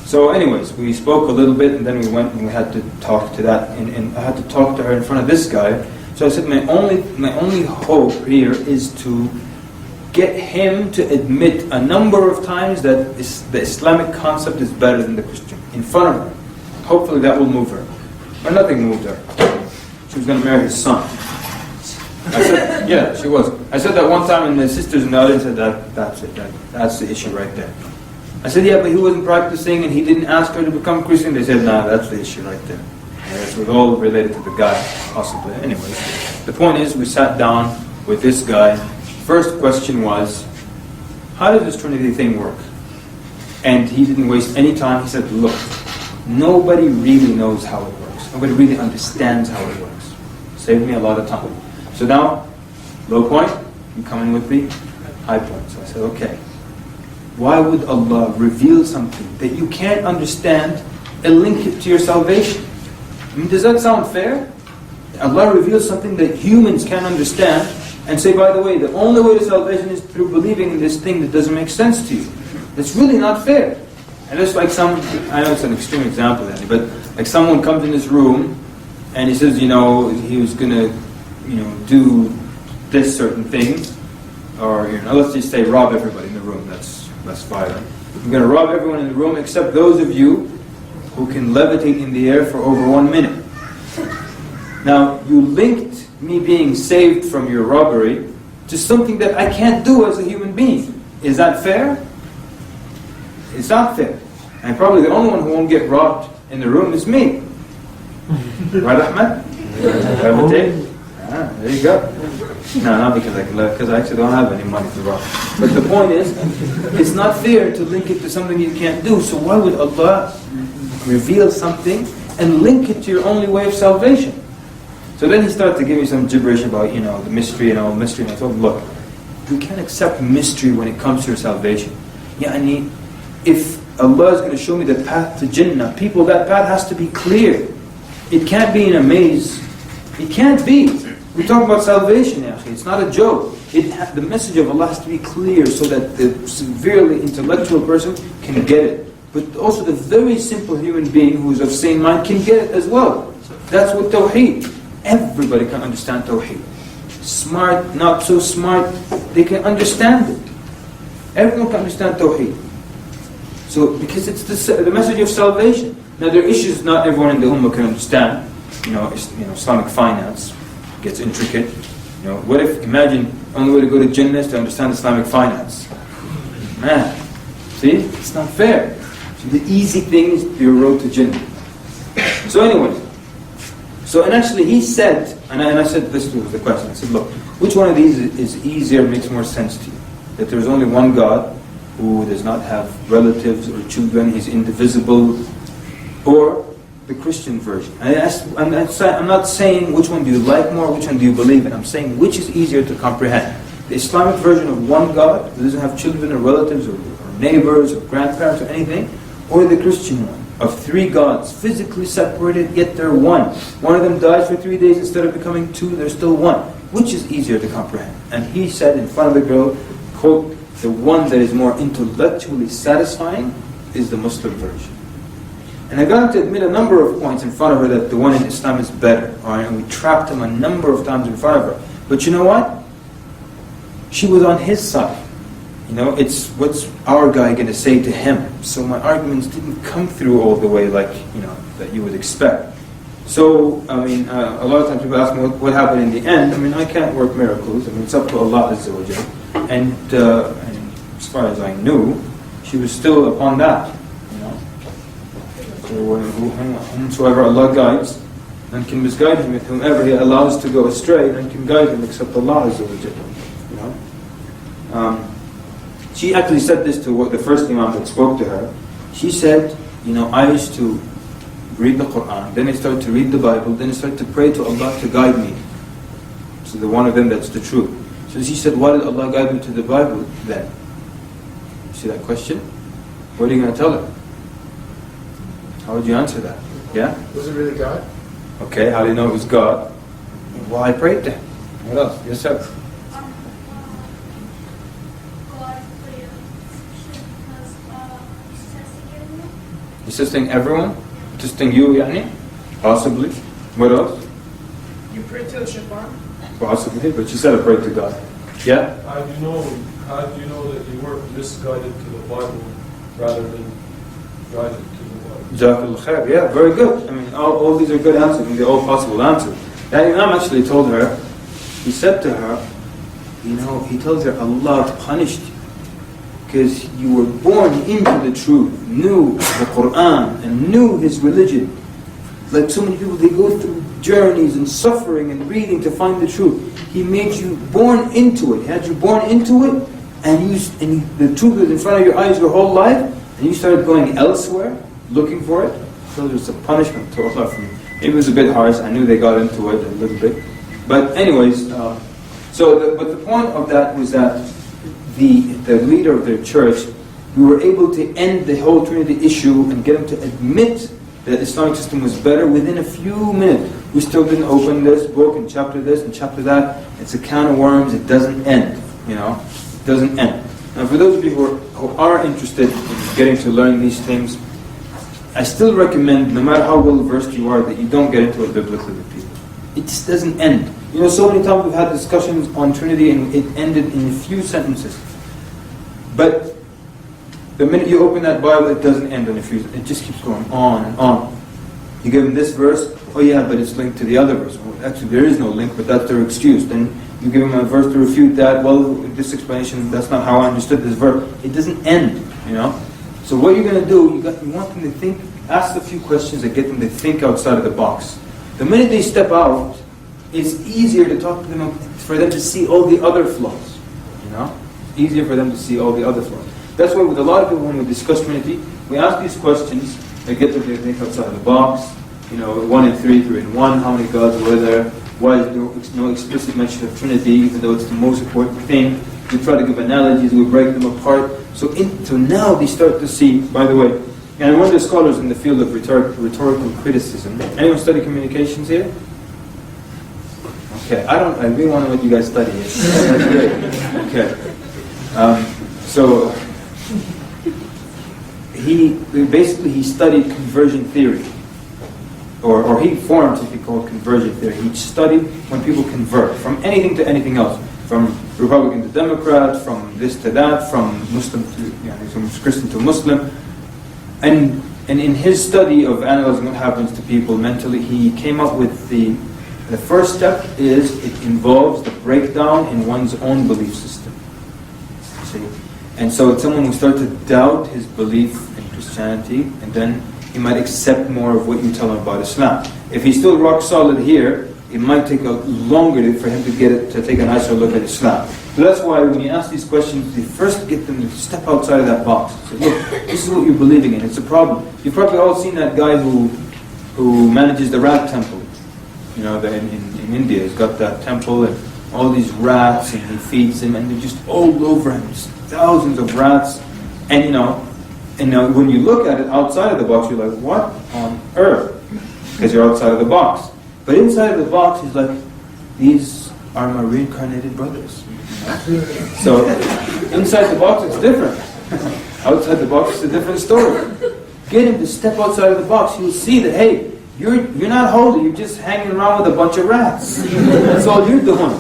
[SPEAKER 1] So anyways, we spoke a little bit, and then we went and we had to talk to that, and I had to talk to her in front of this guy. So I said, my only hope here is to get him to admit a number of times that the Islamic concept is better than the Christian, in front of her. Hopefully that will move her. But nothing moved her. She was going to marry his son. I said, yeah, she was. I said that one time, and the sisters in the audience said, that's it, that's the issue right there. I said, yeah, but he wasn't practicing and he didn't ask her to become Christian. They said, nah, that's the issue right there. And it was all related to the guy, possibly. Anyways, the point is, we sat down with this guy. First question was, how does this Trinity thing work? And he didn't waste any time. He said, look, nobody really knows how it works. Nobody really understands how it works. Saved me a lot of time. So now, low point, you come in with the high point. So I said, okay. Why would Allah reveal something that you can't understand and link it to your salvation? I mean, does that sound fair? Allah reveals something that humans can't understand and say, by the way, the only way to salvation is through believing in this thing that doesn't make sense to you. That's really not fair. And it's like I know it's an extreme example, but like someone comes in this room and he says, he was going to, do this certain thing, or let's just say rob everybody in the room. That's less violent. I'm going to rob everyone in the room except those of you who can levitate in the air for over 1 minute. Now, you linked me being saved from your robbery to something that I can't do as a human being. Is that fair? It's not fair. And probably the only one who won't get robbed in the room is me. Right, Ahmed? Levitate? There you go. No, not because I actually don't have any money to rob. But the point is, it's not fair to link it to something you can't do. So why would Allah reveal something and link it to your only way of salvation? So then he started to give me some gibberish about, the mystery and all mystery. And I told him, look, you can't accept mystery when it comes to your salvation. If Allah is going to show me the path to Jannah, people, that path has to be clear. It can't be in a maze. It can't be. We're talking about salvation, actually. It's not a joke. The message of Allah has to be clear so that the severely intellectual person can get it. But also the very simple human being who is of sane mind can get it as well. That's what Tawheed. Everybody can understand Tawheed. Smart, not so smart, they can understand it. Everyone can understand Tawheed. So, because it's the message of salvation. Now there are issues not everyone in the Ummah can understand. Islamic finance gets intricate. What if, imagine, only way to go to Jannah is to understand Islamic finance. Man, see? It's not fair. So the easy thing is your road to Jannah. So anyway, and actually he said, and I said this was the question, I said, look, which one of these is easier, makes more sense to you? That there's only one God who does not have relatives or children, he's indivisible, or the Christian version? I'm not saying which one do you like more, which one do you believe in. I'm saying which is easier to comprehend. The Islamic version of one God who doesn't have children or relatives or neighbors or grandparents or anything, or the Christian one, of 3 gods, physically separated, yet they're one. One of them dies for 3 days, instead of becoming 2, they're still one. Which is easier to comprehend? And he said in front of the girl, quote, the one that is more intellectually satisfying is the Muslim version. And I got him to admit a number of points in front of her that the one in Islam is better. All right? And we trapped him a number of times in front of her. But you know what? She was on his side. You know, it's what's our guy going to say to him? So my arguments didn't come through all the way like, you know, that you would expect. So, I mean, a lot of times people ask me what happened in the end. I mean, I can't work miracles. I mean, it's up to Allah Azza wa Jal. And as far as I knew, she was still upon that. You know, so whomsoever Allah guides, none can misguide him. With whomever He allows to go astray, none can guide him except Allah Azza wa Jal. You know. She actually said this to the first Imam that spoke to her. She said, you know, I used to read the Quran, then I started to read the Bible, then I started to pray to Allah to guide me. So the one of them that's the truth. So she said, why did Allah guide me to the Bible then? See that question? What are you going to tell her? How would you answer that? Yeah?
[SPEAKER 5] Was it really God?
[SPEAKER 1] Okay, how do you know it was God? Well, I prayed to Him. What else? Yes, sir. Assisting everyone? Assisting you, yani? Possibly. What else?
[SPEAKER 14] You pray to the shaitan?
[SPEAKER 1] Possibly, but you said I prayed to God. Yeah?
[SPEAKER 2] How do you know that you weren't misguided to the Bible rather than guided to the Bible?
[SPEAKER 1] Jazakallah khair. Yeah, very good. I mean, all these are good answers, and they're all possible answers. That Imam actually told her, he said to her, you know, he tells her Allah punished you because you were born into the truth, knew the Quran, and knew His religion. Like so many people, they go through journeys and suffering and reading to find the truth. He made you born into it. He had you born into it, and the truth was in front of your eyes your whole life, and you started going elsewhere, looking for it. So there's a punishment to Allah for you. It was a bit harsh. I knew they got into it a little bit. But anyways, but the point of that was that the leader of their church, we were able to end the whole Trinity issue and get him to admit that the Islamic system was better within a few minutes. We still didn't open this book and chapter this and chapter that. It's a can of worms. It doesn't end. You know, it doesn't end. Now, for those of you who are interested in getting to learn these things, I still recommend, no matter how well versed you are, that you don't get into it biblically with people. It just doesn't end. You know, so many times we've had discussions on Trinity and it ended in a few sentences. But the minute you open that Bible, it doesn't end in a few sentences. It just keeps going on and on. You give them this verse, oh yeah, but it's linked to the other verse. Well, actually, there is no link, but that's their excuse. Then you give them a verse to refute that. Well, this explanation, that's not how I understood this verse. It doesn't end, you know. So what you're going to do, you want them to think, ask a few questions that get them to think outside of the box. The minute they step out, it's easier to talk to them, for them to see all the other flaws, you know. It's easier for them to see all the other flaws. That's why with a lot of people when we discuss Trinity, we ask these questions that get them to think outside of the box. You know, 1 and 3, 3 and 1, how many gods were there? Why is there no explicit mention of Trinity, even though it's the most important thing? We try to give analogies, we break them apart. So now they start to see, by the way, and one of the scholars in the field of rhetorical criticism. Anyone study communications here? Okay, I really want to know what you guys study here. That's great. Okay. So he studied conversion theory. Or he formed something called conversion theory. He studied when people convert from anything to anything else. From Republican to Democrat, from this to that, from Muslim to, from Christian to Muslim. And in his study of analyzing what happens to people mentally, he came up with the first step is it involves the breakdown in one's own belief system. See? And so it's someone who starts to doubt his belief in Christianity, and then he might accept more of what you tell him about Islam. If he's still rock solid here, it might take longer for him to take a nicer look at Islam. So that's why when you ask these questions, you first get them to step outside of that box. Say, look, this is what you're believing in. It's a problem. You've probably all seen that guy who manages the rat temple. You know, in India, he's got that temple and all these rats, and he feeds them, and they're just all over him. Just thousands of rats. And when you look at it outside of the box, you're like, what on earth? Because you're outside of the box. But inside of the box, he's like, these are my reincarnated brothers. So inside the box, it's different. Outside the box, it's a different story. Get him to step outside of the box. You'll see that, hey, you're not holy. You're just hanging around with a bunch of rats. That's all you're doing.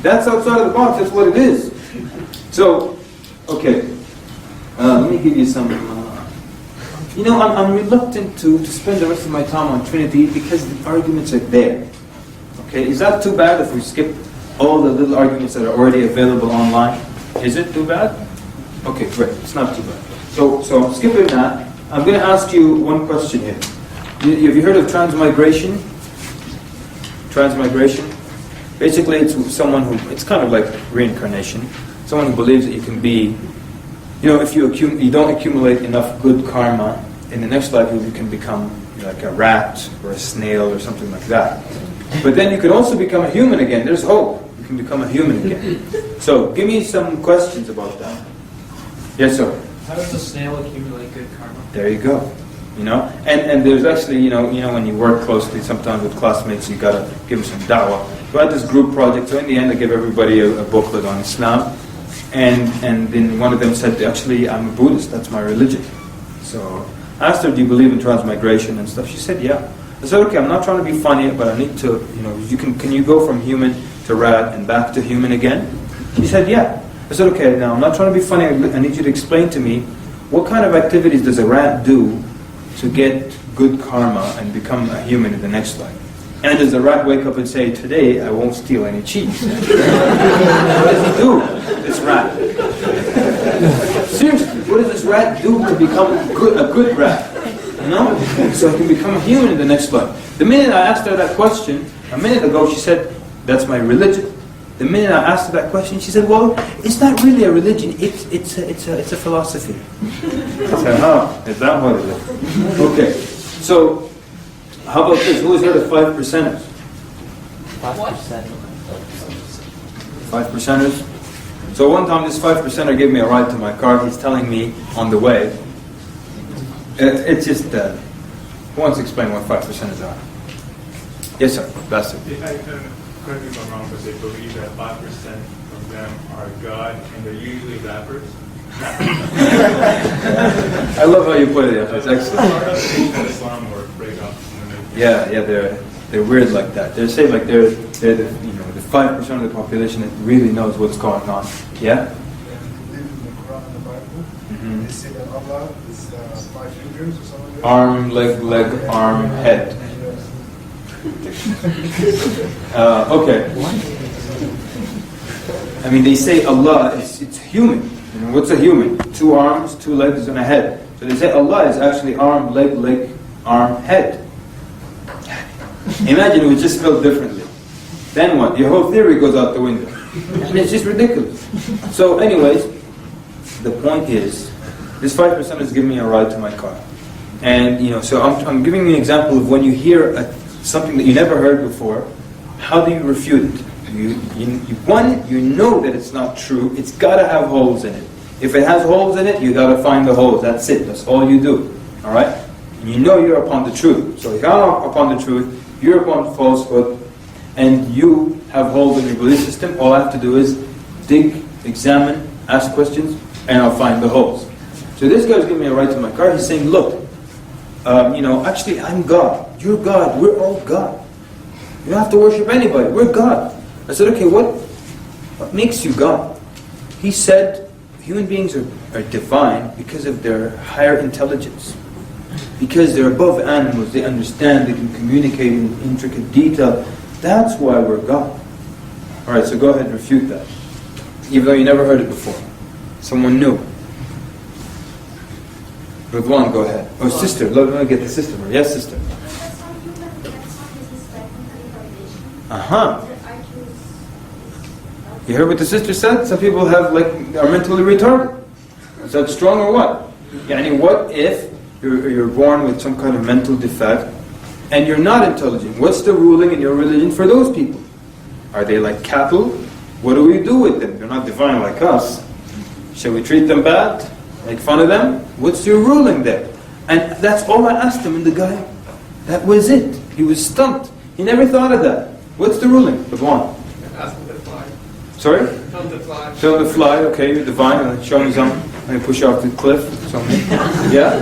[SPEAKER 1] That's outside of the box. That's what it is. So, okay. Let me give you some. I'm reluctant to spend the rest of my time on Trinity because the arguments are there. Okay, is that too bad if we skip all the little arguments that are already available online? Is it too bad? Okay, great. It's not too bad. So I'm skipping that. I'm going to ask you one question here. Have you heard of transmigration? Transmigration? Basically, it's someone who, it's kind of like reincarnation. Someone who believes that you can be, if you don't accumulate enough good karma, in the next life you can become like a rat or a snail or something like that. But then you can also become a human again. There's hope. You can become a human again. So, give me some questions about that. Yes, sir.
[SPEAKER 7] How does a snail accumulate good karma?
[SPEAKER 1] There you go. And there's actually, when you work closely sometimes with classmates, you gotta give them some dawah. We had this group project, so in the end I gave everybody a booklet on Islam. And then one of them said, actually, I'm a Buddhist, that's my religion. So I asked her, do you believe in transmigration and stuff? She said, yeah. I said, okay, I'm not trying to be funny, but I need to, can you go from human to rat and back to human again? She said, yeah. I said, okay, now I'm not trying to be funny, I need you to explain to me, what kind of activities does a rat do to get good karma and become a human in the next life? And does the rat wake up and say, today I won't steal any cheese? What does he do, this rat? Seriously, what does this rat do to become a good rat? So he can become a human in the next life. The minute I asked her that question, a minute ago she said, that's my religion. The minute I asked her that question, she said, well, it's not really a religion, it's a philosophy. I said, is that what it is? Okay, so how about this? Who has heard of 5%ers?
[SPEAKER 21] 5%.
[SPEAKER 1] 5%ers? So one time this 5%er gave me a ride to my car. He's telling me on the way, it's just, who wants to explain what 5%ers are? Yes, sir. That's it.
[SPEAKER 8] Correct me if I'm wrong, but they believe that 5% of them are God, and they're usually rappers.
[SPEAKER 1] I love how you put it. It's excellent.
[SPEAKER 8] Islam or break up.
[SPEAKER 1] Yeah, they're weird like that. They say like they're the 5% of the population that really knows what's going on. Yeah.
[SPEAKER 19] In the Quran and the Bible, they say that Allah is 5 fingers or something.
[SPEAKER 1] Arm, leg, arm, head. Okay. I mean, they say Allah it's human. What's a human? 2 arms, 2 legs, and a head. So they say Allah is actually arm, leg, arm, head. Imagine it was just spelled differently. Then what? Your whole theory goes out the window. And it's just ridiculous. So anyways, the point is, this 5% is giving me a ride to my car. And so I'm giving you an example of when you hear something that you never heard before, how do you refute it? You know that it's not true. It's got to have holes in it. If it has holes in it, you got to find the holes. That's it. That's all you do. All right? And you know you're upon the truth. So if I'm upon the truth, you're upon falsehood, and you have holes in your belief system, all I have to do is dig, examine, ask questions, and I'll find the holes. So this guy's giving me a ride to my car. He's saying, look, actually I'm God. You're God. We're all God. You don't have to worship anybody. We're God. I said, okay, what makes you God? He said, human beings are divine because of their higher intelligence. Because they're above animals, they understand, they can communicate in intricate detail. That's why we're God. Alright, so go ahead and refute that. Even though you never heard it before. Someone new. Ridwan, go ahead. Oh, sister. Let me get the sister. Yes, sister. Uh-huh. You heard what the sister said? Some people are mentally retarded. Is that strong or what? Yani, what if you're born with some kind of mental defect and you're not intelligent? What's the ruling in your religion for those people? Are they like cattle? What do we do with them? They're not divine like us. Shall we treat them bad? Make fun of them? What's your ruling there? And that's all I asked him, and the guy, that was it. He was stumped. He never thought of that. What's the ruling? Go on.
[SPEAKER 5] Ask them to fly.
[SPEAKER 1] Sorry?
[SPEAKER 5] Tell them to fly.
[SPEAKER 1] Tell them to fly, okay, you're divine, and show me something. Let me push you off the cliff. Something. Yeah?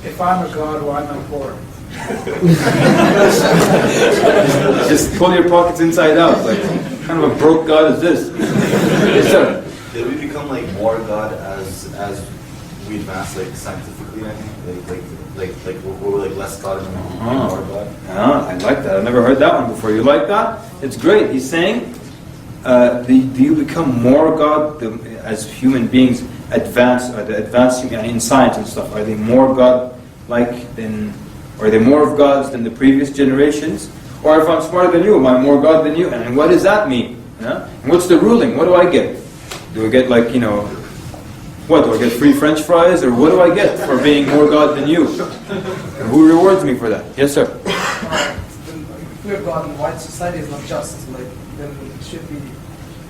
[SPEAKER 3] If I'm a god, why am I poor?
[SPEAKER 1] Just pull your pockets inside out. Like, what kind of a broke God is this? Yes, sir.
[SPEAKER 4] Did we become like more God as we advance like scientifically? I think like we're like less God and more God.
[SPEAKER 1] Ah, I like that. I've never heard that one before. You like that? It's great. He's saying, do you become more God as human beings advance in science and stuff? Are they more God-like than? Are they more of gods than the previous generations? Or if I'm smarter than you, am I more God than you? And what does that mean? Yeah? And what's the ruling? What do I get? Do I get like, what? Do I get free French fries? Or what do I get for being more God than you? And who rewards me for that? Yes, sir.
[SPEAKER 5] If we're God and white society is not just, like, then it should be.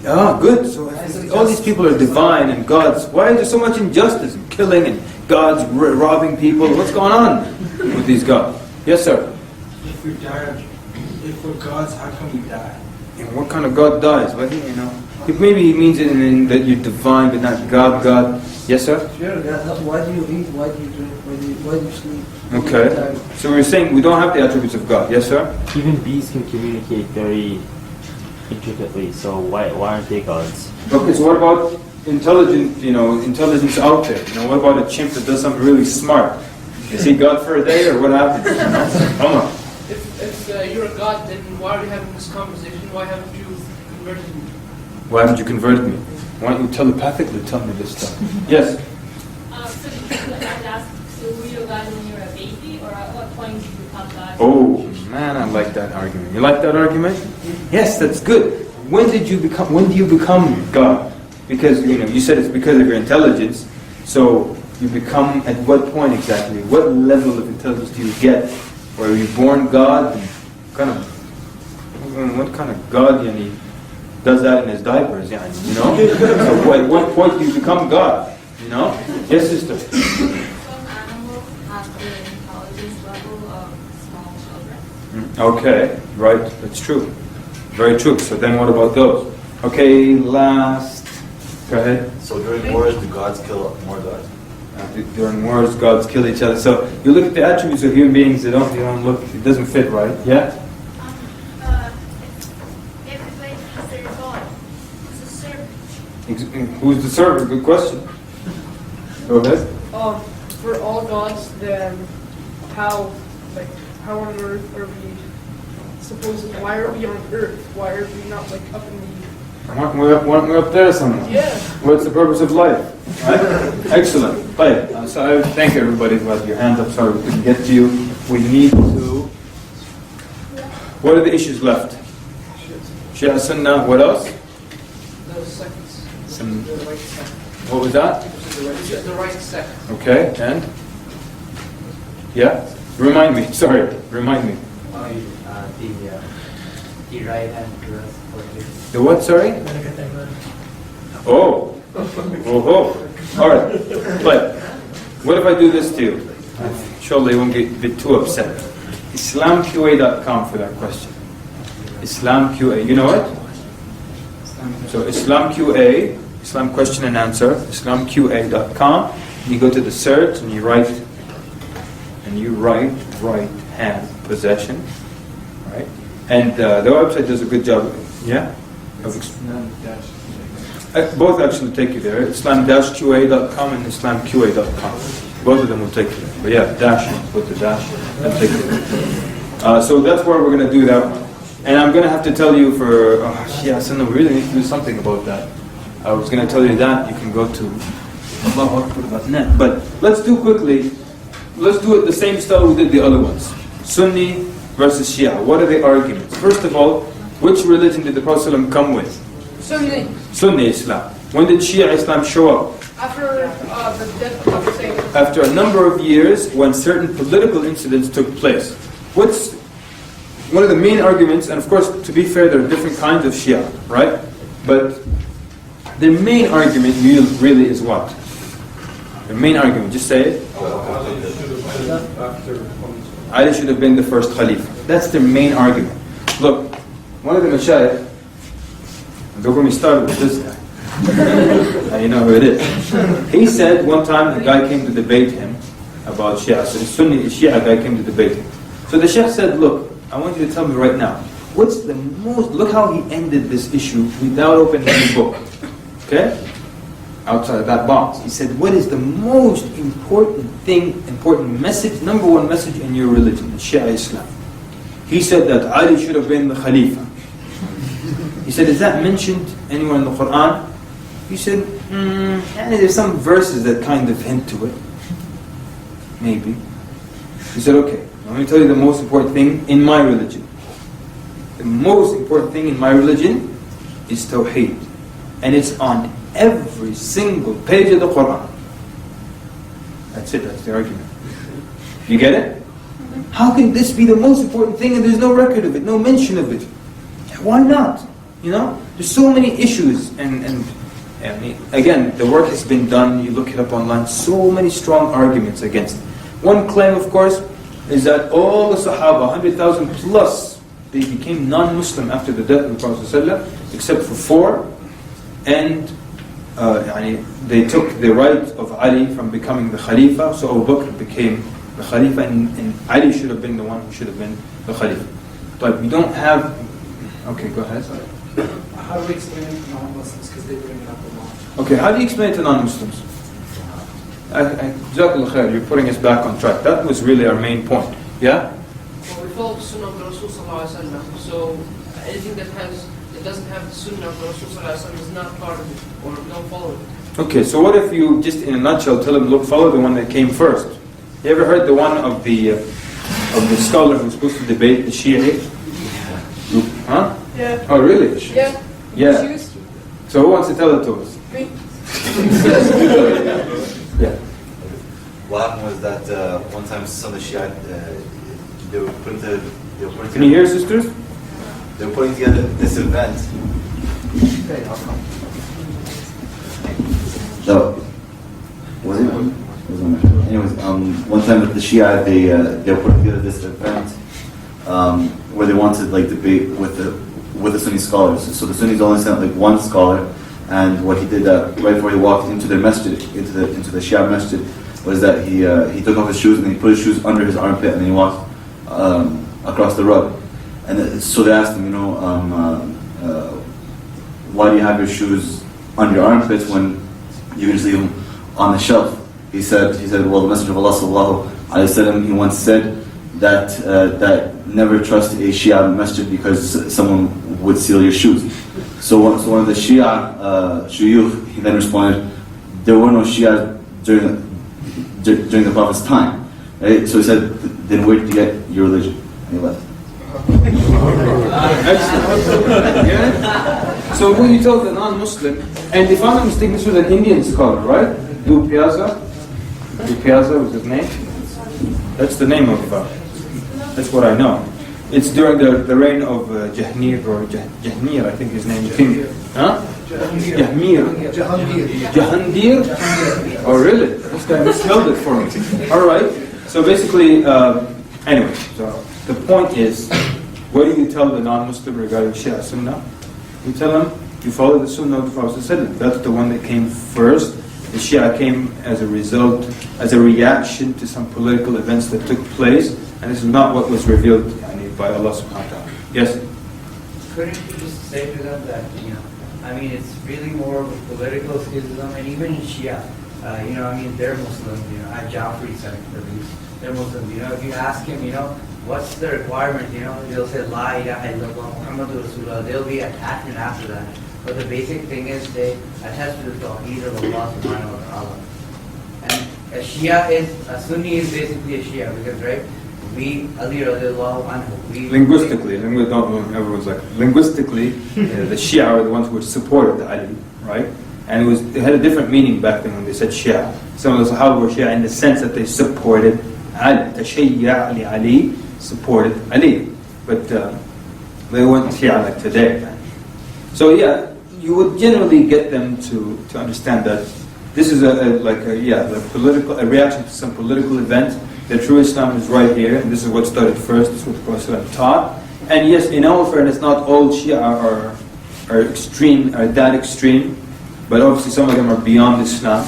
[SPEAKER 1] Ah, good. So if all these people are divine and gods. Why is there so much injustice and killing and gods robbing people? What's going on with these gods? Yes, sir.
[SPEAKER 7] If we die, if we're gods, how come we die?
[SPEAKER 1] And what kind of God dies? Well, if maybe he means it in that you're divine but not God. Yes, sir?
[SPEAKER 5] Sure, why do you eat? Why do you drink? Why do you sleep?
[SPEAKER 1] Okay. So we're saying we don't have the attributes of God. Yes, sir?
[SPEAKER 13] Even bees can communicate very intricately, so why aren't they gods?
[SPEAKER 1] Okay, so what about intelligence out there? What about a chimp that does something really smart? Is he God for a day, or what happens? Come on.
[SPEAKER 14] If you're a god, then why are we having this conversation? Why haven't you converted me?
[SPEAKER 1] Why haven't you converted me? Why don't you telepathically tell me this stuff? Yes?
[SPEAKER 20] So were you a god when you were a baby, or at what point did you become God?
[SPEAKER 1] Oh, man, I like that argument. You like that argument? Yes, that's good. When do you become God? Because, you said it's because of your intelligence. So, you become at what point exactly? What level of intelligence do you get? Or are you born God? What kind of God does that in his diapers? So at what point do you become God? Yes, sister?
[SPEAKER 20] Some animals have the intelligence level of small children.
[SPEAKER 1] Okay, right, that's true. Very true. So then what about those? Okay, last. Go ahead.
[SPEAKER 4] So during wars, do gods kill more gods?
[SPEAKER 1] During wars, gods kill each other. So you look at the attributes of human beings, they don't look, it doesn't fit right. Yeah?
[SPEAKER 17] Everybody has their God. Who's the servant?
[SPEAKER 1] Who's the servant? Good question. Go ahead.
[SPEAKER 14] For all gods, then how on earth are we supposed? Why are we on earth? Why are we not like up in the?
[SPEAKER 1] We're up there somewhere.
[SPEAKER 14] Yeah.
[SPEAKER 1] What's the purpose of life? Right? Excellent. Right. So I thank everybody who had your hands up. Sorry we couldn't get to you. We need to. What are the issues left? Shia Sunnah. What else?
[SPEAKER 5] The seconds.
[SPEAKER 1] The
[SPEAKER 5] right second.
[SPEAKER 1] What was that?
[SPEAKER 5] The right second.
[SPEAKER 1] Okay, and? Yeah? Remind me. Sorry. Remind me.
[SPEAKER 7] The right hand to us for you.
[SPEAKER 1] The what, sorry? Oh. All right. But what if I do this to you? Surely you won't get too upset. IslamQA.com for that question. IslamQA. You know it? So IslamQA, Islam question and answer, IslamQA.com. You go to the search and you write right hand possession. Right? And the website does a good job. Yeah? Both actually take you there. Islam-QA.com and IslamQA.com. Both of them will take you there. But yeah, dash, put the dash, and take you there. So that's where we're going to do that one. And I'm going to have to tell you we really need to do something about that. I was going to tell you that. You can go to Allahu.net. But let's do quickly. Let's do it the same style we did the other ones. Sunni versus Shia. What are the arguments? First of all, which religion did the Prophet ﷺ come with? Sunni Islam. When did Shia Islam show up?
[SPEAKER 14] After the death of Hussein.
[SPEAKER 1] After a number of years when certain political incidents took place. What's one of the main arguments, and of course, to be fair, there are different kinds of Shia, right? But The main argument really is what? The main argument, just say it. Ali should have been the first Khalifa. That's their main argument. Look, one of the Mashayikh, don't get me started with this guy. Now you know who it is. He said one time a guy came to debate him about Shia. So the Sunni Shia guy came to debate him. So the Sheikh said, look, I want you to tell me right now, what's the most, look how he ended this issue without opening any book. Okay? Outside of that box. He said, what is the most important thing, important message, number one message in your religion, in Shia Islam? He said that Ali should have been the Khalifa. He said, is that mentioned anywhere in the Quran? He said, there's some verses that kind of hint to it. Maybe. He said, okay, let me tell you the most important thing in my religion. The most important thing in my religion is Tawheed. And it's on every single page of the Quran. That's it, that's the argument. You get it? How can this be the most important thing and there's no record of it, no mention of it? Why not? You know? There's so many issues and again, the work has been done, you look it up online, so many strong arguments against it. One claim, of course, is that all the Sahaba, 100,000 plus, they became non-Muslim after the death of the Prophet ﷺ, except for 4, and they took the right of Ali from becoming the Khalifa, so Abu Bakr became the Khalifa, and Ali should have been the one who should have been the Khalifa. But we don't have... Okay, go ahead. Sorry.
[SPEAKER 3] How do we explain it to non-Muslims, because they bring it up a lot?
[SPEAKER 1] Okay, how do you explain it to non-Muslims? Jazakallah khair, you're putting us back on track. That was really our main point. Yeah?
[SPEAKER 21] Well, we follow the Sunnah of the Rasul Sallallahu Alaihi Wasallam, so anything that doesn't have the Sunnah of the Rasul Sallallahu Alaihi Wasallam is not part of it, or we don't follow it.
[SPEAKER 1] Okay, so what if you, just in a nutshell, tell them, look, follow the one that came first. You ever heard the one of the scholar who was supposed to debate the Shia? Huh?
[SPEAKER 14] Yeah.
[SPEAKER 1] Oh, really?
[SPEAKER 14] Yeah.
[SPEAKER 1] Yeah. So who wants to tell it to us?
[SPEAKER 14] Me.
[SPEAKER 1] Yeah.
[SPEAKER 4] What happened was that one time some of the Shia, they were putting together...
[SPEAKER 1] Can you hear, sisters?
[SPEAKER 4] They were putting together this event.
[SPEAKER 1] Okay, I'll come.
[SPEAKER 4] So, anyways, one time with the Shia, they were putting together this event where they wanted like debate with the Sunni scholars. So the Sunnis only sent like one scholar, and what he did right before he walked into their masjid, into the Shia masjid, was that he took off his shoes and he put his shoes under his armpit and then he walked across the rug. And so they asked him, why do you have your shoes under your armpits when you can just leave them on the shelf? He said, well, the Messenger of Allah sallallahu alaihi wasallam, he once said that never trust a Shia masjid because someone would steal your shoes. So one of the Shia shuyukh, he then responded, there were no Shia during the Prophet's time. Right? So he said, then where did you get your religion? And he left.
[SPEAKER 1] Excellent. Yeah? So when you tell the non-Muslim, and if I'm not mistaken, this was an Indian scholar, right? Du Piazza was his name. That's the name of, that's what I know. It's during the reign of Jahnir, or Jahnir, I think his name is King. Huh? Jahangir? Oh really? This guy misspelled it for me. Alright, so basically, anyway, so the point is, what do you tell the non-Muslim regarding Shia Sunnah? You tell them, you follow the Sunnah of the Prophet ﷺ. That's the one that came first. The Shia came as a result, as a reaction to some political events that took place, and this is not what was revealed by Allah subhanahu wa ta'ala. Yes?
[SPEAKER 7] Couldn't you just say to them that, it's really more of a political schism, and even in Shia, they're Muslims, at Jafri side at least, they're Muslims, if you ask him, what's the requirement, they'll say, La ilaha illallah, Muhammadur Rasulullah, they'll be attachment after that. But the basic thing is they attach to the Tawheed of Allah subhanahu wa ta'ala. And a Sunni is basically a Shia, because, right, we, Ali radiallahu anhu,
[SPEAKER 1] linguistically, everyone's like, linguistically, the Shia are the ones who supported Ali, right? And it had a different meaning back then when they said Shia. Some of the Sahaba were Shia in the sense that they supported Ali. Tashayya li Ali, supported Ali. But they weren't Shia like today. So yeah, you would generally get them to understand that this is a reaction to some political event. The true Islam is right here, and this is what started first. This is what the Prophet taught. And yes, in all fairness, not all Shia are extreme, are that extreme, but obviously some of them are beyond Islam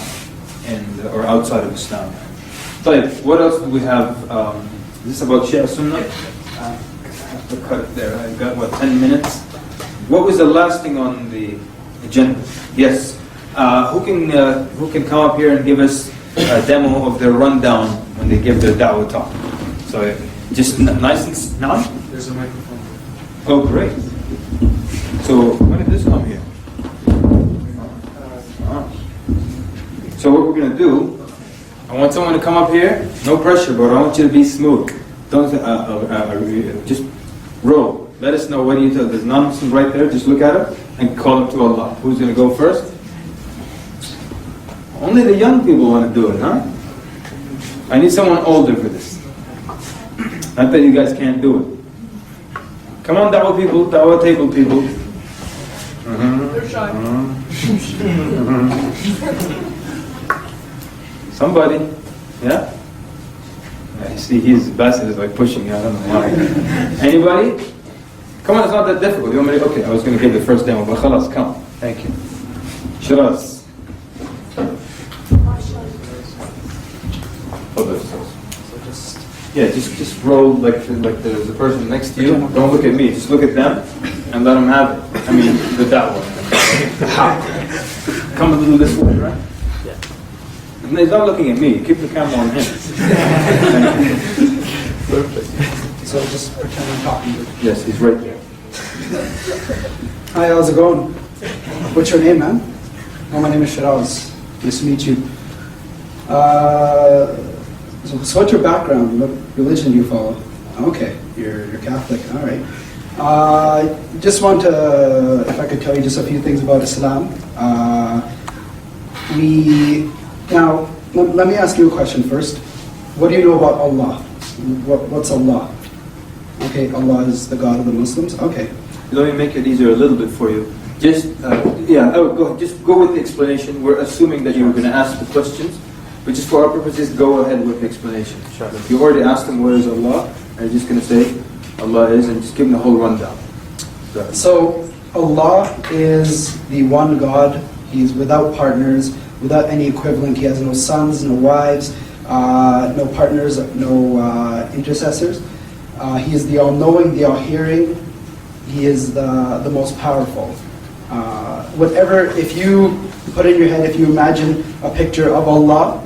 [SPEAKER 1] and or outside of Islam. But what else do we have? Is this about Shia Sunnah? I have to cut it there. I've got 10 minutes. What was the last thing on the agenda? Yes. Who can come up here and give us a demo of their rundown when they give their da'wah talk? So just nice and now.
[SPEAKER 10] There's a microphone.
[SPEAKER 1] Oh, great. So when did this come here? So what we're gonna do? I want someone to come up here. No pressure, but I want you to be smooth. Don't just roll. Let us know what you tell. There's non-Muslim right there. Just look at it and call him to Allah. Who's gonna go first? Only the young people want to do it, huh? I need someone older for this. Not that you guys can't do it. Come on, da'wah people, da'wah table people.
[SPEAKER 14] They're shy.
[SPEAKER 1] Somebody, yeah? I see his basket is like pushing, I don't know why. Anybody? Come on, it's not that difficult. You want me to, okay, I was going to give the first demo, but khalas, come. Thank you. Shiraz. Just roll like there's a person next to you. Don't look at me. Just look at them and let them have it. I mean, the da'wah. Come a little this way, right? Yeah. And he's not looking at me. Keep the camera on him. Perfect.
[SPEAKER 3] So just pretend I'm talking to you.
[SPEAKER 1] Yes, he's right there.
[SPEAKER 3] Hi, how's it going? What's your name, man? Oh, my name is Shiraz. Nice to meet you. So what's your background? What religion do you follow? Okay, you're Catholic. All right. Just want to, if I could tell you just a few things about Islam. Now, let me ask you a question first. What do you know about Allah? What's Allah? Okay, Allah is the God of the Muslims. Okay.
[SPEAKER 1] Let me make it easier a little bit for you. Just go with the explanation. We're assuming that you were going to ask the questions. But just for our purposes, go ahead with the explanation. If you already asked them where is Allah, and you're just going to say Allah is, and just give them the whole rundown.
[SPEAKER 3] So Allah is the one God. He's without partners, without any equivalent. He has no sons, no wives, no partners, no intercessors. He is the all-knowing, the all-hearing. He is the most powerful. If you put in your head, if you imagine a picture of Allah,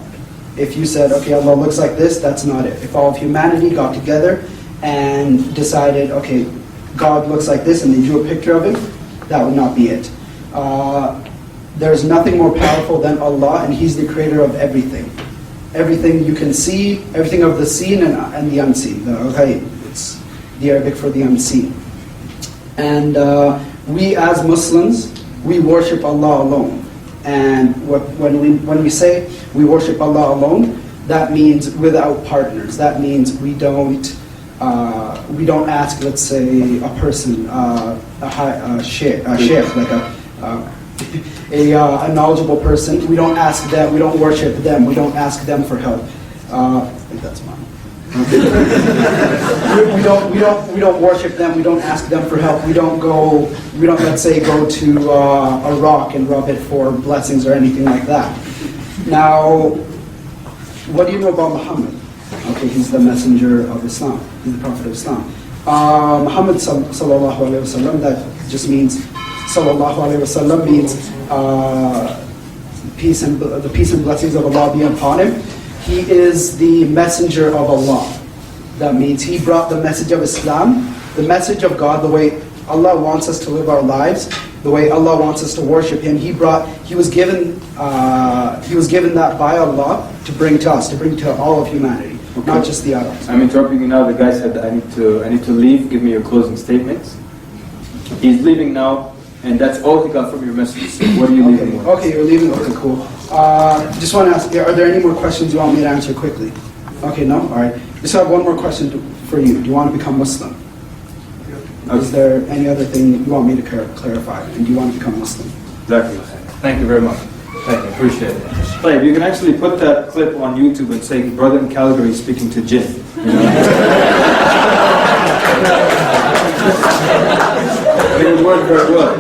[SPEAKER 3] if you said, okay, Allah looks like this, that's not it. If all of humanity got together and decided, okay, God looks like this, and they drew a picture of him, that would not be it. There's nothing more powerful than Allah, and He's the creator of everything. Everything you can see, everything of the seen and the unseen. The ghaib, it's the Arabic for the unseen. And we as Muslims, we worship Allah alone. And when we say we worship Allah alone, that means without partners. That means we don't ask, let's say, a person, a sheikh, like a knowledgeable person. We don't ask them. We don't worship them. We don't ask them for help. I think that's mine. we don't worship them. We don't ask them for help. We don't let's say go to a rock and rub it for blessings or anything like that. Now, what do you know about Muhammad? Okay, he's the messenger of Islam. He's the prophet of Islam. Muhammad sallallahu alaihi wasallam. That just means sallallahu alaihi wasallam means the peace and blessings of Allah be upon him. He is the messenger of Allah. That means he brought the message of Islam, the message of God, the way Allah wants us to live our lives, the way Allah wants us to worship Him. He was given that by Allah to bring to us, to bring to all of humanity, okay. Not just the Arabs.
[SPEAKER 1] I'm interrupting you now. The guy said that I need to leave. Give me your closing statements. He's leaving now, and that's all he got from your message. So what are you leaving with?
[SPEAKER 3] Okay, you're leaving. Okay, cool. Just want to ask, are there any more questions you want me to answer quickly? Okay, no? All right. Just have one more question for you. Do you want to become Muslim? Is there any other thing you want me to clarify? And do you want to become Muslim?
[SPEAKER 1] Exactly. Thank you very much. Thank you, appreciate it. Like, you can actually put that clip on YouTube and say, brother in Calgary speaking to Jinn. You know? It would work very well.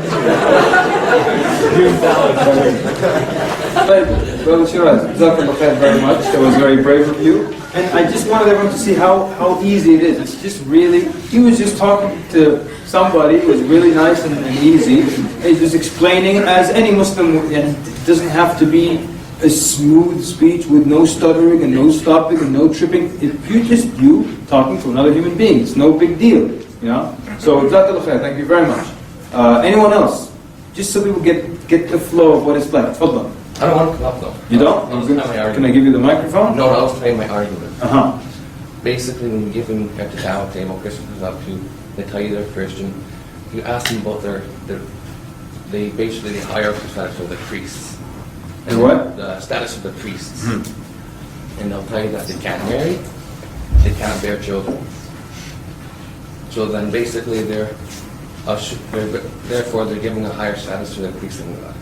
[SPEAKER 1] Brother Shiraz, Jazakallah khair very much. That was very brave of you. And I just wanted everyone to see how easy it is. It's just really, he was just talking to somebody who was really nice and easy. He's just explaining as any Muslim, and it doesn't have to be a smooth speech with no stuttering and no stopping and no tripping. If you talking to another human being, it's no big deal, you know. So Jazakallah khair, thank you very much. Anyone else? Just so people get the flow of what it's like. Tafadhal.
[SPEAKER 16] I don't want to come up though.
[SPEAKER 1] You don't? Can I give you the microphone?
[SPEAKER 16] No, I was playing my argument.
[SPEAKER 1] Uh-huh.
[SPEAKER 16] Basically, when you give them at the Tao table, Christian comes up to you, they tell you they're Christian, you ask them about they basically the hierarchy status of the priests.
[SPEAKER 1] And what?
[SPEAKER 16] The status of the priests. And they'll tell you that they can't marry, they can't bear children. So then basically therefore they're giving a higher status to the priest than God.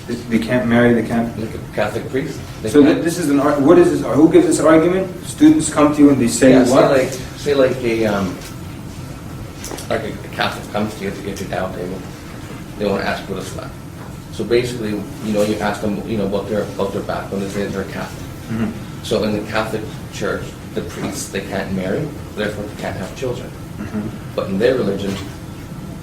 [SPEAKER 1] They can't marry, they can't...
[SPEAKER 16] Like a Catholic priest.
[SPEAKER 1] So this is what is this? Who gives this argument? Students come to you and they say what?
[SPEAKER 16] Say like a Catholic comes to you to get your Tao table. They want to ask for the slap. So basically, you ask them, about their background. They say they're Catholic.
[SPEAKER 1] Mm-hmm.
[SPEAKER 16] So in the Catholic Church, the priests, they can't marry, therefore they can't have children.
[SPEAKER 1] Mm-hmm.
[SPEAKER 16] But in their religion,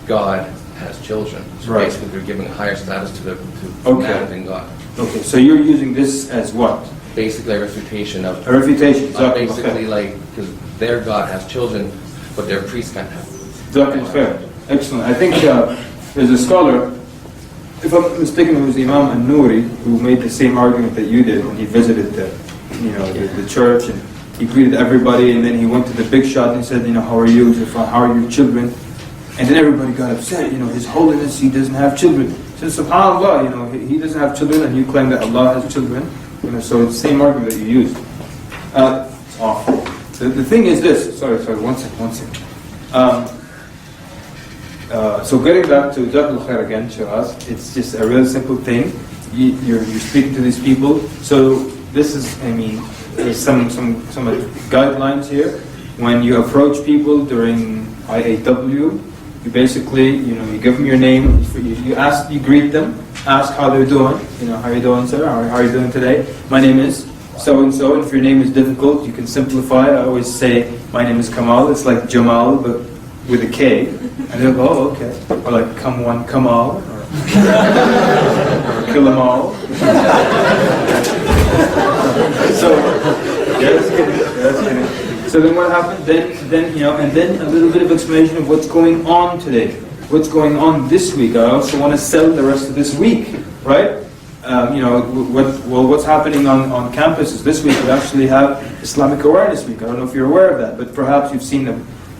[SPEAKER 16] God has children. So
[SPEAKER 1] right.
[SPEAKER 16] basically they're giving a higher status to man than God.
[SPEAKER 1] Okay, so you're using this as what?
[SPEAKER 16] Basically a refutation of...
[SPEAKER 1] A refutation, exactly.
[SPEAKER 16] Basically because their God has children, but their priests can't have them.
[SPEAKER 1] Exactly, fair. Excellent. I think there's a scholar, if I'm not mistaken, it was Imam An-Nuri, who made the same argument that you did when he visited the church, and he greeted everybody, and then he went to the big shot and he said, how are you? How are your children? And then everybody got upset, His Holiness, he doesn't have children. So subhanAllah, he doesn't have children and you claim that Allah has children. So it's the same argument that you used. It's awful. The thing is this, sorry, one second. So getting back to Jazakallah khair again, Shiraz, it's just a real simple thing. You're speaking to these people. So this is, there's some guidelines here. When you approach people during IAW, you basically, you give them your name, you greet them, ask how they're doing, how are you doing, sir, how are you doing today? My name is so-and-so, and if your name is difficult, you can simplify. I always say, my name is Kamal, it's like Jamal, but with a K, and they'll go, oh, okay. Or like, come one, Kamal, or kill them all. So, that's kidding. So then what happened? Then and then a little bit of explanation of what's going on today, what's going on this week. I also want to sell the rest of this week, right? What's happening on campuses this week? We actually have Islamic Awareness Week. I don't know if you're aware of that, but perhaps you've seen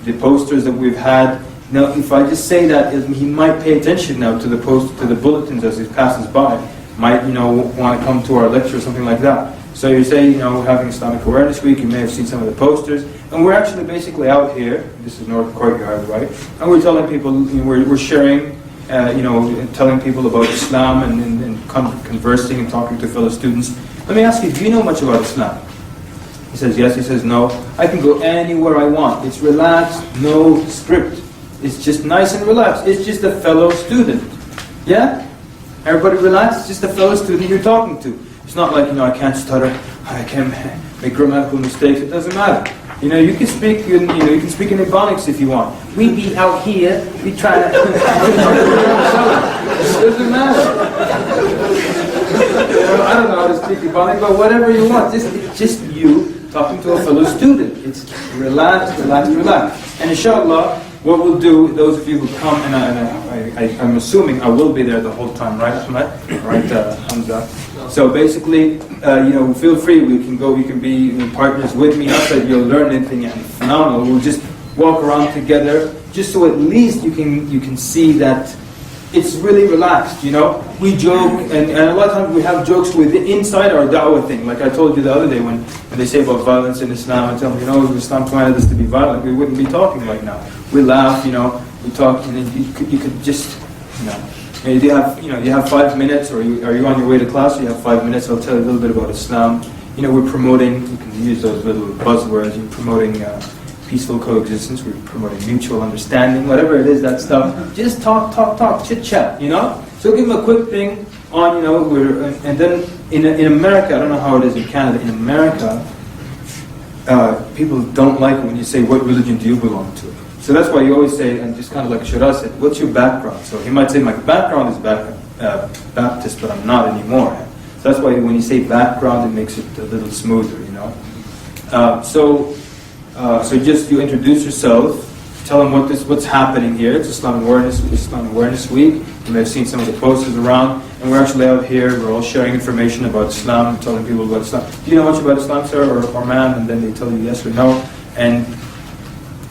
[SPEAKER 1] the posters that we've had. Now, if I just say that, he might pay attention now to the bulletins as he passes by. Might want to come to our lecture or something like that. So you say, we're having Islamic Awareness Week, you may have seen some of the posters, and we're actually basically out here, this is North Courtyard, right? And we're telling people, we're sharing, telling people about Islam and conversing and talking to fellow students. Let me ask you, do you know much about Islam? He says yes, he says no. I can go anywhere I want. It's relaxed, no script. It's just nice and relaxed. It's just a fellow student. Yeah? Everybody relaxed? It's just a fellow student you're talking to. It's not like, I can't stutter, I can't make grammatical mistakes, it doesn't matter. You can speak, you can speak in Ebonics if you want. We be out here, we try to... It doesn't matter. I don't know how to speak Ebonics, but whatever you want. It's just you talking to a fellow student. It's relaxed. And inshallah, what we'll do, those of you who come, and I'm assuming I will be there the whole time, right, Ahmed? Right, Hamza? So basically, feel free, we can go, you can be partners with me, not that you'll learn anything phenomenal, we'll just walk around together, just so at least you can see that it's really relaxed, We joke, and a lot of times we have jokes inside our da'wah thing, like I told you the other day when they say about violence in Islam, I tell them, if Islam wanted us to be violent, we wouldn't be talking right now. We laugh, we talk, and then you could just, And you have 5 minutes, or are you on your way to class? Or you have 5 minutes. I'll tell you a little bit about Islam. We're promoting. You can use those little buzzwords. You're promoting peaceful coexistence. We're promoting mutual understanding. Whatever it is, that stuff. Just talk, chit chat. So give them a quick thing on. And then in America, I don't know how it is in Canada. In America, people don't like it when you say, "What religion do you belong to?" So that's why you always say, and just kind of like Shahada said, "What's your background?" So he might say, "My background is Baptist, but I'm not anymore." So that's why when you say background, it makes it a little smoother, So just you introduce yourself, tell them what's happening here. It's Islam Awareness Week. You may have seen some of the posters around, and we're actually out here. We're all sharing information about Islam, telling people about Islam. Do you know much about Islam, sir, or ma'am? And then they tell you yes or no,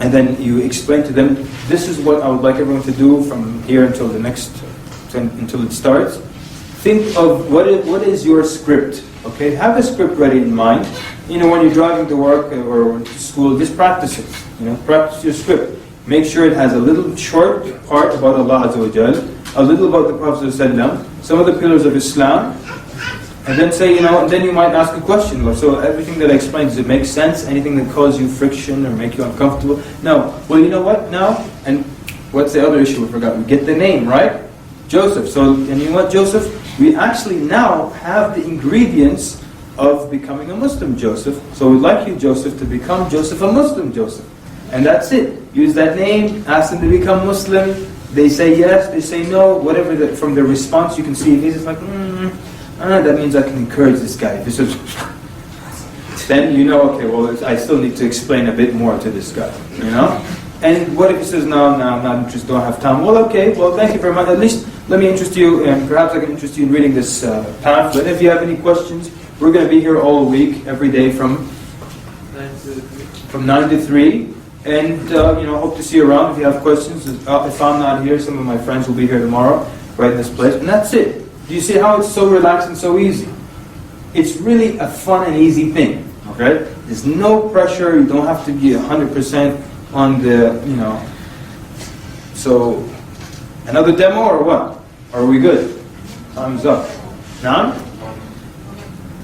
[SPEAKER 1] and then you explain to them, this is what I would like everyone to do from here until until it starts. Think of what is your script, okay? Have a script ready in mind. When you're driving to work or to school, just practice it. Practice your script. Make sure it has a little short part about Allah Azza wa Jal, a little about the Prophet ﷺ, some of the pillars of Islam, and then say, and then you might ask a question. So everything that I explained, does it make sense? Anything that causes you friction or make you uncomfortable? No. Well, you know what? Now, and what's the other issue we forgot? We get the name, right? Joseph. So, and you know what, Joseph? We actually now have the ingredients of becoming a Muslim Joseph. So we'd like you, Joseph, to become Joseph, a Muslim Joseph. And that's it. Use that name, ask them to become Muslim. They say yes, they say no, whatever. From their response, you can see if he's just like, that means I can encourage this guy. If he says, then okay, well, I still need to explain a bit more to this guy, And what if he says, no, I'm not interested, don't have time? Well, okay, well, thank you very much. At least let me interest you, and perhaps I can interest you in reading this pamphlet. If you have any questions, we're going to be here all week, every day from 9 to 3. And, hope to see you around if you have questions. If I'm not here, some of my friends will be here tomorrow, right in this place. And that's it. Do you see how it's so relaxed and so easy? It's really a fun and easy thing, okay? There's no pressure. You don't have to be 100% on the, So, another demo or what? Are we good? Time's up. Now?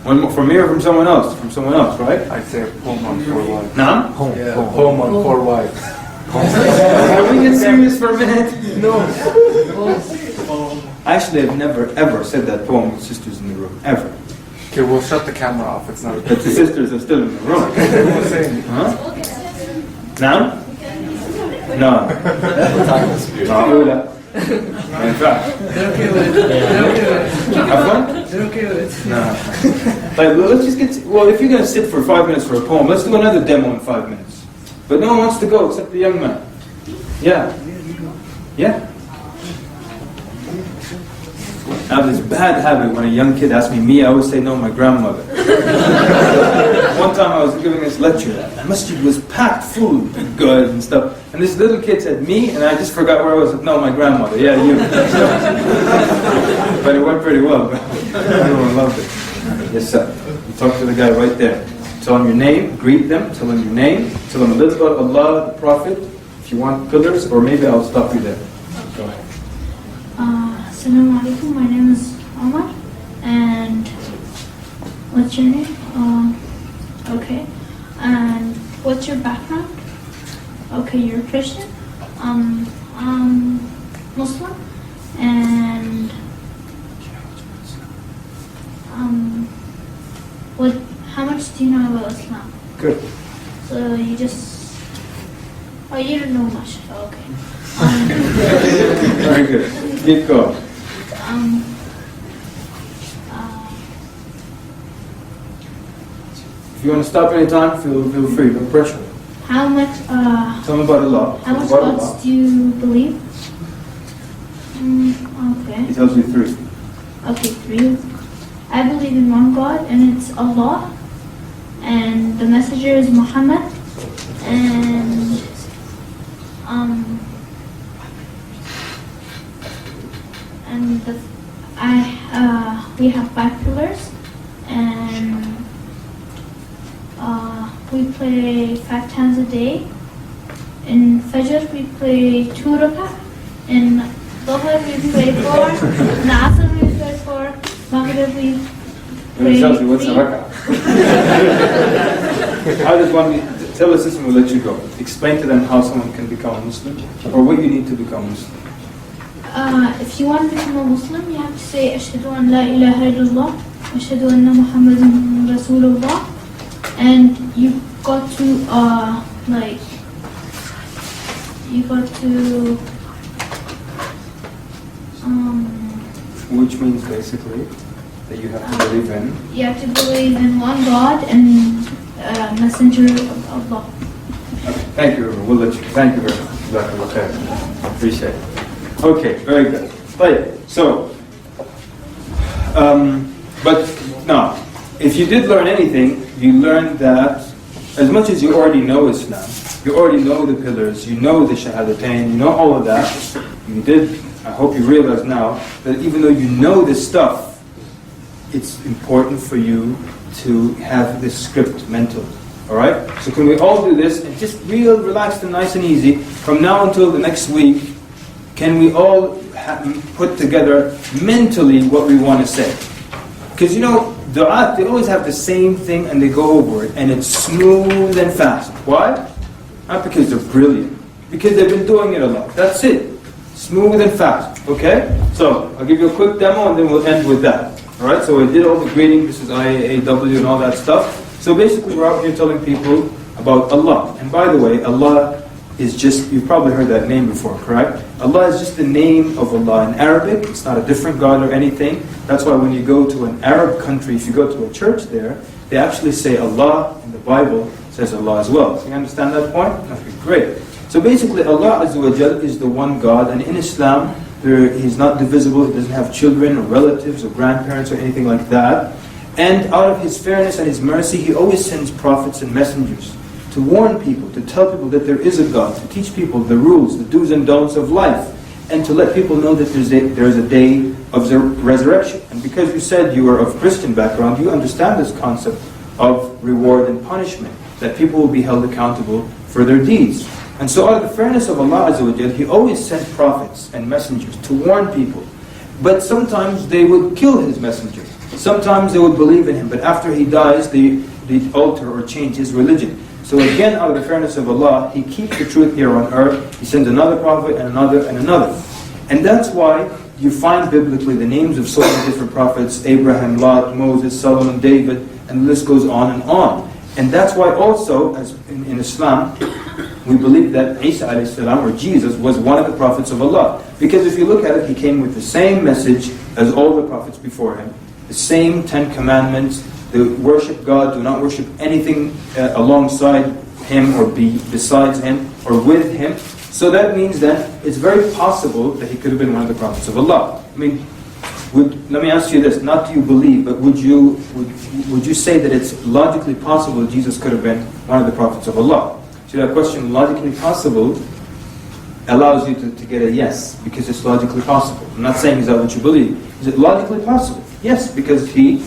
[SPEAKER 1] One more from me or from someone else? From someone else, right?
[SPEAKER 10] I'd say a poem on 4 wives.
[SPEAKER 1] Now?
[SPEAKER 10] Poem on 4 wives.
[SPEAKER 1] Can we get serious for a minute? No. Actually, I've never ever said that poem with sisters in the room. Ever.
[SPEAKER 10] Okay, we'll shut the camera off. It's not.
[SPEAKER 1] But the sisters are still in the room. Huh? Now? No. In fact.
[SPEAKER 21] They're okay with it.
[SPEAKER 1] Have fun?
[SPEAKER 21] They're okay with it.
[SPEAKER 1] No. Let's just get. Well, if you're going to sit for 5 minutes for a poem, let's do another demo in 5 minutes. But no one wants to go except the young man. Yeah. Yeah. I have this bad habit when a young kid asks me, I always say no, my grandmother. One time I was giving this lecture, the masjid was packed full and good and stuff. And this little kid said me, and I just forgot where I was. No, my grandmother. Yeah, you. But it went pretty well. Everyone loved it. Yes, sir. You talk to the guy right there. Tell him your name, greet them, tell them your name, tell them a little about Allah, the Prophet, if you want pillars, or maybe I'll stop you there. Go ahead.
[SPEAKER 6] Assalamu alaikum, my name is Omar, and what's your name? Okay, and what's your background? Okay, you're a Christian. I'm Muslim, and how much do you know about Islam?
[SPEAKER 1] Good.
[SPEAKER 6] So you don't know much. Okay.
[SPEAKER 1] Very good. Keep going. If you want to stop anytime, feel free. No pressure.
[SPEAKER 6] How much?
[SPEAKER 1] Tell me about Allah.
[SPEAKER 6] How much gods do you believe? Okay.
[SPEAKER 1] He tells you 3.
[SPEAKER 6] Okay, 3. I believe in one God, and it's Allah, and the messenger is Muhammad, and we have 5 pillars, and we play 5 times a day. In Fajr we play 2 rak'ah, and Dhuhr we pray for, and Asr we pray for, Maghrib we pray.
[SPEAKER 1] What's a rak'ah? How does one tell the system will let you go? Explain to them how someone can become a Muslim, or what you need to become Muslim.
[SPEAKER 6] If you want to become a Muslim, you have to say Ashhadu an la ilaha illallah, Ashhadu anna Muhammadan Rasulullah, and you've got to
[SPEAKER 1] which means basically that you have to believe in.
[SPEAKER 6] You have to believe in one God and Messenger of Allah.
[SPEAKER 1] Okay, thank you. We'll let you. Thank you very much. Okay. Appreciate it. Okay, very good. Right. So, but now, if you did learn anything, you learned that as much as you already know Islam, you already know the pillars, you know the Shahadatain, you know all of that. You did. I hope you realize now that even though you know this stuff, it's important for you to have this script mental. Alright? So can we all do this and just real relaxed and nice and easy from now until the next week? Can we all put together mentally what we want to say? Because you know, du'at, they always have the same thing and they go over it and it's smooth and fast. Why? Not because they're brilliant. Because they've been doing it a lot. That's it. Smooth and fast. Okay? So, I'll give you a quick demo and then we'll end with that. Alright, so we did all the greeting, this is IAAW and all that stuff. So basically we're out here telling people about Allah. And by the way, Allah is just, you've probably heard that name before, correct? Allah is just the name of Allah in Arabic. It's not a different God or anything. That's why when you go to an Arab country, if you go to a church there, they actually say Allah, and the Bible says Allah as well. So you understand that point? Okay, great. So basically Allah Azza wa Jal is the one God, and in Islam, He's not divisible, He doesn't have children or relatives or grandparents or anything like that. And out of His fairness and His mercy, He always sends prophets and messengers to warn people, to tell people that there is a God, to teach people the rules, the do's and don'ts of life, and to let people know that there is a day of resurrection. And because you said you are of Christian background, you understand this concept of reward and punishment, that people will be held accountable for their deeds. And so out of the fairness of Allah Azza wa Jal, He always sent prophets and messengers to warn people. But sometimes they would kill His messengers. Sometimes they would believe in Him, but after He dies, they alter or change His religion. So again, out of the fairness of Allah, He keeps the truth here on earth. He sends another prophet and another and another. And that's why you find biblically the names of so many different prophets, Abraham, Lot, Moses, Solomon, David, and the list goes on and on. And that's why also, as in Islam, we believe that Isa alayhi salam, or Jesus, was one of the prophets of Allah. Because if you look at it, he came with the same message as all the prophets before him. The same 10 commandments, to worship God, do not worship anything alongside Him or besides Him or with Him. So that means that it's very possible that he could have been one of the prophets of Allah. I mean, let me ask you this, not do you believe, but would you say that it's logically possible Jesus could have been one of the prophets of Allah? So that question, logically possible, allows you to get a yes, because it's logically possible. I'm not saying is that what you believe. Is it logically possible? Yes, because he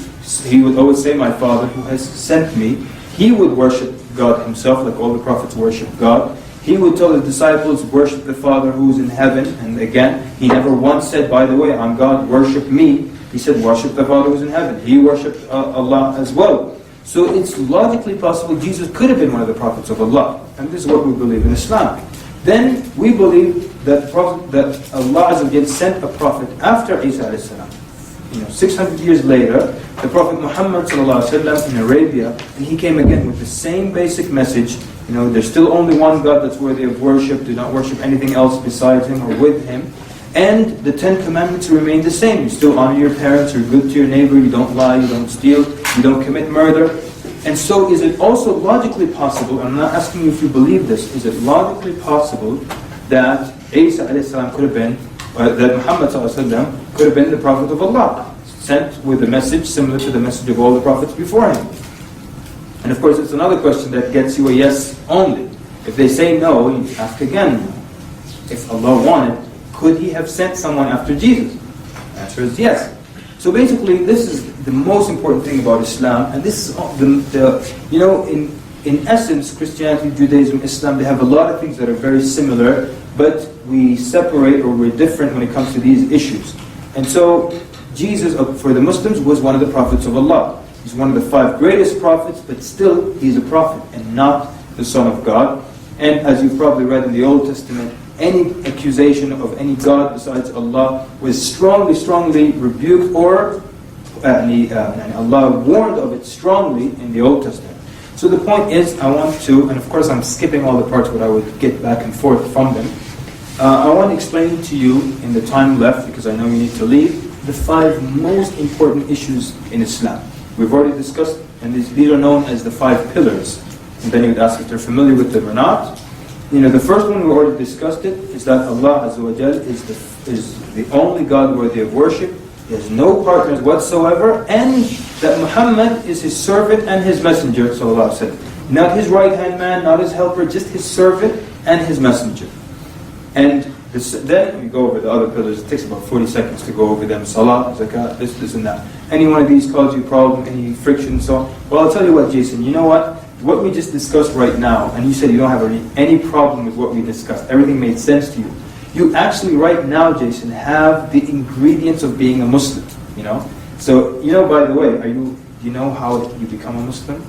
[SPEAKER 1] would always say, my Father who has sent me, He would worship God Himself like all the prophets worship God. He would tell His disciples, worship the Father who is in heaven. And again, He never once said, by the way, I'm God, worship me. He said, worship the Father who is in heaven. He worshipped Allah as well. So it's logically possible Jesus could have been one of the prophets of Allah. And this is what we believe in Islam. Then we believe that Allah Azza wa Jalla sent a prophet after Isa alayhi salam. 600 years later, the Prophet Muhammad sallallahu alaihi wasallam in Arabia, and he came again with the same basic message. There's still only one God that's worthy of worship. Do not worship anything else besides Him or with Him. And the 10 commandments remain the same. You still honor your parents, you're good to your neighbor, you don't lie, you don't steal, you don't commit murder. And so is it also logically possible, and I'm not asking you if you believe this, is it logically possible that Isa alayhi salam could have been, that Muhammad sallallahu alaihi wasallam could have been the Prophet of Allah, sent with a message similar to the message of all the prophets before him? And of course it's another question that gets you a yes only. If they say no, you ask again. If Allah wanted, could He have sent someone after Jesus? The answer is yes. So basically this is the most important thing about Islam, and this is in in essence, Christianity, Judaism, Islam, they have a lot of things that are very similar, but we separate or we're different when it comes to these issues. And so, Jesus, for the Muslims, was one of the prophets of Allah. He's one of the 5 greatest prophets, but still, he's a prophet and not the Son of God. And as you've probably read in the Old Testament, any accusation of any God besides Allah was strongly, strongly rebuked, or and Allah warned of it strongly in the Old Testament. So the point is, I want to, and of course I'm skipping all the parts where I would get back and forth from them. I want to explain to you in the time left, because I know you need to leave, the 5 most important issues in Islam. We've already discussed, and these are known as the 5 pillars. And then you would ask if they're familiar with them or not. You know, the first one we already discussed it, is that Allah Azza wa Jal is the only God worthy of worship. He has no partners whatsoever, and that Muhammad is his servant and his messenger, sallallahu alaihi wasallam. Not his right-hand man, not his helper, just his servant and his messenger. And then we go over the other pillars. It takes about 40 seconds to go over them. Salah, zakat, this and that. Any one of these causes you a problem, any friction, so on. Well, I'll tell you what, Jason, you know what? What we just discussed right now, and you said you don't have any problem with what we discussed. Everything made sense to you. You actually right now, Jason, have the ingredients of being a Muslim, you know? So, you know, by the way, do you know how you become a Muslim?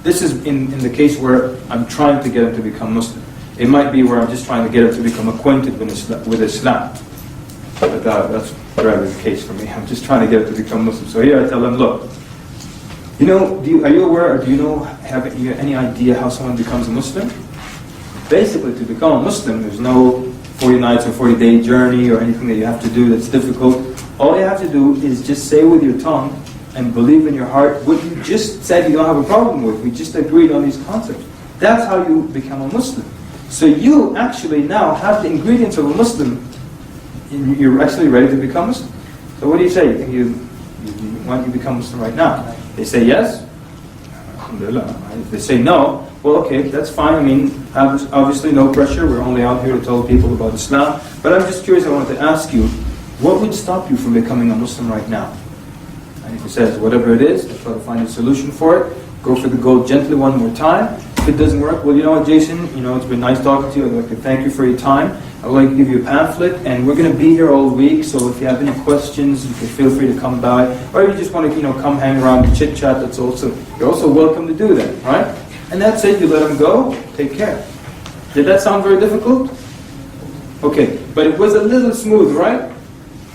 [SPEAKER 1] This is in the case where I'm trying to get him to become Muslim. It might be where I'm just trying to get him to become acquainted with Islam. But that's rather the case for me. I'm just trying to get him to become Muslim. So here I tell him, look, you know, are you aware, or do you know, have you any idea how someone becomes a Muslim? Basically, to become a Muslim, there's no 40 nights or 40-day journey or anything that you have to do that's difficult. All you have to do is just say with your tongue and believe in your heart what you just said you don't have a problem with. We just agreed on these concepts. That's how you become a Muslim. So you actually now have the ingredients of a Muslim. You're actually ready to become Muslim. So what do you say? You think you want to become Muslim right now? They say yes. Alhamdulillah. If they say no, well, okay, that's fine. I mean, obviously no pressure. We're only out here to tell people about Islam. But I'm just curious, I wanted to ask you, what would stop you from becoming a Muslim right now? And if he says, whatever it is, try to find a solution for it. Go for the goal gently one more time. If it doesn't work, well, you know what, Jason? You know, it's been nice talking to you. I'd like to thank you for your time. I would like to give you a pamphlet, and we're going to be here all week, so if you have any questions, you can feel free to come by. Or if you just want to, come hang around and chit-chat, you're also welcome to do that, right? And that's it, you let them go, take care. Did that sound very difficult? Okay, but it was a little smooth, right?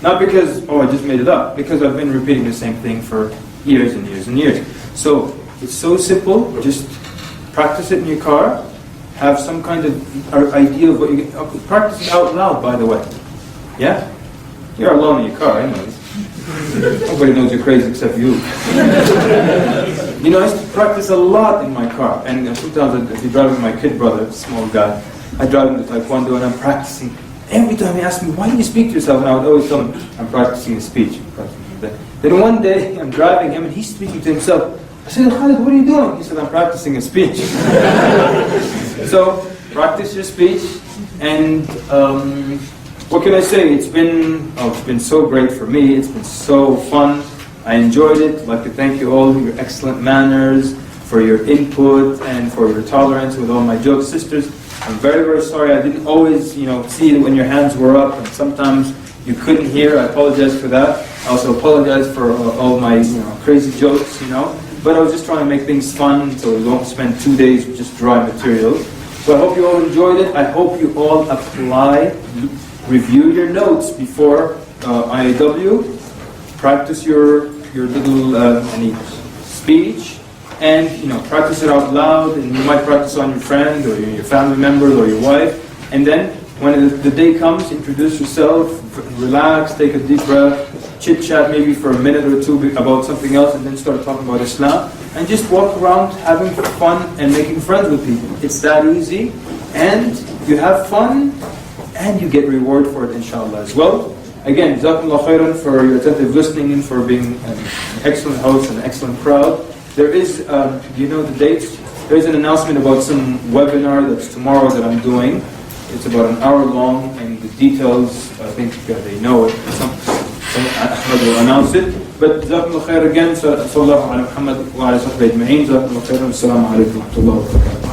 [SPEAKER 1] Not because, I just made it up, because I've been repeating the same thing for years and years and years. So, it's so simple, just practice it in your car, have some kind of idea of what you get. Practice it out loud, by the way. Yeah? You're alone in your car, anyways. Nobody knows you're crazy except you. I used to practice a lot in my car. And sometimes I'd be driving my kid brother, small guy. I drive him to Taekwondo and I'm practicing. Every time he asks me, why do you speak to yourself? And I would always tell him, I'm practicing a speech. Then one day, I'm driving him and he's speaking to himself. I said, Khalid, what are you doing? He said, I'm practicing a speech. So, practice your speech. And what can I say? It's been so great for me. It's been so fun. I enjoyed it. I'd like to thank you all for your excellent manners, for your input, and for your tolerance with all my jokes. Sisters, I'm very, very sorry. I didn't always, see when your hands were up, and sometimes you couldn't hear. I apologize for that. I also apologize for all my, crazy jokes, But I was just trying to make things fun, so we won't spend 2 days with just dry material. So I hope you all enjoyed it. I hope you all apply, review your notes before IAW, practice your little speech, and practice it out loud. And you might practice on your friend or your family members or your wife. And then when the day comes, introduce yourself, relax, take a deep breath, chit-chat maybe for a minute or two about something else, and then start talking about Islam. And just walk around having fun and making friends with people. It's that easy. And you have fun, and you get reward for it, inshallah, as well. Again, Jazakumullah khairan for your attentive listening and for being an excellent host and an excellent crowd. There is, do you know the dates? There is an announcement about some webinar that's tomorrow that I'm doing. It's about an hour long, and the details, I think they know it. Ahmed will announce it. But Jazakumullah khair again, sallallahu ala Muhammad wa ala sahbihi ajma'in. Jazakumullah khairan. Assalamu alaikum wa rahmatullahi wa barakatuh.